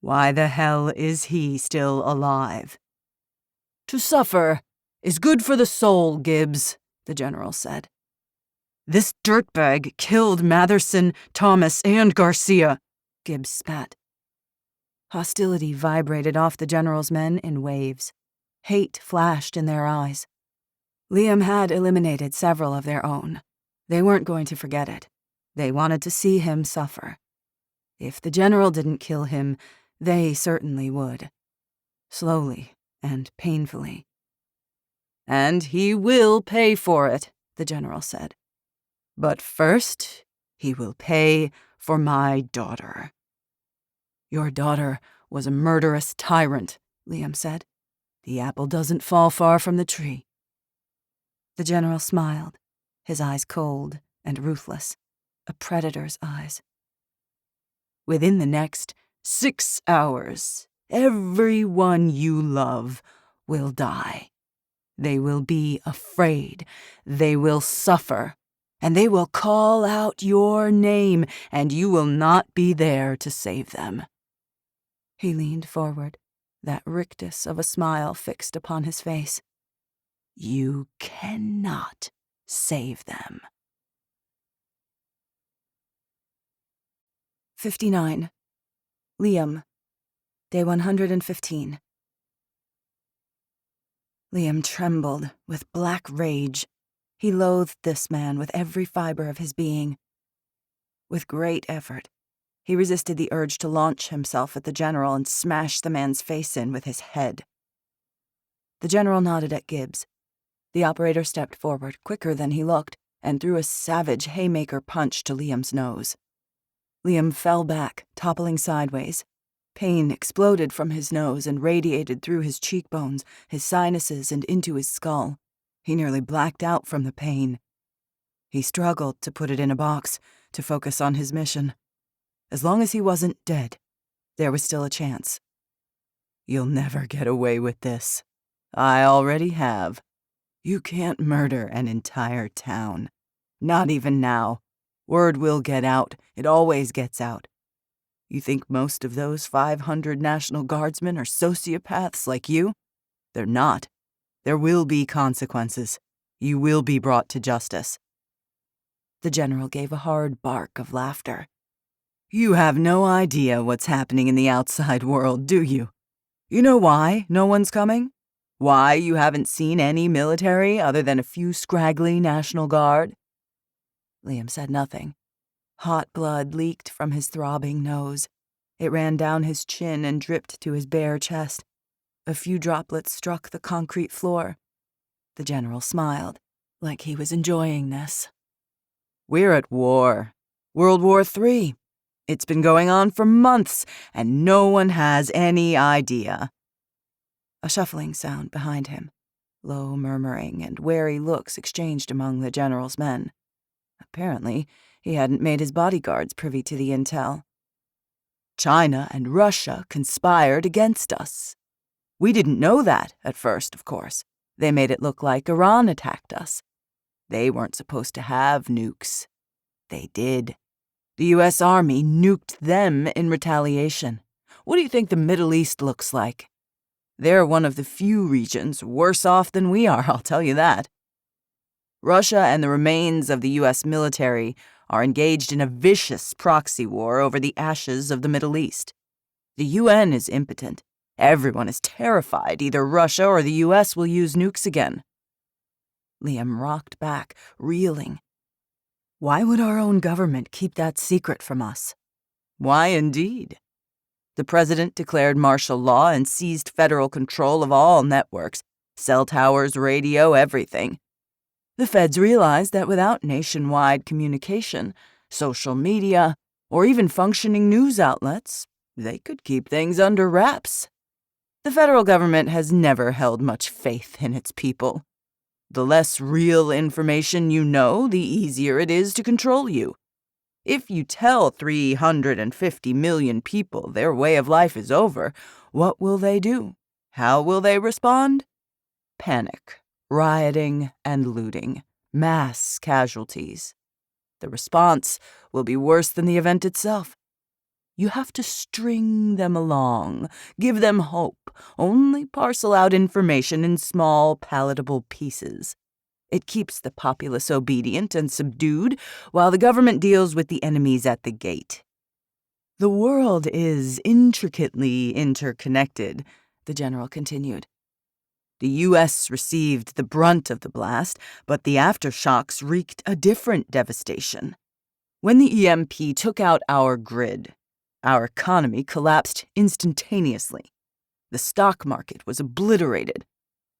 "Why the hell is he still alive?" "To suffer is good for the soul, Gibbs," the general said. "This dirtbag killed Matherson, Thomas, and Garcia," Gibbs spat. Hostility vibrated off the general's men in waves. Hate flashed in their eyes. Liam had eliminated several of their own. They weren't going to forget it. They wanted to see him suffer. If the general didn't kill him, they certainly would. Slowly and painfully. "And he will pay for it," the general said. "But first, he will pay for my daughter." "Your daughter was a murderous tyrant," Liam said. "The apple doesn't fall far from the tree." The general smiled, his eyes cold and ruthless, a predator's eyes. "Within the next 6 hours, everyone you love will die. They will be afraid, they will suffer, and they will call out your name, and you will not be there to save them." He leaned forward, that rictus of a smile fixed upon his face. "You cannot save them." 59. Liam. Day 115. Liam trembled with black rage. He loathed this man with every fiber of his being. With great effort, he resisted the urge to launch himself at the general and smash the man's face in with his head. The general nodded at Gibbs. The operator stepped forward, quicker than he looked, and threw a savage haymaker punch to Liam's nose. Liam fell back, toppling sideways. Pain exploded from his nose and radiated through his cheekbones, his sinuses, and into his skull. He nearly blacked out from the pain. He struggled to put it in a box, to focus on his mission. As long as he wasn't dead, there was still a chance. "You'll never get away with this. I already have. You can't murder an entire town. Not even now. Word will get out. It always gets out. You think most of those 500 National Guardsmen are sociopaths like you? They're not. There will be consequences. You will be brought to justice." The general gave a hard bark of laughter. "You have no idea what's happening in the outside world, do you? You know why no one's coming? Why you haven't seen any military other than a few scraggly National Guard?" Liam said nothing. Hot blood leaked from his throbbing nose. It ran down his chin and dripped to his bare chest. A few droplets struck the concrete floor. The general smiled, like he was enjoying this. "We're at war. World War III. It's been going on for months, and no one has any idea." A shuffling sound behind him, low murmuring and wary looks exchanged among the general's men. Apparently, he hadn't made his bodyguards privy to the intel. "China and Russia conspired against us. We didn't know that at first, of course. They made it look like Iran attacked us. They weren't supposed to have nukes. They did. The U.S. Army nuked them in retaliation. What do you think the Middle East looks like? They're one of the few regions worse off than we are, I'll tell you that. Russia and the remains of the U.S. military are engaged in a vicious proxy war over the ashes of the Middle East. The UN is impotent. Everyone is terrified either Russia or the U.S. will use nukes again." Liam rocked back, reeling. Why would our own government keep that secret from us? Why, indeed? The president declared martial law and seized federal control of all networks, cell towers, radio, everything. The feds realized that without nationwide communication, social media, or even functioning news outlets, they could keep things under wraps. The federal government has never held much faith in its people. The less real information you know, the easier it is to control you. If you tell 350 million people their way of life is over, what will they do? How will they respond? Panic, rioting, and looting, mass casualties. The response will be worse than the event itself. You have to string them along, give them hope, only parcel out information in small, palatable pieces. It keeps the populace obedient and subdued while the government deals with the enemies at the gate. The world is intricately interconnected, the general continued. The U.S. received the brunt of the blast, but the aftershocks wreaked a different devastation. When the EMP took out our grid, our economy collapsed instantaneously. The stock market was obliterated.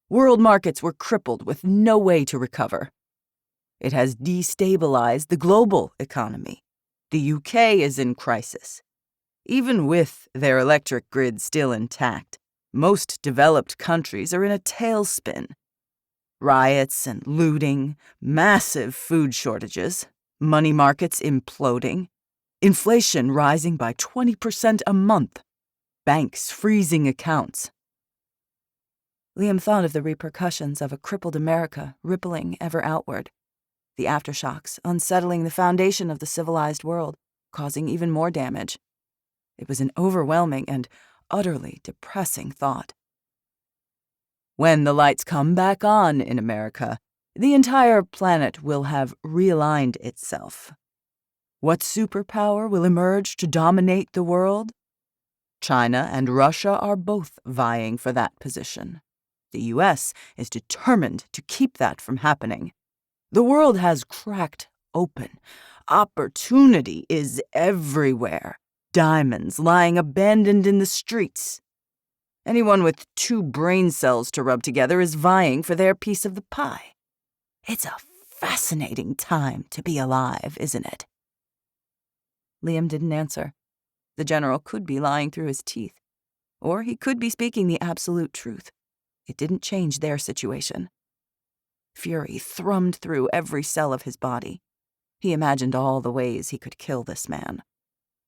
World markets were crippled with no way to recover. It has destabilized the global economy. The UK is in crisis. Even with their electric grid still intact, most developed countries are in a tailspin. Riots and looting, massive food shortages, money markets imploding, inflation rising by 20% a month, banks freezing accounts. Liam thought of the repercussions of a crippled America rippling ever outward. The aftershocks unsettling the foundation of the civilized world, causing even more damage. It was an overwhelming and utterly depressing thought. When the lights come back on in America, the entire planet will have realigned itself. What superpower will emerge to dominate the world? China and Russia are both vying for that position. The U.S. is determined to keep that from happening. The world has cracked open. Opportunity is everywhere. Diamonds lying abandoned in the streets. Anyone with 2 brain cells to rub together is vying for their piece of the pie. It's a fascinating time to be alive, isn't it? Liam didn't answer. The general could be lying through his teeth, or he could be speaking the absolute truth. It didn't change their situation. Fury thrummed through every cell of his body. He imagined all the ways he could kill this man.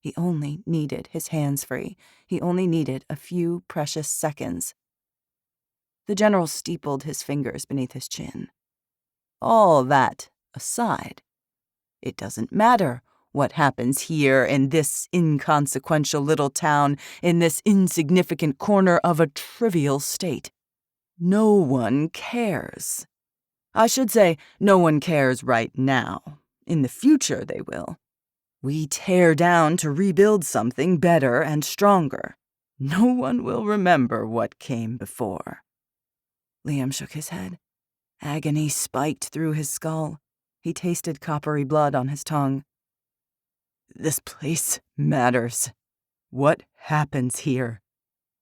He only needed his hands free. He only needed a few precious seconds. The general steepled his fingers beneath his chin. All that aside, it doesn't matter what happens here in this inconsequential little town, in this insignificant corner of a trivial state. No one cares. I should say, no one cares right now. In the future, they will. We tear down to rebuild something better and stronger. No one will remember what came before. Liam shook his head. Agony spiked through his skull. He tasted coppery blood on his tongue. This place matters. What happens here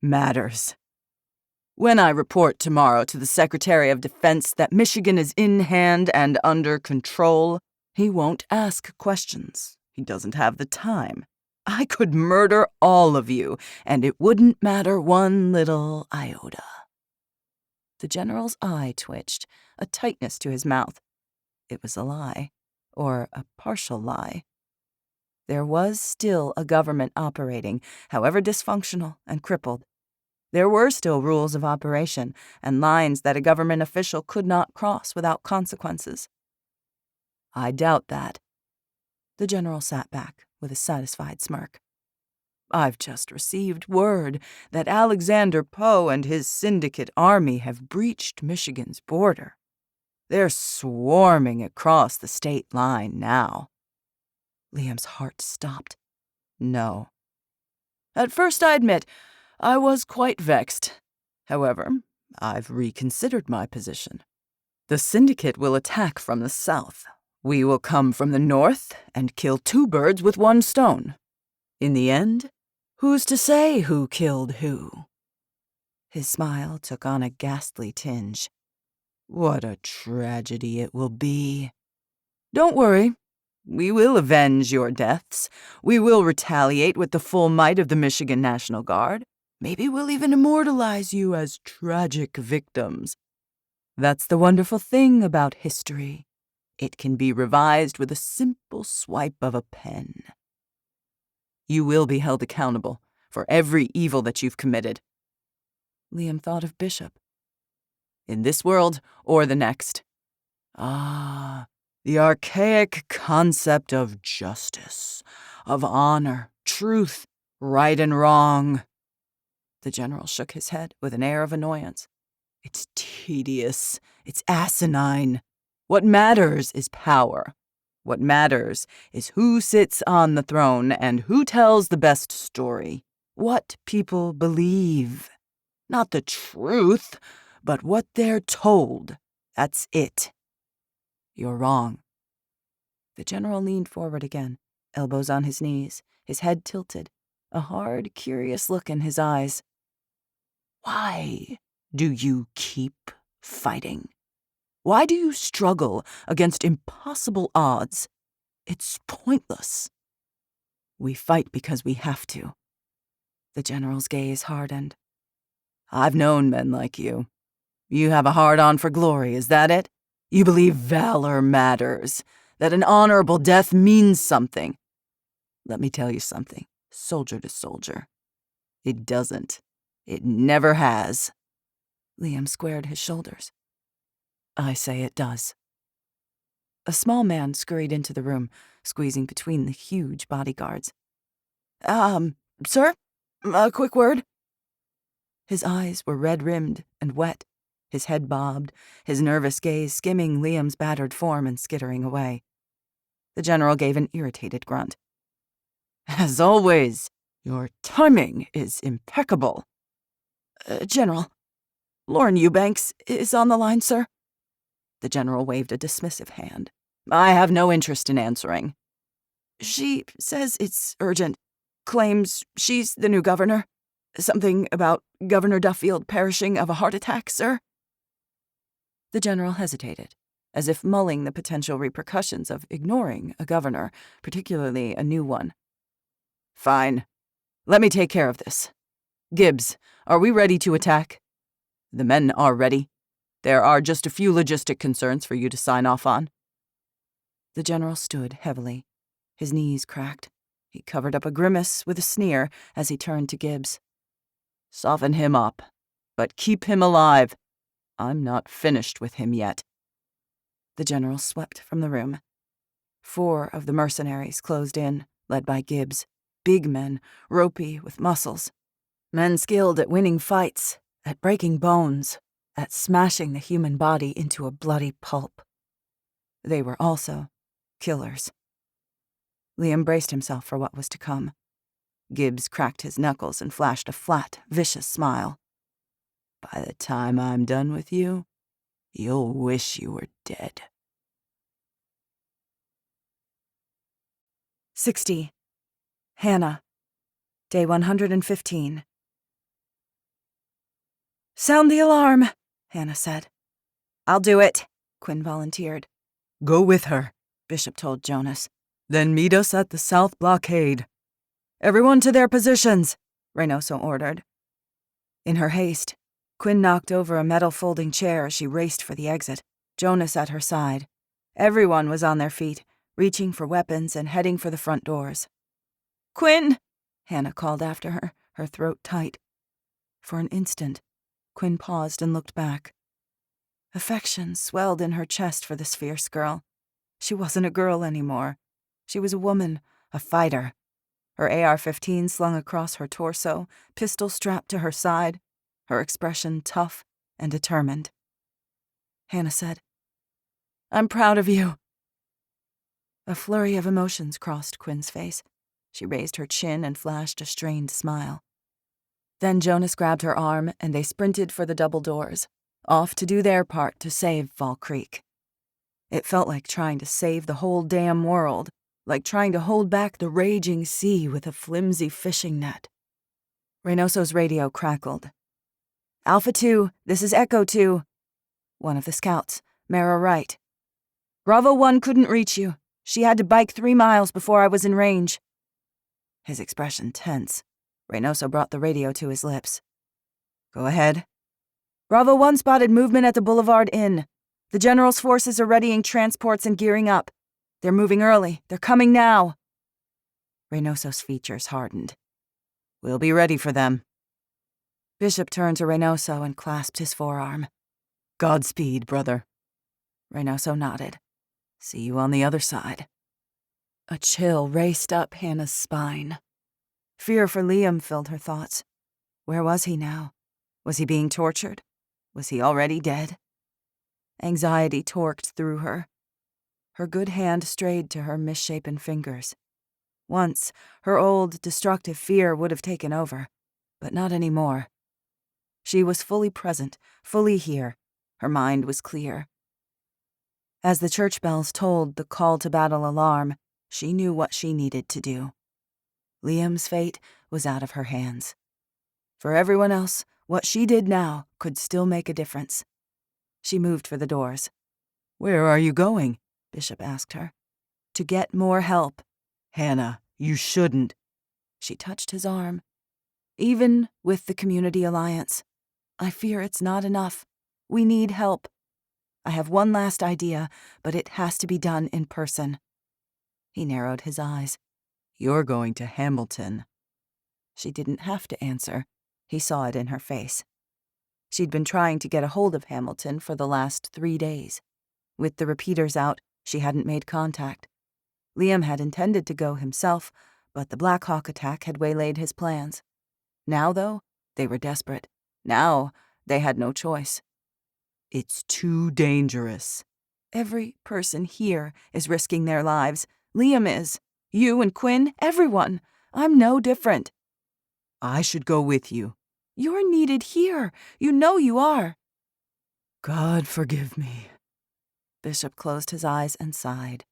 matters. When I report tomorrow to the Secretary of Defense that Michigan is in hand and under control, he won't ask questions. He doesn't have the time. I could murder all of you, and it wouldn't matter one little iota. The general's eye twitched, a tightness to his mouth. It was a lie, or a partial lie. There was still a government operating, however dysfunctional and crippled. There were still rules of operation and lines that a government official could not cross without consequences. I doubt that. The general sat back with a satisfied smirk. I've just received word that Alexander Poe and his syndicate army have breached Michigan's border. They're swarming across the state line now. Liam's heart stopped. No. At first, I admit, I was quite vexed. However, I've reconsidered my position. The syndicate will attack from the south. We will come from the north and kill 2 birds with 1 stone. In the end, who's to say who killed who? His smile took on a ghastly tinge. What a tragedy it will be. Don't worry. We will avenge your deaths. We will retaliate with the full might of the Michigan National Guard. Maybe we'll even immortalize you as tragic victims. That's the wonderful thing about history. It can be revised with a simple swipe of a pen. You will be held accountable for every evil that you've committed. Liam thought of Bishop. In this world or the next. Ah, the archaic concept of justice, of honor, truth, right and wrong. The general shook his head with an air of annoyance. It's tedious. It's asinine. What matters is power. What matters is who sits on the throne and who tells the best story. What people believe. Not the truth, but what they're told. That's it. You're wrong. The general leaned forward again, elbows on his knees, his head tilted, a hard, curious look in his eyes. Why do you keep fighting? Why do you struggle against impossible odds? It's pointless. We fight because we have to. The general's gaze hardened. I've known men like you. You have a hard-on for glory, is that it? You believe valor matters, that an honorable death means something. Let me tell you something, soldier to soldier. It doesn't. It never has. Liam squared his shoulders. I say it does. A small man scurried into the room, squeezing between the huge bodyguards. Sir? A quick word? His eyes were red-rimmed and wet, his head bobbed, his nervous gaze skimming Liam's battered form and skittering away. The general gave an irritated grunt. As always, your timing is impeccable. General, Lauren Eubanks is on the line, sir. The general waved a dismissive hand. I have no interest in answering. She says it's urgent. Claims she's the new governor. Something about Governor Duffield perishing of a heart attack, sir? The general hesitated, as if mulling the potential repercussions of ignoring a governor, particularly a new one. Fine. Let me take care of this. Gibbs, are we ready to attack? The men are ready. There are just a few logistic concerns for you to sign off on. The general stood heavily. His knees cracked. He covered up a grimace with a sneer as he turned to Gibbs. Soften him up, but keep him alive. I'm not finished with him yet. The general swept from the room. 4 of the mercenaries closed in, led by Gibbs. Big men, ropey with muscles. Men skilled at winning fights, at breaking bones, at smashing the human body into a bloody pulp. They were also killers. Liam braced himself for what was to come. Gibbs cracked his knuckles and flashed a flat, vicious smile. By the time I'm done with you, you'll wish you were dead. 60. Hannah. Day 115. Sound the alarm, Hannah said. I'll do it, Quinn volunteered. Go with her, Bishop told Jonas. Then meet us at the South Blockade. Everyone to their positions, Reynoso ordered. In her haste, Quinn knocked over a metal folding chair as she raced for the exit, Jonas at her side. Everyone was on their feet, reaching for weapons and heading for the front doors. Quinn! Hannah called after her, her throat tight. For an instant, Quinn paused and looked back. Affection swelled in her chest for this fierce girl. She wasn't a girl anymore. She was a woman, a fighter. Her AR-15 slung across her torso, pistol strapped to her side, her expression tough and determined. Hannah said, I'm proud of you. A flurry of emotions crossed Quinn's face. She raised her chin and flashed a strained smile. Then Jonas grabbed her arm and they sprinted for the double doors, off to do their part to save Fall Creek. It felt like trying to save the whole damn world, like trying to hold back the raging sea with a flimsy fishing net. Reynoso's radio crackled. Alpha 2, this is Echo 2. One of the scouts, Mara Wright. Bravo 1 couldn't reach you. She had to bike 3 miles before I was in range. His expression tense. Reynoso brought the radio to his lips. Go ahead. Bravo 1 spotted movement at the Boulevard Inn. The General's forces are readying transports and gearing up. They're moving early. They're coming now. Reynoso's features hardened. We'll be ready for them. Bishop turned to Reynoso and clasped his forearm. Godspeed, brother. Reynoso nodded. See you on the other side. A chill raced up Hannah's spine. Fear for Liam filled her thoughts. Where was he now? Was he being tortured? Was he already dead? Anxiety torqued through her. Her good hand strayed to her misshapen fingers. Once, her old, destructive fear would have taken over, but not anymore. She was fully present, fully here. Her mind was clear. As the church bells tolled the call to battle alarm, she knew what she needed to do. Liam's fate was out of her hands. For everyone else, what she did now could still make a difference. She moved for the doors. "Where are you going?" Bishop asked her. "To get more help." "Hannah, you shouldn't." She touched his arm. "Even with the Community Alliance, I fear it's not enough. We need help. I have one last idea, but it has to be done in person." He narrowed his eyes. "You're going to Hamilton." She didn't have to answer. He saw it in her face. She'd been trying to get a hold of Hamilton for the last 3 days. With the repeaters out, she hadn't made contact. Liam had intended to go himself, but the Black Hawk attack had waylaid his plans. Now, though, they were desperate. Now, they had no choice. "It's too dangerous." "Every person here is risking their lives. Liam is. You and Quinn, everyone. I'm no different." "I should go with you." "You're needed here. You know you are." "God forgive me." Bishop closed his eyes and sighed.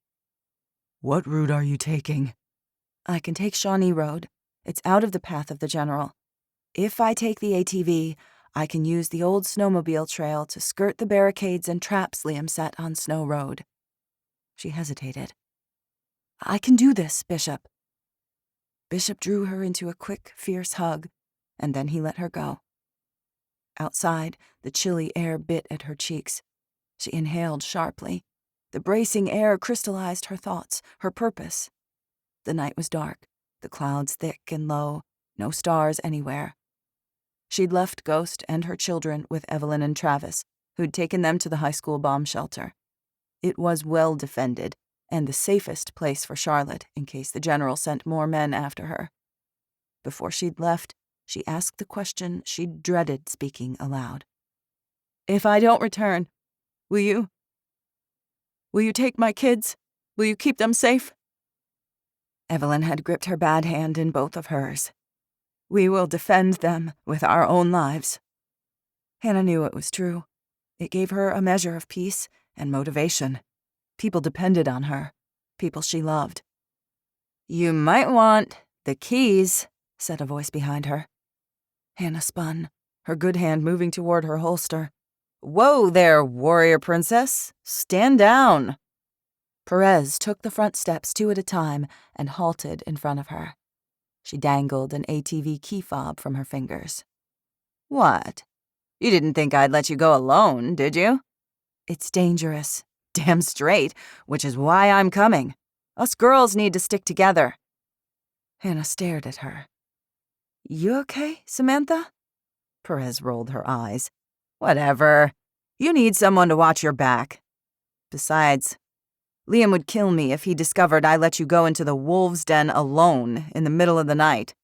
"What route are you taking?" "I can take Shawnee Road. It's out of the path of the general. If I take the ATV, I can use the old snowmobile trail to skirt the barricades and traps Liam set on Snow Road." She hesitated. "I can do this, Bishop." Bishop drew her into a quick, fierce hug, and then he let her go. Outside, the chilly air bit at her cheeks. She inhaled sharply. The bracing air crystallized her thoughts, her purpose. The night was dark, the clouds thick and low, no stars anywhere. She'd left Ghost and her children with Evelyn and Travis, who'd taken them to the high school bomb shelter. It was well defended, and the safest place for Charlotte in case the general sent more men after her. Before she'd left, she asked the question she'd dreaded speaking aloud. "If I don't return, will you take my kids? Will you keep them safe?" Evelyn had gripped her bad hand in both of hers. "We will defend them with our own lives." Hannah knew it was true. It gave her a measure of peace and motivation. People depended on her, people she loved. "You might want the keys," said a voice behind her. Hannah spun, her good hand moving toward her holster. "Whoa there, warrior princess. Stand down." Perez took the front steps 2 at a time and halted in front of her. She dangled an ATV key fob from her fingers. "What? You didn't think I'd let you go alone, did you?" "It's dangerous." "Damn straight, which is why I'm coming. Us girls need to stick together." Hannah stared at her. "You okay, Samantha?" Perez rolled her eyes. "Whatever. You need someone to watch your back. Besides, Liam would kill me if he discovered I let you go into the wolves' den alone in the middle of the night.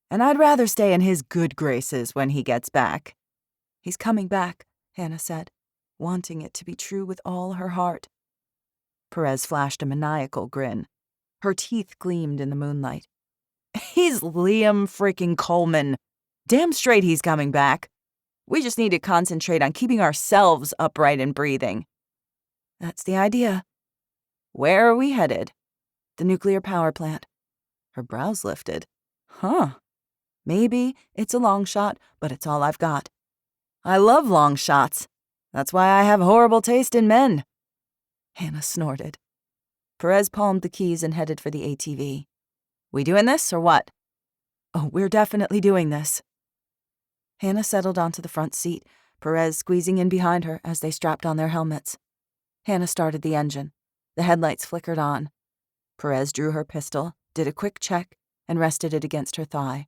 And I'd rather stay in his good graces when he gets back." "He's coming back," Hannah said, wanting it to be true with all her heart. Perez flashed a maniacal grin. Her teeth gleamed in the moonlight. "He's Liam freaking Coleman. Damn straight he's coming back. We just need to concentrate on keeping ourselves upright and breathing." "That's the idea." "Where are we headed?" "The nuclear power plant." Her brows lifted. "Huh. Maybe it's a long shot, but it's all I've got. I love long shots. That's why I have horrible taste in men." Hannah snorted. Perez palmed the keys and headed for the ATV. "We doing this or what?" "Oh, we're definitely doing this." Hannah settled onto the front seat, Perez squeezing in behind her as they strapped on their helmets. Hannah started the engine. The headlights flickered on. Perez drew her pistol, did a quick check, and rested it against her thigh.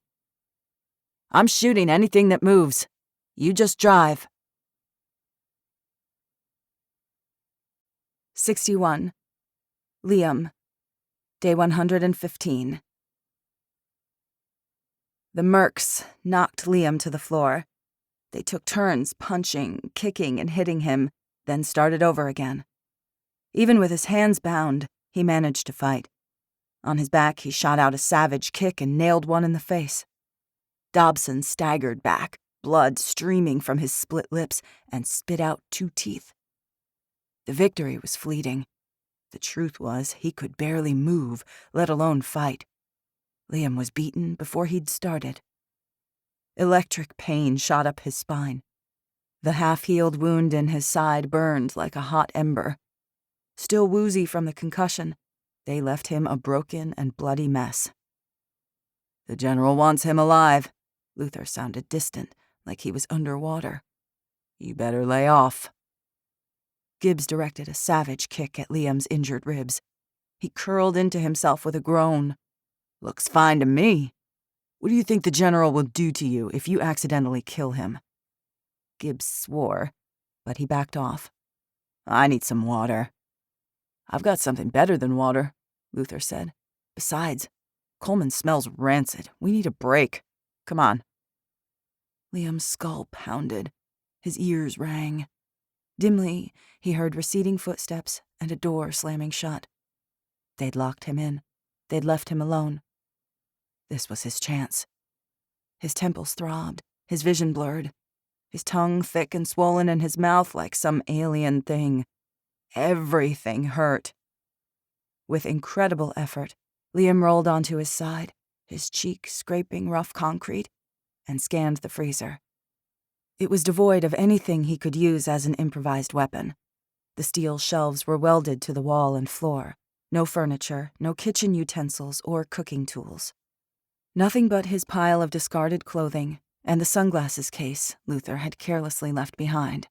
"I'm shooting anything that moves. You just drive." 61. Liam. Day 115. The mercs knocked Liam to the floor. They took turns punching, kicking, and hitting him, then started over again. Even with his hands bound, he managed to fight. On his back, he shot out a savage kick and nailed one in the face. Dobson staggered back, blood streaming from his split lips, and spit out 2 teeth. The victory was fleeting. The truth was, he could barely move, let alone fight. Liam was beaten before he'd started. Electric pain shot up his spine. The half-healed wound in his side burned like a hot ember. Still woozy from the concussion, they left him a broken and bloody mess. "The General wants him alive." Luther sounded distant, like he was underwater. "You better lay off." Gibbs directed a savage kick at Liam's injured ribs. He curled into himself with a groan. "Looks fine to me. What do you think the General will do to you if you accidentally kill him?" Gibbs swore, but he backed off. "I need some water." "I've got something better than water," Luther said. "Besides, Coleman smells rancid. We need a break. Come on." Liam's skull pounded. His ears rang. Dimly, he heard receding footsteps and a door slamming shut. They'd locked him in. They'd left him alone. This was his chance. His temples throbbed, his vision blurred, his tongue thick and swollen in his mouth like some alien thing. Everything hurt. With incredible effort, Liam rolled onto his side, his cheek scraping rough concrete, and scanned the freezer. It was devoid of anything he could use as an improvised weapon. The steel shelves were welded to the wall and floor. No furniture, no kitchen utensils or cooking tools. Nothing but his pile of discarded clothing and the sunglasses case Luther had carelessly left behind.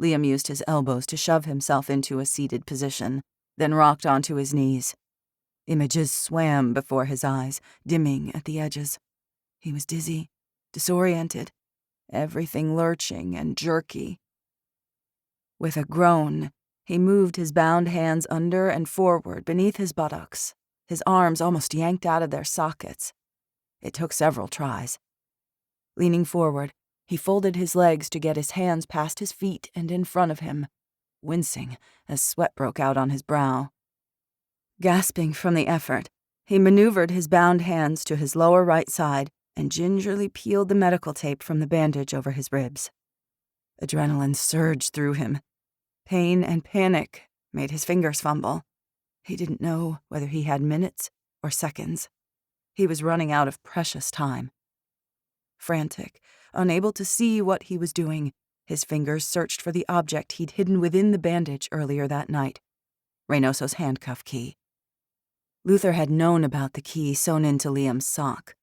Liam used his elbows to shove himself into a seated position, then rocked onto his knees. Images swam before his eyes, dimming at the edges. He was dizzy, disoriented, everything lurching and jerky. With a groan, he moved his bound hands under and forward beneath his buttocks, his arms almost yanked out of their sockets. It took several tries. Leaning forward, he folded his legs to get his hands past his feet and in front of him, wincing as sweat broke out on his brow. Gasping from the effort, he maneuvered his bound hands to his lower right side and gingerly peeled the medical tape from the bandage over his ribs. Adrenaline surged through him. Pain and panic made his fingers fumble. He didn't know whether he had minutes or seconds. He was running out of precious time. Frantic, unable to see what he was doing, his fingers searched for the object he'd hidden within the bandage earlier that night, Reynoso's handcuff key. Luther had known about the key sewn into Liam's sock.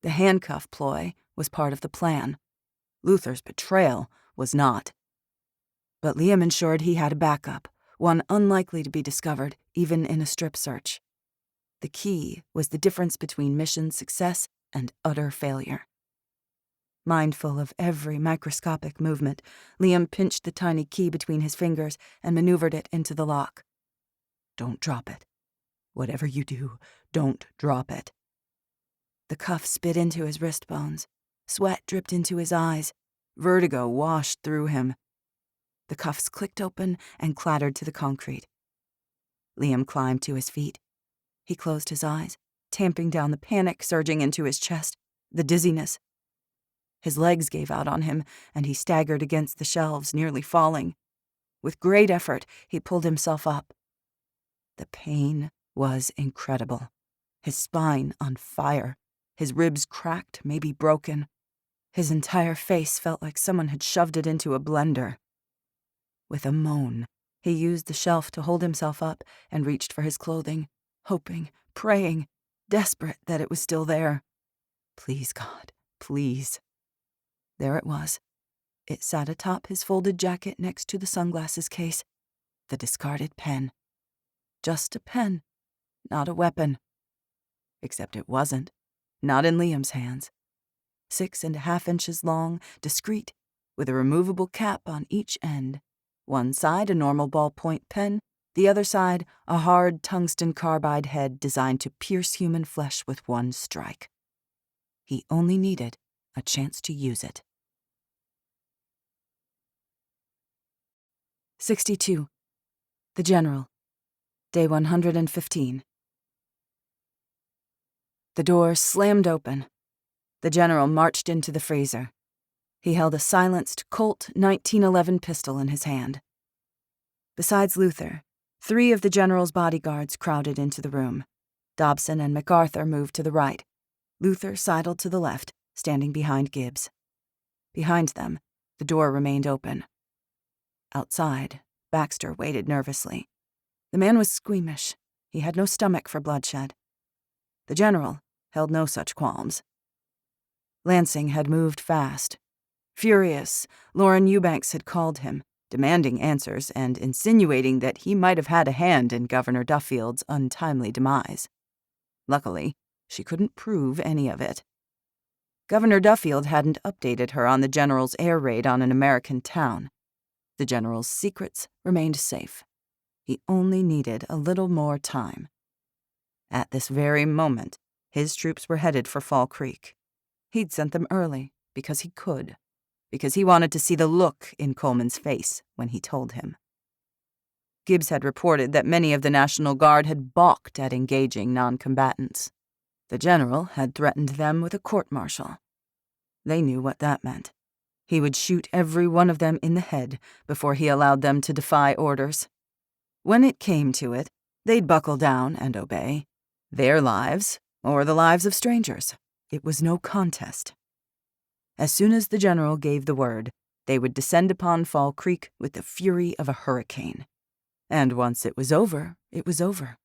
The handcuff ploy was part of the plan. Luther's betrayal was not. But Liam ensured he had a backup, one unlikely to be discovered even in a strip search. The key was the difference between mission success and utter failure. Mindful of every microscopic movement, Liam pinched the tiny key between his fingers and maneuvered it into the lock. "Don't drop it. Whatever you do, don't drop it." The cuff spit into his wrist bones. Sweat dripped into his eyes. Vertigo washed through him. The cuffs clicked open and clattered to the concrete. Liam climbed to his feet. He closed his eyes, tamping down the panic surging into his chest, the dizziness. His legs gave out on him, and he staggered against the shelves, nearly falling. With great effort, he pulled himself up. The pain was incredible. His spine on fire, his ribs cracked, maybe broken. His entire face felt like someone had shoved it into a blender. With a moan, he used the shelf to hold himself up and reached for his clothing, hoping, praying, desperate that it was still there. Please, God, please. There it was. It sat atop his folded jacket next to the sunglasses case, the discarded pen. Just a pen, not a weapon. Except it wasn't, not in Liam's hands. 6.5 inches long, discreet, with a removable cap on each end. One side a normal ballpoint pen, the other side a hard tungsten carbide head designed to pierce human flesh with one strike. He only needed a chance to use it. 62. The General. Day 115. The door slammed open. The General marched into the freezer, He held a silenced Colt 1911 pistol in his hand. Besides Luther, 3 of the general's bodyguards crowded into the room. Dobson and MacArthur moved to the right. Luther sidled to the left, standing behind Gibbs. Behind them, the door remained open. Outside, Baxter waited nervously. The man was squeamish. He had no stomach for bloodshed. The general held no such qualms. Lansing had moved fast. Furious, Lauren Eubanks had called him, demanding answers and insinuating that he might have had a hand in Governor Duffield's untimely demise. Luckily, she couldn't prove any of it. Governor Duffield hadn't updated her on the general's air raid on an American town. The general's secrets remained safe. He only needed a little more time. At this very moment, his troops were headed for Fall Creek. He'd sent them early because he could, because he wanted to see the look in Coleman's face when he told him. Gibbs had reported that many of the National Guard had balked at engaging non-combatants. The general had threatened them with a court-martial. They knew what that meant. He would shoot every one of them in the head before he allowed them to defy orders. When it came to it, they'd buckle down and obey. Their lives, or the lives of strangers. It was no contest. As soon as the general gave the word, they would descend upon Fall Creek with the fury of a hurricane. And once it was over, it was over.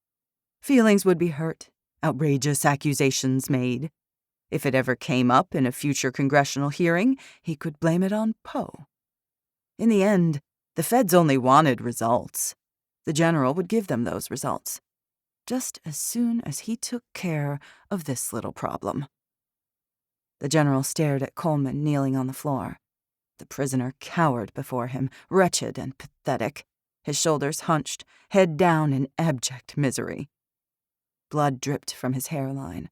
Feelings would be hurt, outrageous accusations made. If it ever came up in a future congressional hearing, he could blame it on Poe. In the end, the feds only wanted results. The general would give them those results, just as soon as he took care of this little problem. The general stared at Coleman kneeling on the floor. The prisoner cowered before him, wretched and pathetic, his shoulders hunched, head down in abject misery. Blood dripped from his hairline.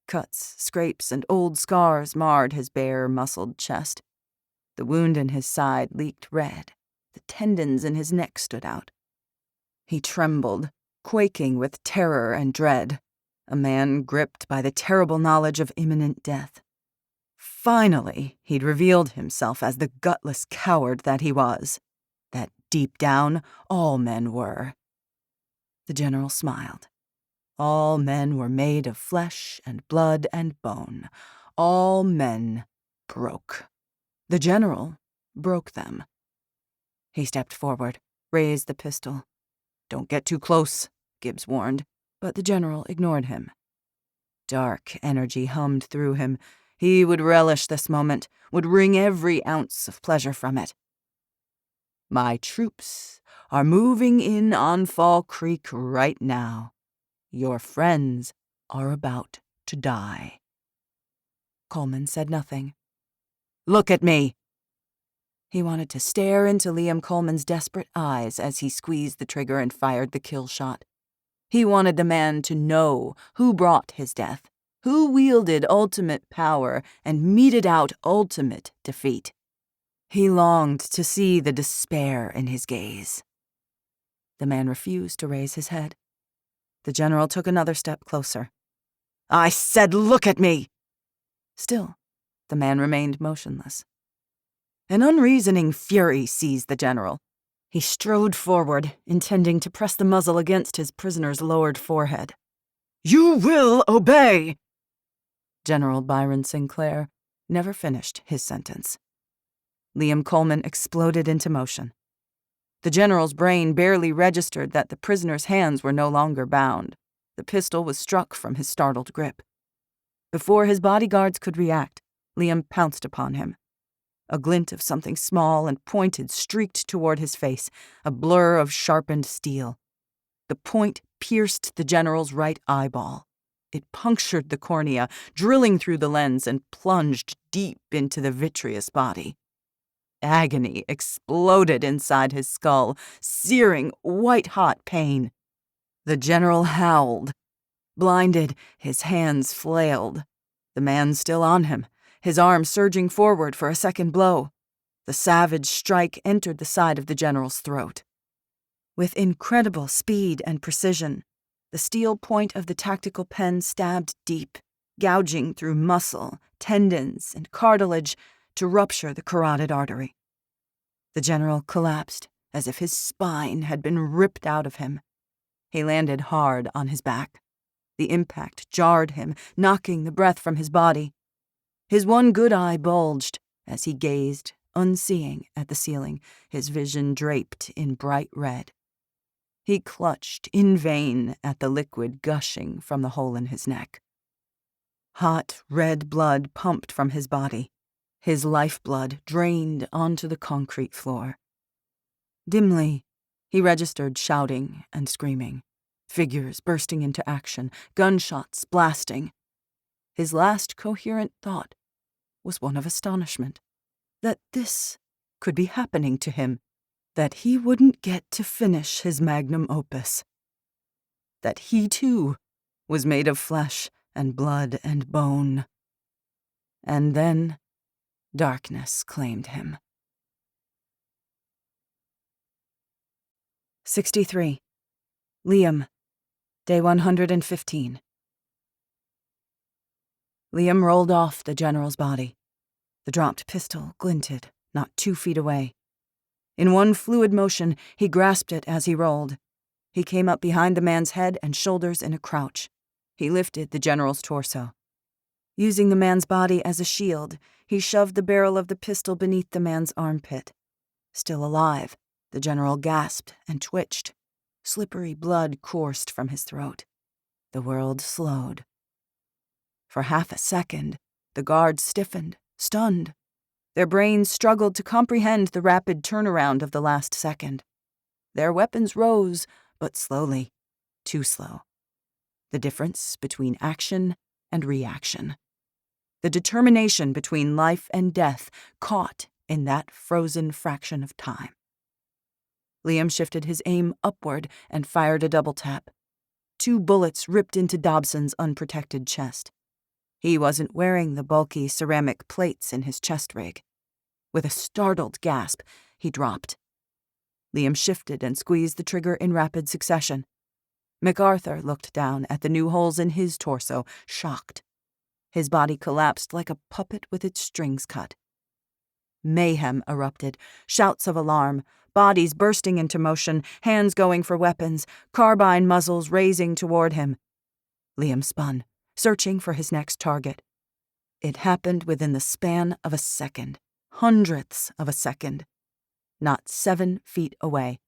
Cuts, scrapes, and old scars marred his bare, muscled chest. The wound in his side leaked red. The tendons in his neck stood out. He trembled, quaking with terror and dread, a man gripped by the terrible knowledge of imminent death. Finally, he'd revealed himself as the gutless coward that he was, that deep down all men were. The general smiled. All men were made of flesh and blood and bone. All men broke. The general broke them. He stepped forward, raised the pistol. "Don't get too close," Gibbs warned, but the general ignored him. Dark energy hummed through him. He would relish this moment, would wring every ounce of pleasure from it. "My troops are moving in on Fall Creek right now. Your friends are about to die." Coleman said nothing. "Look at me." He wanted to stare into Liam Coleman's desperate eyes as he squeezed the trigger and fired the kill shot. He wanted the man to know who brought his death, who wielded ultimate power and meted out ultimate defeat. He longed to see the despair in his gaze. The man refused to raise his head. The general took another step closer. "I said, look at me!" Still, the man remained motionless. An unreasoning fury seized the general. He strode forward, intending to press the muzzle against his prisoner's lowered forehead. "You will obey!" General Byron Sinclair never finished his sentence. Liam Coleman exploded into motion. The general's brain barely registered that the prisoner's hands were no longer bound. The pistol was struck from his startled grip. Before his bodyguards could react, Liam pounced upon him. A glint of something small and pointed streaked toward his face, a blur of sharpened steel. The point pierced the general's right eyeball. It punctured the cornea, drilling through the lens and plunged deep into the vitreous body. Agony exploded inside his skull, searing, white-hot pain. The general howled. Blinded, his hands flailed. The man still on him, his arm surging forward for a second blow. The savage strike entered the side of the general's throat. With incredible speed and precision, the steel point of the tactical pen stabbed deep, gouging through muscle, tendons, and cartilage to rupture the carotid artery. The general collapsed as if his spine had been ripped out of him. He landed hard on his back. The impact jarred him, knocking the breath from his body. His one good eye bulged as he gazed, unseeing, at the ceiling, his vision draped in bright red. He clutched in vain at the liquid gushing from the hole in his neck. Hot, red blood pumped from his body. His lifeblood drained onto the concrete floor. Dimly, he registered shouting and screaming, figures bursting into action, gunshots blasting. His last coherent thought was one of astonishment, that this could be happening to him, that he wouldn't get to finish his magnum opus, that he too was made of flesh and blood and bone. And then darkness claimed him. 63. Liam, day 115. Liam rolled off the general's body. The dropped pistol glinted not 2 feet away. In one fluid motion, he grasped it as he rolled. He came up behind the man's head and shoulders in a crouch. He lifted the general's torso. Using the man's body as a shield, he shoved the barrel of the pistol beneath the man's armpit. Still alive, the general gasped and twitched. Slippery blood coursed from his throat. The world slowed. For half a second, the guards stiffened, stunned. Their brains struggled to comprehend the rapid turnaround of the last second. Their weapons rose, but slowly, too slow. The difference between action and reaction. The determination between life and death caught in that frozen fraction of time. Liam shifted his aim upward and fired a double tap. 2 bullets ripped into Dobson's unprotected chest. He wasn't wearing the bulky ceramic plates in his chest rig. With a startled gasp, he dropped. Liam shifted and squeezed the trigger in rapid succession. MacArthur looked down at the new holes in his torso, shocked. His body collapsed like a puppet with its strings cut. Mayhem erupted, shouts of alarm, bodies bursting into motion, hands going for weapons, carbine muzzles raising toward him. Liam spun, searching for his next target. It happened within the span of a second, hundredths of a second. Not 7 feet away,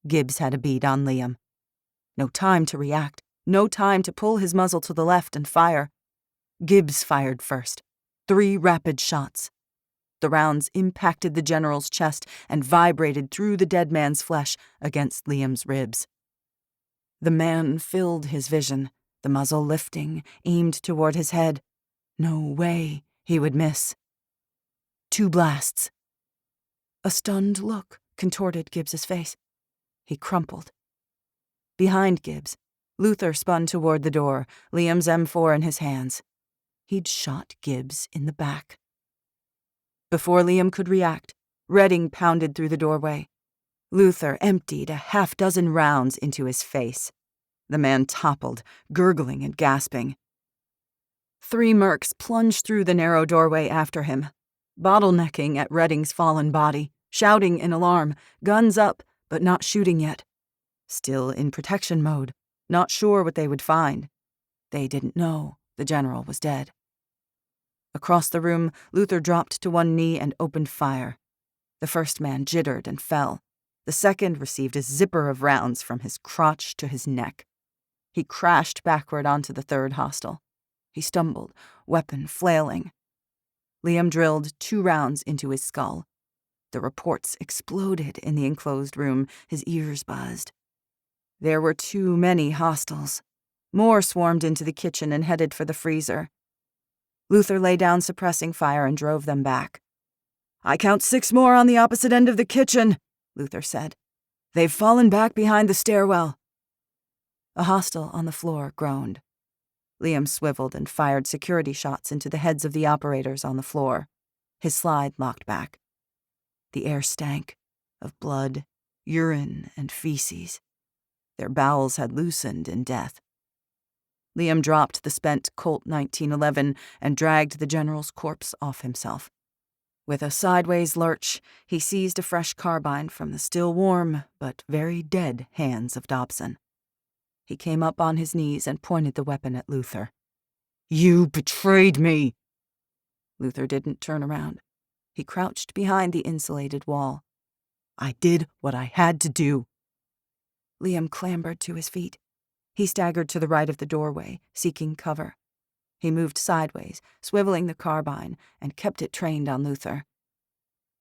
Gibbs had a bead on Liam. No time to react, no time to pull his muzzle to the left and fire. Gibbs fired first. 3 rapid shots. The rounds impacted the general's chest and vibrated through the dead man's flesh against Liam's ribs. The man filled his vision, the muzzle lifting, aimed toward his head. No way he would miss. 2 blasts. A stunned look contorted Gibbs's face. He crumpled. Behind Gibbs, Luther spun toward the door, Liam's M4 in his hands. He'd shot Gibbs in the back. Before Liam could react, Redding pounded through the doorway. Luther emptied a 6 rounds into his face. The man toppled, gurgling and gasping. 3 mercs plunged through the narrow doorway after him, bottlenecking at Redding's fallen body, shouting in alarm, guns up, but not shooting yet. Still in protection mode, not sure what they would find. They didn't know the general was dead. Across the room, Luther dropped to one knee and opened fire. The first man jittered and fell. The second received a zipper of rounds from his crotch to his neck. He crashed backward onto the third hostile. He stumbled, weapon flailing. Liam drilled 2 rounds into his skull. The reports exploded in the enclosed room, his ears buzzed. There were too many hostiles. More swarmed into the kitchen and headed for the freezer. Luther lay down suppressing fire and drove them back. "I count 6 more on the opposite end of the kitchen," Luther said. "They've fallen back behind the stairwell." A hostile on the floor groaned. Liam swiveled and fired security shots into the heads of the operators on the floor. His slide locked back. The air stank of blood, urine, and feces. Their bowels had loosened in death. Liam dropped the spent Colt 1911 and dragged the general's corpse off himself. With a sideways lurch, he seized a fresh carbine from the still warm but very dead hands of Dobson. He came up on his knees and pointed the weapon at Luther. "You betrayed me!" Luther didn't turn around. He crouched behind the insulated wall. "I did what I had to do." Liam clambered to his feet. He staggered to the right of the doorway, seeking cover. He moved sideways, swiveling the carbine, and kept it trained on Luther.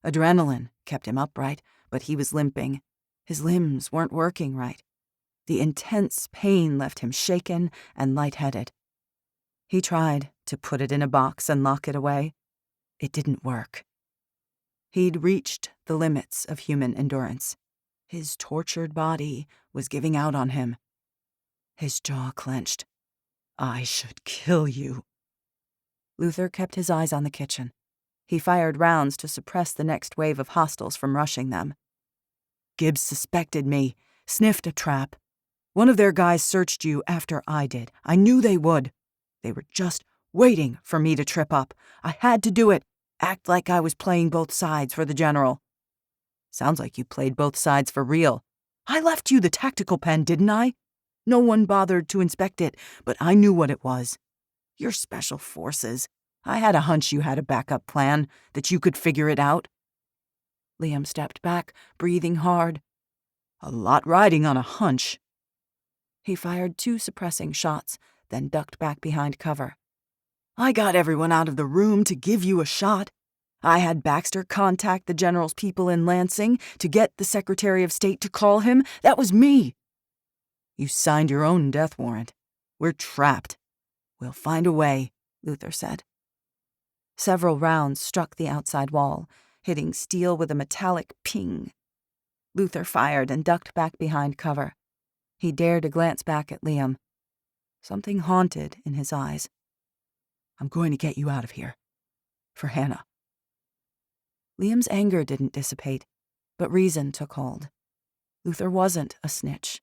Adrenaline kept him upright, but he was limping. His limbs weren't working right. The intense pain left him shaken and lightheaded. He tried to put it in a box and lock it away. It didn't work. He'd reached the limits of human endurance. His tortured body was giving out on him. His jaw clenched. "I should kill you." Luther kept his eyes on the kitchen. He fired rounds to suppress the next wave of hostiles from rushing them. "Gibbs suspected me, sniffed a trap. One of their guys searched you after I did. I knew they would. They were just waiting for me to trip up. I had to do it, act like I was playing both sides for the general." "Sounds like you played both sides for real." "I left you the tactical pen, didn't I? No one bothered to inspect it, but I knew what it was. Your special forces. I had a hunch you had a backup plan, that you could figure it out." Liam stepped back, breathing hard. "A lot riding on a hunch." He fired 2 suppressing shots, then ducked back behind cover. "I got everyone out of the room to give you a shot. I had Baxter contact the general's people in Lansing to get the Secretary of State to call him. That was me. You signed your own death warrant. We're trapped. We'll find a way," Luther said. Several rounds struck the outside wall, hitting steel with a metallic ping. Luther fired and ducked back behind cover. He dared to glance back at Liam. Something haunted in his eyes. "I'm going to get you out of here. For Hannah." Liam's anger didn't dissipate, but reason took hold. Luther wasn't a snitch.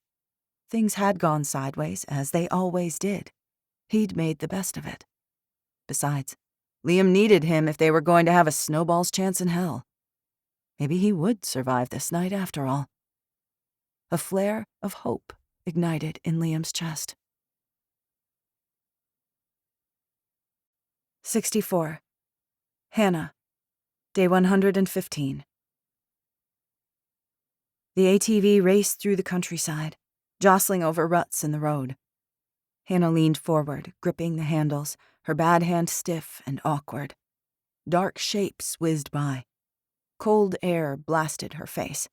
Things had gone sideways, as they always did. He'd made the best of it. Besides, Liam needed him if they were going to have a snowball's chance in hell. Maybe he would survive this night after all. A flare of hope ignited in Liam's chest. 64. Hannah. Day 115. The ATV raced through the countryside, jostling over ruts in the road. Hannah leaned forward, gripping the handles, her bad hand stiff and awkward. Dark shapes whizzed by. Cold air blasted her face.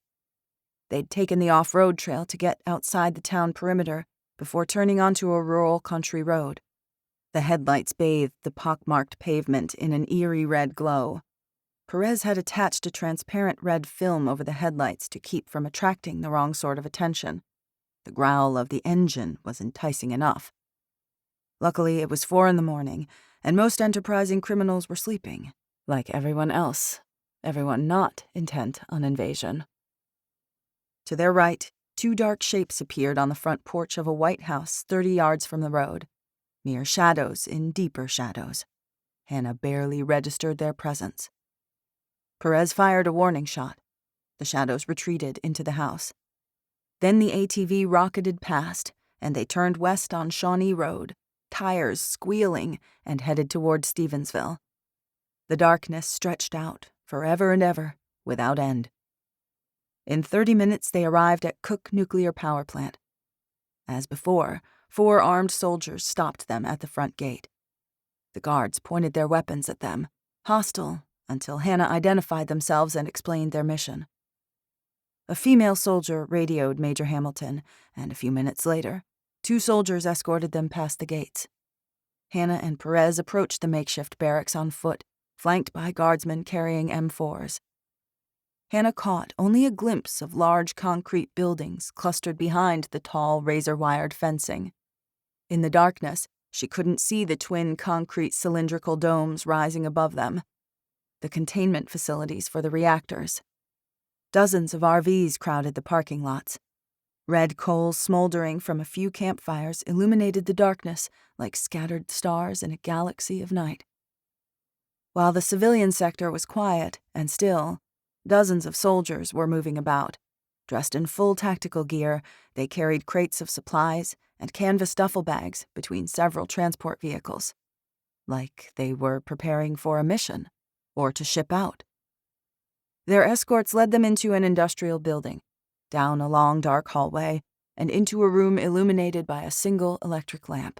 They'd taken the off-road trail to get outside the town perimeter before turning onto a rural country road. The headlights bathed the pockmarked pavement in an eerie red glow. Perez had attached a transparent red film over the headlights to keep from attracting the wrong sort of attention. The growl of the engine was enticing enough. Luckily, it was 4 a.m, and most enterprising criminals were sleeping, like everyone else, everyone not intent on invasion. To their right, 2 dark shapes appeared on the front porch of a white house 30 yards from the road. Mere shadows in deeper shadows. Hannah barely registered their presence. Perez fired a warning shot. The shadows retreated into the house. Then the ATV rocketed past, and they turned west on Shawnee Road, tires squealing, and headed toward Stevensville. The darkness stretched out, forever and ever, without end. In 30 minutes they arrived at Cook Nuclear Power Plant. As before, 4 armed soldiers stopped them at the front gate. The guards pointed their weapons at them, hostile, until Hannah identified themselves and explained their mission. A female soldier radioed Major Hamilton, and a few minutes later, 2 soldiers escorted them past the gates. Hannah and Perez approached the makeshift barracks on foot, flanked by guardsmen carrying M4s. Hannah caught only a glimpse of large concrete buildings clustered behind the tall, razor-wired fencing. In the darkness, she couldn't see the twin concrete cylindrical domes rising above them, the containment facilities for the reactors. Dozens of RVs crowded the parking lots. Red coals smoldering from a few campfires illuminated the darkness like scattered stars in a galaxy of night. While the civilian sector was quiet and still, dozens of soldiers were moving about. Dressed in full tactical gear, they carried crates of supplies and canvas duffel bags between several transport vehicles, like they were preparing for a mission or to ship out. Their escorts led them into an industrial building, down a long dark hallway, and into a room illuminated by a single electric lamp.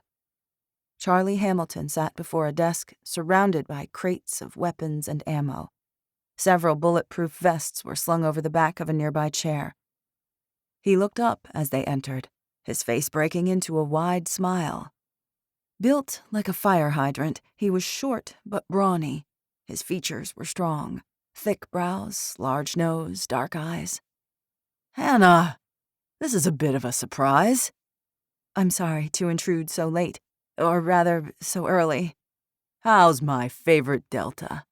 Charlie Hamilton sat before a desk surrounded by crates of weapons and ammo. Several bulletproof vests were slung over the back of a nearby chair. He looked up as they entered, his face breaking into a wide smile. Built like a fire hydrant, he was short but brawny. His features were strong, thick brows, large nose, dark eyes. "Hannah, this is a bit of a surprise." "I'm sorry to intrude so late, or rather, so early." "How's my favorite Delta?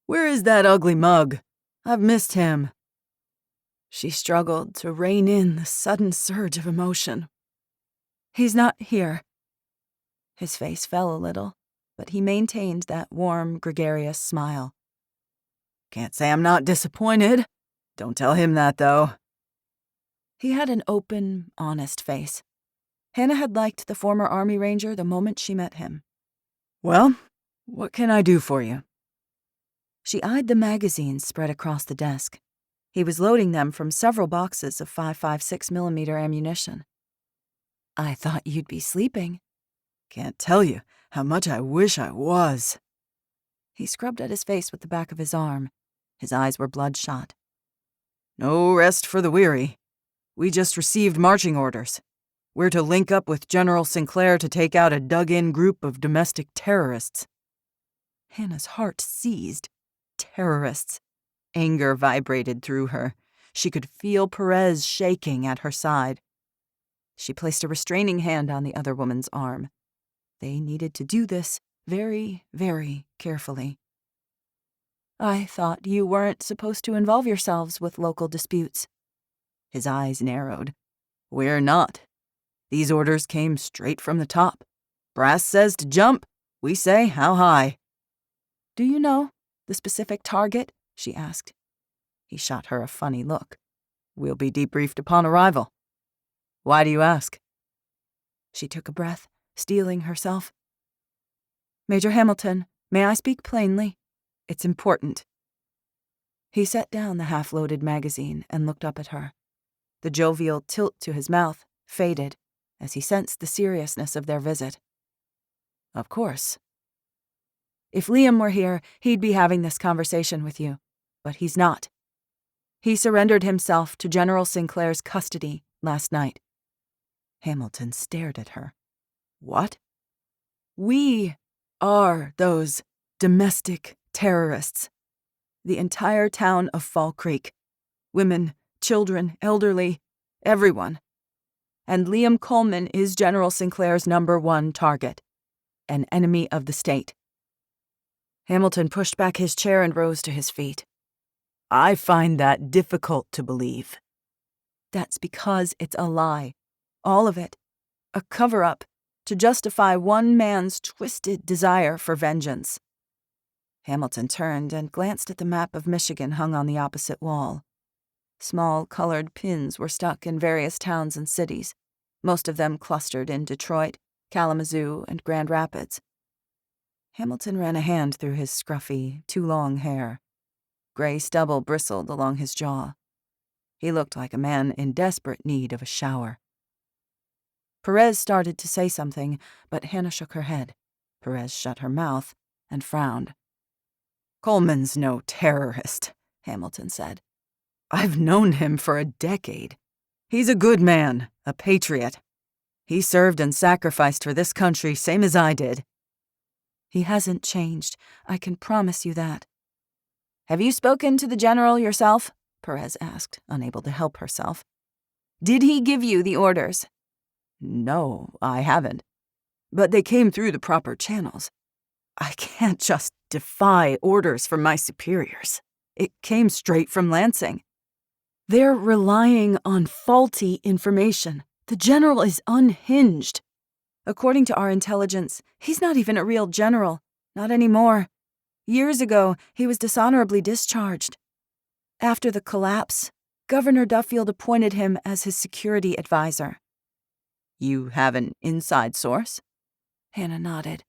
Where is that ugly mug? I've missed him." She struggled to rein in the sudden surge of emotion. "He's not here." His face fell a little, but he maintained that warm, gregarious smile. "Can't say I'm not disappointed. Don't tell him that, though." He had an open, honest face. Hannah had liked the former Army Ranger the moment she met him. "Well, what can I do for you?" She eyed the magazines spread across the desk. He was loading them from several boxes of 5.56mm ammunition. "I thought you'd be sleeping." "Can't tell you how much I wish I was." He scrubbed at his face with the back of his arm. His eyes were bloodshot. "No rest for the weary. We just received marching orders. We're to link up with General Sinclair to take out a dug-in group of domestic terrorists." Hannah's heart seized. Terrorists. Anger vibrated through her. She could feel Perez shaking at her side. She placed a restraining hand on the other woman's arm. They needed to do this very, very carefully. "I thought you weren't supposed to involve yourselves with local disputes." His eyes narrowed. "We're not. These orders came straight from the top. Brass says to jump. We say how high." "Do you know the specific target?" she asked. He shot her a funny look. "We'll be debriefed upon arrival." "Why do you ask?" She took a breath, steeling herself. "Major Hamilton, may I speak plainly? It's important." He set down the half-loaded magazine and looked up at her. The jovial tilt to his mouth faded as he sensed the seriousness of their visit. "Of course." "If Liam were here, he'd be having this conversation with you, but he's not. He surrendered himself to General Sinclair's custody last night." Hamilton stared at her. "What?" "We are those domestic terrorists. The entire town of Fall Creek. Women, children, elderly, everyone. And Liam Coleman is General Sinclair's #1 target. An enemy of the state." Hamilton pushed back his chair and rose to his feet. "I find that difficult to believe." "That's because it's a lie. All of it. A cover-up to justify one man's twisted desire for vengeance." Hamilton turned and glanced at the map of Michigan hung on the opposite wall. Small, colored pins were stuck in various towns and cities, most of them clustered in Detroit, Kalamazoo, and Grand Rapids. Hamilton ran a hand through his scruffy, too-long hair. Gray stubble bristled along his jaw. He looked like a man in desperate need of a shower. Perez started to say something, but Hannah shook her head. Perez shut her mouth and frowned. "Coleman's no terrorist," Hamilton said. "I've known him for a decade. He's a good man, a patriot. He served and sacrificed for this country, same as I did." "He hasn't changed, I can promise you that." "Have you spoken to the general yourself?" Perez asked, unable to help herself. "Did he give you the orders?" "No, I haven't. But they came through the proper channels. I can't just defy orders from my superiors. It came straight from Lansing." "They're relying on faulty information. The general is unhinged. According to our intelligence, he's not even a real general. Not anymore. Years ago, he was dishonorably discharged. After the collapse, Governor Duffield appointed him as his security advisor. You have an inside source? Hannah nodded.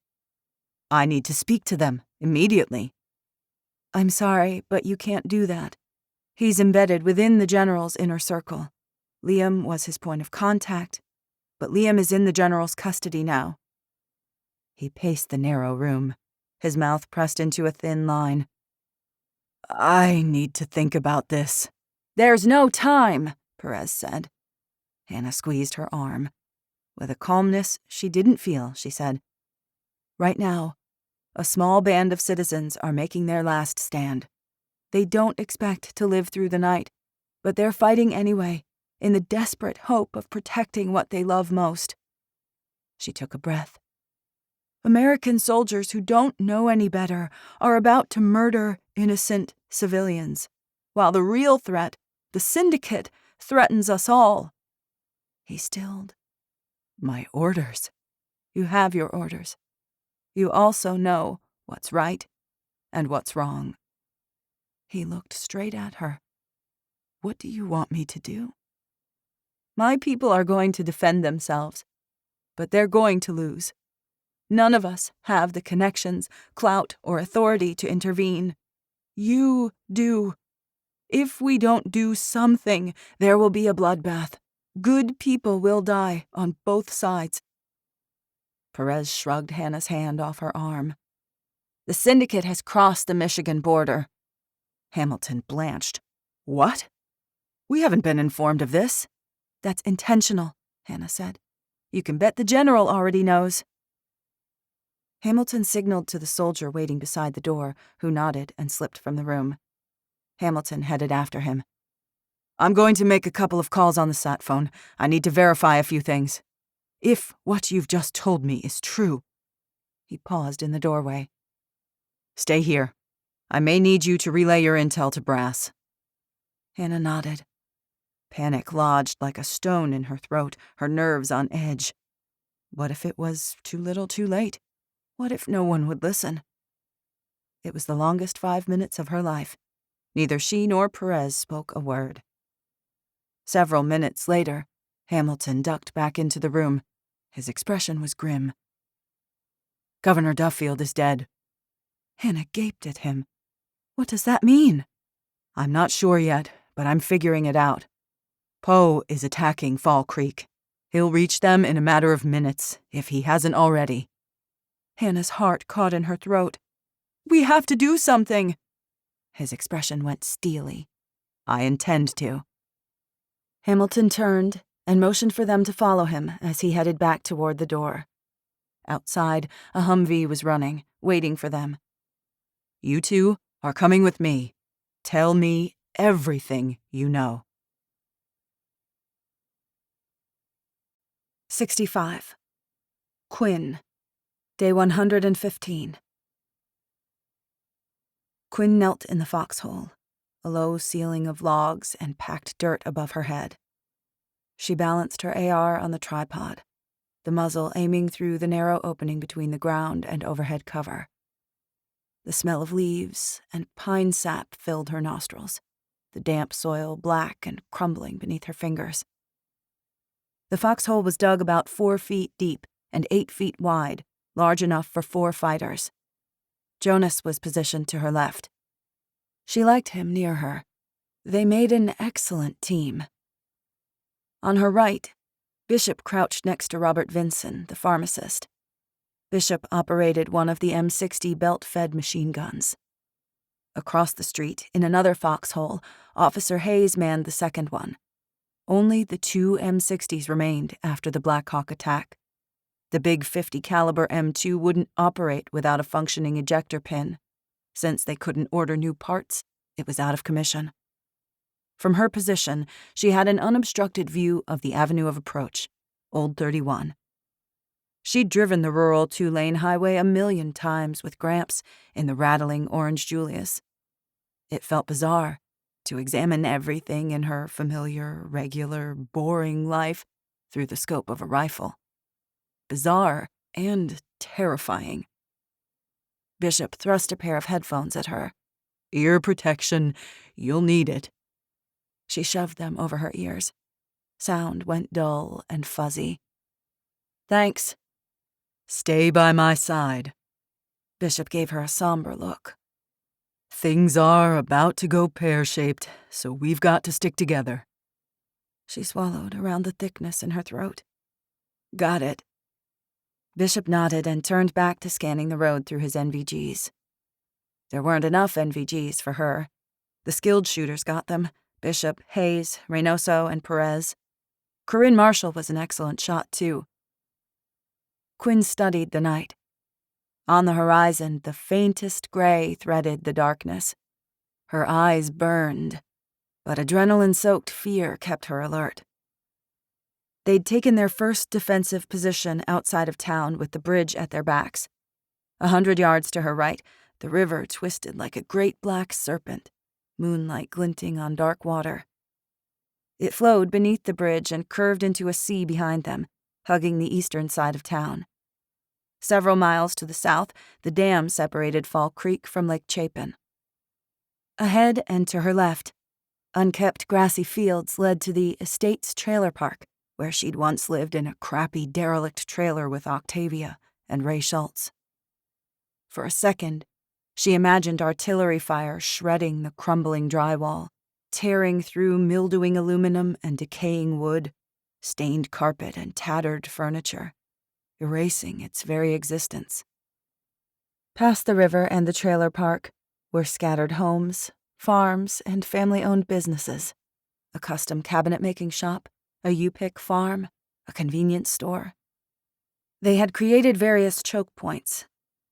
I need to speak to them immediately. I'm sorry, but you can't do that. He's embedded within the General's inner circle. Liam was his point of contact, but Liam is in the General's custody now. He paced the narrow room, his mouth pressed into a thin line. I need to think about this. There's no time, Perez said. Hannah squeezed her arm. With a calmness she didn't feel, she said, "Right now, a small band of citizens are making their last stand. They don't expect to live through the night, but they're fighting anyway, in the desperate hope of protecting what they love most." She took a breath. American soldiers who don't know any better are about to murder innocent civilians, while the real threat, the syndicate, threatens us all. He stilled. My orders. You have your orders. You also know what's right and what's wrong. He looked straight at her. What do you want me to do? My people are going to defend themselves, but they're going to lose. None of us have the connections, clout, or authority to intervene. You do. If we don't do something, there will be a bloodbath. Good people will die on both sides. Perez shrugged Hannah's hand off her arm. The syndicate has crossed the Michigan border. Hamilton blanched. What? We haven't been informed of this. That's intentional, Hannah said. You can bet the General already knows. Hamilton signaled to the soldier waiting beside the door, who nodded and slipped from the room. Hamilton headed after him. I'm going to make a couple of calls on the sat phone. I need to verify a few things. If what you've just told me is true. He paused in the doorway. Stay here. I may need you to relay your intel to Brass. Hannah nodded. Panic lodged like a stone in her throat, her nerves on edge. What if it was too little too late? What if no one would listen? It was the longest 5 minutes of her life. Neither she nor Perez spoke a word. Several minutes later, Hamilton ducked back into the room. His expression was grim. Governor Duffield is dead. Hannah gaped at him. What does that mean? I'm not sure yet, but I'm figuring it out. Poe is attacking Fall Creek. He'll reach them in a matter of minutes, if he hasn't already. Hannah's heart caught in her throat. We have to do something. His expression went steely. I intend to. Hamilton turned and motioned for them to follow him as he headed back toward the door. Outside, a Humvee was running, waiting for them. You two are coming with me. Tell me everything you know. 65. Quinn. Day 115. Quinn knelt in the foxhole, a low ceiling of logs and packed dirt above her head. She balanced her AR on the tripod, the muzzle aiming through the narrow opening between the ground and overhead cover. The smell of leaves and pine sap filled her nostrils, the damp soil black and crumbling beneath her fingers. The foxhole was dug about 4 feet deep and 8 feet wide, large enough for 4 fighters. Jonas was positioned to her left. She liked him near her. They made an excellent team. On her right, Bishop crouched next to Robert Vinson, the pharmacist. Bishop operated one of the M60 belt-fed machine guns. Across the street, in another foxhole, Officer Hayes manned the second one. Only the 2 M60s remained after the Black Hawk attack. The big .50 caliber M2 wouldn't operate without a functioning ejector pin. Since they couldn't order new parts, it was out of commission. From her position, she had an unobstructed view of the avenue of approach, Old 31. She'd driven the rural 2-lane highway 1,000,000 times with Gramps in the rattling orange Julius. It felt bizarre to examine everything in her familiar, regular, boring life through the scope of a rifle. Bizarre and terrifying. Bishop thrust a pair of headphones at her. Ear protection. You'll need it. She shoved them over her ears. Sound went dull and fuzzy. Thanks. Stay by my side. Bishop gave her a somber look. Things are about to go pear-shaped, so we've got to stick together. She swallowed around the thickness in her throat. Got it. Bishop nodded and turned back to scanning the road through his NVGs. There weren't enough NVGs for her. The skilled shooters got them: Bishop, Hayes, Reynoso, and Perez. Corinne Marshall was an excellent shot, too. Quinn studied the night. On the horizon, the faintest gray threaded the darkness. Her eyes burned, but adrenaline-soaked fear kept her alert. They'd taken their first defensive position outside of town with the bridge at their backs. 100 yards to her right, the river twisted like a great black serpent, moonlight glinting on dark water. It flowed beneath the bridge and curved into a sea behind them, hugging the eastern side of town. Several miles to the south, the dam separated Fall Creek from Lake Chapin. Ahead and to her left, unkept grassy fields led to the Estates trailer park, where she'd once lived in a crappy derelict trailer with Octavia and Ray Schultz. For a second, she imagined artillery fire shredding the crumbling drywall, tearing through mildewing aluminum and decaying wood, stained carpet and tattered furniture, erasing its very existence. Past the river and the trailer park were scattered homes, farms, and family-owned businesses, a custom cabinet-making shop, a U-Pick farm, a convenience store. They had created various choke points,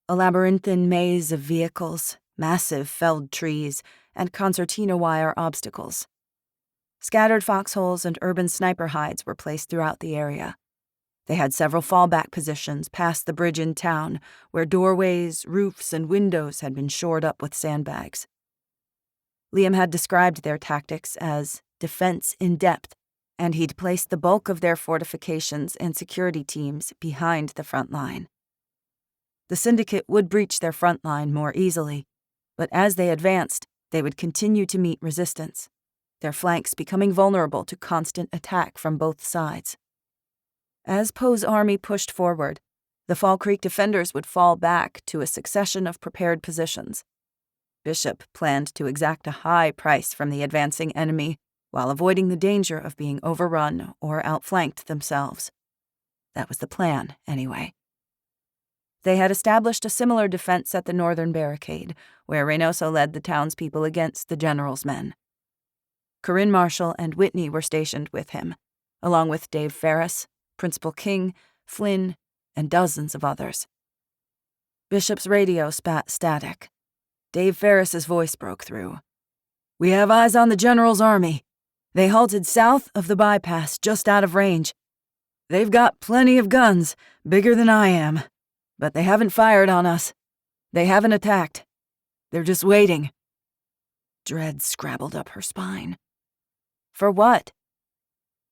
a labyrinthine maze of vehicles, massive felled trees, and concertina wire obstacles. Scattered foxholes and urban sniper hides were placed throughout the area. They had several fallback positions past the bridge in town, where doorways, roofs, and windows had been shored up with sandbags. Liam had described their tactics as defense in depth, and he'd placed the bulk of their fortifications and security teams behind the front line. The syndicate would breach their front line more easily, but as they advanced, they would continue to meet resistance, their flanks becoming vulnerable to constant attack from both sides. As Poe's army pushed forward, the Fall Creek defenders would fall back to a succession of prepared positions. Bishop planned to exact a high price from the advancing enemy, while avoiding the danger of being overrun or outflanked themselves. That was the plan, anyway. They had established a similar defense at the northern barricade, where Reynoso led the townspeople against the general's men. Corinne Marshall and Whitney were stationed with him, along with Dave Ferris, Principal King, Flynn, and dozens of others. Bishop's radio spat static. Dave Ferris's voice broke through. "We have eyes on the general's army. They halted south of the bypass, just out of range. They've got plenty of guns, bigger than I am, but they haven't fired on us. They haven't attacked. They're just waiting." Dread scrabbled up her spine. "For what?"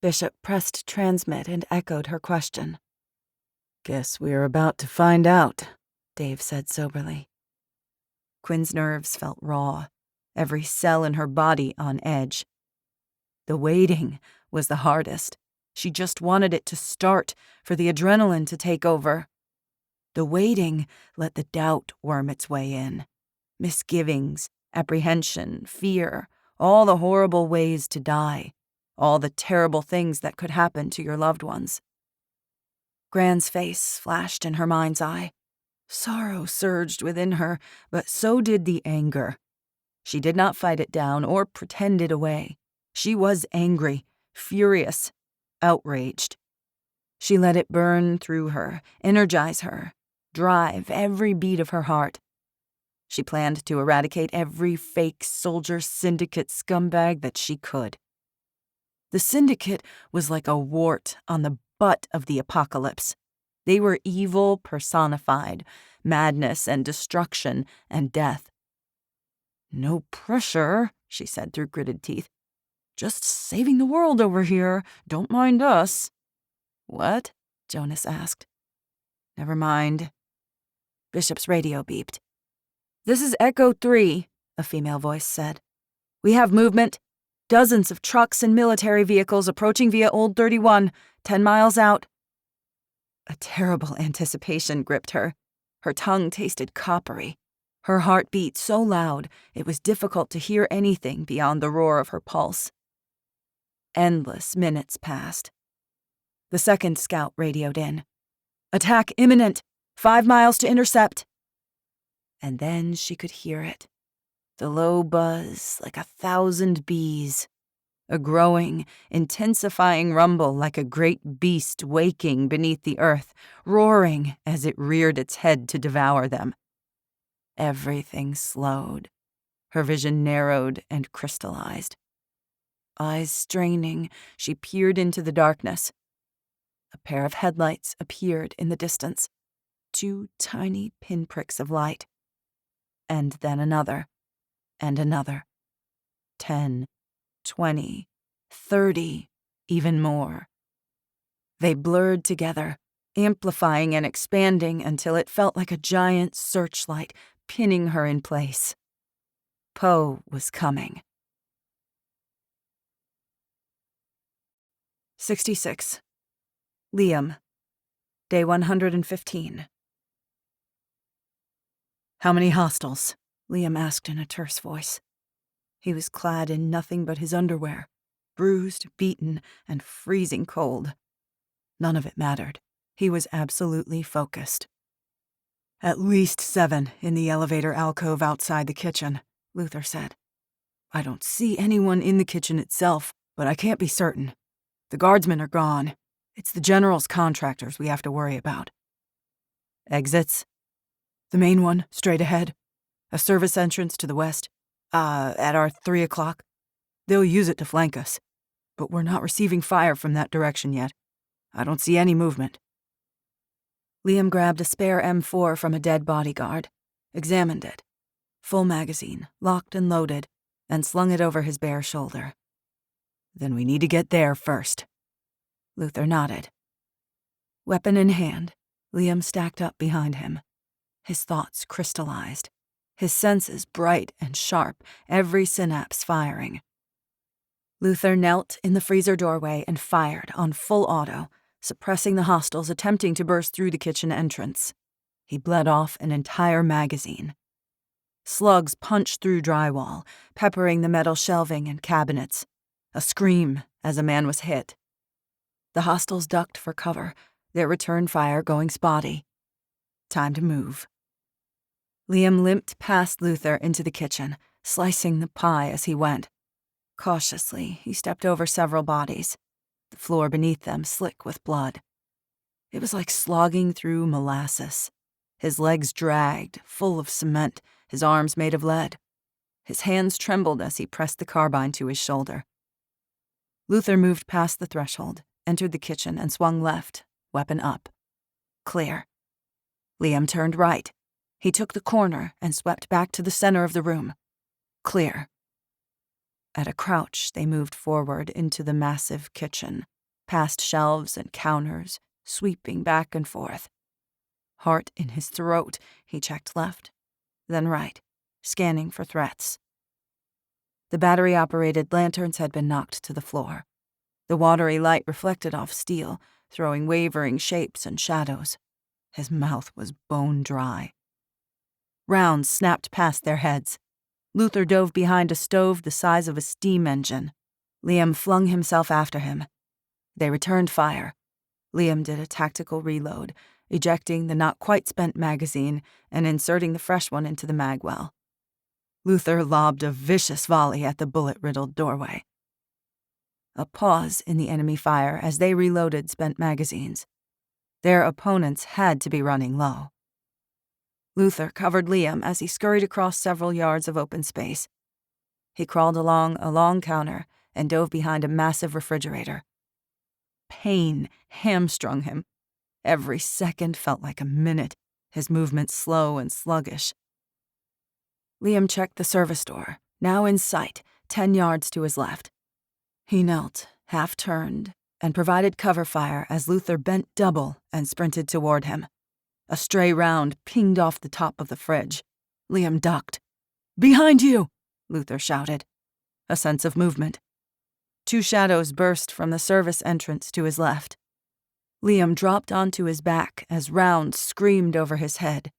Bishop pressed transmit and echoed her question. "Guess we're about to find out," Dave said soberly. Quinn's nerves felt raw, every cell in her body on edge. The waiting was the hardest. She just wanted it to start, for the adrenaline to take over. The waiting let the doubt worm its way in. Misgivings, apprehension, fear, all the horrible ways to die, all the terrible things that could happen to your loved ones. Gran's face flashed in her mind's eye. Sorrow surged within her, but so did the anger. She did not fight it down or pretend it away. She was angry, furious, outraged. She let it burn through her, energize her, drive every beat of her heart. She planned to eradicate every fake soldier syndicate scumbag that she could. The syndicate was like a wart on the butt of the apocalypse. They were evil personified, madness and destruction and death. "No pressure," she said through gritted teeth. "Just saving the world over here. Don't mind us." "What?" Jonas asked. "Never mind." Bishop's radio beeped. This is Echo 3, a female voice said. We have movement. Dozens of trucks and military vehicles approaching via Old 31, 10 miles out. A terrible anticipation gripped her. Her tongue tasted coppery. Her heart beat so loud it was difficult to hear anything beyond the roar of her pulse. Endless minutes passed. The second scout radioed in. Attack imminent. 5 miles to intercept. And then she could hear it. The low buzz like 1,000 bees. A growing, intensifying rumble like a great beast waking beneath the earth, roaring as it reared its head to devour them. Everything slowed. Her vision narrowed and crystallized. Eyes straining, she peered into the darkness. A pair of headlights appeared in the distance. 2 tiny pinpricks of light. And then another. And another. 10, 20, 30, even more. They blurred together, amplifying and expanding until it felt like a giant searchlight pinning her in place. Poe was coming. 66. Liam. Day 115. How many hostiles? Liam asked in a terse voice. He was clad in nothing but his underwear, bruised, beaten, and freezing cold. None of it mattered. He was absolutely focused. At least 7 in the elevator alcove outside the kitchen, Luther said. I don't see anyone in the kitchen itself, but I can't be certain. The guardsmen are gone. It's the general's contractors we have to worry about. Exits? The main one, straight ahead. A service entrance to the west. At our 3 o'clock. They'll use it to flank us. But we're not receiving fire from that direction yet. I don't see any movement. Liam grabbed a spare M4 from a dead bodyguard, examined it. Full magazine, locked and loaded, and slung it over his bare shoulder. Then we need to get there first. Luther nodded. Weapon in hand, Liam stacked up behind him. His thoughts crystallized. His senses bright and sharp, every synapse firing. Luther knelt in the freezer doorway and fired on full auto, suppressing the hostiles attempting to burst through the kitchen entrance. He bled off an entire magazine. Slugs punched through drywall, peppering the metal shelving and cabinets. A scream as a man was hit. The hostiles ducked for cover, their return fire going spotty. Time to move. Liam limped past Luther into the kitchen, slicing the pie as he went. Cautiously, he stepped over several bodies, the floor beneath them slick with blood. It was like slogging through molasses. His legs dragged, full of cement, his arms made of lead. His hands trembled as he pressed the carbine to his shoulder. Luther moved past the threshold, entered the kitchen, and swung left, weapon up. Clear. Liam turned right. He took the corner and swept back to the center of the room. Clear. At a crouch, they moved forward into the massive kitchen, past shelves and counters, sweeping back and forth. Heart in his throat, he checked left, then right, scanning for threats. The battery-operated lanterns had been knocked to the floor. The watery light reflected off steel, throwing wavering shapes and shadows. His mouth was bone dry. Rounds snapped past their heads. Luther dove behind a stove the size of a steam engine. Liam flung himself after him. They returned fire. Liam did a tactical reload, ejecting the not-quite-spent magazine and inserting the fresh one into the magwell. Luther lobbed a vicious volley at the bullet-riddled doorway. A pause in the enemy fire as they reloaded spent magazines. Their opponents had to be running low. Luther covered Liam as he scurried across several yards of open space. He crawled along a long counter and dove behind a massive refrigerator. Pain hamstrung him. Every second felt like a minute, his movements slow and sluggish. Liam checked the service door, now in sight, 10 yards to his left. He knelt, half-turned, and provided cover fire as Luther bent double and sprinted toward him. A stray round pinged off the top of the fridge. Liam ducked. "Behind you!" Luther shouted. A sense of movement. Two shadows burst from the service entrance to his left. Liam dropped onto his back as rounds screamed over his head,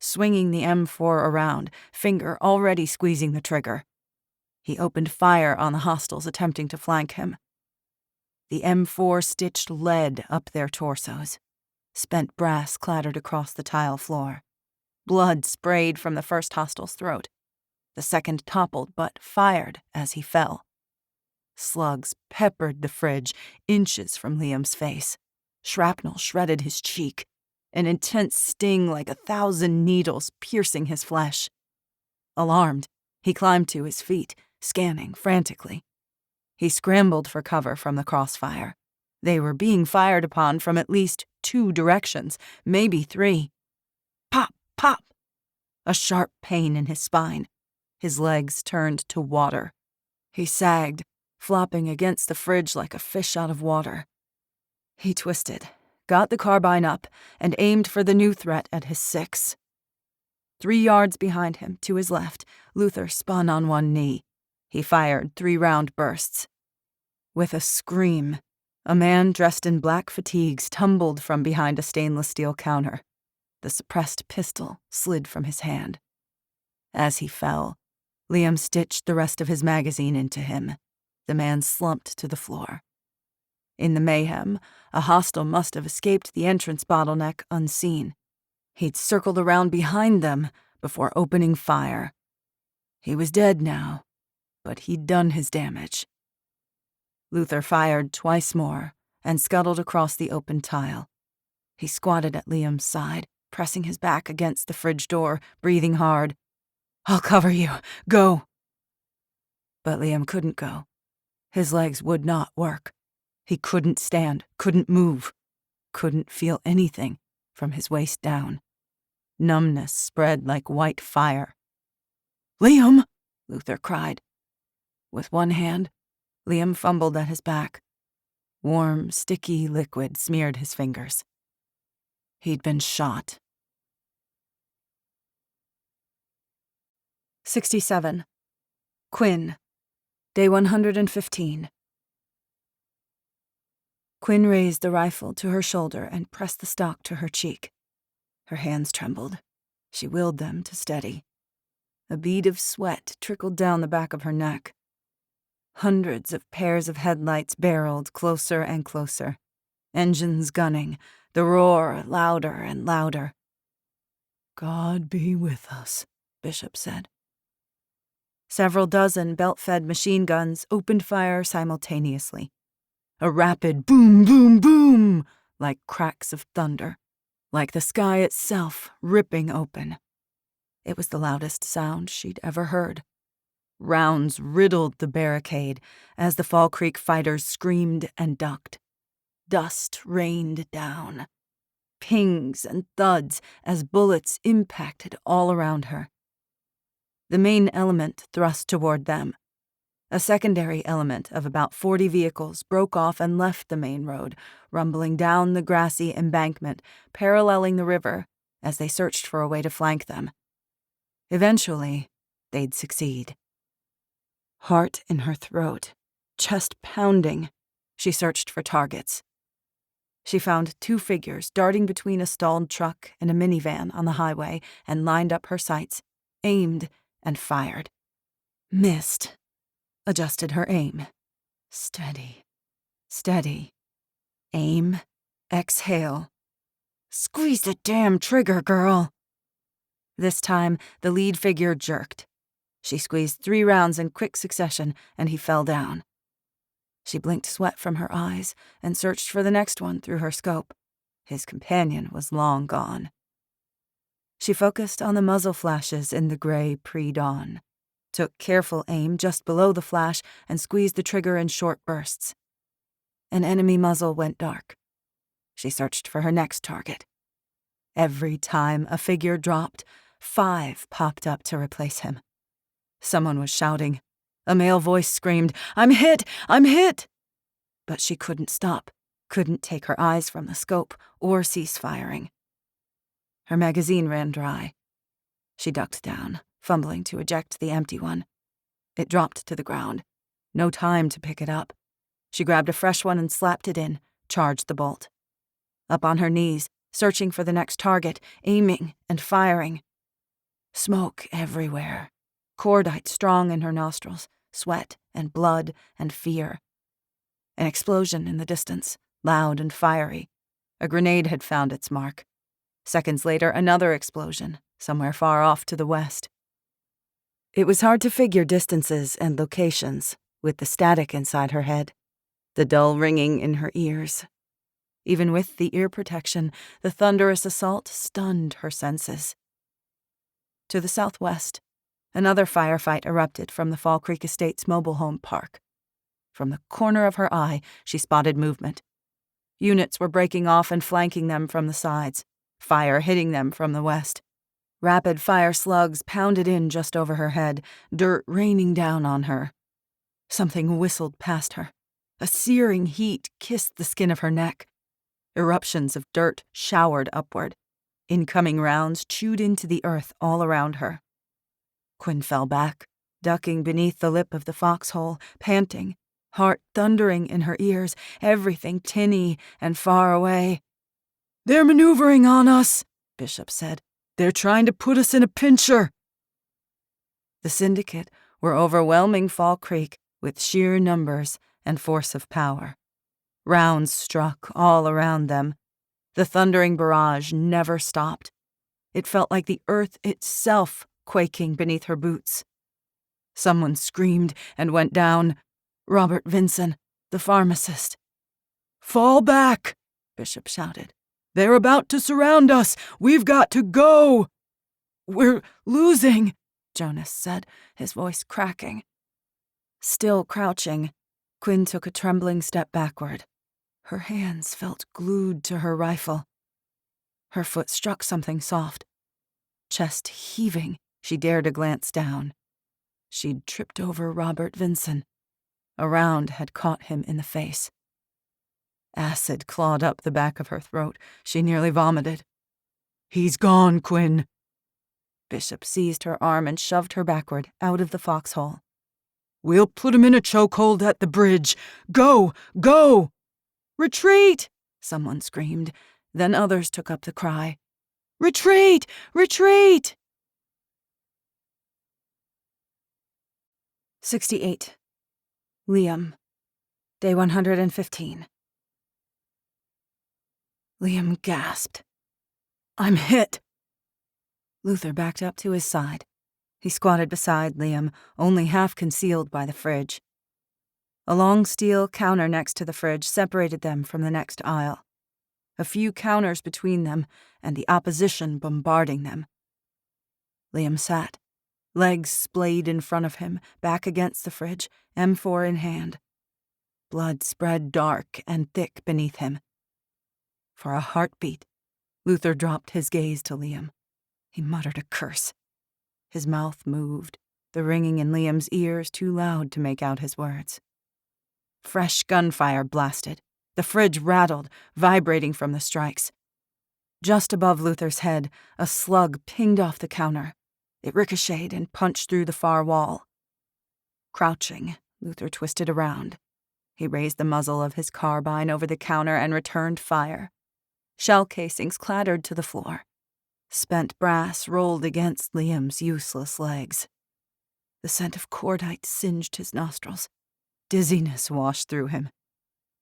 swinging the M4 around, finger already squeezing the trigger. He opened fire on the hostiles attempting to flank him. The M4 stitched lead up their torsos. Spent brass clattered across the tile floor. Blood sprayed from the first hostile's throat. The second toppled but fired as he fell. Slugs peppered the fridge inches from Liam's face. Shrapnel shredded his cheek, an intense sting like 1,000 needles piercing his flesh. Alarmed, he climbed to his feet, scanning frantically. He scrambled for cover from the crossfire. They were being fired upon from at least 2 directions, maybe 3. Pop, pop! A sharp pain in his spine. His legs turned to water. He sagged, flopping against the fridge like a fish out of water. He twisted, got the carbine up, and aimed for the new threat at his 6. 3 yards behind him, to his left, Luther spun on one knee. He fired 3-round bursts. With a scream, a man dressed in black fatigues tumbled from behind a stainless steel counter. The suppressed pistol slid from his hand. As he fell, Liam stitched the rest of his magazine into him. The man slumped to the floor. In the mayhem, a hostile must have escaped the entrance bottleneck unseen. He'd circled around behind them before opening fire. He was dead now, but he'd done his damage. Luther fired twice more and scuttled across the open tile. He squatted at Liam's side, pressing his back against the fridge door, breathing hard. "I'll cover you. Go." But Liam couldn't go. His legs would not work. He couldn't stand, couldn't move, couldn't feel anything from his waist down. Numbness spread like white fire. "Liam!" Luther cried. With one hand, Liam fumbled at his back. Warm, sticky liquid smeared his fingers. He'd been shot. 67. Quinn. Day 115. Quinn raised the rifle to her shoulder and pressed the stock to her cheek. Her hands trembled. She willed them to steady. A bead of sweat trickled down the back of her neck. Hundreds of pairs of headlights barreled closer and closer. Engines gunning, the roar louder and louder. "God be with us," Bishop said. Several dozen belt-fed machine guns opened fire simultaneously. A rapid boom, boom, boom, like cracks of thunder, like the sky itself ripping open. It was the loudest sound she'd ever heard. Rounds riddled the barricade as the Fall Creek fighters screamed and ducked. Dust rained down. Pings and thuds as bullets impacted all around her. The main element thrust toward them. A secondary element of about 40 vehicles broke off and left the main road, rumbling down the grassy embankment, paralleling the river as they searched for a way to flank them. Eventually, they'd succeed. Heart in her throat, chest pounding, she searched for targets. She found 2 figures darting between a stalled truck and a minivan on the highway and lined up her sights, aimed, and fired. Missed. Adjusted her aim. Steady. Steady. Aim. Exhale. Squeeze the damn trigger, girl. This time, the lead figure jerked. She squeezed 3 rounds in quick succession, and he fell down. She blinked sweat from her eyes and searched for the next one through her scope. His companion was long gone. She focused on the muzzle flashes in the gray pre-dawn, took careful aim just below the flash, and squeezed the trigger in short bursts. An enemy muzzle went dark. She searched for her next target. Every time a figure dropped, 5 popped up to replace him. Someone was shouting. A male voice screamed, "I'm hit! I'm hit!" But she couldn't stop, couldn't take her eyes from the scope or cease firing. Her magazine ran dry. She ducked down, fumbling to eject the empty one. It dropped to the ground. No time to pick it up. She grabbed a fresh one and slapped it in, charged the bolt. Up on her knees, searching for the next target, aiming and firing. Smoke everywhere. Cordite strong in her nostrils, sweat and blood and fear. An explosion in the distance, loud and fiery. A grenade had found its mark. Seconds later, another explosion, somewhere far off to the west. It was hard to figure distances and locations with the static inside her head, the dull ringing in her ears. Even with the ear protection, the thunderous assault stunned her senses. To the southwest, another firefight erupted from the Fall Creek Estates mobile home park. From the corner of her eye, she spotted movement. Units were breaking off and flanking them from the sides, fire hitting them from the west. Rapid-fire slugs pounded in just over her head, dirt raining down on her. Something whistled past her. A searing heat kissed the skin of her neck. Eruptions of dirt showered upward. Incoming rounds chewed into the earth all around her. Quinn fell back, ducking beneath the lip of the foxhole, panting, heart thundering in her ears, everything tinny and far away. "They're maneuvering on us," Bishop said. "They're trying to put us in a pincher." The syndicate were overwhelming Fall Creek with sheer numbers and force of power. Rounds struck all around them. The thundering barrage never stopped. It felt like the earth itself quaking beneath her boots. Someone screamed and went down. Robert Vinson, the pharmacist. "Fall back," Bishop shouted. "They're about to surround us. We've got to go." "We're losing," Jonas said, his voice cracking. Still crouching, Quinn took a trembling step backward. Her hands felt glued to her rifle. Her foot struck something soft. Chest heaving, she dared a glance down. She'd tripped over Robert Vinson. A round had caught him in the face. Acid clawed up the back of her throat. She nearly vomited. "He's gone, Quinn." Bishop seized her arm and shoved her backward, out of the foxhole. "We'll put him in a chokehold at the bridge. Go! Go!" "Retreat!" someone screamed. Then others took up the cry. "Retreat! Retreat!" 68. Liam. Day 115. Liam gasped. "I'm hit." Luther backed up to his side. He squatted beside Liam, only half concealed by the fridge. A long steel counter next to the fridge separated them from the next aisle. A few counters between them, and the opposition bombarding them. Liam sat, legs splayed in front of him, back against the fridge, M4 in hand. Blood spread dark and thick beneath him. For a heartbeat, Luther dropped his gaze to Liam. He muttered a curse. His mouth moved, the ringing in Liam's ears too loud to make out his words. Fresh gunfire blasted. The fridge rattled, vibrating from the strikes. Just above Luther's head, a slug pinged off the counter. It ricocheted and punched through the far wall. Crouching, Luther twisted around. He raised the muzzle of his carbine over the counter and returned fire. Shell casings clattered to the floor. Spent brass rolled against Liam's useless legs. The scent of cordite singed his nostrils. Dizziness washed through him.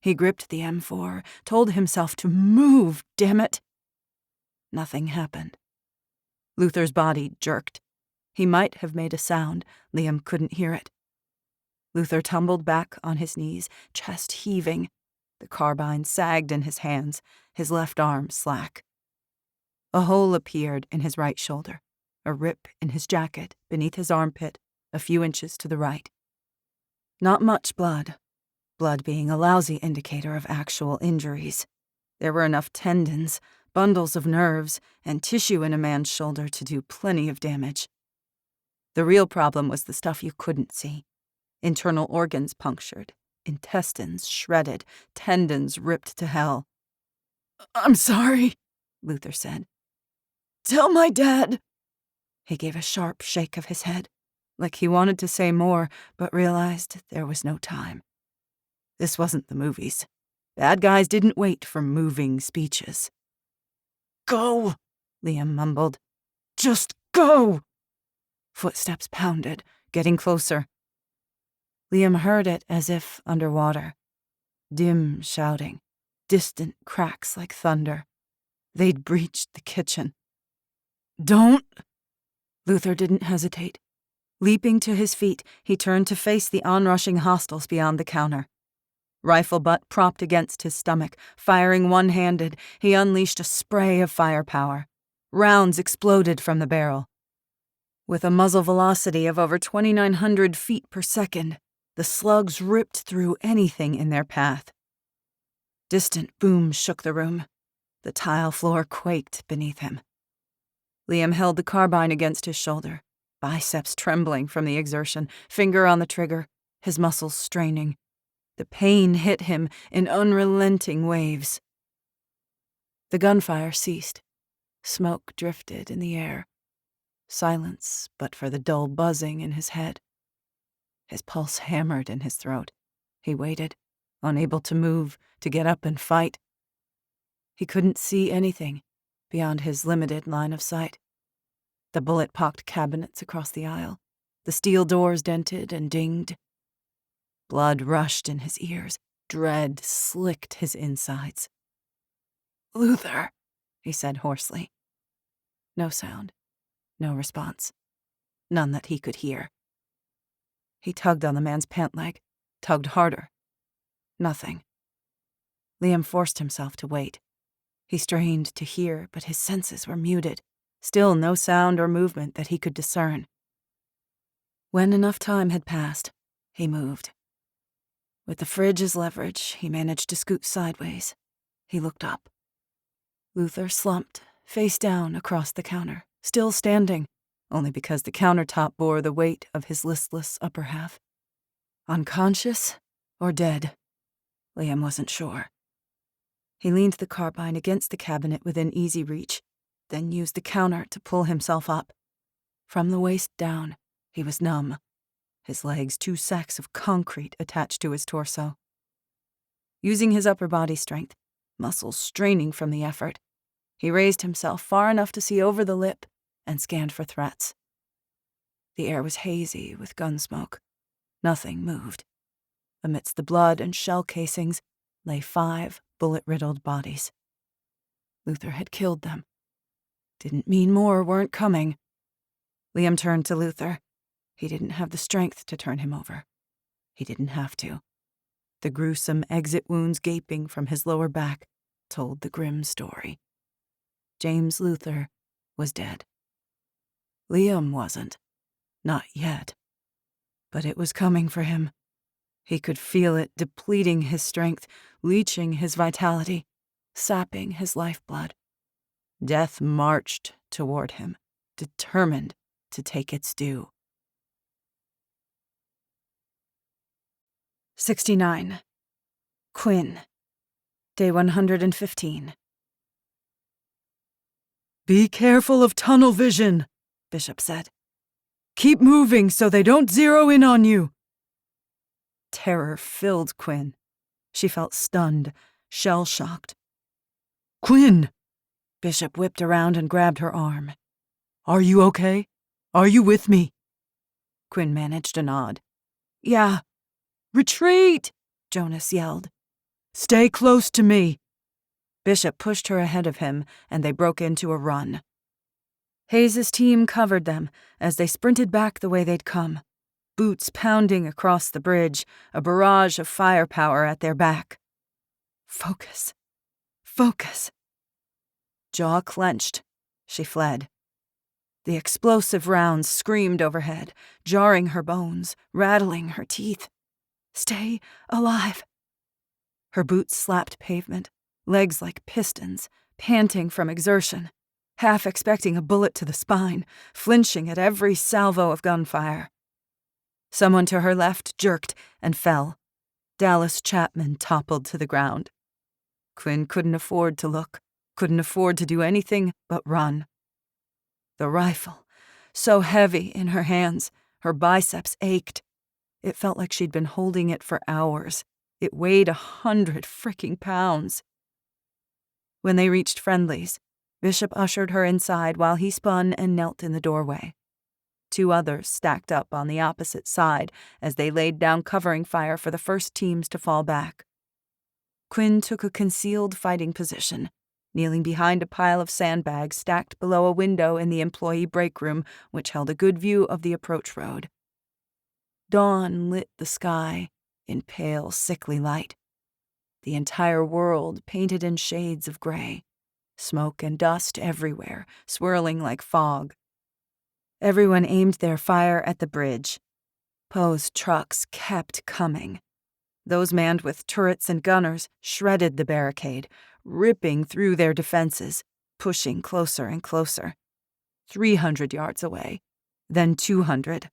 He gripped the M4, told himself to move, damn it. Nothing happened. Luther's body jerked. He might have made a sound. Liam couldn't hear it. Luther tumbled back on his knees, chest heaving. The carbine sagged in his hands, his left arm slack. A hole appeared in his right shoulder, a rip in his jacket beneath his armpit, a few inches to the right. Not much blood being a lousy indicator of actual injuries. There were enough tendons, bundles of nerves, and tissue in a man's shoulder to do plenty of damage. The real problem was the stuff you couldn't see. Internal organs punctured, intestines shredded, tendons ripped to hell. "I'm sorry," Luther said. "Tell my dad." He gave a sharp shake of his head, like he wanted to say more, but realized there was no time. This wasn't the movies. Bad guys didn't wait for moving speeches. Go, Liam mumbled. just go. Footsteps pounded, getting closer. Liam heard it as if underwater. Dim shouting, distant cracks like thunder. They'd breached the kitchen. Don't. Luther didn't hesitate. Leaping to his feet, he turned to face the onrushing hostiles beyond the counter. Rifle butt propped against his stomach, firing one-handed, he unleashed a spray of firepower. Rounds exploded from the barrel. With a muzzle velocity of over 2,900 feet per second, the slugs ripped through anything in their path. Distant booms shook the room. The tile floor quaked beneath him. Liam held the carbine against his shoulder, biceps trembling from the exertion, finger on the trigger, his muscles straining. The pain hit him in unrelenting waves. The gunfire ceased. Smoke drifted in the air. Silence, but for the dull buzzing in his head. His pulse hammered in his throat. He waited, unable to move, to get up and fight. He couldn't see anything beyond his limited line of sight. The bullet-pocked cabinets across the aisle, the steel doors dented and dinged. Blood rushed in his ears. Dread slicked his insides. Luther, he said hoarsely. No sound. No response. None that he could hear. He tugged on the man's pant leg, tugged harder. Nothing. Liam forced himself to wait. He strained to hear, but his senses were muted. Still no sound or movement that he could discern. When enough time had passed, he moved. With the fridge as leverage, he managed to scoot sideways. He looked up. Luther slumped, face down across the counter, still standing, only because the countertop bore the weight of his listless upper half. Unconscious or dead? Liam wasn't sure. He leaned the carbine against the cabinet within easy reach, then used the counter to pull himself up. From the waist down, he was numb, his legs 2 sacks of concrete attached to his torso. Using his upper body strength, muscles straining from the effort, he raised himself far enough to see over the lip and scanned for threats. The air was hazy with gun smoke. Nothing moved. Amidst the blood and shell casings lay 5 bullet-riddled bodies. Luther had killed them. Didn't mean more weren't coming. Liam turned to Luther. He didn't have the strength to turn him over. He didn't have to. The gruesome exit wounds gaping from his lower back told the grim story. James Luther was dead. Liam wasn't. Not yet. But it was coming for him. He could feel it depleting his strength, leaching his vitality, sapping his lifeblood. Death marched toward him, determined to take its due. 69. Quinn. Day 115. be careful of tunnel vision, Bishop said. Keep moving so they don't zero in on you. Terror filled Quinn. She felt stunned, shell-shocked. Quinn! Bishop whipped around and grabbed her arm. Are you okay? Are you with me? Quinn managed a nod. Yeah. Retreat! Jonas yelled. Stay close to me. Bishop pushed her ahead of him, and they broke into a run. Hayes's team covered them as they sprinted back the way they'd come, boots pounding across the bridge, a barrage of firepower at their back. Focus. Focus. Jaw clenched, she fled. The explosive rounds screamed overhead, jarring her bones, rattling her teeth. Stay alive. Her boots slapped pavement, legs like pistons, panting from exertion, half expecting a bullet to the spine, flinching at every salvo of gunfire. Someone to her left jerked and fell. Dallas Chapman toppled to the ground. Quinn couldn't afford to look, couldn't afford to do anything but run. The rifle, so heavy in her hands. Her biceps ached. It felt like she'd been holding it for hours. It weighed 100 freaking pounds. When they reached Friendly's, Bishop ushered her inside while he spun and knelt in the doorway. 2 others stacked up on the opposite side as they laid down covering fire for the first teams to fall back. Quinn took a concealed fighting position, kneeling behind a pile of sandbags stacked below a window in the employee break room, which held a good view of the approach road. Dawn lit the sky in pale, sickly light. The entire world painted in shades of gray, smoke and dust everywhere, swirling like fog. Everyone aimed their fire at the bridge. Poe's trucks kept coming. Those manned with turrets and gunners shredded the barricade, ripping through their defenses, pushing closer and closer. 300 yards away, then 200.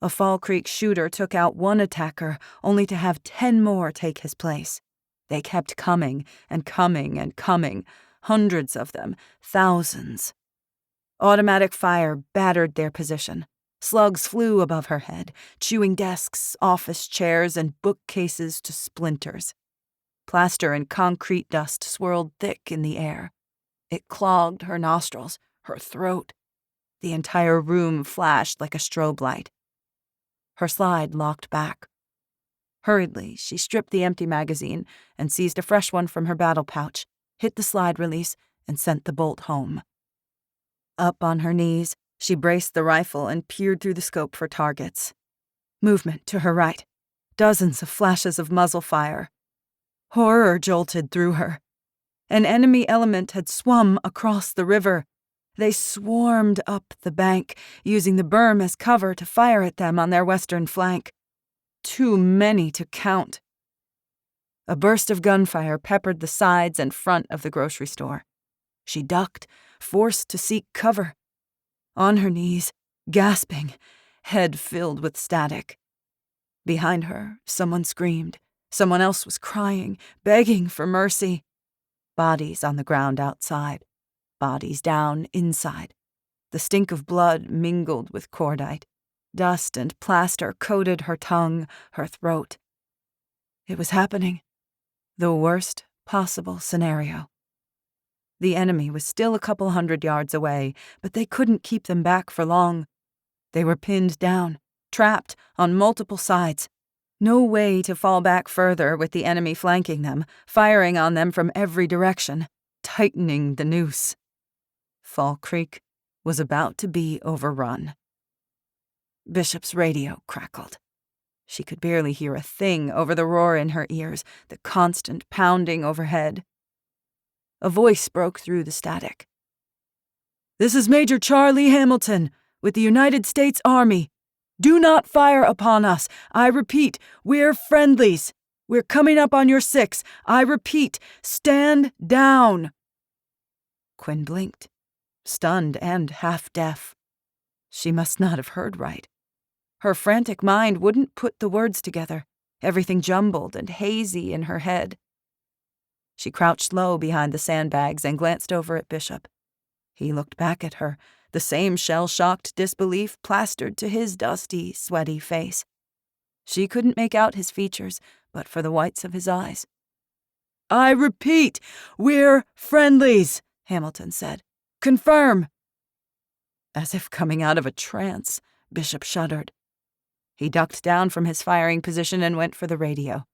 A Fall Creek shooter took out 1 attacker, only to have 10 more take his place. They kept coming and coming and coming, hundreds of them, thousands. Automatic fire battered their position. Slugs flew above her head, chewing desks, office chairs, and bookcases to splinters. Plaster and concrete dust swirled thick in the air. It clogged her nostrils, her throat. The entire room flashed like a strobe light. Her slide locked back. Hurriedly, she stripped the empty magazine and seized a fresh one from her battle pouch, hit the slide release, and sent the bolt home. Up on her knees, she braced the rifle and peered through the scope for targets. Movement to her right. Dozens of flashes of muzzle fire. Horror jolted through her. An enemy element had swum across the river. They swarmed up the bank, using the berm as cover to fire at them on their western flank. Too many to count. A burst of gunfire peppered the sides and front of the grocery store. She ducked, forced to seek cover. On her knees, gasping, head filled with static. Behind her, someone screamed. Someone else was crying, begging for mercy. Bodies on the ground outside. Bodies down inside. The stink of blood mingled with cordite. Dust and plaster coated her tongue, her throat. It was happening. The worst possible scenario. The enemy was still a couple 100 yards away, but they couldn't keep them back for long. They were pinned down, trapped on multiple sides. No way to fall back further with the enemy flanking them, firing on them from every direction, tightening the noose. Fall Creek was about to be overrun. Bishop's radio crackled. She could barely hear a thing over the roar in her ears, the constant pounding overhead. A voice broke through the static. "This is Major Charlie Hamilton with the United States Army. Do not fire upon us. I repeat, we're friendlies. We're coming up on your 6. I repeat, stand down." Quinn blinked, stunned and half-deaf. She must not have heard right. Her frantic mind wouldn't put the words together, everything jumbled and hazy in her head. She crouched low behind the sandbags and glanced over at Bishop. He looked back at her, the same shell-shocked disbelief plastered to his dusty, sweaty face. She couldn't make out his features, but for the whites of his eyes. "I repeat, we're friendlies," Hamilton said. "Confirm." As if coming out of a trance, Bishop shuddered. He ducked down from his firing position and went for the radio.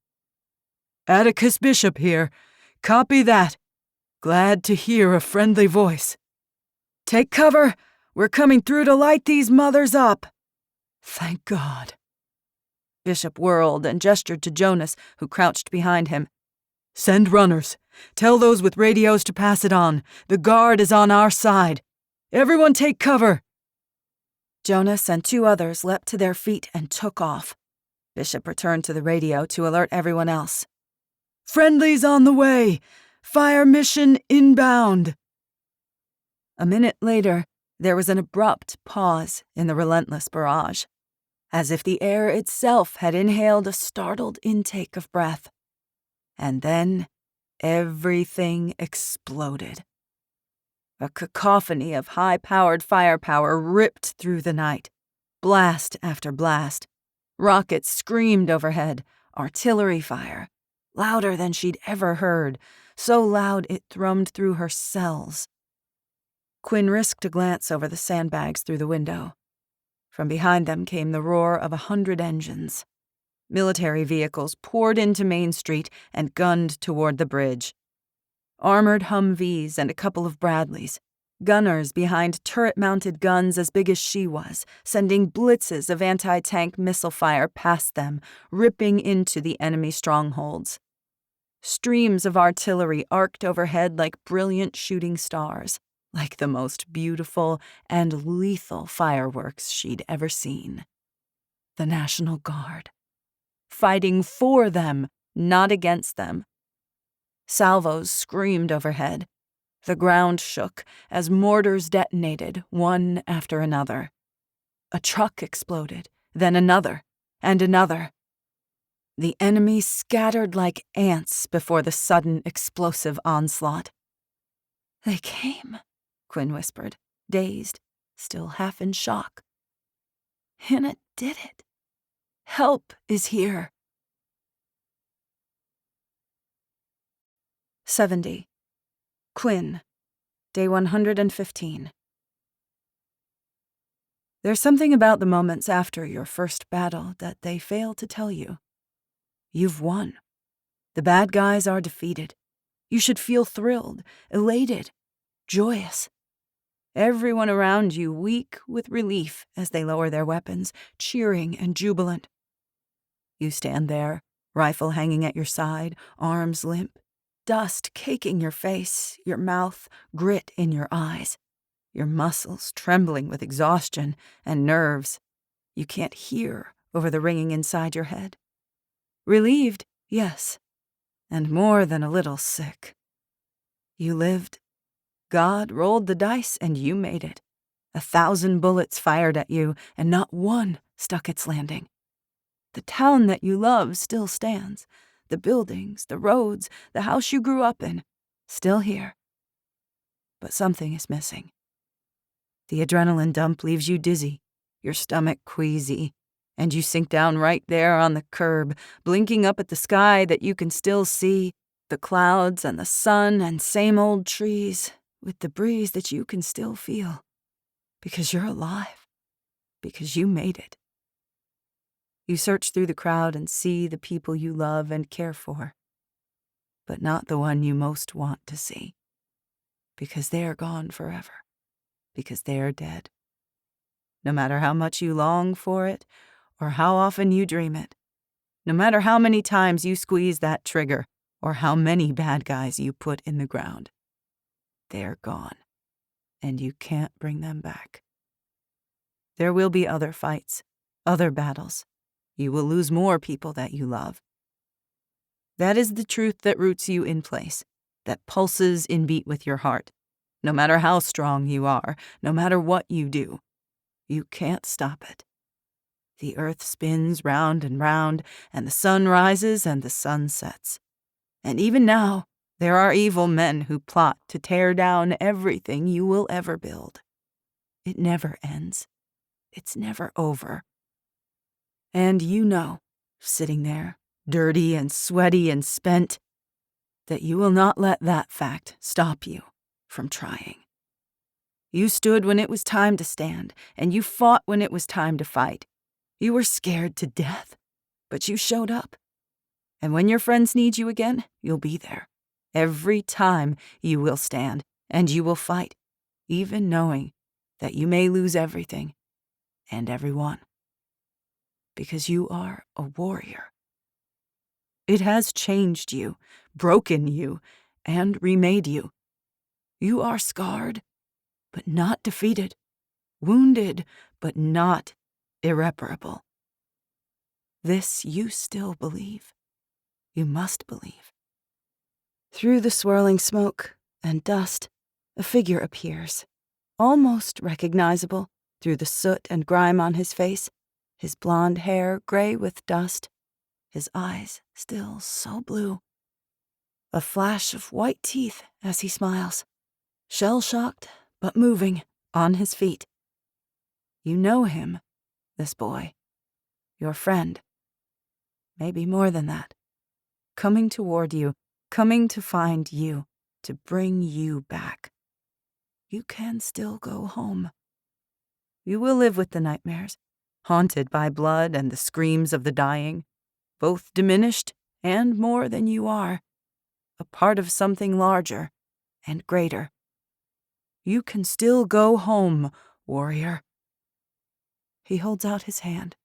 "Atticus Bishop here. Copy that. Glad to hear a friendly voice. Take cover. We're coming through to light these mothers up." "Thank God." Bishop whirled and gestured to Jonas, who crouched behind him. "Send runners. Tell those with radios to pass it on. The guard is on our side. Everyone take cover." Jonas and 2 others leapt to their feet and took off. Bishop returned to the radio to alert everyone else. "Friendlies on the way. Fire mission inbound." A minute later, there was an abrupt pause in the relentless barrage, as if the air itself had inhaled a startled intake of breath. And then everything exploded. A cacophony of high-powered firepower ripped through the night. Blast after blast. Rockets screamed overhead. Artillery fire. Louder than she'd ever heard. So loud it thrummed through her cells. Quinn risked a glance over the sandbags through the window. From behind them came the roar of 100 engines. Military vehicles poured into Main Street and gunned toward the bridge. Armored Humvees and a couple of Bradleys. Gunners behind turret-mounted guns as big as she was, sending blitzes of anti-tank missile fire past them, ripping into the enemy strongholds. Streams of artillery arced overhead like brilliant shooting stars, like the most beautiful and lethal fireworks she'd ever seen. The National Guard. Fighting for them, not against them. Salvos screamed overhead. The ground shook as mortars detonated, one after another. A truck exploded, then another, and another. The enemy scattered like ants before the sudden explosive onslaught. "They came," Quinn whispered, dazed, still half in shock. "Hannah did it. Help is here." 70. Quinn, day 115. There's something about the moments after your first battle that they fail to tell you. You've won. The bad guys are defeated. You should feel thrilled, elated, joyous. Everyone around you weak with relief as they lower their weapons, cheering and jubilant. You stand there, rifle hanging at your side, arms limp, dust caking your face, your mouth, grit in your eyes, your muscles trembling with exhaustion and nerves. You can't hear over the ringing inside your head. Relieved, yes, and more than a little sick. You lived. God rolled the dice and you made it. 1,000 bullets fired at you and not one stuck its landing. The town that you love still stands. The buildings, the roads, the house you grew up in, still here. But something is missing. The adrenaline dump leaves you dizzy, your stomach queasy, and you sink down right there on the curb, blinking up at the sky that you can still see, the clouds and the sun and same old trees, with the breeze that you can still feel. Because you're alive. Because you made it. You search through the crowd and see the people you love and care for, but not the one you most want to see, because they are gone forever, because they are dead. No matter how much you long for it, or how often you dream it, no matter how many times you squeeze that trigger, or how many bad guys you put in the ground, they're gone, and you can't bring them back. There will be other fights, other battles. You will lose more people that you love. That is the truth that roots you in place, that pulses in beat with your heart. No matter how strong you are, no matter what you do, you can't stop it. The earth spins round and round, and the sun rises and the sun sets. And even now, there are evil men who plot to tear down everything you will ever build. It never ends. It's never over. And you know, sitting there, dirty and sweaty and spent, that you will not let that fact stop you from trying. You stood when it was time to stand, and you fought when it was time to fight. You were scared to death, but you showed up. And when your friends need you again, you'll be there. Every time you will stand, and you will fight, even knowing that you may lose everything and everyone. Because you are a warrior. It has changed you, broken you, and remade you. You are scarred, but not defeated, wounded, but not irreparable. This you still believe. You must believe. Through the swirling smoke and dust, a figure appears, almost recognizable through the soot and grime on his face. His blonde hair gray with dust, his eyes still so blue. A flash of white teeth as he smiles, Shell-shocked, but moving, on his feet. You know him, this boy. Your friend. Maybe more than that. Coming toward you, coming to find you, to bring you back. You can still go home. You will live with the nightmares, haunted by blood and the screams of the dying, both diminished and more than you are, a part of something larger and greater. You can still go home, warrior. He holds out his hand.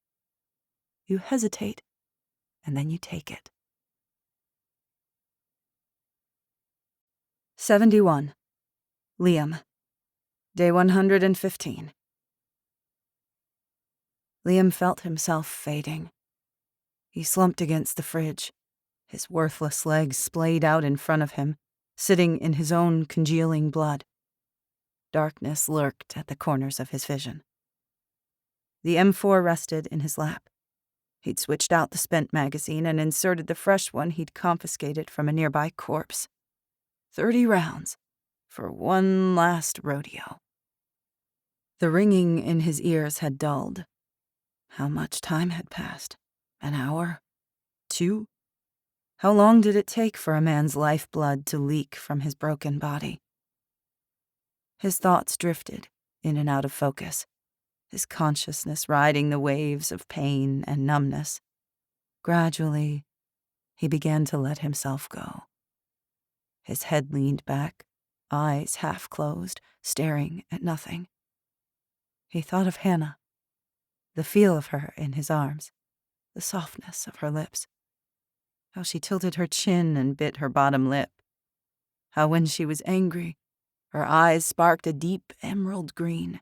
You hesitate, and then you take it. 71. Liam. Day 115. Liam felt himself fading. He slumped against the fridge, his worthless legs splayed out in front of him, sitting in his own congealing blood. Darkness lurked at the corners of his vision. The M4 rested in his lap. He'd switched out the spent magazine and inserted the fresh one he'd confiscated from a nearby corpse. 30 rounds for one last rodeo. The ringing in his ears had dulled. How much time had passed? An hour? 2? How long did it take for a man's lifeblood to leak from his broken body? His thoughts drifted in and out of focus, his consciousness riding the waves of pain and numbness. Gradually, he began to let himself go. His head leaned back, eyes half closed, staring at nothing. He thought of Hannah, the feel of her in his arms, the softness of her lips, how she tilted her chin and bit her bottom lip, how when she was angry, her eyes sparked a deep emerald green.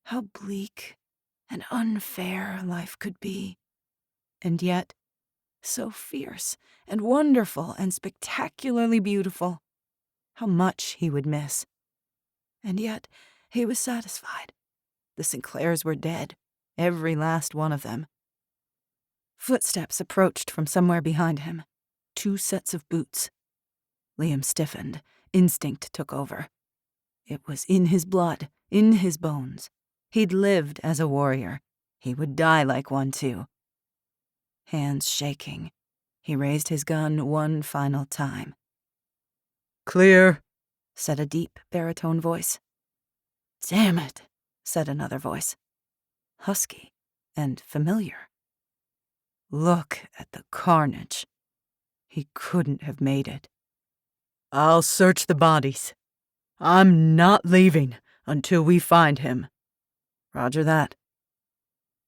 How bleak and unfair life could be, and yet so fierce and wonderful and spectacularly beautiful. How much he would miss. And yet he was satisfied. The Sinclairs were dead, every last one of them. Footsteps approached from somewhere behind him. 2 sets of boots. Liam stiffened. Instinct took over. It was in his blood, in his bones. He'd lived as a warrior. He would die like one, too. Hands shaking, he raised his gun one final time. Clear, said a deep baritone voice. Damn it, said another voice. Husky and familiar. Look at the carnage. He couldn't have made it. I'll search the bodies. I'm not leaving until we find him. Roger that.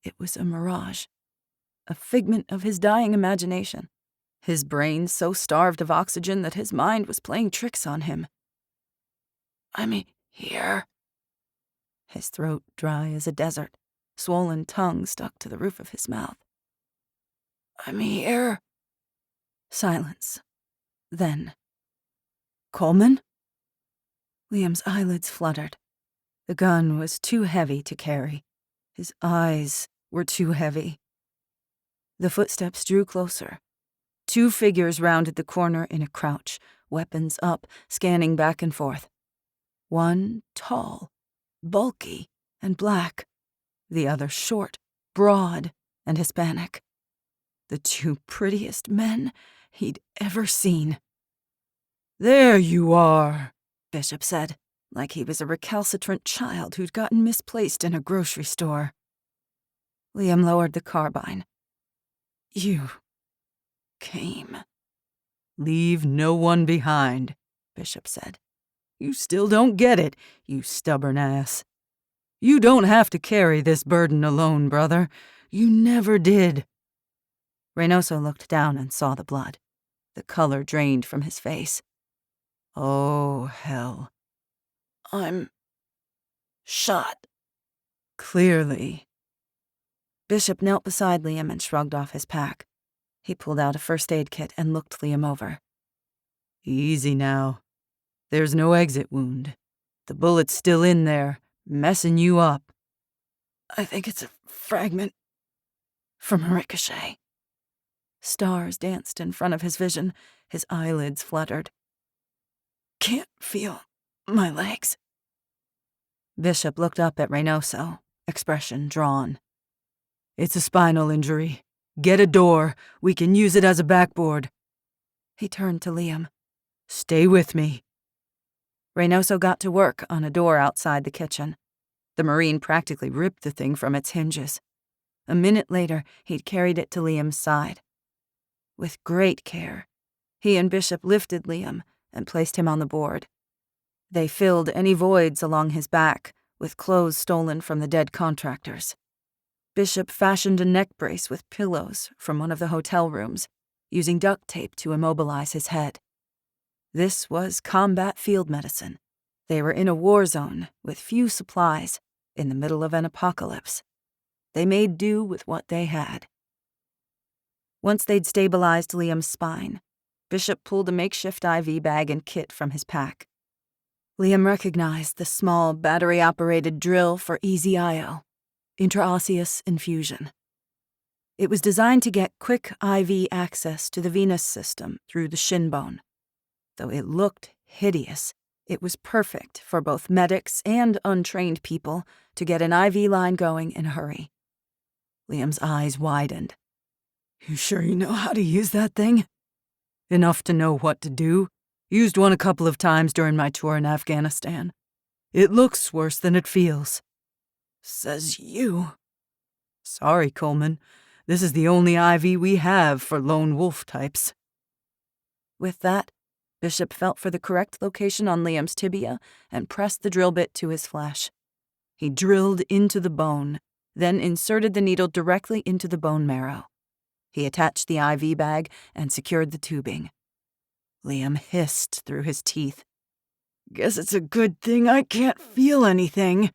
It was a mirage, a figment of his dying imagination, his brain so starved of oxygen that his mind was playing tricks on him. I'm here. His throat dry as a desert, swollen tongue stuck to the roof of his mouth. I'm here. Silence. Then, Coleman? Liam's eyelids fluttered. The gun was too heavy to carry. His eyes were too heavy. The footsteps drew closer. 2 figures rounded the corner in a crouch, weapons up, scanning back and forth. One tall, bulky, and black. The other short, broad, and Hispanic. The 2 prettiest men he'd ever seen. There you are, Bishop said, like he was a recalcitrant child who'd gotten misplaced in a grocery store. Liam lowered the carbine. You came. Leave no one behind, Bishop said. You still don't get it, you stubborn ass. You don't have to carry this burden alone, brother. You never did. Reynoso looked down and saw the blood. The color drained from his face. Oh, hell. I'm shot. Clearly. Bishop knelt beside Liam and shrugged off his pack. He pulled out a first aid kit and looked Liam over. Easy now. There's no exit wound. The bullet's still in there, messing you up. I think it's a fragment from a ricochet. Stars danced in front of his vision. His eyelids fluttered. Can't feel My legs. Bishop looked up at Reynoso, expression drawn. It's a spinal injury. Get a door. We can use it as a backboard. He turned to Liam. Stay with me. Reynoso got to work on a door outside the kitchen. The Marine practically ripped the thing from its hinges. A minute later, he'd carried it to Liam's side. With great care, he and Bishop lifted Liam and placed him on the board. They filled any voids along his back with clothes stolen from the dead contractors. Bishop fashioned a neck brace with pillows from one of the hotel rooms, using duct tape to immobilize his head. This was combat field medicine. They were in a war zone with few supplies, in the middle of an apocalypse. They made do with what they had. Once they'd stabilized Liam's spine, Bishop pulled a makeshift IV bag and kit from his pack. Liam recognized the small, battery-operated drill for easy IO, intraosseous infusion. It was designed to get quick IV access to the venous system through the shin bone. Though it looked hideous, it was perfect for both medics and untrained people to get an IV line going in a hurry. Liam's eyes widened. You sure you know how to use that thing? Enough to know what to do. Used one a couple of times during my tour in Afghanistan. It looks worse than it feels. Says you. Sorry, Coleman. This is the only IV we have for lone wolf types. With that, Bishop felt for the correct location on Liam's tibia and pressed the drill bit to his flesh. He drilled into the bone, then inserted the needle directly into the bone marrow. He attached the IV bag and secured the tubing. Liam hissed through his teeth. Guess it's a good thing I can't feel anything.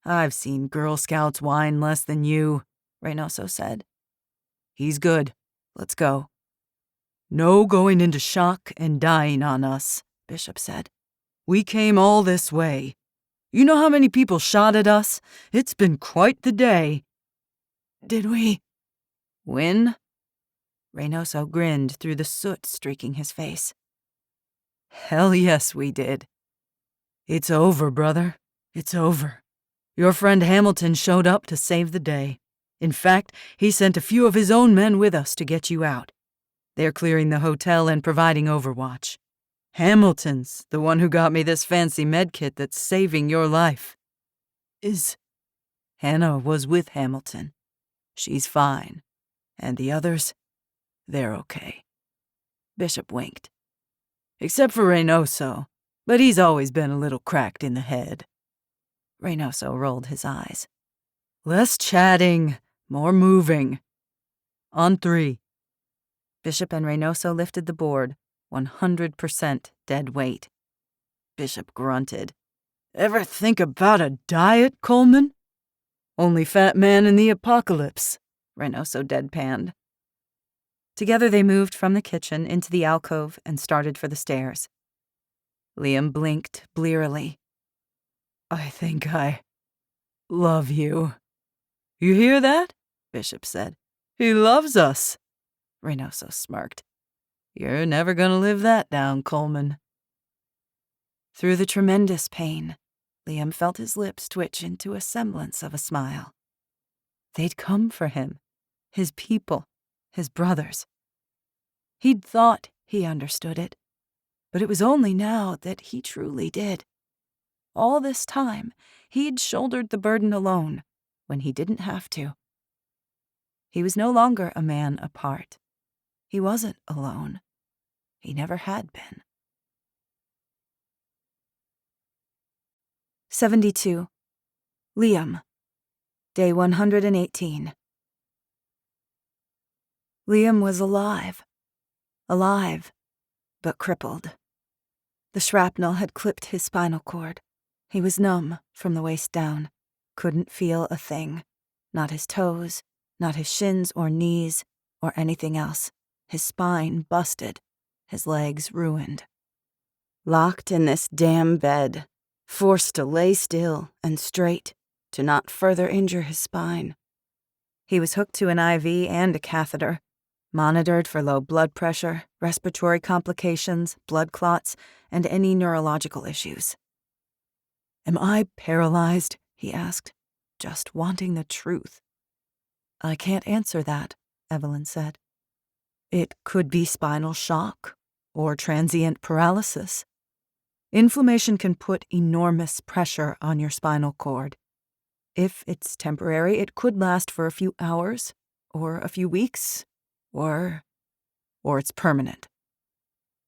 I've seen Girl Scouts whine less than you, Reynoso said. He's good. Let's go. No going into shock and dying on us, Bishop said. We came all this way. You know how many people shot at us? It's been quite the day. Did we win? Reynoso grinned through the soot streaking his face. Hell yes, we did. It's over, brother. It's over. Your friend Hamilton showed up to save the day. In fact, he sent a few of his own men with us to get you out. They're clearing the hotel and providing overwatch. Hamilton's the one who got me this fancy medkit that's saving your life. Hannah was with Hamilton. She's fine. And the others, they're okay. Bishop winked. Except for Reynoso, but he's always been a little cracked in the head. Reynoso rolled his eyes. Less chatting, more moving. On 3. Bishop and Reynoso lifted the board, 100% dead weight. Bishop grunted. Ever think about a diet, Coleman? Only fat man in the apocalypse, Reynoso deadpanned. Together they moved from the kitchen into the alcove and started for the stairs. Liam blinked blearily. I think I love you. You hear that? Bishop said. He loves us. Reynoso smirked. You're never gonna live that down, Coleman. Through the tremendous pain, Liam felt his lips twitch into a semblance of a smile. They'd come for him, his people, his brothers. He'd thought he understood it, but it was only now that he truly did. All this time, he'd shouldered the burden alone when he didn't have to. He was no longer a man apart. He wasn't alone. He never had been. 72. Liam. Day 118. Liam was alive. Alive, but crippled. The shrapnel had clipped his spinal cord. He was numb from the waist down. Couldn't feel a thing. Not his toes, not his shins or knees, or anything else. His spine busted, his legs ruined. Locked in this damn bed, forced to lay still and straight to not further injure his spine. He was hooked to an IV and a catheter, monitored for low blood pressure, respiratory complications, blood clots, and any neurological issues. "Am I paralyzed?" he asked, just wanting the truth. "I can't answer that," Evelyn said. "It could be spinal shock or transient paralysis. Inflammation can put enormous pressure on your spinal cord. If it's temporary, it could last for a few hours, or a few weeks, or it's permanent."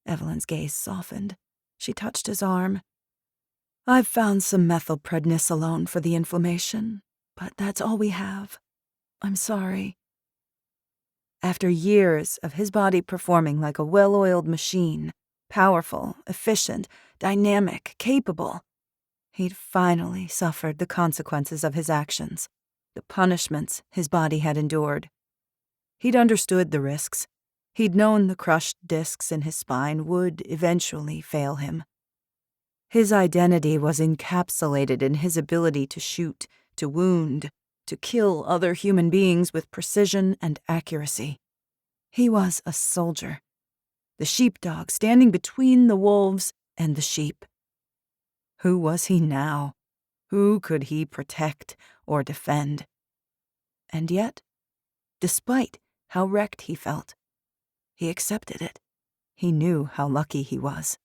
Evelyn's gaze softened. She touched his arm. "I've found some methylprednisolone for the inflammation, but that's all we have. I'm sorry." After years of his body performing like a well-oiled machine, powerful, efficient, dynamic, capable, he'd finally suffered the consequences of his actions, the punishments his body had endured. He'd understood the risks. He'd known the crushed discs in his spine would eventually fail him. His identity was encapsulated in his ability to shoot, to wound, to kill other human beings with precision and accuracy. He was a soldier, the sheepdog standing between the wolves and the sheep. Who was he now? Who could he protect or defend? And yet, despite how wrecked he felt, he accepted it. He knew how lucky he was.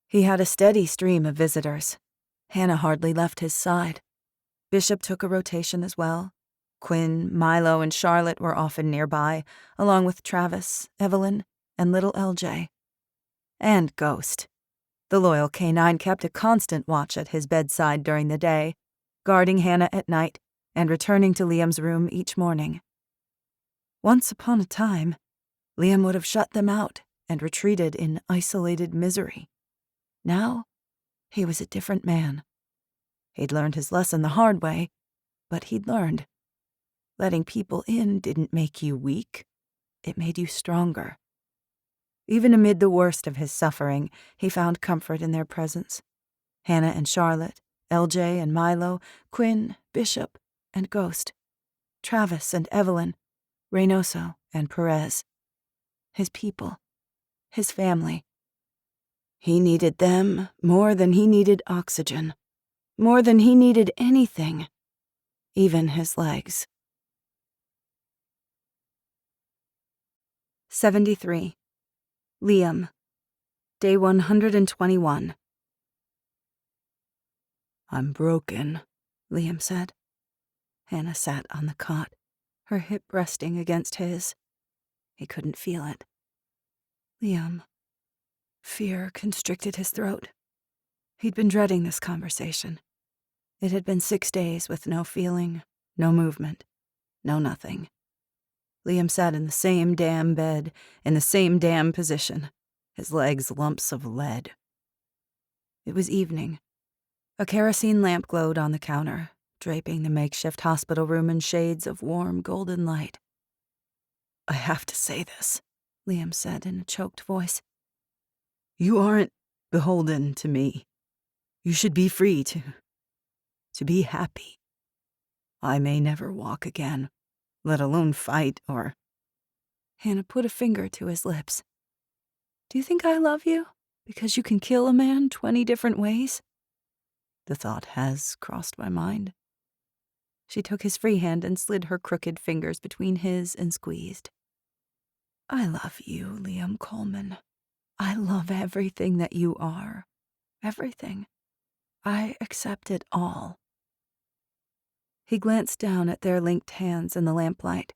He had a steady stream of visitors. Hannah hardly left his side. Bishop took a rotation as well. Quinn, Milo, and Charlotte were often nearby, along with Travis, Evelyn, and little LJ. And Ghost. The loyal canine kept a constant watch at his bedside during the day, guarding Hannah at night and returning to Liam's room each morning. Once upon a time, Liam would have shut them out and retreated in isolated misery. Now, he was a different man. He'd learned his lesson the hard way, but he'd learned. Letting people in didn't make you weak. It made you stronger. Even amid the worst of his suffering, he found comfort in their presence. Hannah and Charlotte, LJ and Milo, Quinn, Bishop, and Ghost, Travis and Evelyn, Reynoso and Perez. His people, his family. He needed them more than he needed oxygen, more than he needed anything, even his legs. 73. Liam. Day 121. "I'm broken," Liam said. Hannah sat on the cot, her hip resting against his. He couldn't feel it. Liam. Fear constricted his throat. He'd been dreading this conversation. It had been 6 days with no feeling, no movement, no nothing. Liam sat in the same damn bed, in the same damn position, his legs lumps of lead. It was evening. A kerosene lamp glowed on the counter, draping the makeshift hospital room in shades of warm golden light. "I have to say this," Liam said in a choked voice. "You aren't beholden to me. You should be free to be happy. I may never walk again, let alone fight or—" Hannah put a finger to his lips. "Do you think I love you because you can kill a man 20 different ways?" "The thought has crossed my mind." She took his free hand and slid her crooked fingers between his and squeezed. "I love you, Liam Coleman. I love everything that you are. Everything. I accept it all." He glanced down at their linked hands in the lamplight,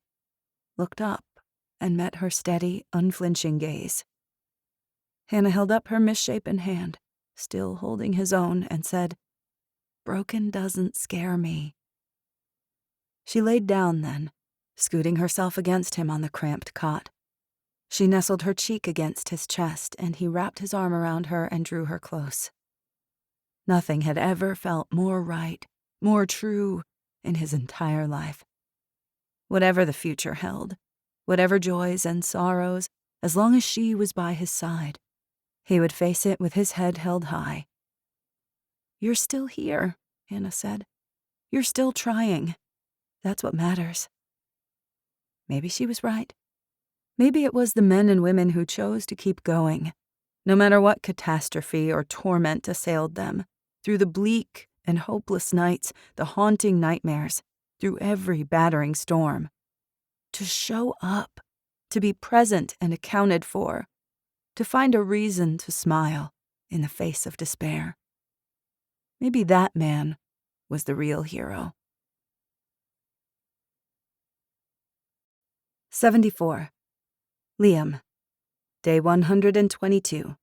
looked up, and met her steady, unflinching gaze. Hannah held up her misshapen hand, still holding his own, and said, "Broken doesn't scare me." She laid down then, scooting herself against him on the cramped cot. She nestled her cheek against his chest, and he wrapped his arm around her and drew her close. Nothing had ever felt more right, more true in his entire life. Whatever the future held, whatever joys and sorrows, as long as she was by his side, he would face it with his head held high. "You're still here," Hannah said. "You're still trying. That's what matters." Maybe she was right. Maybe it was the men and women who chose to keep going, no matter what catastrophe or torment assailed them, through the bleak and hopeless nights, the haunting nightmares, through every battering storm. To show up, to be present and accounted for, to find a reason to smile in the face of despair. Maybe that man was the real hero. 74. Liam, Day 122.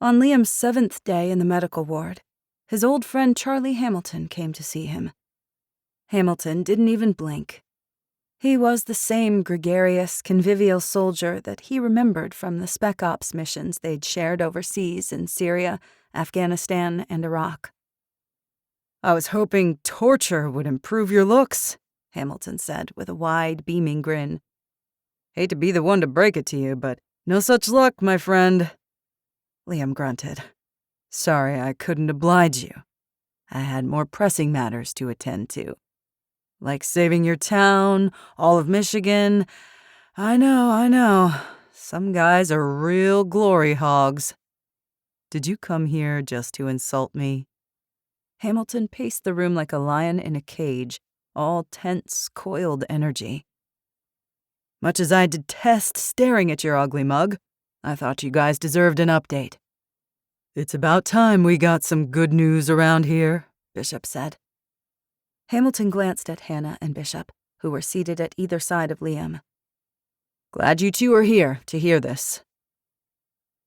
On Liam's 7th day in the medical ward, his old friend Charlie Hamilton came to see him. Hamilton didn't even blink. He was the same gregarious, convivial soldier that he remembered from the Spec Ops missions they'd shared overseas in Syria, Afghanistan, and Iraq. "I was hoping torture would improve your looks," Hamilton said with a wide, beaming grin. "Hate to be the one to break it to you, but no such luck, my friend." Liam grunted. "Sorry I couldn't oblige you. I had more pressing matters to attend to. Like saving your town, all of Michigan. I know. Some guys are real glory hogs. Did you come here just to insult me?" Hamilton paced the room like a lion in a cage, all tense, coiled energy. "Much as I detest staring at your ugly mug, I thought you guys deserved an update." "It's about time we got some good news around here," Bishop said. Hamilton glanced at Hannah and Bishop, who were seated at either side of Liam. "Glad you two are here to hear this."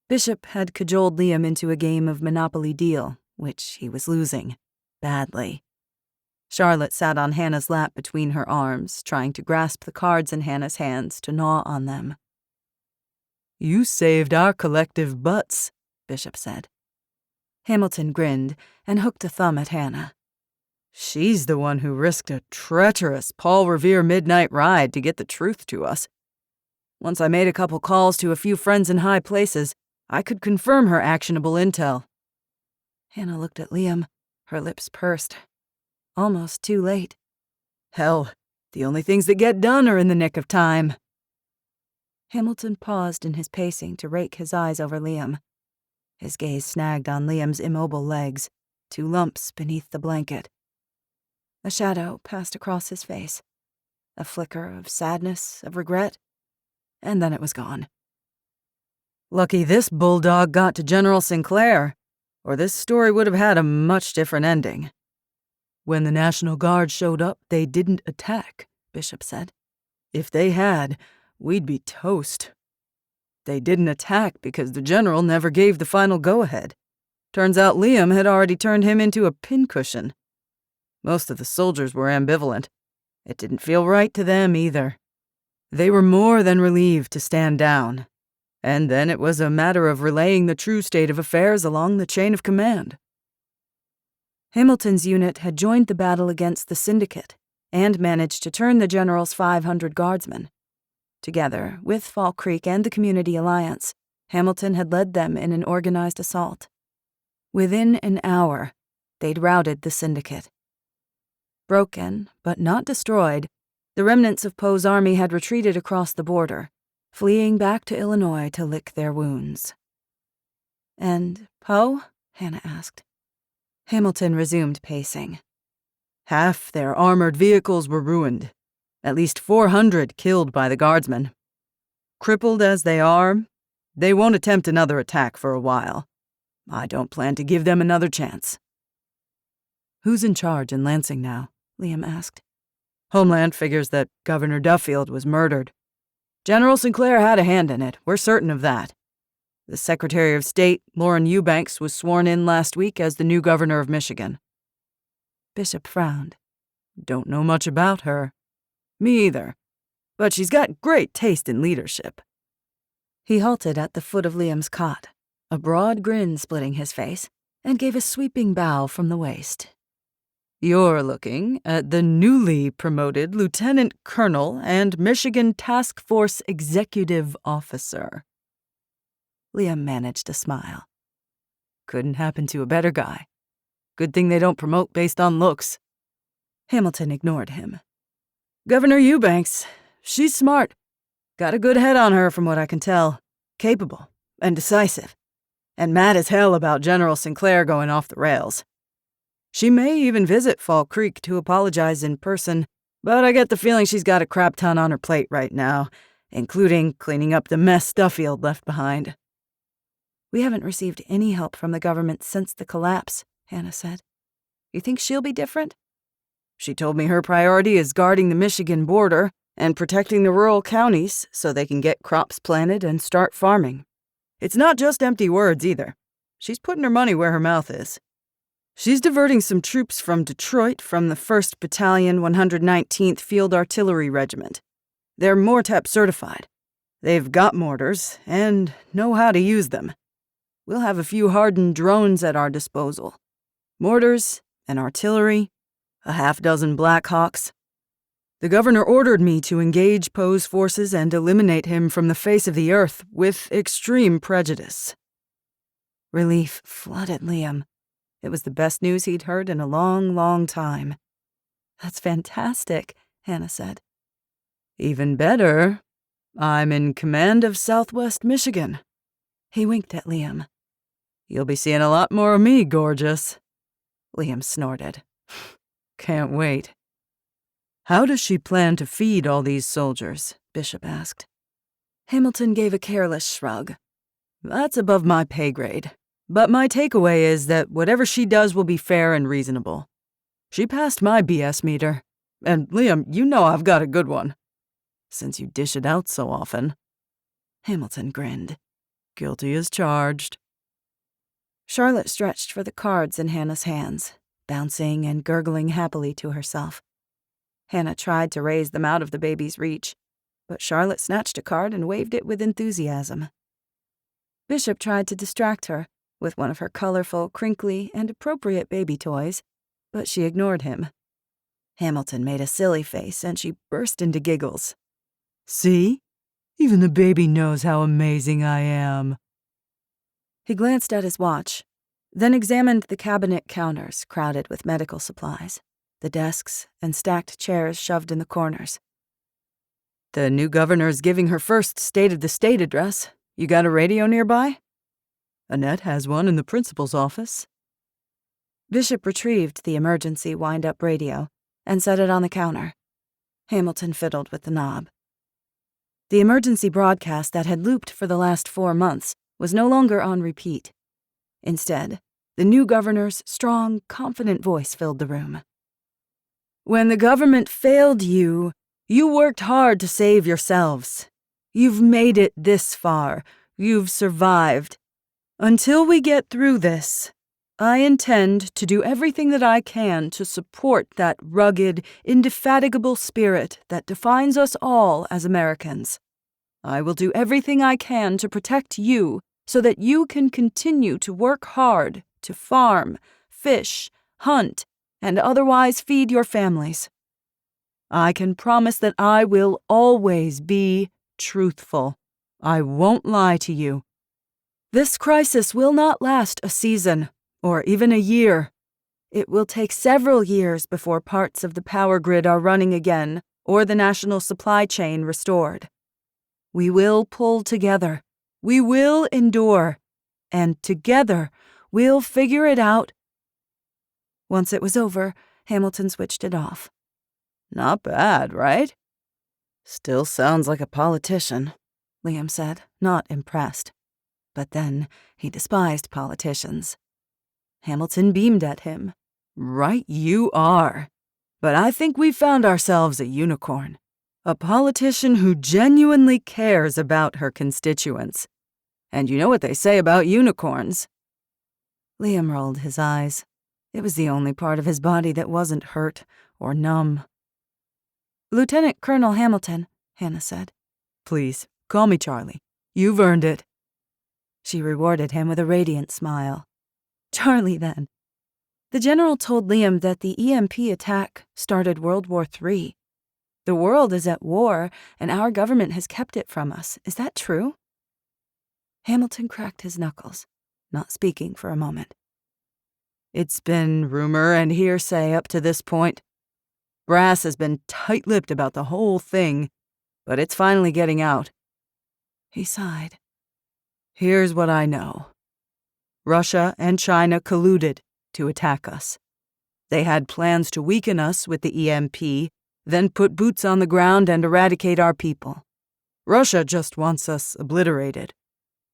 Bishop had cajoled Liam into a game of Monopoly Deal, which he was losing, badly. Charlotte sat on Hannah's lap between her arms, trying to grasp the cards in Hannah's hands to gnaw on them. "You saved our collective butts," Bishop said. Hamilton grinned and hooked a thumb at Hannah. "She's the one who risked a treacherous Paul Revere midnight ride to get the truth to us. Once I made a couple calls to a few friends in high places, I could confirm her actionable intel." Hannah looked at Liam, her lips pursed. Almost too late. "Hell, the only things that get done are in the nick of time." Hamilton paused in his pacing to rake his eyes over Liam. His gaze snagged on Liam's immobile legs, 2 lumps beneath the blanket. A shadow passed across his face, a flicker of sadness, of regret, and then it was gone. "Lucky this bulldog got to General Sinclair, or this story would have had a much different ending." "When the National Guard showed up, they didn't attack," Bishop said. "If they had, we'd be toast. They didn't attack because the general never gave the final go-ahead. Turns out Liam had already turned him into a pincushion. Most of the soldiers were ambivalent. It didn't feel right to them either. They were more than relieved to stand down. And then it was a matter of relaying the true state of affairs along the chain of command." Hamilton's unit had joined the battle against the Syndicate and managed to turn the general's 500 guardsmen. Together, with Fall Creek and the Community Alliance, Hamilton had led them in an organized assault. Within an hour, they'd routed the Syndicate. Broken, but not destroyed, the remnants of Poe's army had retreated across the border, fleeing back to Illinois to lick their wounds. "And Poe?" Hannah asked. Hamilton resumed pacing. "Half their armored vehicles were ruined. At least 400 killed by the guardsmen. Crippled as they are, they won't attempt another attack for a while. I don't plan to give them another chance." "Who's in charge in Lansing now?" Liam asked. "Homeland figures that Governor Duffield was murdered. General Sinclair had a hand in it, we're certain of that. The Secretary of State, Lauren Eubanks, was sworn in last week as the new governor of Michigan." Bishop frowned. "Don't know much about her." "Me either. But she's got great taste in leadership." He halted at the foot of Liam's cot, a broad grin splitting his face, and gave a sweeping bow from the waist. "You're looking at the newly promoted Lieutenant Colonel and Michigan Task Force Executive Officer." Liam managed a smile. "Couldn't happen to a better guy. Good thing they don't promote based on looks." Hamilton ignored him. "Governor Eubanks, She's smart. Got a good head on her from what I can tell. Capable and decisive. And mad as hell about General Sinclair going off the rails. She may even visit Fall Creek to apologize in person, but I get the feeling she's got a crap ton on her plate right now, including cleaning up the mess Stuffield left behind. We haven't received any help from the government since the collapse, Hannah said. You think she'll be different? She told me her priority is guarding the Michigan border and protecting the rural counties so they can get crops planted and start farming. It's not just empty words either. She's putting her money where her mouth is. She's diverting some troops from Detroit from the 1st Battalion 119th Field Artillery Regiment. They're Mortep certified. They've got mortars and know how to use them. We'll have a few hardened drones at our disposal. Mortars and artillery, a half-dozen Blackhawks. The governor ordered me to engage Poe's forces and eliminate him from the face of the earth with extreme prejudice. Relief flooded Liam. It was the best news he'd heard in a long, long time. That's fantastic, Hannah said. Even better, I'm in command of Southwest Michigan. He winked at Liam. You'll be seeing a lot more of me, gorgeous. Liam snorted. Can't wait. How does she plan to feed all these soldiers? Bishop asked. Hamilton gave a careless shrug. That's above my pay grade. But my takeaway is that whatever she does will be fair and reasonable. She passed my BS meter. And Liam, you know I've got a good one. Since you dish it out so often. Hamilton grinned. Guilty as charged. Charlotte stretched for the cards in Hannah's hands, bouncing and gurgling happily to herself. Hannah tried to raise them out of the baby's reach, but Charlotte snatched a card and waved it with enthusiasm. Bishop tried to distract her with one of her colorful, crinkly, and appropriate baby toys, but she ignored him. Hamilton made a silly face, and she burst into giggles. See? Even the baby knows how amazing I am. He glanced at his watch, then examined the cabinet counters crowded with medical supplies, the desks and stacked chairs shoved in the corners. The new governor's giving her first State of the State address. You got a radio nearby? Annette has one in the principal's office. Bishop retrieved the emergency wind-up radio and set it on the counter. Hamilton fiddled with the knob. The emergency broadcast that had looped for the last 4 months was no longer on repeat. Instead, the new governor's strong, confident voice filled the room. When the government failed you, you worked hard to save yourselves. You've made it this far. You've survived. Until we get through this, I intend to do everything that I can to support that rugged, indefatigable spirit that defines us all as Americans. I will do everything I can to protect you so that you can continue to work hard to farm, fish, hunt, and otherwise feed your families. I can promise that I will always be truthful. I won't lie to you. This crisis will not last a season, or even a year. It will take several years before parts of the power grid are running again or the national supply chain restored. We will pull together. We will endure. And together, we'll figure it out. Once it was over, Hamilton switched it off. Not bad, right? Still sounds like a politician, Liam said, not impressed. But then he despised politicians. Hamilton beamed at him. Right you are. But I think we've found ourselves a unicorn. A politician who genuinely cares about her constituents. And you know what they say about unicorns. Liam rolled his eyes. It was the only part of his body that wasn't hurt or numb. Lieutenant Colonel Hamilton, Hannah said. Please, call me Charlie. You've earned it. She rewarded him with a radiant smile. Charlie, then. The general told Liam that the EMP attack started World War III. The world is at war, and our government has kept it from us. Is that true? Hamilton cracked his knuckles, not speaking for a moment. It's been rumor and hearsay up to this point. Brass has been tight-lipped about the whole thing, but it's finally getting out. He sighed. Here's what I know. Russia and China colluded to attack us. They had plans to weaken us with the EMP, then put boots on the ground and eradicate our people. Russia just wants us obliterated.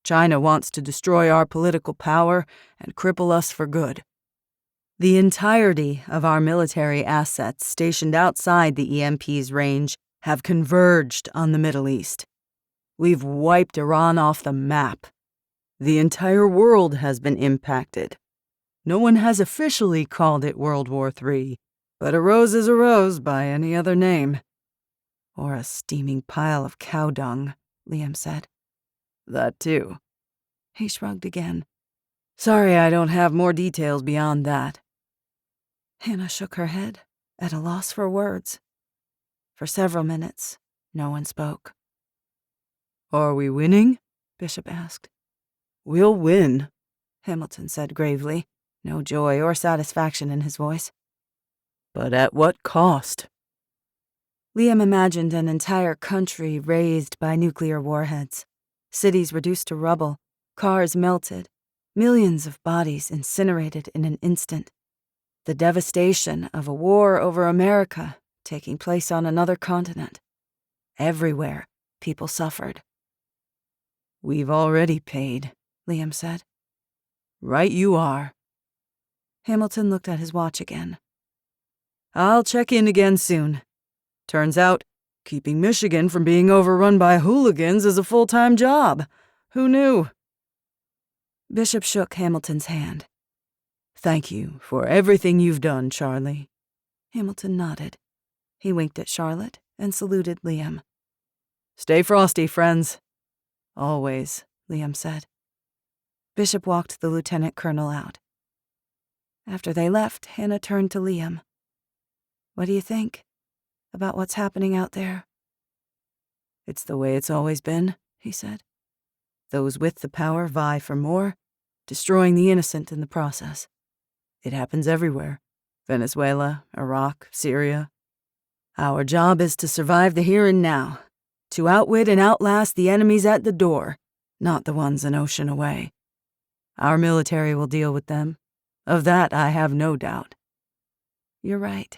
China wants to destroy our political power and cripple us for good. The entirety of our military assets stationed outside the EMP's range have converged on the Middle East. We've wiped Iran off the map. The entire world has been impacted. No one has officially called it World War III, but a rose is a rose by any other name. Or a steaming pile of cow dung, Liam said. That too. He shrugged again. Sorry I don't have more details beyond that. Hannah shook her head, at a loss for words. For several minutes, no one spoke. Are we winning? Bishop asked. We'll win, Hamilton said gravely, no joy or satisfaction in his voice. But at what cost? Liam imagined an entire country razed by nuclear warheads, cities reduced to rubble, cars melted, millions of bodies incinerated in an instant. The devastation of a war over America taking place on another continent. Everywhere, people suffered. We've already paid, Liam said. Right you are. Hamilton looked at his watch again. I'll check in again soon. Turns out, keeping Michigan from being overrun by hooligans is a full-time job. Who knew? Bishop shook Hamilton's hand. Thank you for everything you've done, Charlie. Hamilton nodded. He winked at Charlotte and saluted Liam. Stay frosty, friends. Always, Liam said. Bishop walked the lieutenant colonel out. After they left, Hannah turned to Liam. What do you think about what's happening out there? It's the way it's always been, he said. Those with the power vie for more, destroying the innocent in the process. It happens everywhere. Venezuela, Iraq, Syria. Our job is to survive the here and now, to outwit and outlast the enemies at the door, not the ones an ocean away. Our military will deal with them. Of that I have no doubt. You're right.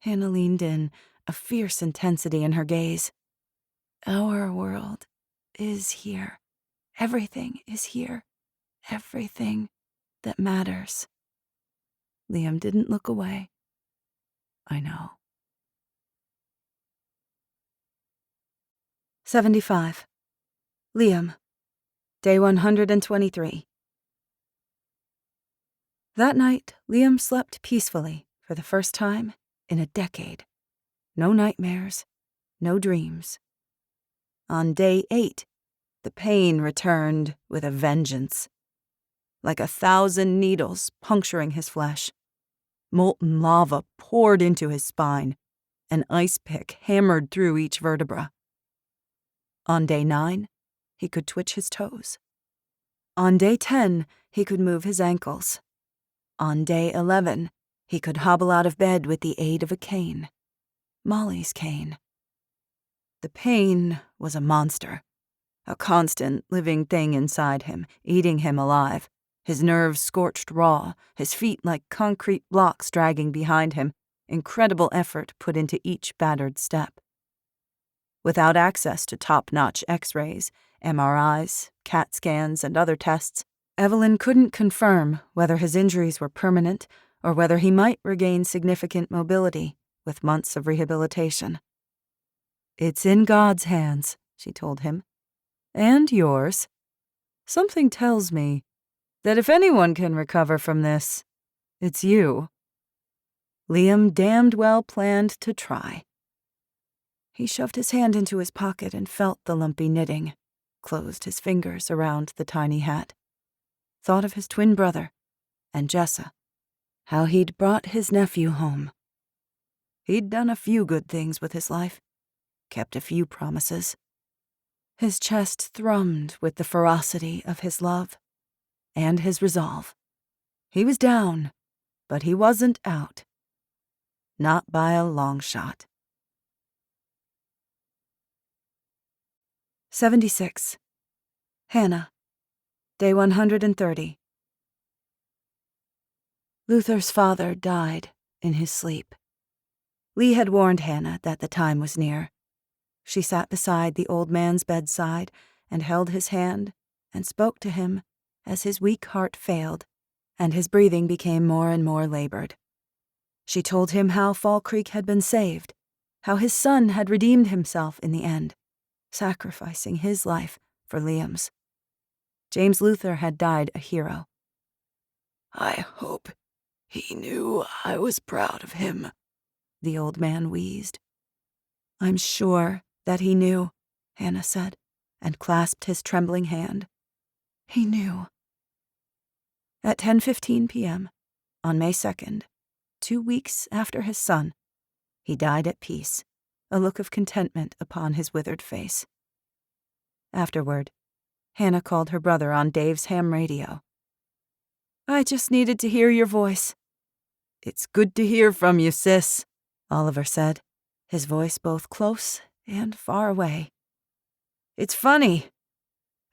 Hannah leaned in, a fierce intensity in her gaze. Our world is here. Everything is here. Everything that matters. Liam didn't look away. I know. 75. Liam. Day 123. That night, Liam slept peacefully for the first time in a decade. No nightmares, no dreams. On day 8, the pain returned with a vengeance. Like 1,000 needles puncturing his flesh. Molten lava poured into his spine. An ice pick hammered through each vertebra. On day 9, he could twitch his toes. On day 10, he could move his ankles. On day 11, he could hobble out of bed with the aid of a cane. Molly's cane. The pain was a monster. A constant living thing inside him, eating him alive. His nerves scorched raw, his feet like concrete blocks dragging behind him, incredible effort put into each battered step. Without access to top-notch X-rays, MRIs, CAT scans, and other tests, Evelyn couldn't confirm whether his injuries were permanent or whether he might regain significant mobility with months of rehabilitation. "It's in God's hands," she told him. "And yours. Something tells me that if anyone can recover from this, it's you." Liam damned well planned to try. He shoved his hand into his pocket and felt the lumpy knitting, closed his fingers around the tiny hat. Thought of his twin brother, and Jessa, how he'd brought his nephew home. He'd done a few good things with his life, kept a few promises. His chest thrummed with the ferocity of his love and his resolve. He was down, but he wasn't out. Not by a long shot. 76. Hannah. Day 130. Luther's father died in his sleep. Lee had warned Hannah that the time was near. She sat beside the old man's bedside and held his hand and spoke to him as his weak heart failed and his breathing became more and more labored. She told him how Fall Creek had been saved, how his son had redeemed himself in the end, sacrificing his life for Liam's. James Luther had died a hero. "I hope he knew I was proud of him," the old man wheezed. "I'm sure that he knew," Hannah said, and clasped his trembling hand. He knew. At 10:15 p.m., on May 2nd, 2 weeks after his son, he died at peace, a look of contentment upon his withered face. Afterward, Hannah called her brother on Dave's ham radio. "I just needed to hear your voice." "It's good to hear from you, sis," Oliver said, his voice both close and far away. "It's funny.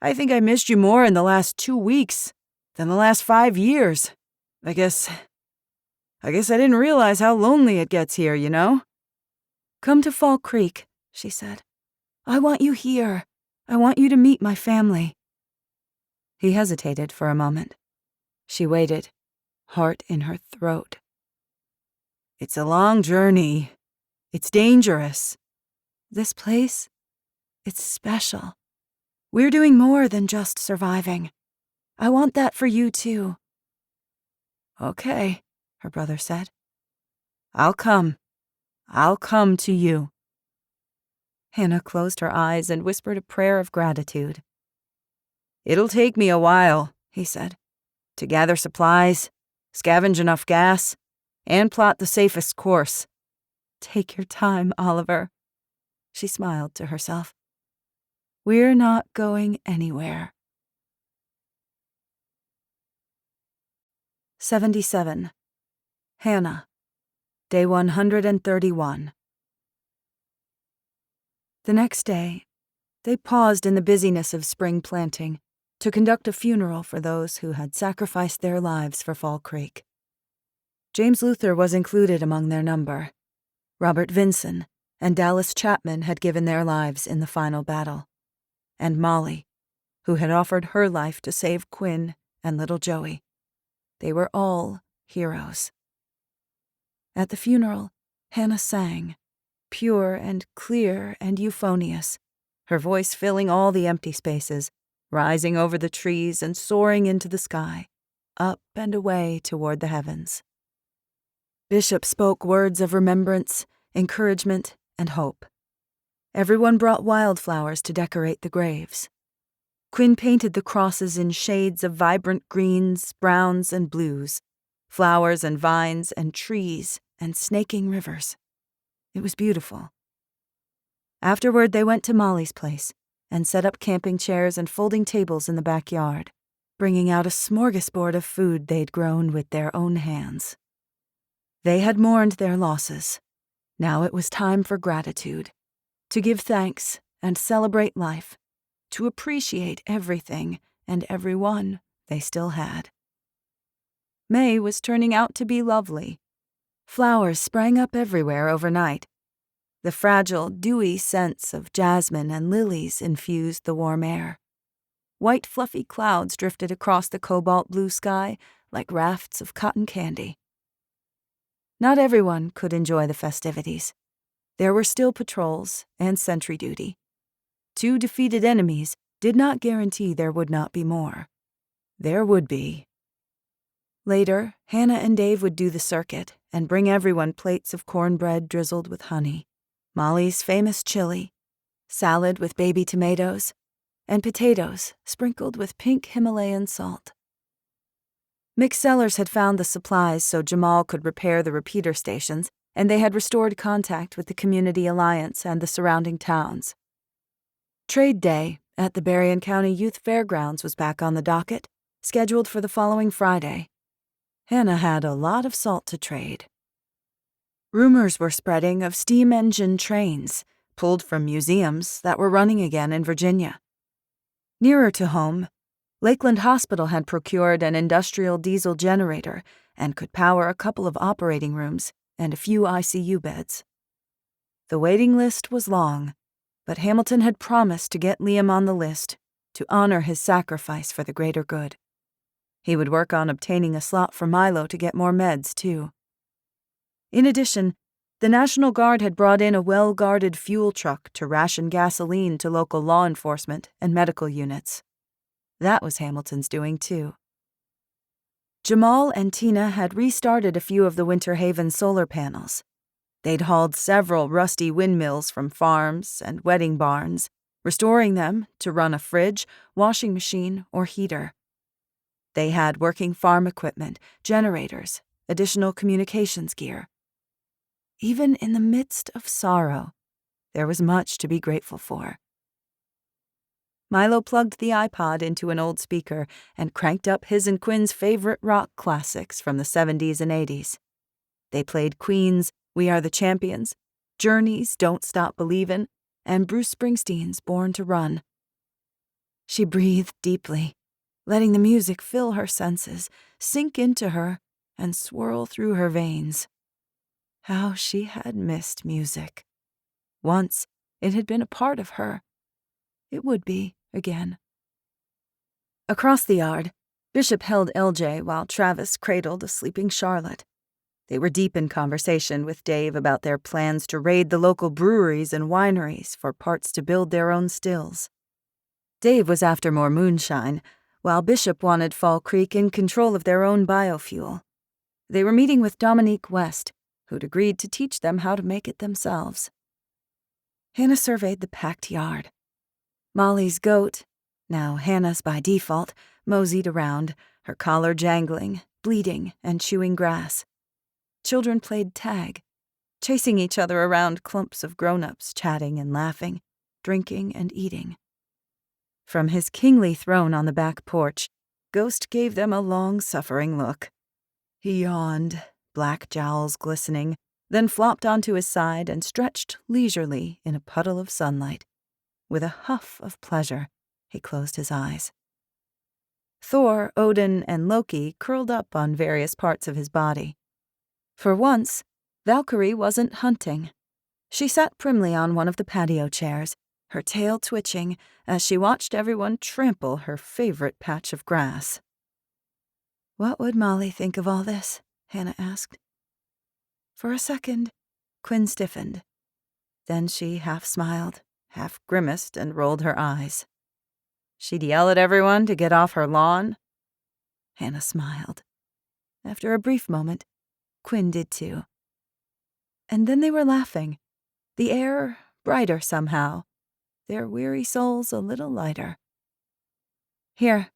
I think I missed you more in the last 2 weeks than the last 5 years. I guess I didn't realize how lonely it gets here, you know?" "Come to Fall Creek," she said. "I want you here. I want you to meet my family." He hesitated for a moment. She waited, heart in her throat. "It's a long journey. It's dangerous." "This place, it's special. We're doing more than just surviving. I want that for you, too." "Okay," her brother said. I'll come to you." Hannah closed her eyes and whispered a prayer of gratitude. "It'll take me a while," he said, "to gather supplies, scavenge enough gas, and plot the safest course." "Take your time, Oliver," she smiled to herself. "We're not going anywhere." 77. Hannah. Day 131. The next day, they paused in the busyness of spring planting to conduct a funeral for those who had sacrificed their lives for Fall Creek. James Luther was included among their number. Robert Vinson and Dallas Chapman had given their lives in the final battle. And Molly, who had offered her life to save Quinn and little Joey. They were all heroes. At the funeral, Hannah sang, pure and clear and euphonious, her voice filling all the empty spaces, rising over the trees and soaring into the sky, up and away toward the heavens. Bishop spoke words of remembrance, encouragement, and hope. Everyone brought wildflowers to decorate the graves. Quinn painted the crosses in shades of vibrant greens, browns, and blues, flowers and vines and trees and snaking rivers. It was beautiful. Afterward, they went to Molly's place and set up camping chairs and folding tables in the backyard, bringing out a smorgasbord of food they'd grown with their own hands. They had mourned their losses. Now it was time for gratitude, to give thanks and celebrate life, to appreciate everything and everyone they still had. May was turning out to be lovely. Flowers sprang up everywhere overnight. The fragile, dewy scents of jasmine and lilies infused the warm air. White, fluffy clouds drifted across the cobalt blue sky like rafts of cotton candy. Not everyone could enjoy the festivities. There were still patrols and sentry duty. 2 defeated enemies did not guarantee there would not be more. There would be. Later, Hannah and Dave would do the circuit and bring everyone plates of cornbread drizzled with honey, Molly's famous chili, salad with baby tomatoes, and potatoes sprinkled with pink Himalayan salt. Mick Sellers had found the supplies so Jamal could repair the repeater stations, and they had restored contact with the Community Alliance and the surrounding towns. Trade Day at the Berrien County Youth Fairgrounds was back on the docket, scheduled for the following Friday. Hannah had a lot of salt to trade. Rumors were spreading of steam engine trains, pulled from museums that were running again in Virginia. Nearer to home, Lakeland Hospital had procured an industrial diesel generator and could power a couple of operating rooms and a few ICU beds. The waiting list was long, but Hamilton had promised to get Liam on the list to honor his sacrifice for the greater good. He would work on obtaining a slot for Milo to get more meds, too. In addition, the National Guard had brought in a well-guarded fuel truck to ration gasoline to local law enforcement and medical units. That was Hamilton's doing, too. Jamal and Tina had restarted a few of the Winter Haven solar panels. They'd hauled several rusty windmills from farms and wedding barns, restoring them to run a fridge, washing machine, or heater. They had working farm equipment, generators, additional communications gear. Even in the midst of sorrow, there was much to be grateful for. Milo plugged the iPod into an old speaker and cranked up his and Quinn's favorite rock classics from the 70s and 80s. They played Queen's We Are the Champions, Journey's Don't Stop Believin', and Bruce Springsteen's Born to Run. She breathed deeply, letting the music fill her senses, sink into her, and swirl through her veins. How she had missed music. Once, it had been a part of her. It would be again. Across the yard, Bishop held LJ while Travis cradled a sleeping Charlotte. They were deep in conversation with Dave about their plans to raid the local breweries and wineries for parts to build their own stills. Dave was after more moonshine, while Bishop wanted Fall Creek in control of their own biofuel. They were meeting with Dominique West, who'd agreed to teach them how to make it themselves. Hannah surveyed the packed yard. Molly's goat, now Hannah's by default, moseyed around, her collar jangling, bleating, and chewing grass. Children played tag, chasing each other around clumps of grown-ups chatting and laughing, drinking and eating. From his kingly throne on the back porch, Ghost gave them a long-suffering look. He yawned, black jowls glistening, then flopped onto his side and stretched leisurely in a puddle of sunlight. With a huff of pleasure, he closed his eyes. Thor, Odin, and Loki curled up on various parts of his body. For once, Valkyrie wasn't hunting. She sat primly on one of the patio chairs, her tail twitching as she watched everyone trample her favorite patch of grass. "What would Molly think of all this?" Hannah asked. For a second, Quinn stiffened. Then she half smiled, half grimaced, and rolled her eyes. She'd yell at everyone to get off her lawn? Hannah smiled. After a brief moment, Quinn did too. And then they were laughing, the air brighter somehow, their weary souls a little lighter. Here.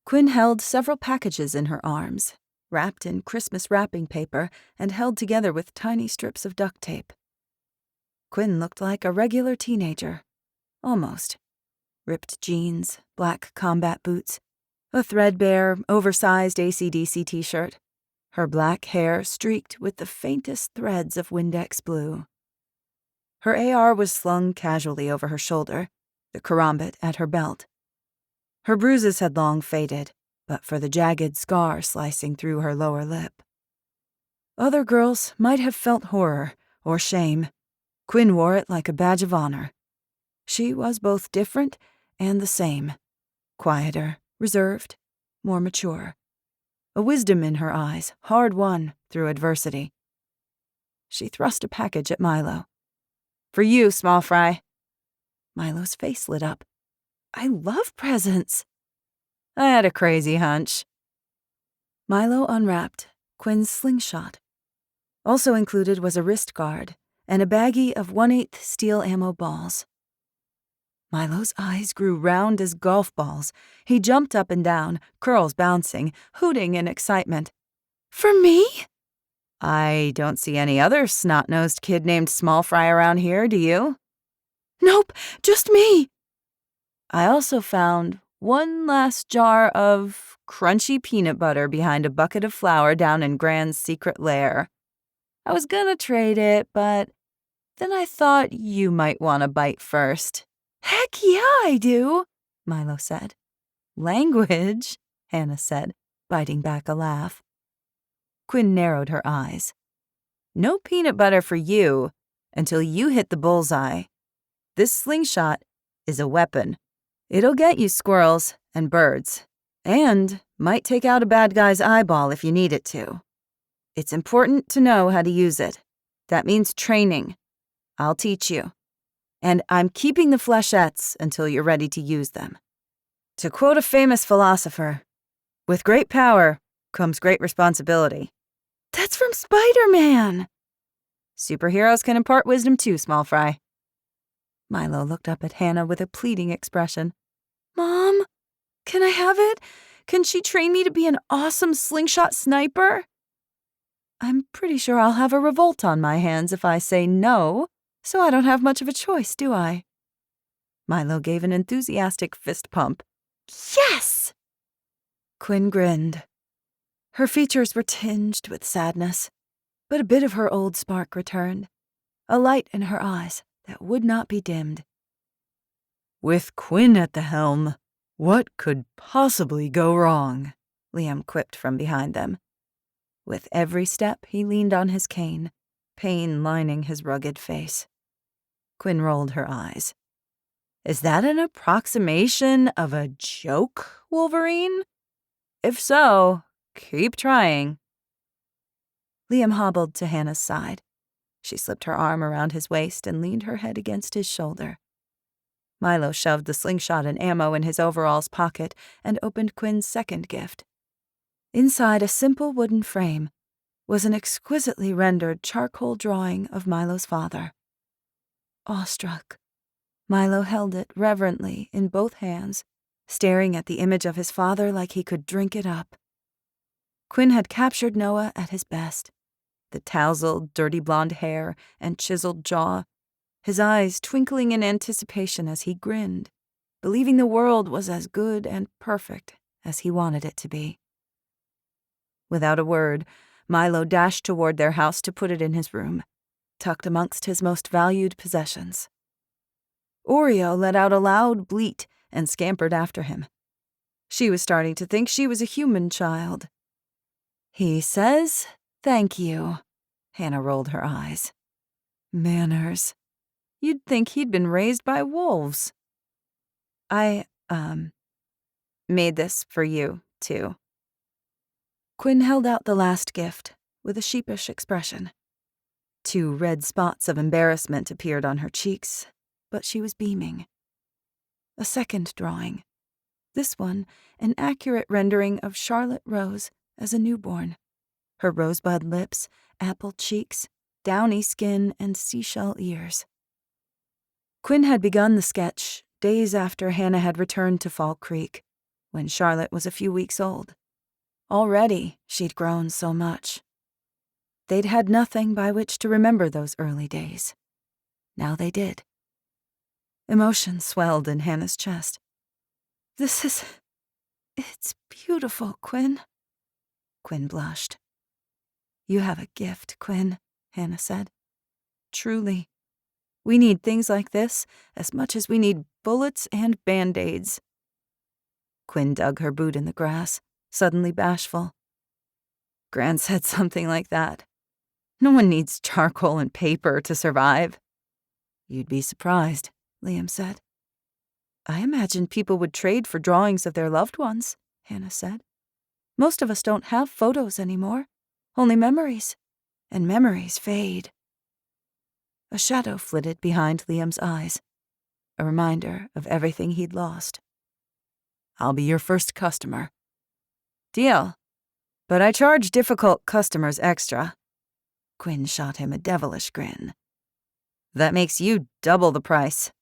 Quinn held several packages in her arms, wrapped in Christmas wrapping paper and held together with tiny strips of duct tape. Quinn looked like a regular teenager. Almost. Ripped jeans, black combat boots, a threadbare, oversized AC/DC t-shirt, her black hair streaked with the faintest threads of Windex blue. Her AR was slung casually over her shoulder, the karambit at her belt. Her bruises had long faded, but for the jagged scar slicing through her lower lip. Other girls might have felt horror or shame. Quinn wore it like a badge of honor. She was both different and the same, quieter, reserved, more mature. A wisdom in her eyes, hard-won through adversity. She thrust a package at Milo. "For you, small fry." Milo's face lit up. "I love presents." "I had a crazy hunch." Milo unwrapped Quinn's slingshot. Also included was a wrist guard and a baggie of 1/8 steel ammo balls. Milo's eyes grew round as golf balls. He jumped up and down, curls bouncing, hooting in excitement. "For me?" "I don't see any other snot-nosed kid named Small Fry around here, do you?" "Nope, just me." I also found one last jar of crunchy peanut butter behind a bucket of flour down in Gran's secret lair. I was gonna trade it, but Then I thought you might want a bite first. Heck yeah, I do, Milo said. Language, Hannah said, biting back a laugh. Quinn narrowed her eyes. No peanut butter for you until you hit the bullseye. This slingshot is a weapon. It'll get you squirrels and birds, and might take out a bad guy's eyeball if you need it to. It's important to know how to use it. That means training. I'll teach you. And I'm keeping the flechettes until you're ready to use them. To quote a famous philosopher, with great power comes great responsibility. That's from Spider-Man. Superheroes can impart wisdom too, small fry. Milo looked up at Hannah with a pleading expression. Mom, can I have it? Can she train me to be an awesome slingshot sniper? I'm pretty sure I'll have a revolt on my hands if I say no, so I don't have much of a choice, do I? Milo gave an enthusiastic fist pump. Yes! Quinn grinned. Her features were tinged with sadness, but a bit of her old spark returned, a light in her eyes that would not be dimmed. With Quinn at the helm, what could possibly go wrong? Liam quipped from behind them. With every step, he leaned on his cane, pain lining his rugged face. Quinn rolled her eyes. Is that an approximation of a joke, Wolverine? If so, keep trying. Liam hobbled to Hannah's side. She slipped her arm around his waist and leaned her head against his shoulder. Milo shoved the slingshot and ammo in his overalls pocket and opened Quinn's second gift. Inside a simple wooden frame was an exquisitely rendered charcoal drawing of Milo's father. Awestruck, Milo held it reverently in both hands, staring at the image of his father like he could drink it up. Quinn had captured Noah at his best. The tousled, dirty blonde hair and chiseled jaw, his eyes twinkling in anticipation as he grinned, believing the world was as good and perfect as he wanted it to be. Without a word, Milo dashed toward their house to put it in his room, tucked amongst his most valued possessions. Oreo let out a loud bleat and scampered after him. She was starting to think she was a human child. He says, "Thank you." Hannah rolled her eyes. Manners. You'd think he'd been raised by wolves. I, made this for you, too. Quinn held out the last gift with a sheepish expression. 2 red spots of embarrassment appeared on her cheeks, but she was beaming. A second drawing. This one, an accurate rendering of Charlotte Rose as a newborn. Her rosebud lips, apple cheeks, downy skin, and seashell ears. Quinn had begun the sketch days after Hannah had returned to Fall Creek, when Charlotte was a few weeks old. Already, she'd grown so much. They'd had nothing by which to remember those early days. Now they did. Emotion swelled in Hannah's chest. It's beautiful, Quinn. Quinn blushed. You have a gift, Quinn, Hannah said. Truly. We need things like this as much as we need bullets and Band-Aids. Quinn dug her boot in the grass, suddenly bashful. Gran said something like that. No one needs charcoal and paper to survive. You'd be surprised, Liam said. I imagined people would trade for drawings of their loved ones, Hannah said. Most of us don't have photos anymore, only memories, and memories fade. A shadow flitted behind Liam's eyes, a reminder of everything he'd lost. I'll be your first customer. Deal. But I charge difficult customers extra. Quinn shot him a devilish grin. That makes you double the price.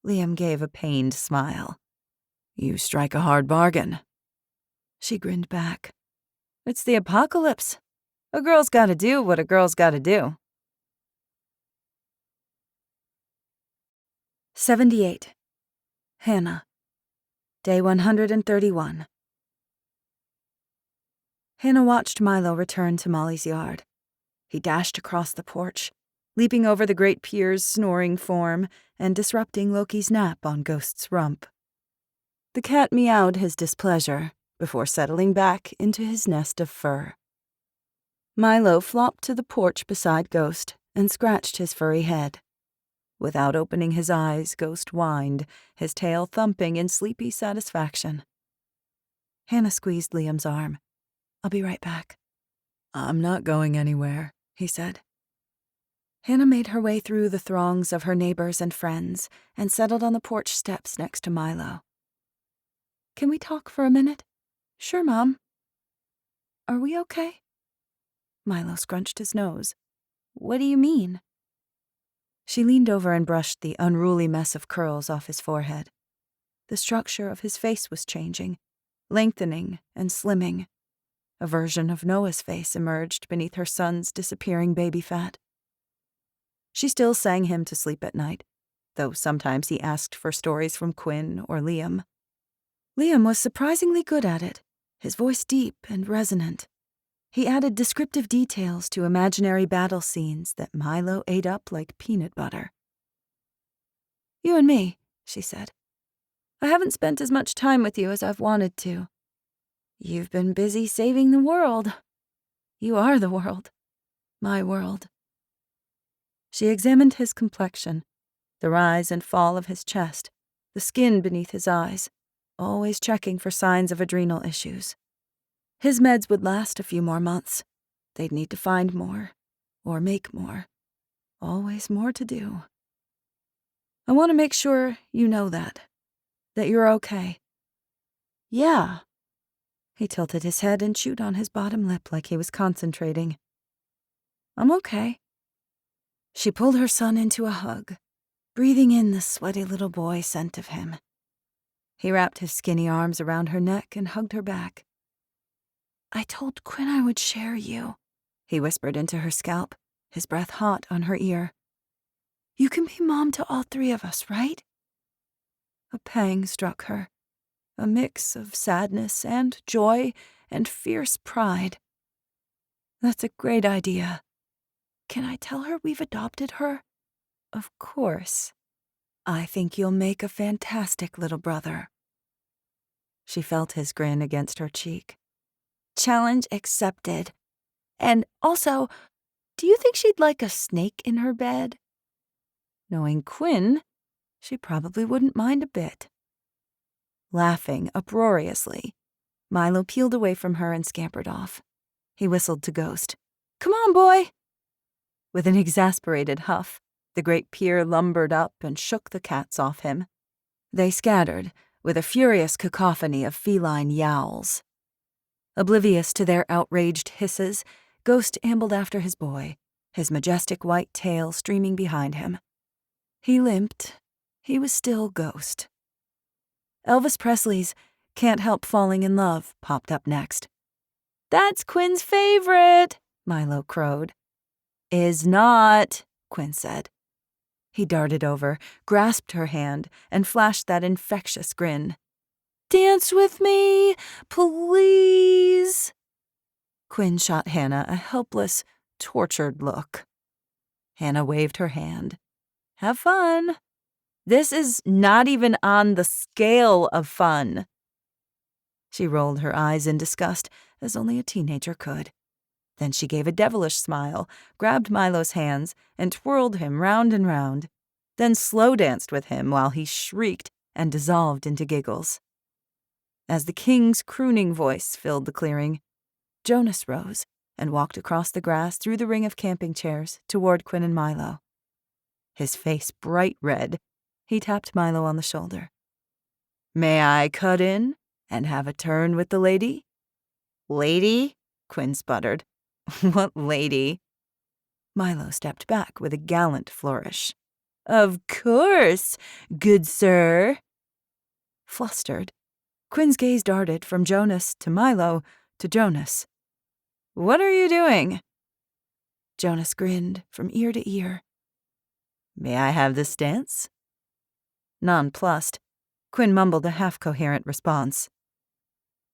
Liam gave a pained smile. You strike a hard bargain. She grinned back. It's the apocalypse. A girl's gotta do what a girl's gotta do. 78. Hannah. Day 131. Hannah watched Milo return to Molly's yard. He dashed across the porch, leaping over the great pier's snoring form and disrupting Loki's nap on Ghost's rump. The cat meowed his displeasure before settling back into his nest of fur. Milo flopped to the porch beside Ghost and scratched his furry head. Without opening his eyes, Ghost whined, his tail thumping in sleepy satisfaction. Hannah squeezed Liam's arm. "I'll be right back." "I'm not going anywhere," he said. Hannah made her way through the throngs of her neighbors and friends and settled on the porch steps next to Milo. "Can we talk for a minute?" "Sure, Mom." "Are we okay?" Milo scrunched his nose. "What do you mean?" She leaned over and brushed the unruly mess of curls off his forehead. The structure of his face was changing, lengthening and slimming. A version of Noah's face emerged beneath her son's disappearing baby fat. She still sang him to sleep at night, though sometimes he asked for stories from Quinn or Liam. Liam was surprisingly good at it, his voice deep and resonant. He added descriptive details to imaginary battle scenes that Milo ate up like peanut butter. "You and me," she said. "I haven't spent as much time with you as I've wanted to. You've been busy saving the world. You are the world. My world." She examined his complexion, the rise and fall of his chest, the skin beneath his eyes, always checking for signs of adrenal issues. His meds would last a few more months. They'd need to find more, or make more. Always more to do. "I want to make sure you know that you're okay." "Yeah." He tilted his head and chewed on his bottom lip like he was concentrating. "I'm okay." She pulled her son into a hug, breathing in the sweaty little boy scent of him. He wrapped his skinny arms around her neck and hugged her back. "I told Quinn I would share you," he whispered into her scalp, his breath hot on her ear. "You can be mom to all three of us, right?" A pang struck her, a mix of sadness and joy and fierce pride. "That's a great idea. Can I tell her we've adopted her?" "Of course. I think you'll make a fantastic little brother." She felt his grin against her cheek. "Challenge accepted. And also, do you think she'd like a snake in her bed?" Knowing Quinn, she probably wouldn't mind a bit. Laughing uproariously, Milo peeled away from her and scampered off. He whistled to Ghost. "Come on, boy!" With an exasperated huff, the great peer lumbered up and shook the cats off him. They scattered, with a furious cacophony of feline yowls. Oblivious to their outraged hisses, Ghost ambled after his boy, his majestic white tail streaming behind him. He limped. He was still Ghost. Elvis Presley's "Can't Help Falling in Love" popped up next. "That's Quinn's favorite," Milo crowed. "Is not," Quinn said. He darted over, grasped her hand, and flashed that infectious grin. "Dance with me, please." Quinn shot Hannah a helpless, tortured look. Hannah waved her hand. "Have fun. This is not even on the scale of fun." She rolled her eyes in disgust, as only a teenager could. Then she gave a devilish smile, grabbed Milo's hands, and twirled him round and round, then slow danced with him while he shrieked and dissolved into giggles. As the king's crooning voice filled the clearing, Jonas rose and walked across the grass through the ring of camping chairs toward Quinn and Milo. His face bright red, he tapped Milo on the shoulder. "May I cut in and have a turn with the lady?" "Lady?" Quinn sputtered. "What lady?" Milo stepped back with a gallant flourish. "Of course, good sir." Flustered, Quinn's gaze darted from Jonas to Milo to Jonas. "What are you doing?" Jonas grinned from ear to ear. "May I have this dance?" Nonplussed, Quinn mumbled a half-coherent response.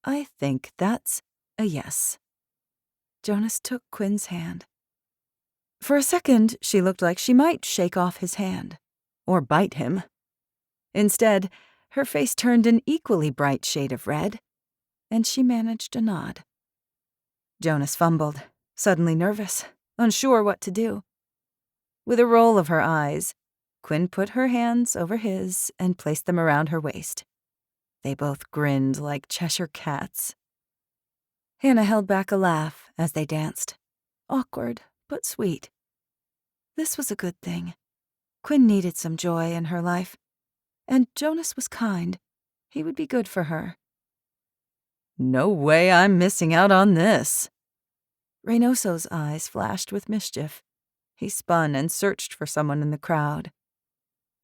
"I think that's a yes." Jonas took Quinn's hand. For a second, she looked like she might shake off his hand, or bite him. Instead, her face turned an equally bright shade of red, and she managed a nod. Jonas fumbled, suddenly nervous, unsure what to do. With a roll of her eyes, Quinn put her hands over his and placed them around her waist. They both grinned like Cheshire cats. Hannah held back a laugh as they danced, awkward but sweet. This was a good thing. Quinn needed some joy in her life, and Jonas was kind. He would be good for her. No way I'm missing out on this. Reynoso's eyes flashed with mischief. He spun and searched for someone in the crowd.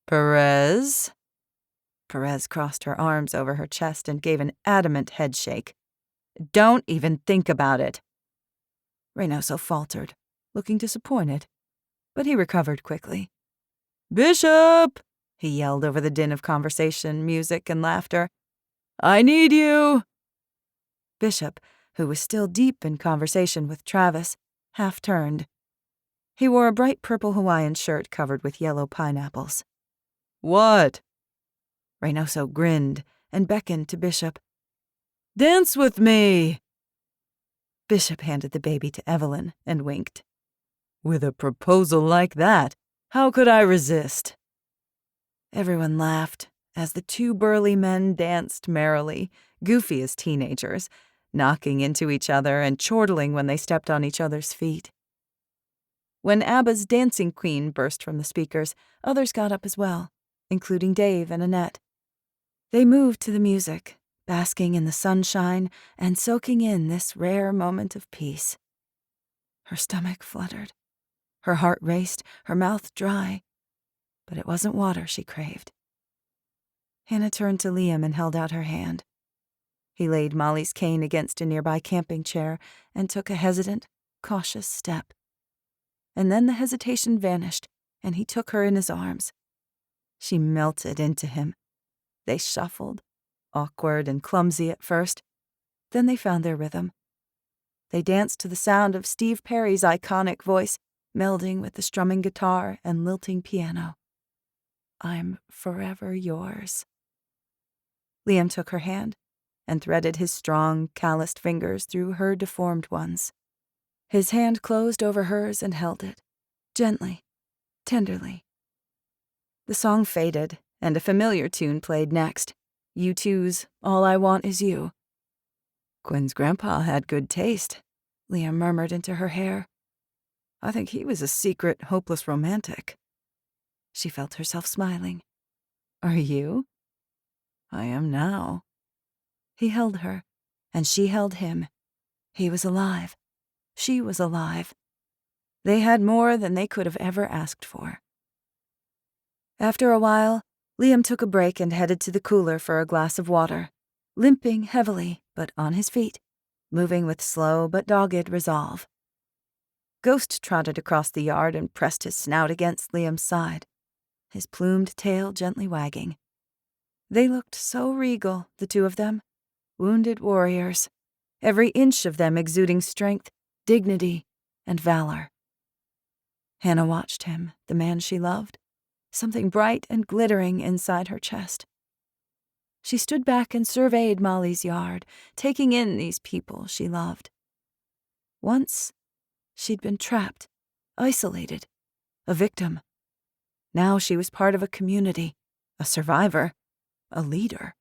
Perez? Perez crossed her arms over her chest and gave an adamant head shake. Don't even think about it. Reynoso faltered, looking disappointed, but he recovered quickly. Bishop! He yelled over the din of conversation, music, and laughter. I need you! Bishop, who was still deep in conversation with Travis, half turned. He wore a bright purple Hawaiian shirt covered with yellow pineapples. What? Reynoso grinned and beckoned to Bishop. Dance with me! Bishop handed the baby to Evelyn and winked. With a proposal like that, how could I resist? Everyone laughed as the two burly men danced merrily, goofy as teenagers, knocking into each other and chortling when they stepped on each other's feet. When ABBA's Dancing Queen burst from the speakers, others got up as well, including Dave and Annette. They moved to the music, basking in the sunshine and soaking in this rare moment of peace. Her stomach fluttered. Her heart raced, her mouth dry. But it wasn't water she craved. Hannah turned to Liam and held out her hand. He laid Molly's cane against a nearby camping chair and took a hesitant, cautious step. And then the hesitation vanished, and he took her in his arms. She melted into him. They shuffled, awkward and clumsy at first. Then they found their rhythm. They danced to the sound of Steve Perry's iconic voice, melding with the strumming guitar and lilting piano. I'm forever yours. Liam took her hand and threaded his strong, calloused fingers through her deformed ones. His hand closed over hers and held it, gently, tenderly. The song faded, and a familiar tune played next, U2's All I Want Is You. Quinn's grandpa had good taste, Liam murmured into her hair. I think he was a secret, hopeless romantic. She felt herself smiling. Are you? I am now. He held her, and she held him. He was alive. She was alive. They had more than they could have ever asked for. After a while, Liam took a break and headed to the cooler for a glass of water, limping heavily but on his feet, moving with slow but dogged resolve. Ghost trotted across the yard and pressed his snout against Liam's side, his plumed tail gently wagging. They looked so regal, the two of them, wounded warriors, every inch of them exuding strength, dignity, and valor. Hannah watched him, the man she loved, something bright and glittering inside her chest. She stood back and surveyed Molly's yard, taking in these people she loved. Once, she'd been trapped, isolated, a victim. Now she was part of a community, a survivor, a leader.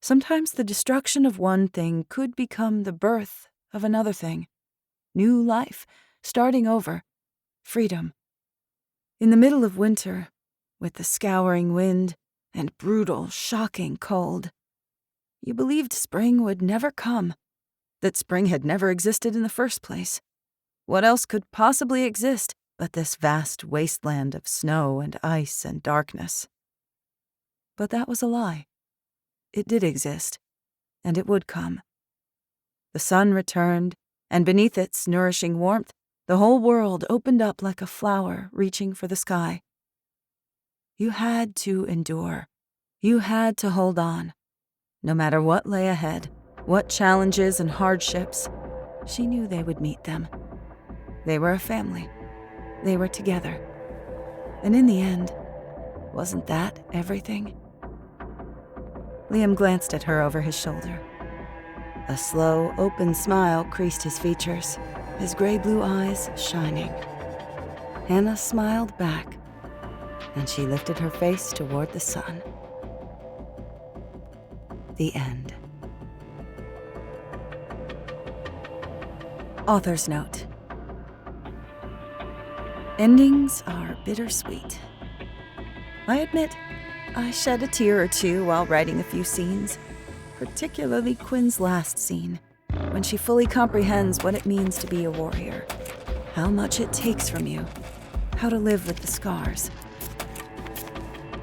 Sometimes the destruction of one thing could become the birth of another thing. New life, starting over, freedom. In the middle of winter, with the scouring wind and brutal, shocking cold, you believed spring would never come, that spring had never existed in the first place. What else could possibly exist but this vast wasteland of snow and ice and darkness? But that was a lie. It did exist, and it would come. The sun returned, and beneath its nourishing warmth, the whole world opened up like a flower reaching for the sky. You had to endure. You had to hold on. No matter what lay ahead, what challenges and hardships, she knew they would meet them. They were a family. They were together. And in the end, wasn't that everything? Liam glanced at her over his shoulder. A slow, open smile creased his features, his gray-blue eyes shining. Hannah smiled back, and she lifted her face toward the sun. The end. Author's note. Endings are bittersweet. I admit, I shed a tear or two while writing a few scenes, particularly Quinn's last scene, when she fully comprehends what it means to be a warrior, how much it takes from you, how to live with the scars.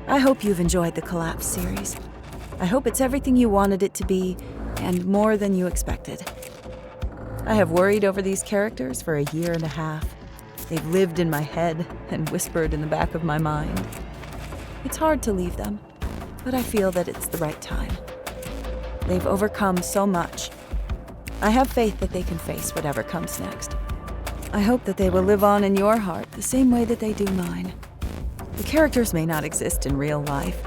I hope you've enjoyed the Collapse series. I hope it's everything you wanted it to be, and more than you expected. I have worried over these characters for a year and a half. They've lived in my head and whispered in the back of my mind. It's hard to leave them, but I feel that it's the right time. They've overcome so much. I have faith that they can face whatever comes next. I hope that they will live on in your heart the same way that they do mine. The characters may not exist in real life,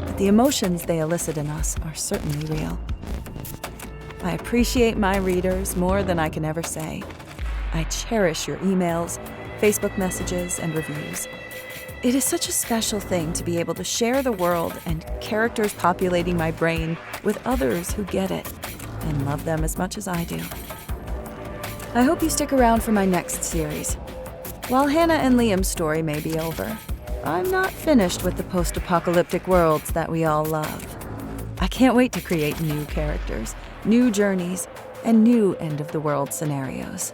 but the emotions they elicit in us are certainly real. I appreciate my readers more than I can ever say. I cherish your emails, Facebook messages, and reviews. It is such a special thing to be able to share the world and characters populating my brain with others who get it and love them as much as I do. I hope you stick around for my next series. While Hannah and Liam's story may be over, I'm not finished with the post-apocalyptic worlds that we all love. I can't wait to create new characters, new journeys, and new end-of-the-world scenarios.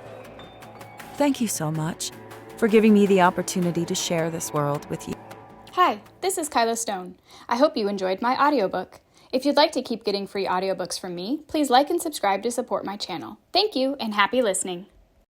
Thank you so much for giving me the opportunity to share this world with you. Hi, this is Kyla Stone. I hope you enjoyed my audiobook. If you'd like to keep getting free audiobooks from me, please like and subscribe to support my channel. Thank you, and happy listening.